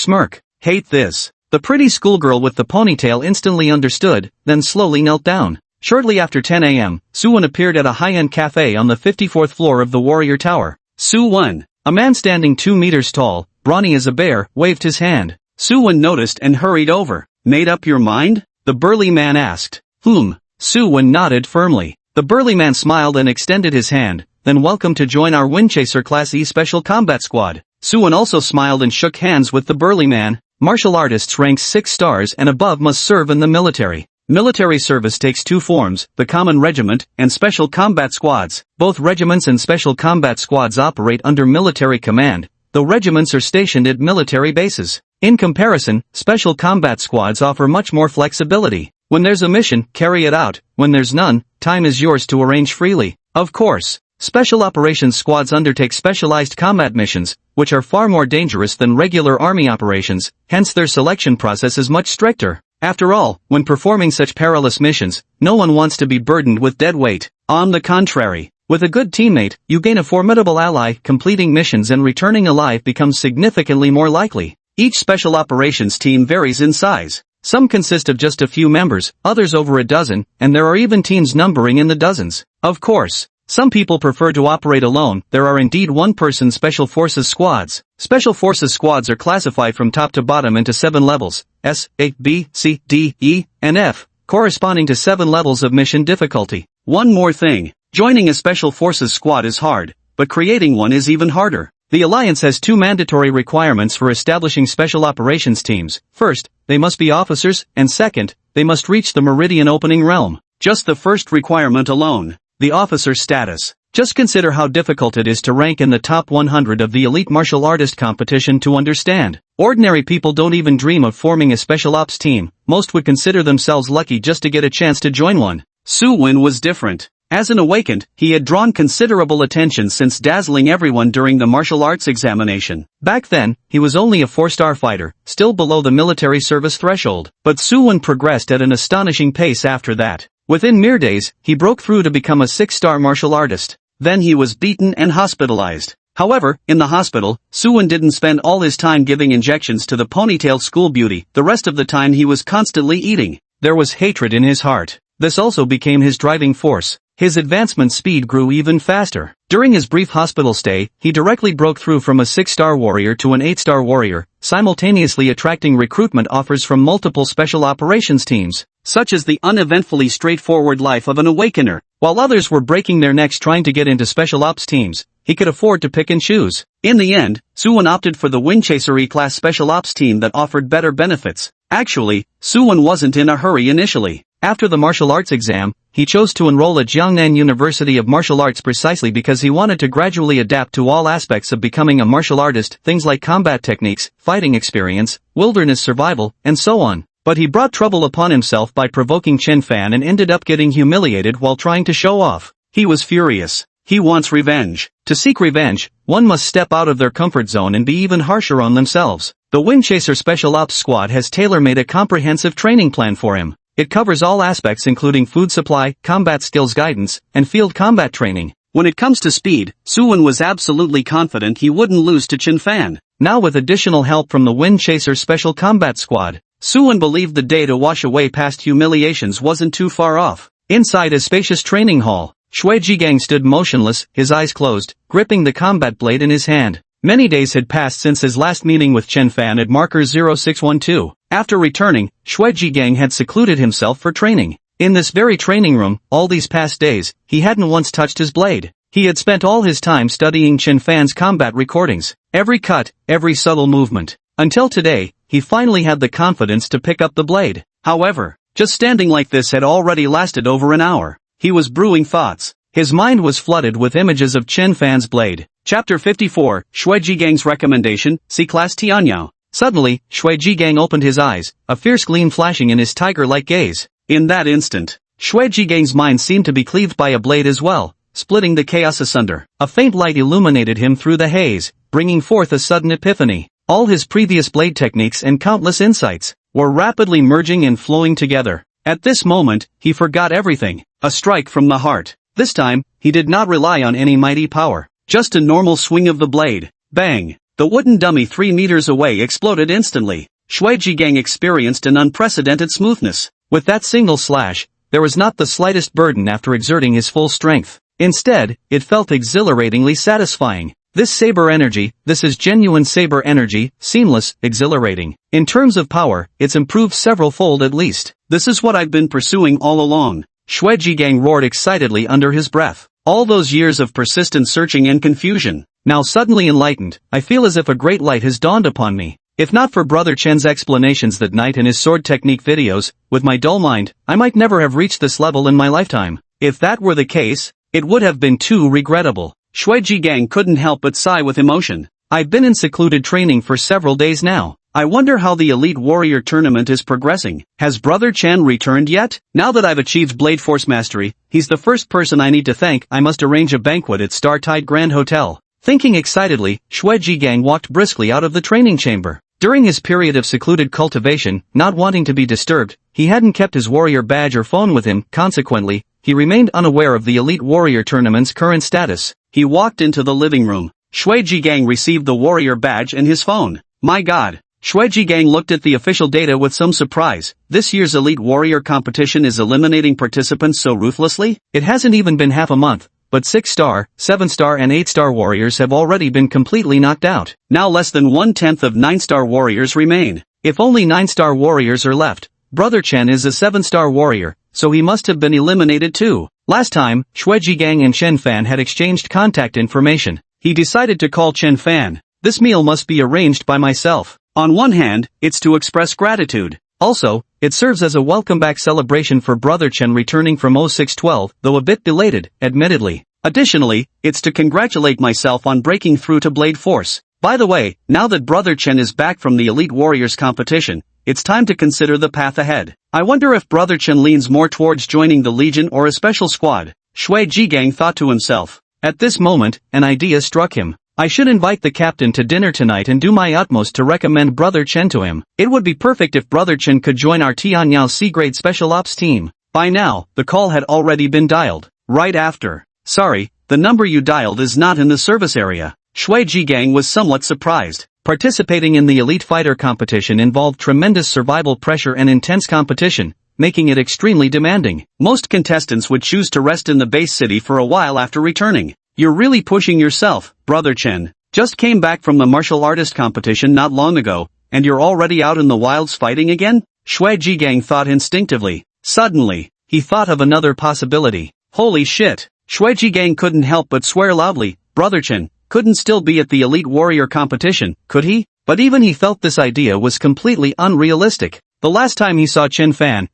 smirk. Hate this. The pretty schoolgirl with the ponytail instantly understood, then slowly knelt down. Shortly after 10 a.m., Su-won appeared at a high-end cafe on the 54th floor of the Warrior Tower. Su-won. A man standing 2 meters tall, brawny as a bear, waved his hand. Su-won noticed and hurried over. Made up your mind? The burly man asked. Su-won nodded firmly. The burly man smiled and extended his hand, then welcome to join our Windchaser Class E Special Combat Squad. Su-won also smiled and shook hands with the burly man. Martial artists ranked 6 stars and above must serve in the military. Military service takes 2 forms, the common regiment and special combat squads. Both regiments and special combat squads operate under military command, though regiments are stationed at military bases. In comparison, special combat squads offer much more flexibility. When there's a mission, carry it out. When there's none, time is yours to arrange freely. Of course, special operations squads undertake specialized combat missions, which are far more dangerous than regular army operations, hence their selection process is much stricter. After all, when performing such perilous missions, no one wants to be burdened with dead weight. On the contrary, with a good teammate, you gain a formidable ally. Completing missions and returning alive becomes significantly more likely. Each special operations team varies in size. Some consist of just a few members, others over a dozen, and there are even teams numbering in the dozens. Of course, some people prefer to operate alone. There are indeed one-person Special Forces squads. Special Forces squads are classified from top to bottom into 7 levels, S, A, B, C, D, E, and F, corresponding to 7 levels of mission difficulty. One more thing, joining a Special Forces squad is hard, but creating one is even harder. The Alliance has 2 mandatory requirements for establishing special operations teams. First, they must be officers, and second, they must reach the Meridian Opening Realm. Just the first requirement alone, the officer status. Just consider how difficult it is to rank in the top 100 of the elite martial artist competition to understand. Ordinary people don't even dream of forming a special ops team. Most would consider themselves lucky just to get a chance to join one. Su-won was different. As an awakened, he had drawn considerable attention since dazzling everyone during the martial arts examination. Back then, he was only a 4-star fighter, still below the military service threshold. But Su-won progressed at an astonishing pace after that. Within mere days, he broke through to become a 6-star martial artist. Then he was beaten and hospitalized. However, in the hospital, Su-won didn't spend all his time giving injections to the ponytailed school beauty. The rest of the time he was constantly eating. There was hatred in his heart. This also became his driving force. His advancement speed grew even faster. During his brief hospital stay, he directly broke through from a 6-star warrior to an 8-star warrior, simultaneously attracting recruitment offers from multiple special operations teams. Such is the uneventfully straightforward life of an awakener. While others were breaking their necks trying to get into special ops teams, he could afford to pick and choose. In the end, Su-won opted for the Windchaser E-class special ops team that offered better benefits. Actually, Su-won wasn't in a hurry initially. After the martial arts exam, he chose to enroll at Jiangnan University of Martial Arts precisely because he wanted to gradually adapt to all aspects of becoming a martial artist, things like combat techniques, fighting experience, wilderness survival, and so on. But he brought trouble upon himself by provoking Chen Fan and ended up getting humiliated while trying to show off. He was furious. He wants revenge. To seek revenge, one must step out of their comfort zone and be even harsher on themselves. The Windchaser Special Ops Squad has tailor-made a comprehensive training plan for him. It covers all aspects including food supply, combat skills guidance, and field combat training. When it comes to speed, Su-won was absolutely confident he wouldn't lose to Chen Fan. Now with additional help from the Windchaser Special Combat Squad, Su-won believed the day to wash away past humiliations wasn't too far off. Inside a spacious training hall, Shui Jigang stood motionless, his eyes closed, gripping the combat blade in his hand. Many days had passed since his last meeting with Chen Fan at marker 0612. After returning, Shui Jigang had secluded himself for training. In this very training room, all these past days, he hadn't once touched his blade. He had spent all his time studying Chen Fan's combat recordings. Every cut, every subtle movement, Until today, he finally had the confidence to pick up the blade. However, just standing like this had already lasted over an hour. He was brewing thoughts. His mind was flooded with images of Chen Fan's blade. Chapter 54, Shui Jigang's recommendation, see class Tianyao. Suddenly, Shui Jigang opened his eyes, a fierce gleam flashing in his tiger-like gaze. In that instant, Shui Jigang's mind seemed to be cleaved by a blade as well, splitting the chaos asunder. A faint light illuminated him through the haze, bringing forth a sudden epiphany. All his previous blade techniques and countless insights were rapidly merging and flowing together. At this moment, he forgot everything. A strike from the heart. This time, he did not rely on any mighty power. Just a normal swing of the blade. Bang! The wooden dummy 3 meters away exploded instantly. Shui Jigang experienced an unprecedented smoothness. With that single slash, there was not the slightest burden after exerting his full strength. Instead, it felt exhilaratingly satisfying. This saber energy, this is genuine saber energy, seamless, exhilarating. In terms of power, it's improved several-fold at least. This is what I've been pursuing all along. Shui Jigang roared excitedly under his breath. All those years of persistent searching and confusion. Now suddenly enlightened, I feel as if a great light has dawned upon me. If not for Brother Chen's explanations that night and his sword technique videos, with my dull mind, I might never have reached this level in my lifetime. If that were the case, it would have been too regrettable. Shui Jigang couldn't help but sigh with emotion. I've been in secluded training for several days now. I wonder how the Elite Warrior tournament is progressing. Has Brother Chen returned yet? Now that I've achieved Blade Force Mastery, he's the first person I need to thank. I must arrange a banquet at Startide Grand Hotel. Thinking excitedly, Shui Jigang walked briskly out of the training chamber. During his period of secluded cultivation, not wanting to be disturbed, he hadn't kept his warrior badge or phone with him. Consequently, he remained unaware of the Elite Warrior tournament's current status. He walked into the living room. Shui Jigang received the warrior badge and his phone. My god. Shui Jigang looked at the official data with some surprise. This year's Elite Warrior competition is eliminating participants so ruthlessly? It hasn't even been half a month, but 6-star, 7-star and 8-star warriors have already been completely knocked out. Now less than 1/10 of 9-star warriors remain. If only 9-star warriors are left, Brother Chen is a 7-star warrior, so he must have been eliminated too. Last time, Shui Jigang and Chen Fan had exchanged contact information. He decided to call Chen Fan. This meal must be arranged by myself. On one hand, it's to express gratitude. Also, it serves as a welcome-back celebration for Brother Chen returning from 0612, though a bit belated, admittedly. Additionally, it's to congratulate myself on breaking through to Blade Force. By the way, now that Brother Chen is back from the Elite Warriors competition, it's time to consider the path ahead. I wonder if Brother Chen leans more towards joining the Legion or a special squad. Shui Jigang thought to himself. At this moment, an idea struck him. I should invite the captain to dinner tonight and do my utmost to recommend Brother Chen to him. It would be perfect if Brother Chen could join our Tianyao C-grade special ops team. By now, the call had already been dialed. Right after. Sorry, the number you dialed is not in the service area. Shui Jigang was somewhat surprised. Participating in the elite fighter competition involved tremendous survival pressure and intense competition, making it extremely demanding. Most contestants would choose to rest in the base city for a while after returning. You're really pushing yourself, Brother Chen. Just came back from the martial artist competition not long ago, and you're already out in the wilds fighting again? Shui Jigang thought instinctively. Suddenly, he thought of another possibility. Holy shit! Shui Jigang couldn't help but swear loudly. Brother Chen couldn't still be at the Elite Warrior competition, could he? But even he felt this idea was completely unrealistic. The last time he saw Chen Fan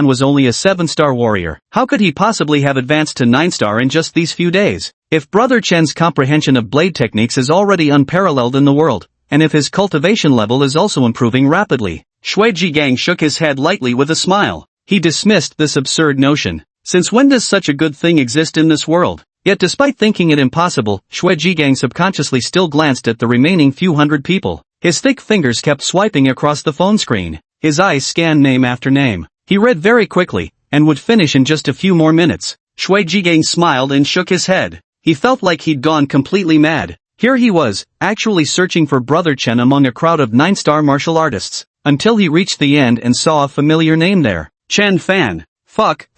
was only a 7-star warrior. How could he possibly have advanced to 9-star in just these few days? If Brother Chen's comprehension of blade techniques is already unparalleled in the world, and if his cultivation level is also improving rapidly, Shui Jigang shook his head lightly with a smile. He dismissed this absurd notion. Since when does such a good thing exist in this world? Yet despite thinking it impossible, Shui Jigang subconsciously still glanced at the remaining few hundred people. His thick fingers kept swiping across the phone screen. His eyes scanned name after name. He read very quickly, and would finish in just a few more minutes. Shui Jigang smiled and shook his head. He felt like he'd gone completely mad. Here he was, actually searching for Brother Chen among a crowd of 9-star martial artists, until he reached the end and saw a familiar name there. Chen Fan. Fuck.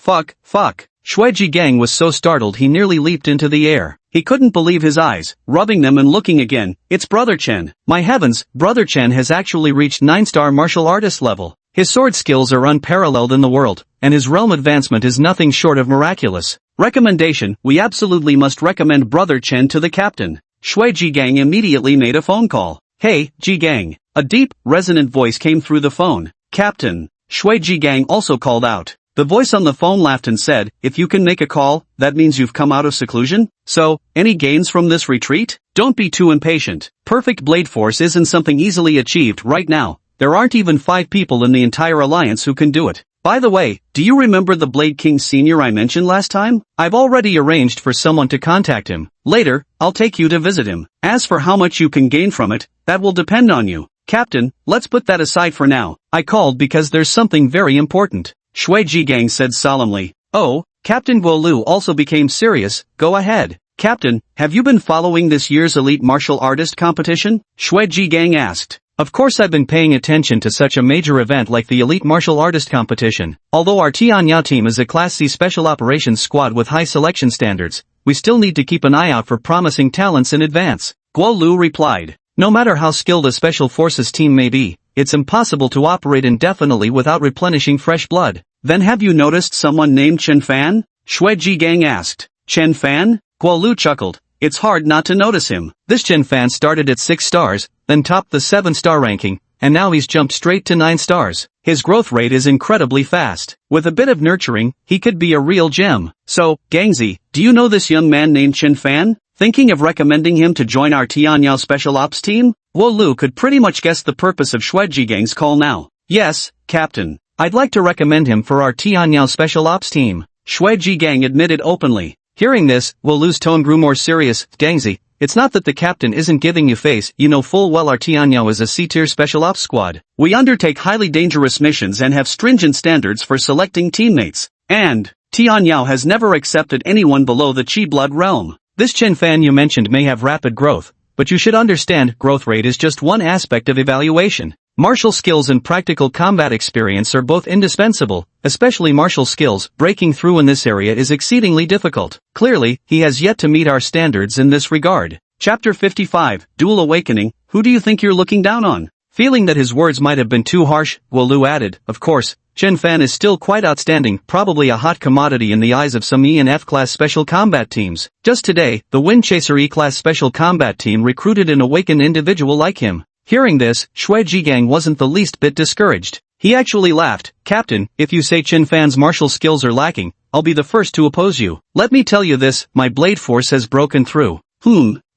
Shui Jigang was so startled he nearly leaped into the air. He couldn't believe his eyes, rubbing them and looking again. It's Brother Chen. My heavens, Brother Chen has actually reached 9-star martial artist level. His sword skills are unparalleled in the world, and his realm advancement is nothing short of miraculous. Recommendation: we absolutely must recommend Brother Chen to the captain. Shui Jigang immediately made a phone call. Hey, Ji-gang. A deep, resonant voice came through the phone. Captain. Shui Ji-gang also called out. The voice on the phone laughed and said, if you can make a call, that means you've come out of seclusion? So, any gains from this retreat? Don't be too impatient. Perfect blade force isn't something easily achieved right now. There aren't even 5 people in the entire alliance who can do it. By the way, do you remember the Blade King Senior I mentioned last time? I've already arranged for someone to contact him. Later, I'll take you to visit him. As for how much you can gain from it, that will depend on you. Captain, let's put that aside for now. I called because there's something very important. Shui Ji-gang said solemnly. Oh, Captain Guolu also became serious. Go ahead. Captain, have you been following this year's elite martial artist competition? Shui Ji-gang asked. Of course I've been paying attention to such a major event like the elite martial artist competition. Although our Tianyao team is a Class C special operations squad with high selection standards, we still need to keep an eye out for promising talents in advance. Guolu replied. No matter how skilled a special forces team may be, it's impossible to operate indefinitely without replenishing fresh blood. Then have you noticed someone named Chen Fan? Shui Ji-gang asked. Chen Fan? Guolu chuckled. It's hard not to notice him. This Chen Fan started at 6 stars, then topped the 7-star ranking, and now he's jumped straight to 9 stars. His growth rate is incredibly fast. With a bit of nurturing, he could be a real gem. So, Gangzi, do you know this young man named Chen Fan? Thinking of recommending him to join our Tianyao Special Ops team? Guolu could pretty much guess the purpose of Shui Ji-gang's call now. Yes, Captain. I'd like to recommend him for our Tianyao Special Ops team. Shui Ji-gang admitted openly. Hearing this, Guolu's tone grew more serious. Gangzi, it's not that the captain isn't giving you face, you know full well our Tianyao is a C-tier special ops squad. We undertake highly dangerous missions and have stringent standards for selecting teammates. And, Tianyao has never accepted anyone below the Chi blood realm. This Chen Fan you mentioned may have rapid growth, but you should understand growth rate is just one aspect of evaluation. Martial skills and practical combat experience are both indispensable, especially martial skills. Breaking through in this area is exceedingly difficult. Clearly, he has yet to meet our standards in this regard. Chapter 55, Dual Awakening. Who do you think you're looking down on? Feeling that his words might have been too harsh, Guolu added, of course, Chen Fan is still quite outstanding, probably a hot commodity in the eyes of some E and F class special combat teams. Just today, the Wind Chaser E class special combat team recruited an awakened individual like him. Hearing this, Shui Ji-gang wasn't the least bit discouraged. He actually laughed. Captain, if you say Chen Fan's martial skills are lacking, I'll be the first to oppose you. Let me tell you this, my blade force has broken through.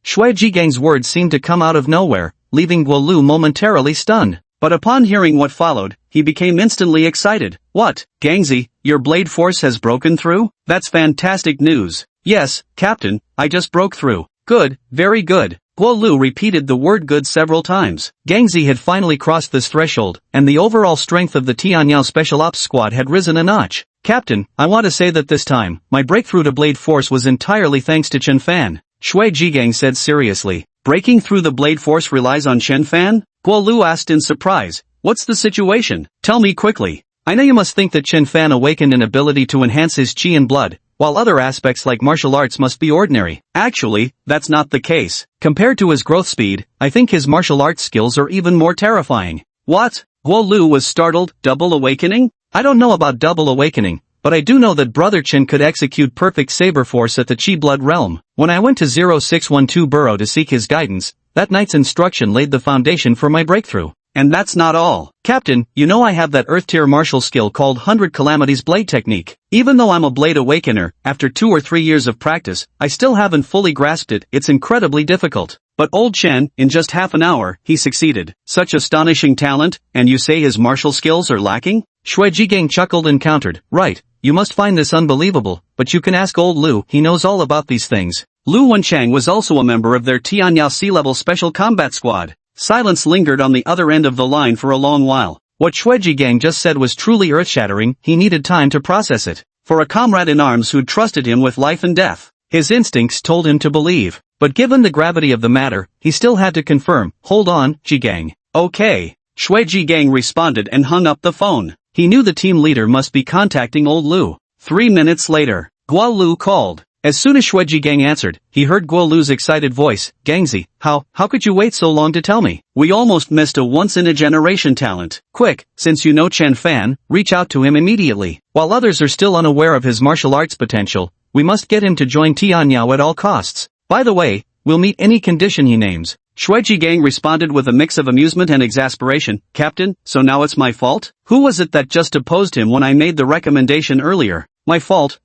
Shui Ji-gang's words seemed to come out of nowhere, leaving Guolu momentarily stunned. But upon hearing what followed, he became instantly excited. What, Gangzi, your blade force has broken through? That's fantastic news. Yes, Captain, I just broke through. Good, very good. Guolu repeated the word good several times. Gangzi had finally crossed this threshold, and the overall strength of the Tianyao Special Ops squad had risen a notch. Captain, I want to say that this time, my breakthrough to blade force was entirely thanks to Chen Fan. Shui Ji-gang said seriously. Breaking through the blade force relies on Chen Fan? Guolu asked in surprise. What's the situation? Tell me quickly. I know you must think that Chen Fan awakened an ability to enhance his chi and blood, while other aspects like martial arts must be ordinary. Actually, that's not the case. Compared to his growth speed, I think his martial arts skills are even more terrifying. What? Guolu was startled. Double awakening? I don't know about double awakening, but I do know that Brother Chen could execute perfect saber force at the Chi blood realm. When I went to 0612 Burrow to seek his guidance, that night's instruction laid the foundation for my breakthrough. And that's not all. Captain, you know I have that earth-tier martial skill called 100 Calamities Blade Technique. Even though I'm a blade awakener, after 2 or 3 years of practice, I still haven't fully grasped it. It's incredibly difficult. But old Chen, in just half an hour, he succeeded. Such astonishing talent, and you say his martial skills are lacking? Shui Jigang chuckled and countered. Right, you must find this unbelievable, but you can ask old Lu, he knows all about these things. Lu Wenchang was also a member of their Tianyao Sea-level Special Combat Squad. Silence lingered on the other end of the line for a long while. What Shui Jigang just said was truly earth-shattering. He needed time to process it. For a comrade in arms who'd trusted him with life and death, his instincts told him to believe. But given the gravity of the matter, he still had to confirm. Hold on, Jigang. Okay. Shui Jigang responded and hung up the phone. He knew the team leader must be contacting old Lu. 3 minutes later, Guo Lu called. As soon as Shui Jigang answered, he heard Guo Lu's excited voice. Gangzi, how could you wait so long to tell me? We almost missed a once-in-a-generation talent. Quick, since you know Chen Fan, reach out to him immediately. While others are still unaware of his martial arts potential, we must get him to join Tianyao at all costs. By the way, we'll meet any condition he names. Shui Gang responded with a mix of amusement and exasperation. Captain, so now it's my fault? Who was it that just opposed him when I made the recommendation earlier? My fault,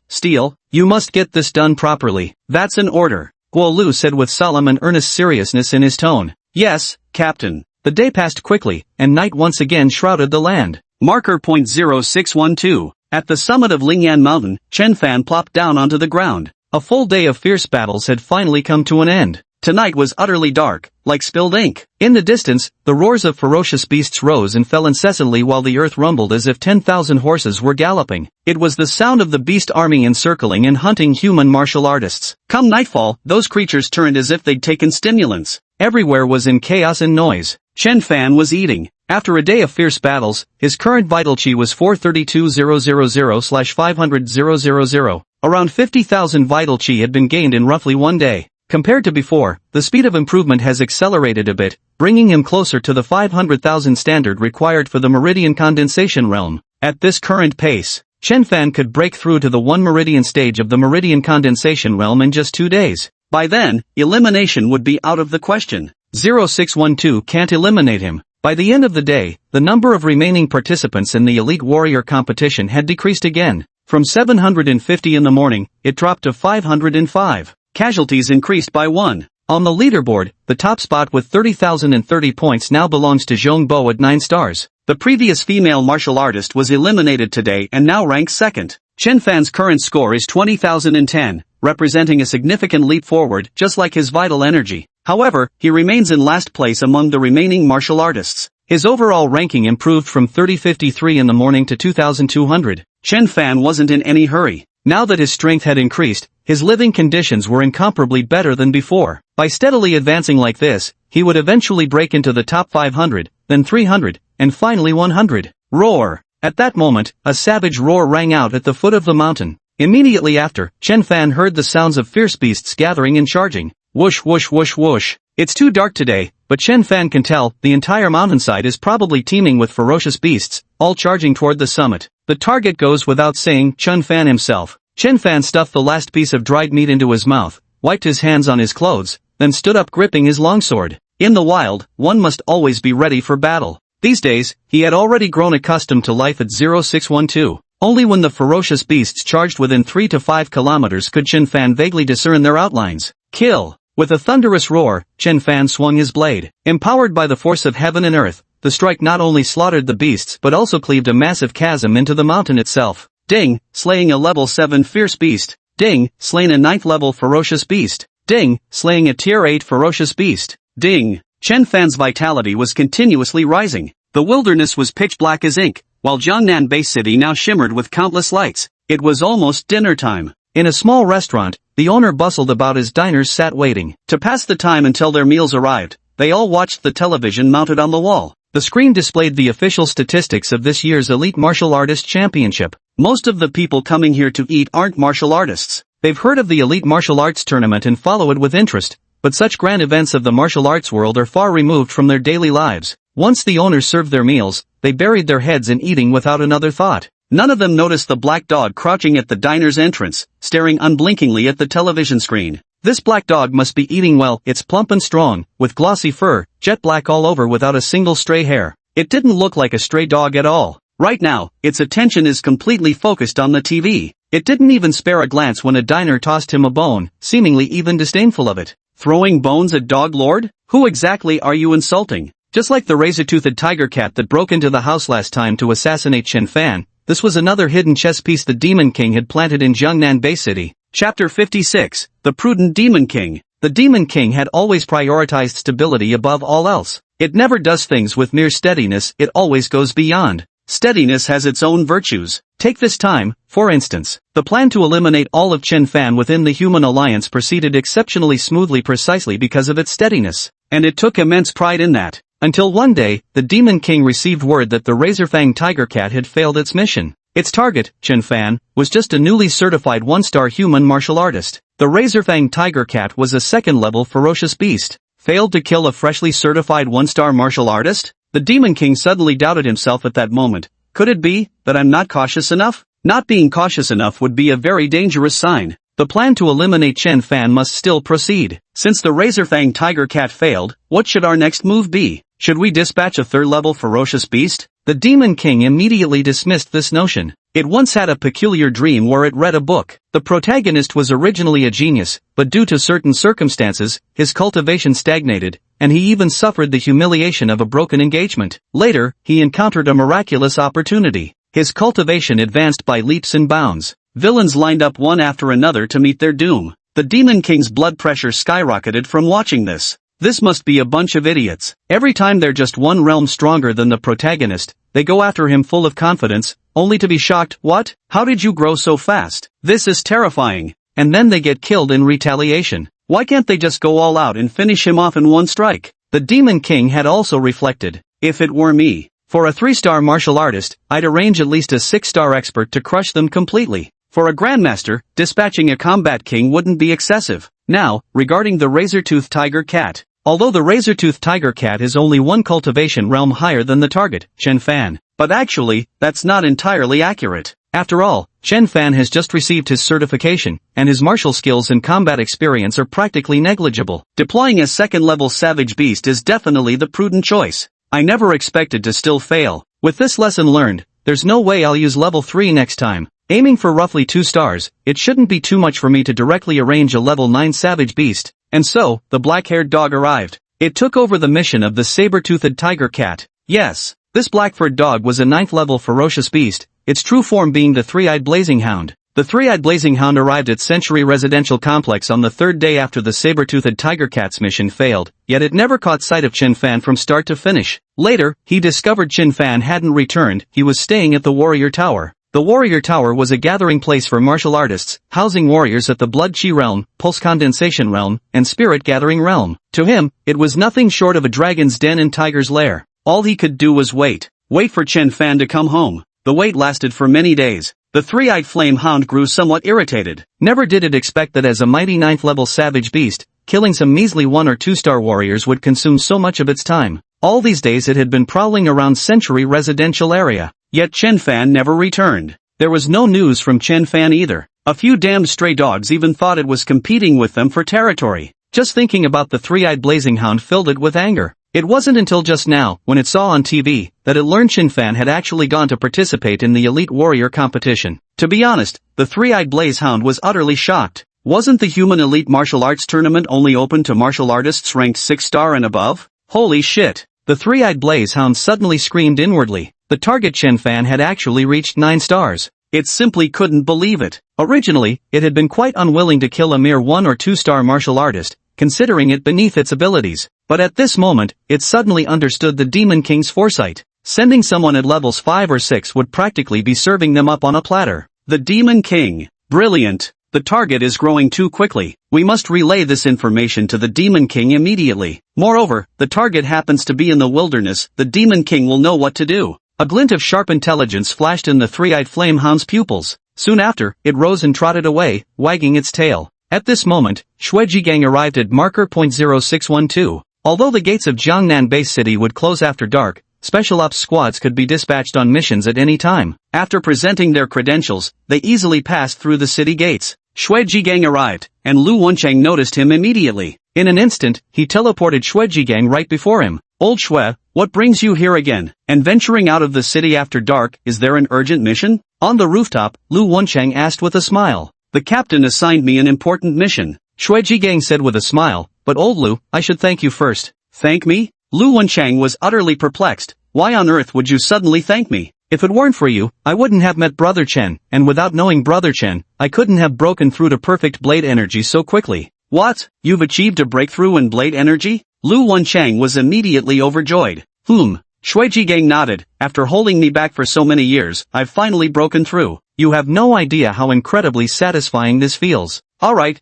Steel. You must get this done properly. That's an order, Guo Lu said with solemn and earnest seriousness in his tone. Yes, Captain. The day passed quickly, and night once again shrouded the land. Marker point 0612. At the summit of Lingyan Mountain, Chen Fan plopped down onto the ground. A full day of fierce battles had finally come to an end. Tonight was utterly dark, like spilled ink. In the distance, the roars of ferocious beasts rose and fell incessantly while the earth rumbled as if 10,000 horses were galloping. It was the sound of the beast army encircling and hunting human martial artists. Come nightfall, those creatures turned as if they'd taken stimulants. Everywhere was in chaos and noise. Chen Fan was eating. After a day of fierce battles, his current vital chi was 432,000/500,000. Around 50,000 vital chi had been gained in roughly one day. Compared to before, the speed of improvement has accelerated a bit, bringing him closer to the 500,000 standard required for the meridian condensation realm. At this current pace, Chen Fan could break through to the 1 meridian stage of the meridian condensation realm in just 2 days. By then, elimination would be out of the question. 0612 can't eliminate him. By the end of the day, the number of remaining participants in the Elite Warrior competition had decreased again. From 750 in the morning, it dropped to 505. Casualties increased by 1. On the leaderboard, the top spot with 30,030 points now belongs to Zhong Bo at 9 stars. The previous female martial artist was eliminated today and now ranks second. Chen Fan's current score is 20,010, representing a significant leap forward, just like his vital energy. However, he remains in last place among the remaining martial artists. His overall ranking improved from 3053 in the morning to 2,200. Chen Fan wasn't in any hurry. Now that his strength had increased, his living conditions were incomparably better than before. By steadily advancing like this, he would eventually break into the top 500, then 300, and finally 100. Roar! At that moment, a savage roar rang out at the foot of the mountain. Immediately after, Chen Fan heard the sounds of fierce beasts gathering and charging. Whoosh whoosh whoosh whoosh. It's too dark today, but Chen Fan can tell the entire mountainside is probably teeming with ferocious beasts, all charging toward the summit. The target goes without saying, Chen Fan himself. Chen Fan stuffed the last piece of dried meat into his mouth, wiped his hands on his clothes, then stood up gripping his longsword. In the wild, one must always be ready for battle. These days, he had already grown accustomed to life at 0612. Only when the ferocious beasts charged within 3 to 5 kilometers could Chen Fan vaguely discern their outlines. Kill! With a thunderous roar, Chen Fan swung his blade. Empowered by the force of heaven and earth, the strike not only slaughtered the beasts but also cleaved a massive chasm into the mountain itself. Ding! Slaying a level 7 fierce beast. Ding! Slain a 9th level ferocious beast. Ding! Slaying a tier 8 ferocious beast. Ding! Chen Fan's vitality was continuously rising. The wilderness was pitch black as ink, while Jiangnan Bay City now shimmered with countless lights. It was almost dinner time. In a small restaurant, the owner bustled about as diners sat waiting. To pass the time until their meals arrived, they all watched the television mounted on the wall. The screen displayed the official statistics of this year's Elite Martial Artist Championship. Most of the people coming here to eat aren't martial artists. They've heard of the Elite Martial Arts Tournament and follow it with interest, but such grand events of the martial arts world are far removed from their daily lives. Once the owners served their meals, they buried their heads in eating without another thought. None of them noticed the black dog crouching at the diner's entrance, staring unblinkingly at the television screen. This black dog must be eating well. It's plump and strong, with glossy fur, jet black all over without a single stray hair. It didn't look like a stray dog at all. Right now, its attention is completely focused on the TV. It didn't even spare a glance when a diner tossed him a bone, seemingly even disdainful of it. Throwing bones at Dog Lord? Who exactly are you insulting? Just like the razor-toothed tiger cat that broke into the house last time to assassinate Chen Fan, this was another hidden chess piece the Demon King had planted in Jiangnan Bay City. Chapter 56, The Prudent Demon King. The Demon King had always prioritized stability above all else. It never does things with mere steadiness, it always goes beyond. Steadiness has its own virtues. Take this time, for instance. The plan to eliminate all of Chen Fan within the Human Alliance proceeded exceptionally smoothly precisely because of its steadiness. And it took immense pride in that. Until one day, the Demon King received word that the Razorfang Tiger Cat had failed its mission. Its target, Chen Fan, was just a newly certified 1-star human martial artist. The Razorfang Tiger Cat was a 2nd-level ferocious beast. Failed to kill a freshly certified 1-star martial artist? The Demon King suddenly doubted himself at that moment. Could it be that I'm not cautious enough? Not being cautious enough would be a very dangerous sign. The plan to eliminate Chen Fan must still proceed. Since the Razorfang Tiger Cat failed, what should our next move be? Should we dispatch a third-level ferocious beast? The Demon King immediately dismissed this notion. It once had a peculiar dream where it read a book. The protagonist was originally a genius, but due to certain circumstances, his cultivation stagnated, and he even suffered the humiliation of a broken engagement. Later, he encountered a miraculous opportunity. His cultivation advanced by leaps and bounds. Villains lined up one after another to meet their doom. The Demon King's blood pressure skyrocketed from watching this. This must be a bunch of idiots. Every time they're just one realm stronger than the protagonist, they go after him full of confidence, only to be shocked. What? How did you grow so fast? This is terrifying. And then they get killed in retaliation. Why can't they just go all out and finish him off in one strike? The Demon King had also reflected. If it were me, for a 3-star martial artist, I'd arrange at least a 6-star expert to crush them completely. For a grandmaster, dispatching a combat king wouldn't be excessive. Now, regarding the Razor-Tooth Tiger Cat. Although the Razor-Tooth Tiger Cat is only one cultivation realm higher than the target, Chen Fan. But actually, that's not entirely accurate. After all, Chen Fan has just received his certification, and his martial skills and combat experience are practically negligible. Deploying a second-level savage beast is definitely the prudent choice. I never expected to still fail. With this lesson learned, there's no way I'll use level 3 next time. Aiming for roughly 2 stars, it shouldn't be too much for me to directly arrange a level 9 savage beast. And so, the black-haired dog arrived. It took over the mission of the saber-toothed tiger cat. Yes, this black-furred dog was a 9th-level ferocious beast, its true form being the three-eyed blazing hound. The three-eyed blazing hound arrived at Century Residential Complex on the 3rd day after the saber-toothed tiger cat's mission failed, yet it never caught sight of Chen Fan from start to finish. Later, he discovered Chen Fan hadn't returned. He was staying at the Warrior Tower. The Warrior Tower was a gathering place for martial artists, housing warriors at the Blood Chi realm, Pulse Condensation realm, and Spirit Gathering realm. To him, it was nothing short of a dragon's den and tiger's lair. All he could do was wait for Chen Fan to come home. The wait lasted for many days. The three-eyed flame hound grew somewhat irritated. Never did it expect that as a mighty 9th-level savage beast, killing some measly 1 or 2-star warriors would consume so much of its time. All these days it had been prowling around Century Residential area. Yet Chen Fan never returned. There was no news from Chen Fan either. A few damned stray dogs even thought it was competing with them for territory. Just thinking about the three-eyed blazing hound filled it with anger. It wasn't until just now, when it saw on TV, that it learned Chen Fan had actually gone to participate in the Elite Warrior competition. To be honest, the three-eyed blaze hound was utterly shocked. Wasn't the Human Elite Martial Arts Tournament only open to martial artists ranked 6-star and above? Holy shit! The three-eyed blaze hound suddenly screamed inwardly. The target Chen Fan had actually reached 9 stars. It simply couldn't believe it. Originally, it had been quite unwilling to kill a mere 1 or 2-star martial artist, considering it beneath its abilities. But at this moment, it suddenly understood the Demon King's foresight. Sending someone at levels 5 or 6 would practically be serving them up on a platter. The Demon King. Brilliant. The target is growing too quickly. We must relay this information to the Demon King immediately. Moreover, the target happens to be in the wilderness. The Demon King will know what to do. A glint of sharp intelligence flashed in the three-eyed flame hound's pupils. Soon after, it rose and trotted away, wagging its tail. At this moment, Shuejigang arrived at marker point 0612. Although the gates of Jiangnan Base City would close after dark, special ops squads could be dispatched on missions at any time. After presenting their credentials, they easily passed through the city gates. Shuejigang arrived, and Lu Wenchang noticed him immediately. In an instant, he teleported Shuejigang right before him. Old Shue, what brings you here again? And venturing out of the city after dark, is there an urgent mission? On the rooftop, Lu Wenchang asked with a smile. The captain assigned me an important mission. Shuejigang said with a smile, but old Lu, I should thank you first. Thank me? Lu Wenchang was utterly perplexed. Why on earth would you suddenly thank me? If it weren't for you, I wouldn't have met Brother Chen, and without knowing Brother Chen, I couldn't have broken through to perfect blade energy so quickly. What? You've achieved a breakthrough in blade energy? Lu Wenchang was immediately overjoyed. Shuejigang nodded. After holding me back for so many years, I've finally broken through. You have no idea how incredibly satisfying this feels. Alright,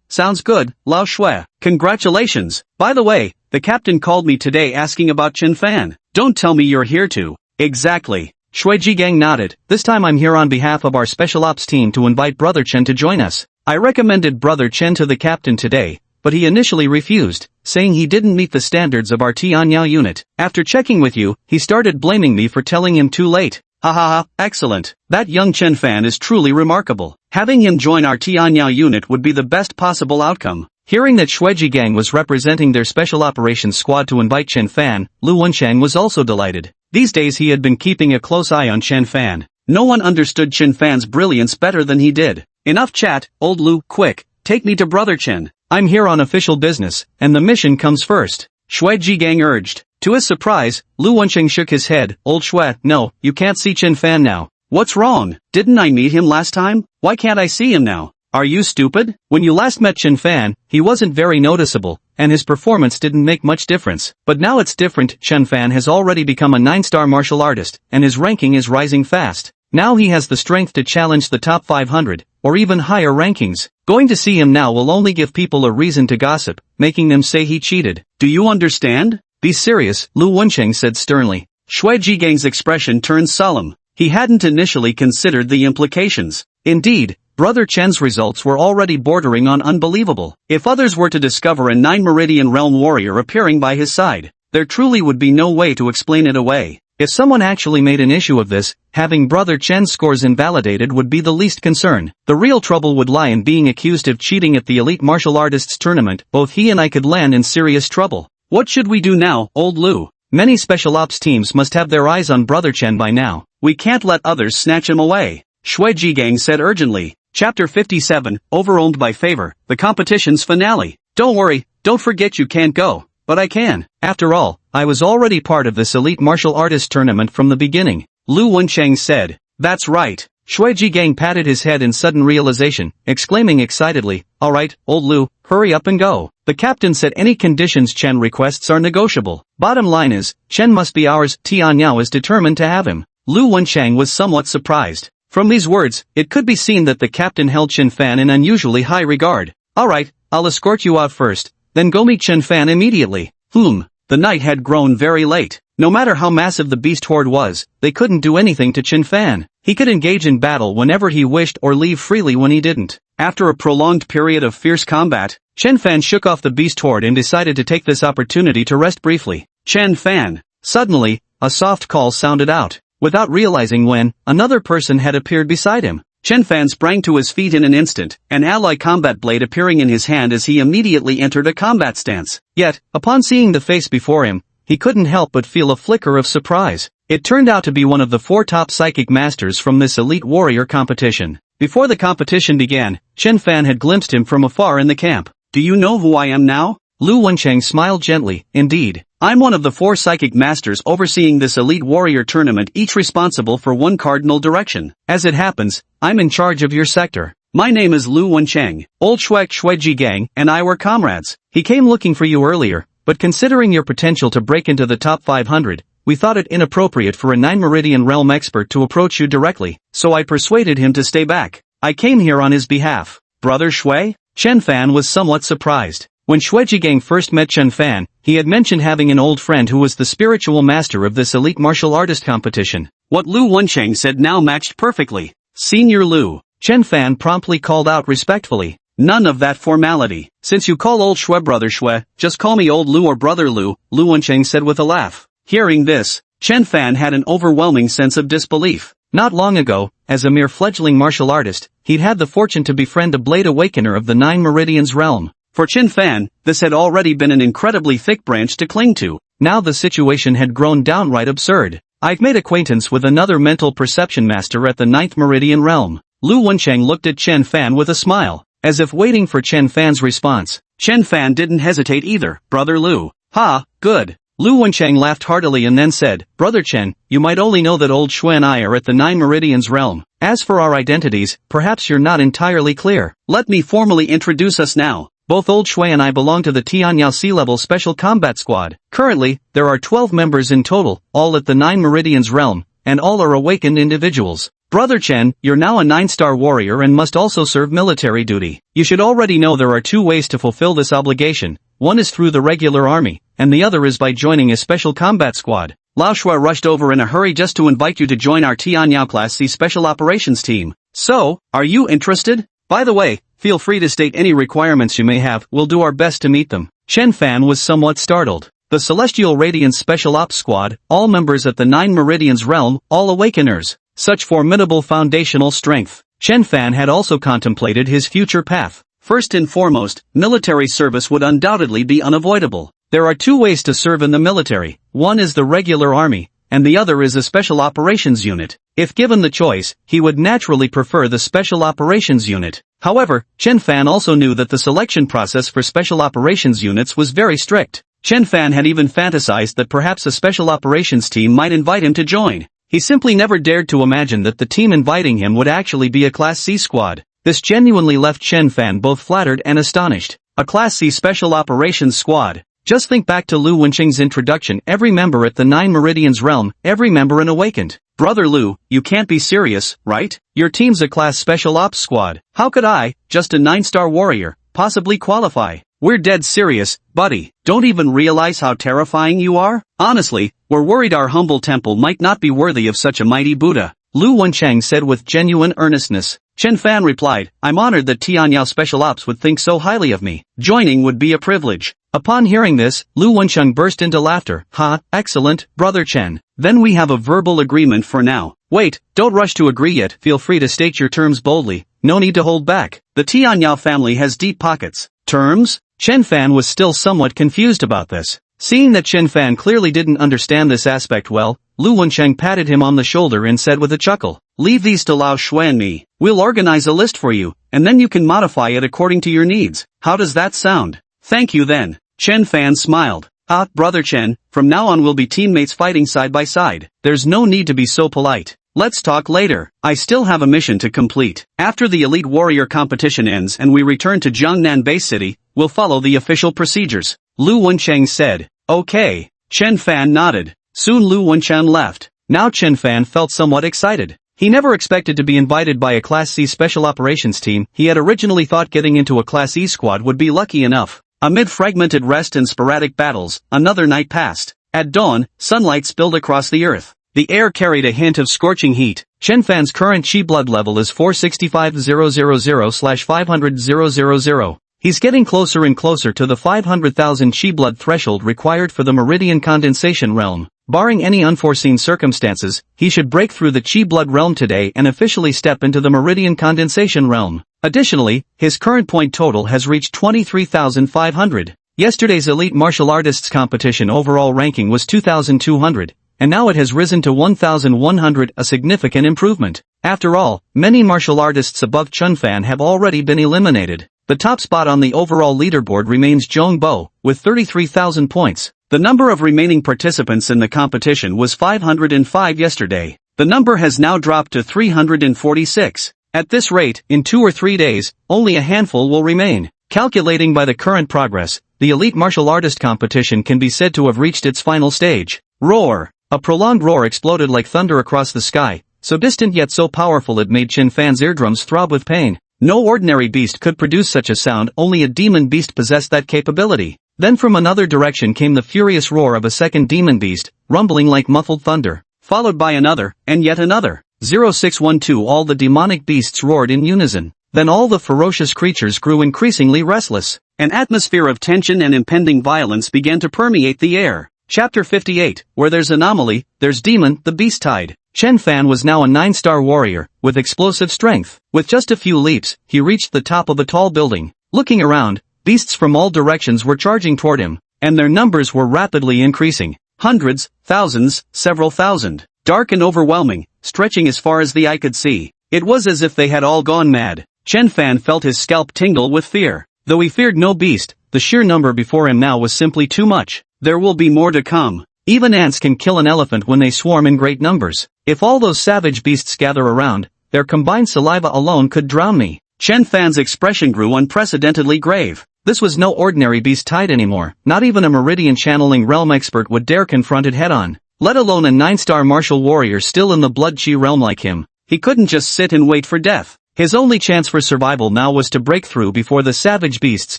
sounds good, Lao Shue. Congratulations. By the way, the captain called me today asking about Chen Fan. Don't tell me you're here too. Exactly. Shuejigang nodded. This time I'm here on behalf of our special ops team to invite Brother Chen to join us. I recommended Brother Chen to the captain today, but he initially refused, saying he didn't meet the standards of our Tianyao unit. After checking with you, he started blaming me for telling him too late. Ha ha ha, excellent. That young Chen Fan is truly remarkable. Having him join our Tianyao unit would be the best possible outcome. Hearing that Shueji Gang was representing their special operations squad to invite Chen Fan, Lu Wenchang was also delighted. These days he had been keeping a close eye on Chen Fan. No one understood Chen Fan's brilliance better than he did. Enough chat, old Lu, quick, take me to Brother Chen. I'm here on official business, and the mission comes first, Shueji Gang urged. To his surprise, Lu Wenchang shook his head. Old Shui, no, you can't see Chen Fan now. What's wrong? Didn't I meet him last time? Why can't I see him now? Are you stupid? When you last met Chen Fan, he wasn't very noticeable, and his performance didn't make much difference. But now it's different. Chen Fan has already become a 9-star martial artist, and his ranking is rising fast. Now he has the strength to challenge the top 500, or even higher rankings. Going to see him now will only give people a reason to gossip, making them say he cheated. Do you understand? Be serious, Lu Wenchang said sternly. Shueji Gang's expression turned solemn. He hadn't initially considered the implications. Indeed, Brother Chen's results were already bordering on unbelievable. If others were to discover a 9-Meridian Realm warrior appearing by his side, there truly would be no way to explain it away. If someone actually made an issue of this, having Brother Chen's scores invalidated would be the least concern. The real trouble would lie in being accused of cheating at the Elite Martial Artists Tournament. Both he and I could land in serious trouble. What should we do now, old Lu? Many special ops teams must have their eyes on Brother Chen by now. We can't let others snatch him away, Shueji Gang said urgently. Chapter 57, Overwhelmed by Favor, the competition's finale. Don't worry, don't forget you can't go, but I can. After all, I was already part of this Elite Martial Artist Tournament from the beginning, Lu Wenchang said. That's right. Shueji Gang patted his head in sudden realization, exclaiming excitedly, alright, old Lu, hurry up and go. The captain said any conditions Chen requests are negotiable. Bottom line is, Chen must be ours. Tianyao is determined to have him. Lu Wenchang was somewhat surprised. From these words, it could be seen that the captain held Chen Fan in unusually high regard. Alright, I'll escort you out first, then go meet Chen Fan immediately. The night had grown very late. No matter how massive the beast horde was, they couldn't do anything to Chen Fan. He could engage in battle whenever he wished or leave freely when he didn't. After a prolonged period of fierce combat, Chen Fan shook off the beast horde and decided to take this opportunity to rest briefly. Chen Fan. Suddenly, a soft call sounded out. Without realizing when, another person had appeared beside him. Chen Fan sprang to his feet in an instant, an ally combat blade appearing in his hand as he immediately entered a combat stance. Yet, upon seeing the face before him, he couldn't help but feel a flicker of surprise. It turned out to be one of the 4 top psychic masters from this elite warrior competition. Before the competition began, Chen Fan had glimpsed him from afar in the camp. Do you know who I am now? Lu Wenchang smiled gently. Indeed. I'm one of the 4 psychic masters overseeing this elite warrior tournament, each responsible for one cardinal direction. As it happens, I'm in charge of your sector. My name is Lu Wenchang. Old Shueji Gang and I were comrades. He came looking for you earlier, but considering your potential to break into the top 500, we thought it inappropriate for a 9-Meridian Realm expert to approach you directly, so I persuaded him to stay back. I came here on his behalf. Brother Shui? Chen Fan was somewhat surprised. When Shueji Gang first met Chen Fan, he had mentioned having an old friend who was the spiritual master of this elite martial artist competition. What Lu Wenchang said now matched perfectly. Senior Lu. Chen Fan promptly called out respectfully. None of that formality. Since you call old Shui Brother Shui, just call me old Lu or Brother Lu, Lu Wenchang said with a laugh. Hearing this, Chen Fan had an overwhelming sense of disbelief. Not long ago, as a mere fledgling martial artist, he'd had the fortune to befriend a Blade Awakener of the 9 Meridians realm. For Chen Fan, this had already been an incredibly thick branch to cling to. Now the situation had grown downright absurd. I've made acquaintance with another mental perception master at the 9th Meridian realm. Lu Wenchang looked at Chen Fan with a smile, as if waiting for Chen Fan's response. Chen Fan didn't hesitate either. Brother Lu. Ha, good. Lu Wenchang laughed heartily and then said, Brother Chen, you might only know that old Shui and I are at the 9 Meridians realm. As for our identities, perhaps you're not entirely clear. Let me formally introduce us now. Both Old Shui and I belong to the Tianyao Sea-Level Special Combat Squad. Currently, there are 12 members in total, all at the 9 Meridians realm, and all are awakened individuals. Brother Chen, you're now a 9-star warrior and must also serve military duty. You should already know there are 2 ways to fulfill this obligation. One is through the regular army, and the other is by joining a special combat squad. Lao Shui rushed over in a hurry just to invite you to join our Tianyao Class C Special Operations team. So, are you interested? By the way, feel free to state any requirements you may have, we'll do our best to meet them. Chen Fan was somewhat startled. The Celestial Radiance Special Ops Squad, all members at the 9 Meridians realm, all awakeners. Such formidable foundational strength. Chen Fan had also contemplated his future path. First and foremost, military service would undoubtedly be unavoidable. There are two ways to serve in the military. One is the regular army, and the other is a special operations unit. If given the choice, he would naturally prefer the special operations unit. However, Chen Fan also knew that the selection process for special operations units was very strict. Chen Fan had even fantasized that perhaps a special operations team might invite him to join. He simply never dared to imagine that the team inviting him would actually be a Class C squad. This genuinely left Chen Fan both flattered and astonished. A Class C Special Operations Squad. Just think back to Lu Wenqing's introduction. Every member at the Nine Meridians realm, every member an awakened. Brother Lu, you can't be serious, right? Your team's a Class Special Ops Squad. How could I, just a 9-star warrior, possibly qualify? We're dead serious, buddy. Don't even realize how terrifying you are? Honestly, we're worried our humble temple might not be worthy of such a mighty Buddha. Lu Wenqing said with genuine earnestness. Chen Fan replied, I'm honored that Tianyao Special Ops would think so highly of me. Joining would be a privilege. Upon hearing this, Lu Wenqing burst into laughter. Ha, excellent, Brother Chen. Then we have a verbal agreement for now. Wait, don't rush to agree yet. Feel free to state your terms boldly. No need to hold back. The Tianyao family has deep pockets. Terms? Chen Fan was still somewhat confused about this. Seeing that Chen Fan clearly didn't understand this aspect well, Lu Wenqing patted him on the shoulder and said with a chuckle, leave these to Lao Shui and me. We'll organize a list for you, and then you can modify it according to your needs. How does that sound? Thank you then. Chen Fan smiled. Ah, Brother Chen, from now on we'll be teammates fighting side by side. There's no need to be so polite. Let's talk later. I still have a mission to complete. After the Elite Warrior competition ends and we return to Jiangnan Base City, we'll follow the official procedures. Lu Wenqing said. Okay. Chen Fan nodded. Soon Lu Wenqing left. Now Chen Fan felt somewhat excited. He never expected to be invited by a Class C Special Operations team. He had originally thought getting into a Class E squad would be lucky enough. Amid fragmented rest and sporadic battles, another night passed. At dawn, sunlight spilled across the earth. The air carried a hint of scorching heat. Chen Fan's current chi blood level is 465,000/500,000. He's getting closer and closer to the 500,000 chi blood threshold required for the Meridian Condensation realm. Barring any unforeseen circumstances, he should break through the chi blood realm today and officially step into the Meridian Condensation realm. Additionally, his current point total has reached 23,500. Yesterday's Elite Martial Artists competition overall ranking was 2,200, and now it has risen to 1,100, a significant improvement. After all, many martial artists above Chen Fan have already been eliminated. The top spot on the overall leaderboard remains Zhong Bo, with 33,000 points. The number of remaining participants in the competition was 505 yesterday. The number has now dropped to 346. At this rate, in 2 or 3 days, only a handful will remain. Calculating by the current progress, the Elite Martial Artist competition can be said to have reached its final stage. Roar! A prolonged roar exploded like thunder across the sky, so distant yet so powerful it made Chen Fan's eardrums throb with pain. No ordinary beast could produce such a sound, only a demon beast possessed that capability. Then from another direction came the furious roar of a second demon beast, rumbling like muffled thunder, followed by another, and yet another. 0612 All the demonic beasts roared in unison. Then all the ferocious creatures grew increasingly restless. An atmosphere of tension and impending violence began to permeate the air. Chapter 58, Where there's anomaly, there's demon, the beast tide. Chen Fan was now a 9-star warrior, with explosive strength. With just a few leaps, he reached the top of a tall building. Looking around, beasts from all directions were charging toward him, and their numbers were rapidly increasing. Hundreds, thousands, several thousand. Dark and overwhelming, stretching as far as the eye could see. It was as if they had all gone mad. Chen Fan felt his scalp tingle with fear. Though he feared no beast, the sheer number before him now was simply too much. There will be more to come. Even ants can kill an elephant when they swarm in great numbers. If all those savage beasts gather around, their combined saliva alone could drown me. Chen Fan's expression grew unprecedentedly grave. This was no ordinary beast tide anymore. Not even a meridian channeling realm expert would dare confront it head-on, let alone a 9-star martial warrior still in the blood chi realm like him. He couldn't just sit and wait for death. His only chance for survival now was to break through before the savage beasts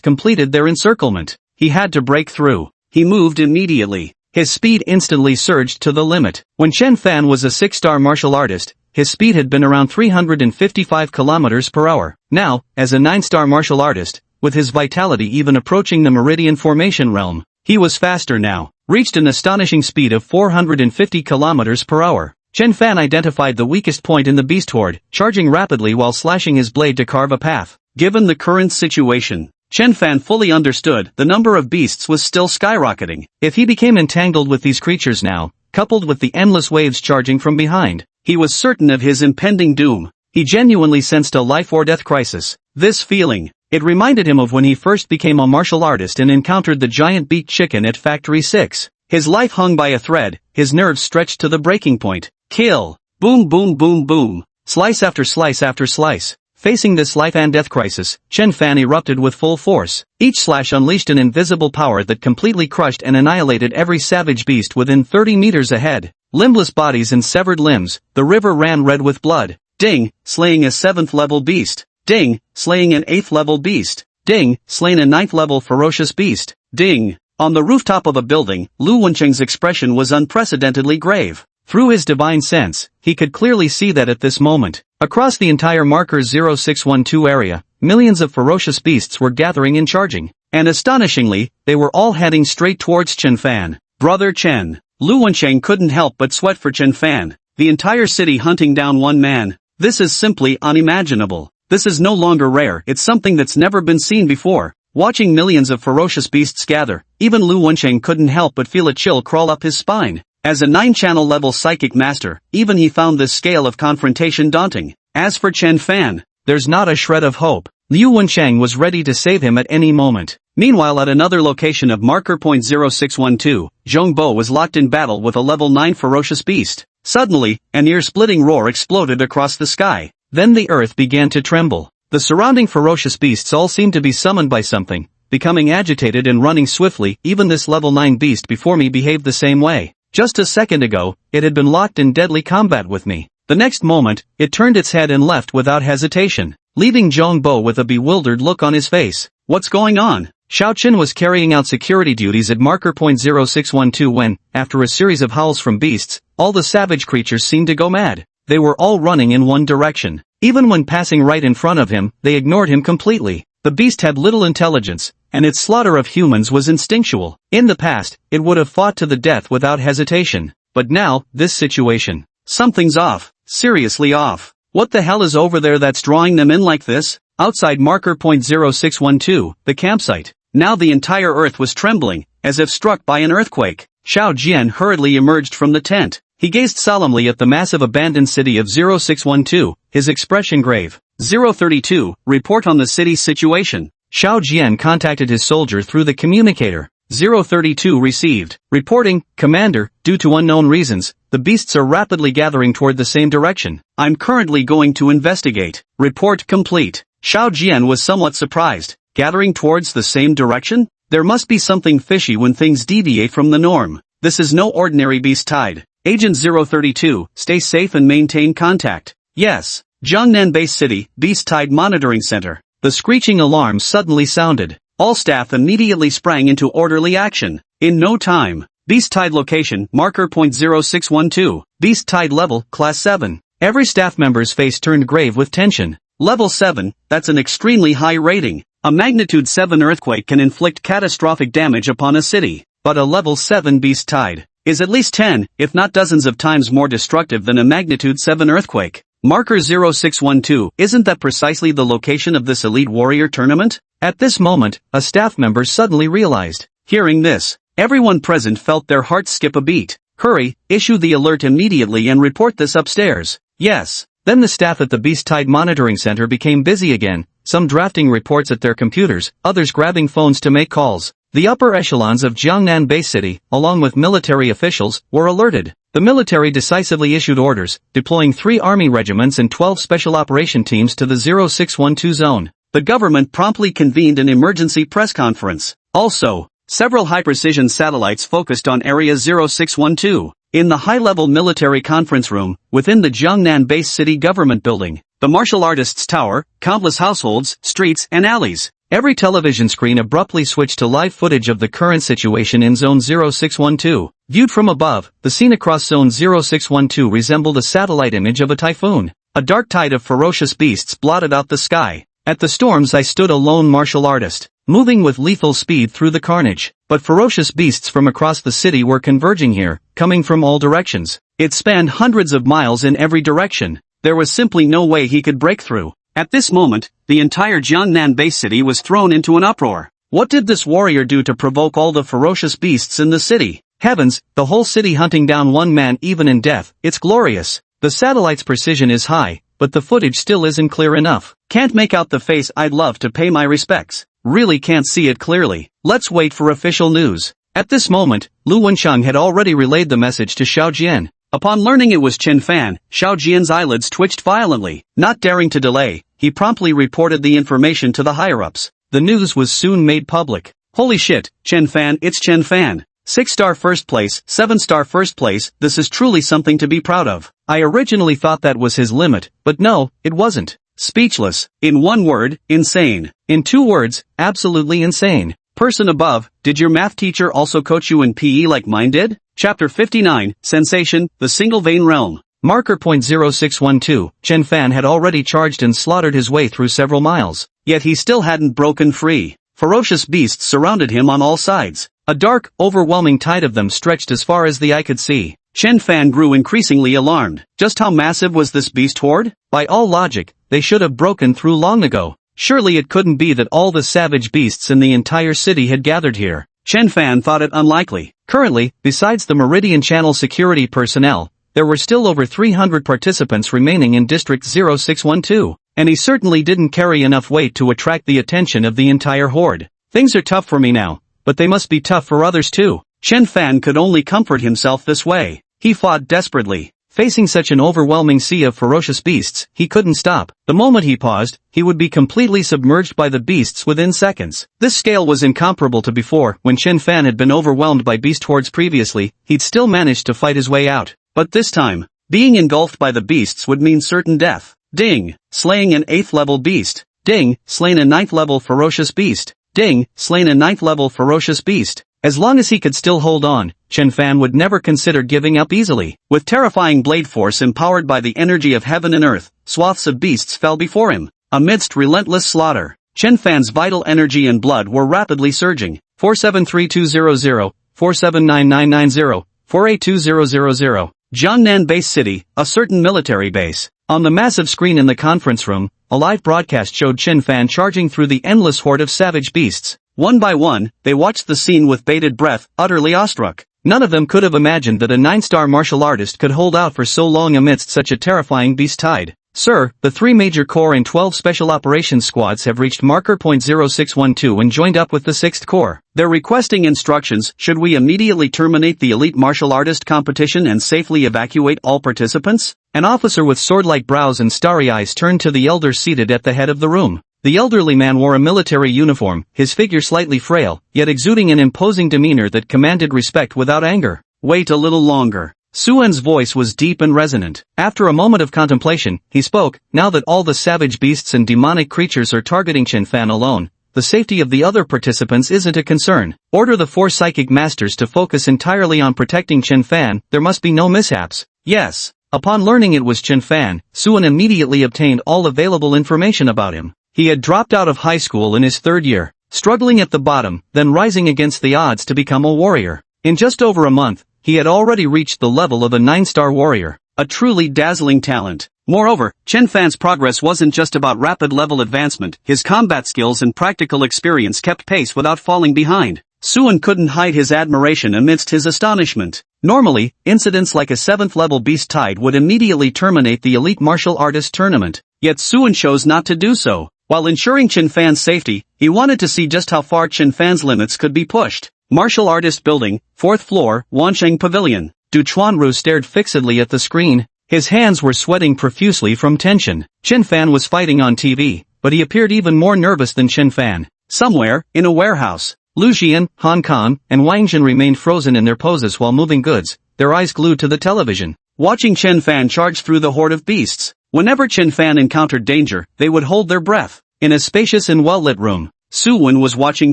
completed their encirclement. He had to break through. He moved immediately. His speed instantly surged to the limit. When Chen Fan was a 6-star martial artist, his speed had been around 355 kilometers per hour. Now, as a 9-star martial artist, with his vitality even approaching the Meridian Formation realm, he was faster now, reached an astonishing speed of 450 kilometers per hour. Chen Fan identified the weakest point in the beast horde, charging rapidly while slashing his blade to carve a path. Given the current situation, Chen Fan fully understood the number of beasts was still skyrocketing. If he became entangled with these creatures now, coupled with the endless waves charging from behind, he was certain of his impending doom. He genuinely sensed a life-or-death crisis. This feeling, it reminded him of when he first became a martial artist and encountered the giant beaked chicken at Factory 6. His life hung by a thread, his nerves stretched to the breaking point. Kill! Boom boom boom boom! Slice after slice after slice. Facing this life-and-death crisis, Chen Fan erupted with full force. Each slash unleashed an invisible power that completely crushed and annihilated every savage beast within 30 meters ahead. Limbless bodies and severed limbs, the river ran red with blood. Ding, slaying a 7th level beast. Ding, slaying an 8th level beast. Ding, slain a 9th level ferocious beast. Ding. On the rooftop of a building, Lu Wencheng's expression was unprecedentedly grave. Through his divine sense, he could clearly see that at this moment, across the entire marker 0612 area, millions of ferocious beasts were gathering and charging. And astonishingly, they were all heading straight towards Chen Fan. Brother Chen. Lu Wencheng couldn't help but sweat for Chen Fan. The entire city hunting down one man. This is simply unimaginable. This is no longer rare, it's something that's never been seen before. Watching millions of ferocious beasts gather, even Lu Wencheng couldn't help but feel a chill crawl up his spine. As a 9-channel level psychic master, even he found this scale of confrontation daunting. As for Chen Fan, there's not a shred of hope. Lu Wencheng was ready to save him at any moment. Meanwhile, at another location of marker point 0612, Zhong Bo was locked in battle with a level 9 ferocious beast. Suddenly, an ear-splitting roar exploded across the sky. Then the earth began to tremble. The surrounding ferocious beasts all seemed to be summoned by something, becoming agitated and running swiftly. Even this level 9 beast before me behaved the same way. Just a second ago, it had been locked in deadly combat with me. The next moment, it turned its head and left without hesitation, leaving Zhong Bo with a bewildered look on his face. What's going on? Xiao Qin was carrying out security duties at marker point 0612 when, after a series of howls from beasts, all the savage creatures seemed to go mad. They were all running in one direction. Even when passing right in front of him, they ignored him completely. The beast had little intelligence, and its slaughter of humans was instinctual. In the past, it would have fought to the death without hesitation. But now, this situation. Something's off. Seriously off. What the hell is over there that's drawing them in like this? Outside marker point 0612, the campsite. Now the entire earth was trembling, as if struck by an earthquake. Xiao Jian hurriedly emerged from the tent. He gazed solemnly at the massive abandoned city of 0612, his expression grave. 032, report on the city's situation. Xiao Jian contacted his soldier through the communicator. 032 received. Reporting, Commander, due to unknown reasons, the beasts are rapidly gathering toward the same direction. I'm currently going to investigate. Report complete. Xiao Jian was somewhat surprised. Gathering towards the same direction? There must be something fishy when things deviate from the norm. This is no ordinary beast tide. Agent 032, stay safe and maintain contact. Yes. Jiangnan Base City, Beast Tide Monitoring Center. The screeching alarm suddenly sounded. All staff immediately sprang into orderly action. In no time. Beast Tide location, marker point 0612. Beast Tide level, class 7. Every staff member's face turned grave with tension. Level 7, that's an extremely high rating. A magnitude 7 earthquake can inflict catastrophic damage upon a city. But a level 7 beast tide is at least 10, if not dozens of times more destructive than a magnitude 7 earthquake. Marker 0612, isn't that precisely the location of this elite warrior tournament? At this moment, a staff member suddenly realized. Hearing this, everyone present felt their hearts skip a beat. Hurry, issue the alert immediately and report this upstairs. Yes. Then the staff at the Beast Tide Monitoring Center became busy again, some drafting reports at their computers, others grabbing phones to make calls. The upper echelons of Jiangnan Base City, along with military officials, were alerted. The military decisively issued orders, deploying 3 army regiments and 12 special operation teams to the 0612 zone. The government promptly convened an emergency press conference. Also, several high-precision satellites focused on Area 0612. In the high-level military conference room, within the Jiangnan Base City government building, the martial artists' tower, countless households, streets, and alleys. Every television screen abruptly switched to live footage of the current situation in Zone 0612. Viewed from above, the scene across Zone 0612 resembled a satellite image of a typhoon. A dark tide of ferocious beasts blotted out the sky. At the storms I stood a lone martial artist, moving with lethal speed through the carnage. But ferocious beasts from across the city were converging here, coming from all directions. It spanned hundreds of miles in every direction. There was simply no way he could break through. At this moment, the entire Jiangnan base city was thrown into an uproar. What did this warrior do to provoke all the ferocious beasts in the city? Heavens, the whole city hunting down one man even in death, it's glorious. The satellite's precision is high, but the footage still isn't clear enough. Can't make out the face. I'd love to pay my respects. Really can't see it clearly. Let's wait for official news. At this moment, Lu Wensheng had already relayed the message to Xiao Jian. Upon learning it was Chen Fan, Xiao Jian's eyelids twitched violently. Not daring to delay, he promptly reported the information to the higher-ups. The news was soon made public. Holy shit, Chen Fan, it's Chen Fan. 6-star first place, 7-star first place, this is truly something to be proud of. I originally thought that was his limit, but no, it wasn't. Speechless. In one word, insane. In 2 words, absolutely insane. Person above, did your math teacher also coach you in PE like mine did? Chapter 59, Sensation, the Single Vein Realm. Marker point 0612, Chen Fan had already charged and slaughtered his way through several miles. Yet he still hadn't broken free. Ferocious beasts surrounded him on all sides. A dark, overwhelming tide of them stretched as far as the eye could see. Chen Fan grew increasingly alarmed. Just how massive was this beast horde? By all logic, they should have broken through long ago. Surely it couldn't be that all the savage beasts in the entire city had gathered here. Chen Fan thought it unlikely. Currently, besides the Meridian Channel security personnel, there were still over 300 participants remaining in District 0612, and he certainly didn't carry enough weight to attract the attention of the entire horde. Things are tough for me now, but they must be tough for others too. Chen Fan could only comfort himself this way. He fought desperately. Facing such an overwhelming sea of ferocious beasts, he couldn't stop. The moment he paused, he would be completely submerged by the beasts within seconds. This scale was incomparable to before. When Chen Fan had been overwhelmed by beast hordes previously, he'd still managed to fight his way out. But this time, being engulfed by the beasts would mean certain death. Ding! Slaying an 8th level beast. Ding! Slain a 9th level ferocious beast. Ding! Slain a 9th level ferocious beast. As long as he could still hold on, Chen Fan would never consider giving up easily. With terrifying blade force empowered by the energy of heaven and earth, swaths of beasts fell before him. Amidst relentless slaughter, Chen Fan's vital energy and blood were rapidly surging. 473200, 479990, 482000. Jiangnan Base City, a certain military base. On the massive screen in the conference room, a live broadcast showed Chen Fan charging through the endless horde of savage beasts. One by one, they watched the scene with bated breath, utterly awestruck. None of them could have imagined that a 9-star martial artist could hold out for so long amidst such a terrifying beast tide. Sir, the 3 major corps and 12 special operations squads have reached marker point 0612 and joined up with the 6th Corps. They're requesting instructions. Should we immediately terminate the elite martial artist competition and safely evacuate all participants? An officer with sword-like brows and starry eyes turned to the elder seated at the head of the room. The elderly man wore a military uniform, his figure slightly frail, yet exuding an imposing demeanor that commanded respect without anger. Wait a little longer. Suen's voice was deep and resonant. After a moment of contemplation, he spoke. Now that all the savage beasts and demonic creatures are targeting Chen Fan alone, the safety of the other participants isn't a concern. Order the 4 psychic masters to focus entirely on protecting Chen Fan. There must be no mishaps. Yes. Upon learning it was Chen Fan, Suen immediately obtained all available information about him. He had dropped out of high school in his 3rd year, struggling at the bottom, then rising against the odds to become a warrior. In just over a month, he had already reached the level of a 9-star warrior. A truly dazzling talent. Moreover, Chen Fan's progress wasn't just about rapid level advancement. His combat skills and practical experience kept pace without falling behind. Suen couldn't hide his admiration amidst his astonishment. Normally, incidents like a 7th level beast tide would immediately terminate the elite martial artist tournament. Yet Suen chose not to do so. While ensuring Chen Fan's safety, he wanted to see just how far Chen Fan's limits could be pushed. Martial Artist Building, 4th floor, Wansheng Pavilion. Du Chuanru stared fixedly at the screen. His hands were sweating profusely from tension. Chen Fan was fighting on TV, but he appeared even more nervous than Chen Fan. Somewhere, in a warehouse, Lu Xian, Han Kang, and Wang Jin remained frozen in their poses while moving goods, their eyes glued to the television, watching Chen Fan charge through the horde of beasts. Whenever Chen Fan encountered danger, they would hold their breath. In a spacious and well-lit room, Su Wen was watching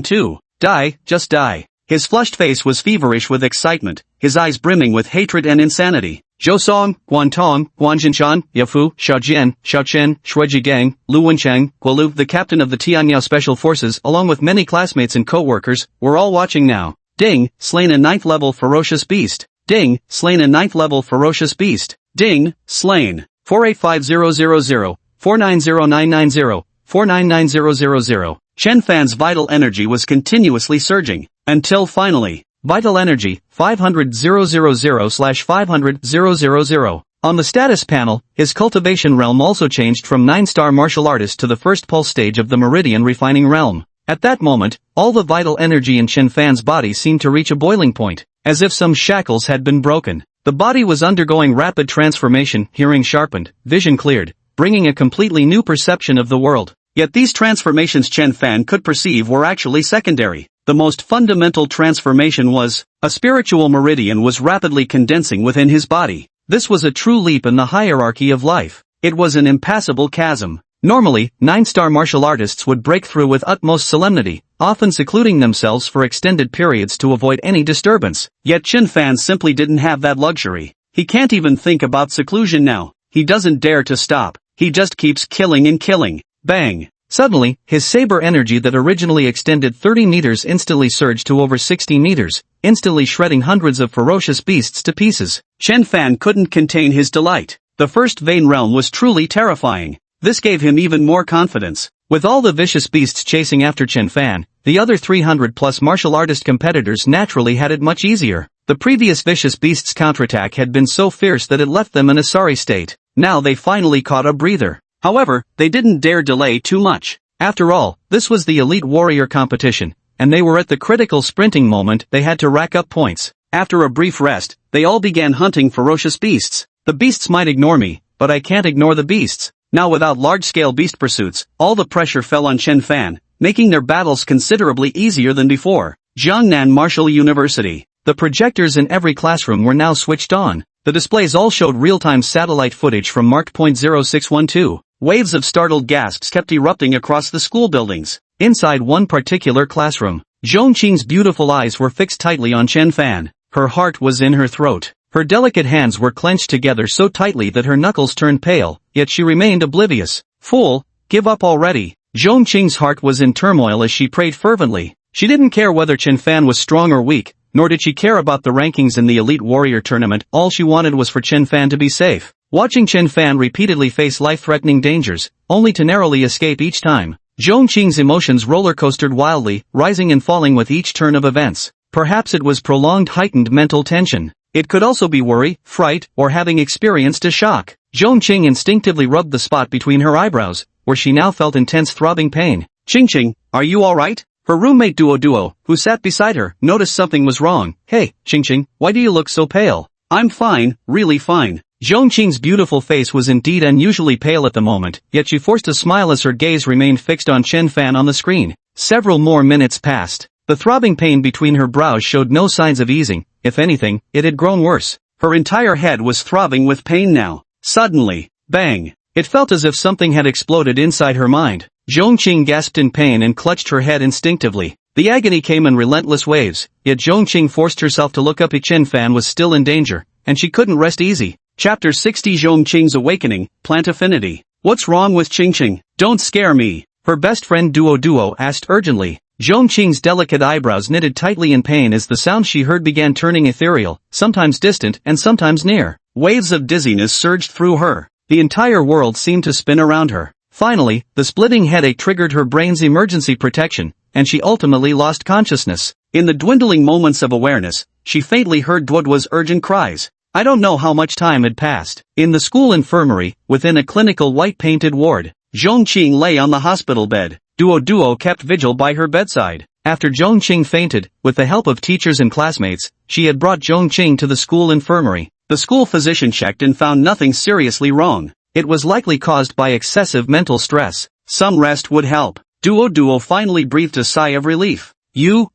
too. Die, just die. His flushed face was feverish with excitement, his eyes brimming with hatred and insanity. Zhou Song, Guan Tong, Guan Jinshan, Yafu, Xiao Jian, Xiao Chen, Shuiji Gang, Lu Wencheng, Guolu, the captain of the Tianyao Special Forces, along with many classmates and co-workers, were all watching now. Ding, slain a 9th level ferocious beast. Ding, slain a 9th level ferocious beast. Ding, slain. 485000, 490990, 499000. Chen Fan's vital energy was continuously surging, until finally, vital energy, 500,000/500,000. On the status panel, his cultivation realm also changed from 9-star martial artist to the first pulse stage of the meridian refining realm. At that moment, all the vital energy in Chen Fan's body seemed to reach a boiling point, as if some shackles had been broken. The body was undergoing rapid transformation, hearing sharpened, vision cleared, bringing a completely new perception of the world. Yet these transformations Chen Fan could perceive were actually secondary. The most fundamental transformation was, a spiritual meridian was rapidly condensing within his body. This was a true leap in the hierarchy of life. It was an impassable chasm. Normally, 9-star martial artists would break through with utmost solemnity, often secluding themselves for extended periods to avoid any disturbance. Yet Chen Fan simply didn't have that luxury. He can't even think about seclusion now. He doesn't dare to stop. He just keeps killing and killing. Bang! Suddenly, his saber energy that originally extended 30 meters instantly surged to over 60 meters, instantly shredding hundreds of ferocious beasts to pieces. Chen Fan couldn't contain his delight. The first vein realm was truly terrifying. This gave him even more confidence. With all the vicious beasts chasing after Chen Fan, the other 300+ martial artist competitors naturally had it much easier. The previous vicious beasts' counterattack had been so fierce that it left them in a sorry state. Now they finally caught a breather. However, they didn't dare delay too much. After all, this was the elite warrior competition, and they were at the critical sprinting moment. They had to rack up points. After a brief rest, they all began hunting ferocious beasts. The beasts might ignore me, but I can't ignore the beasts. Now without large-scale beast pursuits, all the pressure fell on Chen Fan, making their battles considerably easier than before. Jiangnan Martial University. The projectors in every classroom were now switched on. The displays all showed real-time satellite footage from marked point 0612. Waves of startled gasps kept erupting across the school buildings. Inside one particular classroom, Zhong Qing's beautiful eyes were fixed tightly on Chen Fan. Her heart was in her throat. Her delicate hands were clenched together so tightly that her knuckles turned pale, yet she remained oblivious. Fool, give up already. Zhong Qing's heart was in turmoil as she prayed fervently. She didn't care whether Chen Fan was strong or weak, nor did she care about the rankings in the Elite Warrior Tournament. All she wanted was for Chen Fan to be safe. Watching Chen Fan repeatedly face life-threatening dangers, only to narrowly escape each time, Zhong Qing's emotions roller-coastered wildly, rising and falling with each turn of events. Perhaps it was prolonged heightened mental tension. It could also be worry, fright, or having experienced a shock. Zhong Qing instinctively rubbed the spot between her eyebrows, where she now felt intense throbbing pain. Qing, are you alright? Her roommate Duo, who sat beside her, noticed something was wrong. Hey, Qing, why do you look so pale? I'm fine, really fine. Zhong Qing's beautiful face was indeed unusually pale at the moment, yet she forced a smile as her gaze remained fixed on Chen Fan on the screen. Several more minutes passed. The throbbing pain between her brows showed no signs of easing. If anything, it had grown worse. Her entire head was throbbing with pain now. Suddenly, bang! It felt as if something had exploded inside her mind. Zhong Qing gasped in pain and clutched her head instinctively. The agony came in relentless waves, yet Zhong Qing forced herself to look up. Chen Fan was still in danger, and she couldn't rest easy. Chapter 60 Zhong Qing's Awakening, Plant Affinity. What's wrong with Qing? Don't scare me. Her best friend Duo asked urgently. Zhong Qing's delicate eyebrows knitted tightly in pain as the sound she heard began turning ethereal, sometimes distant and sometimes near. Waves of dizziness surged through her. The entire world seemed to spin around her. Finally, the splitting headache triggered her brain's emergency protection, and she ultimately lost consciousness. In the dwindling moments of awareness, she faintly heard Duo's urgent cries. I don't know how much time had passed. In the school infirmary, within a clinical white-painted ward, Zhong Qing lay on the hospital bed. Duo kept vigil by her bedside. After Zhong Qing fainted, with the help of teachers and classmates, she had brought Zhong Qing to the school infirmary. The school physician checked and found nothing seriously wrong. It was likely caused by excessive mental stress. Some rest would help. Duo finally breathed a sigh of relief. You.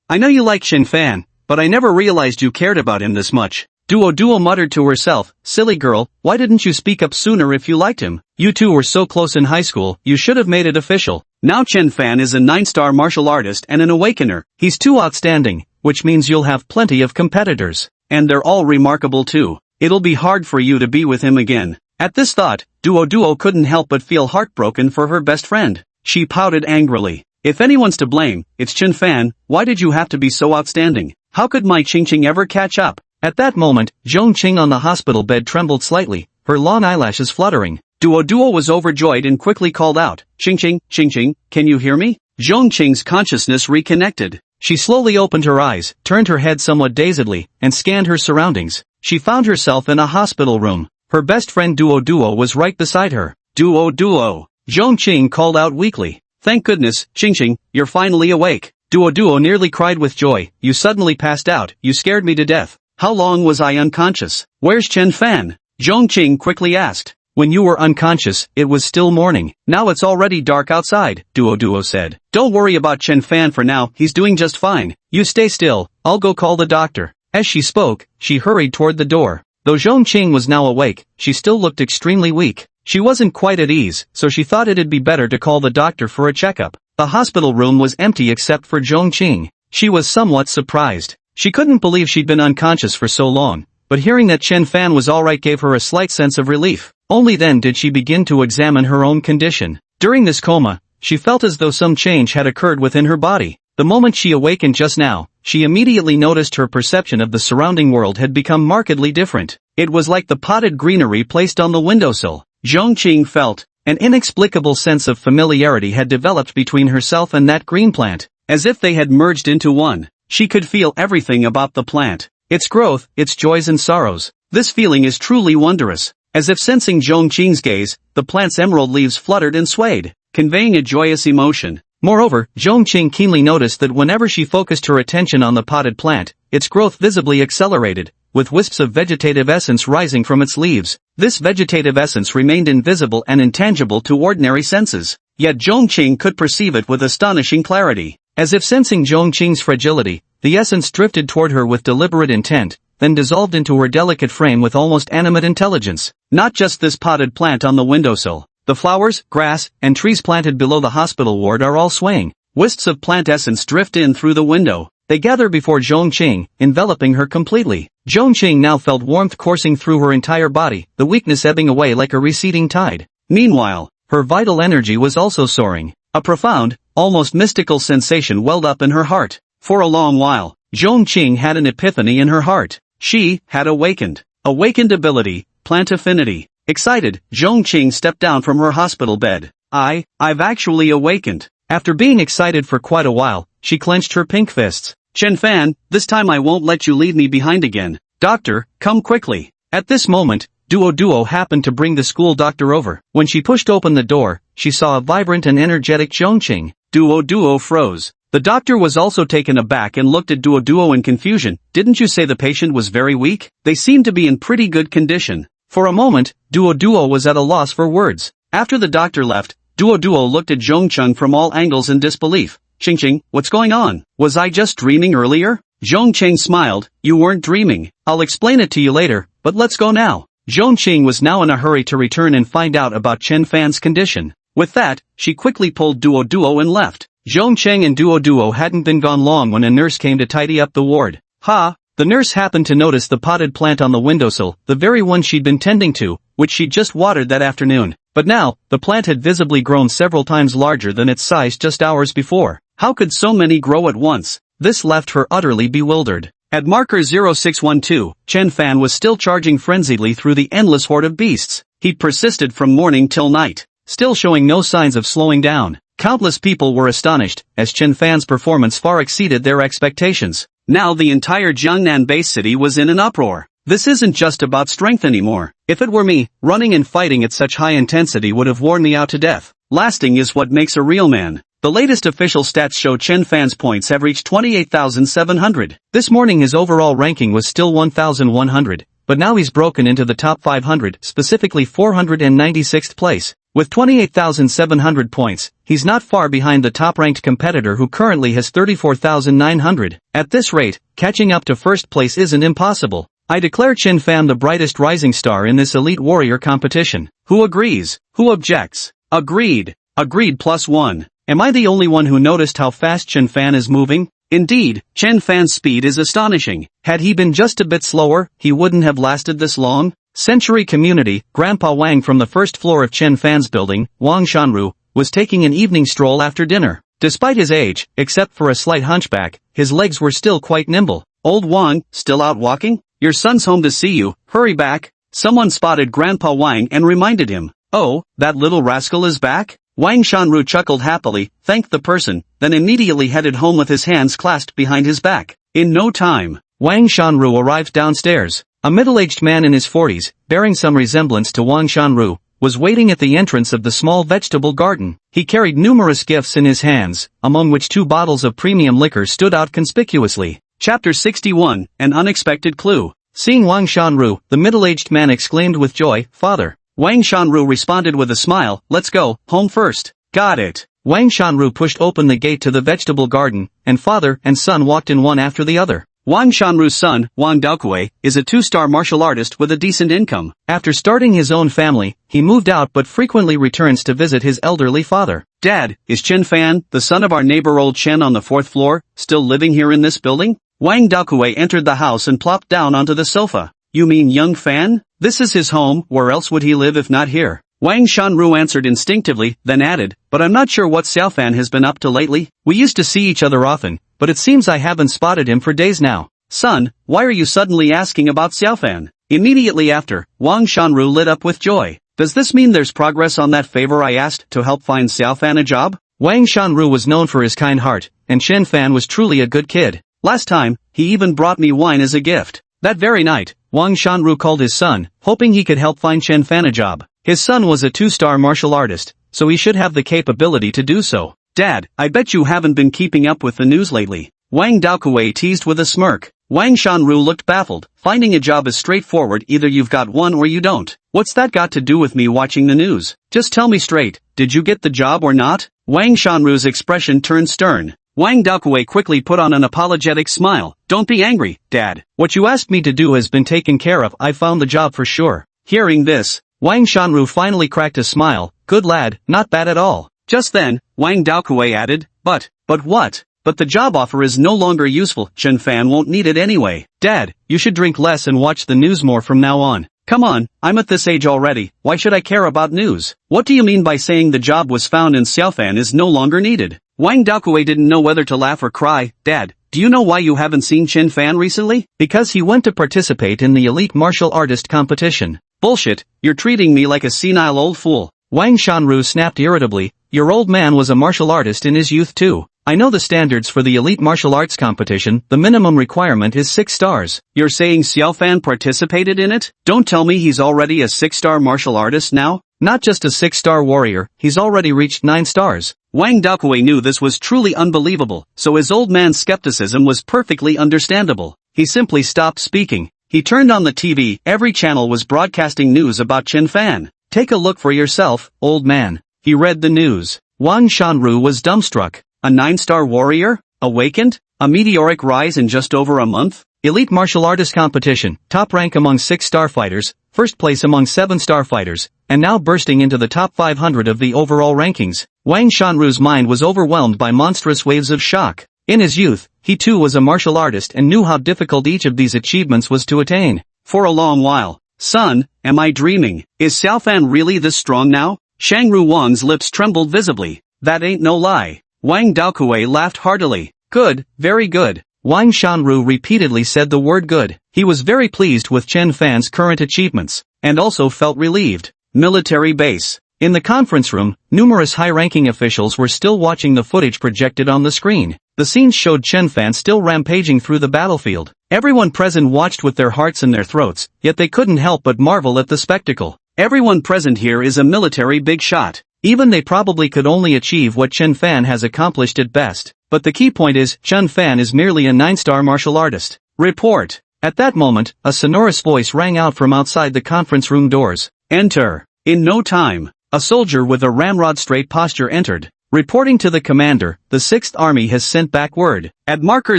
I know you like Chen Fan, but I never realized you cared about him this much. Duo muttered to herself, silly girl, why didn't you speak up sooner if you liked him? You two were so close in high school, you should have made it official. Now Chen Fan is a 9-star martial artist and an awakener. He's too outstanding, which means you'll have plenty of competitors. And they're all remarkable too. It'll be hard for you to be with him again. At this thought, Duo couldn't help but feel heartbroken for her best friend. She pouted angrily. If anyone's to blame, it's Chen Fan. Why did you have to be so outstanding? How could my Ching Ching ever catch up? At that moment, Zhong Qing on the hospital bed trembled slightly, her long eyelashes fluttering. Duo was overjoyed and quickly called out, Ching Ching, can you hear me? Zhong Qing's consciousness reconnected. She slowly opened her eyes, turned her head somewhat dazedly, and scanned her surroundings. She found herself in a hospital room. Her best friend Duo was right beside her. Duo. Zhong Qing called out weakly. Thank goodness, Ching, you're finally awake. Duo nearly cried with joy. You suddenly passed out, you scared me to death. How long was I unconscious? Where's Chen Fan? Zhong Qing quickly asked. When you were unconscious, it was still morning. Now it's already dark outside, Duo said. Don't worry about Chen Fan for now, he's doing just fine. You stay still, I'll go call the doctor. As she spoke, she hurried toward the door. Though Zhong Qing was now awake, she still looked extremely weak. She wasn't quite at ease, so she thought it'd be better to call the doctor for a checkup. The hospital room was empty except for Zhong Qing. She was somewhat surprised. She couldn't believe she'd been unconscious for so long, but hearing that Chen Fan was alright gave her a slight sense of relief. Only then did she begin to examine her own condition. During this coma, she felt as though some change had occurred within her body. The moment she awakened just now, she immediately noticed her perception of the surrounding world had become markedly different. It was like the potted greenery placed on the windowsill. Zhong Qing felt an inexplicable sense of familiarity had developed between herself and that green plant, as if they had merged into one. She could feel everything about the plant. Its growth, its joys and sorrows. This feeling is truly wondrous. As if sensing Zhong Qing's gaze, the plant's emerald leaves fluttered and swayed, conveying a joyous emotion. Moreover, Zhong Qing keenly noticed that whenever she focused her attention on the potted plant, its growth visibly accelerated, with wisps of vegetative essence rising from its leaves. This vegetative essence remained invisible and intangible to ordinary senses, yet Zhong Qing could perceive it with astonishing clarity. As if sensing Zhong Qing's fragility, the essence drifted toward her with deliberate intent, then dissolved into her delicate frame with almost animate intelligence. Not just this potted plant on the windowsill. The flowers, grass, and trees planted below the hospital ward are all swaying. Wisps of plant essence drift in through the window. They gather before Zhong Qing, enveloping her completely. Zhong Qing now felt warmth coursing through her entire body, the weakness ebbing away like a receding tide. Meanwhile, her vital energy was also soaring. A profound, almost mystical sensation welled up in her heart. For a long while, Zhong Qing had an epiphany in her heart. She had awakened. Awakened ability, plant affinity. Excited, Zhong Qing stepped down from her hospital bed. I've actually awakened. After being excited for quite a while, she clenched her pink fists. Chen Fan, this time I won't let you leave me behind again. Doctor, come quickly. At this moment, Duo happened to bring the school doctor over. When she pushed open the door, she saw a vibrant and energetic Zhong Qing. Duo froze. The doctor was also taken aback and looked at Duo in confusion. Didn't you say the patient was very weak? They seem to be in pretty good condition. For a moment, Duo was at a loss for words. After the doctor left, Duo looked at Zhong Qing from all angles in disbelief. Ching, what's going on? Was I just dreaming earlier? Zhong Qing smiled. You weren't dreaming. I'll explain it to you later, but let's go now. Zhong Qing was now in a hurry to return and find out about Chen Fan's condition. With that, she quickly pulled Duo and left. Zhong Qing and Duo hadn't been gone long when a nurse came to tidy up the ward. The nurse happened to notice the potted plant on the windowsill, the very one she'd been tending to, which she'd just watered that afternoon. But now, the plant had visibly grown several times larger than its size just hours before. How could so many grow at once? This left her utterly bewildered. At marker 0612, Chen Fan was still charging frenziedly through the endless horde of beasts. He'd persisted from morning till night, still showing no signs of slowing down. Countless people were astonished, as Chen Fan's performance far exceeded their expectations. Now the entire Jiangnan base city was in an uproar. This isn't just about strength anymore. If it were me, running and fighting at such high intensity would have worn me out to death. Lasting is what makes a real man. The latest official stats show Chen Fan's points have reached 28,700. This morning his overall ranking was still 1,100, but now he's broken into the top 500, specifically 496th place. With 28,700 points, he's not far behind the top-ranked competitor who currently has 34,900. At this rate, catching up to first place isn't impossible. I declare Chen Fan the brightest rising star in this elite warrior competition. Who agrees? Who objects? Agreed. Agreed +1. Am I the only one who noticed how fast Chen Fan is moving? Indeed, Chen Fan's speed is astonishing. Had he been just a bit slower, he wouldn't have lasted this long. Century Community, Grandpa Wang from the first floor of Chen Fan's building, Wang Shanru, was taking an evening stroll after dinner. Despite his age, except for a slight hunchback, his legs were still quite nimble. Old Wang, still out walking? Your son's home to see you, hurry back. Someone spotted Grandpa Wang and reminded him. Oh, that little rascal is back? Wang Shanru chuckled happily, thanked the person, then immediately headed home with his hands clasped behind his back. In no time, Wang Shanru arrived downstairs. A middle-aged man in his 40s, bearing some resemblance to Wang Shanru, was waiting at the entrance of the small vegetable garden. He carried numerous gifts in his hands, among which 2 bottles of premium liquor stood out conspicuously. Chapter 61, An Unexpected Clue. Seeing Wang Shanru, the middle-aged man exclaimed with joy, "Father." Wang Shanru responded with a smile, let's go, home first. Got it. Wang Shanru pushed open the gate to the vegetable garden, and father and son walked in one after the other. Wang Shanru's son, Wang Daokui, is a 2-star martial artist with a decent income. After starting his own family, he moved out but frequently returns to visit his elderly father. Dad, is Chen Fan, the son of our neighbor old Chen on the 4th floor, still living here in this building? Wang Daokui entered the house and plopped down onto the sofa. You mean young Fan? This is his home, where else would he live if not here? Wang Shanru answered instinctively, then added, but I'm not sure what Xiao Fan has been up to lately. We used to see each other often, but it seems I haven't spotted him for days now. Son, why are you suddenly asking about Xiao Fan? Immediately after, Wang Shanru lit up with joy. Does this mean there's progress on that favor I asked to help find Xiao Fan a job? Wang Shanru was known for his kind heart, and Chen Fan was truly a good kid. Last time, he even brought me wine as a gift. That very night, Wang Shanru called his son, hoping he could help find Chen Fan a job. His son was a 2-star martial artist, so he should have the capability to do so. Dad, I bet you haven't been keeping up with the news lately. Wang Daokui teased with a smirk. Wang Shanru looked baffled. Finding a job is straightforward, either you've got one or you don't. What's that got to do with me watching the news? Just tell me straight, did you get the job or not? Wang Shanru's expression turned stern. Wang Daokui quickly put on an apologetic smile. Don't be angry, Dad. What you asked me to do has been taken care of. I found the job for sure. Hearing this, Wang Shanru finally cracked a smile. Good lad, not bad at all. Just then, Wang Daokui added, but what? But the job offer is no longer useful. Chen Fan won't need it anyway. Dad, you should drink less and watch the news more from now on. Come on, I'm at this age already. Why should I care about news? What do you mean by saying the job was found and Xiao Fan is no longer needed? Wang Daokui didn't know whether to laugh or cry. Dad, do you know why you haven't seen Chen Fan recently? Because he went to participate in the elite martial artist competition. Bullshit, you're treating me like a senile old fool. Wang Shanru snapped irritably. Your old man was a martial artist in his youth too. I know the standards for the elite martial arts competition. The minimum requirement is 6 stars. You're saying Xiao Fan participated in it? Don't tell me he's already a 6-star martial artist now? Not just a 6-star warrior, he's already reached 9 stars. Wang Daokui knew this was truly unbelievable, so his old man's skepticism was perfectly understandable. He simply stopped speaking. He turned on the TV. Every channel was broadcasting news about Chen Fan. Take a look for yourself, old man. He read the news. Wang Shanru was dumbstruck. A 9-star warrior? Awakened? A meteoric rise in just over a month? Elite martial artist competition, top rank among 6-star fighters, first place among 7-star fighters, and now bursting into the top 500 of the overall rankings. Wang Shanru's mind was overwhelmed by monstrous waves of shock. In his youth, he too was a martial artist and knew how difficult each of these achievements was to attain. For a long while. Son, am I dreaming? Is Xiao Fan really this strong now? Shangru Wang's lips trembled visibly. That ain't no lie. Wang Daokui laughed heartily. Good, very good. Wang Shanru repeatedly said the word good. He was very pleased with Chen Fan's current achievements, and also felt relieved. Military base. In the conference room, numerous high-ranking officials were still watching the footage projected on the screen. The scenes showed Chen Fan still rampaging through the battlefield. Everyone present watched with their hearts in their throats, yet they couldn't help but marvel at the spectacle. Everyone present here is a military big shot. Even they probably could only achieve what Chen Fan has accomplished at best. But the key point is, Chen Fan is merely a 9-star martial artist. Report. At that moment, a sonorous voice rang out from outside the conference room doors. Enter. In no time, a soldier with a ramrod straight posture entered. Reporting to the commander, the 6th Army has sent back word. At marker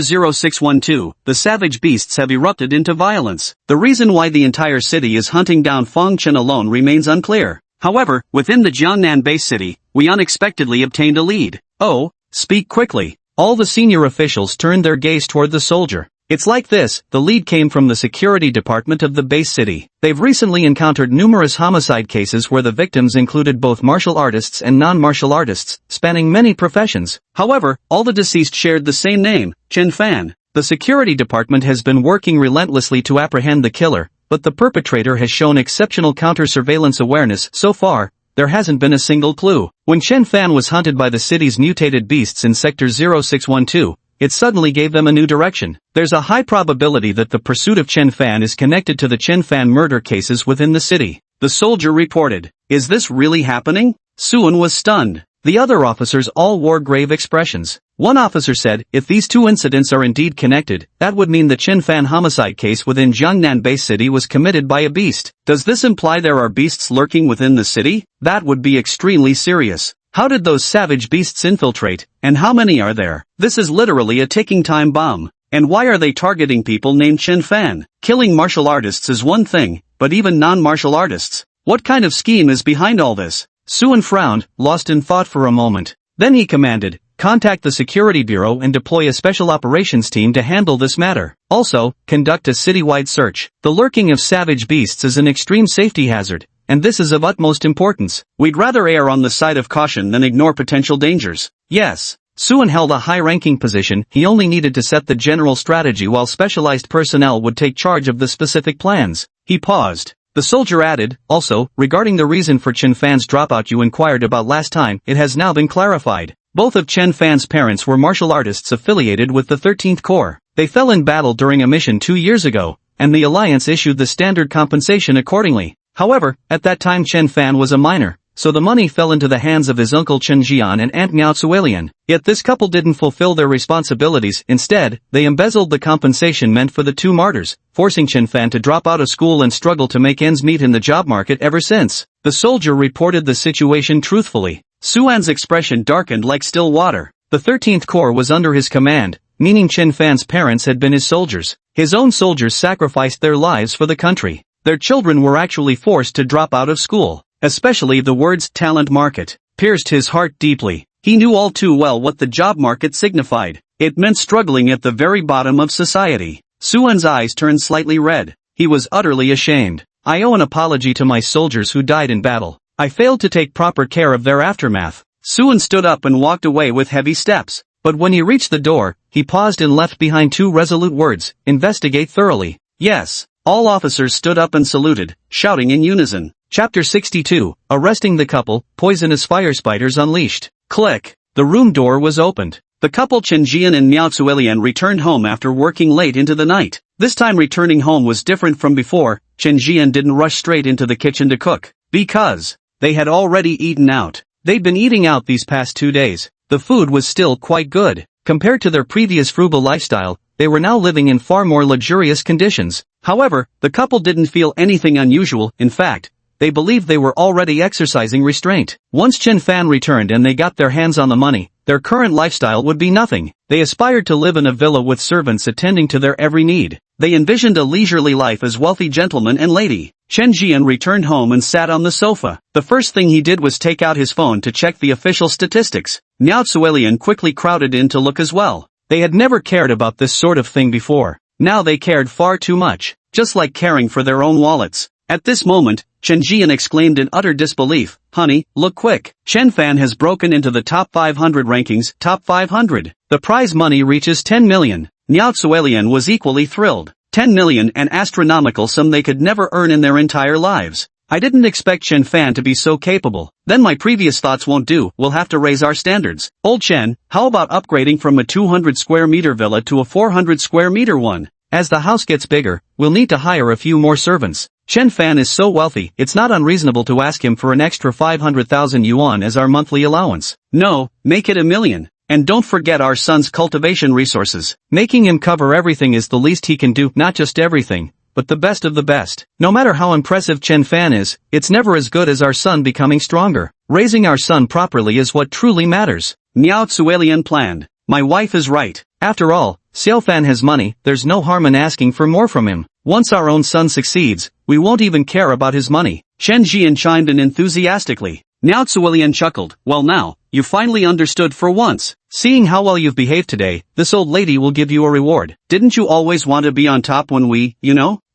0612, the savage beasts have erupted into violence. The reason why the entire city is hunting down Feng Chen alone remains unclear. However, within the Jiangnan base city, we unexpectedly obtained a lead. Oh, speak quickly. All the senior officials turned their gaze toward the soldier. It's like this, the lead came from the security department of the base city. They've recently encountered numerous homicide cases where the victims included both martial artists and non-martial artists, spanning many professions. However, all the deceased shared the same name, Chen Fan. The security department has been working relentlessly to apprehend the killer, but the perpetrator has shown exceptional counter-surveillance awareness. So far, there hasn't been a single clue. When Chen Fan was hunted by the city's mutated beasts in Sector 0612, it suddenly gave them a new direction. There's a high probability that the pursuit of Chen Fan is connected to the Chen Fan murder cases within the city. The soldier reported. Is this really happening? Suan was stunned. The other officers all wore grave expressions. One officer said, if these two incidents are indeed connected, that would mean the Chen Fan homicide case within Jiangnan Base City was committed by a beast. Does this imply there are beasts lurking within the city? That would be extremely serious. How did those savage beasts infiltrate, and how many are there? This is literally a ticking time bomb. And why are they targeting people named Chen Fan? Killing martial artists is one thing, but even non-martial artists. What kind of scheme is behind all this? Suan frowned, lost in thought for a moment. Then he commanded, contact the security bureau and deploy a special operations team to handle this matter. Also, conduct a citywide search. The lurking of savage beasts is an extreme safety hazard, and this is of utmost importance. We'd rather err on the side of caution than ignore potential dangers. Yes. Suan held a high-ranking position. He only needed to set the general strategy while specialized personnel would take charge of the specific plans. He paused. The soldier added, also, regarding the reason for Chen Fan's dropout you inquired about last time, it has now been clarified. Both of Chen Fan's parents were martial artists affiliated with the 13th Corps. They fell in battle during a mission 2 years ago, and the Alliance issued the standard compensation accordingly. However, at that time Chen Fan was a minor, so the money fell into the hands of his uncle Chen Jian and Aunt Miao Tzuelian. Yet this couple didn't fulfill their responsibilities. Instead, they embezzled the compensation meant for the two martyrs, forcing Chen Fan to drop out of school and struggle to make ends meet in the job market ever since. The soldier reported the situation truthfully. Suan's expression darkened like still water. The 13th Corps was under his command, meaning Chen Fan's parents had been his soldiers. His own soldiers sacrificed their lives for the country. Their children were actually forced to drop out of school. Especially the words talent market pierced his heart deeply. He knew all too well what the job market signified. It meant struggling at the very bottom of society. Suan's eyes turned slightly red. He was utterly ashamed. I owe an apology to my soldiers who died in battle. I failed to take proper care of their aftermath. Suan stood up and walked away with heavy steps. But when he reached the door, he paused and left behind two resolute words, investigate thoroughly. Yes. All officers stood up and saluted, shouting in unison. Chapter 62, Arresting the Couple, Poisonous Fire Spiders Unleashed. Click. The room door was opened. The couple Chen Jian and Miao Tzuelian returned home after working late into the night. This time returning home was different from before. Chen Jian didn't rush straight into the kitchen to cook, because they had already eaten out. They'd been eating out these past 2 days. The food was still quite good. Compared to their previous frugal lifestyle, they were now living in far more luxurious conditions. However, the couple didn't feel anything unusual. In fact, they believed they were already exercising restraint. Once Chen Fan returned and they got their hands on the money, their current lifestyle would be nothing. They aspired to live in a villa with servants attending to their every need. They envisioned a leisurely life as wealthy gentleman and lady. Chen Jian returned home and sat on the sofa. The first thing he did was take out his phone to check the official statistics. Miao Tzuelian quickly crowded in to look as well. They had never cared about this sort of thing before. Now they cared far too much, just like caring for their own wallets. At this moment, Chen Jian exclaimed in utter disbelief, "Honey, look quick. Chen Fan has broken into the top 500 rankings, top 500. The prize money reaches 10 million. Miao Tzuelian was equally thrilled. 10 million, an astronomical sum they could never earn in their entire lives. I didn't expect Chen Fan to be so capable. Then my previous thoughts won't do, we'll have to raise our standards. Old Chen, how about upgrading from a 200 square meter villa to a 400 square meter one? As the house gets bigger, we'll need to hire a few more servants. Chen Fan is so wealthy, it's not unreasonable to ask him for an extra 500,000 yuan as our monthly allowance. No, make it 1 million. And don't forget our son's cultivation resources. Making him cover everything is the least he can do, not just everything, but the best of the best. No matter how impressive Chen Fan is, it's never as good as our son becoming stronger. Raising our son properly is what truly matters." Miao Tzuelian planned. My wife is right. After all, Xiao Fan has money, there's no harm in asking for more from him. Once our own son succeeds, we won't even care about his money. Chen Jian chimed in enthusiastically. Miao Tzuelian chuckled. Well now, you finally understood for once. Seeing how well you've behaved today, this old lady will give you a reward. Didn't you always want to be on top when we,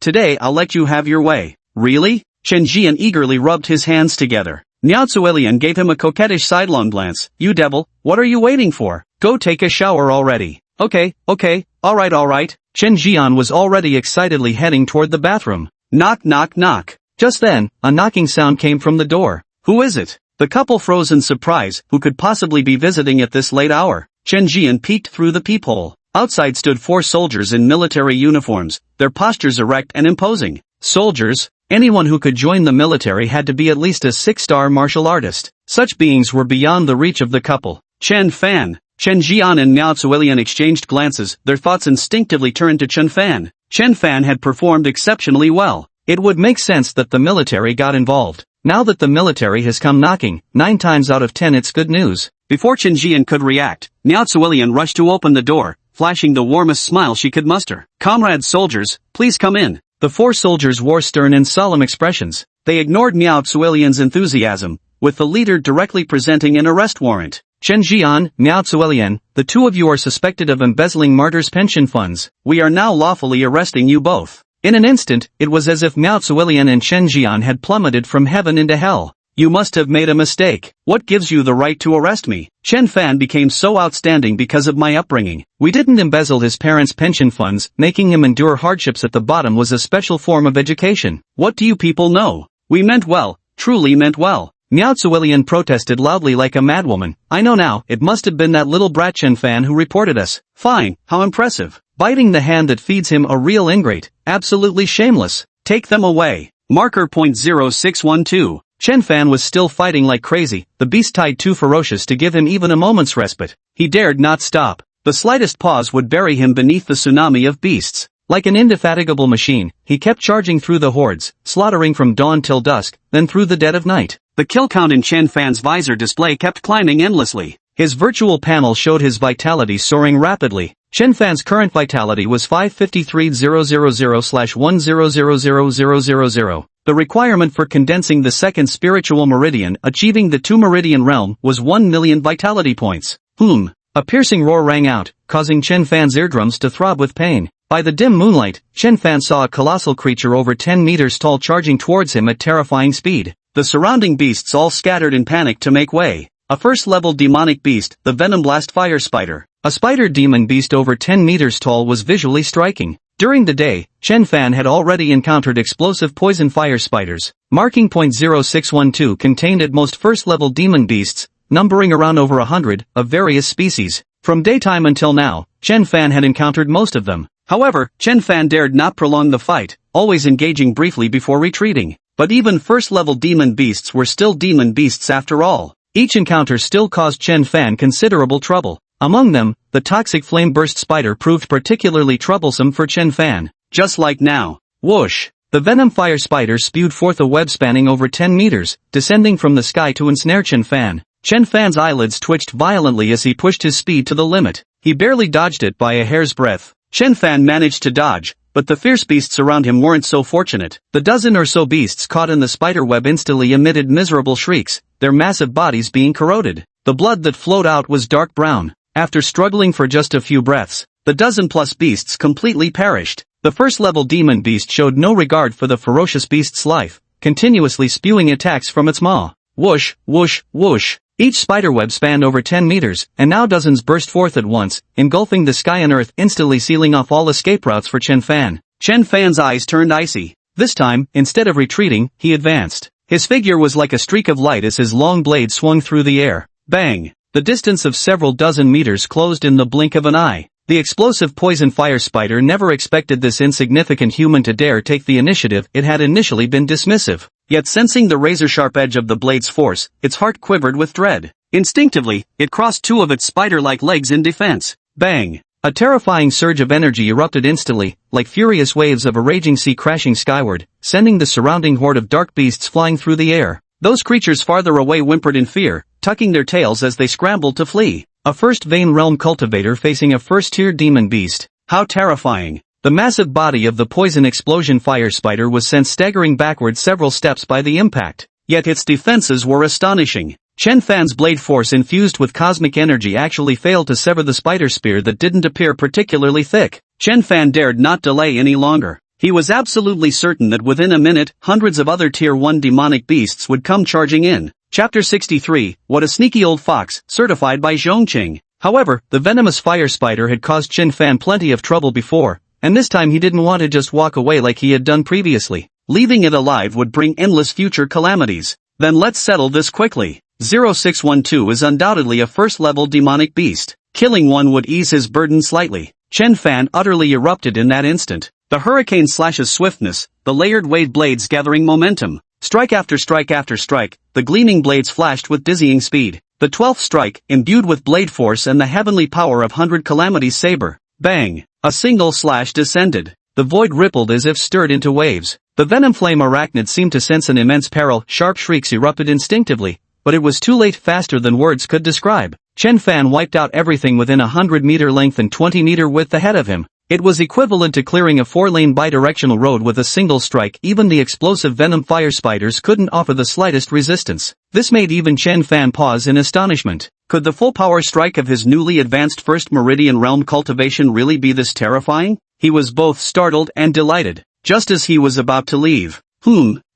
Today I'll let you have your way. Really? Chen Jian eagerly rubbed his hands together. Miao Zuelian gave him a coquettish sidelong glance. You devil, what are you waiting for? Go take a shower already. Okay, alright. Chen Jian was already excitedly heading toward the bathroom. Knock knock knock. Just then, a knocking sound came from the door. Who is it? The couple froze in surprise. Who could possibly be visiting at this late hour? Chen Jian peeked through the peephole. Outside stood 4 soldiers in military uniforms, their postures erect and imposing. Soldiers? Anyone who could join the military had to be at least a 6-star martial artist. Such beings were beyond the reach of the couple. Chen Fan. Chen Jian and Miao Zuelian exchanged glances. Their thoughts instinctively turned to Chen Fan. Chen Fan had performed exceptionally well. It would make sense that the military got involved. Now that the military has come knocking, 9 times out of 10 it's good news. Before Chen Jian could react, Miao Zuelian rushed to open the door, flashing the warmest smile she could muster. Comrades soldiers, please come in. The 4 soldiers wore stern and solemn expressions. They ignored Miao Zuelian's enthusiasm, with the leader directly presenting an arrest warrant. Chen Jian, Miao Zuelian, the 2 of you are suspected of embezzling martyrs' pension funds. We are now lawfully arresting you both. In an instant, it was as if Miao Zuelian and Chen Jian had plummeted from heaven into hell. You must have made a mistake. What gives you the right to arrest me? Chen Fan became so outstanding because of my upbringing. We didn't embezzle his parents' pension funds. Making him endure hardships at the bottom was a special form of education. What do you people know? We meant well, truly meant well. Miao Zuelian protested loudly like a madwoman. I know now, it must have been that little brat Chen Fan who reported us. Fine, how impressive. Biting the hand that feeds him, a real ingrate. Absolutely shameless. Take them away. Marker .0612. Chen Fan was still fighting like crazy, the beast tide too ferocious to give him even a moment's respite. He dared not stop. The slightest pause would bury him beneath the tsunami of beasts. Like an indefatigable machine, he kept charging through the hordes, slaughtering from dawn till dusk, then through the dead of night. The kill count in Chen Fan's visor display kept climbing endlessly. His virtual panel showed his vitality soaring rapidly. Chen Fan's current vitality was 553,000/1000000. The requirement for condensing the second spiritual meridian, achieving the 2-meridian realm, was 1 million vitality points. A piercing roar rang out, causing Chen Fan's eardrums to throb with pain. By the dim moonlight, Chen Fan saw a colossal creature over 10 meters tall charging towards him at terrifying speed. The surrounding beasts all scattered in panic to make way. A first-level demonic beast, the Venom Blast Fire Spider. A spider demon beast over 10 meters tall was visually striking. During the day, Chen Fan had already encountered explosive poison fire spiders. Marking .0612 contained at most first-level demon beasts, numbering around over 100, of various species. From daytime until now, Chen Fan had encountered most of them. However, Chen Fan dared not prolong the fight, always engaging briefly before retreating. But even first-level demon beasts were still demon beasts after all. Each encounter still caused Chen Fan considerable trouble. Among them, the toxic flame-burst spider proved particularly troublesome for Chen Fan. Just like now. Whoosh! The venom fire spider spewed forth a web spanning over 10 meters, descending from the sky to ensnare Chen Fan. Chen Fan's eyelids twitched violently as he pushed his speed to the limit. He barely dodged it by a hair's breadth. Chen Fan managed to dodge, but the fierce beasts around him weren't so fortunate. The dozen or so beasts caught in the spider web instantly emitted miserable shrieks, their massive bodies being corroded. The blood that flowed out was dark brown. After struggling for just a few breaths, the dozen-plus beasts completely perished. The first-level demon beast showed no regard for the ferocious beast's life, continuously spewing attacks from its maw. Whoosh, whoosh, whoosh. Each spiderweb spanned over 10 meters, and now dozens burst forth at once, engulfing the sky and earth, instantly sealing off all escape routes for Chen Fan. Chen Fan's eyes turned icy. This time, instead of retreating, he advanced. His figure was like a streak of light as his long blade swung through the air. Bang! The distance of several dozen meters closed in the blink of an eye. The explosive poison fire spider never expected this insignificant human to dare take the initiative. It had initially been dismissive. Yet sensing the razor-sharp edge of the blade's force, its heart quivered with dread. Instinctively, it crossed 2 of its spider-like legs in defense. Bang! A terrifying surge of energy erupted instantly, like furious waves of a raging sea crashing skyward, sending the surrounding horde of dark beasts flying through the air. Those creatures farther away whimpered in fear, tucking their tails as they scrambled to flee. A first vein realm cultivator facing a first-tier demon beast. How terrifying! The massive body of the poison explosion fire spider was sent staggering backward several steps by the impact. Yet its defenses were astonishing. Chen Fan's blade force infused with cosmic energy actually failed to sever the spider spear that didn't appear particularly thick. Chen Fan dared not delay any longer. He was absolutely certain that within a minute, hundreds of other Tier 1 demonic beasts would come charging in. Chapter 63, What a Sneaky Old Fox, certified by Zhongqing. However, the venomous fire spider had caused Chen Fan plenty of trouble before, and this time he didn't want to just walk away like he had done previously. Leaving it alive would bring endless future calamities. Then let's settle this quickly. 0612 is undoubtedly a first-level demonic beast. Killing one would ease his burden slightly. Chen Fan utterly erupted in that instant. The hurricane slash's swiftness, the layered wave blades gathering momentum. Strike after strike after strike, the gleaming blades flashed with dizzying speed. The 12th strike, imbued with blade force and the heavenly power of 100 Calamities saber. Bang! A single slash descended. The void rippled as if stirred into waves. The venom flame arachnid seemed to sense an immense peril. Sharp shrieks erupted instinctively, but it was too late. Faster than words could describe. Chen Fan wiped out everything within 100-meter length and 20-meter width ahead of him. It was equivalent to clearing a 4-lane bidirectional road with a single strike. Even the explosive venom fire spiders couldn't offer the slightest resistance. This made even Chen Fan pause in astonishment. Could the full power strike of his newly advanced First Meridian Realm cultivation really be this terrifying? He was both startled and delighted. Just as he was about to leave,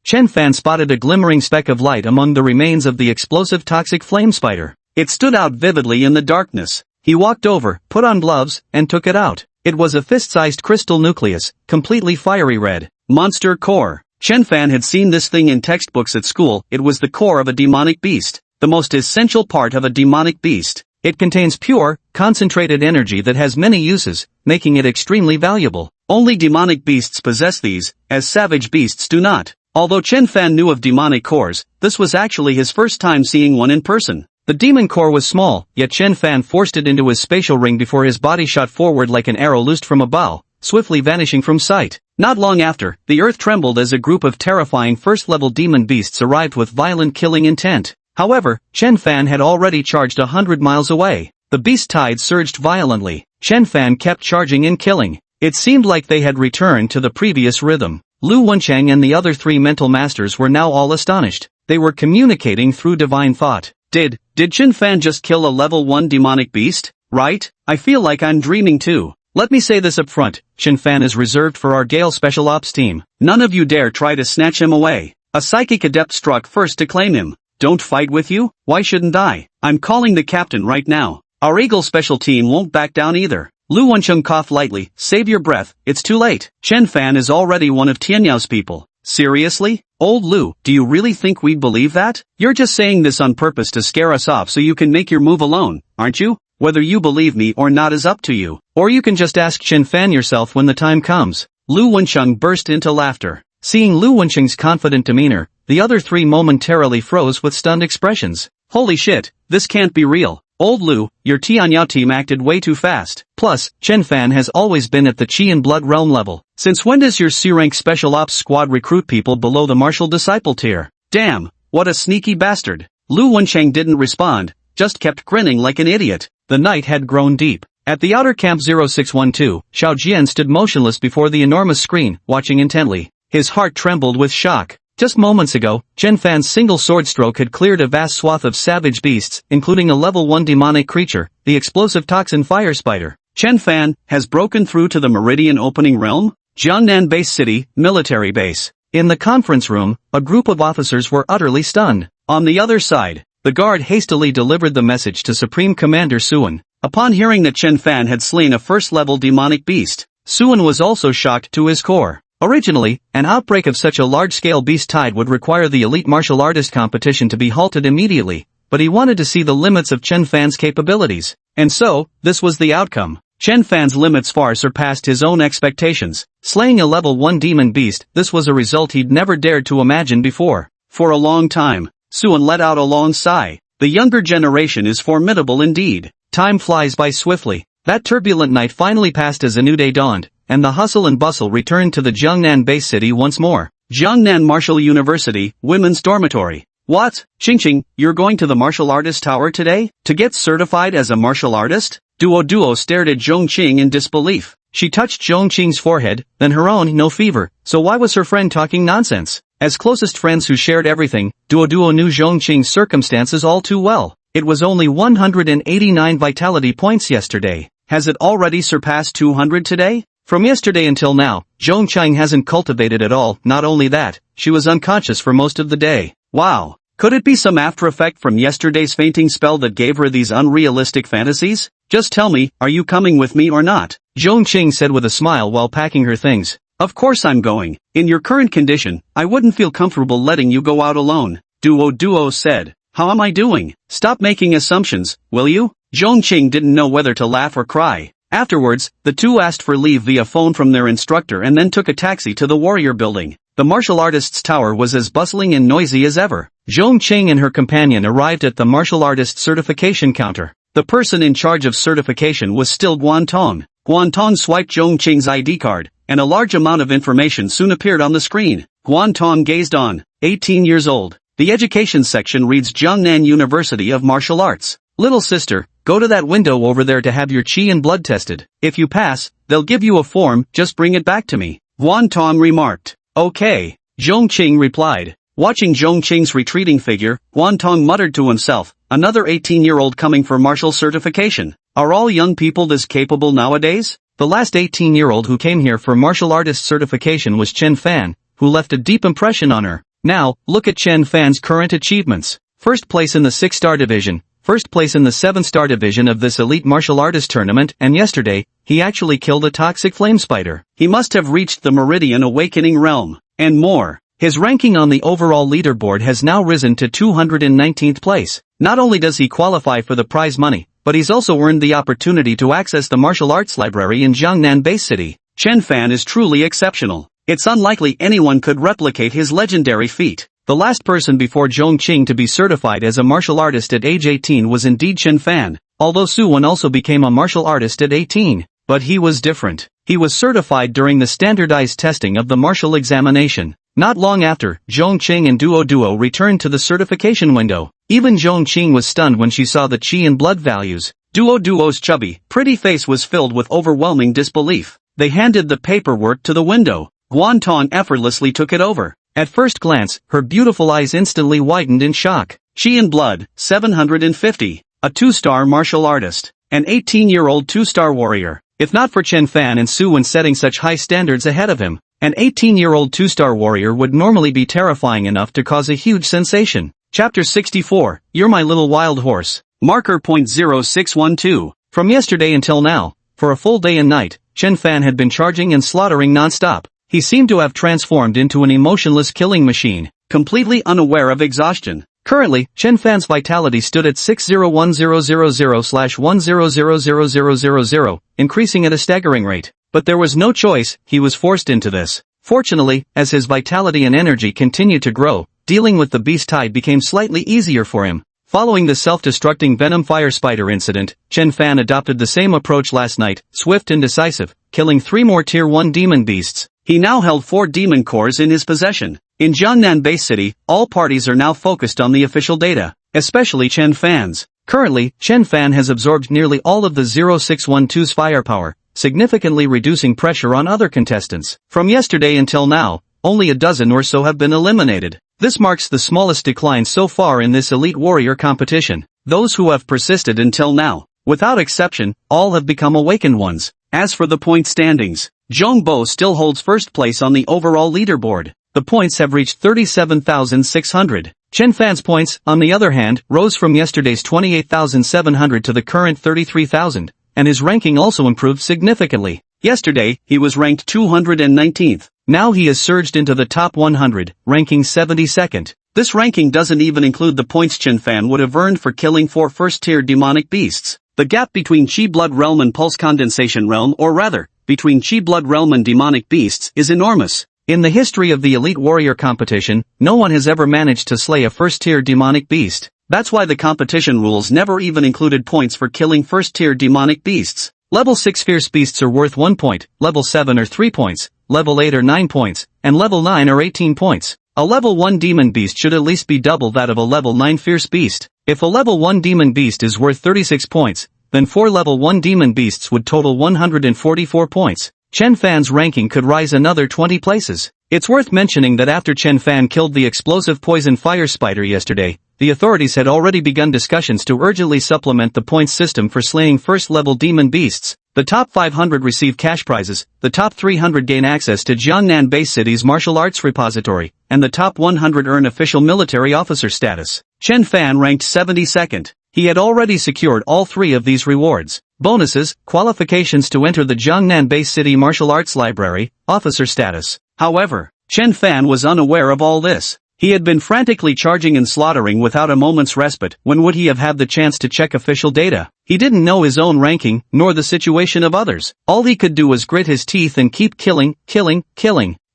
Chen Fan spotted a glimmering speck of light among the remains of the explosive toxic flame spider. It stood out vividly in the darkness. He walked over, put on gloves, and took it out. It was a fist-sized crystal nucleus, completely fiery red. Monster core. Chen Fan had seen this thing in textbooks at school. It was the core of a demonic beast, the most essential part of a demonic beast. It contains pure, concentrated energy that has many uses, making it extremely valuable. Only demonic beasts possess these, as savage beasts do not. Although Chen Fan knew of demonic cores, this was actually his first time seeing one in person. The demon core was small, yet Chen Fan forced it into his spatial ring before his body shot forward like an arrow loosed from a bow, swiftly vanishing from sight. Not long after, the earth trembled as a group of terrifying first-level demon beasts arrived with violent killing intent. However, Chen Fan had already charged 100 miles away. The beast tide surged violently. Chen Fan kept charging and killing. It seemed like they had returned to the previous rhythm. Lu Wencheng and the other 3 mental masters were now all astonished. They were communicating through divine thought. Did Chen Fan just kill a level 1 demonic beast? Right? I feel like I'm dreaming too. Let me say this up front, Chen Fan is reserved for our Gale Special Ops team. None of you dare try to snatch him away. A psychic adept struck first to claim him. Don't fight with you? Why shouldn't I? I'm calling the captain right now. Our Eagle Special team won't back down either. Lu Wencheng coughed lightly. Save your breath, it's too late. Chen Fan is already one of Tianyao people. Seriously? Old Lu, do you really think we'd believe that? You're just saying this on purpose to scare us off so you can make your move alone, aren't you? Whether you believe me or not is up to you. Or you can just ask Chen Fan yourself when the time comes. Lu Wencheng burst into laughter. Seeing Lu Wencheng's confident demeanor, the other 3 momentarily froze with stunned expressions. Holy shit, this can't be real. Old Lu, your Tianyao team acted way too fast. Plus, Chen Fan has always been at the Qi and Blood realm level. Since when does your C-rank Special Ops squad recruit people below the Martial Disciple tier? Damn, what a sneaky bastard. Lu Wencheng didn't respond, just kept grinning like an idiot. The night had grown deep. At the outer camp 0612, Xiao Jian stood motionless before the enormous screen, watching intently. His heart trembled with shock. Just moments ago, Chen Fan's single sword stroke had cleared a vast swath of savage beasts, including a level 1 demonic creature, the explosive toxin fire spider. Chen Fan has broken through to the Meridian Opening Realm? Jiangnan Base City, military base. In the conference room, a group of officers were utterly stunned. On the other side, the guard hastily delivered the message to Supreme Commander Suan. Upon hearing that Chen Fan had slain a first-level demonic beast, Suan was also shocked to his core. Originally, an outbreak of such a large-scale beast tide would require the elite martial artist competition to be halted immediately, but he wanted to see the limits of Chen Fan's capabilities. And so, this was the outcome. Chen Fan's limits far surpassed his own expectations. Slaying a level 1 demon beast, this was a result he'd never dared to imagine before. For a long time, Suan let out a long sigh. The younger generation is formidable indeed. Time flies by swiftly. That turbulent night finally passed as a new day dawned, and the hustle and bustle returned to the Jiangnan base city once more. Jiangnan Martial University, Women's Dormitory. What? Qingqing, you're going to the martial artist tower today? To get certified as a martial artist? Duo stared at Zhongqing in disbelief. She touched Zhong Qing's forehead, then her own. No fever, so why was her friend talking nonsense? As closest friends who shared everything, Duo knew Zhong Qing's circumstances all too well. It was only 189 vitality points yesterday. Has it already surpassed 200 today? From yesterday until now, Zhong Qing hasn't cultivated at all. Not only that, she was unconscious for most of the day. Wow. Could it be some after effect from yesterday's fainting spell that gave her these unrealistic fantasies? Just tell me, are you coming with me or not? Zhong Qing said with a smile while packing her things. Of course I'm going. In your current condition, I wouldn't feel comfortable letting you go out alone. Duo said. How am I doing? Stop making assumptions, will you? Zhong Qing didn't know whether to laugh or cry. Afterwards, the two asked for leave via phone from their instructor and then took a taxi to the warrior building. The martial artist's tower was as bustling and noisy as ever. Zhong Qing and her companion arrived at the martial artist certification counter. The person in charge of certification was still Guantong. Guantong swiped Zhong Qing's ID card, and a large amount of information soon appeared on the screen. Guantong gazed on. 18 years old. The education section reads Jiangnan University of Martial Arts. Little sister, go to that window over there to have your qi and blood tested. If you pass, they'll give you a form, just bring it back to me. Guantong remarked. Okay. Zhong Qing replied. Watching Zhong Qing's retreating figure, Guantong muttered to himself, another 18-year-old coming for martial certification. Are all young people this capable nowadays? The last 18-year-old who came here for martial artist certification was Chen Fan, who left a deep impression on her. Now, look at Chen Fan's current achievements. First place in the 6-star division, first place in the 7-star division of this elite martial artist tournament, and yesterday, he actually killed a toxic flame spider. He must have reached the Meridian Awakening realm, and more. His ranking on the overall leaderboard has now risen to 219th place. Not only does he qualify for the prize money, but he's also earned the opportunity to access the martial arts library in Jiangnan Base City. Chen Fan is truly exceptional. It's unlikely anyone could replicate his legendary feat. The last person before Zhong Qing to be certified as a martial artist at age 18 was indeed Chen Fan, although Su Wen also became a martial artist at 18. But he was different. He was certified during the standardized testing of the martial examination. Not long after, Zhong Qing and Duo returned to the certification window. Even Zhong Qing was stunned when she saw the qi and blood values. Duo's chubby, pretty face was filled with overwhelming disbelief. They handed the paperwork to the window. Guantong effortlessly took it over. At first glance, her beautiful eyes instantly widened in shock. Qi and blood, 750. A 2-star martial artist. An 18-year-old 2-star warrior. If not for Chen Fan and Su Wen setting such high standards ahead of him, an 18-year-old 2-star warrior would normally be terrifying enough to cause a huge sensation. Chapter 64, You're My Little Wild Horse. Marker .0612. From yesterday until now, for a full day and night, Chen Fan had been charging and slaughtering non-stop. He seemed to have transformed into an emotionless killing machine, completely unaware of exhaustion. Currently, Chen Fan's vitality stood at 601,000/100,000, increasing at a staggering rate. But there was no choice, he was forced into this. Fortunately, as his vitality and energy continued to grow, dealing with the beast tide became slightly easier for him. Following the self-destructing venom fire spider incident, Chen Fan adopted the same approach last night, swift and decisive, killing 3 more Tier 1 demon beasts. He now held 4 demon cores in his possession. In Jiangnan Base City, all parties are now focused on the official data, especially Chen Fan's. Currently, Chen Fan has absorbed nearly all of the 0612's firepower, significantly reducing pressure on other contestants. From yesterday until now, only a dozen or so have been eliminated. This marks the smallest decline so far in this elite warrior competition. Those who have persisted until now, without exception, all have become awakened ones. As for the point standings, Zhong Bo still holds first place on the overall leaderboard. The points have reached 37,600. Chen Fan's points, on the other hand, rose from yesterday's 28,700 to the current 33,000, and his ranking also improved significantly. Yesterday, he was ranked 219th. Now he has surged into the top 100, ranking 72nd. This ranking doesn't even include the points Chen Fan would have earned for killing 4 first-tier demonic beasts. The gap between Qi Blood Realm and Pulse Condensation Realm, or rather, between Qi Blood Realm and demonic beasts, is enormous. In the history of the Elite Warrior competition, no one has ever managed to slay a first-tier demonic beast. That's why the competition rules never even included points for killing first-tier demonic beasts. Level 6 fierce beasts are worth 1 point, level 7 are 3 points, level 8 are 9 points, and level 9 are 18 points. A level 1 demon beast should at least be double that of a level 9 fierce beast. If a level 1 demon beast is worth 36 points, then 4 level 1 demon beasts would total 144 points. Chen Fan's ranking could rise another 20 places. It's worth mentioning that after Chen Fan killed the explosive poison fire spider yesterday, the authorities had already begun discussions to urgently supplement the points system for slaying first-level demon beasts. The top 500 receive cash prizes, the top 300 gain access to Jiangnan Base City's martial arts repository, and the top 100 earn official military officer status. Chen Fan ranked 72nd. He had already secured all 3 of these rewards. Bonuses, qualifications to enter the Jiangnan Base City Martial Arts Library, officer status. However, Chen Fan was unaware of all this. He had been frantically charging and slaughtering without a moment's respite. When would he have had the chance to check official data? He didn't know his own ranking, nor the situation of others. All he could do was grit his teeth and keep killing.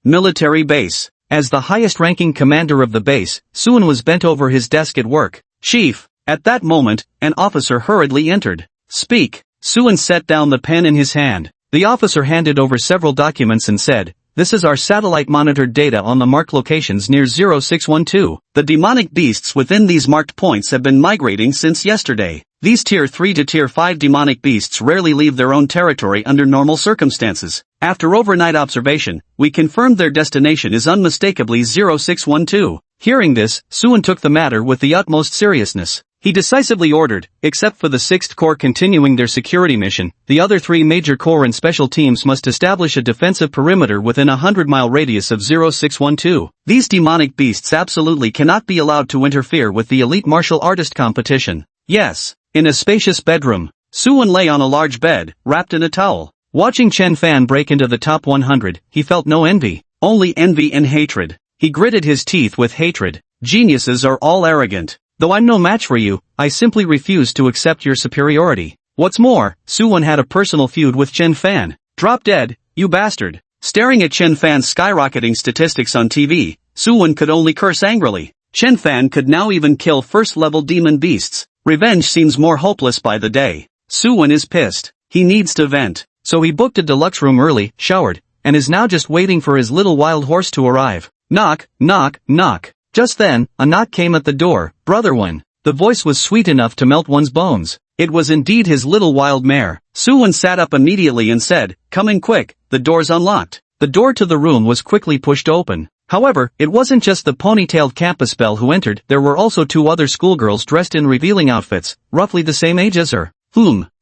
Military base. As the highest-ranking commander of the base, Suan was bent over his desk at work. Chief. At that moment, an officer hurriedly entered. Speak. Suan set down the pen in his hand. The officer handed over several documents and said, "This is our satellite-monitored data on the marked locations near 0612. The demonic beasts within these marked points have been migrating since yesterday. These Tier 3 to Tier 5 demonic beasts rarely leave their own territory under normal circumstances. After overnight observation, we confirmed their destination is unmistakably 0612. Hearing this, Suan took the matter with the utmost seriousness. He decisively ordered, except for the 6th Corps continuing their security mission, the other 3 major corps and special teams must establish a defensive perimeter within a 100-mile radius of 0612. These demonic beasts absolutely cannot be allowed to interfere with the elite martial artist competition. Yes. In a spacious bedroom, Suan lay on a large bed, wrapped in a towel. Watching Chen Fan break into the top 100, he felt no envy, only envy and hatred. He gritted his teeth with hatred. Geniuses are all arrogant. Though I'm no match for you, I simply refuse to accept your superiority. What's more, Suan had a personal feud with Chen Fan. Drop dead, you bastard. Staring at Chen Fan's skyrocketing statistics on TV, Suan could only curse angrily. Chen Fan could now even kill first-level demon beasts. Revenge seems more hopeless by the day. Suan is pissed. He needs to vent. So he booked a deluxe room early, showered, and is now just waiting for his little wild horse to arrive. Knock, knock, knock. Just then, a knock came at the door. Brother Wen. The voice was sweet enough to melt one's bones. It was indeed his little wild mare. Suan sat up immediately and said, "Come in quick, the door's unlocked." The door to the room was quickly pushed open. However, it wasn't just the ponytailed campus belle who entered, there were also 2 other schoolgirls dressed in revealing outfits, roughly the same age as her.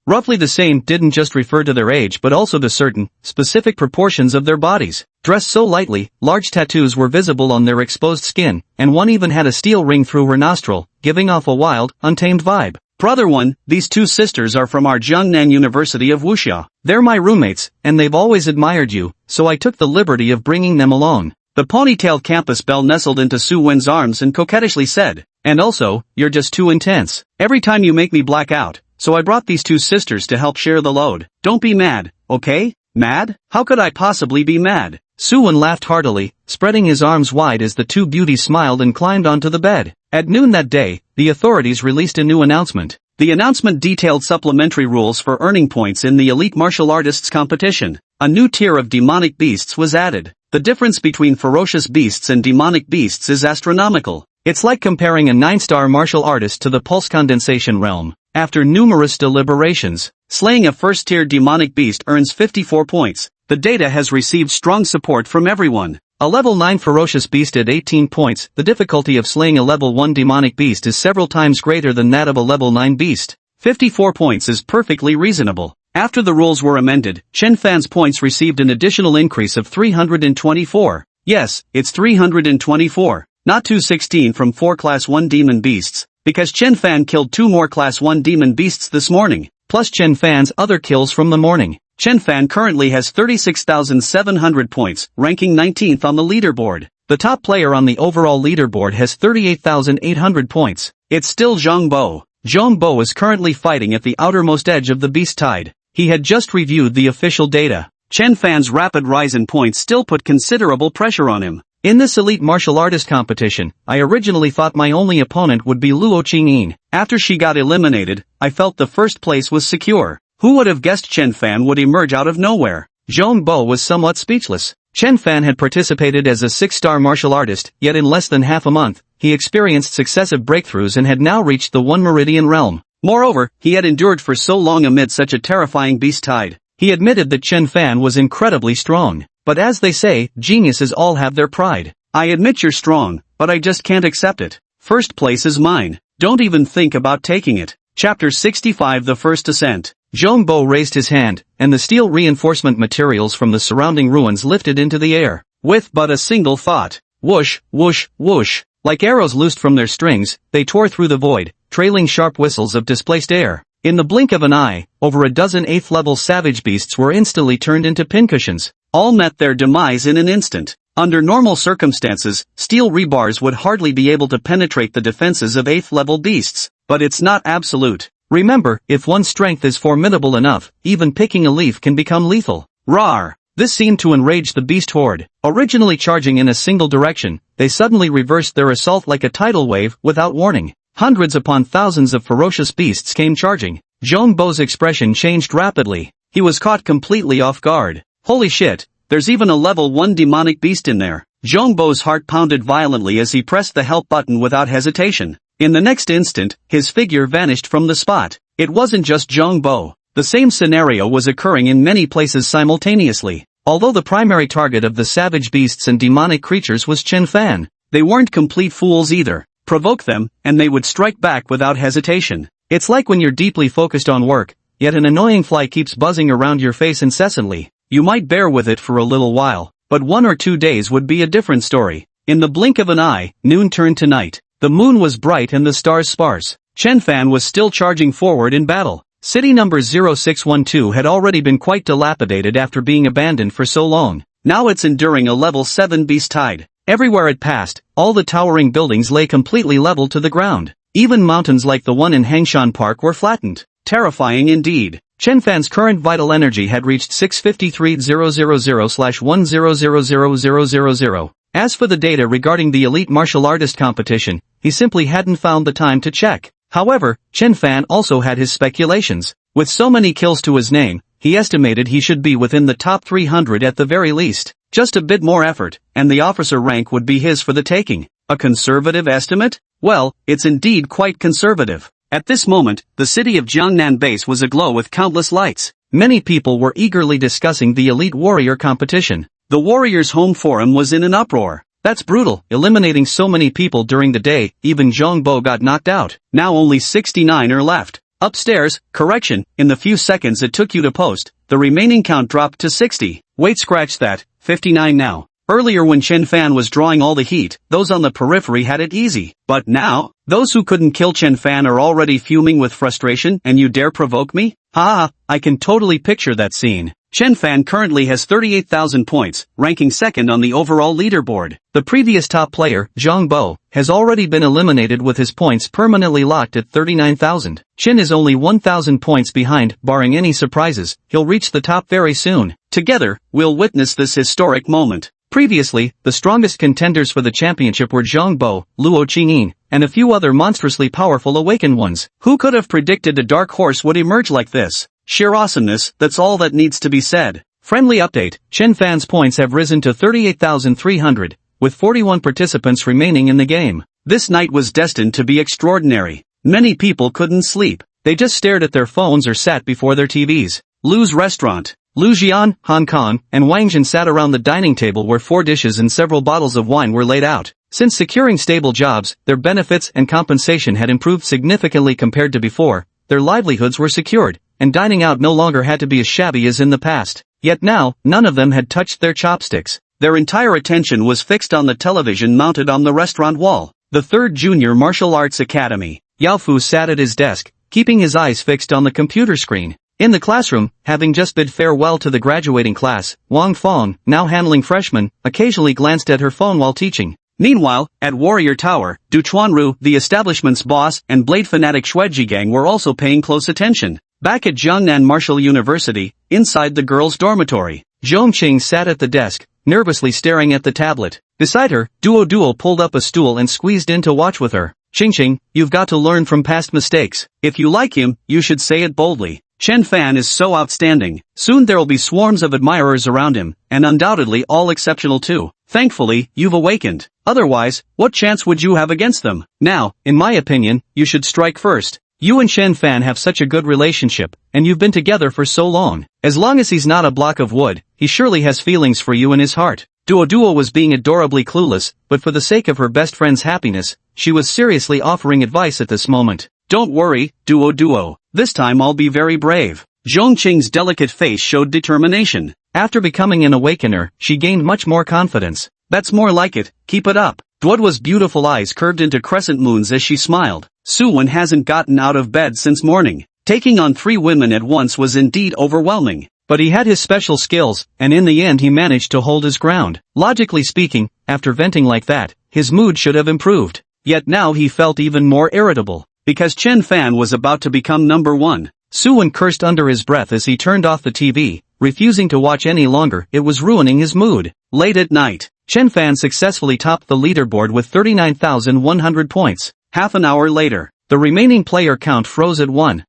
Roughly the same didn't just refer to their age but also to certain, specific proportions of their bodies. Dressed so lightly, large tattoos were visible on their exposed skin, and one even had a steel ring through her nostril, giving off a wild, untamed vibe. Brother One, these 2 sisters are from our Jiangnan University of Wuxia. They're my roommates, and they've always admired you, so I took the liberty of bringing them along. The ponytailed campus belle nestled into Su Wen's arms and coquettishly said, "And also, you're just too intense. Every time you make me black out. So I brought these 2 sisters to help share the load. Don't be mad, okay? Mad? How could I possibly be mad?" Suan laughed heartily, spreading his arms wide as the 2 beauties smiled and climbed onto the bed. At noon that day, the authorities released a new announcement. The announcement detailed supplementary rules for earning points in the elite martial artists competition. A new tier of demonic beasts was added. The difference between ferocious beasts and demonic beasts is astronomical. It's like comparing a 9-star martial artist to the pulse condensation realm. After numerous deliberations, slaying a first-tier demonic beast earns 54 points. The data has received strong support from everyone. A level 9 ferocious beast at 18 points, the difficulty of slaying a level 1 demonic beast is several times greater than that of a level 9 beast. 54 points is perfectly reasonable. After the rules were amended, Chen Fan's points received an additional increase of 324. Yes, it's 324, not 216 from 4 Class 1 demon beasts, because Chen Fan killed 2 more Class 1 demon beasts this morning, plus Chen Fan's other kills from the morning. Chen Fan currently has 36,700 points, ranking 19th on the leaderboard. The top player on the overall leaderboard has 38,800 points. It's still Zhang Bo. Zhang Bo is currently fighting at the outermost edge of the beast tide. He had just reviewed the official data. Chen Fan's rapid rise in points still put considerable pressure on him. In this elite martial artist competition, I originally thought my only opponent would be Luo Qingyin. After she got eliminated, I felt the first place was secure. Who would have guessed Chen Fan would emerge out of nowhere? Zhang Bo was somewhat speechless. Chen Fan had participated as a 6-star martial artist, yet in less than half a month, he experienced successive breakthroughs and had now reached the 1 Meridian realm. Moreover, he had endured for so long amid such a terrifying beast tide. He admitted that Chen Fan was incredibly strong. But as they say, geniuses all have their pride. I admit you're strong, but I just can't accept it. First place is mine. Don't even think about taking it. Chapter 65 The First Ascent. Zhong Bo raised his hand, and the steel reinforcement materials from the surrounding ruins lifted into the air. With but a single thought. Whoosh, whoosh, whoosh. Like arrows loosed from their strings, they tore through the void, trailing sharp whistles of displaced air. In the blink of an eye, over a dozen 8th-level savage beasts were instantly turned into pincushions. All met their demise in an instant. Under normal circumstances, steel rebars would hardly be able to penetrate the defenses of 8th-level beasts. But it's not absolute. Remember, if one's strength is formidable enough, even picking a leaf can become lethal. Rawr! This seemed to enrage the beast horde. Originally charging in a single direction, they suddenly reversed their assault like a tidal wave, without warning. Hundreds upon thousands of ferocious beasts came charging. Zhong Bo's expression changed rapidly. He was caught completely off guard. Holy shit, there's even a level 1 demonic beast in there. Zhong Bo's heart pounded violently as he pressed the help button without hesitation. In the next instant, his figure vanished from the spot. It wasn't just Zhong Bo. The same scenario was occurring in many places simultaneously. Although the primary target of the savage beasts and demonic creatures was Chen Fan, they weren't complete fools either. Provoke them, and they would strike back without hesitation. It's like when you're deeply focused on work, yet an annoying fly keeps buzzing around your face incessantly. You might bear with it for a little while, but 1 or 2 days would be a different story. In the blink of an eye, noon turned to night. The moon was bright and the stars sparse. Chen Fan was still charging forward in battle. City number 0612 had already been quite dilapidated after being abandoned for so long. Now it's enduring a level 7 beast tide. Everywhere it passed, all the towering buildings lay completely level to the ground. Even mountains like the one in Hangshan Park were flattened. Terrifying indeed. Chen Fan's current vital energy had reached 653,000/1000000. As for the data regarding the elite martial artist competition, he simply hadn't found the time to check. However, Chen Fan also had his speculations. With so many kills to his name, he estimated he should be within the top 300 at the very least. Just a bit more effort, and the officer rank would be his for the taking. A conservative estimate? Well, it's indeed quite conservative. At this moment, the city of Jiangnan Base was aglow with countless lights. Many people were eagerly discussing the elite warrior competition. The warriors' home forum was in an uproar. That's brutal, eliminating so many people during the day. Even Zhong Bo got knocked out. Now only 69 are left. Upstairs, correction, in the few seconds it took you to post, the remaining count dropped to 60. Wait, scratch that, 59 now. Earlier when Chen Fan was drawing all the heat, those on the periphery had it easy. But now, those who couldn't kill Chen Fan are already fuming with frustration, and you dare provoke me? Ha! I can totally picture that scene. Chen Fan currently has 38,000 points, ranking second on the overall leaderboard. The previous top player, Zhong Bo, has already been eliminated with his points permanently locked at 39,000. Chen is only 1,000 points behind. Barring any surprises, he'll reach the top very soon. Together, we'll witness this historic moment. Previously, the strongest contenders for the championship were Zhong Bo, Luo Qingyin, and a few other monstrously powerful awakened ones. Who could have predicted a dark horse would emerge like this? Sheer awesomeness, that's all that needs to be said. Friendly update, Chen Fan's points have risen to 38,300, with 41 participants remaining in the game. This night was destined to be extraordinary. Many people couldn't sleep. They just stared at their phones or sat before their TVs. Lu's restaurant. Lu Jian, Hong Kong, and Wang Jin sat around the dining table where 4 dishes and several bottles of wine were laid out. Since securing stable jobs, their benefits and compensation had improved significantly compared to before, their livelihoods were secured, and dining out no longer had to be as shabby as in the past. Yet now, none of them had touched their chopsticks. Their entire attention was fixed on the television mounted on the restaurant wall. The 3rd Junior Martial Arts Academy. Yao Fu sat at his desk, keeping his eyes fixed on the computer screen. In the classroom, having just bid farewell to the graduating class, Wang Fong, now handling freshmen, occasionally glanced at her phone while teaching. Meanwhile, at Warrior Tower, Du Chuanru, the establishment's boss, and blade fanatic Xueji Gang were also paying close attention. Back at Jiangnan Martial University, inside the girls' dormitory, Zhongqing sat at the desk, nervously staring at the tablet. Beside her, Duo pulled up a stool and squeezed in to watch with her. Qingqing, you've got to learn from past mistakes. If you like him, you should say it boldly. Chen Fan is so outstanding. Soon there'll be swarms of admirers around him, and undoubtedly all exceptional too. Thankfully, you've awakened. Otherwise, what chance would you have against them? Now, in my opinion, you should strike first. You and Chen Fan have such a good relationship, and you've been together for so long. As long as he's not a block of wood, he surely has feelings for you in his heart. Duo was being adorably clueless, but for the sake of her best friend's happiness, she was seriously offering advice at this moment. Don't worry, Duo. This time I'll be very brave. Zhongqing's delicate face showed determination. After becoming an awakener, she gained much more confidence. That's more like it, keep it up. Duo's beautiful eyes curved into crescent moons as she smiled. Suwon hasn't gotten out of bed since morning. Taking on 3 women at once was indeed overwhelming. But he had his special skills, and in the end he managed to hold his ground. Logically speaking, after venting like that, his mood should have improved. Yet now he felt even more irritable. Because Chen Fan was about to become number 1. Suwon cursed under his breath as he turned off the TV, refusing to watch any longer. It was ruining his mood. Late at night, Chen Fan successfully topped the leaderboard with 39,100 points. Half an hour later, the remaining player count froze at 1.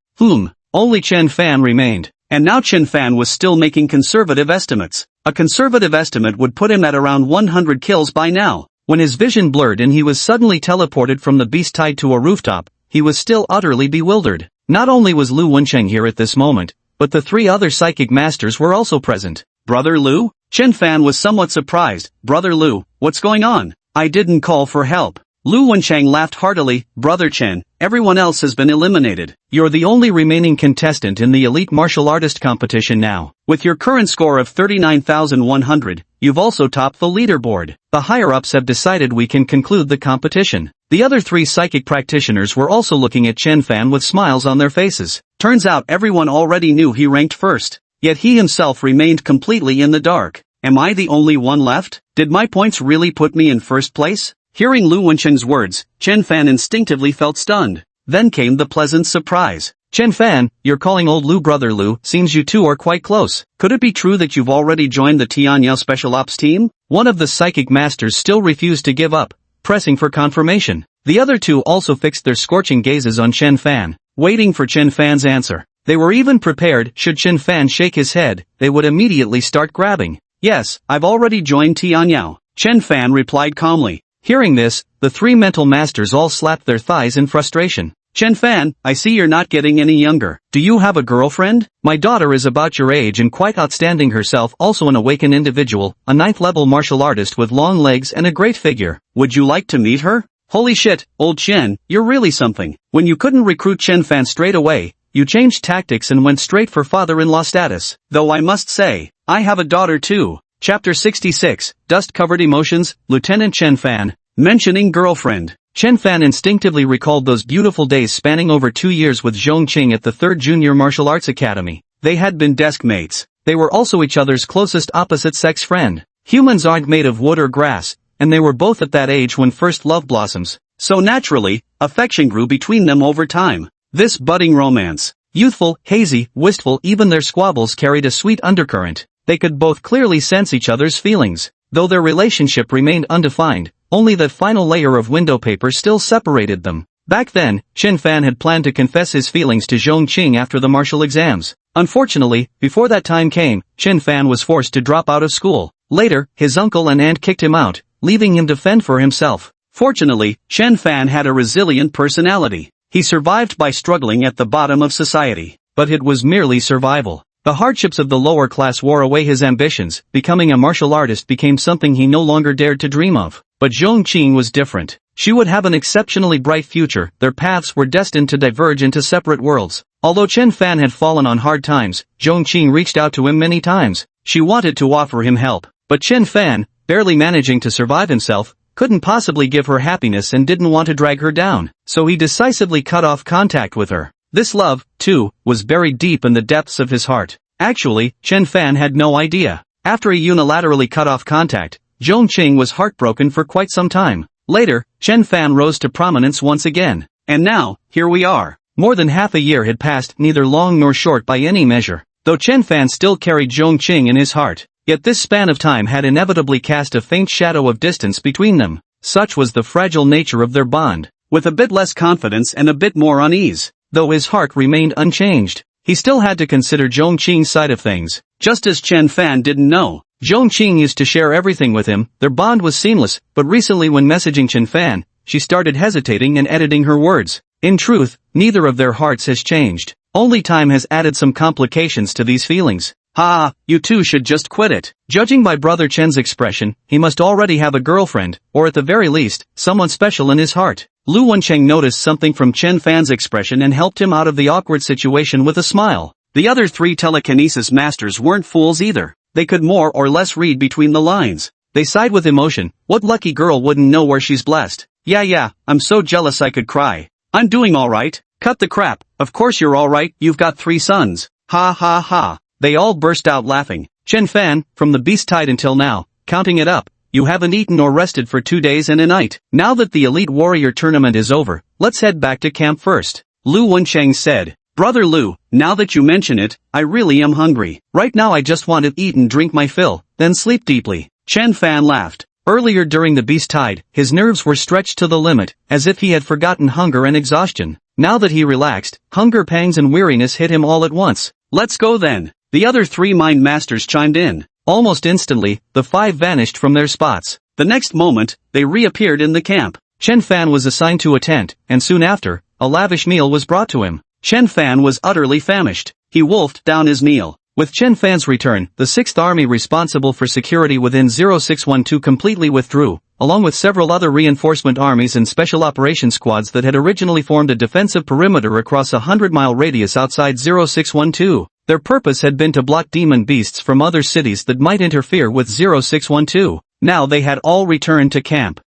Only Chen Fan remained. And now Chen Fan was still making conservative estimates. A conservative estimate would put him at around 100 kills by now. When his vision blurred and he was suddenly teleported from the beast tied to a rooftop, he was still utterly bewildered. Not only was Lu Wencheng here at this moment, but the 3 other psychic masters were also present. Brother Lu? Chen Fan was somewhat surprised. Brother Lu, what's going on? I didn't call for help. Lu Wencheng laughed heartily. Brother Chen, everyone else has been eliminated. You're the only remaining contestant in the elite martial artist competition now. With your current score of 39,100, you've also topped the leaderboard. The higher-ups have decided we can conclude the competition. The other 3 psychic practitioners were also looking at Chen Fan with smiles on their faces. Turns out everyone already knew he ranked first. Yet he himself remained completely in the dark. Am I the only one left? Did my points really put me in first place? Hearing Lu Wencheng's words, Chen Fan instinctively felt stunned. Then came the pleasant surprise. Chen Fan, you're calling old Lu brother Lu, seems you two are quite close. Could it be true that you've already joined the Tianyao Special Ops team? One of the psychic masters still refused to give up, pressing for confirmation. The other 2 also fixed their scorching gazes on Chen Fan, waiting for Chen Fan's answer. They were even prepared, should Chen Fan shake his head, they would immediately start grabbing. Yes, I've already joined Tianyao. Chen Fan replied calmly. Hearing this, the 3 mental masters all slapped their thighs in frustration. Chen Fan, I see you're not getting any younger. Do you have a girlfriend? My daughter is about your age and quite outstanding herself, also an awakened individual, a 9th-level martial artist with long legs and a great figure. Would you like to meet her? Holy shit, old Chen, you're really something. When you couldn't recruit Chen Fan straight away, you changed tactics and went straight for father-in-law status. Though I must say, I have a daughter too. Chapter 66, Dust-Covered Emotions, Lieutenant Chen Fan. Mentioning girlfriend. Chen Fan instinctively recalled those beautiful days spanning over 2 years with Zhongqing at the 3rd Junior Martial Arts Academy. They had been desk mates. They were also each other's closest opposite-sex friend. Humans aren't made of wood or grass, and they were both at that age when first love blossoms. So naturally, affection grew between them over time. This budding romance. Youthful, hazy, wistful, even their squabbles carried a sweet undercurrent. They could both clearly sense each other's feelings. Though their relationship remained undefined, only that final layer of window paper still separated them. Back then, Chen Fan had planned to confess his feelings to Zhongqing after the martial exams. Unfortunately, before that time came, Chen Fan was forced to drop out of school. Later, his uncle and aunt kicked him out, leaving him to fend for himself. Fortunately, Chen Fan had a resilient personality. He survived by struggling at the bottom of society. But it was merely survival. The hardships of the lower class wore away his ambitions. Becoming a martial artist became something he no longer dared to dream of. But Zhongqing was different. She would have an exceptionally bright future. Their paths were destined to diverge into separate worlds. Although Chen Fan had fallen on hard times, Zhongqing reached out to him many times. She wanted to offer him help. But Chen Fan, barely managing to survive himself, couldn't possibly give her happiness and didn't want to drag her down. So he decisively cut off contact with her. This love, too, was buried deep in the depths of his heart. Actually, Chen Fan had no idea. After he unilaterally cut off contact, Zhongqing was heartbroken for quite some time. Later, Chen Fan rose to prominence once again. And now, here we are. More than half a year had passed, neither long nor short by any measure. Though Chen Fan still carried Zhongqing in his heart, yet this span of time had inevitably cast a faint shadow of distance between them. Such was the fragile nature of their bond. With a bit less confidence and a bit more unease, though his heart remained unchanged, he still had to consider Zhongqing's side of things. Just as Chen Fan didn't know, Zhongqing used to share everything with him. Their bond was seamless, but recently when messaging Chen Fan, she started hesitating and editing her words. In truth, neither of their hearts has changed. Only time has added some complications to these feelings. Ha, you two should just quit it. Judging by Brother Chen's expression, he must already have a girlfriend, or at the very least, someone special in his heart. Lu Wencheng noticed something from Chen Fan's expression and helped him out of the awkward situation with a smile. The other three telekinesis masters weren't fools either. They could more or less read between the lines. They sighed with emotion. What lucky girl wouldn't know where she's blessed? Yeah, I'm so jealous I could cry. I'm doing alright. Cut the crap. Of course you're alright, you've got 3 sons. Ha ha ha. They all burst out laughing. Chen Fan, from the beast tide until now, counting it up, you haven't eaten or rested for 2 days and a night. Now that the Elite Warrior tournament is over, let's head back to camp first. Lu Wencheng said. Brother Lu, now that you mention it, I really am hungry. Right now I just want to eat and drink my fill, then sleep deeply. Chen Fan laughed. Earlier during the beast tide, his nerves were stretched to the limit, as if he had forgotten hunger and exhaustion. Now that he relaxed, hunger pangs and weariness hit him all at once. Let's go then. The other 3 mind masters chimed in. Almost instantly, the 5 vanished from their spots. The next moment, they reappeared in the camp. Chen Fan was assigned to a tent, and soon after, a lavish meal was brought to him. Chen Fan was utterly famished. He wolfed down his meal. With Chen Fan's return, the 6th Army responsible for security within 0612 completely withdrew, along with several other reinforcement armies and special operations squads that had originally formed a defensive perimeter across a 100-mile radius outside 0612. Their purpose had been to block demon beasts from other cities that might interfere with 0612. Now they had all returned to camp.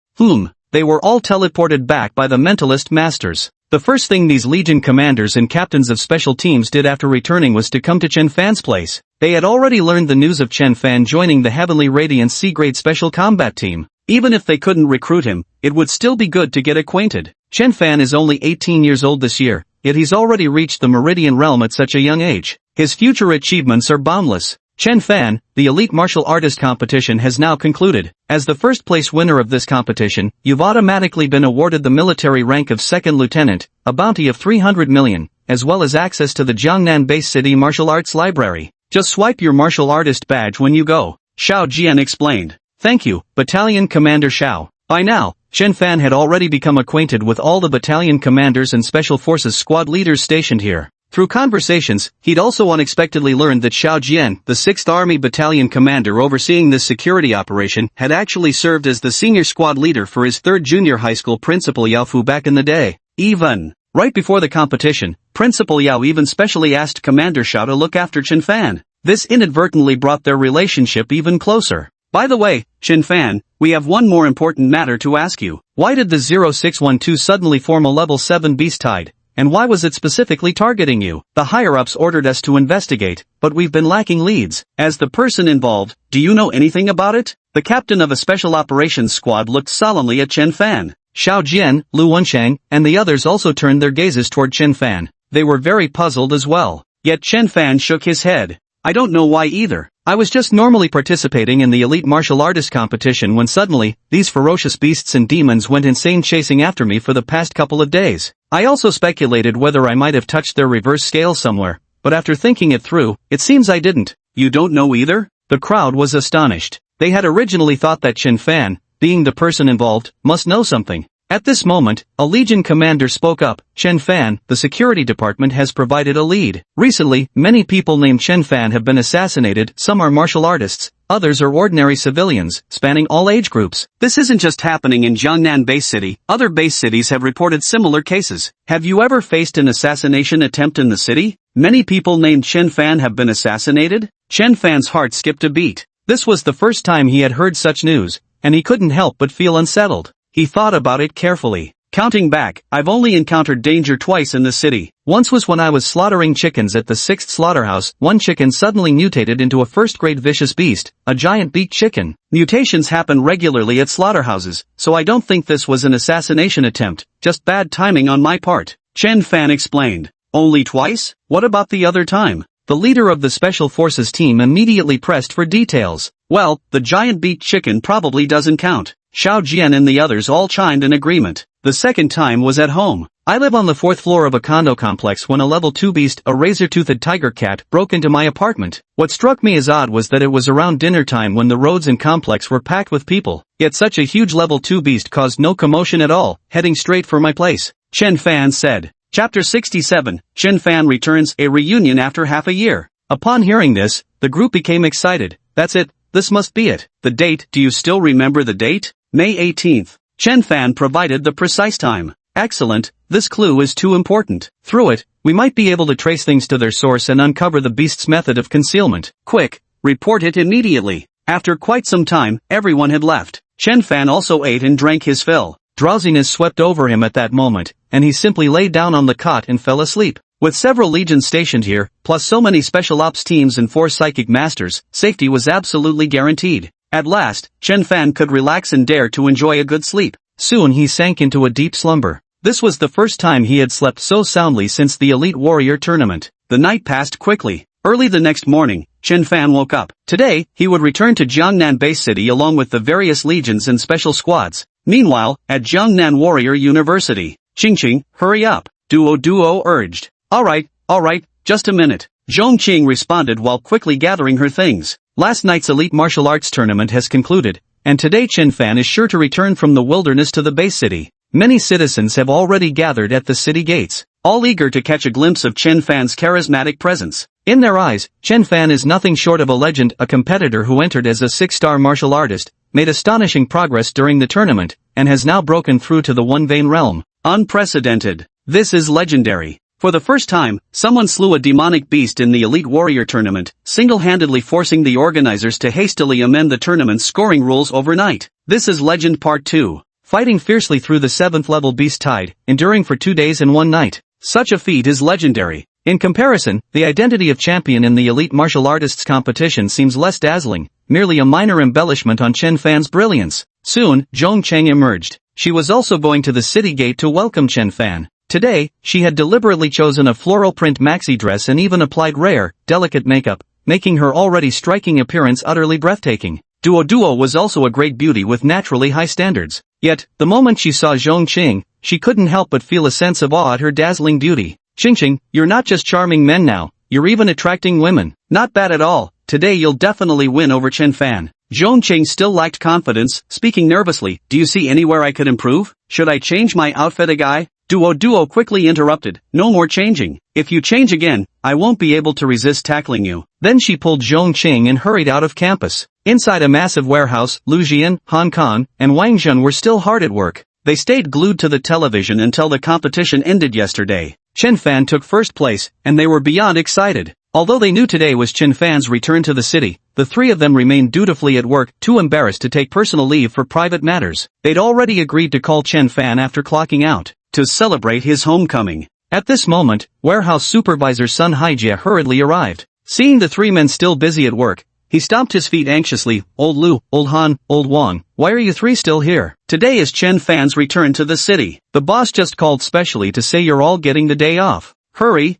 They were all teleported back by the mentalist masters. The first thing these Legion commanders and captains of special teams did after returning was to come to Chen Fan's place. They had already learned the news of Chen Fan joining the Heavenly Radiance C-Grade Special Combat Team. Even if they couldn't recruit him, it would still be good to get acquainted. Chen Fan is only 18 years old this year, yet he's already reached the Meridian Realm at such a young age. His future achievements are boundless. Chen Fan, the elite martial artist competition has now concluded. As the first place winner of this competition, you've automatically been awarded the military rank of 2nd Lieutenant, a bounty of 300 million, as well as access to the Jiangnan Base City Martial Arts Library. Just swipe your martial artist badge when you go. Xiao Jian explained. Thank you, Battalion Commander Xiao. By now, Chen Fan had already become acquainted with all the battalion commanders and special forces squad leaders stationed here. Through conversations, he'd also unexpectedly learned that Xiao Jian, the 6th Army Battalion commander overseeing this security operation, had actually served as the senior squad leader for his 3rd junior high school Principal Yao Fu back in the day. Even right before the competition, Principal Yao even specially asked Commander Xiao to look after Chen Fan. This inadvertently brought their relationship even closer. By the way, Chen Fan, we have one more important matter to ask you. Why did the 0612 suddenly form a level 7 beast tide? And why was it specifically targeting you? The higher-ups ordered us to investigate, but we've been lacking leads. As the person involved, do you know anything about it? The captain of a special operations squad looked solemnly at Chen Fan. Xiao Jian, Lu Wencheng, and the others also turned their gazes toward Chen Fan. They were very puzzled as well. Yet Chen Fan shook his head. I don't know why either. I was just normally participating in the elite martial artist competition when suddenly, these ferocious beasts and demons went insane chasing after me for the past couple of days. I also speculated whether I might have touched their reverse scale somewhere, but after thinking it through, it seems I didn't. You don't know either? The crowd was astonished. They had originally thought that Chen Fan, being the person involved, must know something. At this moment, a Legion commander spoke up. Chen Fan, the security department has provided a lead. Recently, many people named Chen Fan have been assassinated. Some are martial artists, others are ordinary civilians, spanning all age groups. This isn't just happening in Jiangnan Base City, other base cities have reported similar cases. Have you ever faced an assassination attempt in the city? Many people named Chen Fan have been assassinated? Chen Fan's heart skipped a beat. This was the first time he had heard such news, and he couldn't help but feel unsettled. He thought about it carefully. Counting back, I've only encountered danger twice in the city. Once was when I was slaughtering chickens at the 6th slaughterhouse. One chicken suddenly mutated into a first-grade vicious beast, a giant beaked chicken. Mutations happen regularly at slaughterhouses, so I don't think this was an assassination attempt, just bad timing on my part. Chen Fan explained. Only twice? What about the other time? The leader of the Special Forces team immediately pressed for details. Well, the giant beaked chicken probably doesn't count. Xiao Jian and the others all chimed in agreement. The second time was at home. I live on the 4th floor of a condo complex when a level 2 beast, a razor-toothed tiger cat, broke into my apartment. What struck me as odd was that it was around dinner time when the roads and complex were packed with people. Yet such a huge level 2 beast caused no commotion at all, heading straight for my place. Chen Fan said. Chapter 67, Chen Fan returns, a reunion after half a year. Upon hearing this, the group became excited. That's it, this must be it. The date, do you still remember the date? May 18th. Chen Fan provided the precise time. Excellent, this clue is too important. Through it, we might be able to trace things to their source and uncover the beast's method of concealment. Quick, report it immediately. After quite some time, everyone had left. Chen Fan also ate and drank his fill. Drowsiness swept over him at that moment, and he simply lay down on the cot and fell asleep. With several legions stationed here, plus so many special ops teams and 4 psychic masters, safety was absolutely guaranteed. At last, Chen Fan could relax and dare to enjoy a good sleep. Soon he sank into a deep slumber. This was the first time he had slept so soundly since the Elite Warrior tournament. The night passed quickly. Early the next morning, Chen Fan woke up. Today, he would return to Jiangnan Base City along with the various legions and special squads. Meanwhile, at Jiangnan Warrior University, Qing, hurry up, Duo urged. Alright, just a minute. Qing responded while quickly gathering her things. Last night's elite martial arts tournament has concluded, and today Chen Fan is sure to return from the wilderness to the base city. Many citizens have already gathered at the city gates, all eager to catch a glimpse of Chen Fan's charismatic presence. In their eyes, Chen Fan is nothing short of a legend, a competitor who entered as a 6-star martial artist, made astonishing progress during the tournament, and has now broken through to the One Vein realm. Unprecedented. This is legendary. For the first time, someone slew a demonic beast in the Elite Warrior tournament, single-handedly forcing the organizers to hastily amend the tournament's scoring rules overnight. This is Legend Part 2. Fighting fiercely through the 7th level beast tide, enduring for 2 days and 1 night. Such a feat is legendary. In comparison, the identity of champion in the elite martial artists competition seems less dazzling, merely a minor embellishment on Chen Fan's brilliance. Soon, Zhongcheng emerged. She was also going to the city gate to welcome Chen Fan. Today, she had deliberately chosen a floral print maxi dress and even applied rare, delicate makeup, making her already striking appearance utterly breathtaking. Duo was also a great beauty with naturally high standards. Yet, the moment she saw Zhongcheng, she couldn't help but feel a sense of awe at her dazzling beauty. Qing, you're not just charming men now, you're even attracting women. Not bad at all. Today you'll definitely win over Chen Fan. Zhongcheng still lacked confidence, speaking nervously. Do you see anywhere I could improve? Should I change my outfit, a guy? Duo quickly interrupted. No more changing. If you change again, I won't be able to resist tackling you. Then she pulled Zhongcheng and hurried out of campus. Inside a massive warehouse, Lu Jian, Han Kan, and Wang Zhen were still hard at work. They stayed glued to the television until the competition ended yesterday. Chen Fan took first place, and they were beyond excited. Although they knew today was Chen Fan's return to the city, the 3 of them remained dutifully at work, too embarrassed to take personal leave for private matters. They'd already agreed to call Chen Fan after clocking out, to celebrate his homecoming. At this moment, warehouse supervisor Sun Haijie hurriedly arrived. Seeing the 3 men still busy at work, he stomped his feet anxiously. Old Lu, Old Han, Old Wang, why are you 3 still here? Today is Chen Fan's return to the city. The boss just called specially to say you're all getting the day off. Hurry.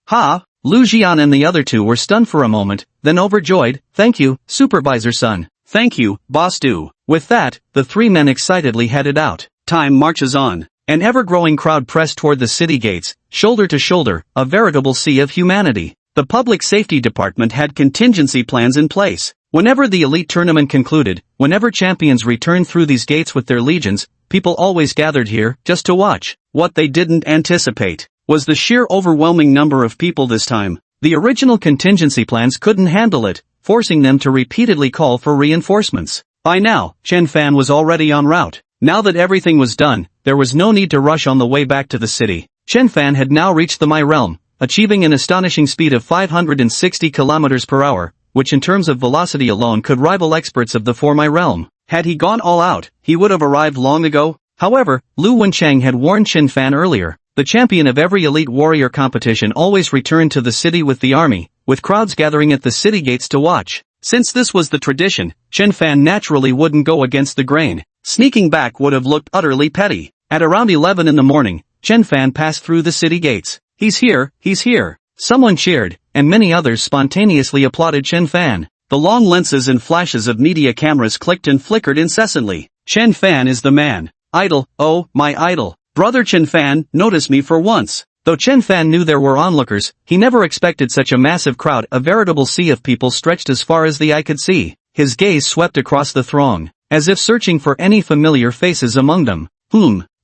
Ha! Lu Jian and the other 2 were stunned for a moment, then overjoyed. Thank you, Supervisor Sun. Thank you, Boss Du. With that, the 3 men excitedly headed out. Time marches on. An ever-growing crowd pressed toward the city gates, shoulder to shoulder, a veritable sea of humanity. The Public Safety Department had contingency plans in place. Whenever the elite tournament concluded, whenever champions returned through these gates with their legions, people always gathered here, just to watch. What they didn't anticipate was the sheer overwhelming number of people this time. The original contingency plans couldn't handle it, forcing them to repeatedly call for reinforcements. By now, Chen Fan was already en route. Now that everything was done, there was no need to rush on the way back to the city. Chen Fan had now reached the My Realm, achieving an astonishing speed of 560 kilometers per hour, which in terms of velocity alone could rival experts of the For My Realm. Had he gone all out, he would have arrived long ago. However, Lu Wenchang had warned Chen Fan earlier. The champion of every elite warrior competition always returned to the city with the army, with crowds gathering at the city gates to watch. Since this was the tradition, Chen Fan naturally wouldn't go against the grain. Sneaking back would have looked utterly petty. At around 11 in the morning, Chen Fan passed through the city gates. He's here. Someone cheered, and many others spontaneously applauded Chen Fan. The long lenses and flashes of media cameras clicked and flickered incessantly. Chen Fan is the man. Idol, oh, my idol. Brother Chen Fan, notice me for once. Though Chen Fan knew there were onlookers, he never expected such a massive crowd, a veritable sea of people stretched as far as the eye could see. His gaze swept across the throng, as if searching for any familiar faces among them.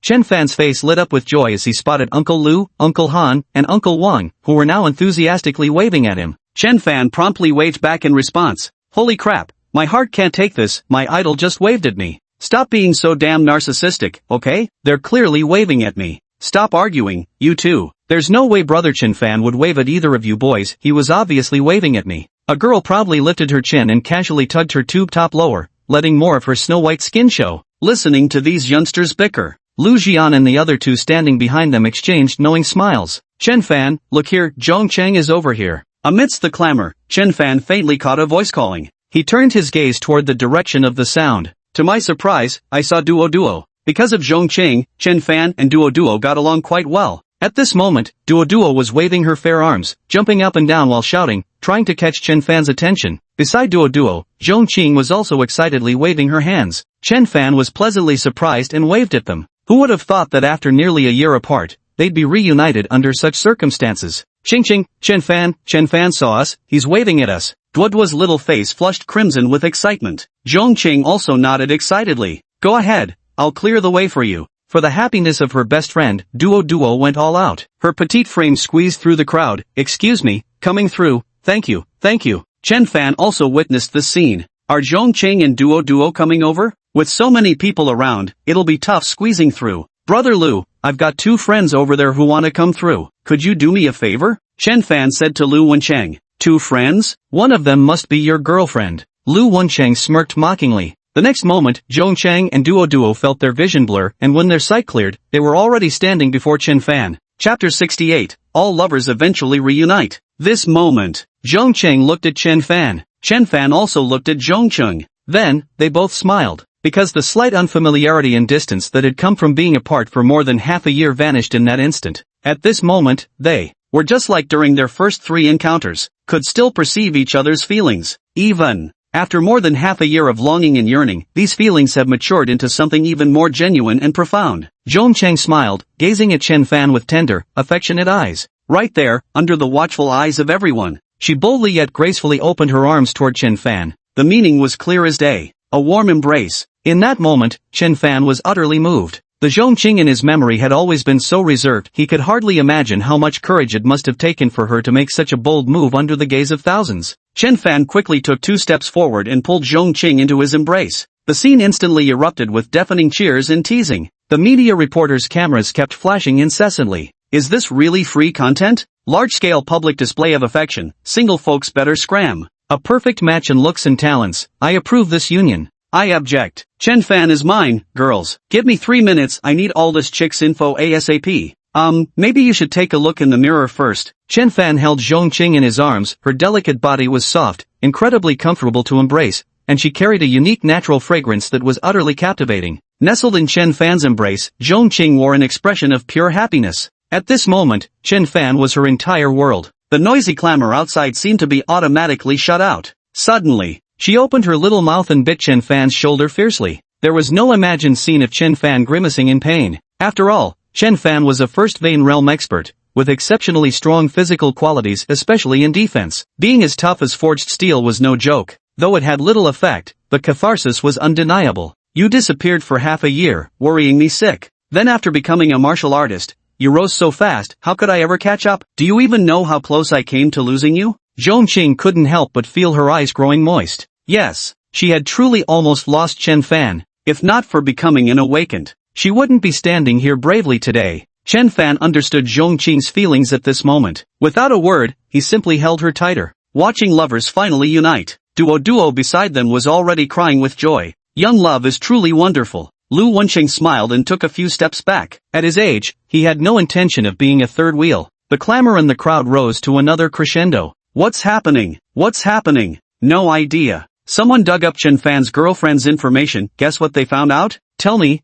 Chen Fan's face lit up with joy as he spotted Uncle Lu, Uncle Han, and Uncle Wang, who were now enthusiastically waving at him. Chen Fan promptly waved back in response. Holy crap, my heart can't take this, my idol just waved at me. Stop being so damn narcissistic, okay? They're clearly waving at me. Stop arguing, you two. There's no way Brother Chen Fan would wave at either of you boys, he was obviously waving at me. A girl proudly lifted her chin and casually tugged her tube top lower, letting more of her snow-white skin show. Listening to these youngsters bicker, Lu Jian and the other two standing behind them exchanged knowing smiles. Chen Fan, look here, Zhong Cheng is over here. Amidst the clamor, Chen Fan faintly caught a voice calling. He turned his gaze toward the direction of the sound. To my surprise, I saw Duo. Because of Zhong Cheng, Chen Fan and Duo got along quite well. At this moment, Duo was waving her fair arms, jumping up and down while shouting, trying to catch Chen Fan's attention. Beside Duo, Zhong Qing was also excitedly waving her hands. Chen Fan was pleasantly surprised and waved at them. Who would have thought that after nearly a year apart, they'd be reunited under such circumstances? Ching, Chen Fan saw us, he's waving at us. Duo's little face flushed crimson with excitement. Zhong Qing also nodded excitedly. Go ahead, I'll clear the way for you. For the happiness of her best friend, Duo went all out. Her petite frame squeezed through the crowd. Excuse me, coming through, thank you. Chen Fan also witnessed the scene. Are Zhong Cheng and Duo coming over? With so many people around, it'll be tough squeezing through. Brother Lu, I've got 2 friends over there who want to come through. Could you do me a favor? Chen Fan said to Lu Wencheng. 2 friends? One of them must be your girlfriend. Lu Wencheng smirked mockingly. The next moment, Zhong Cheng and Duo felt their vision blur, and when their sight cleared, they were already standing before Chen Fan. Chapter 68, All Lovers Eventually Reunite. This moment, Zhong Cheng looked at Chen Fan. Chen Fan also looked at Zhong Cheng. Then, they both smiled. Because the slight unfamiliarity and distance that had come from being apart for more than half a year vanished in that instant. At this moment, they were just like during their first 3 encounters, could still perceive each other's feelings. Even after more than half a year of longing and yearning, these feelings have matured into something even more genuine and profound. Zhong Cheng smiled, gazing at Chen Fan with tender, affectionate eyes. Right there, under the watchful eyes of everyone, she boldly yet gracefully opened her arms toward Chen Fan. The meaning was clear as day. A warm embrace. In that moment, Chen Fan was utterly moved. The Zhong Qing in his memory had always been so reserved he could hardly imagine how much courage it must have taken for her to make such a bold move under the gaze of thousands. Chen Fan quickly took 2 steps forward and pulled Zhong Qing into his embrace. The scene instantly erupted with deafening cheers and teasing. The media reporters' cameras kept flashing incessantly. Is this really free content? Large-scale public display of affection, single folks better scram. A perfect match in looks and talents. I approve this union. I object. Chen Fan is mine, girls. Give me 3 minutes, I need all this chick's info ASAP. Maybe you should take a look in the mirror first. Chen Fan held Zhong Qing in his arms, her delicate body was soft, incredibly comfortable to embrace, and she carried a unique natural fragrance that was utterly captivating. Nestled in Chen Fan's embrace, Zhong Qing wore an expression of pure happiness. At this moment, Chen Fan was her entire world. The noisy clamor outside seemed to be automatically shut out. Suddenly, she opened her little mouth and bit Chen Fan's shoulder fiercely. There was no imagined scene of Chen Fan grimacing in pain. After all, Chen Fan was a First Vein Realm expert, with exceptionally strong physical qualities especially in defense. Being as tough as forged steel was no joke. Though it had little effect, the catharsis was undeniable. You disappeared for half a year, worrying me sick. Then after becoming a martial artist, you rose so fast, how could I ever catch up? Do you even know how close I came to losing you? Zhong Qing couldn't help but feel her eyes growing moist. Yes, she had truly almost lost Chen Fan. If not for becoming an awakened, she wouldn't be standing here bravely today. Chen Fan understood Zhong Qing's feelings at this moment. Without a word, he simply held her tighter. Watching lovers finally unite, Duo beside them was already crying with joy. Young love is truly wonderful. Lu Wencheng smiled and took a few steps back. At his age, he had no intention of being a third wheel. The clamor in the crowd rose to another crescendo. What's happening? No idea. Someone dug up Chen Fan's girlfriend's information. Guess what they found out? Tell me.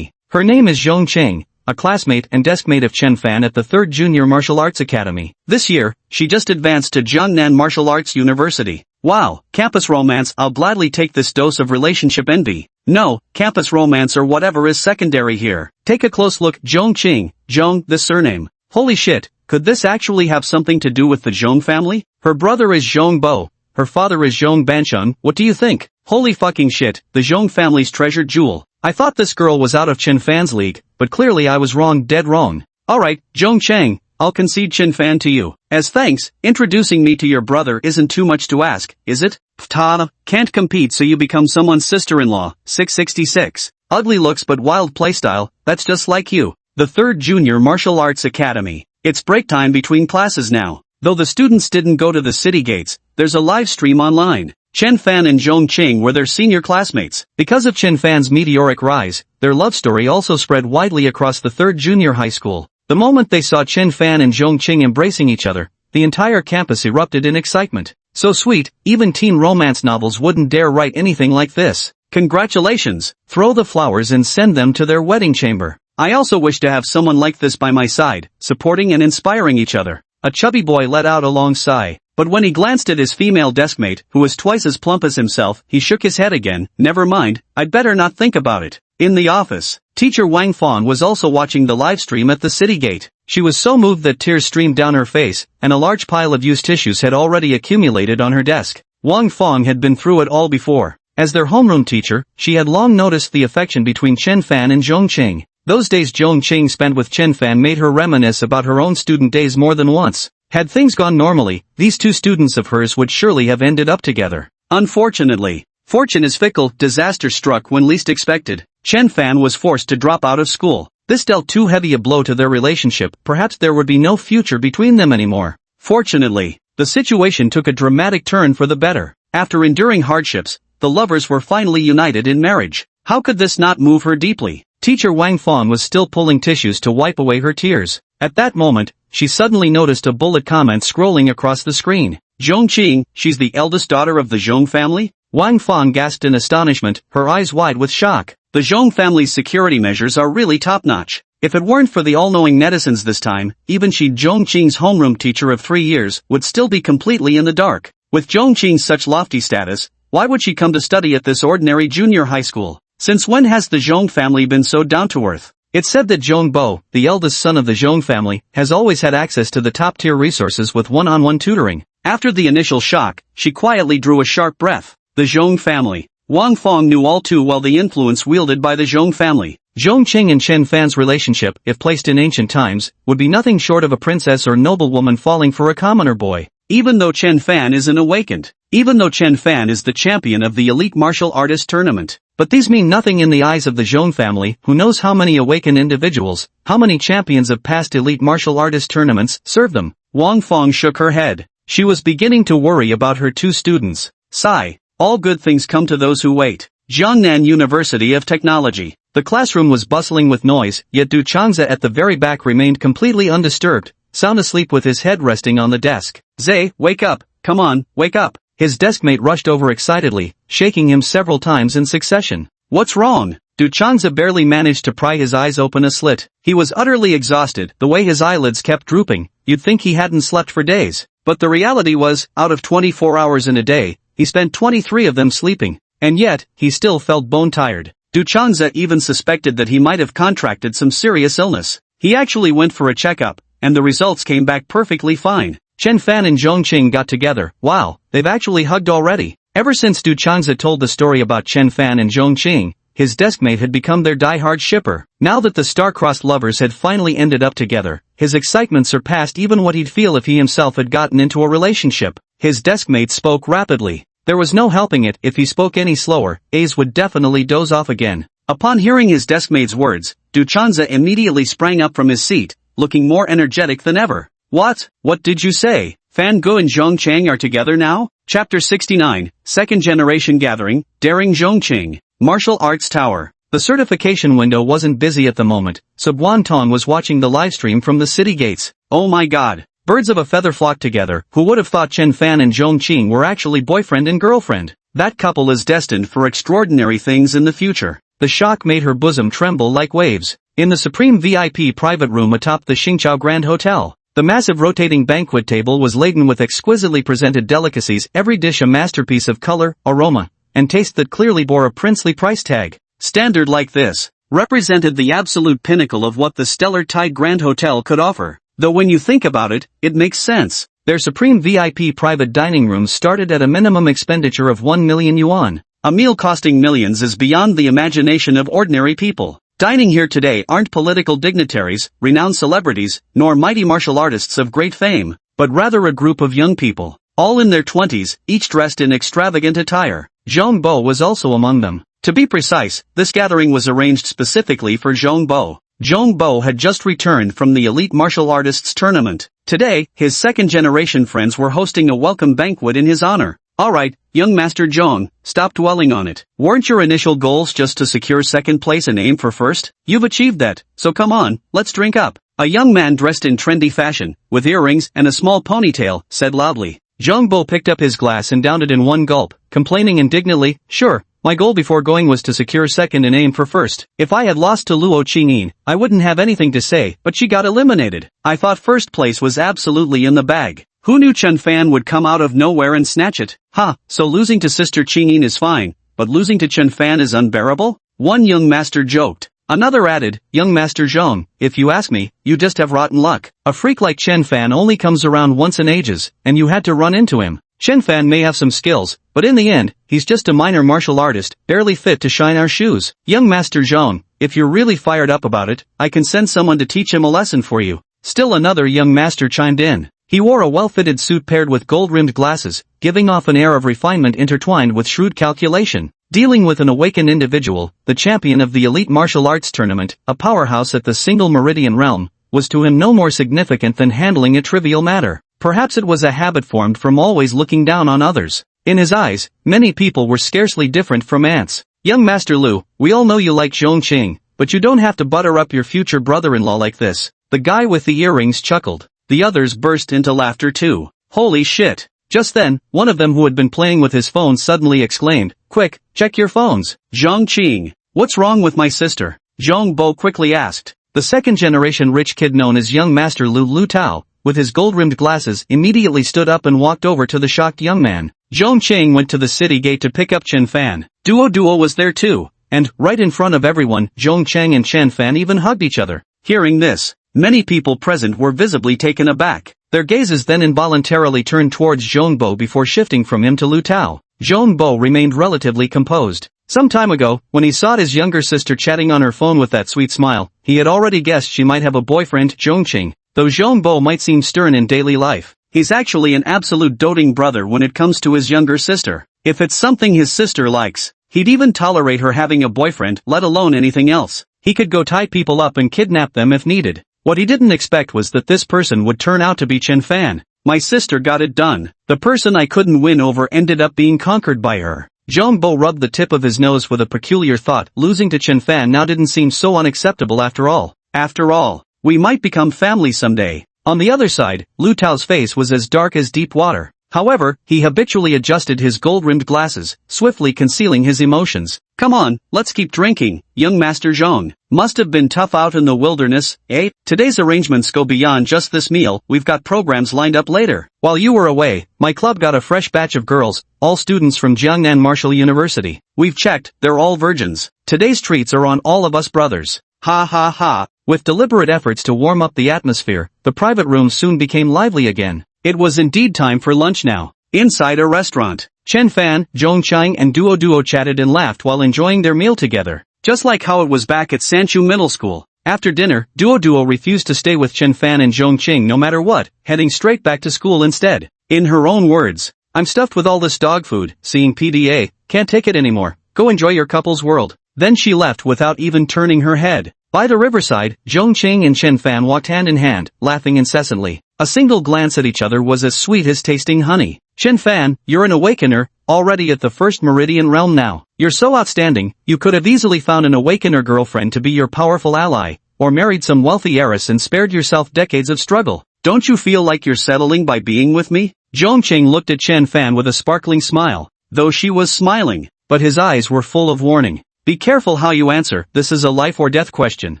Her name is Zhong Cheng, a classmate and deskmate of Chen Fan at the 3rd Junior Martial Arts Academy. This year, she just advanced to Jiangnan Martial Arts University. Wow, campus romance. I'll gladly take this dose of relationship envy. No, campus romance or whatever is secondary here. Take a close look. Zhong Qing, Zhong, the surname. Holy shit, could this actually have something to do with the Zhong family? Her brother is Zhong Bo. Her father is Zhong Banshun. What do you think? Holy fucking shit, the Zhong family's treasured jewel. I thought this girl was out of Chen Fan's league, but clearly I was wrong, dead wrong. Alright, Zhong Chang, I'll concede Chen Fan to you. As thanks, introducing me to your brother isn't too much to ask, is it? Ptah, can't compete so you become someone's sister-in-law. 666. Ugly looks but wild playstyle, that's just like you. The 3rd Junior Martial Arts Academy. It's break time between classes now. Though the students didn't go to the city gates, there's a live stream online. Chen Fan and Zhong Qing were their senior classmates. Because of Chen Fan's meteoric rise, their love story also spread widely across the 3rd Junior High School. The moment they saw Chen Fan and Zhong Qing embracing each other, the entire campus erupted in excitement. So sweet, even teen romance novels wouldn't dare write anything like this. Congratulations! Throw the flowers and send them to their wedding chamber. I also wish to have someone like this by my side, supporting and inspiring each other. A chubby boy let out a long sigh. But when he glanced at his female deskmate, who was twice as plump as himself, he shook his head again. Never mind, I'd better not think about it. In the office, teacher Wang Fong was also watching the live stream at the city gate. She was so moved that tears streamed down her face, and a large pile of used tissues had already accumulated on her desk. Wang Fong had been through it all before. As their homeroom teacher, she had long noticed the affection between Chen Fan and Zhong Qing. Those days Zhong Qing spent with Chen Fan made her reminisce about her own student days more than once. Had things gone normally, these two students of hers would surely have ended up together. Unfortunately, fortune is fickle. Disaster struck when least expected. Chen Fan was forced to drop out of school. This dealt too heavy a blow to their relationship. Perhaps there would be no future between them anymore. Fortunately, the situation took a dramatic turn for the better. After enduring hardships, the lovers were finally united in marriage. How could this not move her deeply? Teacher Wang Fong was still pulling tissues to wipe away her tears. At that moment, she suddenly noticed a bullet comment scrolling across the screen. Zhong Qing, she's the eldest daughter of the Zhong family? Wang Fong gasped in astonishment, her eyes wide with shock. The Zhong family's security measures are really top-notch. If it weren't for the all-knowing netizens this time, even she, Zhong Qing's homeroom teacher of 3 years, would still be completely in the dark. With Zhong Qing's such lofty status, why would she come to study at this ordinary junior high school? Since when has the Zhong family been so down-to-earth? It's said that Zhong Bo, the eldest son of the Zhong family, has always had access to the top-tier resources with one-on-one tutoring. After the initial shock, she quietly drew a sharp breath. The Zhong family. Wang Fong knew all too well the influence wielded by the Zhong family. Zhong Qing and Chen Fan's relationship, if placed in ancient times, would be nothing short of a princess or noblewoman falling for a commoner boy. Even though Chen Fan is an awakened. Even though Chen Fan is the champion of the elite martial artist tournament. But these mean nothing in the eyes of the Zhong family. Who knows how many awakened individuals, how many champions of past elite martial artist tournaments, serve them? Wang Fong shook her head. She was beginning to worry about her two students. Sigh. All good things come to those who wait. Jiangnan University of Technology. The classroom was bustling with noise, yet Du Changza at the very back remained completely undisturbed, sound asleep with his head resting on the desk. Zay, wake up. Come on, wake up. His deskmate rushed over excitedly, shaking him several times in succession. What's wrong? Du Changza barely managed to pry his eyes open a slit. He was utterly exhausted. The way his eyelids kept drooping, you'd think he hadn't slept for days. But the reality was, out of 24 hours in a day, he spent 23 of them sleeping. And yet, he still felt bone-tired. Du Changza even suspected that he might have contracted some serious illness. He actually went for a checkup, and the results came back perfectly fine. Chen Fan and Zhong Qing got together. Wow, they've actually hugged already. Ever since Du Changza told the story about Chen Fan and Zhong Qing, his deskmate had become their die-hard shipper. Now that the star-crossed lovers had finally ended up together, his excitement surpassed even what he'd feel if he himself had gotten into a relationship. His deskmate spoke rapidly. There was no helping it. If he spoke any slower, Ace would definitely doze off again. Upon hearing his deskmate's words, Du Changza immediately sprang up from his seat, looking more energetic than ever. What did you say? Fan Gu and Zhong Chang are together now? Chapter 69, Second Generation Gathering, Daring Zhong Qing. Martial Arts Tower. The certification window wasn't busy at the moment, so Guan Tong was watching the livestream from the city gates. Oh my god. Birds of a feather flocked together. Who would have thought Chen Fan and Zhong Qing were actually boyfriend and girlfriend? That couple is destined for extraordinary things in the future. The shock made her bosom tremble like waves. In the supreme VIP private room atop the Xingqiao Grand Hotel, the massive rotating banquet table was laden with exquisitely presented delicacies, every dish a masterpiece of color, aroma, and taste that clearly bore a princely price tag. Standard like this represented the absolute pinnacle of what the stellar Tide Grand Hotel could offer. Though when you think about it, it makes sense. Their supreme VIP private dining rooms started at a minimum expenditure of 1 million yuan. A meal costing millions is beyond the imagination of ordinary people. Dining here today aren't political dignitaries, renowned celebrities, nor mighty martial artists of great fame, but rather a group of young people, all in their 20s, each dressed in extravagant attire. Zhong Bo was also among them. To be precise, this gathering was arranged specifically for Zhong Bo. Zhong Bo had just returned from the elite martial artists tournament. Today, his second-generation friends were hosting a welcome banquet in his honor. Alright, young Master Zhong, stop dwelling on it. Weren't your initial goals just to secure second place and aim for first? You've achieved that, so come on, let's drink up. A young man dressed in trendy fashion, with earrings and a small ponytail, said loudly. Zhong Bo picked up his glass and downed it in one gulp, complaining indignantly, sure, my goal before going was to secure second and aim for first. If I had lost to Luo Qingyin, I wouldn't have anything to say, but she got eliminated. I thought first place was absolutely in the bag. Who knew Chen Fan would come out of nowhere and snatch it? Ha, so losing to Sister Qingyin is fine, but losing to Chen Fan is unbearable? One young master joked. Another added, young Master Zhong, if you ask me, you just have rotten luck. A freak like Chen Fan only comes around once in ages, and you had to run into him. Chen Fan may have some skills, but in the end, he's just a minor martial artist, barely fit to shine our shoes. Young Master Zhong, if you're really fired up about it, I can send someone to teach him a lesson for you. Still another young master chimed in. He wore a well-fitted suit paired with gold-rimmed glasses, giving off an air of refinement intertwined with shrewd calculation. Dealing with an awakened individual, the champion of the elite martial arts tournament, a powerhouse at the single meridian realm, was to him no more significant than handling a trivial matter. Perhaps it was a habit formed from always looking down on others. In his eyes, many people were scarcely different from ants. Young Master Lu, we all know you like Zhong Qing, but you don't have to butter up your future brother-in-law like this. The guy with the earrings chuckled. The others burst into laughter too. Holy shit. Just then, one of them who had been playing with his phone suddenly exclaimed, quick, check your phones. Zhong Qing, what's wrong with my sister? Zhong Bo quickly asked. The second-generation rich kid known as young Master Lu Tao, with his gold-rimmed glasses, immediately stood up and walked over to the shocked young man. Zhong Qing went to the city gate to pick up Chen Fan. Duo was there too, and, right in front of everyone, Zhong Cheng and Chen Fan even hugged each other. Hearing this, many people present were visibly taken aback. Their gazes then involuntarily turned towards Zhong Bo before shifting from him to Lu Tao. Zhong Bo remained relatively composed. Some time ago, when he saw his younger sister chatting on her phone with that sweet smile, he had already guessed she might have a boyfriend, Zhongqing. Though Zhong Bo might seem stern in daily life, he's actually an absolute doting brother when it comes to his younger sister. If it's something his sister likes, he'd even tolerate her having a boyfriend, let alone anything else. He could go tie people up and kidnap them if needed. What he didn't expect was that this person would turn out to be Chen Fan. My sister got it done. The person I couldn't win over ended up being conquered by her. Zhong Bo rubbed the tip of his nose with a peculiar thought. Losing to Chen Fan now didn't seem so unacceptable after all. After all, we might become family someday. On the other side, Lu Tao's face was as dark as deep water. However, he habitually adjusted his gold-rimmed glasses, swiftly concealing his emotions. Come on, let's keep drinking, young Master Zhong. Must have been tough out in the wilderness, eh? Today's arrangements go beyond just this meal, we've got programs lined up later. While you were away, my club got a fresh batch of girls, all students from Jiangnan Martial University. We've checked, they're all virgins. Today's treats are on all of us brothers. Ha ha ha. With deliberate efforts to warm up the atmosphere, the private room soon became lively again. It was indeed time for lunch now. Inside a restaurant, Chen Fan, Zhong Chang and Duo chatted and laughed while enjoying their meal together. Just like how it was back at Sanchu Middle School. After dinner, Duo refused to stay with Chen Fan and Zhong Qing no matter what, heading straight back to school instead. In her own words, I'm stuffed with all this dog food, seeing PDA, can't take it anymore, go enjoy your couple's world. Then she left without even turning her head. By the riverside, Zhong Qing and Chen Fan walked hand in hand, laughing incessantly. A single glance at each other was as sweet as tasting honey. Chen Fan, you're an awakener, already at the first meridian realm now. You're so outstanding, you could have easily found an awakener girlfriend to be your powerful ally, or married some wealthy heiress and spared yourself decades of struggle. Don't you feel like you're settling by being with me? Zhong Qing looked at Chen Fan with a sparkling smile, though she was smiling, but his eyes were full of warning. Be careful how you answer, this is a life or death question.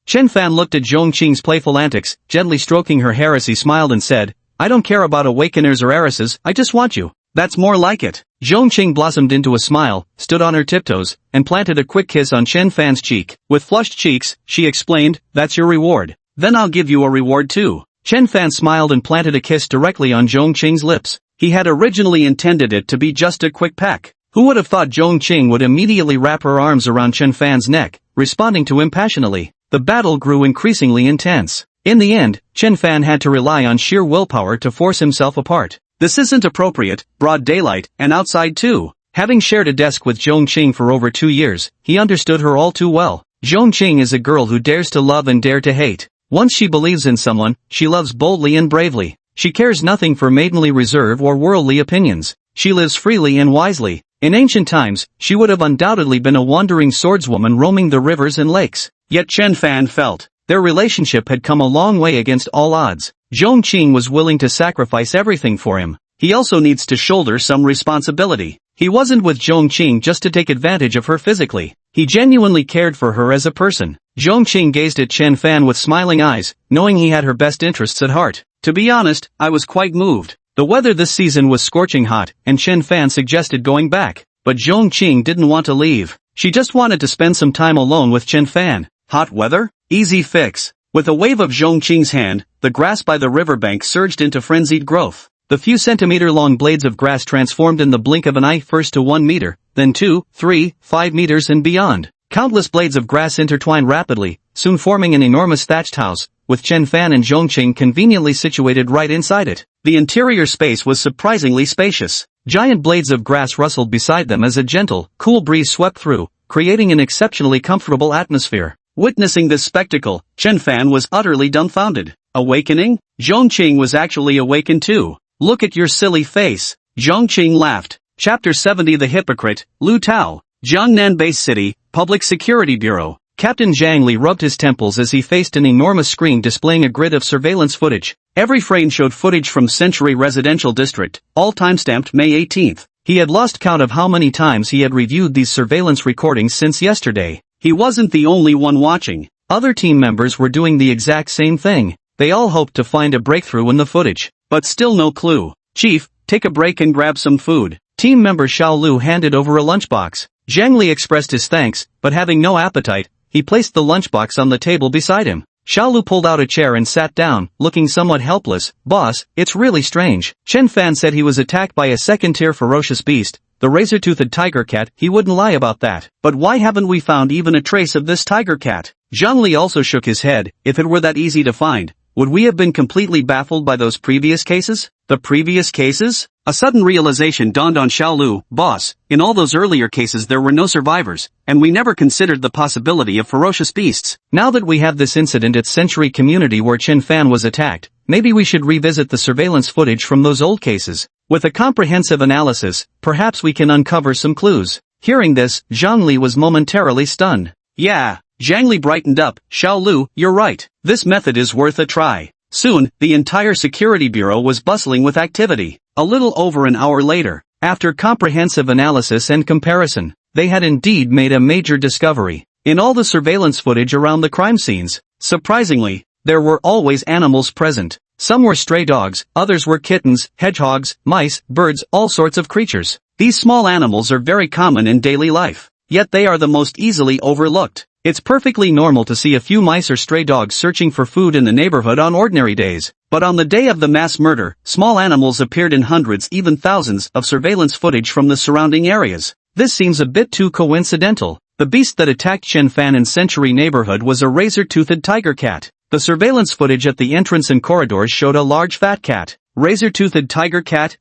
Chen Fan looked at Zhong Qing's playful antics, gently stroking her hair as he smiled and said, I don't care about awakeners or heiresses, I just want you. That's more like it. Zhong Qing blossomed into a smile, stood on her tiptoes, and planted a quick kiss on Chen Fan's cheek. With flushed cheeks, she explained, that's your reward. Then I'll give you a reward too. Chen Fan smiled and planted a kiss directly on Zhong Qing's lips. He had originally intended it to be just a quick peck. Who would have thought Zhong Qing would immediately wrap her arms around Chen Fan's neck, responding to him passionately. The battle grew increasingly intense. In the end, Chen Fan had to rely on sheer willpower to force himself apart. This isn't appropriate, broad daylight, and outside too. Having shared a desk with Zhong Qing for over 2 years, he understood her all too well. Zhong Qing is a girl who dares to love and dare to hate. Once she believes in someone, she loves boldly and bravely. She cares nothing for maidenly reserve or worldly opinions. She lives freely and wisely. In ancient times, she would have undoubtedly been a wandering swordswoman roaming the rivers and lakes. Yet Chen Fan felt their relationship had come a long way against all odds. Zhong Qing was willing to sacrifice everything for him. He also needs to shoulder some responsibility. He wasn't with Zhong Qing just to take advantage of her physically. He genuinely cared for her as a person. Zhong Qing gazed at Chen Fan with smiling eyes, knowing he had her best interests at heart. To be honest, I was quite moved. The weather this season was scorching hot, and Chen Fan suggested going back. But Zhong Qing didn't want to leave. She just wanted to spend some time alone with Chen Fan. Hot weather? Easy fix. With a wave of Zhong Qing's hand, the grass by the riverbank surged into frenzied growth. The few centimeter-long blades of grass transformed in the blink of an eye, first to 1 meter, then 2, 3, 5 meters and beyond. Countless blades of grass intertwined rapidly, soon forming an enormous thatched house, with Chen Fan and Zhong Qing conveniently situated right inside it. The interior space was surprisingly spacious. Giant blades of grass rustled beside them as a gentle, cool breeze swept through, creating an exceptionally comfortable atmosphere. Witnessing this spectacle, Chen Fan was utterly dumbfounded. Awakening? Zhong Qing was actually awakened too. Look at your silly face. Zhong Qing laughed. Chapter 70 The Hypocrite, Lu Tao. Jiangnan Base City, Public Security Bureau. Captain Zhang Li rubbed his temples as he faced an enormous screen displaying a grid of surveillance footage. Every frame showed footage from Century Residential District, all timestamped May 18th. He had lost count of how many times he had reviewed these surveillance recordings since yesterday. He wasn't the only one watching. Other team members were doing the exact same thing. They all hoped to find a breakthrough in the footage. But still no clue. Chief, take a break and grab some food. Team member Xiao Lu handed over a lunchbox. Zhang Li expressed his thanks, but having no appetite, he placed the lunchbox on the table beside him. Xiao Lu pulled out a chair and sat down, looking somewhat helpless. Boss, it's really strange. Chen Fan said he was attacked by a second-tier ferocious beast, the razor-toothed tiger cat. He wouldn't lie about that. But why haven't we found even a trace of this tiger cat? Zhang Li also shook his head. If it were that easy to find, would we have been completely baffled by those previous cases? The previous cases? A sudden realization dawned on Xiao Lu. Boss, in all those earlier cases there were no survivors, and we never considered the possibility of ferocious beasts. Now that we have this incident at Century Community where Chen Fan was attacked, maybe we should revisit the surveillance footage from those old cases. With a comprehensive analysis, perhaps we can uncover some clues. Hearing this, Zhang Li was momentarily stunned. Yeah. Zhang Li brightened up. Xiao Lu, you're right. This method is worth a try. Soon, the entire security bureau was bustling with activity. A little over an hour later, after comprehensive analysis and comparison, they had indeed made a major discovery. In all the surveillance footage around the crime scenes, surprisingly, there were always animals present. Some were stray dogs, others were kittens, hedgehogs, mice, birds, all sorts of creatures. These small animals are very common in daily life, yet they are the most easily overlooked. It's perfectly normal to see a few mice or stray dogs searching for food in the neighborhood on ordinary days. But on the day of the mass murder, small animals appeared in hundreds, even thousands, of surveillance footage from the surrounding areas. This seems a bit too coincidental. The beast that attacked Chen Fan in Century neighborhood was a razor-toothed tiger cat. The surveillance footage at the entrance and corridors showed a large fat cat. Razor-toothed tiger cat.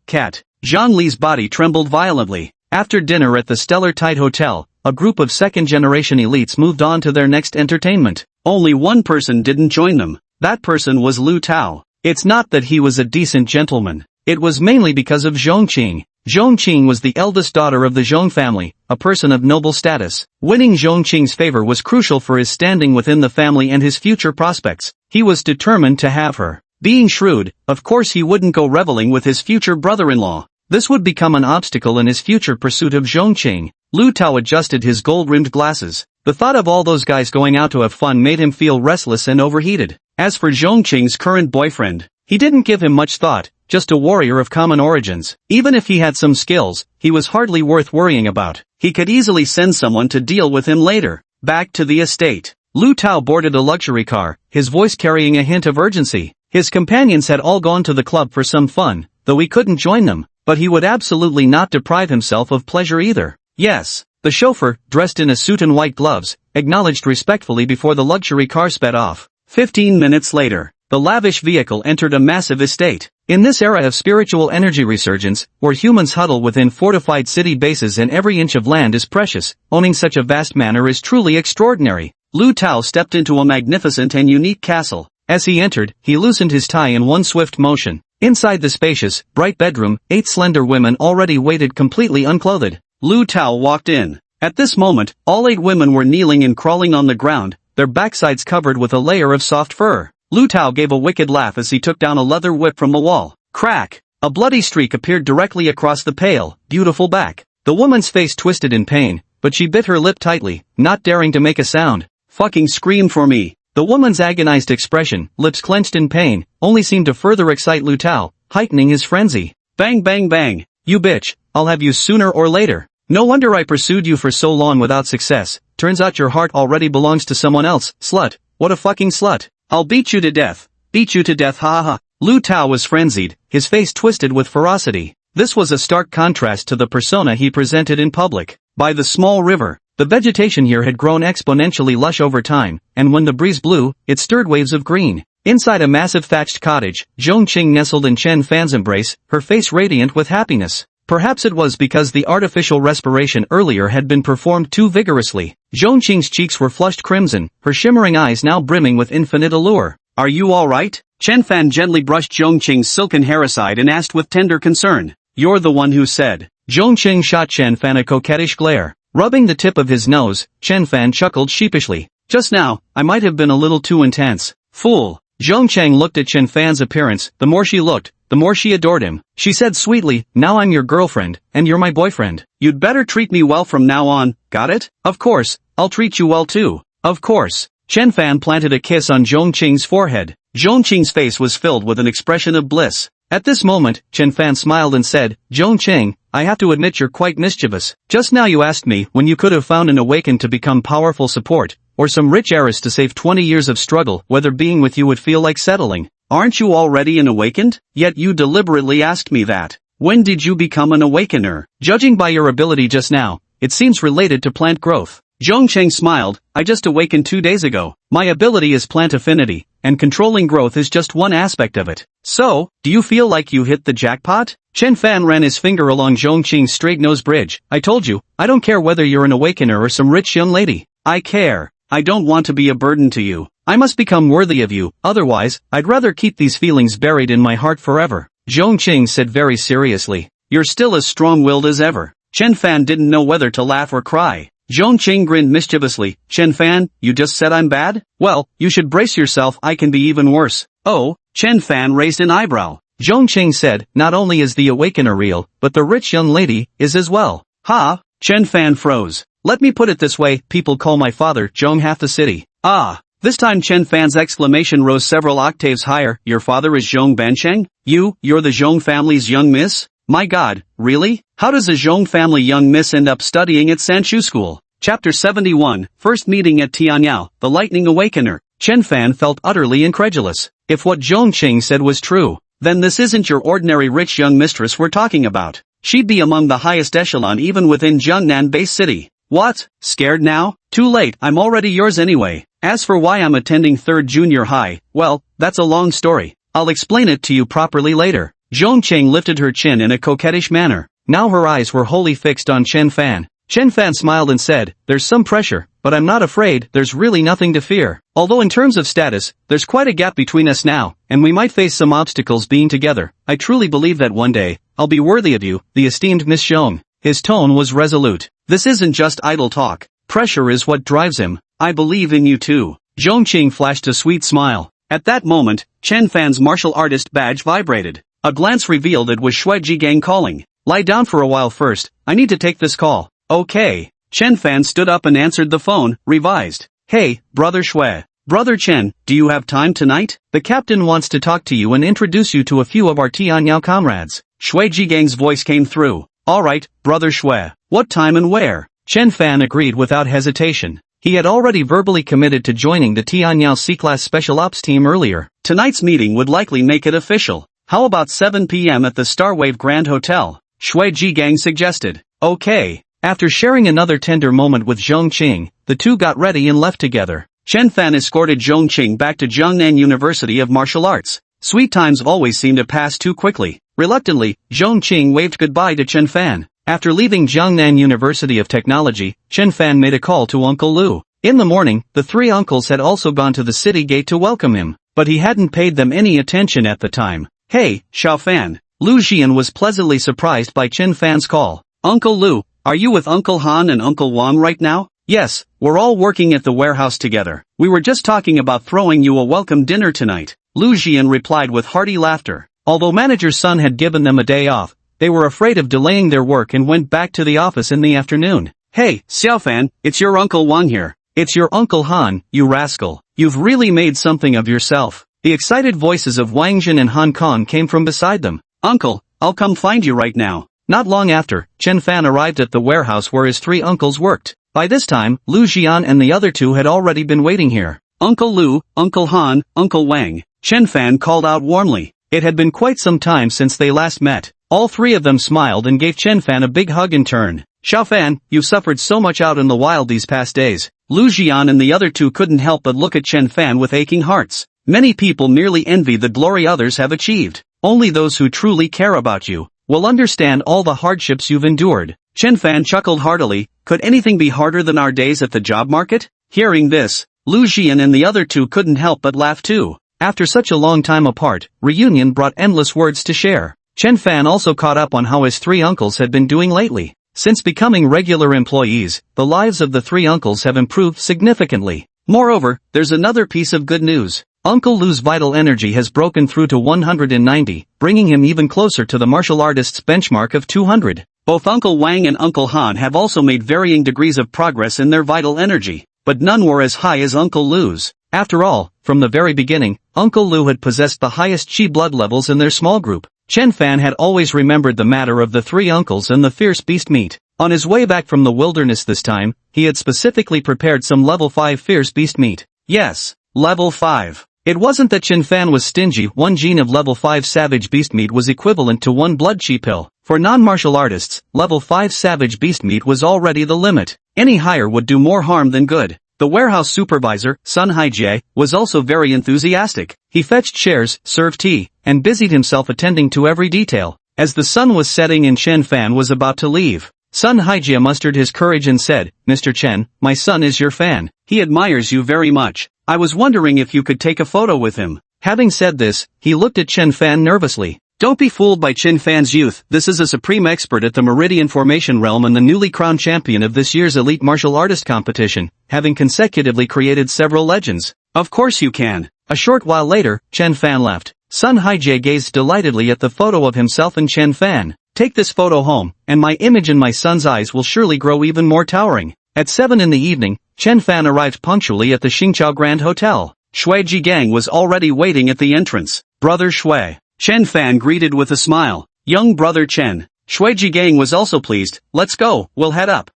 Zhang Li's body trembled violently. After dinner at the Stellar Tide Hotel, a group of second-generation elites moved on to their next entertainment. Only one person didn't join them. That person was Lu Tao. It's not that he was a decent gentleman. It was mainly because of Zhong Qing. Zhong Qing was the eldest daughter of the Zhong family, a person of noble status. Winning Zhong Qing's favor was crucial for his standing within the family and his future prospects. He was determined to have her. Being shrewd, of course he wouldn't go reveling with his future brother-in-law. This would become an obstacle in his future pursuit of Zhong Qing. Lu Tao adjusted his gold-rimmed glasses. The thought of all those guys going out to have fun made him feel restless and overheated. As for Zhong Qing's current boyfriend, he didn't give him much thought, just a warrior of common origins. Even if he had some skills, he was hardly worth worrying about. He could easily send someone to deal with him later. Back to the estate. Lu Tao boarded a luxury car, his voice carrying a hint of urgency. His companions had all gone to the club for some fun, though he couldn't join them. but he would absolutely not deprive himself of pleasure either. Yes. The chauffeur, dressed in a suit and white gloves, acknowledged respectfully before the luxury car sped off. 15 minutes later, the lavish vehicle entered a massive estate. In this era of spiritual energy resurgence, where humans huddle within fortified city bases and every inch of land is precious, owning such a vast manor is truly extraordinary. Lu Tao stepped into a magnificent and unique castle. As he entered, he loosened his tie in one swift motion. Inside the spacious, bright bedroom, 8 slender women already waited completely unclothed. Lu Tao walked in. At this moment, all 8 women were kneeling and crawling on the ground, their backsides covered with a layer of soft fur. Lu Tao gave a wicked laugh as he took down a leather whip from the wall. Crack! A bloody streak appeared directly across the pale, beautiful back. The woman's face twisted in pain, but she bit her lip tightly, not daring to make a sound. Fucking scream for me. The woman's agonized expression, lips clenched in pain, only seemed to further excite Lu Tao, heightening his frenzy. Bang bang bang. You bitch, I'll have you sooner or later. No wonder I pursued you for so long without success. Turns out your heart already belongs to someone else, slut. What a fucking slut. I'll beat you to death. Beat you to death, ha ha. Lu Tao was frenzied, his face twisted with ferocity. This was a stark contrast to the persona he presented in public. By the small river, the vegetation here had grown exponentially lush over time, and when the breeze blew, it stirred waves of green. Inside a massive thatched cottage, Zhong Qing nestled in Chen Fan's embrace, her face radiant with happiness. Perhaps it was because the artificial respiration earlier had been performed too vigorously. Zhong Qing's cheeks were flushed crimson, her shimmering eyes now brimming with infinite allure. Are you alright? Chen Fan gently brushed Zhong Qing's silken hair aside and asked with tender concern. You're the one who said. Zhong Qing shot Chen Fan a coquettish glare. Rubbing the tip of his nose, Chen Fan chuckled sheepishly. Just now, I might have been a little too intense. Fool. Zhong Cheng looked at Chen Fan's appearance. The more she looked, the more she adored him. She said sweetly, now I'm your girlfriend, and you're my boyfriend. You'd better treat me well from now on, got it? Of course, I'll treat you well too. Of course. Chen Fan planted a kiss on Zhong Qing's forehead. Zhong Qing's face was filled with an expression of bliss. At this moment, Chen Fan smiled and said, Zhong Qing, I have to admit you're quite mischievous. Just now you asked me when you could have found an awakened to become powerful support, or some rich heiress to save 20 years of struggle, whether being with you would feel like settling. Aren't you already an awakened? Yet you deliberately asked me that. When did you become an awakener? Judging by your ability just now, it seems related to plant growth. Zhong Cheng smiled, I just awakened 2 days ago. My ability is plant affinity, and controlling growth is just one aspect of it. So, do you feel like you hit the jackpot? Chen Fan ran his finger along Zhong Qing's straight nose bridge. I told you, I don't care whether you're an awakener or some rich young lady. I care. I don't want to be a burden to you. I must become worthy of you, otherwise, I'd rather keep these feelings buried in my heart forever. Zhong Qing said very seriously. You're still as strong-willed as ever. Chen Fan didn't know whether to laugh or cry. Zhong Qing grinned mischievously. Chen Fan, you just said I'm bad? Well, you should brace yourself, I can be even worse. Oh, Chen Fan raised an eyebrow. Zhong Qing said, not only is the awakener real, but the rich young lady is as well. Ha! Chen Fan froze. Let me put it this way, people call my father Zhong half the city. Ah! This time Chen Fan's exclamation rose several octaves higher. Your father is Zhong Bansheng? You're the Zhong family's young miss? My god, really? How does a Zhong family young miss end up studying at Sanchu School? Chapter 71, First Meeting at Tianyao, The Lightning Awakener. Chen Fan felt utterly incredulous. If what Zhong Qing said was true, then this isn't your ordinary rich young mistress we're talking about. She'd be among the highest echelon even within Jiangnan Base City. What? Scared now? Too late, I'm already yours anyway. As for why I'm attending 3rd Junior High, well, that's a long story. I'll explain it to you properly later. Zhong Qing lifted her chin in a coquettish manner. Now her eyes were wholly fixed on Chen Fan. Chen Fan smiled and said, there's some pressure, but I'm not afraid, there's really nothing to fear. Although in terms of status, there's quite a gap between us now, and we might face some obstacles being together. I truly believe that one day, I'll be worthy of you, the esteemed Miss Zhong. His tone was resolute. This isn't just idle talk. Pressure is what drives him. I believe in you too. Zhong Qing flashed a sweet smile. At that moment, Chen Fan's martial artist badge vibrated. A glance revealed it was Shui Jigang calling. Lie down for a while first, I need to take this call. Okay. Chen Fan stood up and answered the phone, revised. Hey, Brother Shui. Brother Chen, do you have time tonight? The captain wants to talk to you and introduce you to a few of our Tianyao comrades. Shui Jigang's voice came through. Alright, Brother Shui. What time and where? Chen Fan agreed without hesitation. He had already verbally committed to joining the Tianyao C-Class Special Ops team earlier. Tonight's meeting would likely make it official. How about 7 p.m. at the Starwave Grand Hotel? Shui Jigang suggested. Okay. After sharing another tender moment with Zhong Qing, the two got ready and left together. Chen Fan escorted Zhong Qing back to Jiangnan University of Martial Arts. Sweet times always seem to pass too quickly. Reluctantly, Zhong Qing waved goodbye to Chen Fan. After leaving Jiangnan University of Technology, Chen Fan made a call to Uncle Lu. In the morning, the three uncles had also gone to the city gate to welcome him, but he hadn't paid them any attention at the time. Hey, Xiao Fan. Lu Jian was pleasantly surprised by Chen Fan's call. Uncle Lu, are you with Uncle Han and Uncle Wang right now? Yes, we're all working at the warehouse together. We were just talking about throwing you a welcome dinner tonight. Lu Jian replied with hearty laughter. Although manager's son had given them a day off, they were afraid of delaying their work and went back to the office in the afternoon. Hey, Xiaofan, it's your Uncle Wang here. It's your Uncle Han, you rascal. You've really made something of yourself. The excited voices of Wang Jin and Han Kong came from beside them. Uncle, I'll come find you right now. Not long after, Chen Fan arrived at the warehouse where his three uncles worked. By this time, Lu Jian and the other two had already been waiting here. Uncle Lu, Uncle Han, Uncle Wang, Chen Fan called out warmly. It had been quite some time since they last met. All three of them smiled and gave Chen Fan a big hug in turn. Xiao Fan, you've suffered so much out in the wild these past days. Lu Jian and the other two couldn't help but look at Chen Fan with aching hearts. Many people merely envy the glory others have achieved. Only those who truly care about you will understand all the hardships you've endured. Chen Fan chuckled heartily. Could anything be harder than our days at the job market? Hearing this, Lu Jian and the other two couldn't help but laugh too. After such a long time apart, reunion brought endless words to share. Chen Fan also caught up on how his three uncles had been doing lately. Since becoming regular employees, the lives of the three uncles have improved significantly. Moreover, there's another piece of good news. Uncle Lu's vital energy has broken through to 190, bringing him even closer to the martial artist's benchmark of 200. Both Uncle Wang and Uncle Han have also made varying degrees of progress in their vital energy, but none were as high as Uncle Lu's. After all, from the very beginning, Uncle Lu had possessed the highest chi blood levels in their small group. Chen Fan had always remembered the matter of the three uncles and the fierce beast meat. On his way back from the wilderness this time, he had specifically prepared some level 5 fierce beast meat. Yes, level 5. It wasn't that Chen Fan was stingy. One gene of level 5 savage beast meat was equivalent to one blood chi pill. For non-martial artists, level 5 savage beast meat was already the limit. Any higher would do more harm than good. The warehouse supervisor, Sun Haijie, was also very enthusiastic. He fetched chairs, served tea, and busied himself attending to every detail. As the sun was setting and Chen Fan was about to leave, Sun Haijie mustered his courage and said, Mr. Chen, my son is your fan. He admires you very much. I was wondering if you could take a photo with him. Having said this, he looked at Chen Fan nervously. Don't be fooled by Chen Fan's youth. This is a supreme expert at the Meridian Formation realm and the newly crowned champion of this year's elite martial artist competition, having consecutively created several legends. Of course you can. A short while later, Chen Fan left. Sun Haijie gazed delightedly at the photo of himself and Chen Fan. Take this photo home, and my image in my son's eyes will surely grow even more towering. At 7 in the evening, Chen Fan arrived punctually at the Xingqiao Grand Hotel. Shui Jigang was already waiting at the entrance. Brother Shui. Chen Fan greeted with a smile. Young brother Chen. Shui Jigang was also pleased. Let's go, we'll head up.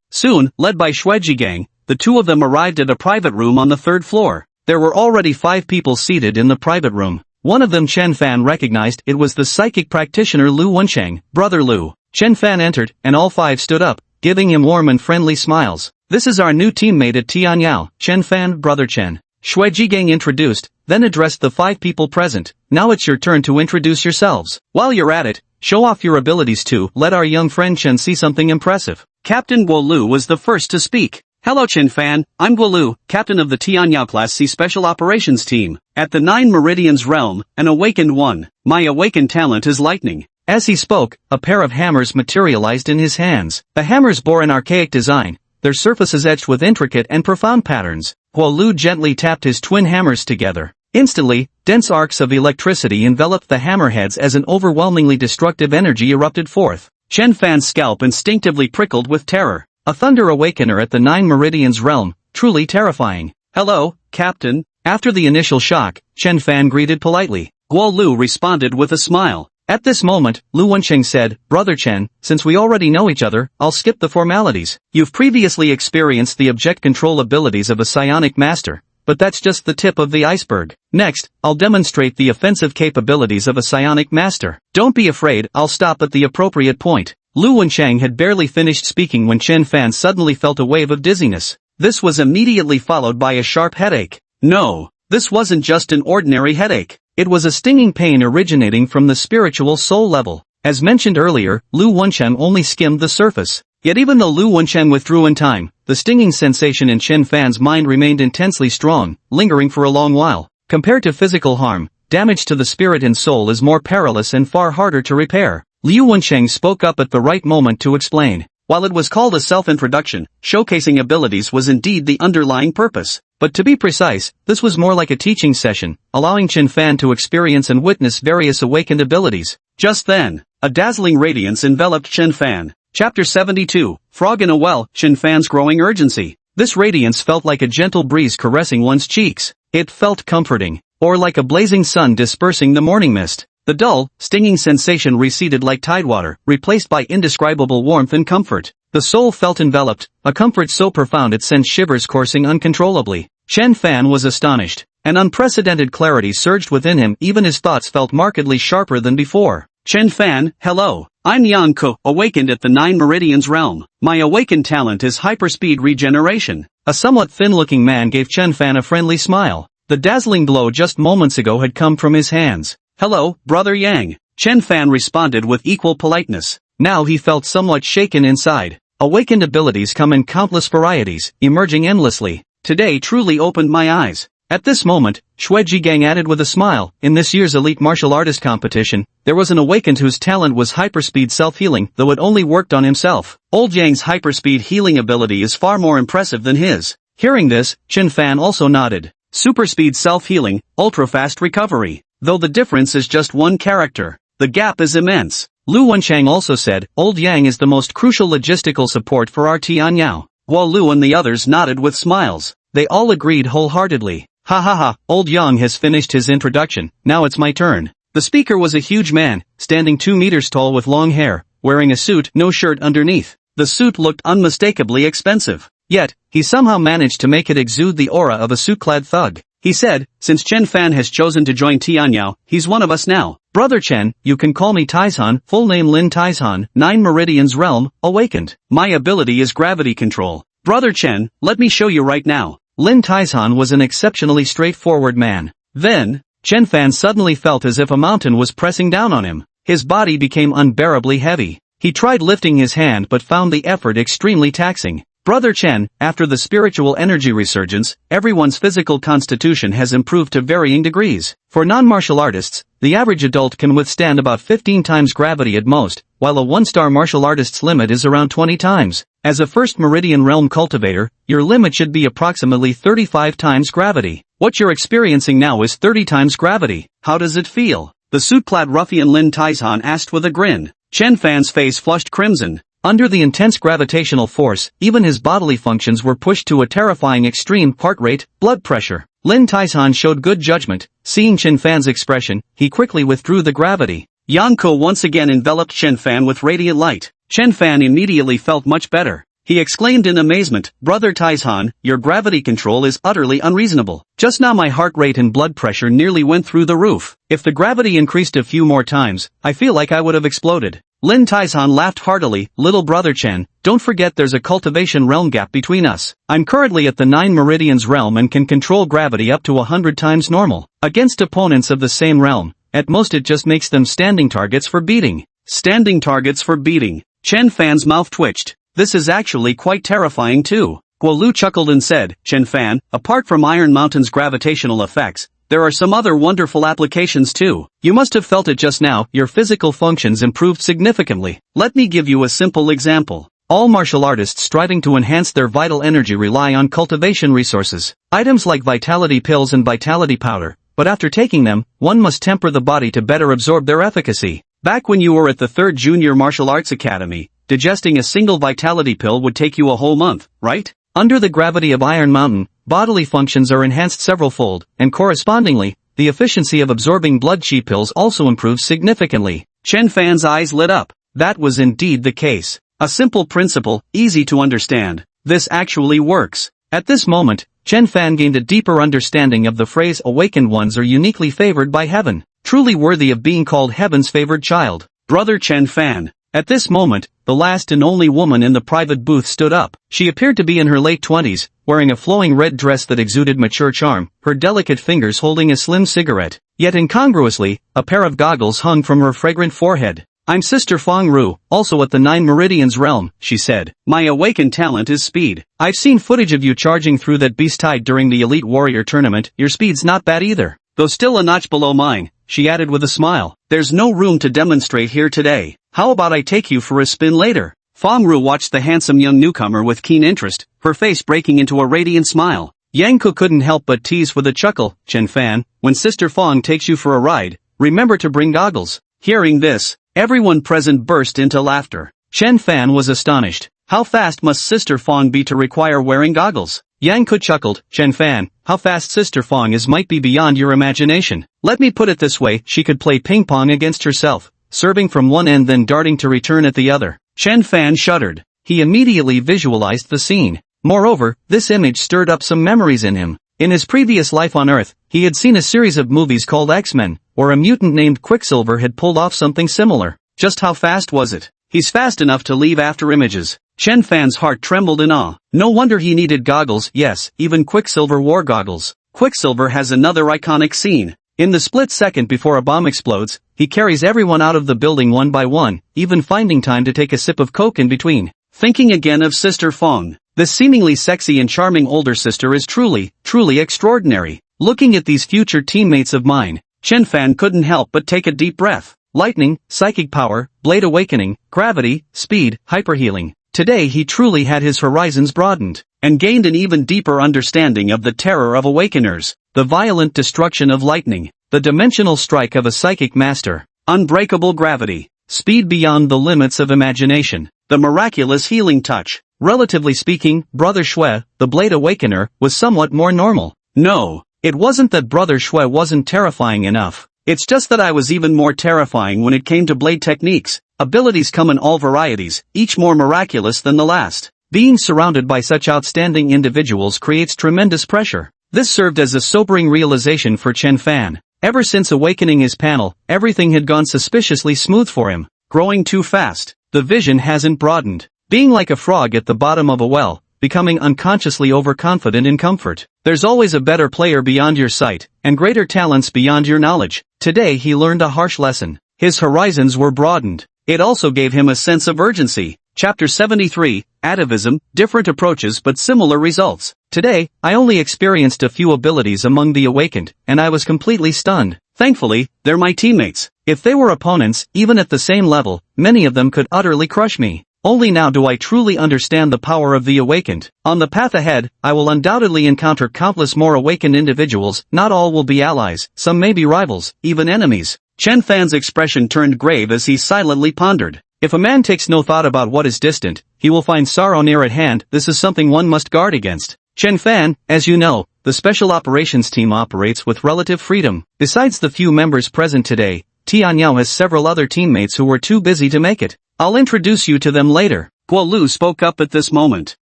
Soon, led by Shui Jigang, the two of them arrived at a private room on the 3rd floor. There were already 5 people seated in the private room. One of them Chen Fan recognized. It was the psychic practitioner Lu Wencheng, Brother Lu. Chen Fan entered, and all 5 stood up, giving him warm and friendly smiles. This is our new teammate at Tianyao, Chen Fan, Brother Chen. Shui Jigang introduced, then addressed the 5 people present. Now it's your turn to introduce yourselves. While you're at it, show off your abilities too. Let our young friend Chen see something impressive. Captain Guo Lu was the first to speak. Hello Chen Fan, I'm Guo Lu, captain of the Tianyao Class C Special Operations Team. At the 9 Meridians realm, an awakened one. My awakened talent is lightning. As he spoke, a pair of hammers materialized in his hands. The hammers bore an archaic design, their surfaces etched with intricate and profound patterns. Guo Lu gently tapped his twin hammers together. Instantly, dense arcs of electricity enveloped the hammerheads as an overwhelmingly destructive energy erupted forth. Chen Fan's scalp instinctively prickled with terror. A thunder awakener at the 9 Meridians realm, truly terrifying. Hello, Captain. After the initial shock, Chen Fan greeted politely. Guo Lu responded with a smile. At this moment, Lu Wencheng said, Brother Chen, since we already know each other, I'll skip the formalities. You've previously experienced the object control abilities of a psionic master, but that's just the tip of the iceberg. Next, I'll demonstrate the offensive capabilities of a psionic master. Don't be afraid, I'll stop at the appropriate point. Lu Wenchang had barely finished speaking when Chen Fan suddenly felt a wave of dizziness. This was immediately followed by a sharp headache. No, this wasn't just an ordinary headache. It was a stinging pain originating from the spiritual soul level. As mentioned earlier, Lu Wenchang only skimmed the surface. Yet even though Lu Wenchang withdrew in time, the stinging sensation in Chen Fan's mind remained intensely strong, lingering for a long while. Compared to physical harm, damage to the spirit and soul is more perilous and far harder to repair. Liu Wencheng spoke up at the right moment to explain. While it was called a self-introduction, showcasing abilities was indeed the underlying purpose. But to be precise, this was more like a teaching session, allowing Chen Fan to experience and witness various awakened abilities. Just then, a dazzling radiance enveloped Chen Fan. Chapter 72, Frog in a Well, Chen Fan's growing urgency. This radiance felt like a gentle breeze caressing one's cheeks. It felt comforting, or like a blazing sun dispersing the morning mist. The dull, stinging sensation receded like tidewater, replaced by indescribable warmth and comfort. The soul felt enveloped, a comfort so profound it sent shivers coursing uncontrollably. Chen Fan was astonished. An unprecedented clarity surged within him, even his thoughts felt markedly sharper than before. Chen Fan, hello. I'm Yang Ke, awakened at the 9 Meridians realm. My awakened talent is hyperspeed regeneration. A somewhat thin-looking man gave Chen Fan a friendly smile. The dazzling glow just moments ago had come from his hands. Hello, Brother Yang. Chen Fan responded with equal politeness. Now he felt somewhat shaken inside. Awakened abilities come in countless varieties, emerging endlessly. Today truly opened my eyes. At this moment, Xue Jigang added with a smile, in this year's elite martial artist competition, there was an awakened whose talent was hyperspeed self-healing, though it only worked on himself. Old Yang's hyperspeed healing ability is far more impressive than his. Hearing this, Chen Fan also nodded. Superspeed self-healing, ultra-fast recovery. Though the difference is just one character, the gap is immense. Lu Wenchang also said, Old Yang is the most crucial logistical support for our Tianyao. Guo Lu and the others nodded with smiles. They all agreed wholeheartedly. Ha ha ha, Old Yang has finished his introduction, now it's my turn. The speaker was a huge man, standing 2 meters tall with long hair, wearing a suit, no shirt underneath. The suit looked unmistakably expensive. Yet, he somehow managed to make it exude the aura of a suit-clad thug. He said, since Chen Fan has chosen to join Tianyao, he's one of us now. Brother Chen, you can call me Taizhan, full name Lin Taizhan, 9 Meridians Realm, awakened. My ability is gravity control. Brother Chen, let me show you right now. Lin Taizhan was an exceptionally straightforward man. Then, Chen Fan suddenly felt as if a mountain was pressing down on him. His body became unbearably heavy. He tried lifting his hand but found the effort extremely taxing. Brother Chen, after the spiritual energy resurgence, everyone's physical constitution has improved to varying degrees. For non-martial artists, the average adult can withstand about 15 times gravity at most, while a 1-star martial artist's limit is around 20 times. As a first Meridian Realm cultivator, your limit should be approximately 35 times gravity. What you're experiencing now is 30 times gravity. How does it feel? The suit-clad ruffian Lin Taizhan asked with a grin. Chen Fan's face flushed crimson. Under the intense gravitational force, even his bodily functions were pushed to a terrifying extreme: heart rate, blood pressure. Lin Taizhan showed good judgment. Seeing Chen Fan's expression, he quickly withdrew the gravity. Yang Ke once again enveloped Chen Fan with radiant light. Chen Fan immediately felt much better. He exclaimed in amazement, Brother Taizhan, your gravity control is utterly unreasonable. Just now my heart rate and blood pressure nearly went through the roof. If the gravity increased a few more times, I feel like I would have exploded. Lin Taizhan laughed heartily. Little brother Chen, don't forget there's a cultivation realm gap between us. I'm currently at the 9 Meridians realm and can control gravity up to 100 times normal. Against opponents of the same realm, at most it just makes them standing targets for beating. Standing targets for beating. Chen Fan's mouth twitched. This is actually quite terrifying too. Guo Lu chuckled and said, Chen Fan, apart from Iron Mountain's gravitational effects, there are some other wonderful applications too. You must have felt it just now, your physical functions improved significantly. Let me give you a simple example. All martial artists striving to enhance their vital energy rely on cultivation resources. Items like vitality pills and vitality powder, but after taking them, one must temper the body to better absorb their efficacy. Back when you were at the 3rd Junior Martial Arts Academy, digesting a single vitality pill would take you a whole month, right? Under the gravity of Iron Mountain, bodily functions are enhanced several-fold, and correspondingly, the efficiency of absorbing blood chi pills also improves significantly. Chen Fan's eyes lit up. That was indeed the case. A simple principle, easy to understand. This actually works. At this moment, Chen Fan gained a deeper understanding of the phrase awakened ones are uniquely favored by heaven, truly worthy of being called heaven's favored child. Brother Chen Fan. At this moment, the last and only woman in the private booth stood up. She appeared to be in her late 20s, wearing a flowing red dress that exuded mature charm, her delicate fingers holding a slim cigarette. Yet incongruously, a pair of goggles hung from her fragrant forehead. "I'm Sister Fong Ru, also at the Nine Meridians realm," she said. "My awakened talent is speed. "I've seen footage of you charging through that beast tide during the Elite Warrior tournament. Your speed's not bad either. Though still a notch below mine," she added with a smile. "There's no room to demonstrate here today. How about I take you for a spin later?" Fong Ru watched the handsome young newcomer with keen interest, her face breaking into a radiant smile. Yang Ku couldn't help but tease with a chuckle. "Chen Fan, when Sister Fong takes you for a ride, remember to bring goggles." Hearing this, everyone present burst into laughter. Chen Fan was astonished. How fast must Sister Fong be to require wearing goggles? Yang Ku chuckled. "Chen Fan, how fast Sister Fong is might be beyond your imagination. Let me put it this way, she could play ping pong against herself, serving from one end then darting to return at the other." Chen Fan shuddered. He immediately visualized the scene. Moreover, this image stirred up some memories in him. In his previous life on Earth, he had seen a series of movies called X-Men, where a mutant named Quicksilver had pulled off something similar. Just how fast was it? He's fast enough to leave after images. Chen Fan's heart trembled in awe. No wonder he needed goggles. Yes, even Quicksilver wore goggles. Quicksilver has another iconic scene. In the split second before a bomb explodes, he carries everyone out of the building one by one, even finding time to take a sip of Coke in between. Thinking again of Sister Fong. This seemingly sexy and charming older sister is truly extraordinary. Looking at these future teammates of mine, Chen Fan couldn't help but take a deep breath. Lightning, psychic power, blade awakening, gravity, speed, hyperhealing. Today he truly had his horizons broadened, and gained an even deeper understanding of the terror of awakeners, the violent destruction of lightning, the dimensional strike of a psychic master, unbreakable gravity, speed beyond the limits of imagination, the miraculous healing touch. Relatively speaking, Brother Shui, the Blade Awakener, was somewhat more normal. No, it wasn't that Brother Shui wasn't terrifying enough. It's just that I was even more terrifying when it came to blade techniques. Abilities come in all varieties, each more miraculous than the last. Being surrounded by such outstanding individuals creates tremendous pressure. This served as a sobering realization for Chen Fan. Ever since awakening his panel, everything had gone suspiciously smooth for him. Growing too fast. The vision hasn't broadened. Being like a frog at the bottom of a well, becoming unconsciously overconfident in comfort. There's always a better player beyond your sight, and greater talents beyond your knowledge. Today he learned a harsh lesson. His horizons were broadened. It also gave him a sense of urgency. Chapter 73, Atavism, different approaches but similar results. Today, I only experienced a few abilities among the awakened, and I was completely stunned. Thankfully, they're my teammates. If they were opponents, even at the same level, many of them could utterly crush me. Only now do I truly understand the power of the awakened. On the path ahead, I will undoubtedly encounter countless more awakened individuals. Not all will be allies, some may be rivals, even enemies. Chen Fan's expression turned grave as he silently pondered. If a man takes no thought about what is distant, he will find sorrow near at hand. This is something one must guard against. Chen Fan, as you know, the Special Operations Team operates with relative freedom. Besides the few members present today, Tianyao has several other teammates who were too busy to make it. I'll introduce you to them later. Guo Lu spoke up at this moment.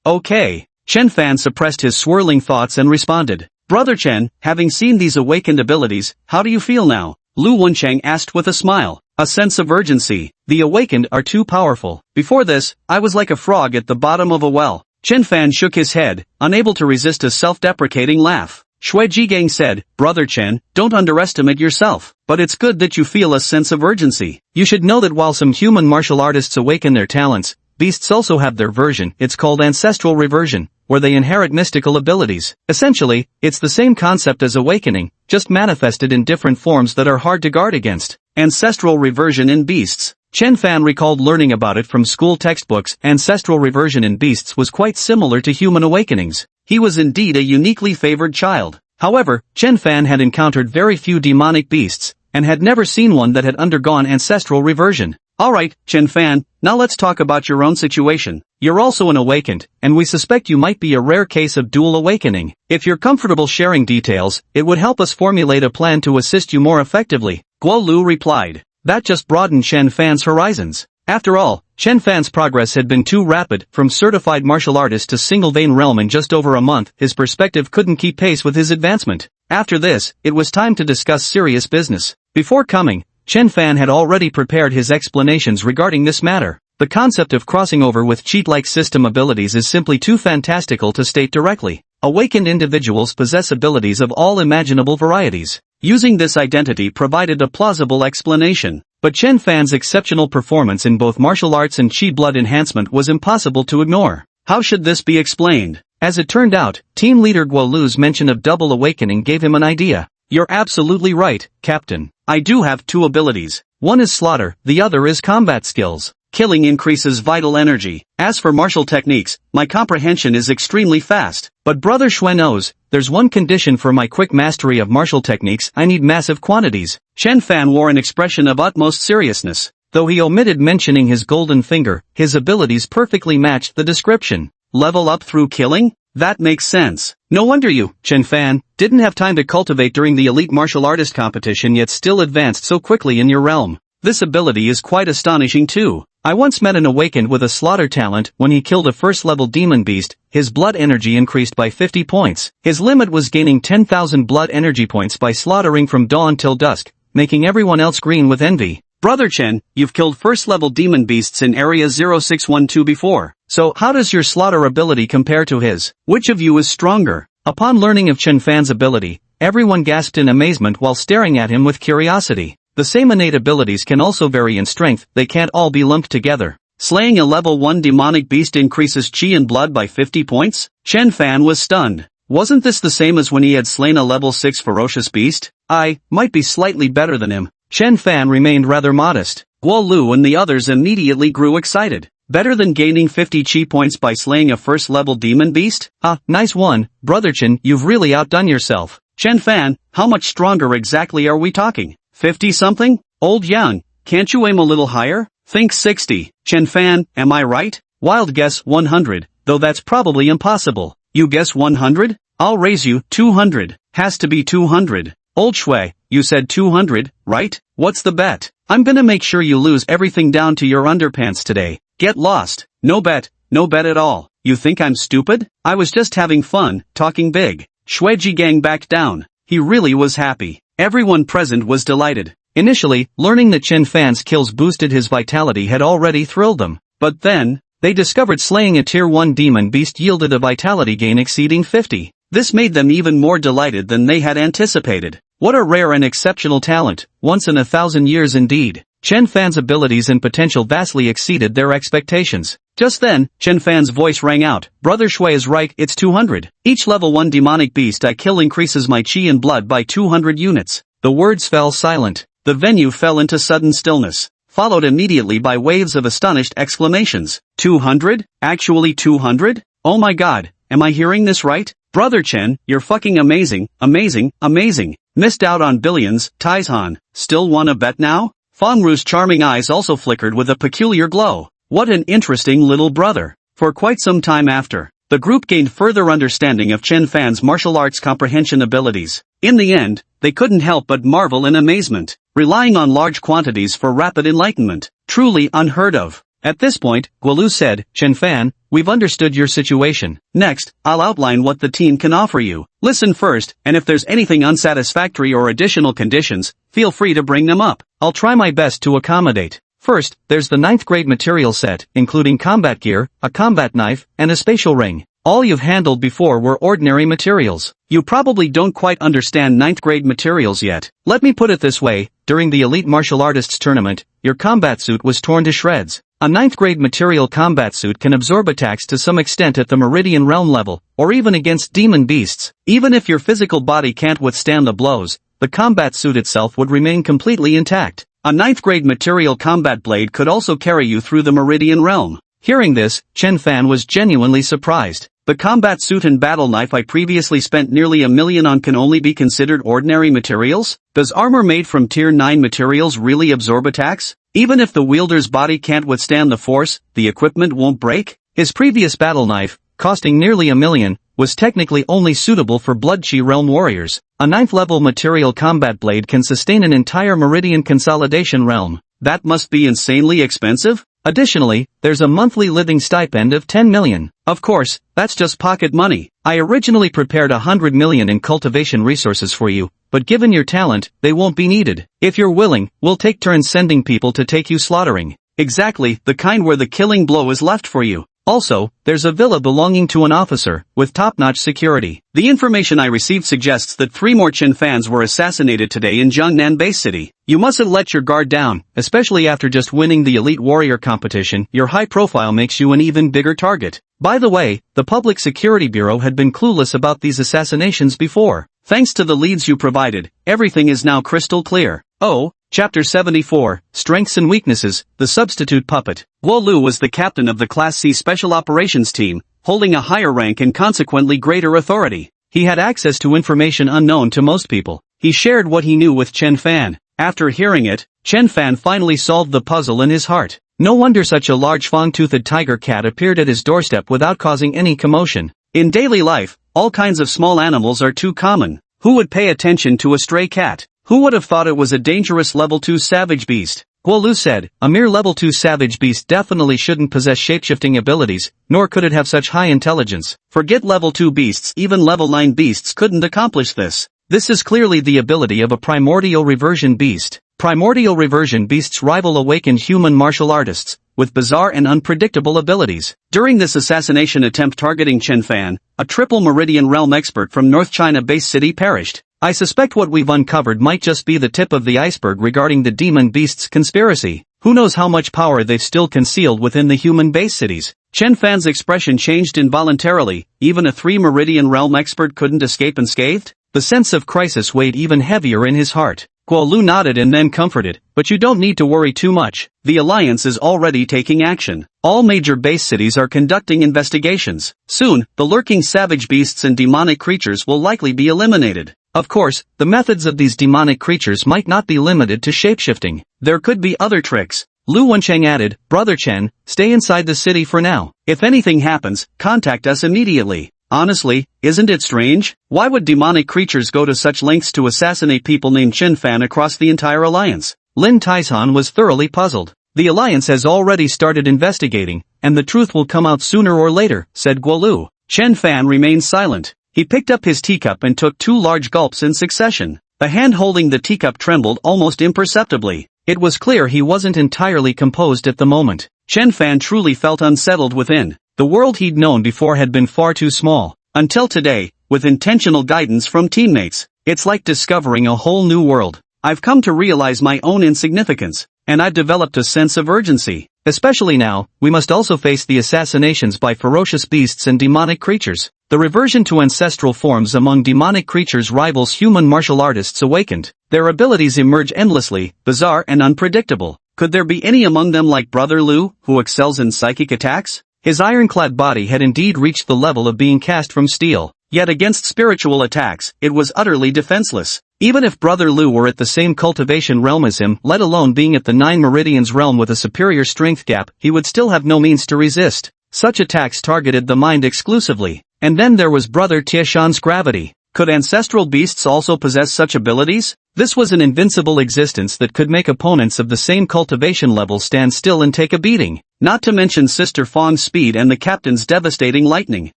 Okay. Chen Fan suppressed his swirling thoughts and responded. Brother Chen, having seen these awakened abilities, how do you feel now? Lu Wenchang asked with a smile. A sense of urgency. The awakened are too powerful. Before this, I was like a frog at the bottom of a well. Chen Fan shook his head, unable to resist a self-deprecating laugh. Shui Jigang said, Brother Chen, don't underestimate yourself. But it's good that you feel a sense of urgency. You should know that while some human martial artists awaken their talents, beasts also have their version. It's called ancestral reversion, where they inherit mystical abilities. Essentially, it's the same concept as awakening, just manifested in different forms that are hard to guard against. Ancestral reversion in beasts. Chen Fan recalled learning about it from school textbooks. Ancestral reversion in beasts was quite similar to human awakenings. He was indeed a uniquely favored child. However, Chen Fan had encountered very few demonic beasts, and had never seen one that had undergone ancestral reversion. Alright, Chen Fan, now let's talk about your own situation. You're also an awakened, and we suspect you might be a rare case of dual awakening. If you're comfortable sharing details, it would help us formulate a plan to assist you more effectively. Guo Lu replied. That just broadened Chen Fan's horizons. After all, Chen Fan's progress had been too rapid. From certified martial artist to single vein realm in just over a month, his perspective couldn't keep pace with his advancement. After this, it was time to discuss serious business. Before coming, Chen Fan had already prepared his explanations regarding this matter. The concept of crossing over with cheat-like system abilities is simply too fantastical to state directly. Awakened individuals possess abilities of all imaginable varieties. Using this identity provided a plausible explanation. But Chen Fan's exceptional performance in both martial arts and chi blood enhancement was impossible to ignore. How should this be explained? As it turned out, team leader Guo Lu's mention of double awakening gave him an idea. You're absolutely right, Captain. I do have two abilities. One is slaughter, the other is combat skills. Killing increases vital energy. As for martial techniques, my comprehension is extremely fast. But Brother Shui knows, there's one condition for my quick mastery of martial techniques: I need massive quantities. Chen Fan wore an expression of utmost seriousness. Though he omitted mentioning his golden finger, his abilities perfectly matched the description. Level up through killing? That makes sense. No wonder you, Chen Fan, didn't have time to cultivate during the elite martial artist competition yet still advanced so quickly in your realm. This ability is quite astonishing too. I once met an awakened with a slaughter talent. When he killed a first-level demon beast, his blood energy increased by 50 points. His limit was gaining 10,000 blood energy points by slaughtering from dawn till dusk, making everyone else green with envy. Brother Chen, you've killed first-level demon beasts in Area 0612 before. So, how does your slaughter ability compare to his? Which of you is stronger? Upon learning of Chen Fan's ability, everyone gasped in amazement while staring at him with curiosity. The same innate abilities can also vary in strength, they can't all be lumped together. Slaying a level 1 demonic beast increases chi and blood by 50 points? Chen Fan was stunned. Wasn't this the same as when he had slain a level 6 ferocious beast? I might be slightly better than him. Chen Fan remained rather modest. Guo Lu and the others immediately grew excited. Better than gaining 50 chi points by slaying a first-level demon beast? Nice one, Brother Chen, you've really outdone yourself. Chen Fan, how much stronger exactly are we talking? 50-something? Old young, can't you aim a little higher? Think 60. Chen Fan, am I right? Wild guess 100, though that's probably impossible. You guess 100? I'll raise you 200. Has to be 200. Old Shui, you said 200, right? What's the bet? I'm gonna make sure you lose everything down to your underpants today. Get lost. No bet at all. You think I'm stupid? I was just having fun, talking big. Shui Jigang backed down. He really was happy. Everyone present was delighted. Initially, learning that Chen Fan's kills boosted his vitality had already thrilled them. But then, they discovered slaying a tier 1 demon beast yielded a vitality gain exceeding 50. This made them even more delighted than they had anticipated. What a rare and exceptional talent, once in 1,000 years indeed. Chen Fan's abilities and potential vastly exceeded their expectations. Just then, Chen Fan's voice rang out. Brother Shui is right, it's 200. Each level 1 demonic beast I kill increases my chi and blood by 200 units. The words fell silent. The venue fell into sudden stillness, followed immediately by waves of astonished exclamations. 200? Actually 200? Oh my god, am I hearing this right? Brother Chen, you're fucking amazing, amazing, amazing. Missed out on billions, Taizhan. Still wanna bet now? Fengru's charming eyes also flickered with a peculiar glow. What an interesting little brother. For quite some time after, the group gained further understanding of Chen Fan's martial arts comprehension abilities. In the end, they couldn't help but marvel in amazement. Relying on large quantities for rapid enlightenment. Truly unheard of. At this point, Guo Lu said, Chen Fan, we've understood your situation. Next, I'll outline what the team can offer you. Listen first, and if there's anything unsatisfactory or additional conditions, feel free to bring them up. I'll try my best to accommodate. First, there's the 9th grade material set, including combat gear, a combat knife, and a spatial ring. All you've handled before were ordinary materials. You probably don't quite understand 9th grade materials yet. Let me put it this way, during the Elite Martial Artists Tournament, your combat suit was torn to shreds. A 9th grade material combat suit can absorb attacks to some extent at the Meridian Realm level, or even against demon beasts. Even if your physical body can't withstand the blows, the combat suit itself would remain completely intact. A 9th grade material combat blade could also carry you through the Meridian Realm. Hearing this, Chen Fan was genuinely surprised. The combat suit and battle knife I previously spent nearly $1 million on can only be considered ordinary materials? Does armor made from tier 9 materials really absorb attacks? Even if the wielder's body can't withstand the force, the equipment won't break? His previous battle knife, costing nearly $1 million, was technically only suitable for Blood Chi Realm warriors. A 9th level material combat blade can sustain an entire Meridian Consolidation Realm. That must be insanely expensive? Additionally, there's a monthly living stipend of 10 million. Of course, that's just pocket money. I originally prepared 100 million in cultivation resources for you, but given your talent, they won't be needed. If you're willing, we'll take turns sending people to take you slaughtering. Exactly, the kind where the killing blow is left for you. Also, there's a villa belonging to an officer, with top-notch security. The information I received suggests that 3 more Qin fans were assassinated today in Jiangnan Base City. You mustn't let your guard down, especially after just winning the Elite Warrior competition. Your high profile makes you an even bigger target. By the way, the Public Security Bureau had been clueless about these assassinations before. Thanks to the leads you provided, everything is now crystal clear. Oh, Chapter 74, Strengths and Weaknesses, The Substitute Puppet. Guo Lu was the captain of the Class C Special Operations Team, holding a higher rank and consequently greater authority. He had access to information unknown to most people. He shared what he knew with Chen Fan. After hearing it, Chen Fan finally solved the puzzle in his heart. No wonder such a large fang-toothed tiger cat appeared at his doorstep without causing any commotion. In daily life, all kinds of small animals are too common. Who would pay attention to a stray cat? Who would have thought it was a dangerous level 2 savage beast? Guo Lu said, a mere level 2 savage beast definitely shouldn't possess shapeshifting abilities, nor could it have such high intelligence. Forget level 2 beasts, even level 9 beasts couldn't accomplish this. This is clearly the ability of a primordial reversion beast. Primordial reversion beasts rival awakened human martial artists, with bizarre and unpredictable abilities. During this assassination attempt targeting Chen Fan, a triple Meridian Realm expert from North China Base City perished. I suspect what we've uncovered might just be the tip of the iceberg regarding the demon beasts conspiracy. Who knows how much power they've still concealed within the human base cities. Chen Fan's expression changed involuntarily. Even a 3 Meridian Realm expert couldn't escape unscathed? The sense of crisis weighed even heavier in his heart. Guo Lu nodded and then comforted, but you don't need to worry too much. The Alliance is already taking action. All major base cities are conducting investigations. Soon, the lurking savage beasts and demonic creatures will likely be eliminated. Of course, the methods of these demonic creatures might not be limited to shapeshifting. There could be other tricks. Lu Wencheng added, Brother Chen, stay inside the city for now. If anything happens, contact us immediately. Honestly, isn't it strange? Why would demonic creatures go to such lengths to assassinate people named Chen Fan across the entire alliance? Lin Taishan was thoroughly puzzled. The alliance has already started investigating, and the truth will come out sooner or later, said Guo Lu. Chen Fan remained silent. He picked up his teacup and took 2 large gulps in succession. The hand holding the teacup trembled almost imperceptibly. It was clear he wasn't entirely composed at the moment. Chen Fan truly felt unsettled within. The world he'd known before had been far too small. Until today, with intentional guidance from teammates, it's like discovering a whole new world. I've come to realize my own insignificance, and I've developed a sense of urgency. Especially now, we must also face the assassinations by ferocious beasts and demonic creatures. The reversion to ancestral forms among demonic creatures rivals human martial artists awakened. Their abilities emerge endlessly, bizarre and unpredictable. Could there be any among them like Brother Lu, who excels in psychic attacks? His ironclad body had indeed reached the level of being cast from steel. Yet against spiritual attacks, it was utterly defenseless. Even if Brother Lu were at the same cultivation realm as him, let alone being at the 9 Meridians realm with a superior strength gap, he would still have no means to resist. Such attacks targeted the mind exclusively. And then there was Brother Tieshan's gravity. Could ancestral beasts also possess such abilities? This was an invincible existence that could make opponents of the same cultivation level stand still and take a beating. Not to mention Sister Fang's speed and the captain's devastating lightning.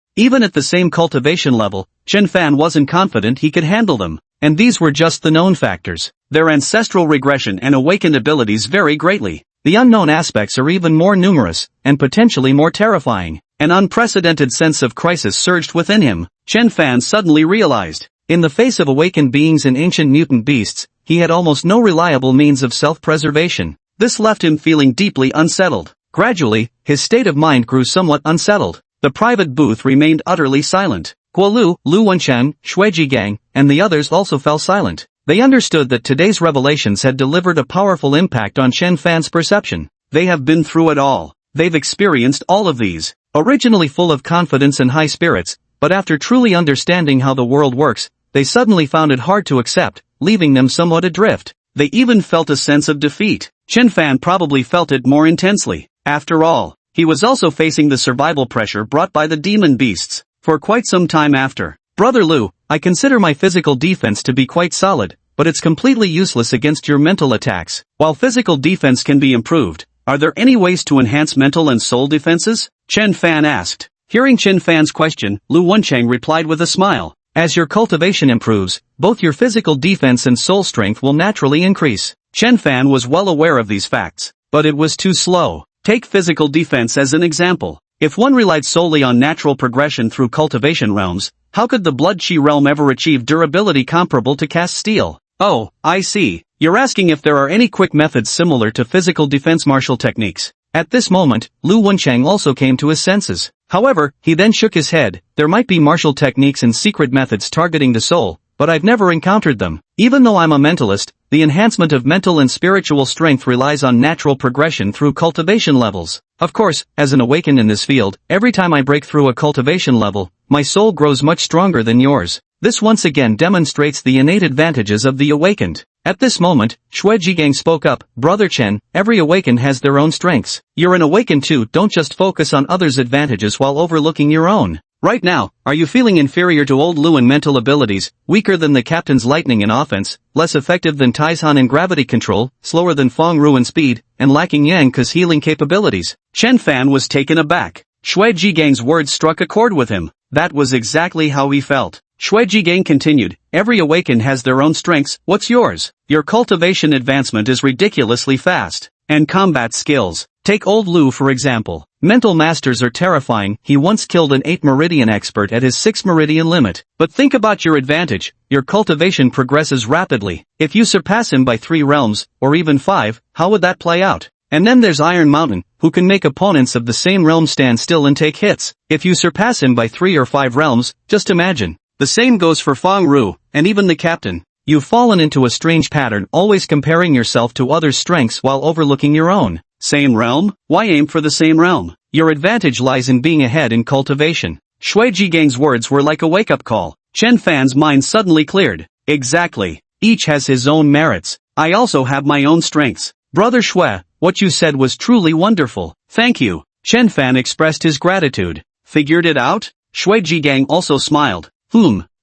Even at the same cultivation level, Chen Fan wasn't confident he could handle them. And these were just the known factors. Their ancestral regression and awakened abilities vary greatly. The unknown aspects are even more numerous, and potentially more terrifying. An unprecedented sense of crisis surged within him. Chen Fan suddenly realized. In the face of awakened beings and ancient mutant beasts, he had almost no reliable means of self-preservation. This left him feeling deeply unsettled. Gradually, his state of mind grew somewhat unsettled. The private booth remained utterly silent. Guo Lu, Lu Wencheng, Shui Jigang, and the others also fell silent. They understood that today's revelations had delivered a powerful impact on Chen Fan's perception. They have been through it all. They've experienced all of these. Originally full of confidence and high spirits, but after truly understanding how the world works, they suddenly found it hard to accept, leaving them somewhat adrift. They even felt a sense of defeat. Chen Fan probably felt it more intensely. After all, he was also facing the survival pressure brought by the demon beasts. For quite some time after, Brother Lu, I consider my physical defense to be quite solid, but it's completely useless against your mental attacks. While physical defense can be improved, Are there any ways to enhance mental and soul defenses? Chen Fan asked. Hearing Chen Fan's question, Lu Wencheng replied with a smile. As your cultivation improves, both your physical defense and soul strength will naturally increase. Chen Fan was well aware of these facts, but it was too slow. Take physical defense as an example. If one relied solely on natural progression through cultivation realms, how could the blood chi realm ever achieve durability comparable to cast steel? Oh, I see. You're asking if there are any quick methods similar to physical defense martial techniques. At this moment, Lu Wencheng also came to his senses. However, he then shook his head. There might be martial techniques and secret methods targeting the soul, but I've never encountered them. Even though I'm a mentalist, the enhancement of mental and spiritual strength relies on natural progression through cultivation levels. Of course, as an awakened in this field, every time I break through a cultivation level, my soul grows much stronger than yours. This once again demonstrates the innate advantages of the awakened. At this moment, Shui Jigang spoke up, Brother Chen, every awakened has their own strengths. You're an awakened too, don't just focus on others' advantages while overlooking your own. Right now, are you feeling inferior to old Lu in mental abilities, weaker than the captain's lightning in offense, less effective than Taizhan in gravity control, slower than Feng Ru in speed, and lacking Yang Ke's healing capabilities? Chen Fan was taken aback. Shui Jigang's words struck a chord with him. That was exactly how he felt. Shui Jigang continued, every awakened has their own strengths, what's yours? Your cultivation advancement is ridiculously fast. And combat skills. Take old Lu for example. Mental masters are terrifying, he once killed an 8 meridian expert at his 6 meridian limit. But think about your advantage, your cultivation progresses rapidly. If you surpass him by 3 realms, or even 5, how would that play out? And then there's Iron Mountain, who can make opponents of the same realm stand still and take hits. If you surpass him by 3 or 5 realms, just imagine. The same goes for Feng Ru, and even the captain. You've fallen into a strange pattern, always comparing yourself to others' strengths while overlooking your own. Same realm? Why aim for the same realm? Your advantage lies in being ahead in cultivation. Shui Jigang's words were like a wake-up call. Chen Fan's mind suddenly cleared. Exactly. Each has his own merits. I also have my own strengths. Brother Shui, what you said was truly wonderful. Thank you. Chen Fan expressed his gratitude. Figured it out? Shui Jigang also smiled.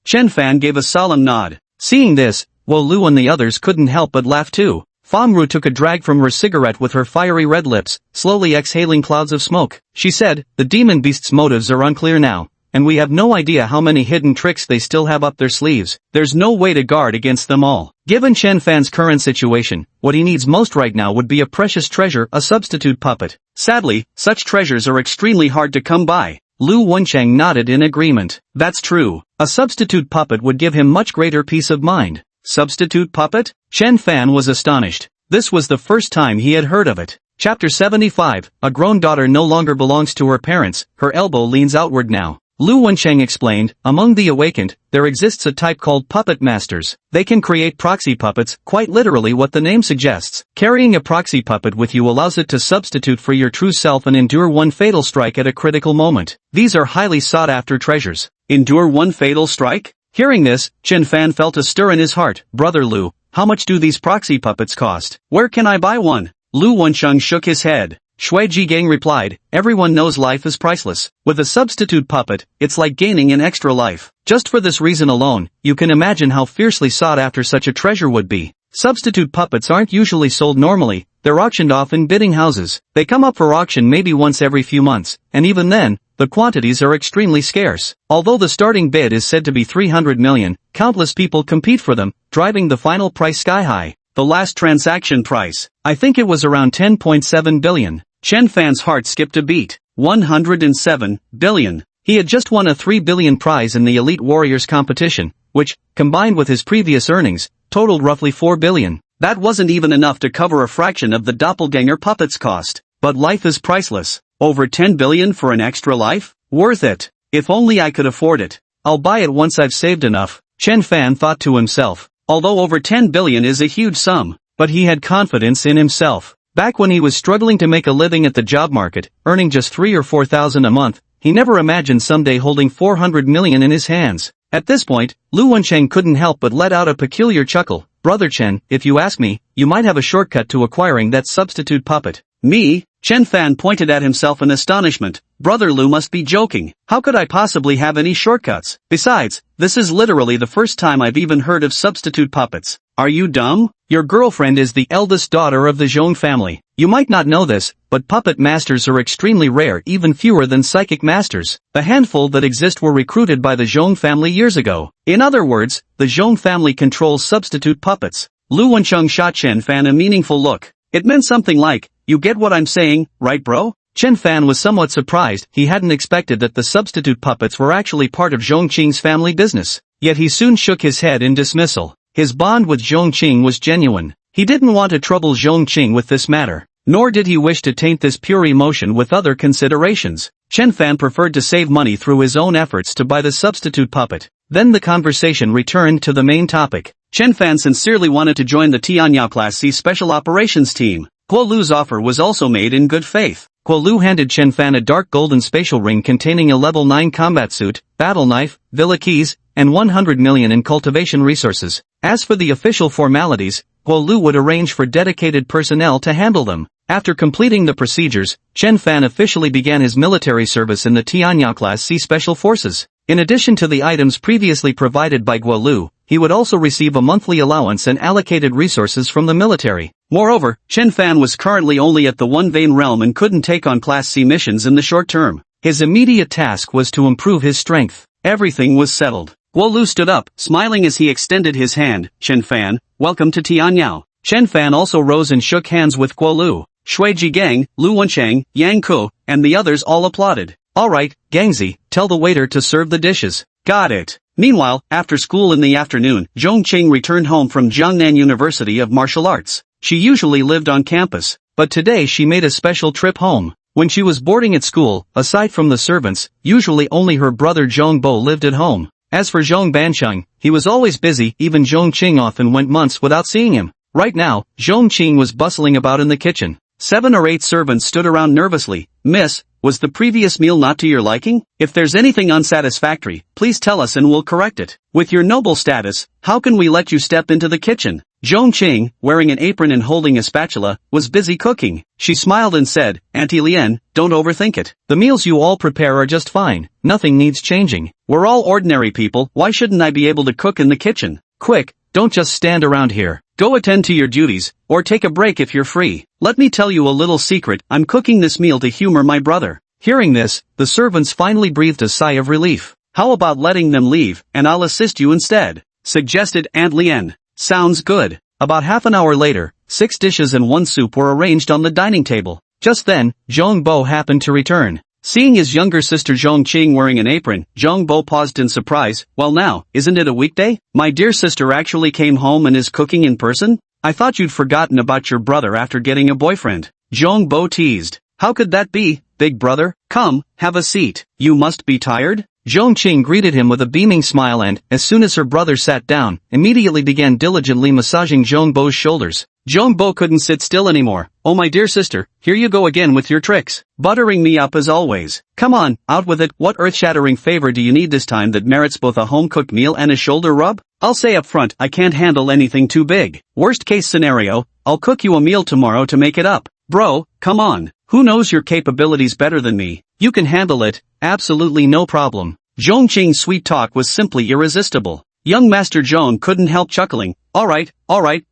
Chen Fan gave a solemn nod. Seeing this, Wo Lu and the others couldn't help but laugh too. Feng Ru took a drag from her cigarette with her fiery red lips, slowly exhaling clouds of smoke. She said, the demon beast's motives are unclear now, and we have no idea how many hidden tricks they still have up their sleeves. There's no way to guard against them all. Given Chen Fan's current situation, what he needs most right now would be a precious treasure, a substitute puppet. Sadly, such treasures are extremely hard to come by. Lu Wencheng nodded in agreement. That's true. A substitute puppet would give him much greater peace of mind. Substitute puppet? Chen Fan was astonished. This was the first time he had heard of it. Chapter 75, a grown daughter no longer belongs to her parents, her elbow leans outward now. Lu Wencheng explained, among the awakened, there exists a type called puppet masters. They can create proxy puppets, quite literally what the name suggests. Carrying a proxy puppet with you allows it to substitute for your true self and endure one fatal strike at a critical moment. These are highly sought-after treasures. Endure one fatal strike? Hearing this, Chen Fan felt a stir in his heart. Brother Lu, how much do these proxy puppets cost? Where can I buy one? Lu Wencheng shook his head. Shui Jigang replied, everyone knows life is priceless. With a substitute puppet, it's like gaining an extra life. Just for this reason alone, you can imagine how fiercely sought after such a treasure would be. Substitute puppets aren't usually sold normally, they're auctioned off in bidding houses. They come up for auction maybe once every few months, and even then, the quantities are extremely scarce. Although the starting bid is said to be 300 million, countless people compete for them, driving the final price sky high. The last transaction price, I think it was around 10.7 billion. Chen Fan's heart skipped a beat. 107 billion. He had just won a 3 billion prize in the Elite Warriors competition, which, combined with his previous earnings, totaled roughly 4 billion. That wasn't even enough to cover a fraction of the doppelganger puppet's cost. But life is priceless. Over 10 billion for an extra life? Worth it. If only I could afford it. I'll buy it once I've saved enough. Chen Fan thought to himself. Although over 10 billion is a huge sum, but he had confidence in himself. Back when he was struggling to make a living at the job market, earning just 3 or 4,000 a month, he never imagined someday holding 400 million in his hands. At this point, Lu Wencheng couldn't help but let out a peculiar chuckle. Brother Chen, if you ask me, you might have a shortcut to acquiring that substitute puppet. Me? Chen Fan pointed at himself in astonishment. Brother Lu must be joking. How could I possibly have any shortcuts? Besides, this is literally the first time I've even heard of substitute puppets. Are you dumb? Your girlfriend is the eldest daughter of the Zhong family. You might not know this, but puppet masters are extremely rare, even fewer than psychic masters. The handful that exist were recruited by the Zhong family years ago. In other words, the Zhong family controls substitute puppets. Lu Wencheng shot Chen Fan a meaningful look. It meant something like, "You get what I'm saying, right bro?" Chen Fan was somewhat surprised. He hadn't expected that the substitute puppets were actually part of Zhong Qing's family business. Yet he soon shook his head in dismissal. His bond with Zhong Qing was genuine. He didn't want to trouble Zhong Qing with this matter. Nor did he wish to taint this pure emotion with other considerations. Chen Fan preferred to save money through his own efforts to buy the substitute puppet. Then the conversation returned to the main topic. Chen Fan sincerely wanted to join the Tianyao Class C Special Operations Team. Guo Lu's offer was also made in good faith. Guo Lu handed Chen Fan a dark golden spatial ring containing a level 9 combat suit, battle knife, villa keys, and 100 million in cultivation resources. As for the official formalities, Guo Lu would arrange for dedicated personnel to handle them. After completing the procedures, Chen Fan officially began his military service in the Tianyao Class C Special Forces. In addition to the items previously provided by Guo Lu, he would also receive a monthly allowance and allocated resources from the military. Moreover, Chen Fan was currently only at the One Vein realm and couldn't take on Class C missions in the short term. His immediate task was to improve his strength. Everything was settled. Guo Lu stood up, smiling as he extended his hand. "Chen Fan, welcome to Tianyao." Chen Fan also rose and shook hands with Guo Lu. Shui Jigang, Lu Wencheng, Yang Ku, and the others all applauded. "Alright, Gangzi, tell the waiter to serve the dishes." "Got it." Meanwhile, after school in the afternoon, Zhong Qing returned home from Jiangnan University of Martial Arts. She usually lived on campus, but today she made a special trip home. When she was boarding at school, aside from the servants, usually only her brother Zhong Bo lived at home. As for Zhong Bansheng, he was always busy. Even Zhong Qing often went months without seeing him. Right now, Zhong Qing was bustling about in the kitchen. 7 or 8 servants stood around nervously. "Miss, was the previous meal not to your liking? If there's anything unsatisfactory, please tell us and we'll correct it. With your noble status, how can we let you step into the kitchen?" Zhong Qing, wearing an apron and holding a spatula, was busy cooking. She smiled and said, "Auntie Lian, don't overthink it. The meals you all prepare are just fine. Nothing needs changing. We're all ordinary people. Why shouldn't I be able to cook in the kitchen? Quick, don't just stand around here. Go attend to your duties, or take a break if you're free. Let me tell you a little secret. I'm cooking this meal to humor my brother." Hearing this, the servants finally breathed a sigh of relief. "How about letting them leave, and I'll assist you instead?" suggested Aunt Lian. "Sounds good." About half an hour later, 6 dishes and 1 soup were arranged on the dining table. Just then, Zhong Bo happened to return. Seeing his younger sister Zhong Qing wearing an apron, Zhong Bo paused in surprise. "Well now, isn't it a weekday? My dear sister actually came home and is cooking in person? I thought you'd forgotten about your brother after getting a boyfriend." Zhong Bo teased. "How could that be, big brother? Come, have a seat. You must be tired?" Zhong Qing greeted him with a beaming smile and, as soon as her brother sat down, immediately began diligently massaging Zhong Bo's shoulders. Zhong Bo couldn't sit still anymore. "Oh my dear sister, here you go again with your tricks. Buttering me up as always. Come on, out with it. What earth-shattering favor do you need this time that merits both a home-cooked meal and a shoulder rub? I'll say up front, I can't handle anything too big. Worst case scenario, I'll cook you a meal tomorrow to make it up. Bro, come on. Who knows your capabilities better than me? You can handle it, absolutely no problem." Zhong Qing's sweet talk was simply irresistible. Young Master Zhong couldn't help chuckling. Alright,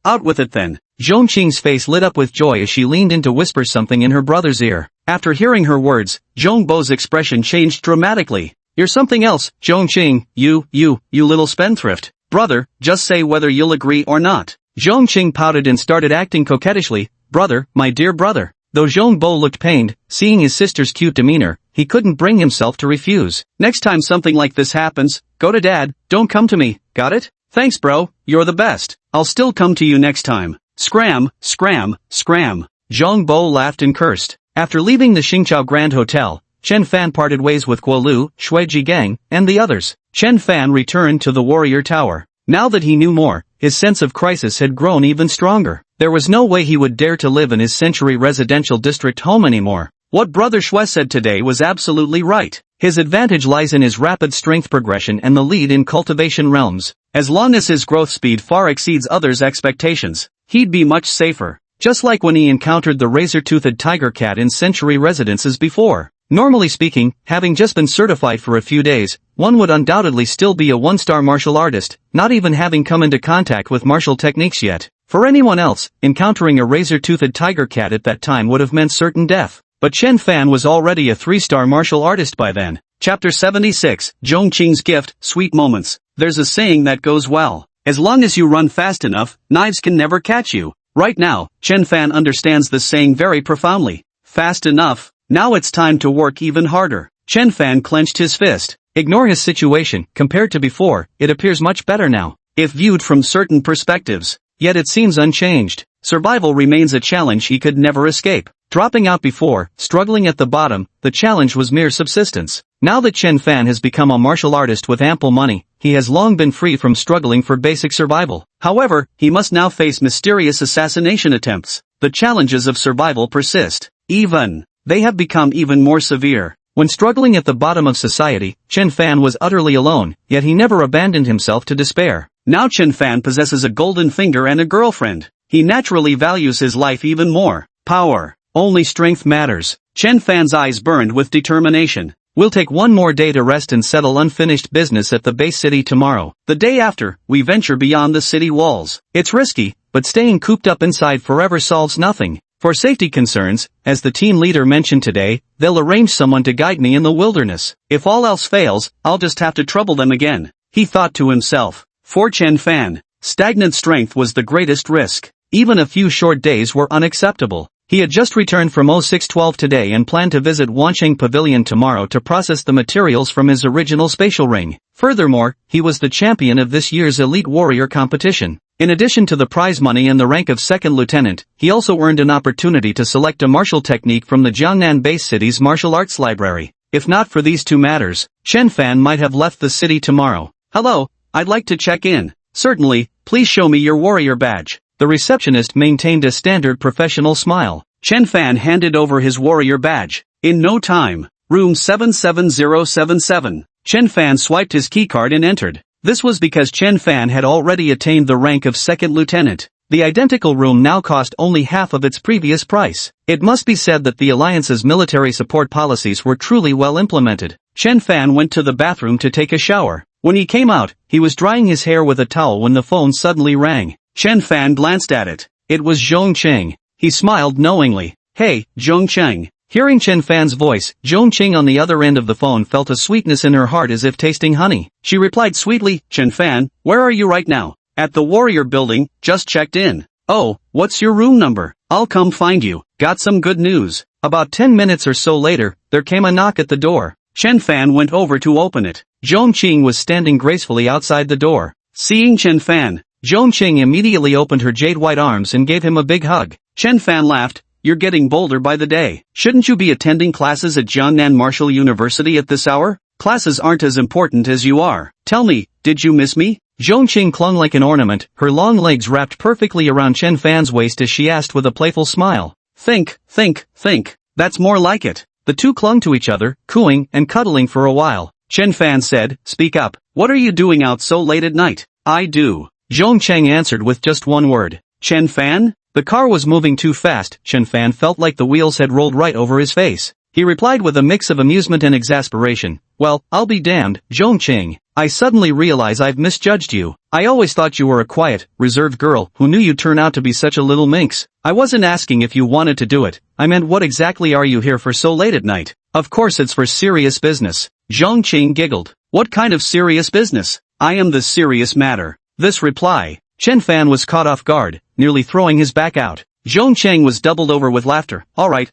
out with it then." Zhong Qing's face lit up with joy as she leaned in to whisper something in her brother's ear. After hearing her words, Zhong Bo's expression changed dramatically. "You're something else, Zhong Qing, you little spendthrift. Brother, just say whether you'll agree or not." Zhong Qing pouted and started acting coquettishly. "Brother, my dear brother." Though Zhong Bo looked pained, seeing his sister's cute demeanor, he couldn't bring himself to refuse. "Next time something like this happens, go to Dad, don't come to me, got it? Thanks bro, you're the best. I'll still come to you next time." Scram, scram, scram. Zhong Bo laughed and cursed. After leaving the Xingqiao Grand Hotel, Chen Fan parted ways with Guo Lu, Shui Jigang, and the others. Chen Fan returned to the Warrior Tower. Now that he knew more, his sense of crisis had grown even stronger. There was no way he would dare to live in his century residential district home anymore. What Brother Shui said today was absolutely right. His advantage lies in his rapid strength progression and the lead in cultivation realms. As long as his growth speed far exceeds others' expectations, he'd be much safer. Just like when he encountered the razor-toothed tiger cat in century residences before. Normally speaking, having just been certified for a few days, one would undoubtedly still be a 1-star martial artist, not even having come into contact with martial techniques yet. For anyone else, encountering a razor-toothed tiger cat at that time would have meant certain death. But Chen Fan was already a 3-star martial artist by then. Chapter 76, Zhongqing's Gift, Sweet Moments. There's a saying that goes well. As long as you run fast enough, knives can never catch you. Right now, Chen Fan understands this saying very profoundly. Fast enough, now it's time to work even harder. Chen Fan clenched his fist. Ignore his situation, compared to before, it appears much better now. If viewed from certain perspectives. Yet it seems unchanged. Survival remains a challenge he could never escape. Dropping out before, struggling at the bottom, the challenge was mere subsistence. Now that Chen Fan has become a martial artist with ample money, he has long been free from struggling for basic survival. However, he must now face mysterious assassination attempts. The challenges of survival persist. They have become even more severe. When struggling at the bottom of society, Chen Fan was utterly alone, yet he never abandoned himself to despair. Now Chen Fan possesses a golden finger and a girlfriend. He naturally values his life even more. Power. Only strength matters. Chen Fan's eyes burned with determination. We'll take one more day to rest and settle unfinished business at the base city tomorrow. The day after, we venture beyond the city walls. It's risky, but staying cooped up inside forever solves nothing. For safety concerns, as the team leader mentioned today, they'll arrange someone to guide me in the wilderness. If all else fails, I'll just have to trouble them again. He thought to himself. For Chen Fan, stagnant strength was the greatest risk. Even a few short days were unacceptable. He had just returned from 0612 today and planned to visit Wancheng Pavilion tomorrow to process the materials from his original spatial ring. Furthermore, he was the champion of this year's Elite Warrior competition. In addition to the prize money and the rank of second lieutenant, he also earned an opportunity to select a martial technique from the Jiangnan base city's martial arts library. If not for these two matters, Chen Fan might have left the city tomorrow. Hello, I'd like to check in. Certainly, please show me your warrior badge. The receptionist maintained a standard professional smile. Chen Fan handed over his warrior badge. In no time, room 77077. Chen Fan swiped his keycard and entered. This was because Chen Fan had already attained the rank of second lieutenant. The identical room now cost only half of its previous price. It must be said that the Alliance's military support policies were truly well implemented. Chen Fan went to the bathroom to take a shower. When he came out, he was drying his hair with a towel when the phone suddenly rang. Chen Fan glanced at it. It was Zhongqing. He smiled knowingly. Hey, Zhongqing. Hearing Chen Fan's voice, Zhongqing on the other end of the phone felt a sweetness in her heart as if tasting honey. She replied sweetly, Chen Fan, where are you right now? At the Warrior Building, just checked in. Oh, what's your room number? I'll come find you. Got some good news. About 10 minutes or so later, there came a knock at the door. Chen Fan went over to open it. Zhongqing was standing gracefully outside the door. Seeing Chen Fan, Zhongqing immediately opened her jade-white arms and gave him a big hug. Chen Fan laughed. You're getting bolder by the day. Shouldn't you be attending classes at Jiangnan Martial University at this hour? Classes aren't as important as you are. Tell me, did you miss me? Zhongqing clung like an ornament, her long legs wrapped perfectly around Chen Fan's waist as she asked with a playful smile. Think. That's more like it. The two clung to each other, cooing and cuddling for a while. Chen Fan said, Speak up. What are you doing out so late at night? I do. Zhongqing answered with just one word. Chen Fan? The car was moving too fast. Chen Fan felt like the wheels had rolled right over his face. He replied with a mix of amusement and exasperation. Well, I'll be damned, Zhongqing. I suddenly realize I've misjudged you. I always thought you were a quiet, reserved girl who knew you'd turn out to be such a little minx. I wasn't asking if you wanted to do it. I meant what exactly are you here for so late at night? Of course it's for serious business. Zhongqing giggled. What kind of serious business? I am the serious matter. This reply. Chen Fan was caught off guard, nearly throwing his back out. Zhongqing was doubled over with laughter. All right,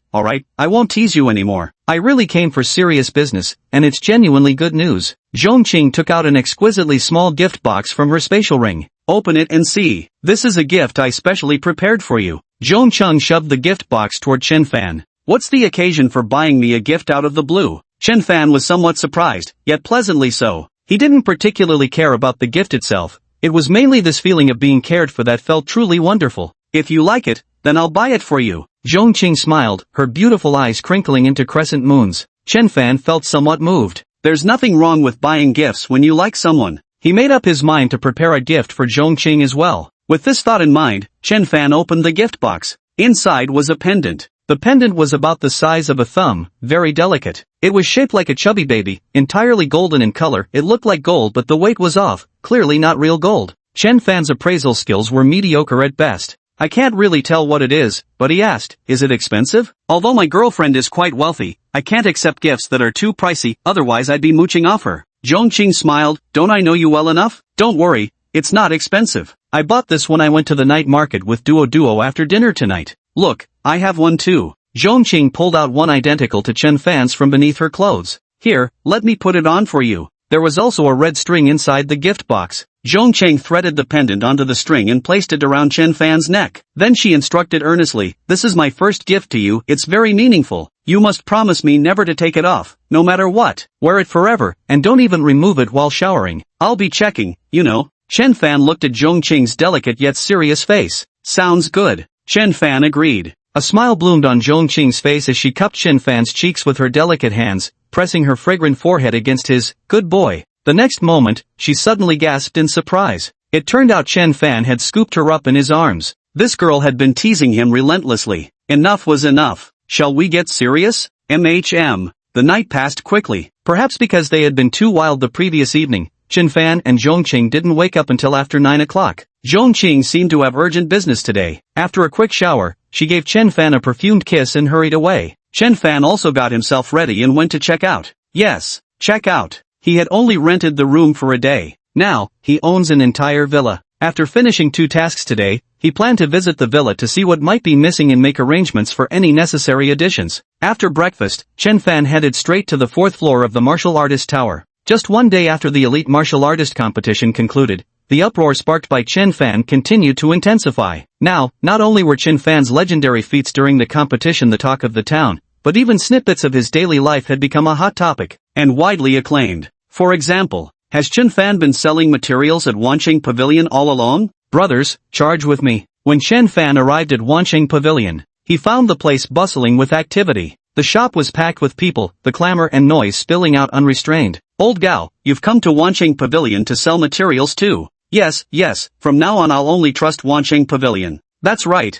I won't tease you anymore. I really came for serious business, and it's genuinely good news. Zhongqing took out an exquisitely small gift box from her spatial ring. Open it and see. This is a gift I specially prepared for you. Zhongqing shoved the gift box toward Chen Fan. What's the occasion for buying me a gift out of the blue? Chen Fan was somewhat surprised, yet pleasantly so. He didn't particularly care about the gift itself. It was mainly this feeling of being cared for that felt truly wonderful. If you like it, then I'll buy it for you. Zhongqing smiled, her beautiful eyes crinkling into crescent moons. Chen Fan felt somewhat moved. There's nothing wrong with buying gifts when you like someone. He made up his mind to prepare a gift for Zhongqing as well. With this thought in mind, Chen Fan opened the gift box. Inside was a pendant. The pendant was about the size of a thumb, very delicate. It was shaped like a chubby baby, entirely golden in color. It looked like gold but the weight was off, clearly not real gold. Chen Fan's appraisal skills were mediocre at best. I can't really tell what it is, but he asked, is it expensive? Although my girlfriend is quite wealthy, I can't accept gifts that are too pricey, otherwise I'd be mooching off her. Zhongqing smiled, don't I know you well enough? Don't worry, it's not expensive. I bought this when I went to the night market with Duo after dinner tonight. Look, I have one too. Zhongqing pulled out one identical to Chen Fan's from beneath her clothes. Here, let me put it on for you. There was also a red string inside the gift box. Zhongqing threaded the pendant onto the string and placed it around Chen Fan's neck. Then she instructed earnestly, this is my first gift to you, it's very meaningful. You must promise me never to take it off, no matter what. Wear it forever, and don't even remove it while showering. I'll be checking, you know. Chen Fan looked at Zhongqing's delicate yet serious face. Sounds good. Chen Fan agreed. A smile bloomed on Zhongqing's face as she cupped Chen Fan's cheeks with her delicate hands, pressing her fragrant forehead against his. Good boy. The next moment, she suddenly gasped in surprise. It turned out Chen Fan had scooped her up in his arms. This girl had been teasing him relentlessly. Enough was enough. Shall we get serious? The night passed quickly. Perhaps because they had been too wild the previous evening, Chen Fan and Zhongqing didn't wake up until after 9 o'clock. Zhongqing seemed to have urgent business today. After a quick shower, she gave Chen Fan a perfumed kiss and hurried away. Chen Fan also got himself ready and went to check out. Yes, check out. He had only rented the room for a day. Now, he owns an entire villa. After finishing 2 tasks today, he planned to visit the villa to see what might be missing and make arrangements for any necessary additions. After breakfast, Chen Fan headed straight to the 4th floor of the martial artist tower. Just one day after the elite martial artist competition concluded, the uproar sparked by Chen Fan continued to intensify. Now, not only were Chen Fan's legendary feats during the competition the talk of the town, but even snippets of his daily life had become a hot topic, and widely acclaimed. For example, has Chen Fan been selling materials at Wanqing Pavilion all alone? Brothers, charge with me. When Chen Fan arrived at Wanqing Pavilion, he found the place bustling with activity. The shop was packed with people, the clamor and noise spilling out unrestrained. Old gal, you've come to Wanqing Pavilion to sell materials too. Yes, from now on I'll only trust Wanqing Pavilion. That's right.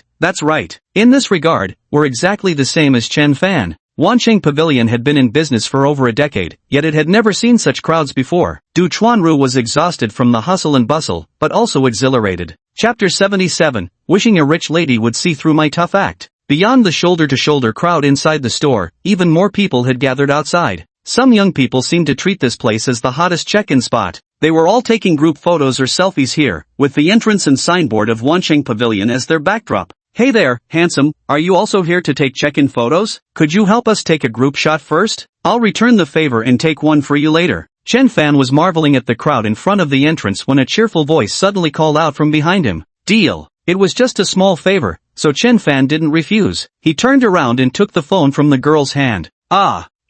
In this regard, we're exactly the same as Chen Fan. Wanqing Pavilion had been in business for over a decade, yet it had never seen such crowds before. Du Chuanru was exhausted from the hustle and bustle, but also exhilarated. Chapter 77, Wishing a Rich Lady Would See Through My Tough Act. Beyond the shoulder-to-shoulder crowd inside the store, even more people had gathered outside. Some young people seemed to treat this place as the hottest check-in spot. They were all taking group photos or selfies here, with the entrance and signboard of Wanqing Pavilion as their backdrop. Hey there, handsome, are you also here to take check-in photos? Could you help us take a group shot first? I'll return the favor and take one for you later. Chen Fan was marveling at the crowd in front of the entrance when a cheerful voice suddenly called out from behind him. Deal. It was just a small favor, so Chen Fan didn't refuse. He turned around and took the phone from the girl's hand.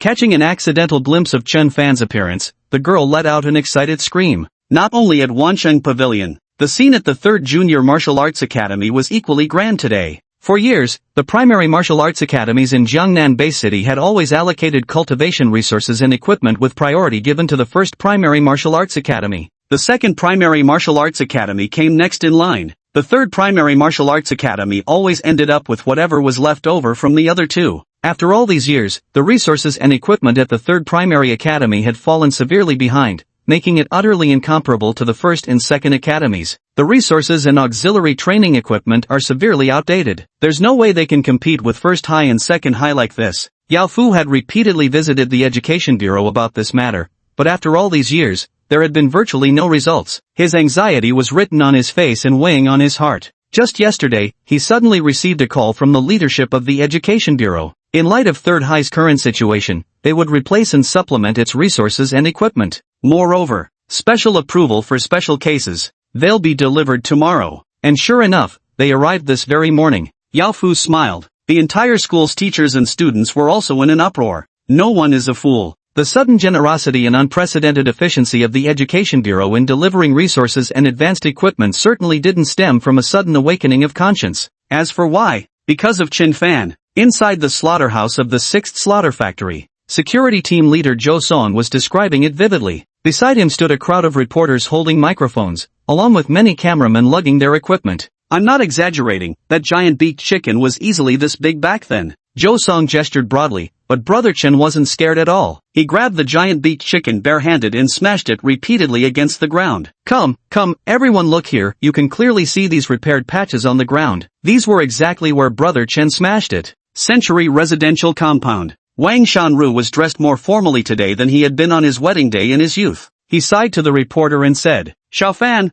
Catching an accidental glimpse of Chen Fan's appearance, the girl let out an excited scream. Not only at Wanqing Pavilion, the scene at the 3rd Junior Martial Arts Academy was equally grand today. For years, the primary martial arts academies in Jiangnan Bay City had always allocated cultivation resources and equipment with priority given to the 1st Primary Martial Arts Academy. The 2nd Primary Martial Arts Academy came next in line. The 3rd Primary Martial Arts Academy always ended up with whatever was left over from the other 2. After all these years, the resources and equipment at the 3rd Primary Academy had fallen severely behind, making it utterly incomparable to the 1st and 2nd academies. The resources and auxiliary training equipment are severely outdated. There's no way they can compete with 1st High and 2nd High like this. Yao Fu had repeatedly visited the Education Bureau about this matter, but after all these years, there had been virtually no results. His anxiety was written on his face and weighing on his heart. Just yesterday, he suddenly received a call from the leadership of the Education Bureau. In light of 3rd High's current situation, they would replace and supplement its resources and equipment. Moreover, special approval for special cases. They'll be delivered tomorrow. And sure enough, they arrived this very morning. Yao Fu smiled. The entire school's teachers and students were also in an uproar. No one is a fool. The sudden generosity and unprecedented efficiency of the Education Bureau in delivering resources and advanced equipment certainly didn't stem from a sudden awakening of conscience. As for why, because of Chen Fan. Inside the slaughterhouse of the 6th Slaughter Factory, security team leader Zhou Song was describing it vividly. Beside him stood a crowd of reporters holding microphones, along with many cameramen lugging their equipment. I'm not exaggerating, that giant beaked chicken was easily this big back then. Zhou Song gestured broadly, but Brother Chen wasn't scared at all. He grabbed the giant beaked chicken barehanded and smashed it repeatedly against the ground. Come, everyone look here, you can clearly see these repaired patches on the ground. These were exactly where Brother Chen smashed it. Century Residential Compound. Wang Shanru was dressed more formally today than he had been on his wedding day in his youth. He sighed to the reporter and said, Xiaofan,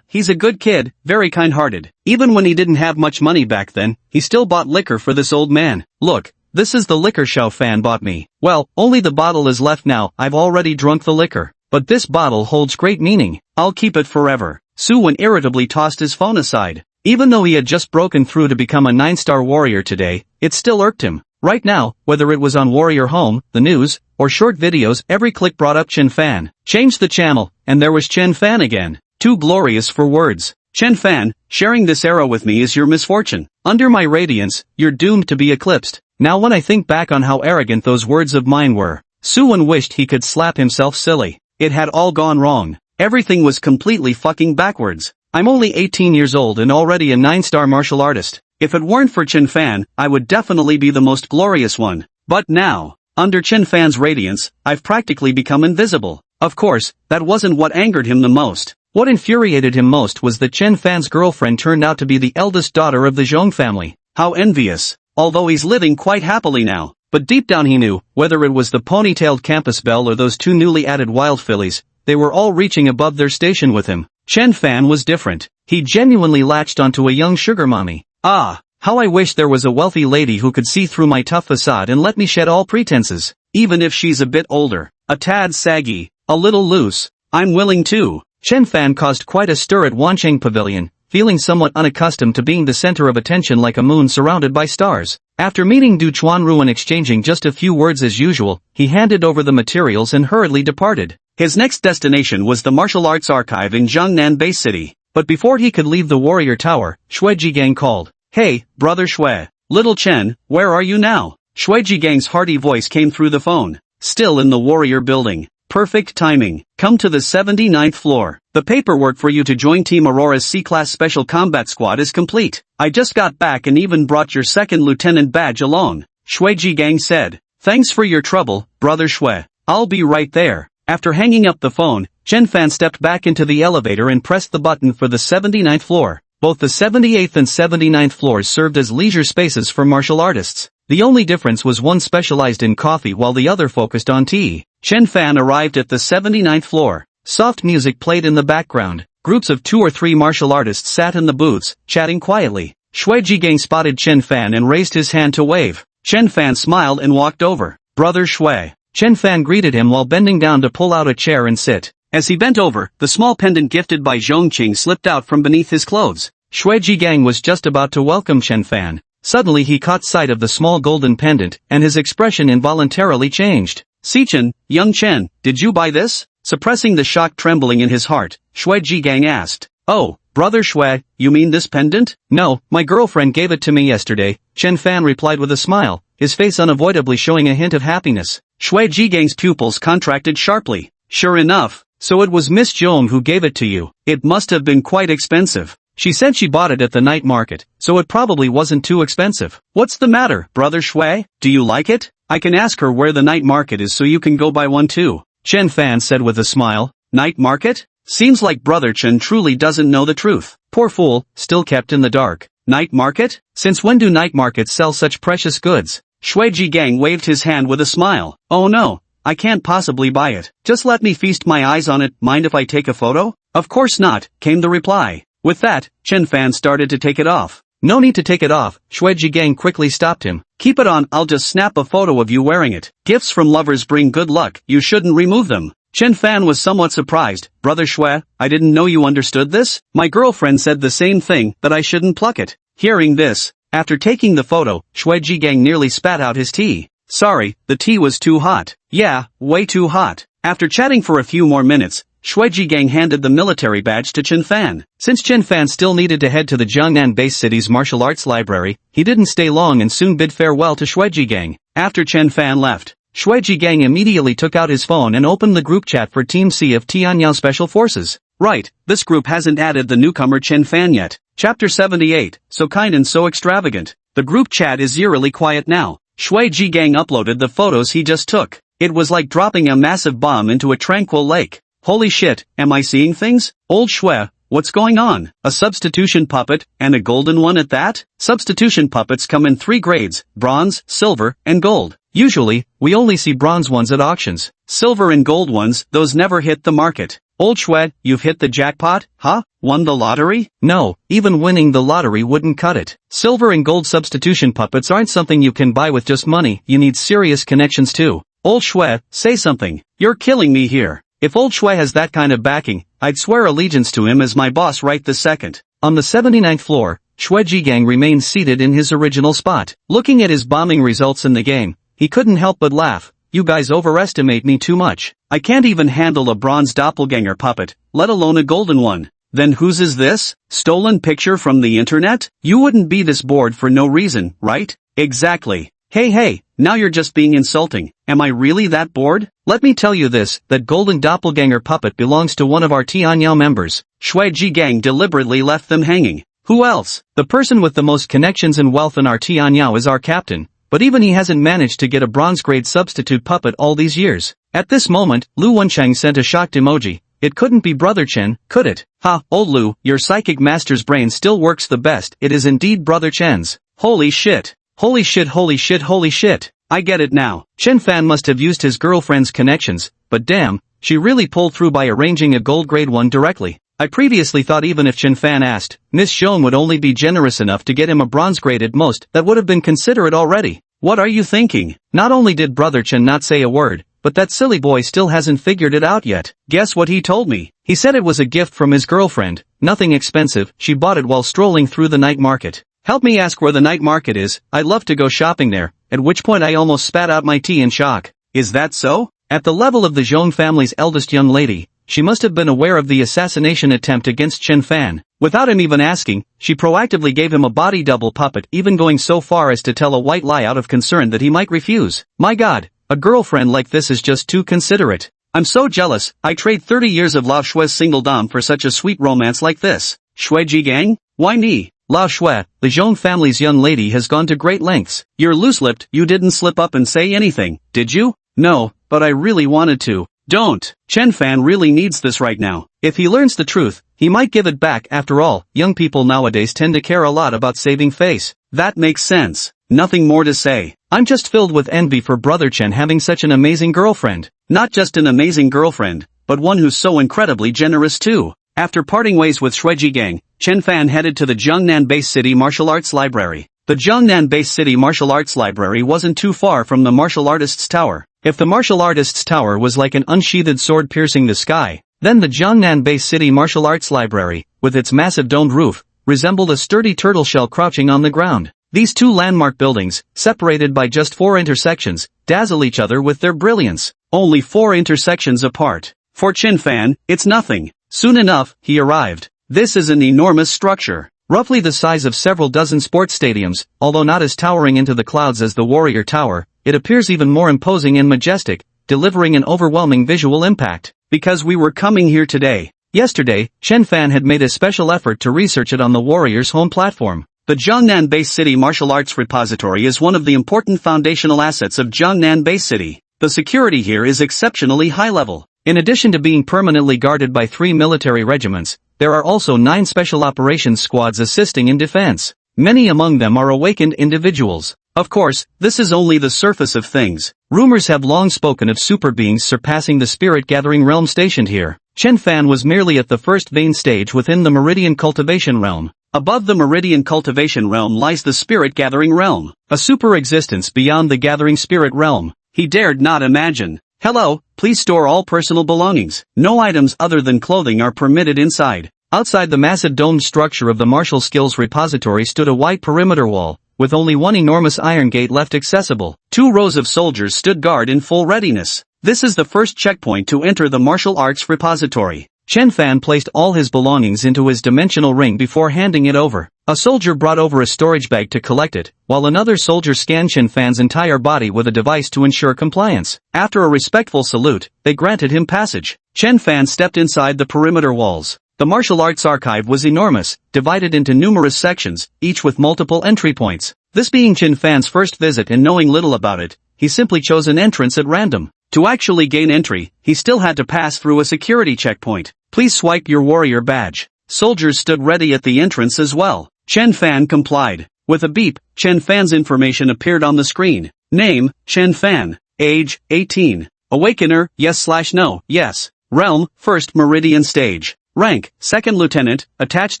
he's a good kid, very kind-hearted. Even when he didn't have much money back then, he still bought liquor for this old man. Look, this is the liquor Xiaofan bought me. Well, only the bottle is left now, I've already drunk the liquor. But this bottle holds great meaning. I'll keep it forever. Su Wen irritably tossed his phone aside. Even though he had just broken through to become a 9-star warrior today, it still irked him. Right now, whether it was on Warrior Home, the news, or short videos, every click brought up Chen Fan. Change the channel, and there was Chen Fan again. Too glorious for words. Chen Fan, sharing this era with me is your misfortune. Under my radiance, you're doomed to be eclipsed. Now when I think back on how arrogant those words of mine were, Su Wen wished he could slap himself silly. It had all gone wrong. Everything was completely fucking backwards. I'm only 18 years old and already a 9-star martial artist. If it weren't for Chen Fan, I would definitely be the most glorious one. But now, under Chen Fan's radiance, I've practically become invisible. Of course, that wasn't what angered him the most. What infuriated him most was that Chen Fan's girlfriend turned out to be the eldest daughter of the Zhong family. How envious. Although he's living quite happily now. But deep down he knew, whether it was the ponytailed campus belle or those 2 newly added wild fillies, they were all reaching above their station with him. Chen Fan was different. He genuinely latched onto a young sugar mommy. How I wish there was a wealthy lady who could see through my tough facade and let me shed all pretenses. Even if she's a bit older, a tad saggy, a little loose, I'm willing to. Chen Fan caused quite a stir at Wancheng Pavilion, feeling somewhat unaccustomed to being the center of attention like a moon surrounded by stars. After meeting Du Chuanru and exchanging just a few words as usual, he handed over the materials and hurriedly departed. His next destination was the martial arts archive in Jiangnan Bay City. But before he could leave the warrior tower, Shui Jigang called. Hey, Brother Shui. Little Chen, where are you now? Shui Jigang's hearty voice came through the phone. Still in the warrior building. Perfect timing. Come to the 79th floor. The paperwork for you to join Team Aurora's C-Class Special Combat Squad is complete. I just got back and even brought your second lieutenant badge along. Shui Jigang said. Thanks for your trouble, Brother Shui. I'll be right there. After hanging up the phone, Chen Fan stepped back into the elevator and pressed the button for the 79th floor. Both the 78th and 79th floors served as leisure spaces for martial artists. The only difference was one specialized in coffee while the other focused on tea. Chen Fan arrived at the 79th floor. Soft music played in the background. Groups of 2 or 3 martial artists sat in the booths, chatting quietly. Shui Jigang spotted Chen Fan and raised his hand to wave. Chen Fan smiled and walked over. Brother Shui. Chen Fan greeted him while bending down to pull out a chair and sit. As he bent over, the small pendant gifted by Zhongqing slipped out from beneath his clothes. Shui Jigang was just about to welcome Chen Fan. Suddenly he caught sight of the small golden pendant, and his expression involuntarily changed. Sichen, young Chen, did you buy this? Suppressing the shock trembling in his heart, Shui Jigang asked. Oh, Brother Shui, you mean this pendant? No, my girlfriend gave it to me yesterday, Chen Fan replied with a smile, his face unavoidably showing a hint of happiness. Shui Jigang's pupils contracted sharply. Sure enough, so it was Miss Zhong who gave it to you. It must have been quite expensive. She said she bought it at the night market, so it probably wasn't too expensive. What's the matter, Brother Shui? Do you like it? I can ask her where the night market is so you can go buy one too. Chen Fan said with a smile. Night market? Seems like Brother Chen truly doesn't know the truth. Poor fool, still kept in the dark. Night market? Since when do night markets sell such precious goods? Shui Jigang waved his hand with a smile. Oh no, I can't possibly buy it. Just let me feast my eyes on it. Mind if I take a photo? Of course not, came the reply. With that, Chen Fan started to take it off. No need to take it off, Shui Jigang quickly stopped him. Keep it on, I'll just snap a photo of you wearing it. Gifts from lovers bring good luck, you shouldn't remove them. Chen Fan was somewhat surprised. Brother Shui, I didn't know you understood this? My girlfriend said the same thing, that I shouldn't pluck it. Hearing this, after taking the photo, Shui Jigang nearly spat out his tea. Sorry, the tea was too hot. Yeah, way too hot. After chatting for a few more minutes, Shui Jigang handed the military badge to Chen Fan. Since Chen Fan still needed to head to the Jiangnan base city's martial arts library, he didn't stay long and soon bid farewell to Shui Jigang. After Chen Fan left, Shui Jigang immediately took out his phone and opened the group chat for Team C of Tianyao Special Forces. Right, this group hasn't added the newcomer Chen Fan yet. Chapter 78, so kind and so extravagant. The group chat is eerily quiet now. Shui Jigang uploaded the photos he just took. It was like dropping a massive bomb into a tranquil lake. Holy shit, am I seeing things? Old Shui, what's going on? A substitution puppet, and a golden one at that? Substitution puppets come in 3 grades, bronze, silver, and gold. Usually, we only see bronze ones at auctions. Silver and gold ones, those never hit the market. Old Shui, you've hit the jackpot, huh? Won the lottery? No, even winning the lottery wouldn't cut it. Silver and gold substitution puppets aren't something you can buy with just money, you need serious connections too. Old Shui, say something. You're killing me here. If Old Shui has that kind of backing, I'd swear allegiance to him as my boss right this second. On the 79th floor, Shui Jigang remains seated in his original spot. Looking at his bombing results in the game, he couldn't help but laugh. You guys overestimate me too much. I can't even handle a bronze doppelganger puppet, let alone a golden one. Then whose is this? Stolen picture from the internet? You wouldn't be this bored for no reason, right? Exactly. Hey, now you're just being insulting. Am I really that bored? Let me tell you this, that golden doppelganger puppet belongs to one of our Tianyao members. Shui Jigang deliberately left them hanging. Who else? The person with the most connections and wealth in our Tianyao is our captain, but even he hasn't managed to get a bronze-grade substitute puppet all these years. At this moment, Lu Wenchang sent a shocked emoji. It couldn't be Brother Chen, could it? Ha, old Lu, your psychic master's brain still works the best. It is indeed Brother Chen's. Holy shit. Holy shit, holy shit, holy shit. I get it now. Chen Fan must have used his girlfriend's connections, but damn, she really pulled through by arranging a gold grade one directly. I previously thought even if Chen Fan asked, Miss Xiong would only be generous enough to get him a bronze grade at most. That would have been considerate already. What are you thinking? Not only did Brother Chen not say a word, but that silly boy still hasn't figured it out yet. Guess what he told me? He said it was a gift from his girlfriend, nothing expensive, she bought it while strolling through the night market. Help me ask where the night market is, I'd love to go shopping there, at which point I almost spat out my tea in shock. Is that so? At the level of the Zhong family's eldest young lady, she must have been aware of the assassination attempt against Chen Fan. Without him even asking, she proactively gave him a body double puppet, even going so far as to tell a white lie out of concern that he might refuse. My god, a girlfriend like this is just too considerate. I'm so jealous, I trade 30 years of Lao Shui's single dom for such a sweet romance like this. Shui Jigang? Why me? Lao Shui, the Zhong family's young lady has gone to great lengths. You're loose-lipped, you didn't slip up and say anything, did you? No, but I really wanted to. Don't. Chen Fan really needs this right now. If he learns the truth, he might give it back. After all, young people nowadays tend to care a lot about saving face. That makes sense. Nothing more to say. I'm just filled with envy for Brother Chen having such an amazing girlfriend. Not just an amazing girlfriend, but one who's so incredibly generous too. After parting ways with Shui Jigang, Chen Fan headed to the Jiangnan Base City Martial Arts Library. The Jiangnan Base City Martial Arts Library wasn't too far from the Martial Artists Tower. If the Martial Artists Tower was like an unsheathed sword piercing the sky, then the Jiangnan Base City Martial Arts Library, with its massive domed roof, resembled a sturdy turtle shell crouching on the ground. These two landmark buildings, separated by just 4 intersections, dazzle each other with their brilliance. Only 4 intersections apart. For Chen Fan, it's nothing. Soon enough, he arrived. This is an enormous structure. Roughly the size of several dozen sports stadiums, although not as towering into the clouds as the Warrior Tower, it appears even more imposing and majestic, delivering an overwhelming visual impact. Because we were coming here today. Yesterday, Chen Fan had made a special effort to research it on the Warrior's home platform. The Jiangnan Base City Martial Arts Repository is one of the important foundational assets of Jiangnan Base City. The security here is exceptionally high level. In addition to being permanently guarded by 3 military regiments, there are also 9 special operations squads assisting in defense. Many among them are awakened individuals. Of course, this is only the surface of things. Rumors have long spoken of super beings surpassing the spirit-gathering realm stationed here. Chen Fan was merely at the first vein stage within the Meridian Cultivation Realm. Above the Meridian Cultivation Realm lies the spirit-gathering realm. A super existence beyond the gathering spirit realm. He dared not imagine. Hello, please store all personal belongings. No items other than clothing are permitted inside. Outside the massive domed structure of the Martial Skills Repository stood a white perimeter wall, with only one enormous iron gate left accessible. 2 rows of soldiers stood guard in full readiness. This is the first checkpoint to enter the Martial Arts Repository. Chen Fan placed all his belongings into his dimensional ring before handing it over. A soldier brought over a storage bag to collect it, while another soldier scanned Chen Fan's entire body with a device to ensure compliance. After a respectful salute, they granted him passage. Chen Fan stepped inside the perimeter walls. The martial arts archive was enormous, divided into numerous sections, each with multiple entry points. This being Chen Fan's first visit and knowing little about it, he simply chose an entrance at random. To actually gain entry, he still had to pass through a security checkpoint. Please swipe your warrior badge. Soldiers stood ready at the entrance as well. Chen Fan complied. With a beep, Chen Fan's information appeared on the screen. Name, Chen Fan. Age, 18. Awakener, yes/no, yes. Realm, 1st Meridian Stage. Rank, 2nd Lieutenant, attached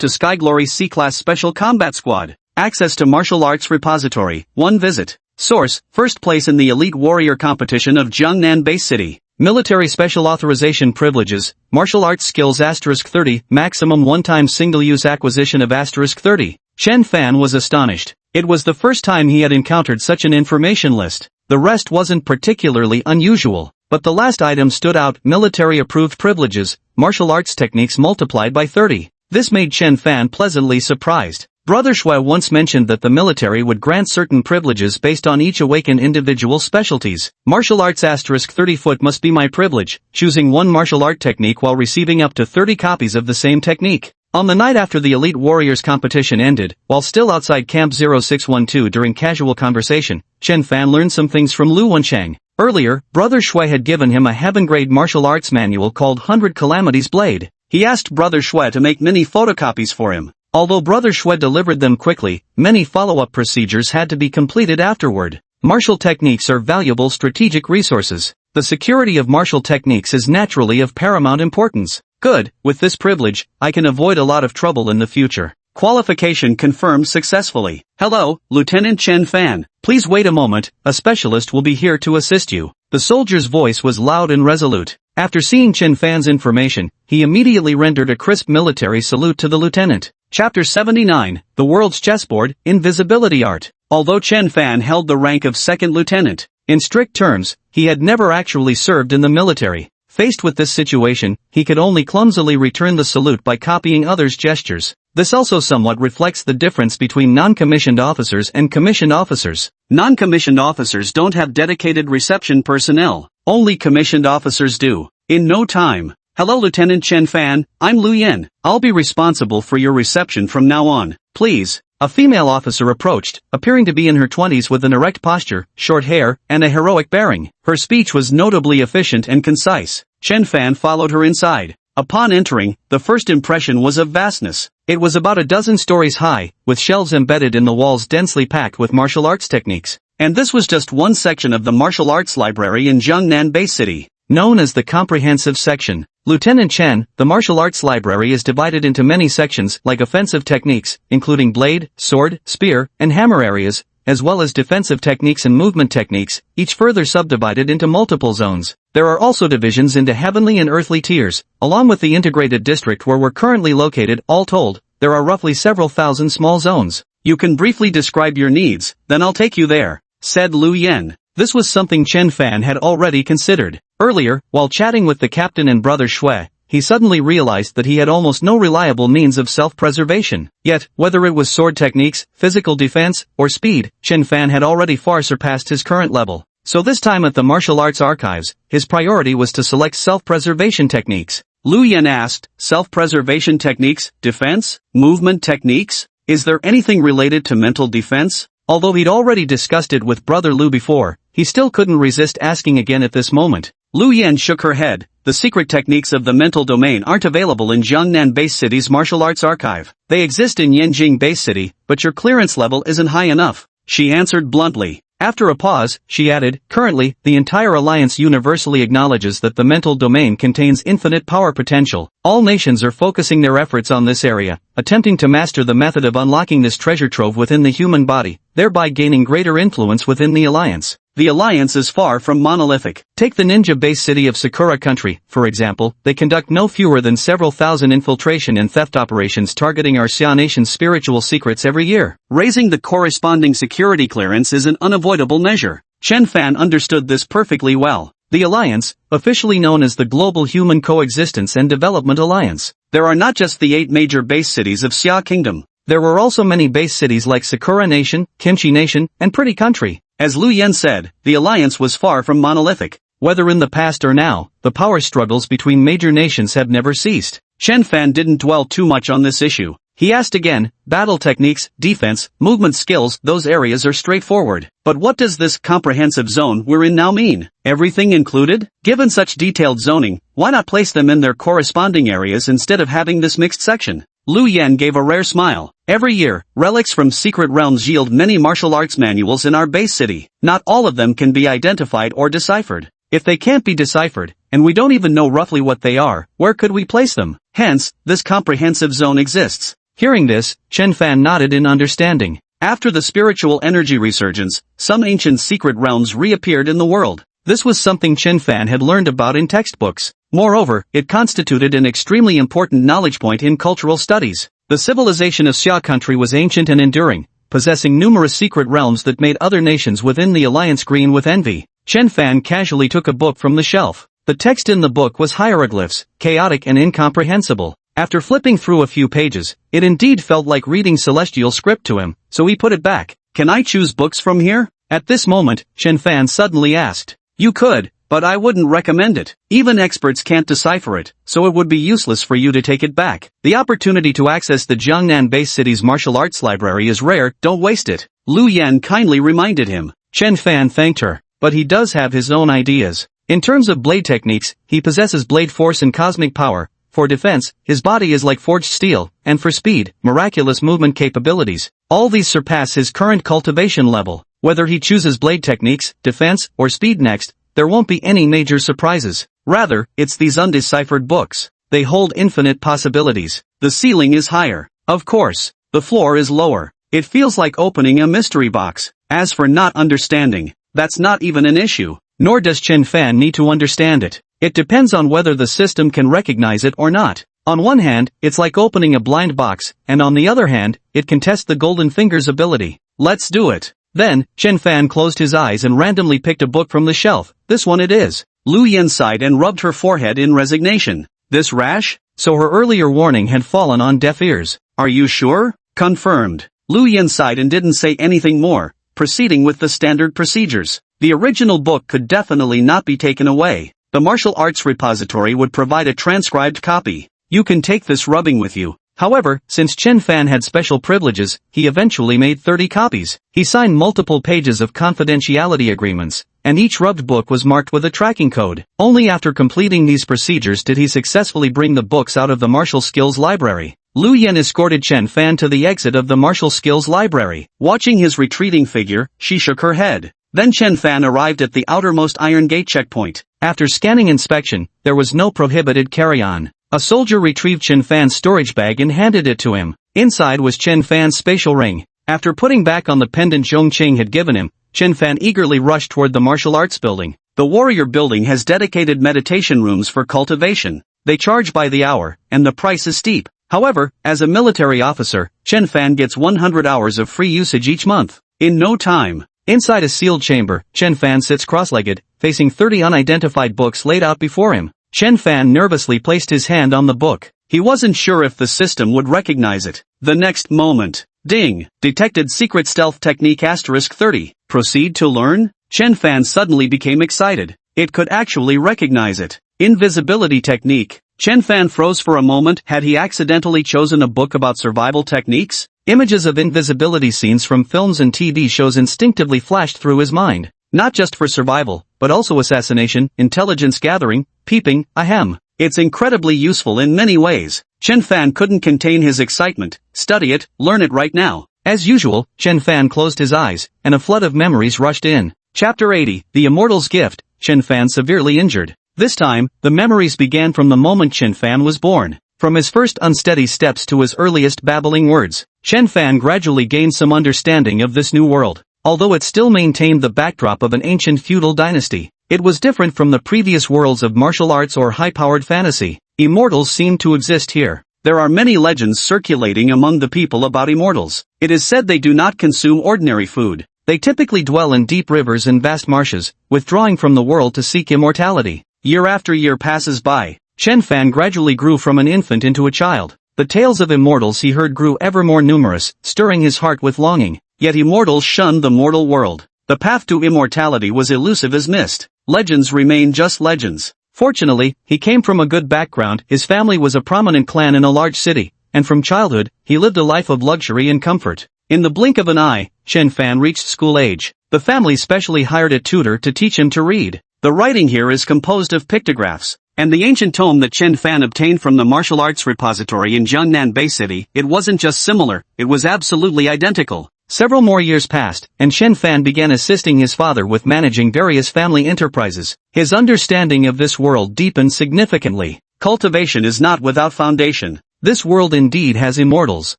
to Sky Glory's C-Class Special Combat Squad. Access to Martial Arts Repository, 1 visit. Source, 1st place in the Elite Warrior Competition of Jiangnan Base City. Military Special Authorization Privileges, Martial Arts Skills *30, Maximum One-Time Single-Use Acquisition of *30. Chen Fan was astonished. It was the first time he had encountered such an information list. The rest wasn't particularly unusual, but the last item stood out: Military Approved Privileges, Martial Arts Techniques multiplied by 30. This made Chen Fan pleasantly surprised. Brother Shui once mentioned that the military would grant certain privileges based on each awakened individual's specialties. Martial arts *30 foot must be my privilege, choosing one martial art technique while receiving up to 30 copies of the same technique. On the night after the Elite Warriors competition ended, while still outside Camp 0612 during casual conversation, Chen Fan learned some things from Lu Wenchang. Earlier, Brother Shui had given him a heaven-grade martial arts manual called 100 Calamities Blade. He asked Brother Shui to make many photocopies for him. Although Brother Shui delivered them quickly, many follow-up procedures had to be completed afterward. Martial techniques are valuable strategic resources. The security of martial techniques is naturally of paramount importance. Good, with this privilege, I can avoid a lot of trouble in the future. Qualification confirmed successfully. Hello, Lieutenant Chen Fan. Please wait a moment, a specialist will be here to assist you. The soldier's voice was loud and resolute. After seeing Chen Fan's information, he immediately rendered a crisp military salute to the lieutenant. Chapter 79, The World's Chessboard, Invisibility Art. Although Chen Fan held the rank of 2nd lieutenant, in strict terms, he had never actually served in the military. Faced with this situation, he could only clumsily return the salute by copying others' gestures. This also somewhat reflects the difference between non-commissioned officers and commissioned officers. Non-commissioned officers don't have dedicated reception personnel. Only commissioned officers do. In no time. Hello Lieutenant Chen Fan, I'm Lu Yen. I'll be responsible for your reception from now on. Please. A female officer approached, appearing to be in her 20s with an erect posture, short hair, and a heroic bearing. Her speech was notably efficient and concise. Chen Fan followed her inside. Upon entering, the first impression was of vastness. It was about a dozen stories high, with shelves embedded in the walls densely packed with martial arts techniques. And this was just one section of the martial arts library in Jiangnan Base City, known as the Comprehensive Section. Lieutenant Chen, the martial arts library is divided into many sections like offensive techniques, including blade, sword, spear, and hammer areas, as well as defensive techniques and movement techniques, each further subdivided into multiple zones. There are also divisions into heavenly and earthly tiers, along with the integrated district where we're currently located. All told, there are roughly several thousand small zones. You can briefly describe your needs, then I'll take you there, said Lu Yen. This was something Chen Fan had already considered. Earlier, while chatting with the captain and Brother Shui, he suddenly realized that he had almost no reliable means of self-preservation. Yet, whether it was sword techniques, physical defense, or speed, Chen Fan had already far surpassed his current level. So this time at the martial arts archives, his priority was to select self-preservation techniques. Lu Yen asked, self-preservation techniques, defense, movement techniques? Is there anything related to mental defense? Although he'd already discussed it with Brother Lu before, he still couldn't resist asking again at this moment. Lu Yen shook her head. The secret techniques of the mental domain aren't available in Jiangnan Base City's martial arts archive. They exist in Yanjing Base City, but your clearance level isn't high enough, she answered bluntly. After a pause, she added, currently, the entire alliance universally acknowledges that the mental domain contains infinite power potential. All nations are focusing their efforts on this area, attempting to master the method of unlocking this treasure trove within the human body, thereby gaining greater influence within the alliance. The alliance is far from monolithic. Take the ninja base city of Sakura country, for example. They conduct no fewer than several thousand infiltration and theft operations targeting our Xia nation's spiritual secrets every year. Raising the corresponding security clearance is an unavoidable measure. Chen Fan understood this perfectly well. The alliance, officially known as the Global Human Coexistence and Development Alliance. There are not just the 8 major base cities of Xia Kingdom. There were also many base cities like Sakura Nation, Kimchi Nation, and Pretty Country. As Lu Yen said, the alliance was far from monolithic. Whether in the past or now, the power struggles between major nations have never ceased. Chen Fan didn't dwell too much on this issue. He asked again. Battle techniques, defense, movement skills, those areas are straightforward. But what does this comprehensive zone we're in now mean? Everything included? Given such detailed zoning, why not place them in their corresponding areas instead of having this mixed section? Lu Yen gave a rare smile. Every year, relics from secret realms yield many martial arts manuals in our base city. Not all of them can be identified or deciphered. If they can't be deciphered, and we don't even know roughly what they are, where could we place them? Hence, this comprehensive zone exists. Hearing this, Chen Fan nodded in understanding. After the spiritual energy resurgence, some ancient secret realms reappeared in the world. This was something Chen Fan had learned about in textbooks. Moreover, it constituted an extremely important knowledge point in cultural studies. The civilization of Xia country was ancient and enduring, possessing numerous secret realms that made other nations within the alliance green with envy. Chen Fan casually took a book from the shelf. The text in the book was hieroglyphs, chaotic and incomprehensible. After flipping through a few pages, it indeed felt like reading celestial script to him, so he put it back. Can I choose books from here? At this moment, Chen Fan suddenly asked. You could, but I wouldn't recommend it. Even experts can't decipher it, so it would be useless for you to take it back. The opportunity to access the Jiangnan base city's martial arts library is rare, don't waste it. Lu Yan kindly reminded him. Chen Fan thanked her, but he does have his own ideas. In terms of blade techniques, he possesses blade force and cosmic power. For defense, his body is like forged steel, and for speed, miraculous movement capabilities. All these surpass his current cultivation level. Whether he chooses blade techniques, defense, or speed next, there won't be any major surprises. Rather, it's these undeciphered books. They hold infinite possibilities. The ceiling is higher. Of course, the floor is lower. It feels like opening a mystery box. As for not understanding, that's not even an issue. Nor does Chen Fan need to understand it. It depends on whether the system can recognize it or not. On one hand, it's like opening a blind box, and on the other hand, it can test the Golden Finger's ability. Let's do it. Then, Chen Fan closed his eyes and randomly picked a book from the shelf. This one it is. Lu Yen sighed and rubbed her forehead in resignation. This rash? So her earlier warning had fallen on deaf ears. Are you sure? Confirmed. Lu Yen sighed and didn't say anything more, proceeding with the standard procedures. The original book could definitely not be taken away. The martial arts repository would provide a transcribed copy. You can take this rubbing with you. However, since Chen Fan had special privileges, he eventually made 30 copies. He signed multiple pages of confidentiality agreements, and each rubbed book was marked with a tracking code. Only after completing these procedures did he successfully bring the books out of the martial skills library. Lu Yen escorted Chen Fan to the exit of the martial skills library. Watching his retreating figure, she shook her head. Then Chen Fan arrived at the outermost iron gate checkpoint. After scanning inspection, there was no prohibited carry-on. A soldier retrieved Chen Fan's storage bag and handed it to him. Inside was Chen Fan's spatial ring. After putting back on the pendant Zhong Qing had given him, Chen Fan eagerly rushed toward the martial arts building. The warrior building has dedicated meditation rooms for cultivation. They charge by the hour, and the price is steep. However, as a military officer, Chen Fan gets 100 hours of free usage each month. In no time. Inside a sealed chamber, Chen Fan sits cross-legged, facing 30 unidentified books laid out before him. Chen Fan nervously placed his hand on the book. He wasn't sure if the system would recognize it. The next moment. Ding! Detected secret stealth technique *30. Proceed to learn? Chen Fan suddenly became excited. It could actually recognize it. Invisibility technique. Chen Fan froze for a moment. Had he accidentally chosen a book about survival techniques? Images of invisibility scenes from films and TV shows instinctively flashed through his mind. Not just for survival, but also assassination, intelligence gathering, peeping, ahem. It's incredibly useful in many ways. Chen Fan couldn't contain his excitement. Study it, learn it right now. As usual, Chen Fan closed his eyes, and a flood of memories rushed in. Chapter 80, The Immortal's Gift, Chen Fan severely injured. This time, the memories began from the moment Chen Fan was born. From his first unsteady steps to his earliest babbling words, Chen Fan gradually gained some understanding of this new world. Although it still maintained the backdrop of an ancient feudal dynasty, it was different from the previous worlds of martial arts or high-powered fantasy. Immortals seemed to exist here. There are many legends circulating among the people about immortals. It is said they do not consume ordinary food. They typically dwell in deep rivers and vast marshes, withdrawing from the world to seek immortality. Year after year passes by. Chen Fan gradually grew from an infant into a child. The tales of immortals he heard grew ever more numerous, stirring his heart with longing. Yet immortals shunned the mortal world. The path to immortality was elusive as mist. Legends remain just legends. Fortunately, he came from a good background. His family was a prominent clan in a large city, and from childhood, he lived a life of luxury and comfort. In the blink of an eye, Chen Fan reached school age. The family specially hired a tutor to teach him to read. The writing here is composed of pictographs, and the ancient tome that Chen Fan obtained from the martial arts repository in Jiangnan Bay City, it wasn't just similar, it was absolutely identical. Several more years passed, and Chen Fan began assisting his father with managing various family enterprises. His understanding of this world deepened significantly. Cultivation is not without foundation. This world indeed has immortals.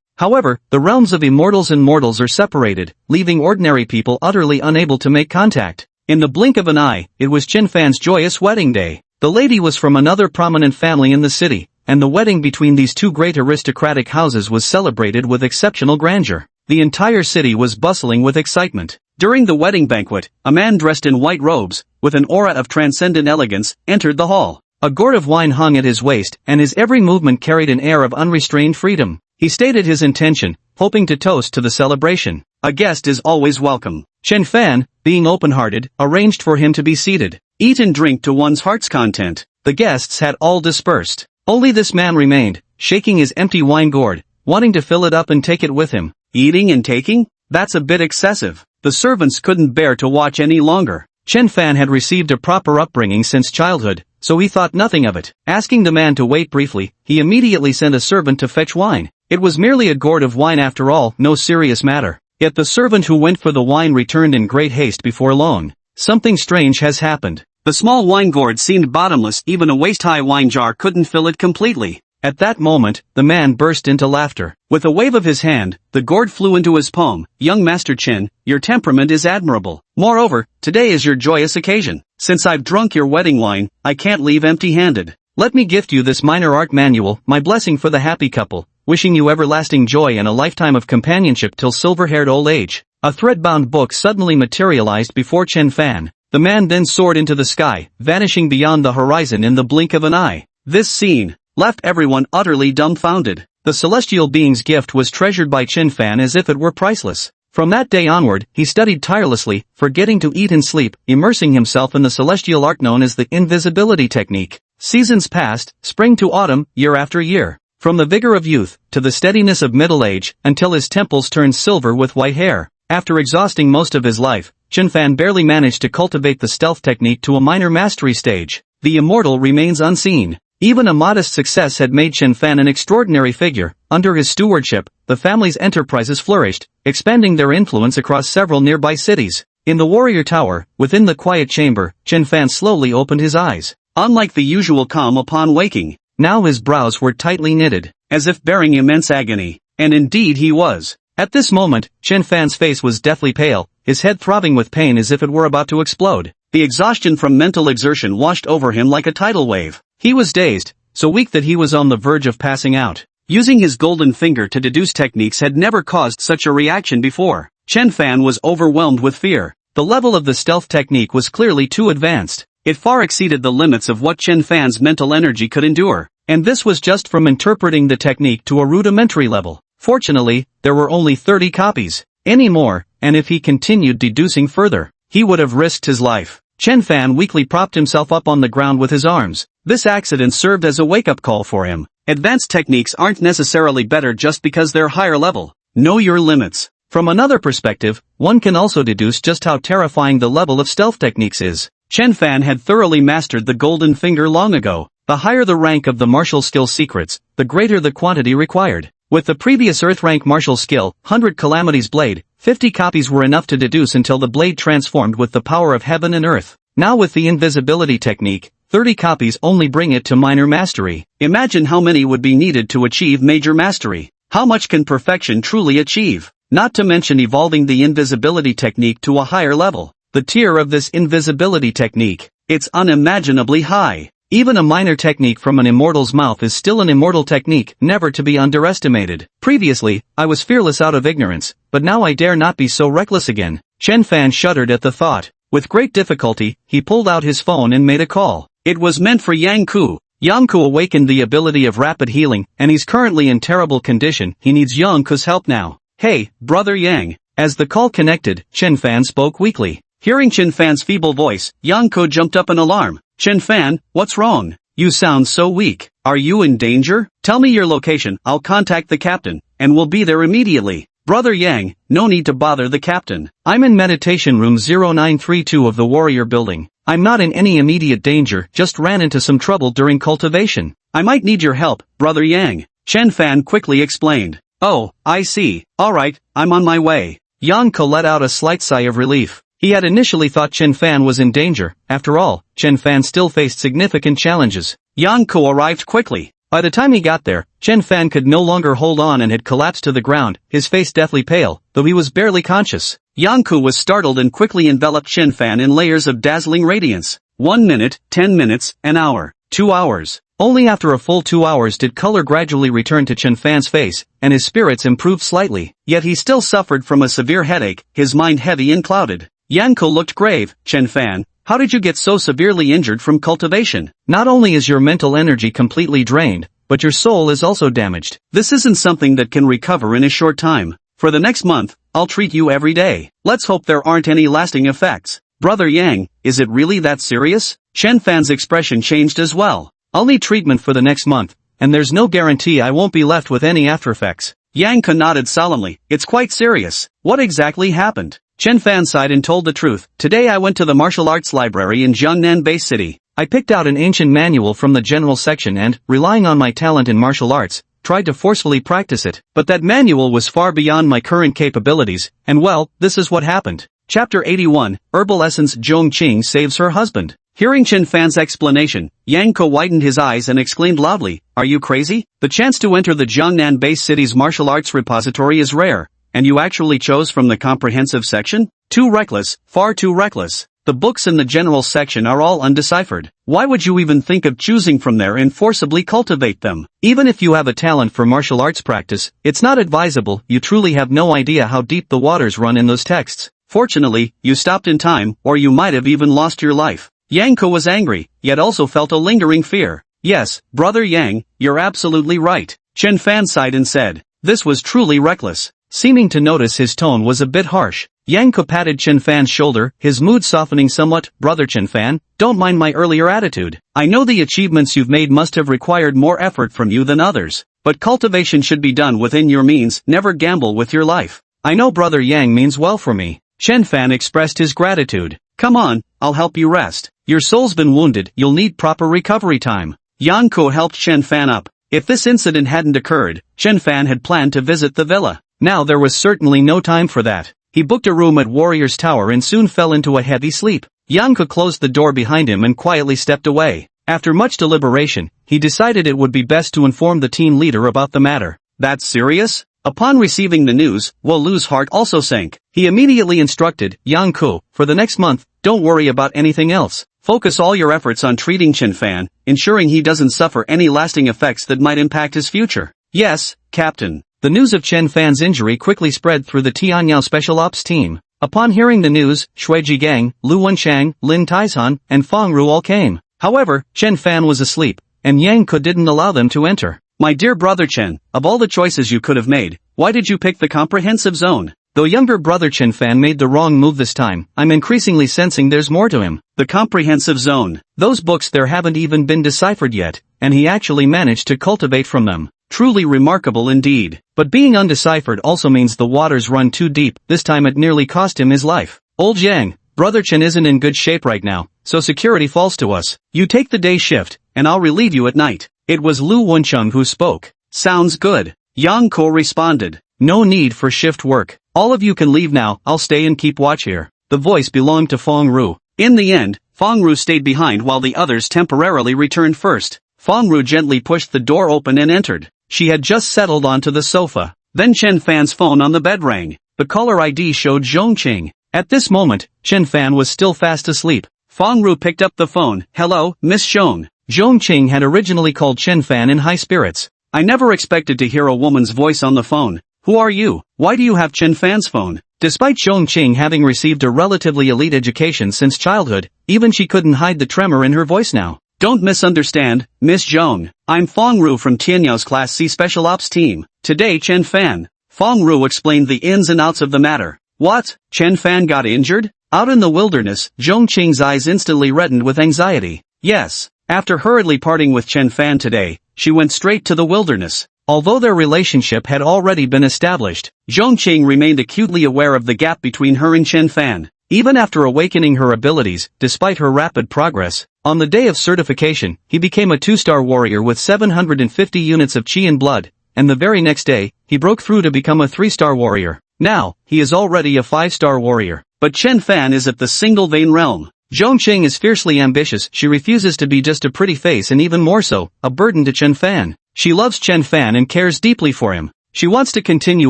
However, the realms of immortals and mortals are separated, leaving ordinary people utterly unable to make contact. In the blink of an eye, it was Chen Fan's joyous wedding day. The lady was from another prominent family in the city, and the wedding between these two great aristocratic houses was celebrated with exceptional grandeur. The entire city was bustling with excitement. During the wedding banquet, a man dressed in white robes, with an aura of transcendent elegance, entered the hall. A gourd of wine hung at his waist, and his every movement carried an air of unrestrained freedom. He stated his intention, hoping to toast to the celebration. A guest is always welcome. Chen Fan, being open-hearted, arranged for him to be seated. Eat and drink to one's heart's content. The guests had all dispersed. Only this man remained, shaking his empty wine gourd, wanting to fill it up and take it with him. Eating and taking? That's a bit excessive. The servants couldn't bear to watch any longer. Chen Fan had received a proper upbringing since childhood, so he thought nothing of it. Asking the man to wait briefly, he immediately sent a servant to fetch wine. It was merely a gourd of wine after all, no serious matter. Yet the servant who went for the wine returned in great haste before long. Something strange has happened. The small wine gourd seemed bottomless, even a waist-high wine jar couldn't fill it completely. At that moment, the man burst into laughter. With a wave of his hand, the gourd flew into his palm. Young Master Chen, your temperament is admirable. Moreover, today is your joyous occasion. Since I've drunk your wedding wine, I can't leave empty-handed. Let me gift you this minor art manual, my blessing for the happy couple, wishing you everlasting joy and a lifetime of companionship till silver-haired old age. A thread-bound book suddenly materialized before Chen Fan. The man then soared into the sky, vanishing beyond the horizon in the blink of an eye. This scene left everyone utterly dumbfounded. The celestial being's gift was treasured by Chen Fan as if it were priceless. From that day onward, he studied tirelessly, forgetting to eat and sleep, immersing himself in the celestial art known as the invisibility technique. Seasons passed, spring to autumn, year after year. From the vigor of youth, to the steadiness of middle age, until his temples turned silver with white hair. After exhausting most of his life, Chen Fan barely managed to cultivate the stealth technique to a minor mastery stage. The immortal remains unseen. Even a modest success had made Chen Fan an extraordinary figure. Under his stewardship, the family's enterprises flourished, expanding their influence across several nearby cities. In the warrior tower, within the quiet chamber, Chen Fan slowly opened his eyes. Unlike the usual calm upon waking, now his brows were tightly knitted, as if bearing immense agony. And indeed he was. At this moment, Chen Fan's face was deathly pale, his head throbbing with pain as if it were about to explode. The exhaustion from mental exertion washed over him like a tidal wave. He was dazed, so weak that he was on the verge of passing out. Using his golden finger to deduce techniques had never caused such a reaction before. Chen Fan was overwhelmed with fear. The level of the stealth technique was clearly too advanced. It far exceeded the limits of what Chen Fan's mental energy could endure. And this was just from interpreting the technique to a rudimentary level. Fortunately, there were only 30 copies. Any more, and if he continued deducing further, he would have risked his life. Chen Fan weakly propped himself up on the ground with his arms. This accident served as a wake-up call for him. Advanced techniques aren't necessarily better just because they're higher level. Know your limits. From another perspective, one can also deduce just how terrifying the level of stealth techniques is. Chen Fan had thoroughly mastered the golden finger long ago. The higher the rank of the martial skill secrets, the greater the quantity required. With the previous Earth rank martial skill, 100 Calamity's blade, 50 copies were enough to deduce until the blade transformed with the power of heaven and earth. Now with the invisibility technique, 30 copies only bring it to minor mastery. Imagine how many would be needed to achieve major mastery. How much can perfection truly achieve? Not to mention evolving the invisibility technique to a higher level. The tier of this invisibility technique, it's unimaginably high. Even a minor technique from an immortal's mouth is still an immortal technique, never to be underestimated. Previously, I was fearless out of ignorance, but now I dare not be so reckless again. Chen Fan shuddered at the thought. With great difficulty, he pulled out his phone and made a call. It was meant for Yang Ku. Yang Ku awakened the ability of rapid healing, and he's currently in terrible condition. He needs Yang Ku's help now. Hey, brother Yang. As the call connected, Chen Fan spoke weakly. Hearing Chen Fan's feeble voice, Yang Ku jumped up in alarm. Chen Fan, what's wrong? You sound so weak. Are you in danger? Tell me your location, I'll contact the captain, and we'll be there immediately. Brother Yang, no need to bother the captain. I'm in meditation room 0932 of the warrior building. I'm not in any immediate danger, just ran into some trouble during cultivation. I might need your help, Brother Yang. Chen Fan quickly explained. Oh, I see. Alright, I'm on my way. Yang Ke let out a slight sigh of relief. He had initially thought Chen Fan was in danger. After all, Chen Fan still faced significant challenges. Yang Ke arrived quickly. By the time he got there, Chen Fan could no longer hold on and had collapsed to the ground, his face deathly pale, though he was barely conscious. Yang Ke was startled and quickly enveloped Chen Fan in layers of dazzling radiance. 1 minute, 10 minutes, an hour, 2 hours. Only after a full 2 hours did color gradually return to Chen Fan's face, and his spirits improved slightly. Yet he still suffered from a severe headache, his mind heavy and clouded. Yang Ke looked grave. Chen Fan, how did you get so severely injured from cultivation? Not only is your mental energy completely drained, but your soul is also damaged. This isn't something that can recover in a short time. For the next month, I'll treat you every day. Let's hope there aren't any lasting effects. Brother Yang, is it really that serious? Chen Fan's expression changed as well. I'll need treatment for the next month, and there's no guarantee I won't be left with any after effects. Yang Ke nodded solemnly. It's quite serious. What exactly happened? Chen Fan sighed and told the truth. Today I went to the martial arts library in Jiangnan Bay City. I picked out an ancient manual from the general section and, relying on my talent in martial arts, tried to forcefully practice it. But that manual was far beyond my current capabilities, and well, this is what happened. Chapter 81, Herbal Essence. Zhong Qing saves her husband. Hearing Chen Fan's explanation, Yang Ke widened his eyes and exclaimed loudly, are you crazy? The chance to enter the Jiangnan Bay City's martial arts repository is rare, and you actually chose from the comprehensive section? Too reckless, far too reckless. The books in the general section are all undeciphered. Why would you even think of choosing from there and forcibly cultivate them? Even if you have a talent for martial arts practice, it's not advisable. You truly have no idea how deep the waters run in those texts. Fortunately, you stopped in time, or you might have even lost your life. Yang Ke was angry, yet also felt a lingering fear. Yes, Brother Yang, you're absolutely right. Chen Fan sighed and said, this was truly reckless. Seeming to notice his tone was a bit harsh, Yang Ke patted Chen Fan's shoulder, his mood softening somewhat. Brother Chen Fan, don't mind my earlier attitude. I know the achievements you've made must have required more effort from you than others. But cultivation should be done within your means, never gamble with your life. I know Brother Yang means well for me. Chen Fan expressed his gratitude. Come on, I'll help you rest. Your soul's been wounded, you'll need proper recovery time. Yang Ke helped Chen Fan up. If this incident hadn't occurred, Chen Fan had planned to visit the villa. Now there was certainly no time for that. He booked a room at Warrior's Tower and soon fell into a heavy sleep. Yang Ke closed the door behind him and quietly stepped away. After much deliberation, he decided it would be best to inform the team leader about the matter. That's serious? Upon receiving the news, Wu Lu's heart also sank. He immediately instructed Yang Ke, for the next month, don't worry about anything else. Focus all your efforts on treating Chen Fan, ensuring he doesn't suffer any lasting effects that might impact his future. Yes, Captain. The news of Chen Fan's injury quickly spread through the Tianyao Special Ops team. Upon hearing the news, Shui Jigang, Lu Wenshang, Lin Taizhan, and Fang Ru all came. However, Chen Fan was asleep, and Yang Ke didn't allow them to enter. My dear brother Chen, of all the choices you could have made, why did you pick the comprehensive zone? Though younger brother Chen Fan made the wrong move this time, I'm increasingly sensing there's more to him. The comprehensive zone. Those books there haven't even been deciphered yet, and he actually managed to cultivate from them. Truly remarkable indeed. But being undeciphered also means the waters run too deep. This time it nearly cost him his life. Old Yang, brother Chen isn't in good shape right now, so security falls to us. You take the day shift, and I'll relieve you at night. It was Lu Wensheng who spoke. Sounds good. Yang Ke responded. No need for shift work. All of you can leave now, I'll stay and keep watch here. The voice belonged to Fang Ru. In the end, Fang Ru stayed behind while the others temporarily returned first. Fang Ru gently pushed the door open and entered. She had just settled onto the sofa. Then Chen Fan's phone on the bed rang. The caller ID showed Zhong Qing. At this moment, Chen Fan was still fast asleep. Fang Ru picked up the phone. Hello, Miss Zhong. Zhong Qing had originally called Chen Fan in high spirits. I never expected to hear a woman's voice on the phone. Who are you? Why do you have Chen Fan's phone? Despite Zhong Qing having received a relatively elite education since childhood, even she couldn't hide the tremor in her voice now. Don't misunderstand, Miss Zhong. I'm Fang Ru from Tianyao's Class C Special Ops team. Today Chen Fan. Fang Ru explained the ins and outs of the matter. What? Chen Fan got injured? Out in the wilderness, Zhong Qing's eyes instantly reddened with anxiety. Yes, After hurriedly parting with Chen Fan today, she went straight to the wilderness. Although their relationship had already been established, Zhongqing remained acutely aware of the gap between her and Chen Fan. Even after awakening her abilities, despite her rapid progress, on the day of certification, he became a 2-star warrior with 750 units of qi and blood, and the very next day, he broke through to become a 3-star warrior. Now, he is already a 5-star warrior. But Chen Fan is at the single vein realm. Zhongqing is fiercely ambitious. She refuses to be just a pretty face and even more so, a burden to Chen Fan. She loves Chen Fan and cares deeply for him. She wants to continue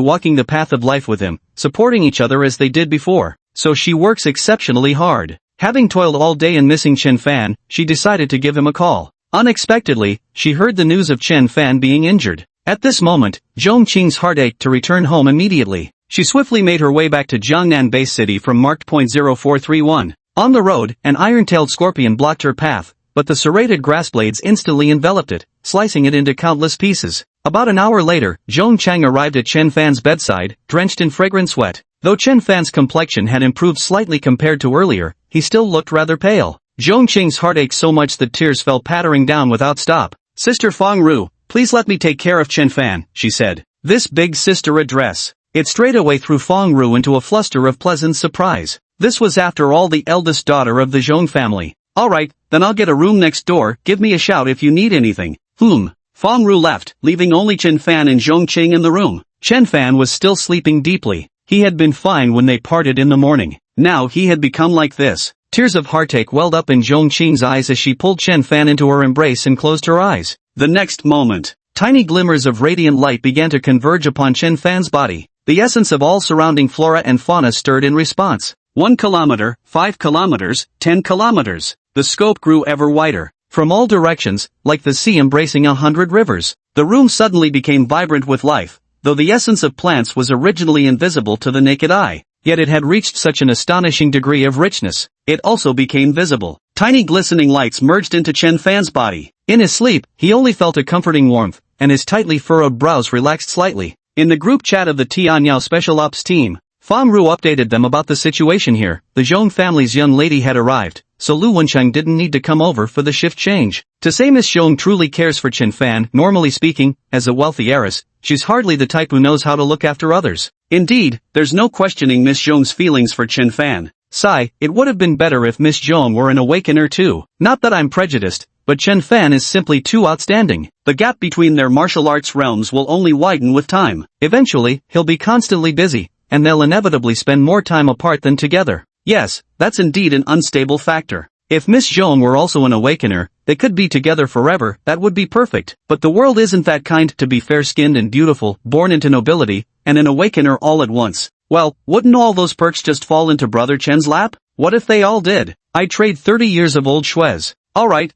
walking the path of life with him, supporting each other as they did before. So she works exceptionally hard. Having toiled all day and missing Chen Fan, she decided to give him a call. Unexpectedly, she heard the news of Chen Fan being injured. At this moment, Zhongqing's heart ached to return home immediately. She swiftly made her way back to Jiangnan Base City from marked point 0431. On the road, an iron-tailed scorpion blocked her path, but the serrated grass blades instantly enveloped it, slicing it into countless pieces. About an hour later, Zhong Chang arrived at Chen Fan's bedside, drenched in fragrant sweat. Though Chen Fan's complexion had improved slightly compared to earlier, he still looked rather pale. Zhong Qing's heart ached so much that tears fell pattering down without stop. "Sister Fang Ru, please let me take care of Chen Fan," she said. This big sister address. It straightaway threw Fang Ru into a fluster of pleasant surprise. This was after all the eldest daughter of the Zhong family. "Alright, then I'll get a room next door, give me a shout if you need anything." Fang Ru left, leaving only Chen Fan and Zhong Qing in the room. Chen Fan was still sleeping deeply. He had been fine when they parted in the morning. Now he had become like this. Tears of heartache welled up in Zhong Qing's eyes as she pulled Chen Fan into her embrace and closed her eyes. The next moment, tiny glimmers of radiant light began to converge upon Chen Fan's body. The essence of all surrounding flora and fauna stirred in response. 1 kilometer, 5 kilometers, 10 kilometers. The scope grew ever wider. From all directions, like the sea embracing 100 rivers, the room suddenly became vibrant with life. Though the essence of plants was originally invisible to the naked eye, yet it had reached such an astonishing degree of richness, it also became visible. Tiny glistening lights merged into Chen Fan's body. In his sleep, he only felt a comforting warmth, and his tightly furrowed brows relaxed slightly. In the group chat of the Tianyao Special Ops team, Fang Ru updated them about the situation here. The Zhong family's young lady had arrived, so Lu Wencheng didn't need to come over for the shift change. To say Miss Zhong truly cares for Chen Fan, normally speaking, as a wealthy heiress, she's hardly the type who knows how to look after others. Indeed, there's no questioning Miss Zhong's feelings for Chen Fan. Sigh, it would have been better if Miss Zhong were an awakener too. Not that I'm prejudiced, but Chen Fan is simply too outstanding. The gap between their martial arts realms will only widen with time. Eventually, he'll be constantly busy, and they'll inevitably spend more time apart than together. Yes, that's indeed an unstable factor. If Miss Zhong were also an awakener, they could be together forever. That would be perfect. But the world isn't that kind to be fair-skinned and beautiful, born into nobility, and an awakener all at once. Well, wouldn't all those perks just fall into Brother Chen's lap? What if they all did? I'd trade 30 years of old Shuez. Alright,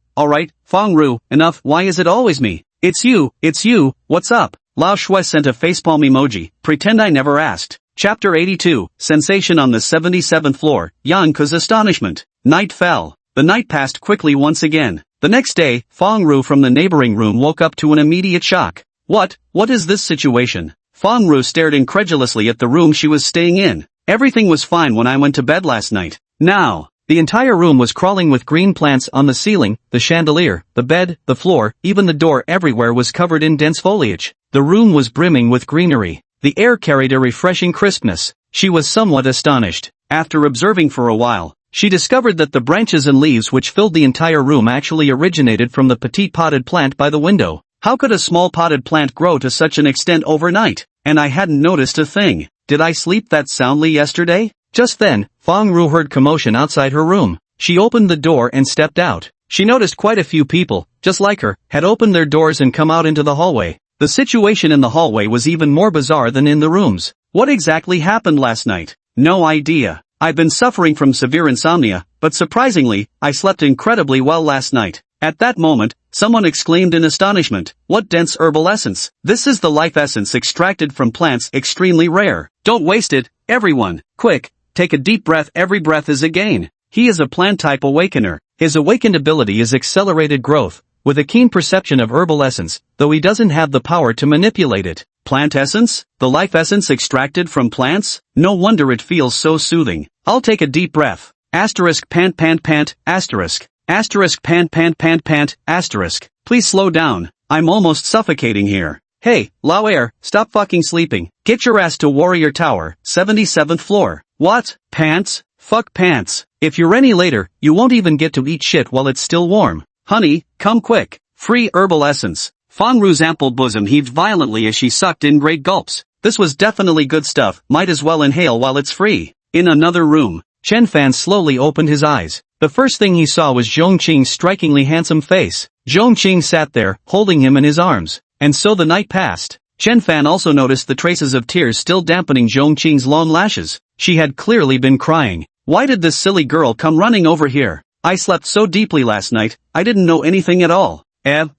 Fang Ru, enough. Why is it always me? It's you, what's up? Lao Shuez sent a facepalm emoji. Pretend I never asked. Chapter 82, Sensation on the 77th floor, Yan Ke's astonishment. Night fell. The night passed quickly once again. The next day, Fang Ru from the neighboring room woke up to an immediate shock. What is this situation? Fang Ru stared incredulously at the room she was staying in. Everything was fine when I went to bed last night. Now, the entire room was crawling with green plants on the ceiling, the chandelier, the bed, the floor, even the door. Everywhere was covered in dense foliage. The room was brimming with greenery. The air carried a refreshing crispness. She was somewhat astonished. After observing for a while, she discovered that the branches and leaves which filled the entire room actually originated from the petite potted plant by the window. How could a small potted plant grow to such an extent overnight? And I hadn't noticed a thing. Did I sleep that soundly yesterday? Just then, Fang Ru heard commotion outside her room. She opened the door and stepped out. She noticed quite a few people, just like her, had opened their doors and come out into the hallway. The situation in the hallway was even more bizarre than in the rooms. What exactly happened last night? No idea. I've been suffering from severe insomnia, but surprisingly, I slept incredibly well last night. At that moment, someone exclaimed in astonishment, "What dense herbal essence! This is the life essence extracted from plants, extremely rare. Don't waste it, everyone. Quick, take a deep breath. Every breath is a gain." He is a plant-type awakener. His awakened ability is accelerated growth, with a keen perception of herbal essence, though he doesn't have the power to manipulate it. Plant essence? The life essence extracted from plants? No wonder it feels so soothing. I'll take a deep breath. Asterisk pant. Asterisk. Asterisk pant pant pant pant, asterisk. Please slow down. I'm almost suffocating here. Hey, Lao Air, stop fucking sleeping. Get your ass to Warrior Tower, 77th floor. What? Pants? Fuck pants. If you're any later, you won't even get to eat shit while it's still warm. Honey, come quick. Free herbal essence. Fangru's ample bosom heaved violently as she sucked in great gulps. This was definitely good stuff, might as well inhale while it's free. In another room, Chen Fan slowly opened his eyes. The first thing he saw was Zhong Qing's strikingly handsome face. Zhong Qing sat there, holding him in his arms. And so the night passed. Chen Fan also noticed the traces of tears still dampening Zhong Qing's long lashes. She had clearly been crying. Why did this silly girl come running over here? I slept so deeply last night, I didn't know anything at all.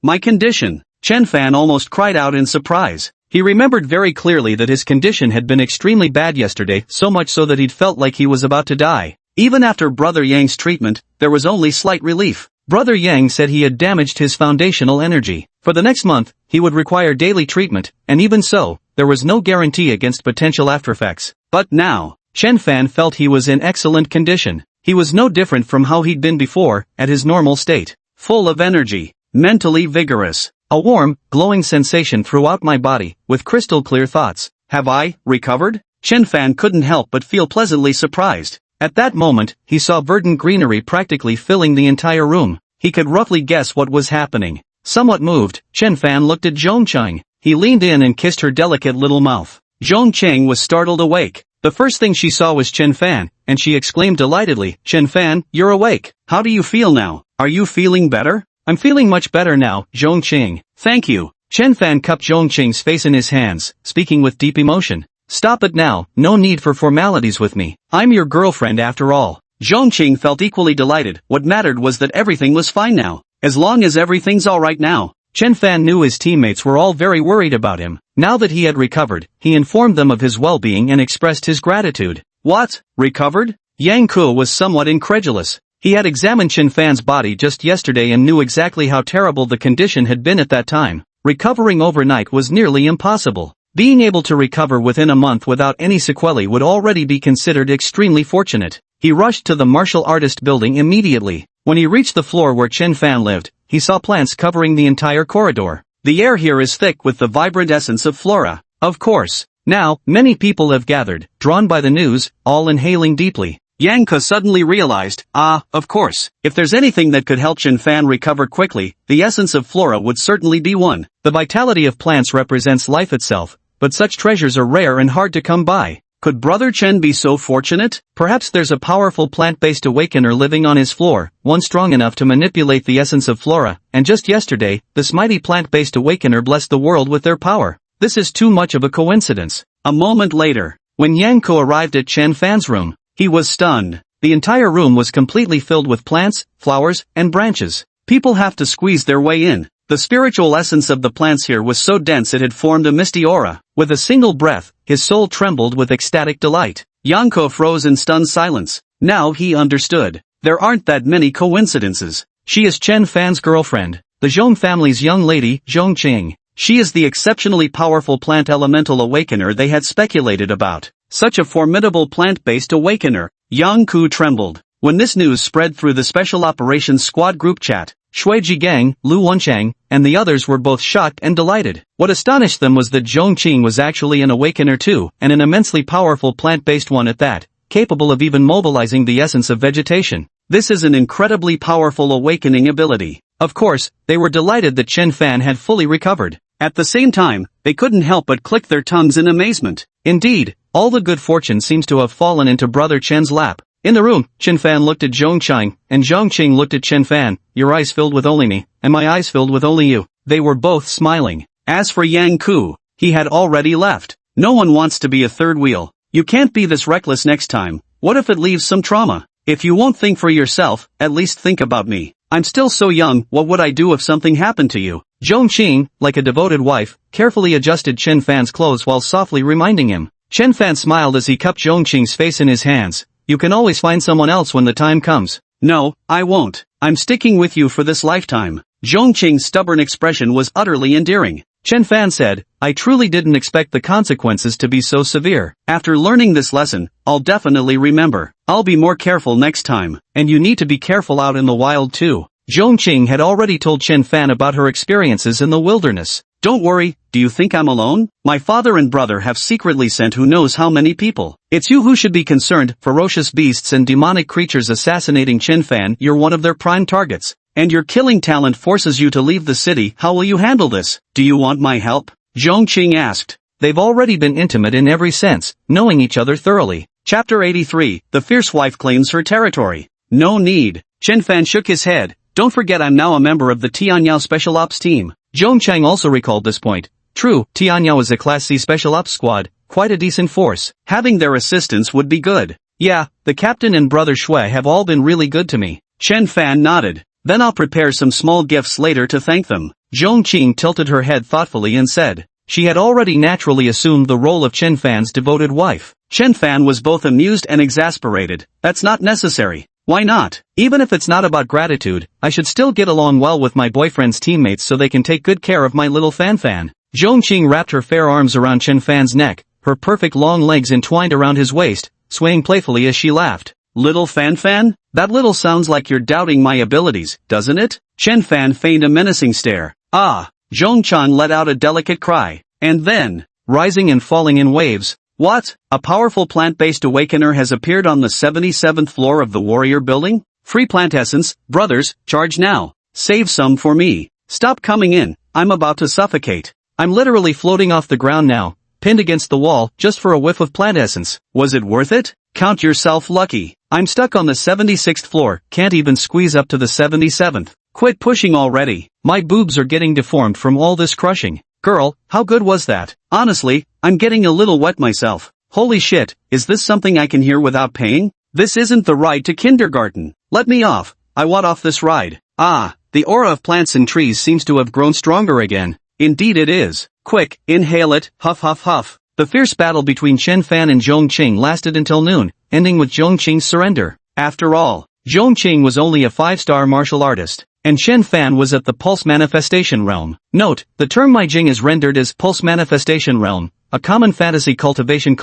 My condition. Chen Fan almost cried out in surprise. He remembered very clearly that his condition had been extremely bad yesterday, so much so that he'd felt like he was about to die. Even after Brother Yang's treatment, there was only slight relief. Brother Yang said he had damaged his foundational energy. For the next month, he would require daily treatment, and even so, there was no guarantee against potential aftereffects. But now, Chen Fan felt he was in excellent condition. He was no different from how he'd been before, at his normal state. Full of energy, mentally vigorous. A warm, glowing sensation throughout my body, with crystal clear thoughts. Have I recovered? Chen Fan couldn't help but feel pleasantly surprised. At that moment, he saw verdant greenery practically filling the entire room. He could roughly guess what was happening. Somewhat moved, Chen Fan looked at Zhong Qing. He leaned in and kissed her delicate little mouth. Zhong Qing was startled awake. The first thing she saw was Chen Fan, and she exclaimed delightedly, Chen Fan, you're awake. How do you feel now? Are you feeling better? I'm feeling much better now, Zhong Qing. Thank you. Chen Fan cupped Zhong Qing's face in his hands, speaking with deep emotion. Stop it now, no need for formalities with me. I'm your girlfriend after all. Zhong Qing felt equally delighted. What mattered was that everything was fine now. As long as everything's alright now. Chen Fan knew his teammates were all very worried about him. Now that he had recovered, he informed them of his well-being and expressed his gratitude. What? Recovered? Yang Ku was somewhat incredulous. He had examined Chen Fan's body just yesterday and knew exactly how terrible the condition had been at that time. Recovering overnight was nearly impossible. Being able to recover within a month without any sequelae would already be considered extremely fortunate. He rushed to the martial artist building immediately. When he reached the floor where Chen Fan lived, he saw plants covering the entire corridor. The air here is thick with the vibrant essence of flora. Of course. Now, many people have gathered, drawn by the news, all inhaling deeply. Yang Ke suddenly realized, of course, if there's anything that could help Chen Fan recover quickly, the essence of flora would certainly be one. The vitality of plants represents life itself, but such treasures are rare and hard to come by. Could Brother Chen be so fortunate? Perhaps there's a powerful plant-based awakener living on his floor, one strong enough to manipulate the essence of flora, and just yesterday, this mighty plant-based awakener blessed the world with their power. This is too much of a coincidence. A moment later, when Yang Ke arrived at Chen Fan's room, he was stunned. The entire room was completely filled with plants, flowers, and branches. People have to squeeze their way in. The spiritual essence of the plants here was so dense it had formed a misty aura. With a single breath, his soul trembled with ecstatic delight. Yang Ke froze in stunned silence. Now he understood. There aren't that many coincidences. She is Chen Fan's girlfriend, the Zhong family's young lady, Zhong Qing. She is the exceptionally powerful plant elemental awakener they had speculated about. Such a formidable plant-based awakener. Yang Ku trembled. When this news spread through the Special Operations Squad group chat, Shui Jigang, Lu Wenchang, and the others were both shocked and delighted. What astonished them was that Zhong Qing was actually an awakener too, and an immensely powerful plant-based one at that, capable of even mobilizing the essence of vegetation. This is an incredibly powerful awakening ability. Of course, they were delighted that Chen Fan had fully recovered. At the same time, they couldn't help but click their tongues in amazement. Indeed, all the good fortune seems to have fallen into Brother Chen's lap. In the room, Chen Fan looked at Zhong Qing, and Zhong Qing looked at Chen Fan. Your eyes filled with only me, and my eyes filled with only you. They were both smiling. As for Yang Ku, he had already left. No one wants to be a third wheel. You can't be this reckless next time. What if it leaves some trauma? If you won't think for yourself, at least think about me. I'm still so young, what would I do if something happened to you? Zhong Qing, like a devoted wife, carefully adjusted Chen Fan's clothes while softly reminding him. Chen Fan smiled as he cupped Zhong Qing's face in his hands. You can always find someone else when the time comes. No, I won't. I'm sticking with you for this lifetime. Zhong Qing's stubborn expression was utterly endearing. Chen Fan said, I truly didn't expect the consequences to be so severe. After learning this lesson, I'll definitely remember. I'll be more careful next time. And you need to be careful out in the wild too. Zhongqing had already told Chen Fan about her experiences in the wilderness. Don't worry, do you think I'm alone? My father and brother have secretly sent who knows how many people. It's you who should be concerned. Ferocious beasts and demonic creatures assassinating Chen Fan, you're one of their prime targets. And your killing talent forces you to leave the city. How will you handle this? Do you want my help? Zhongqing asked. They've already been intimate in every sense, knowing each other thoroughly. Chapter 83, The Fierce Wife Claims Her Territory. No need. Chen Fan shook his head. Don't forget I'm now a member of the Tianyao Special Ops team. Zhongchang also recalled this point. True, Tianyao is a Class C Special Ops squad, quite a decent force. Having their assistance would be good. Yeah, the captain and brother Shui have all been really good to me. Chen Fan nodded. Then I'll prepare some small gifts later to thank them. Zhongqing tilted her head thoughtfully and said. She had already naturally assumed the role of Chen Fan's devoted wife. Chen Fan was both amused and exasperated. That's not necessary. Why not? Even if it's not about gratitude, I should still get along well with my boyfriend's teammates so they can take good care of my little Fan. Zhongqing wrapped her fair arms around Chen Fan's neck, her perfect long legs entwined around his waist, swaying playfully as she laughed. Little Fan? That little sounds like you're doubting my abilities, doesn't it? Chen Fan feigned a menacing stare. Ah! Zhongchan let out a delicate cry. And then, rising and falling in waves. What? A powerful plant-based awakener has appeared on the 77th floor of the warrior building? Free plant essence, brothers, charge now. Save some for me. Stop coming in, I'm about to suffocate. I'm literally floating off the ground now, pinned against the wall, just for a whiff of plant essence. Was it worth it? Count yourself lucky. I'm stuck on the 76th floor, can't even squeeze up to the 77th. Quit pushing already. My boobs are getting deformed from all this crushing. Girl, how good was that? Honestly, I'm getting a little wet myself. Holy shit, is this something I can hear without paying? This isn't the ride to kindergarten. Let me off. I want off this ride. Ah, the aura of plants and trees seems to have grown stronger again. Indeed it is. Quick, inhale it, huff huff huff. The fierce battle between Chen Fan and Zhongqing lasted until noon, ending with Zhongqing's surrender. After all, Zhongqing was only a 5-star martial artist, and Chen Fan was at the Pulse Manifestation Realm. Note, the term Maijing is rendered as Pulse Manifestation Realm, a common fantasy cultivation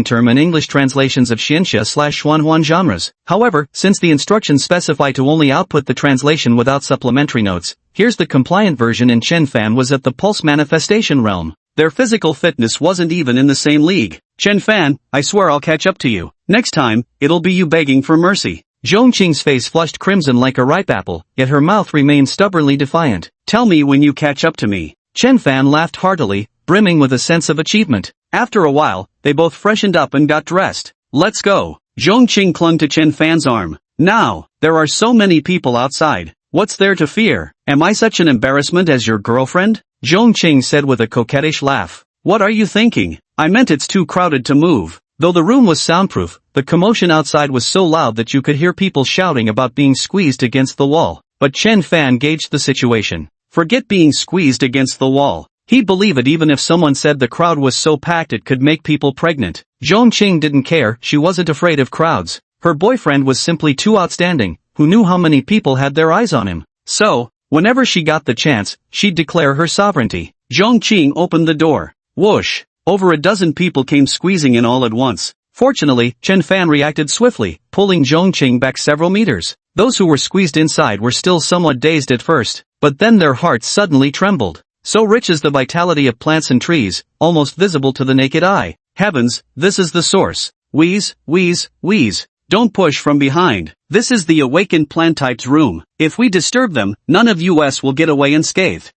term in English translations of Xianxia/Xuanhuan genres. However, since the instructions specify to only output the translation without supplementary notes, here's the compliant version and Chen Fan was at the Pulse Manifestation Realm. Their physical fitness wasn't even in the same league. Chen Fan, I swear I'll catch up to you. Next time, it'll be you begging for mercy. Zhongqing's face flushed crimson like a ripe apple, yet her mouth remained stubbornly defiant. Tell me when you catch up to me. Chen Fan laughed heartily, brimming with a sense of achievement. After a while, they both freshened up and got dressed. Let's go. Zhongqing clung to Chen Fan's arm. Now, there are so many people outside. What's there to fear? Am I such an embarrassment as your girlfriend? Zhongqing said with a coquettish laugh. What are you thinking? I meant it's too crowded to move. Though the room was soundproof, the commotion outside was so loud that you could hear people shouting about being squeezed against the wall. But Chen Fan gauged the situation. Forget being squeezed against the wall. He'd believe it even if someone said the crowd was so packed it could make people pregnant. Zhongqing didn't care, she wasn't afraid of crowds. Her boyfriend was simply too outstanding, who knew how many people had their eyes on him. So, whenever she got the chance, she'd declare her sovereignty. Zhongqing opened the door. Whoosh! Over a dozen people came squeezing in all at once. Fortunately, Chen Fan reacted swiftly, pulling Zhongqing back several meters. Those who were squeezed inside were still somewhat dazed at first, but then their hearts suddenly trembled. So rich is the vitality of plants and trees, almost visible to the naked eye. Heavens, this is the source. Wheeze, wheeze, wheeze. Don't push from behind. This is the awakened plant type's room. If we disturb them, none of us will get away unscathed.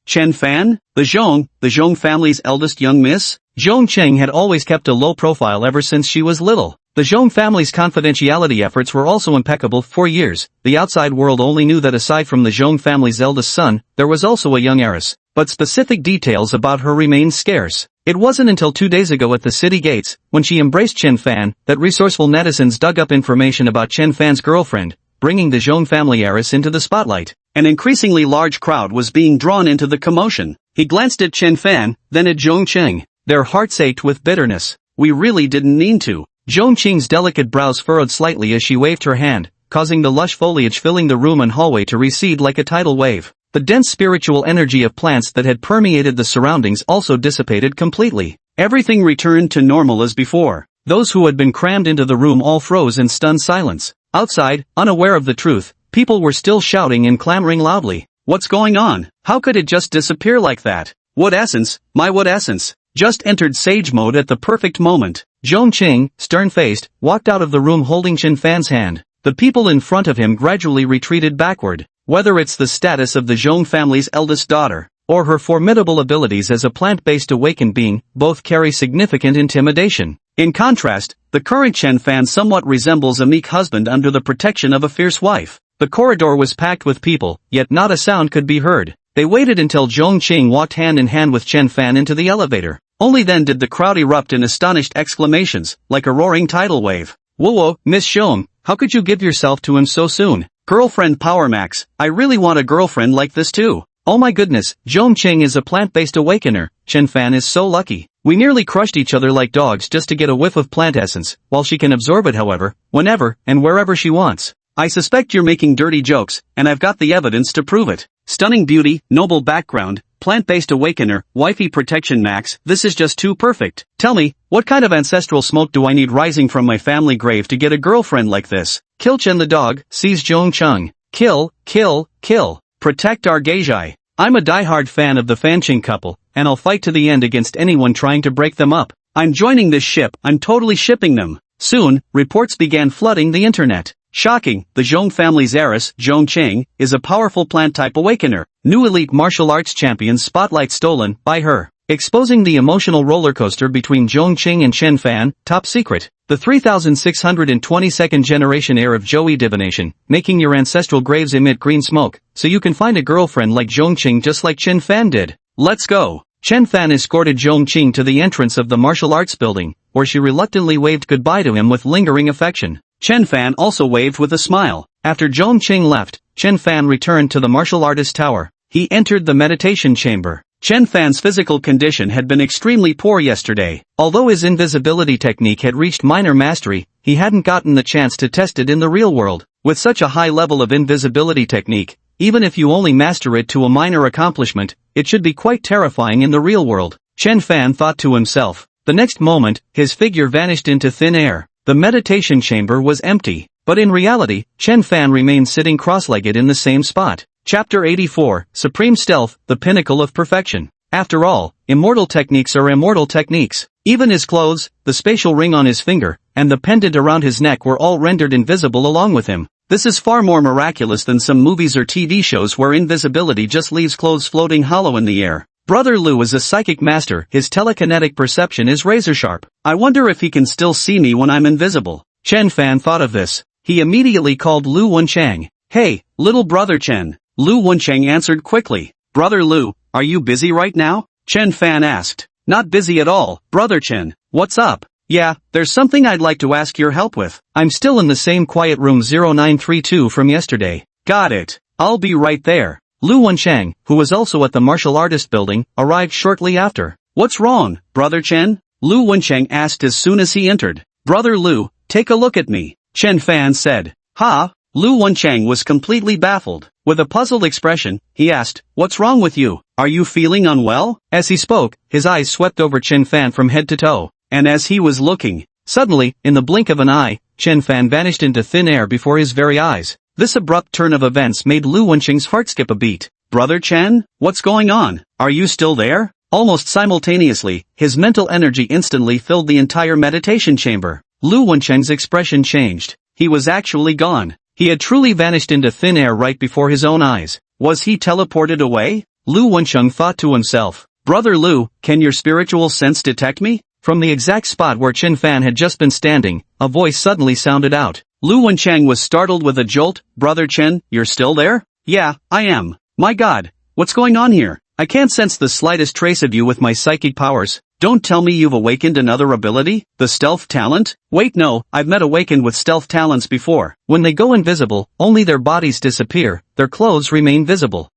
Chen Fan? The Zhong family's eldest young miss? Zhongqing had always kept a low profile ever since she was little. The Zhong family's confidentiality efforts were also impeccable. For years, the outside world only knew that aside from the Zhong family's eldest son, there was also a young heiress, but specific details about her remained scarce. It wasn't until 2 days ago at the city gates, when she embraced Chen Fan, that resourceful netizens dug up information about Chen Fan's girlfriend, bringing the Zhong family heiress into the spotlight. An increasingly large crowd was being drawn into the commotion. He glanced at Chen Fan, then at Zhongqing. Their hearts ached with bitterness. We really didn't mean to. Zhongqing's delicate brows furrowed slightly as she waved her hand, causing the lush foliage filling the room and hallway to recede like a tidal wave. The dense spiritual energy of plants that had permeated the surroundings also dissipated completely. Everything returned to normal as before. Those who had been crammed into the room all froze in stunned silence. Outside, unaware of the truth, people were still shouting and clamoring loudly. What's going on? How could it just disappear like that? Wood essence, my wood essence, just entered sage mode at the perfect moment. Zhong Qing, stern-faced, walked out of the room holding Chen Fan's hand. The people in front of him gradually retreated backward. Whether it's the status of the Zhong family's eldest daughter, or her formidable abilities as a plant-based awakened being, both carry significant intimidation. In contrast, the current Chen Fan somewhat resembles a meek husband under the protection of a fierce wife. The corridor was packed with people, yet not a sound could be heard. They waited until Zhong Qing walked hand in hand with Chen Fan into the elevator. Only then did the crowd erupt in astonished exclamations, like a roaring tidal wave. Whoa, Miss Zhong, how could you give yourself to him so soon? Girlfriend Power Max, I really want a girlfriend like this too. Oh my goodness, Zhong Qing is a plant-based awakener. Chen Fan is so lucky. We nearly crushed each other like dogs just to get a whiff of plant essence, while she can absorb it however, whenever, and wherever she wants. I suspect you're making dirty jokes, and I've got the evidence to prove it. Stunning beauty, noble background, plant-based awakener, wifey protection max, this is just too perfect. Tell me, what kind of ancestral smoke do I need rising from my family grave to get a girlfriend like this? Kill Chen the dog, sees Zhong Qing. Kill, kill, kill. Protect our Geijai. I'm a diehard fan of the Fanqing couple, and I'll fight to the end against anyone trying to break them up. I'm joining this ship, I'm totally shipping them. Soon, reports began flooding the internet. Shocking, the Zhong family's heiress, Zhong Qing, is a powerful plant-type awakener. New elite martial arts champion spotlight stolen by her. Exposing the emotional roller coaster between Zhong Qing and Chen Fan, top secret. The 3622nd generation heir of Zhou divination, making your ancestral graves emit green smoke, so you can find a girlfriend like Zhong Qing just like Chen Fan did. Let's go. Chen Fan escorted Zhong Qing to the entrance of the martial arts building, where she reluctantly waved goodbye to him with lingering affection. Chen Fan also waved with a smile. After Zhong Qing left, Chen Fan returned to the martial artist tower. He entered the meditation chamber. Chen Fan's physical condition had been extremely poor yesterday. Although his invisibility technique had reached minor mastery, he hadn't gotten the chance to test it in the real world. With such a high level of invisibility technique, even if you only master it to a minor accomplishment, it should be quite terrifying in the real world. Chen Fan thought to himself. The next moment, his figure vanished into thin air. The meditation chamber was empty, but in reality, Chen Fan remained sitting cross-legged in the same spot. Chapter 84, Supreme Stealth, the Pinnacle of Perfection. After all, immortal techniques are immortal techniques. Even his clothes, the spatial ring on his finger, and the pendant around his neck were all rendered invisible along with him. This is far more miraculous than some movies or TV shows where invisibility just leaves clothes floating hollow in the air. Brother Lu is a psychic master, his telekinetic perception is razor-sharp. I wonder if he can still see me when I'm invisible. Chen Fan thought of this. He immediately called Lu Wenchang. Hey, little brother Chen. Lu Wenchang answered quickly. Brother Lu, are you busy right now? Chen Fan asked. Not busy at all, brother Chen. What's up? Yeah, there's something I'd like to ask your help with. I'm still in the same quiet room 0932 from yesterday. Got it. I'll be right there. Lu Wenchang, who was also at the martial artist building, arrived shortly after. What's wrong, brother Chen? Lu Wenchang asked as soon as he entered. Brother Lu, take a look at me. Chen Fan said. Ha? Lu Wenchang was completely baffled. With a puzzled expression, he asked, what's wrong with you? Are you feeling unwell? As he spoke, his eyes swept over Chen Fan from head to toe. And as he was looking, suddenly, in the blink of an eye, Chen Fan vanished into thin air before his very eyes. This abrupt turn of events made Lu Wenchang's heart skip a beat. Brother Chen, what's going on? Are you still there? Almost simultaneously, his mental energy instantly filled the entire meditation chamber. Lu Wenchang's expression changed. He was actually gone. He had truly vanished into thin air right before his own eyes. Was he teleported away? Lu Wenchang thought to himself. Brother Lu, can your spiritual sense detect me? From the exact spot where Chen Fan had just been standing, a voice suddenly sounded out. Lu Wenchang was startled with a jolt. Brother Chen, you're still there? Yeah, I am. My God, what's going on here? I can't sense the slightest trace of you with my psychic powers. Don't tell me you've awakened another ability? The stealth talent? Wait, no, I've met awakened with stealth talents before. When they go invisible, only their bodies disappear, their clothes remain visible.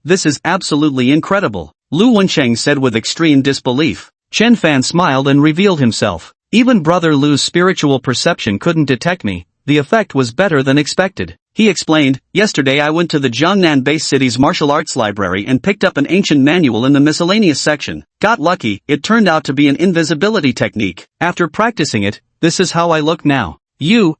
This is absolutely incredible. Lu Wenchang said with extreme disbelief. Chen Fan smiled and revealed himself. Even Brother Lu's spiritual perception couldn't detect me. The effect was better than expected. He explained, yesterday I went to the Jiangnan-based city's martial arts library and picked up an ancient manual in the miscellaneous section. Got lucky, it turned out to be an invisibility technique. After practicing it, this is how I look now. You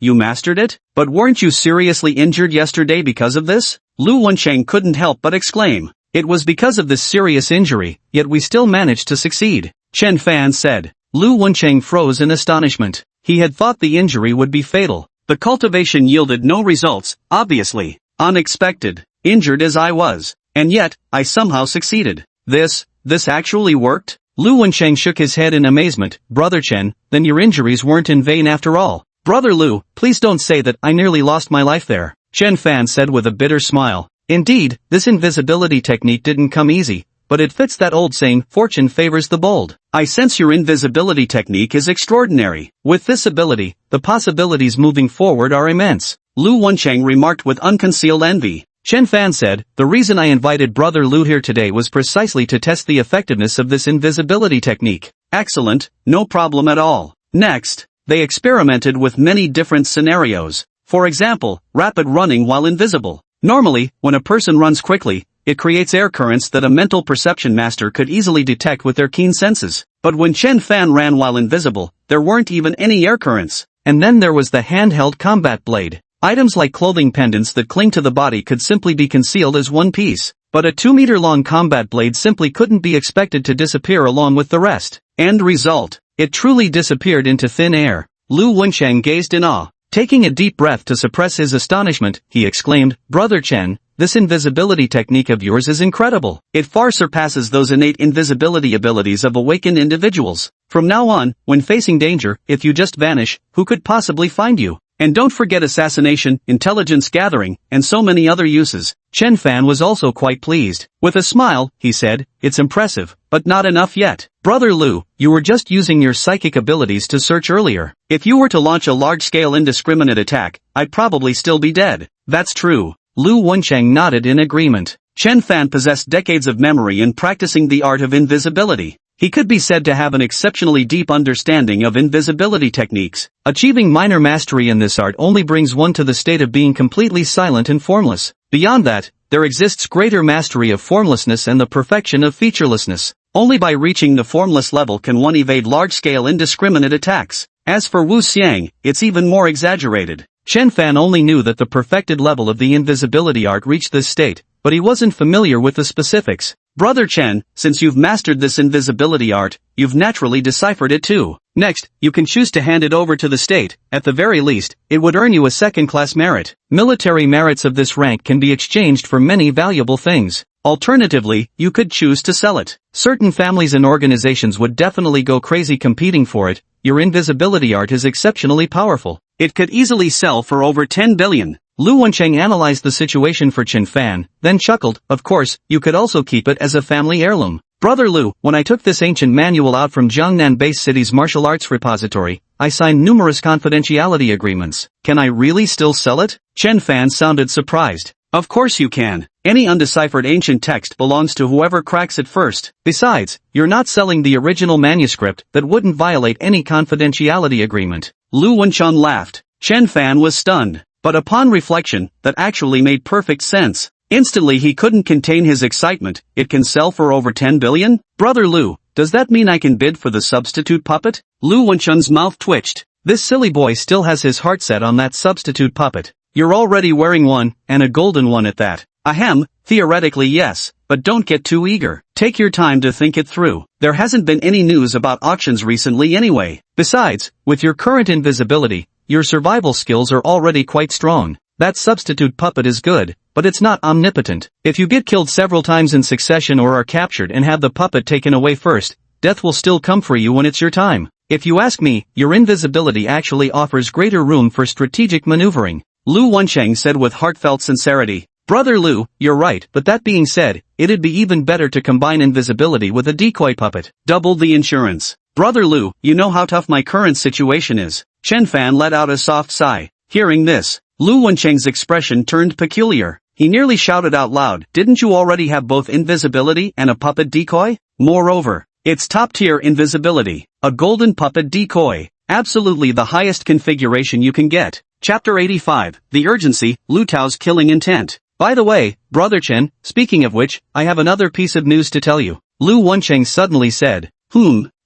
mastered it? But weren't you seriously injured yesterday because of this? Lu Wencheng couldn't help but exclaim. It was because of this serious injury, yet we still managed to succeed. Chen Fan said. Lu Wencheng froze in astonishment. He had thought the injury would be fatal. The cultivation yielded no results, obviously. Unexpected. Injured as I was. And yet, I somehow succeeded. This actually worked? Lu Wencheng shook his head in amazement. Brother Chen, then your injuries weren't in vain after all. Brother Lu, please don't say that I nearly lost my life there. Chen Fan said with a bitter smile. Indeed, this invisibility technique didn't come easy, but it fits that old saying, fortune favors the bold. I sense your invisibility technique is extraordinary. With this ability, the possibilities moving forward are immense. Lu Wencheng remarked with unconcealed envy. Chen Fan said, the reason I invited Brother Lu here today was precisely to test the effectiveness of this invisibility technique. Excellent, no problem at all. Next, they experimented with many different scenarios. For example, rapid running while invisible. Normally, when a person runs quickly, it creates air currents that a mental perception master could easily detect with their keen senses. But when Chen Fan ran while invisible, there weren't even any air currents. And then there was the handheld combat blade. Items like clothing pendants that cling to the body could simply be concealed as one piece. But a 2-meter-long combat blade simply couldn't be expected to disappear along with the rest. End result. It truly disappeared into thin air. Lu Wencheng gazed in awe. Taking a deep breath to suppress his astonishment, he exclaimed, Brother Chen, this invisibility technique of yours is incredible. It far surpasses those innate invisibility abilities of awakened individuals. From now on, when facing danger, if you just vanish, who could possibly find you? And don't forget assassination, intelligence gathering, and so many other uses. Chen Fan was also quite pleased. With a smile, he said, it's impressive, but not enough yet. Brother Lu, you were just using your psychic abilities to search earlier. If you were to launch a large-scale indiscriminate attack, I'd probably still be dead. That's true. Lu Wencheng nodded in agreement. Chen Fan possessed decades of memory in practicing the art of invisibility. He could be said to have an exceptionally deep understanding of invisibility techniques. Achieving minor mastery in this art only brings one to the state of being completely silent and formless. Beyond that, there exists greater mastery of formlessness and the perfection of featurelessness. Only by reaching the formless level can one evade large-scale indiscriminate attacks. As for Wu Xiang, it's even more exaggerated. Chen Fan only knew that the perfected level of the invisibility art reached this state, but he wasn't familiar with the specifics. Brother Chen, since you've mastered this invisibility art, you've naturally deciphered it too. Next, you can choose to hand it over to the state. At the very least, it would earn you a second-class merit. Military merits of this rank can be exchanged for many valuable things. Alternatively, you could choose to sell it. Certain families and organizations would definitely go crazy competing for it. Your invisibility art is exceptionally powerful. It could easily sell for over 10 billion. Lu Wencheng analyzed the situation for Chen Fan, then chuckled, of course, you could also keep it as a family heirloom. Brother Lu, when I took this ancient manual out from Jiangnan-based city's martial arts repository, I signed numerous confidentiality agreements. Can I really still sell it? Chen Fan sounded surprised. Of course you can. Any undeciphered ancient text belongs to whoever cracks it first. Besides, you're not selling the original manuscript that wouldn't violate any confidentiality agreement. Lu Wencheng laughed. Chen Fan was stunned. But upon reflection, that actually made perfect sense. Instantly he couldn't contain his excitement. It can sell for over 10 billion? Brother Lu, does that mean I can bid for the substitute puppet? Lu Wencheng's mouth twitched. This silly boy still has his heart set on that substitute puppet. You're already wearing one, and a golden one at that. Ahem, theoretically yes, but don't get too eager. Take your time to think it through. There hasn't been any news about auctions recently anyway. Besides, with your current invisibility, your survival skills are already quite strong. That substitute puppet is good, but it's not omnipotent. If you get killed several times in succession or are captured and have the puppet taken away first, death will still come for you when it's your time. If you ask me, your invisibility actually offers greater room for strategic maneuvering. Lu Wencheng said with heartfelt sincerity. Brother Lu, you're right, but that being said, it'd be even better to combine invisibility with a decoy puppet. Double the insurance. Brother Lu, you know how tough my current situation is. Chen Fan let out a soft sigh. Hearing this, Lu Wencheng's expression turned peculiar. He nearly shouted out loud, didn't you already have both invisibility and a puppet decoy? Moreover, it's top-tier invisibility. A golden puppet decoy. Absolutely the highest configuration you can get. Chapter 85, The Urgency, Lu Tao's Killing Intent. By the way, Brother Chen, speaking of which, I have another piece of news to tell you. Lu Wencheng suddenly said.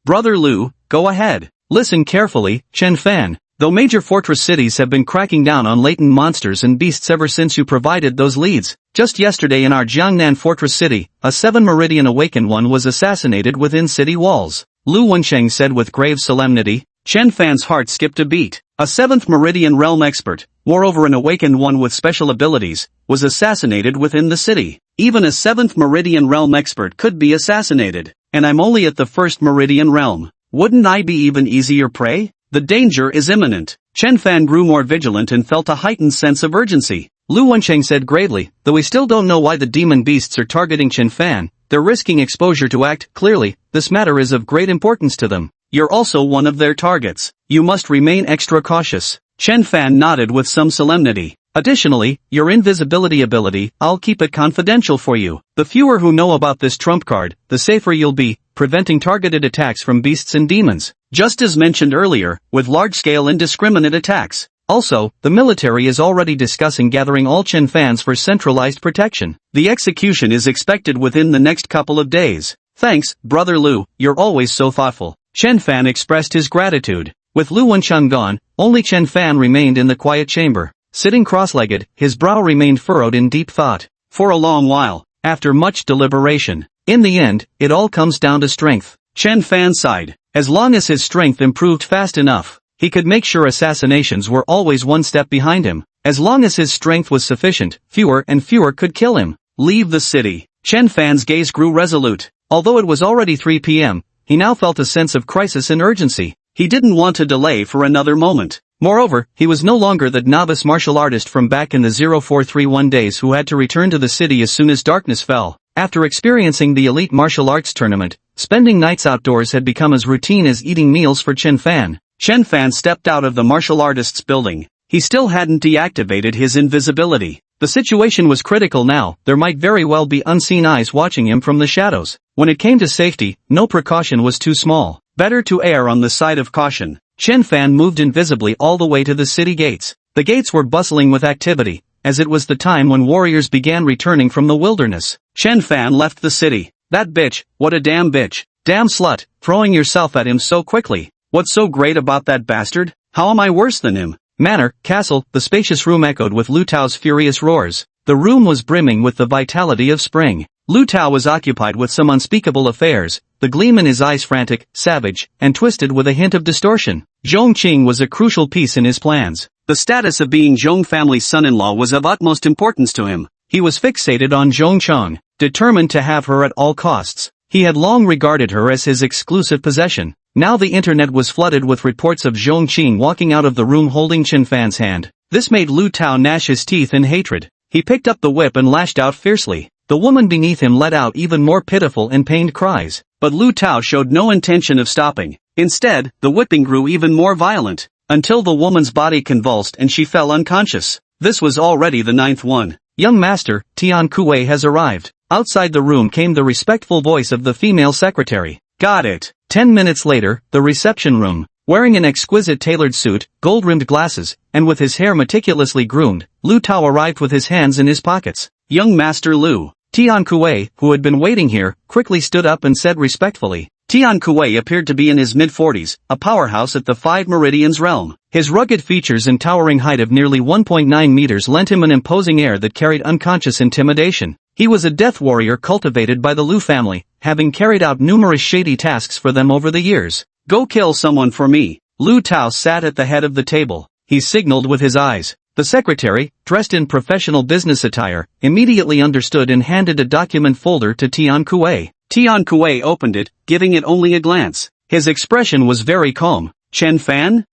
Brother Lu, go ahead. Listen carefully, Chen Fan. Though major fortress cities have been cracking down on latent monsters and beasts ever since you provided those leads, just yesterday in our Jiangnan fortress city, a 7-meridian awakened one was assassinated within city walls. Lu Wencheng said with grave solemnity. Chen Fan's heart skipped a beat. A 7th meridian realm expert, moreover an awakened one with special abilities, was assassinated within the city. Even a 7th meridian realm expert could be assassinated, and I'm only at the 1st meridian realm. Wouldn't I be even easier prey? The danger is imminent. Chen Fan grew more vigilant and felt a heightened sense of urgency. Lu Wencheng said gravely, though we still don't know why the demon beasts are targeting Chen Fan, they're risking exposure to act. Clearly, this matter is of great importance to them. You're also one of their targets. You must remain extra cautious. Chen Fan nodded with some solemnity. Additionally, your invisibility ability, I'll keep it confidential for you. The fewer who know about this trump card, the safer you'll be, preventing targeted attacks from beasts and demons. Just as mentioned earlier, with large-scale indiscriminate attacks. Also, the military is already discussing gathering all Chen Fans for centralized protection. The execution is expected within the next couple of days. Thanks, Brother Lu, you're always so thoughtful. Chen Fan expressed his gratitude. With Lu Wencheng gone, only Chen Fan remained in the quiet chamber. Sitting cross-legged, his brow remained furrowed in deep thought. For a long while, after much deliberation, in the end, it all comes down to strength. Chen Fan sighed. As long as his strength improved fast enough, he could make sure assassinations were always one step behind him. As long as his strength was sufficient, fewer and fewer could kill him. Leave the city. Chen Fan's gaze grew resolute. Although it was already 3 p.m., he now felt a sense of crisis and urgency. He didn't want to delay for another moment. Moreover, he was no longer that novice martial artist from back in the 0431 days who had to return to the city as soon as darkness fell. After experiencing the elite martial arts tournament, spending nights outdoors had become as routine as eating meals for Chen Fan. Chen Fan stepped out of the martial artists building. He still hadn't deactivated his invisibility. The situation was critical now. There might very well be unseen eyes watching him from the shadows. When it came to safety, no precaution was too small. Better to err on the side of caution. Chen Fan moved invisibly all the way to the city gates. The gates were bustling with activity, as it was the time when warriors began returning from the wilderness. Chen Fan left the city. That bitch, what a damn bitch. Damn slut, throwing yourself at him so quickly. What's so great about that bastard? How am I worse than him? Manor, castle, the spacious room echoed with Lu Tao's furious roars. The room was brimming with the vitality of spring. Lu Tao was occupied with some unspeakable affairs, the gleam in his eyes frantic, savage, and twisted with a hint of distortion. Zhong Qing was a crucial piece in his plans. The status of being Zhong family's son-in-law was of utmost importance to him. He was fixated on Zhong Cheng, determined to have her at all costs. He had long regarded her as his exclusive possession. Now the internet was flooded with reports of Zhong Qing walking out of the room holding Chen Fan's hand. This made Lu Tao gnash his teeth in hatred. He picked up the whip and lashed out fiercely. The woman beneath him let out even more pitiful and pained cries. But Lu Tao showed no intention of stopping. Instead, the whipping grew even more violent, until the woman's body convulsed and she fell unconscious. This was already the 9th one. Young master, Tian Kuei has arrived. Outside the room came the respectful voice of the female secretary. Got it. 10 minutes later, the reception room. Wearing an exquisite tailored suit, gold-rimmed glasses, and with his hair meticulously groomed, Lu Tao arrived with his hands in his pockets. Young Master Lu. Tian Kuei, who had been waiting here, quickly stood up and said respectfully. Tian Kuei appeared to be in his mid-40s, a powerhouse at the 5 Meridians realm. His rugged features and towering height of nearly 1.9 meters lent him an imposing air that carried unconscious intimidation. He was a death warrior cultivated by the Lu family, having carried out numerous shady tasks for them over the years. Go kill someone for me. Lu Tao sat at the head of the table. He signaled with his eyes. The secretary, dressed in professional business attire, immediately understood and handed a document folder to Tian Kuei. Tian Kuei opened it, giving it only a glance. His expression was very calm. Chen Fan?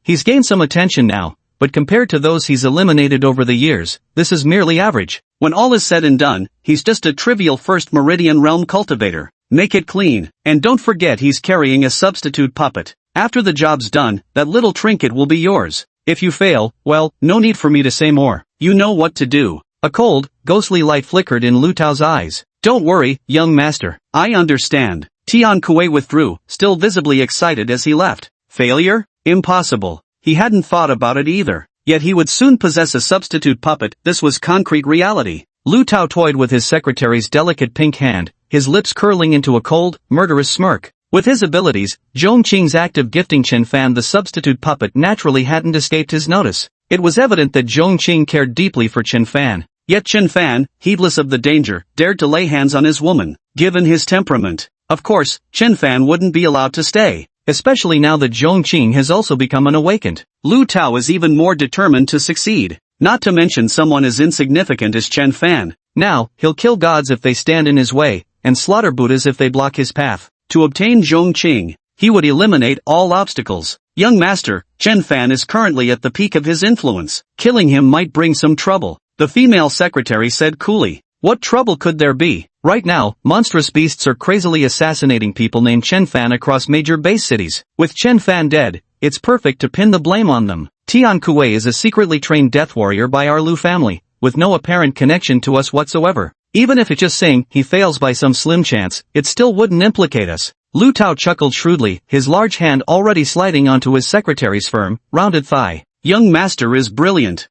He's gained some attention now, but compared to those he's eliminated over the years, this is merely average. When all is said and done, he's just a trivial 1st Meridian realm cultivator. Make it clean, and don't forget he's carrying a substitute puppet. After the job's done, that little trinket will be yours. If you fail, well, no need for me to say more. You know what to do. A cold, ghostly light flickered in Lu Tao's eyes. Don't worry, young master. I understand. Tian Kuei withdrew, still visibly excited as he left. Failure? Impossible. He hadn't thought about it either. Yet he would soon possess a substitute puppet. This was concrete reality. Lu Tao toyed with his secretary's delicate pink hand, his lips curling into a cold, murderous smirk. With his abilities, Zhong Qing's active gifting Chen Fan the substitute puppet naturally hadn't escaped his notice. It was evident that Zhong Qing cared deeply for Chen Fan. Yet Chen Fan, heedless of the danger, dared to lay hands on his woman. Given his temperament, of course, Chen Fan wouldn't be allowed to stay. Especially now that Zhong Qing has also become unawakened. Lu Tao is even more determined to succeed. Not to mention someone as insignificant as Chen Fan. Now, he'll kill gods if they stand in his way, and slaughter Buddhas if they block his path. To obtain Zhong Qing, he would eliminate all obstacles. Young master, Chen Fan is currently at the peak of his influence. Killing him might bring some trouble. The female secretary said coolly. What trouble could there be? Right now, monstrous beasts are crazily assassinating people named Chen Fan across major base cities. With Chen Fan dead, it's perfect to pin the blame on them. Tian Kuei is a secretly trained death warrior by our Lu family, with no apparent connection to us whatsoever. Even if it's just saying he fails by some slim chance, it still wouldn't implicate us. Lu Tao chuckled shrewdly, his large hand already sliding onto his secretary's firm, rounded thigh. Young master is brilliant.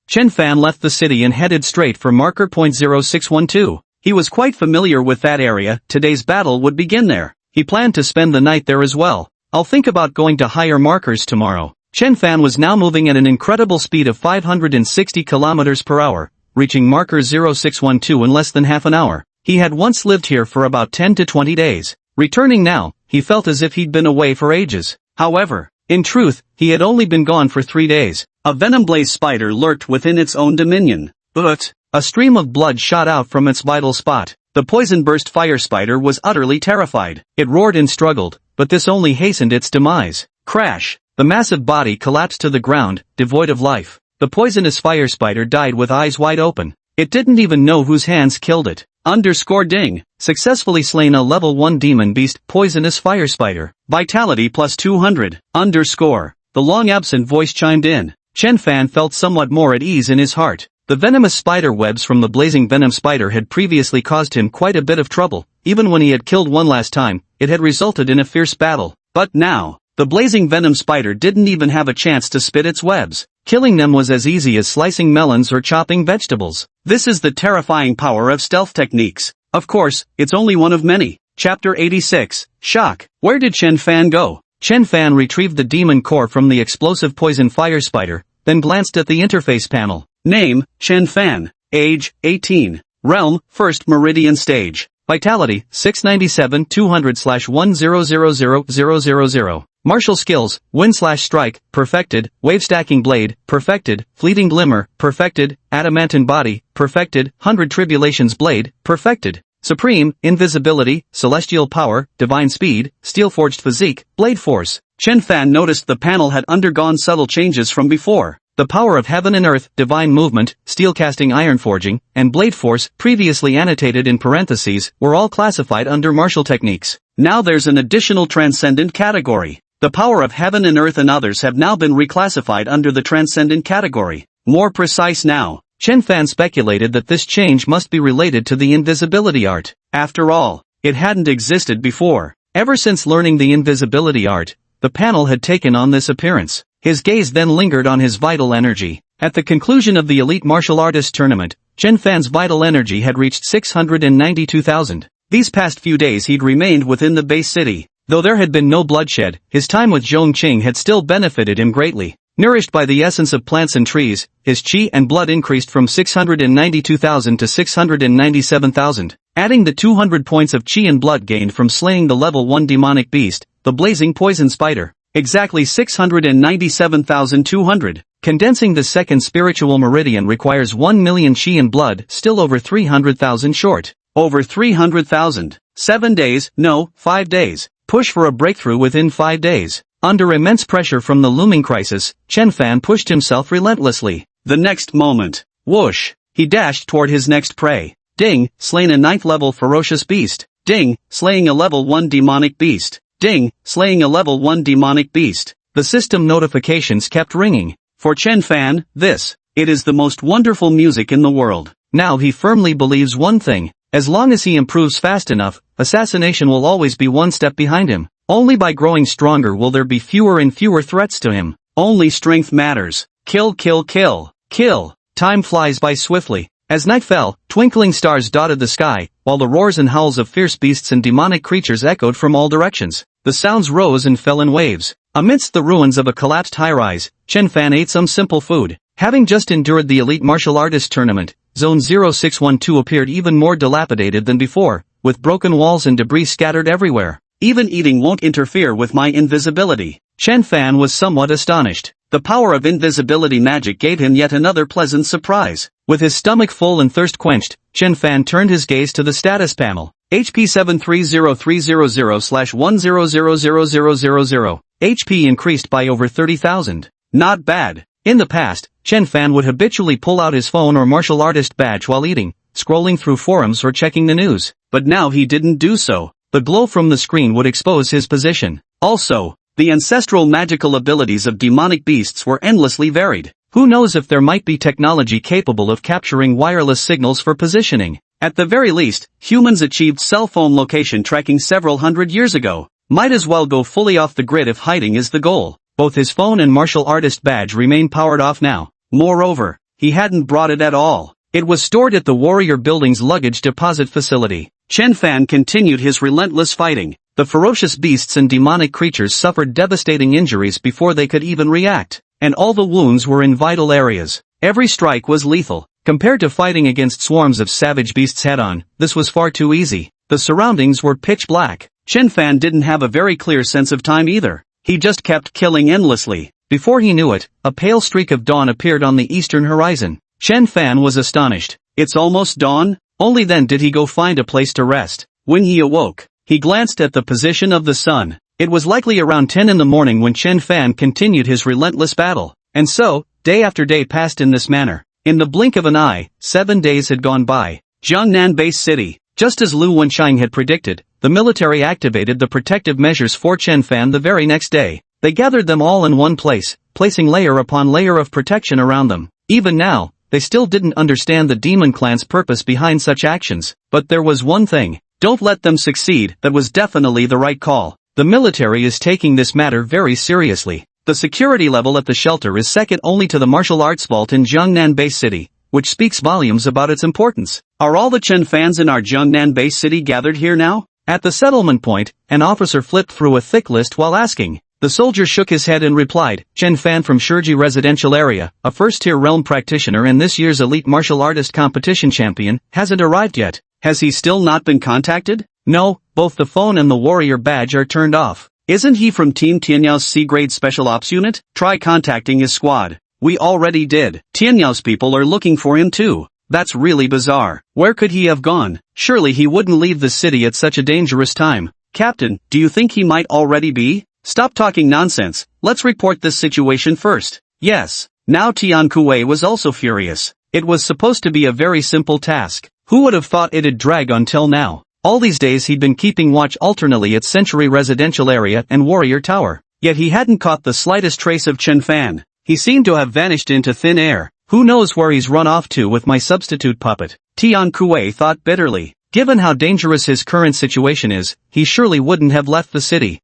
Chen Fan left the city and headed straight for marker point 0612. He was quite familiar with that area. Today's battle would begin there. He planned to spend the night there as well. I'll think about going to higher markers tomorrow. Chen Fan was now moving at an incredible speed of 560 kilometers per hour, reaching marker 0612 in less than half an hour. He had once lived here for about 10 to 20 days. Returning now, he felt as if he'd been away for ages. However, in truth, he had only been gone for 3 days. A venom-blazed spider lurked within its own dominion. But a stream of blood shot out from its vital spot. The poison-burst fire spider was utterly terrified. It roared and struggled, but this only hastened its demise. Crash! The massive body collapsed to the ground, devoid of life. The poisonous fire spider died with eyes wide open. It didn't even know whose hands killed it. Ding! Successfully slain a level 1 demon beast, poisonous fire spider. Vitality plus 200. The long-absent voice chimed in. Chen Fan felt somewhat more at ease in his heart. The venomous spider webs from the blazing venom spider had previously caused him quite a bit of trouble. Even when he had killed one last time, it had resulted in a fierce battle. But now, the blazing venom spider didn't even have a chance to spit its webs. Killing them was as easy as slicing melons or chopping vegetables. This is the terrifying power of stealth techniques. Of course, it's only one of many. Chapter 86, Shock. Where did Chen Fan go? Chen Fan retrieved the demon core from the explosive poison fire spider, then glanced at the interface panel. Name, Chen Fan. Age, 18. Realm, 1st Meridian Stage. Vitality, 697 200/10000000. Martial skills, Wind/Strike, perfected, Wave Stacking Blade, perfected, Fleeting Glimmer, perfected, Adamantine Body, perfected, 100 Tribulations Blade, perfected. Supreme, Invisibility, Celestial Power, Divine Speed, Steel-Forged Physique, Blade Force. Chen Fan noticed the panel had undergone subtle changes from before. The power of heaven and earth, divine movement, steel casting, iron forging, and blade force, previously annotated in parentheses, were all classified under martial techniques. Now there's an additional transcendent category. The power of heaven and earth and others have now been reclassified under the transcendent category. More precise now, Chen Fan speculated that this change must be related to the invisibility art. After all, it hadn't existed before. Ever since learning the invisibility art, the panel had taken on this appearance. His gaze then lingered on his vital energy. At the conclusion of the Elite Martial Artist Tournament, Chen Fan's vital energy had reached 692,000. These past few days he'd remained within the base city. Though there had been no bloodshed, his time with Zhong Qing had still benefited him greatly. Nourished by the essence of plants and trees, his qi and blood increased from 692,000 to 697,000. Adding the 200 points of qi and blood gained from slaying the level 1 demonic beast, the blazing poison spider. Exactly 697,200. Condensing the second spiritual meridian requires 1 million qi and blood, still over 300,000 short. Over 300,000. 7 days, no, 5 days. Push for a breakthrough within 5 days. Under immense pressure from the looming crisis, Chen Fan pushed himself relentlessly. The next moment, whoosh, he dashed toward his next prey. Ding, slain a 9th level ferocious beast. Ding, slaying a level 1 demonic beast. Ding, slaying a level 1 demonic beast. The system notifications kept ringing. For Chen Fan, it is the most wonderful music in the world. Now he firmly believes one thing. As long as he improves fast enough, assassination will always be one step behind him. Only by growing stronger will there be fewer and fewer threats to him. Only strength matters. Kill, kill, kill, kill. Time flies by swiftly. As night fell, twinkling stars dotted the sky, while the roars and howls of fierce beasts and demonic creatures echoed from all directions. The sounds rose and fell in waves. Amidst the ruins of a collapsed high-rise, Chen Fan ate some simple food. Having just endured the elite martial artist tournament, Zone 0612 appeared even more dilapidated than before, with broken walls and debris scattered everywhere. Even eating won't interfere with my invisibility. Chen Fan was somewhat astonished. The power of invisibility magic gave him yet another pleasant surprise. With his stomach full and thirst quenched, Chen Fan turned his gaze to the status panel. HP 730300/100000. HP increased by over 30,000. Not bad. In the past, Chen Fan would habitually pull out his phone or martial artist badge while eating, scrolling through forums or checking the news. But now he didn't do so. The glow from the screen would expose his position. Also, the ancestral magical abilities of demonic beasts were endlessly varied. Who knows if there might be technology capable of capturing wireless signals for positioning. At the very least, humans achieved cell phone location tracking several hundred years ago. Might as well go fully off the grid if hiding is the goal. Both his phone and martial artist badge remain powered off now. Moreover, he hadn't brought it at all. It was stored at the Warrior Building's luggage deposit facility. Chen Fan continued his relentless fighting. The ferocious beasts and demonic creatures suffered devastating injuries before they could even react. And all the wounds were in vital areas. Every strike was lethal. Compared to fighting against swarms of savage beasts head-on, this was far too easy. The surroundings were pitch black. Chen Fan didn't have a very clear sense of time either. He just kept killing endlessly. Before he knew it, a pale streak of dawn appeared on the eastern horizon. Chen Fan was astonished. It's almost dawn? Only then did he go find a place to rest. When he awoke, he glanced at the position of the sun. It was likely around 10 in the morning when Chen Fan continued his relentless battle. And so, day after day passed in this manner. In the blink of an eye, 7 days had gone by. Jiangnan Base City. Just as Lu Wensheng had predicted, the military activated the protective measures for Chen Fan the very next day. They gathered them all in one place, placing layer upon layer of protection around them. Even now, they still didn't understand the demon clan's purpose behind such actions. But there was one thing. Don't let them succeed. That was definitely the right call. The military is taking this matter very seriously. The security level at the shelter is second only to the martial arts vault in Jiangnan Base City, which speaks volumes about its importance. Are all the Chen Fans in our Jiangnan Base City gathered here now? At the settlement point, an officer flipped through a thick list while asking. The soldier shook his head and replied, Chen Fan from Shiji Residential Area, a first-tier realm practitioner and this year's elite martial artist competition champion, hasn't arrived yet. Has he still not been contacted? No, both the phone and the warrior badge are turned off. Isn't he from Team Tianyao's C-grade special ops unit? Try contacting his squad. We already did. Tianyao's people are looking for him too. That's really bizarre. Where could he have gone? Surely he wouldn't leave the city at such a dangerous time. Captain, do you think he might already be? Stop talking nonsense. Let's report this situation first. Yes. Now Tian Kuei was also furious. It was supposed to be a very simple task. Who would have thought it'd drag until now? All these days he'd been keeping watch alternately at Century Residential Area and Warrior Tower. Yet he hadn't caught the slightest trace of Chen Fan. He seemed to have vanished into thin air. Who knows where he's run off to with my substitute puppet? Tian Kuei thought bitterly. Given how dangerous his current situation is, he surely wouldn't have left the city.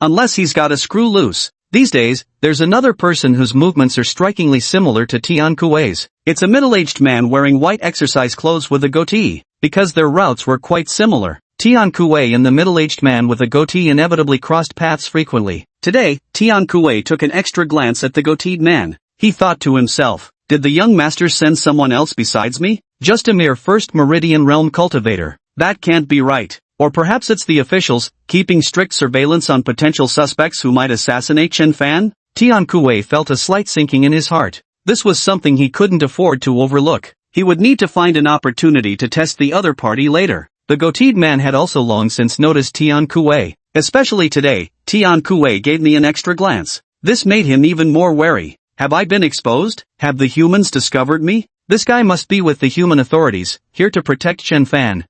Unless he's got a screw loose. These days, there's another person whose movements are strikingly similar to Tian Kuei's. It's a middle-aged man wearing white exercise clothes with a goatee. Because their routes were quite similar, Tian Kuei and the middle-aged man with a goatee inevitably crossed paths frequently. Today, Tian Kuei took an extra glance at the goateed man. He thought to himself, did the young master send someone else besides me? Just a mere First Meridian Realm cultivator. That can't be right. Or perhaps it's the officials, keeping strict surveillance on potential suspects who might assassinate Chen Fan? Tian Kuei felt a slight sinking in his heart. This was something he couldn't afford to overlook. He would need to find an opportunity to test the other party later. The goateed man had also long since noticed Tian Kuei. Especially today, Tian Kuei gave me an extra glance. This made him even more wary. Have I been exposed? Have the humans discovered me? This guy must be with the human authorities, here to protect Chen Fan.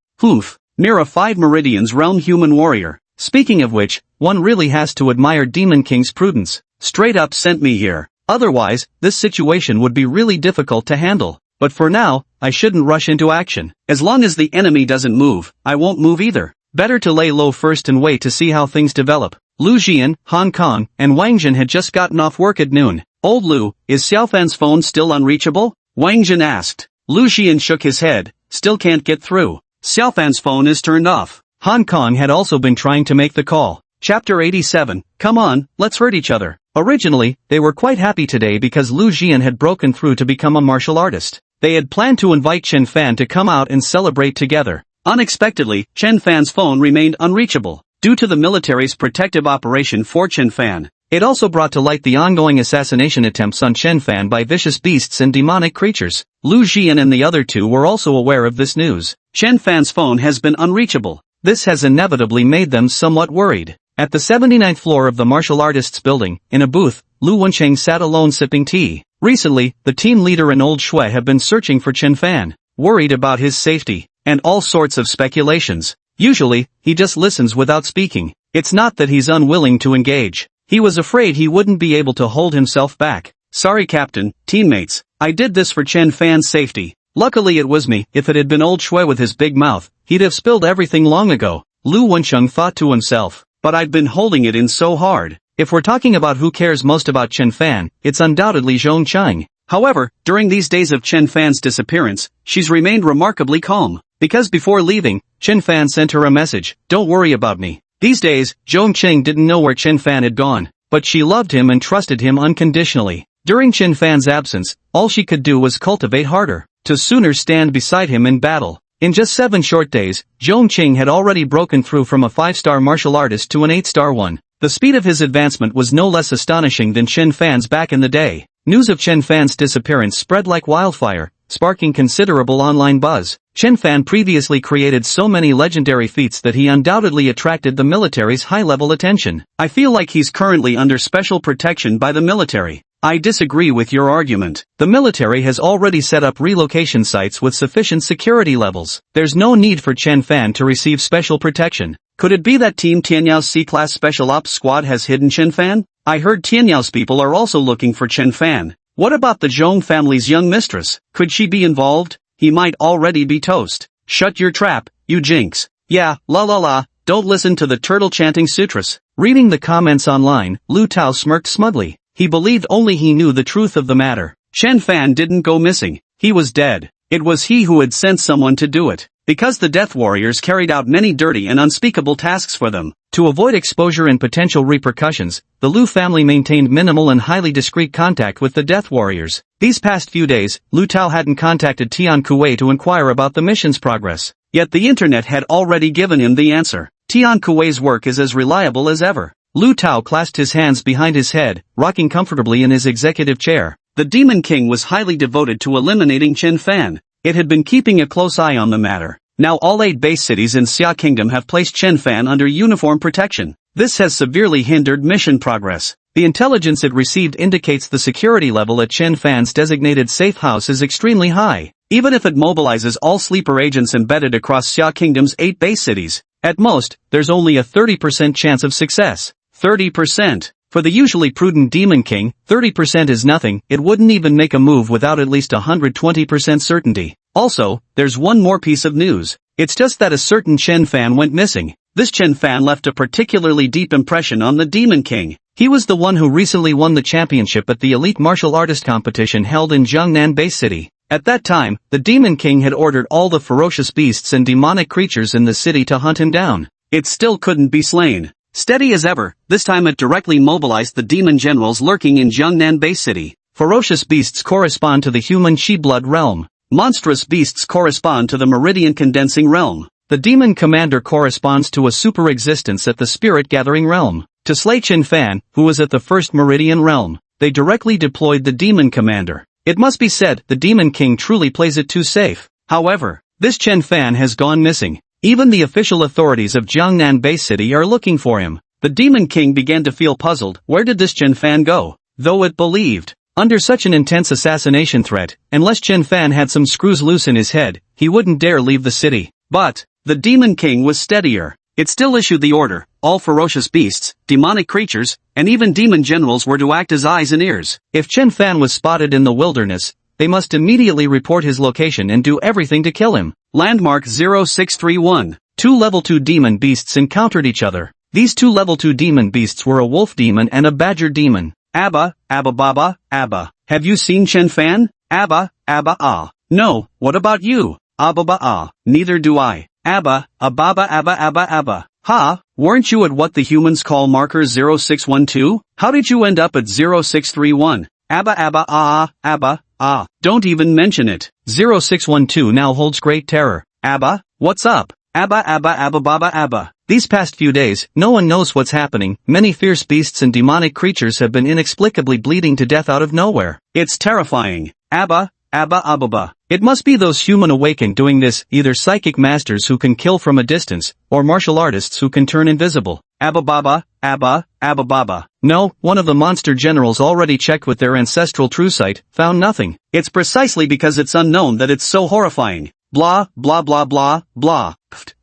Near a 5 Meridians realm human warrior. Speaking of which, one really has to admire Demon King's prudence. Straight up sent me here. Otherwise, this situation would be really difficult to handle. But for now, I shouldn't rush into action. As long as the enemy doesn't move, I won't move either. Better to lay low first and wait to see how things develop. Lu Jian, Hong Kong, and Wang Jin had just gotten off work at noon. Old Lu, is Xiaofan's phone still unreachable? Wang Jin asked. Lu Xian shook his head, still can't get through. Xiaofan's phone is turned off. Hong Kong had also been trying to make the call. Chapter 87, come on, let's hurt each other. Originally, they were quite happy today because Lu Xian had broken through to become a martial artist. They had planned to invite Chen Fan to come out and celebrate together. Unexpectedly, Chen Fan's phone remained unreachable, due to the military's protective operation for Chen Fan. It also brought to light the ongoing assassination attempts on Chen Fan by vicious beasts and demonic creatures. Lu Xian and the other two were also aware of this news. Chen Fan's phone has been unreachable. This has inevitably made them somewhat worried. At the 79th floor of the martial artists building, in a booth, Lu Wencheng sat alone sipping tea. Recently, the team leader and old Shui have been searching for Chen Fan, worried about his safety, and all sorts of speculations. Usually, he just listens without speaking. It's not that he's unwilling to engage. He was afraid he wouldn't be able to hold himself back. Sorry Captain, teammates, I did this for Chen Fan's safety. Luckily it was me. If it had been old Shui with his big mouth, he'd have spilled everything long ago. Lu Wencheng thought to himself. But I've been holding it in so hard. If we're talking about who cares most about Chen Fan, it's undoubtedly Zhong Cheng. However, during these days of Chen Fan's disappearance, she's remained remarkably calm. Because before leaving, Chen Fan sent her a message, "Don't worry about me." These days, Zhong Cheng didn't know where Chen Fan had gone, but she loved him and trusted him unconditionally. During Chen Fan's absence, all she could do was cultivate harder, to sooner stand beside him in battle. In just 7 short days, Zhong Cheng had already broken through from a 5-star martial artist to an 8-star one. The speed of his advancement was no less astonishing than Chen Fan's back in the day. News of Chen Fan's disappearance spread like wildfire, sparking considerable online buzz. Chen Fan previously created so many legendary feats that he undoubtedly attracted the military's high-level attention. I feel like he's currently under special protection by the military. I disagree with your argument. The military has already set up relocation sites with sufficient security levels. There's no need for Chen Fan to receive special protection. Could it be that Team Tianyao's C-Class Special Ops Squad has hidden Chen Fan? I heard Tianyao's people are also looking for Chen Fan. What about the Zhong family's young mistress? Could she be involved? He might already be toast. Shut your trap, you jinx. Yeah, la la la, don't listen to the turtle chanting sutras. Reading the comments online, Lu Tao smirked smugly. He believed only he knew the truth of the matter. Chen Fan didn't go missing. He was dead. It was he who had sent someone to do it. Because the Death Warriors carried out many dirty and unspeakable tasks for them. To avoid exposure and potential repercussions, the Lu family maintained minimal and highly discreet contact with the Death Warriors. These past few days, Lu Tao hadn't contacted Tian Kuei to inquire about the mission's progress. Yet the internet had already given him the answer. Tian Kuei's work is as reliable as ever. Lu Tao clasped his hands behind his head, rocking comfortably in his executive chair. The Demon King was highly devoted to eliminating Chen Fan. It had been keeping a close eye on the matter. Now all 8 base cities in Xia Kingdom have placed Chen Fan under uniform protection. This has severely hindered mission progress. The intelligence it received indicates the security level at Chen Fan's designated safe house is extremely high. Even if it mobilizes all sleeper agents embedded across Xia Kingdom's 8 base cities, at most, there's only a 30% chance of success. 30%. For the usually prudent Demon King, 30% is nothing. It wouldn't even make a move without at least 120% certainty. Also, there's one more piece of news. It's just that a certain Chen Fan went missing. This Chen Fan left a particularly deep impression on the Demon King. He was the one who recently won the championship at the elite martial artist competition held in Jiangnan Base City. At that time, the Demon King had ordered all the ferocious beasts and demonic creatures in the city to hunt him down. It still couldn't be slain. Steady as ever, this time it directly mobilized the demon generals lurking in Jiangnan Base City. Ferocious beasts correspond to the human Chi-blood realm. Monstrous beasts correspond to the meridian condensing realm. The demon commander corresponds to a super existence at the spirit gathering realm. To slay Chen Fan, who was at the first meridian realm, they directly deployed the demon commander. It must be said, the Demon King truly plays it too safe. However, this Chen Fan has gone missing. Even the official authorities of Jiangnan Base City are looking for him. The Demon King began to feel puzzled. Where did this Chen Fan go? Though it believed, under such an intense assassination threat, unless Chen Fan had some screws loose in his head, he wouldn't dare leave the city. But the Demon King was steadier. It still issued the order. All ferocious beasts, demonic creatures, and even demon generals were to act as eyes and ears. If Chen Fan was spotted in the wilderness, they must immediately report his location and do everything to kill him. Landmark 0631. 2 level 2 demon beasts encountered each other. These 2 level 2 demon beasts were a wolf demon and a badger demon. Abba, Abba Baba, Abba. Have you seen Chen Fan? Abba, Abba ah. No, what about you? Abba ba ah. Neither do I. Abba, Ababa Abba Abba Abba. Ha, weren't you at what the humans call marker 0612? How did you end up at 0631? Abba Abba ah, Abba, ah. Don't even mention it. 0612 now holds great terror. Abba, what's up? Abba Abba Abba Baba Abba. These past few days, no one knows what's happening. Many fierce beasts and demonic creatures have been inexplicably bleeding to death out of nowhere. It's terrifying. Abba, Abba Ababa. It must be those human awakened doing this, either psychic masters who can kill from a distance, or martial artists who can turn invisible. Abba Baba, Abba, Abba Baba. No, one of the monster generals already checked with their ancestral true sight, found nothing. It's precisely because it's unknown that it's so horrifying. Blah, blah blah blah, blah.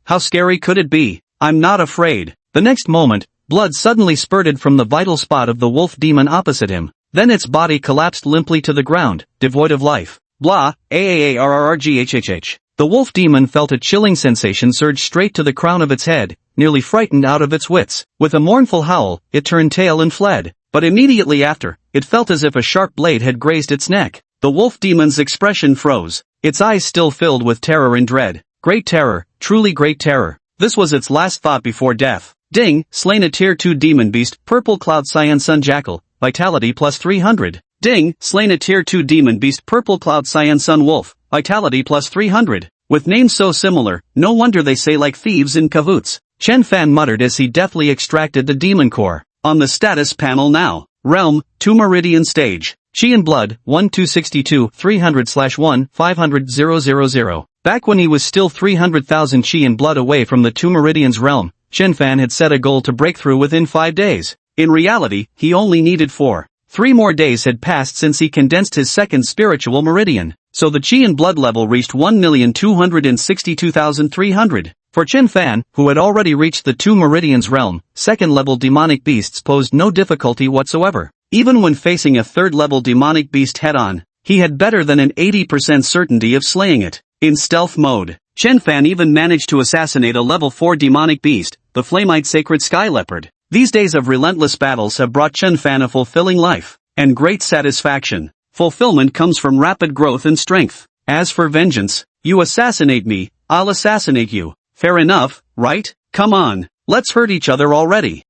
How scary could it be? I'm not afraid. The next moment, blood suddenly spurted from the vital spot of the wolf demon opposite him. Then its body collapsed limply to the ground, devoid of life. Blah, aarrrghhhh. The wolf demon felt a chilling sensation surge straight to the crown of its head, nearly frightened out of its wits. With a mournful howl, it turned tail and fled. But immediately after, it felt as if a sharp blade had grazed its neck. The wolf demon's expression froze, its eyes still filled with terror and dread. Great terror, truly great terror. This was its last thought before death. Ding, slain a tier 2 demon beast, purple cloud cyan sun jackal, vitality plus 300. Ding, slain a tier 2 demon beast, purple cloud cyan sun wolf, vitality plus 300. With names so similar, no wonder they say like thieves in cahoots. Chen Fan muttered as he deftly extracted the demon core. On the status panel now. Realm, 2 Meridian Stage. Chi and Blood, 1-262, 300/1, 500,000. Back when he was still 300,000 Chi and Blood away from the 2 Meridians realm, Chen Fan had set a goal to break through within 5 days. In reality, he only needed 4. 3 more days had passed since he condensed his second spiritual meridian, so the Chi and Blood level reached 1,262,300. For Chen Fan, who had already reached the 2 Meridians realm, second-level demonic beasts posed no difficulty whatsoever. Even when facing a third-level demonic beast head-on, he had better than an 80% certainty of slaying it. In stealth mode, Chen Fan even managed to assassinate a level 4 demonic beast, the Flamite Sacred Sky Leopard. These days of relentless battles have brought Chen Fan a fulfilling life, and great satisfaction. Fulfillment comes from rapid growth and strength. As for vengeance, you assassinate me, I'll assassinate you. Fair enough, right? Come on, let's hurt each other already.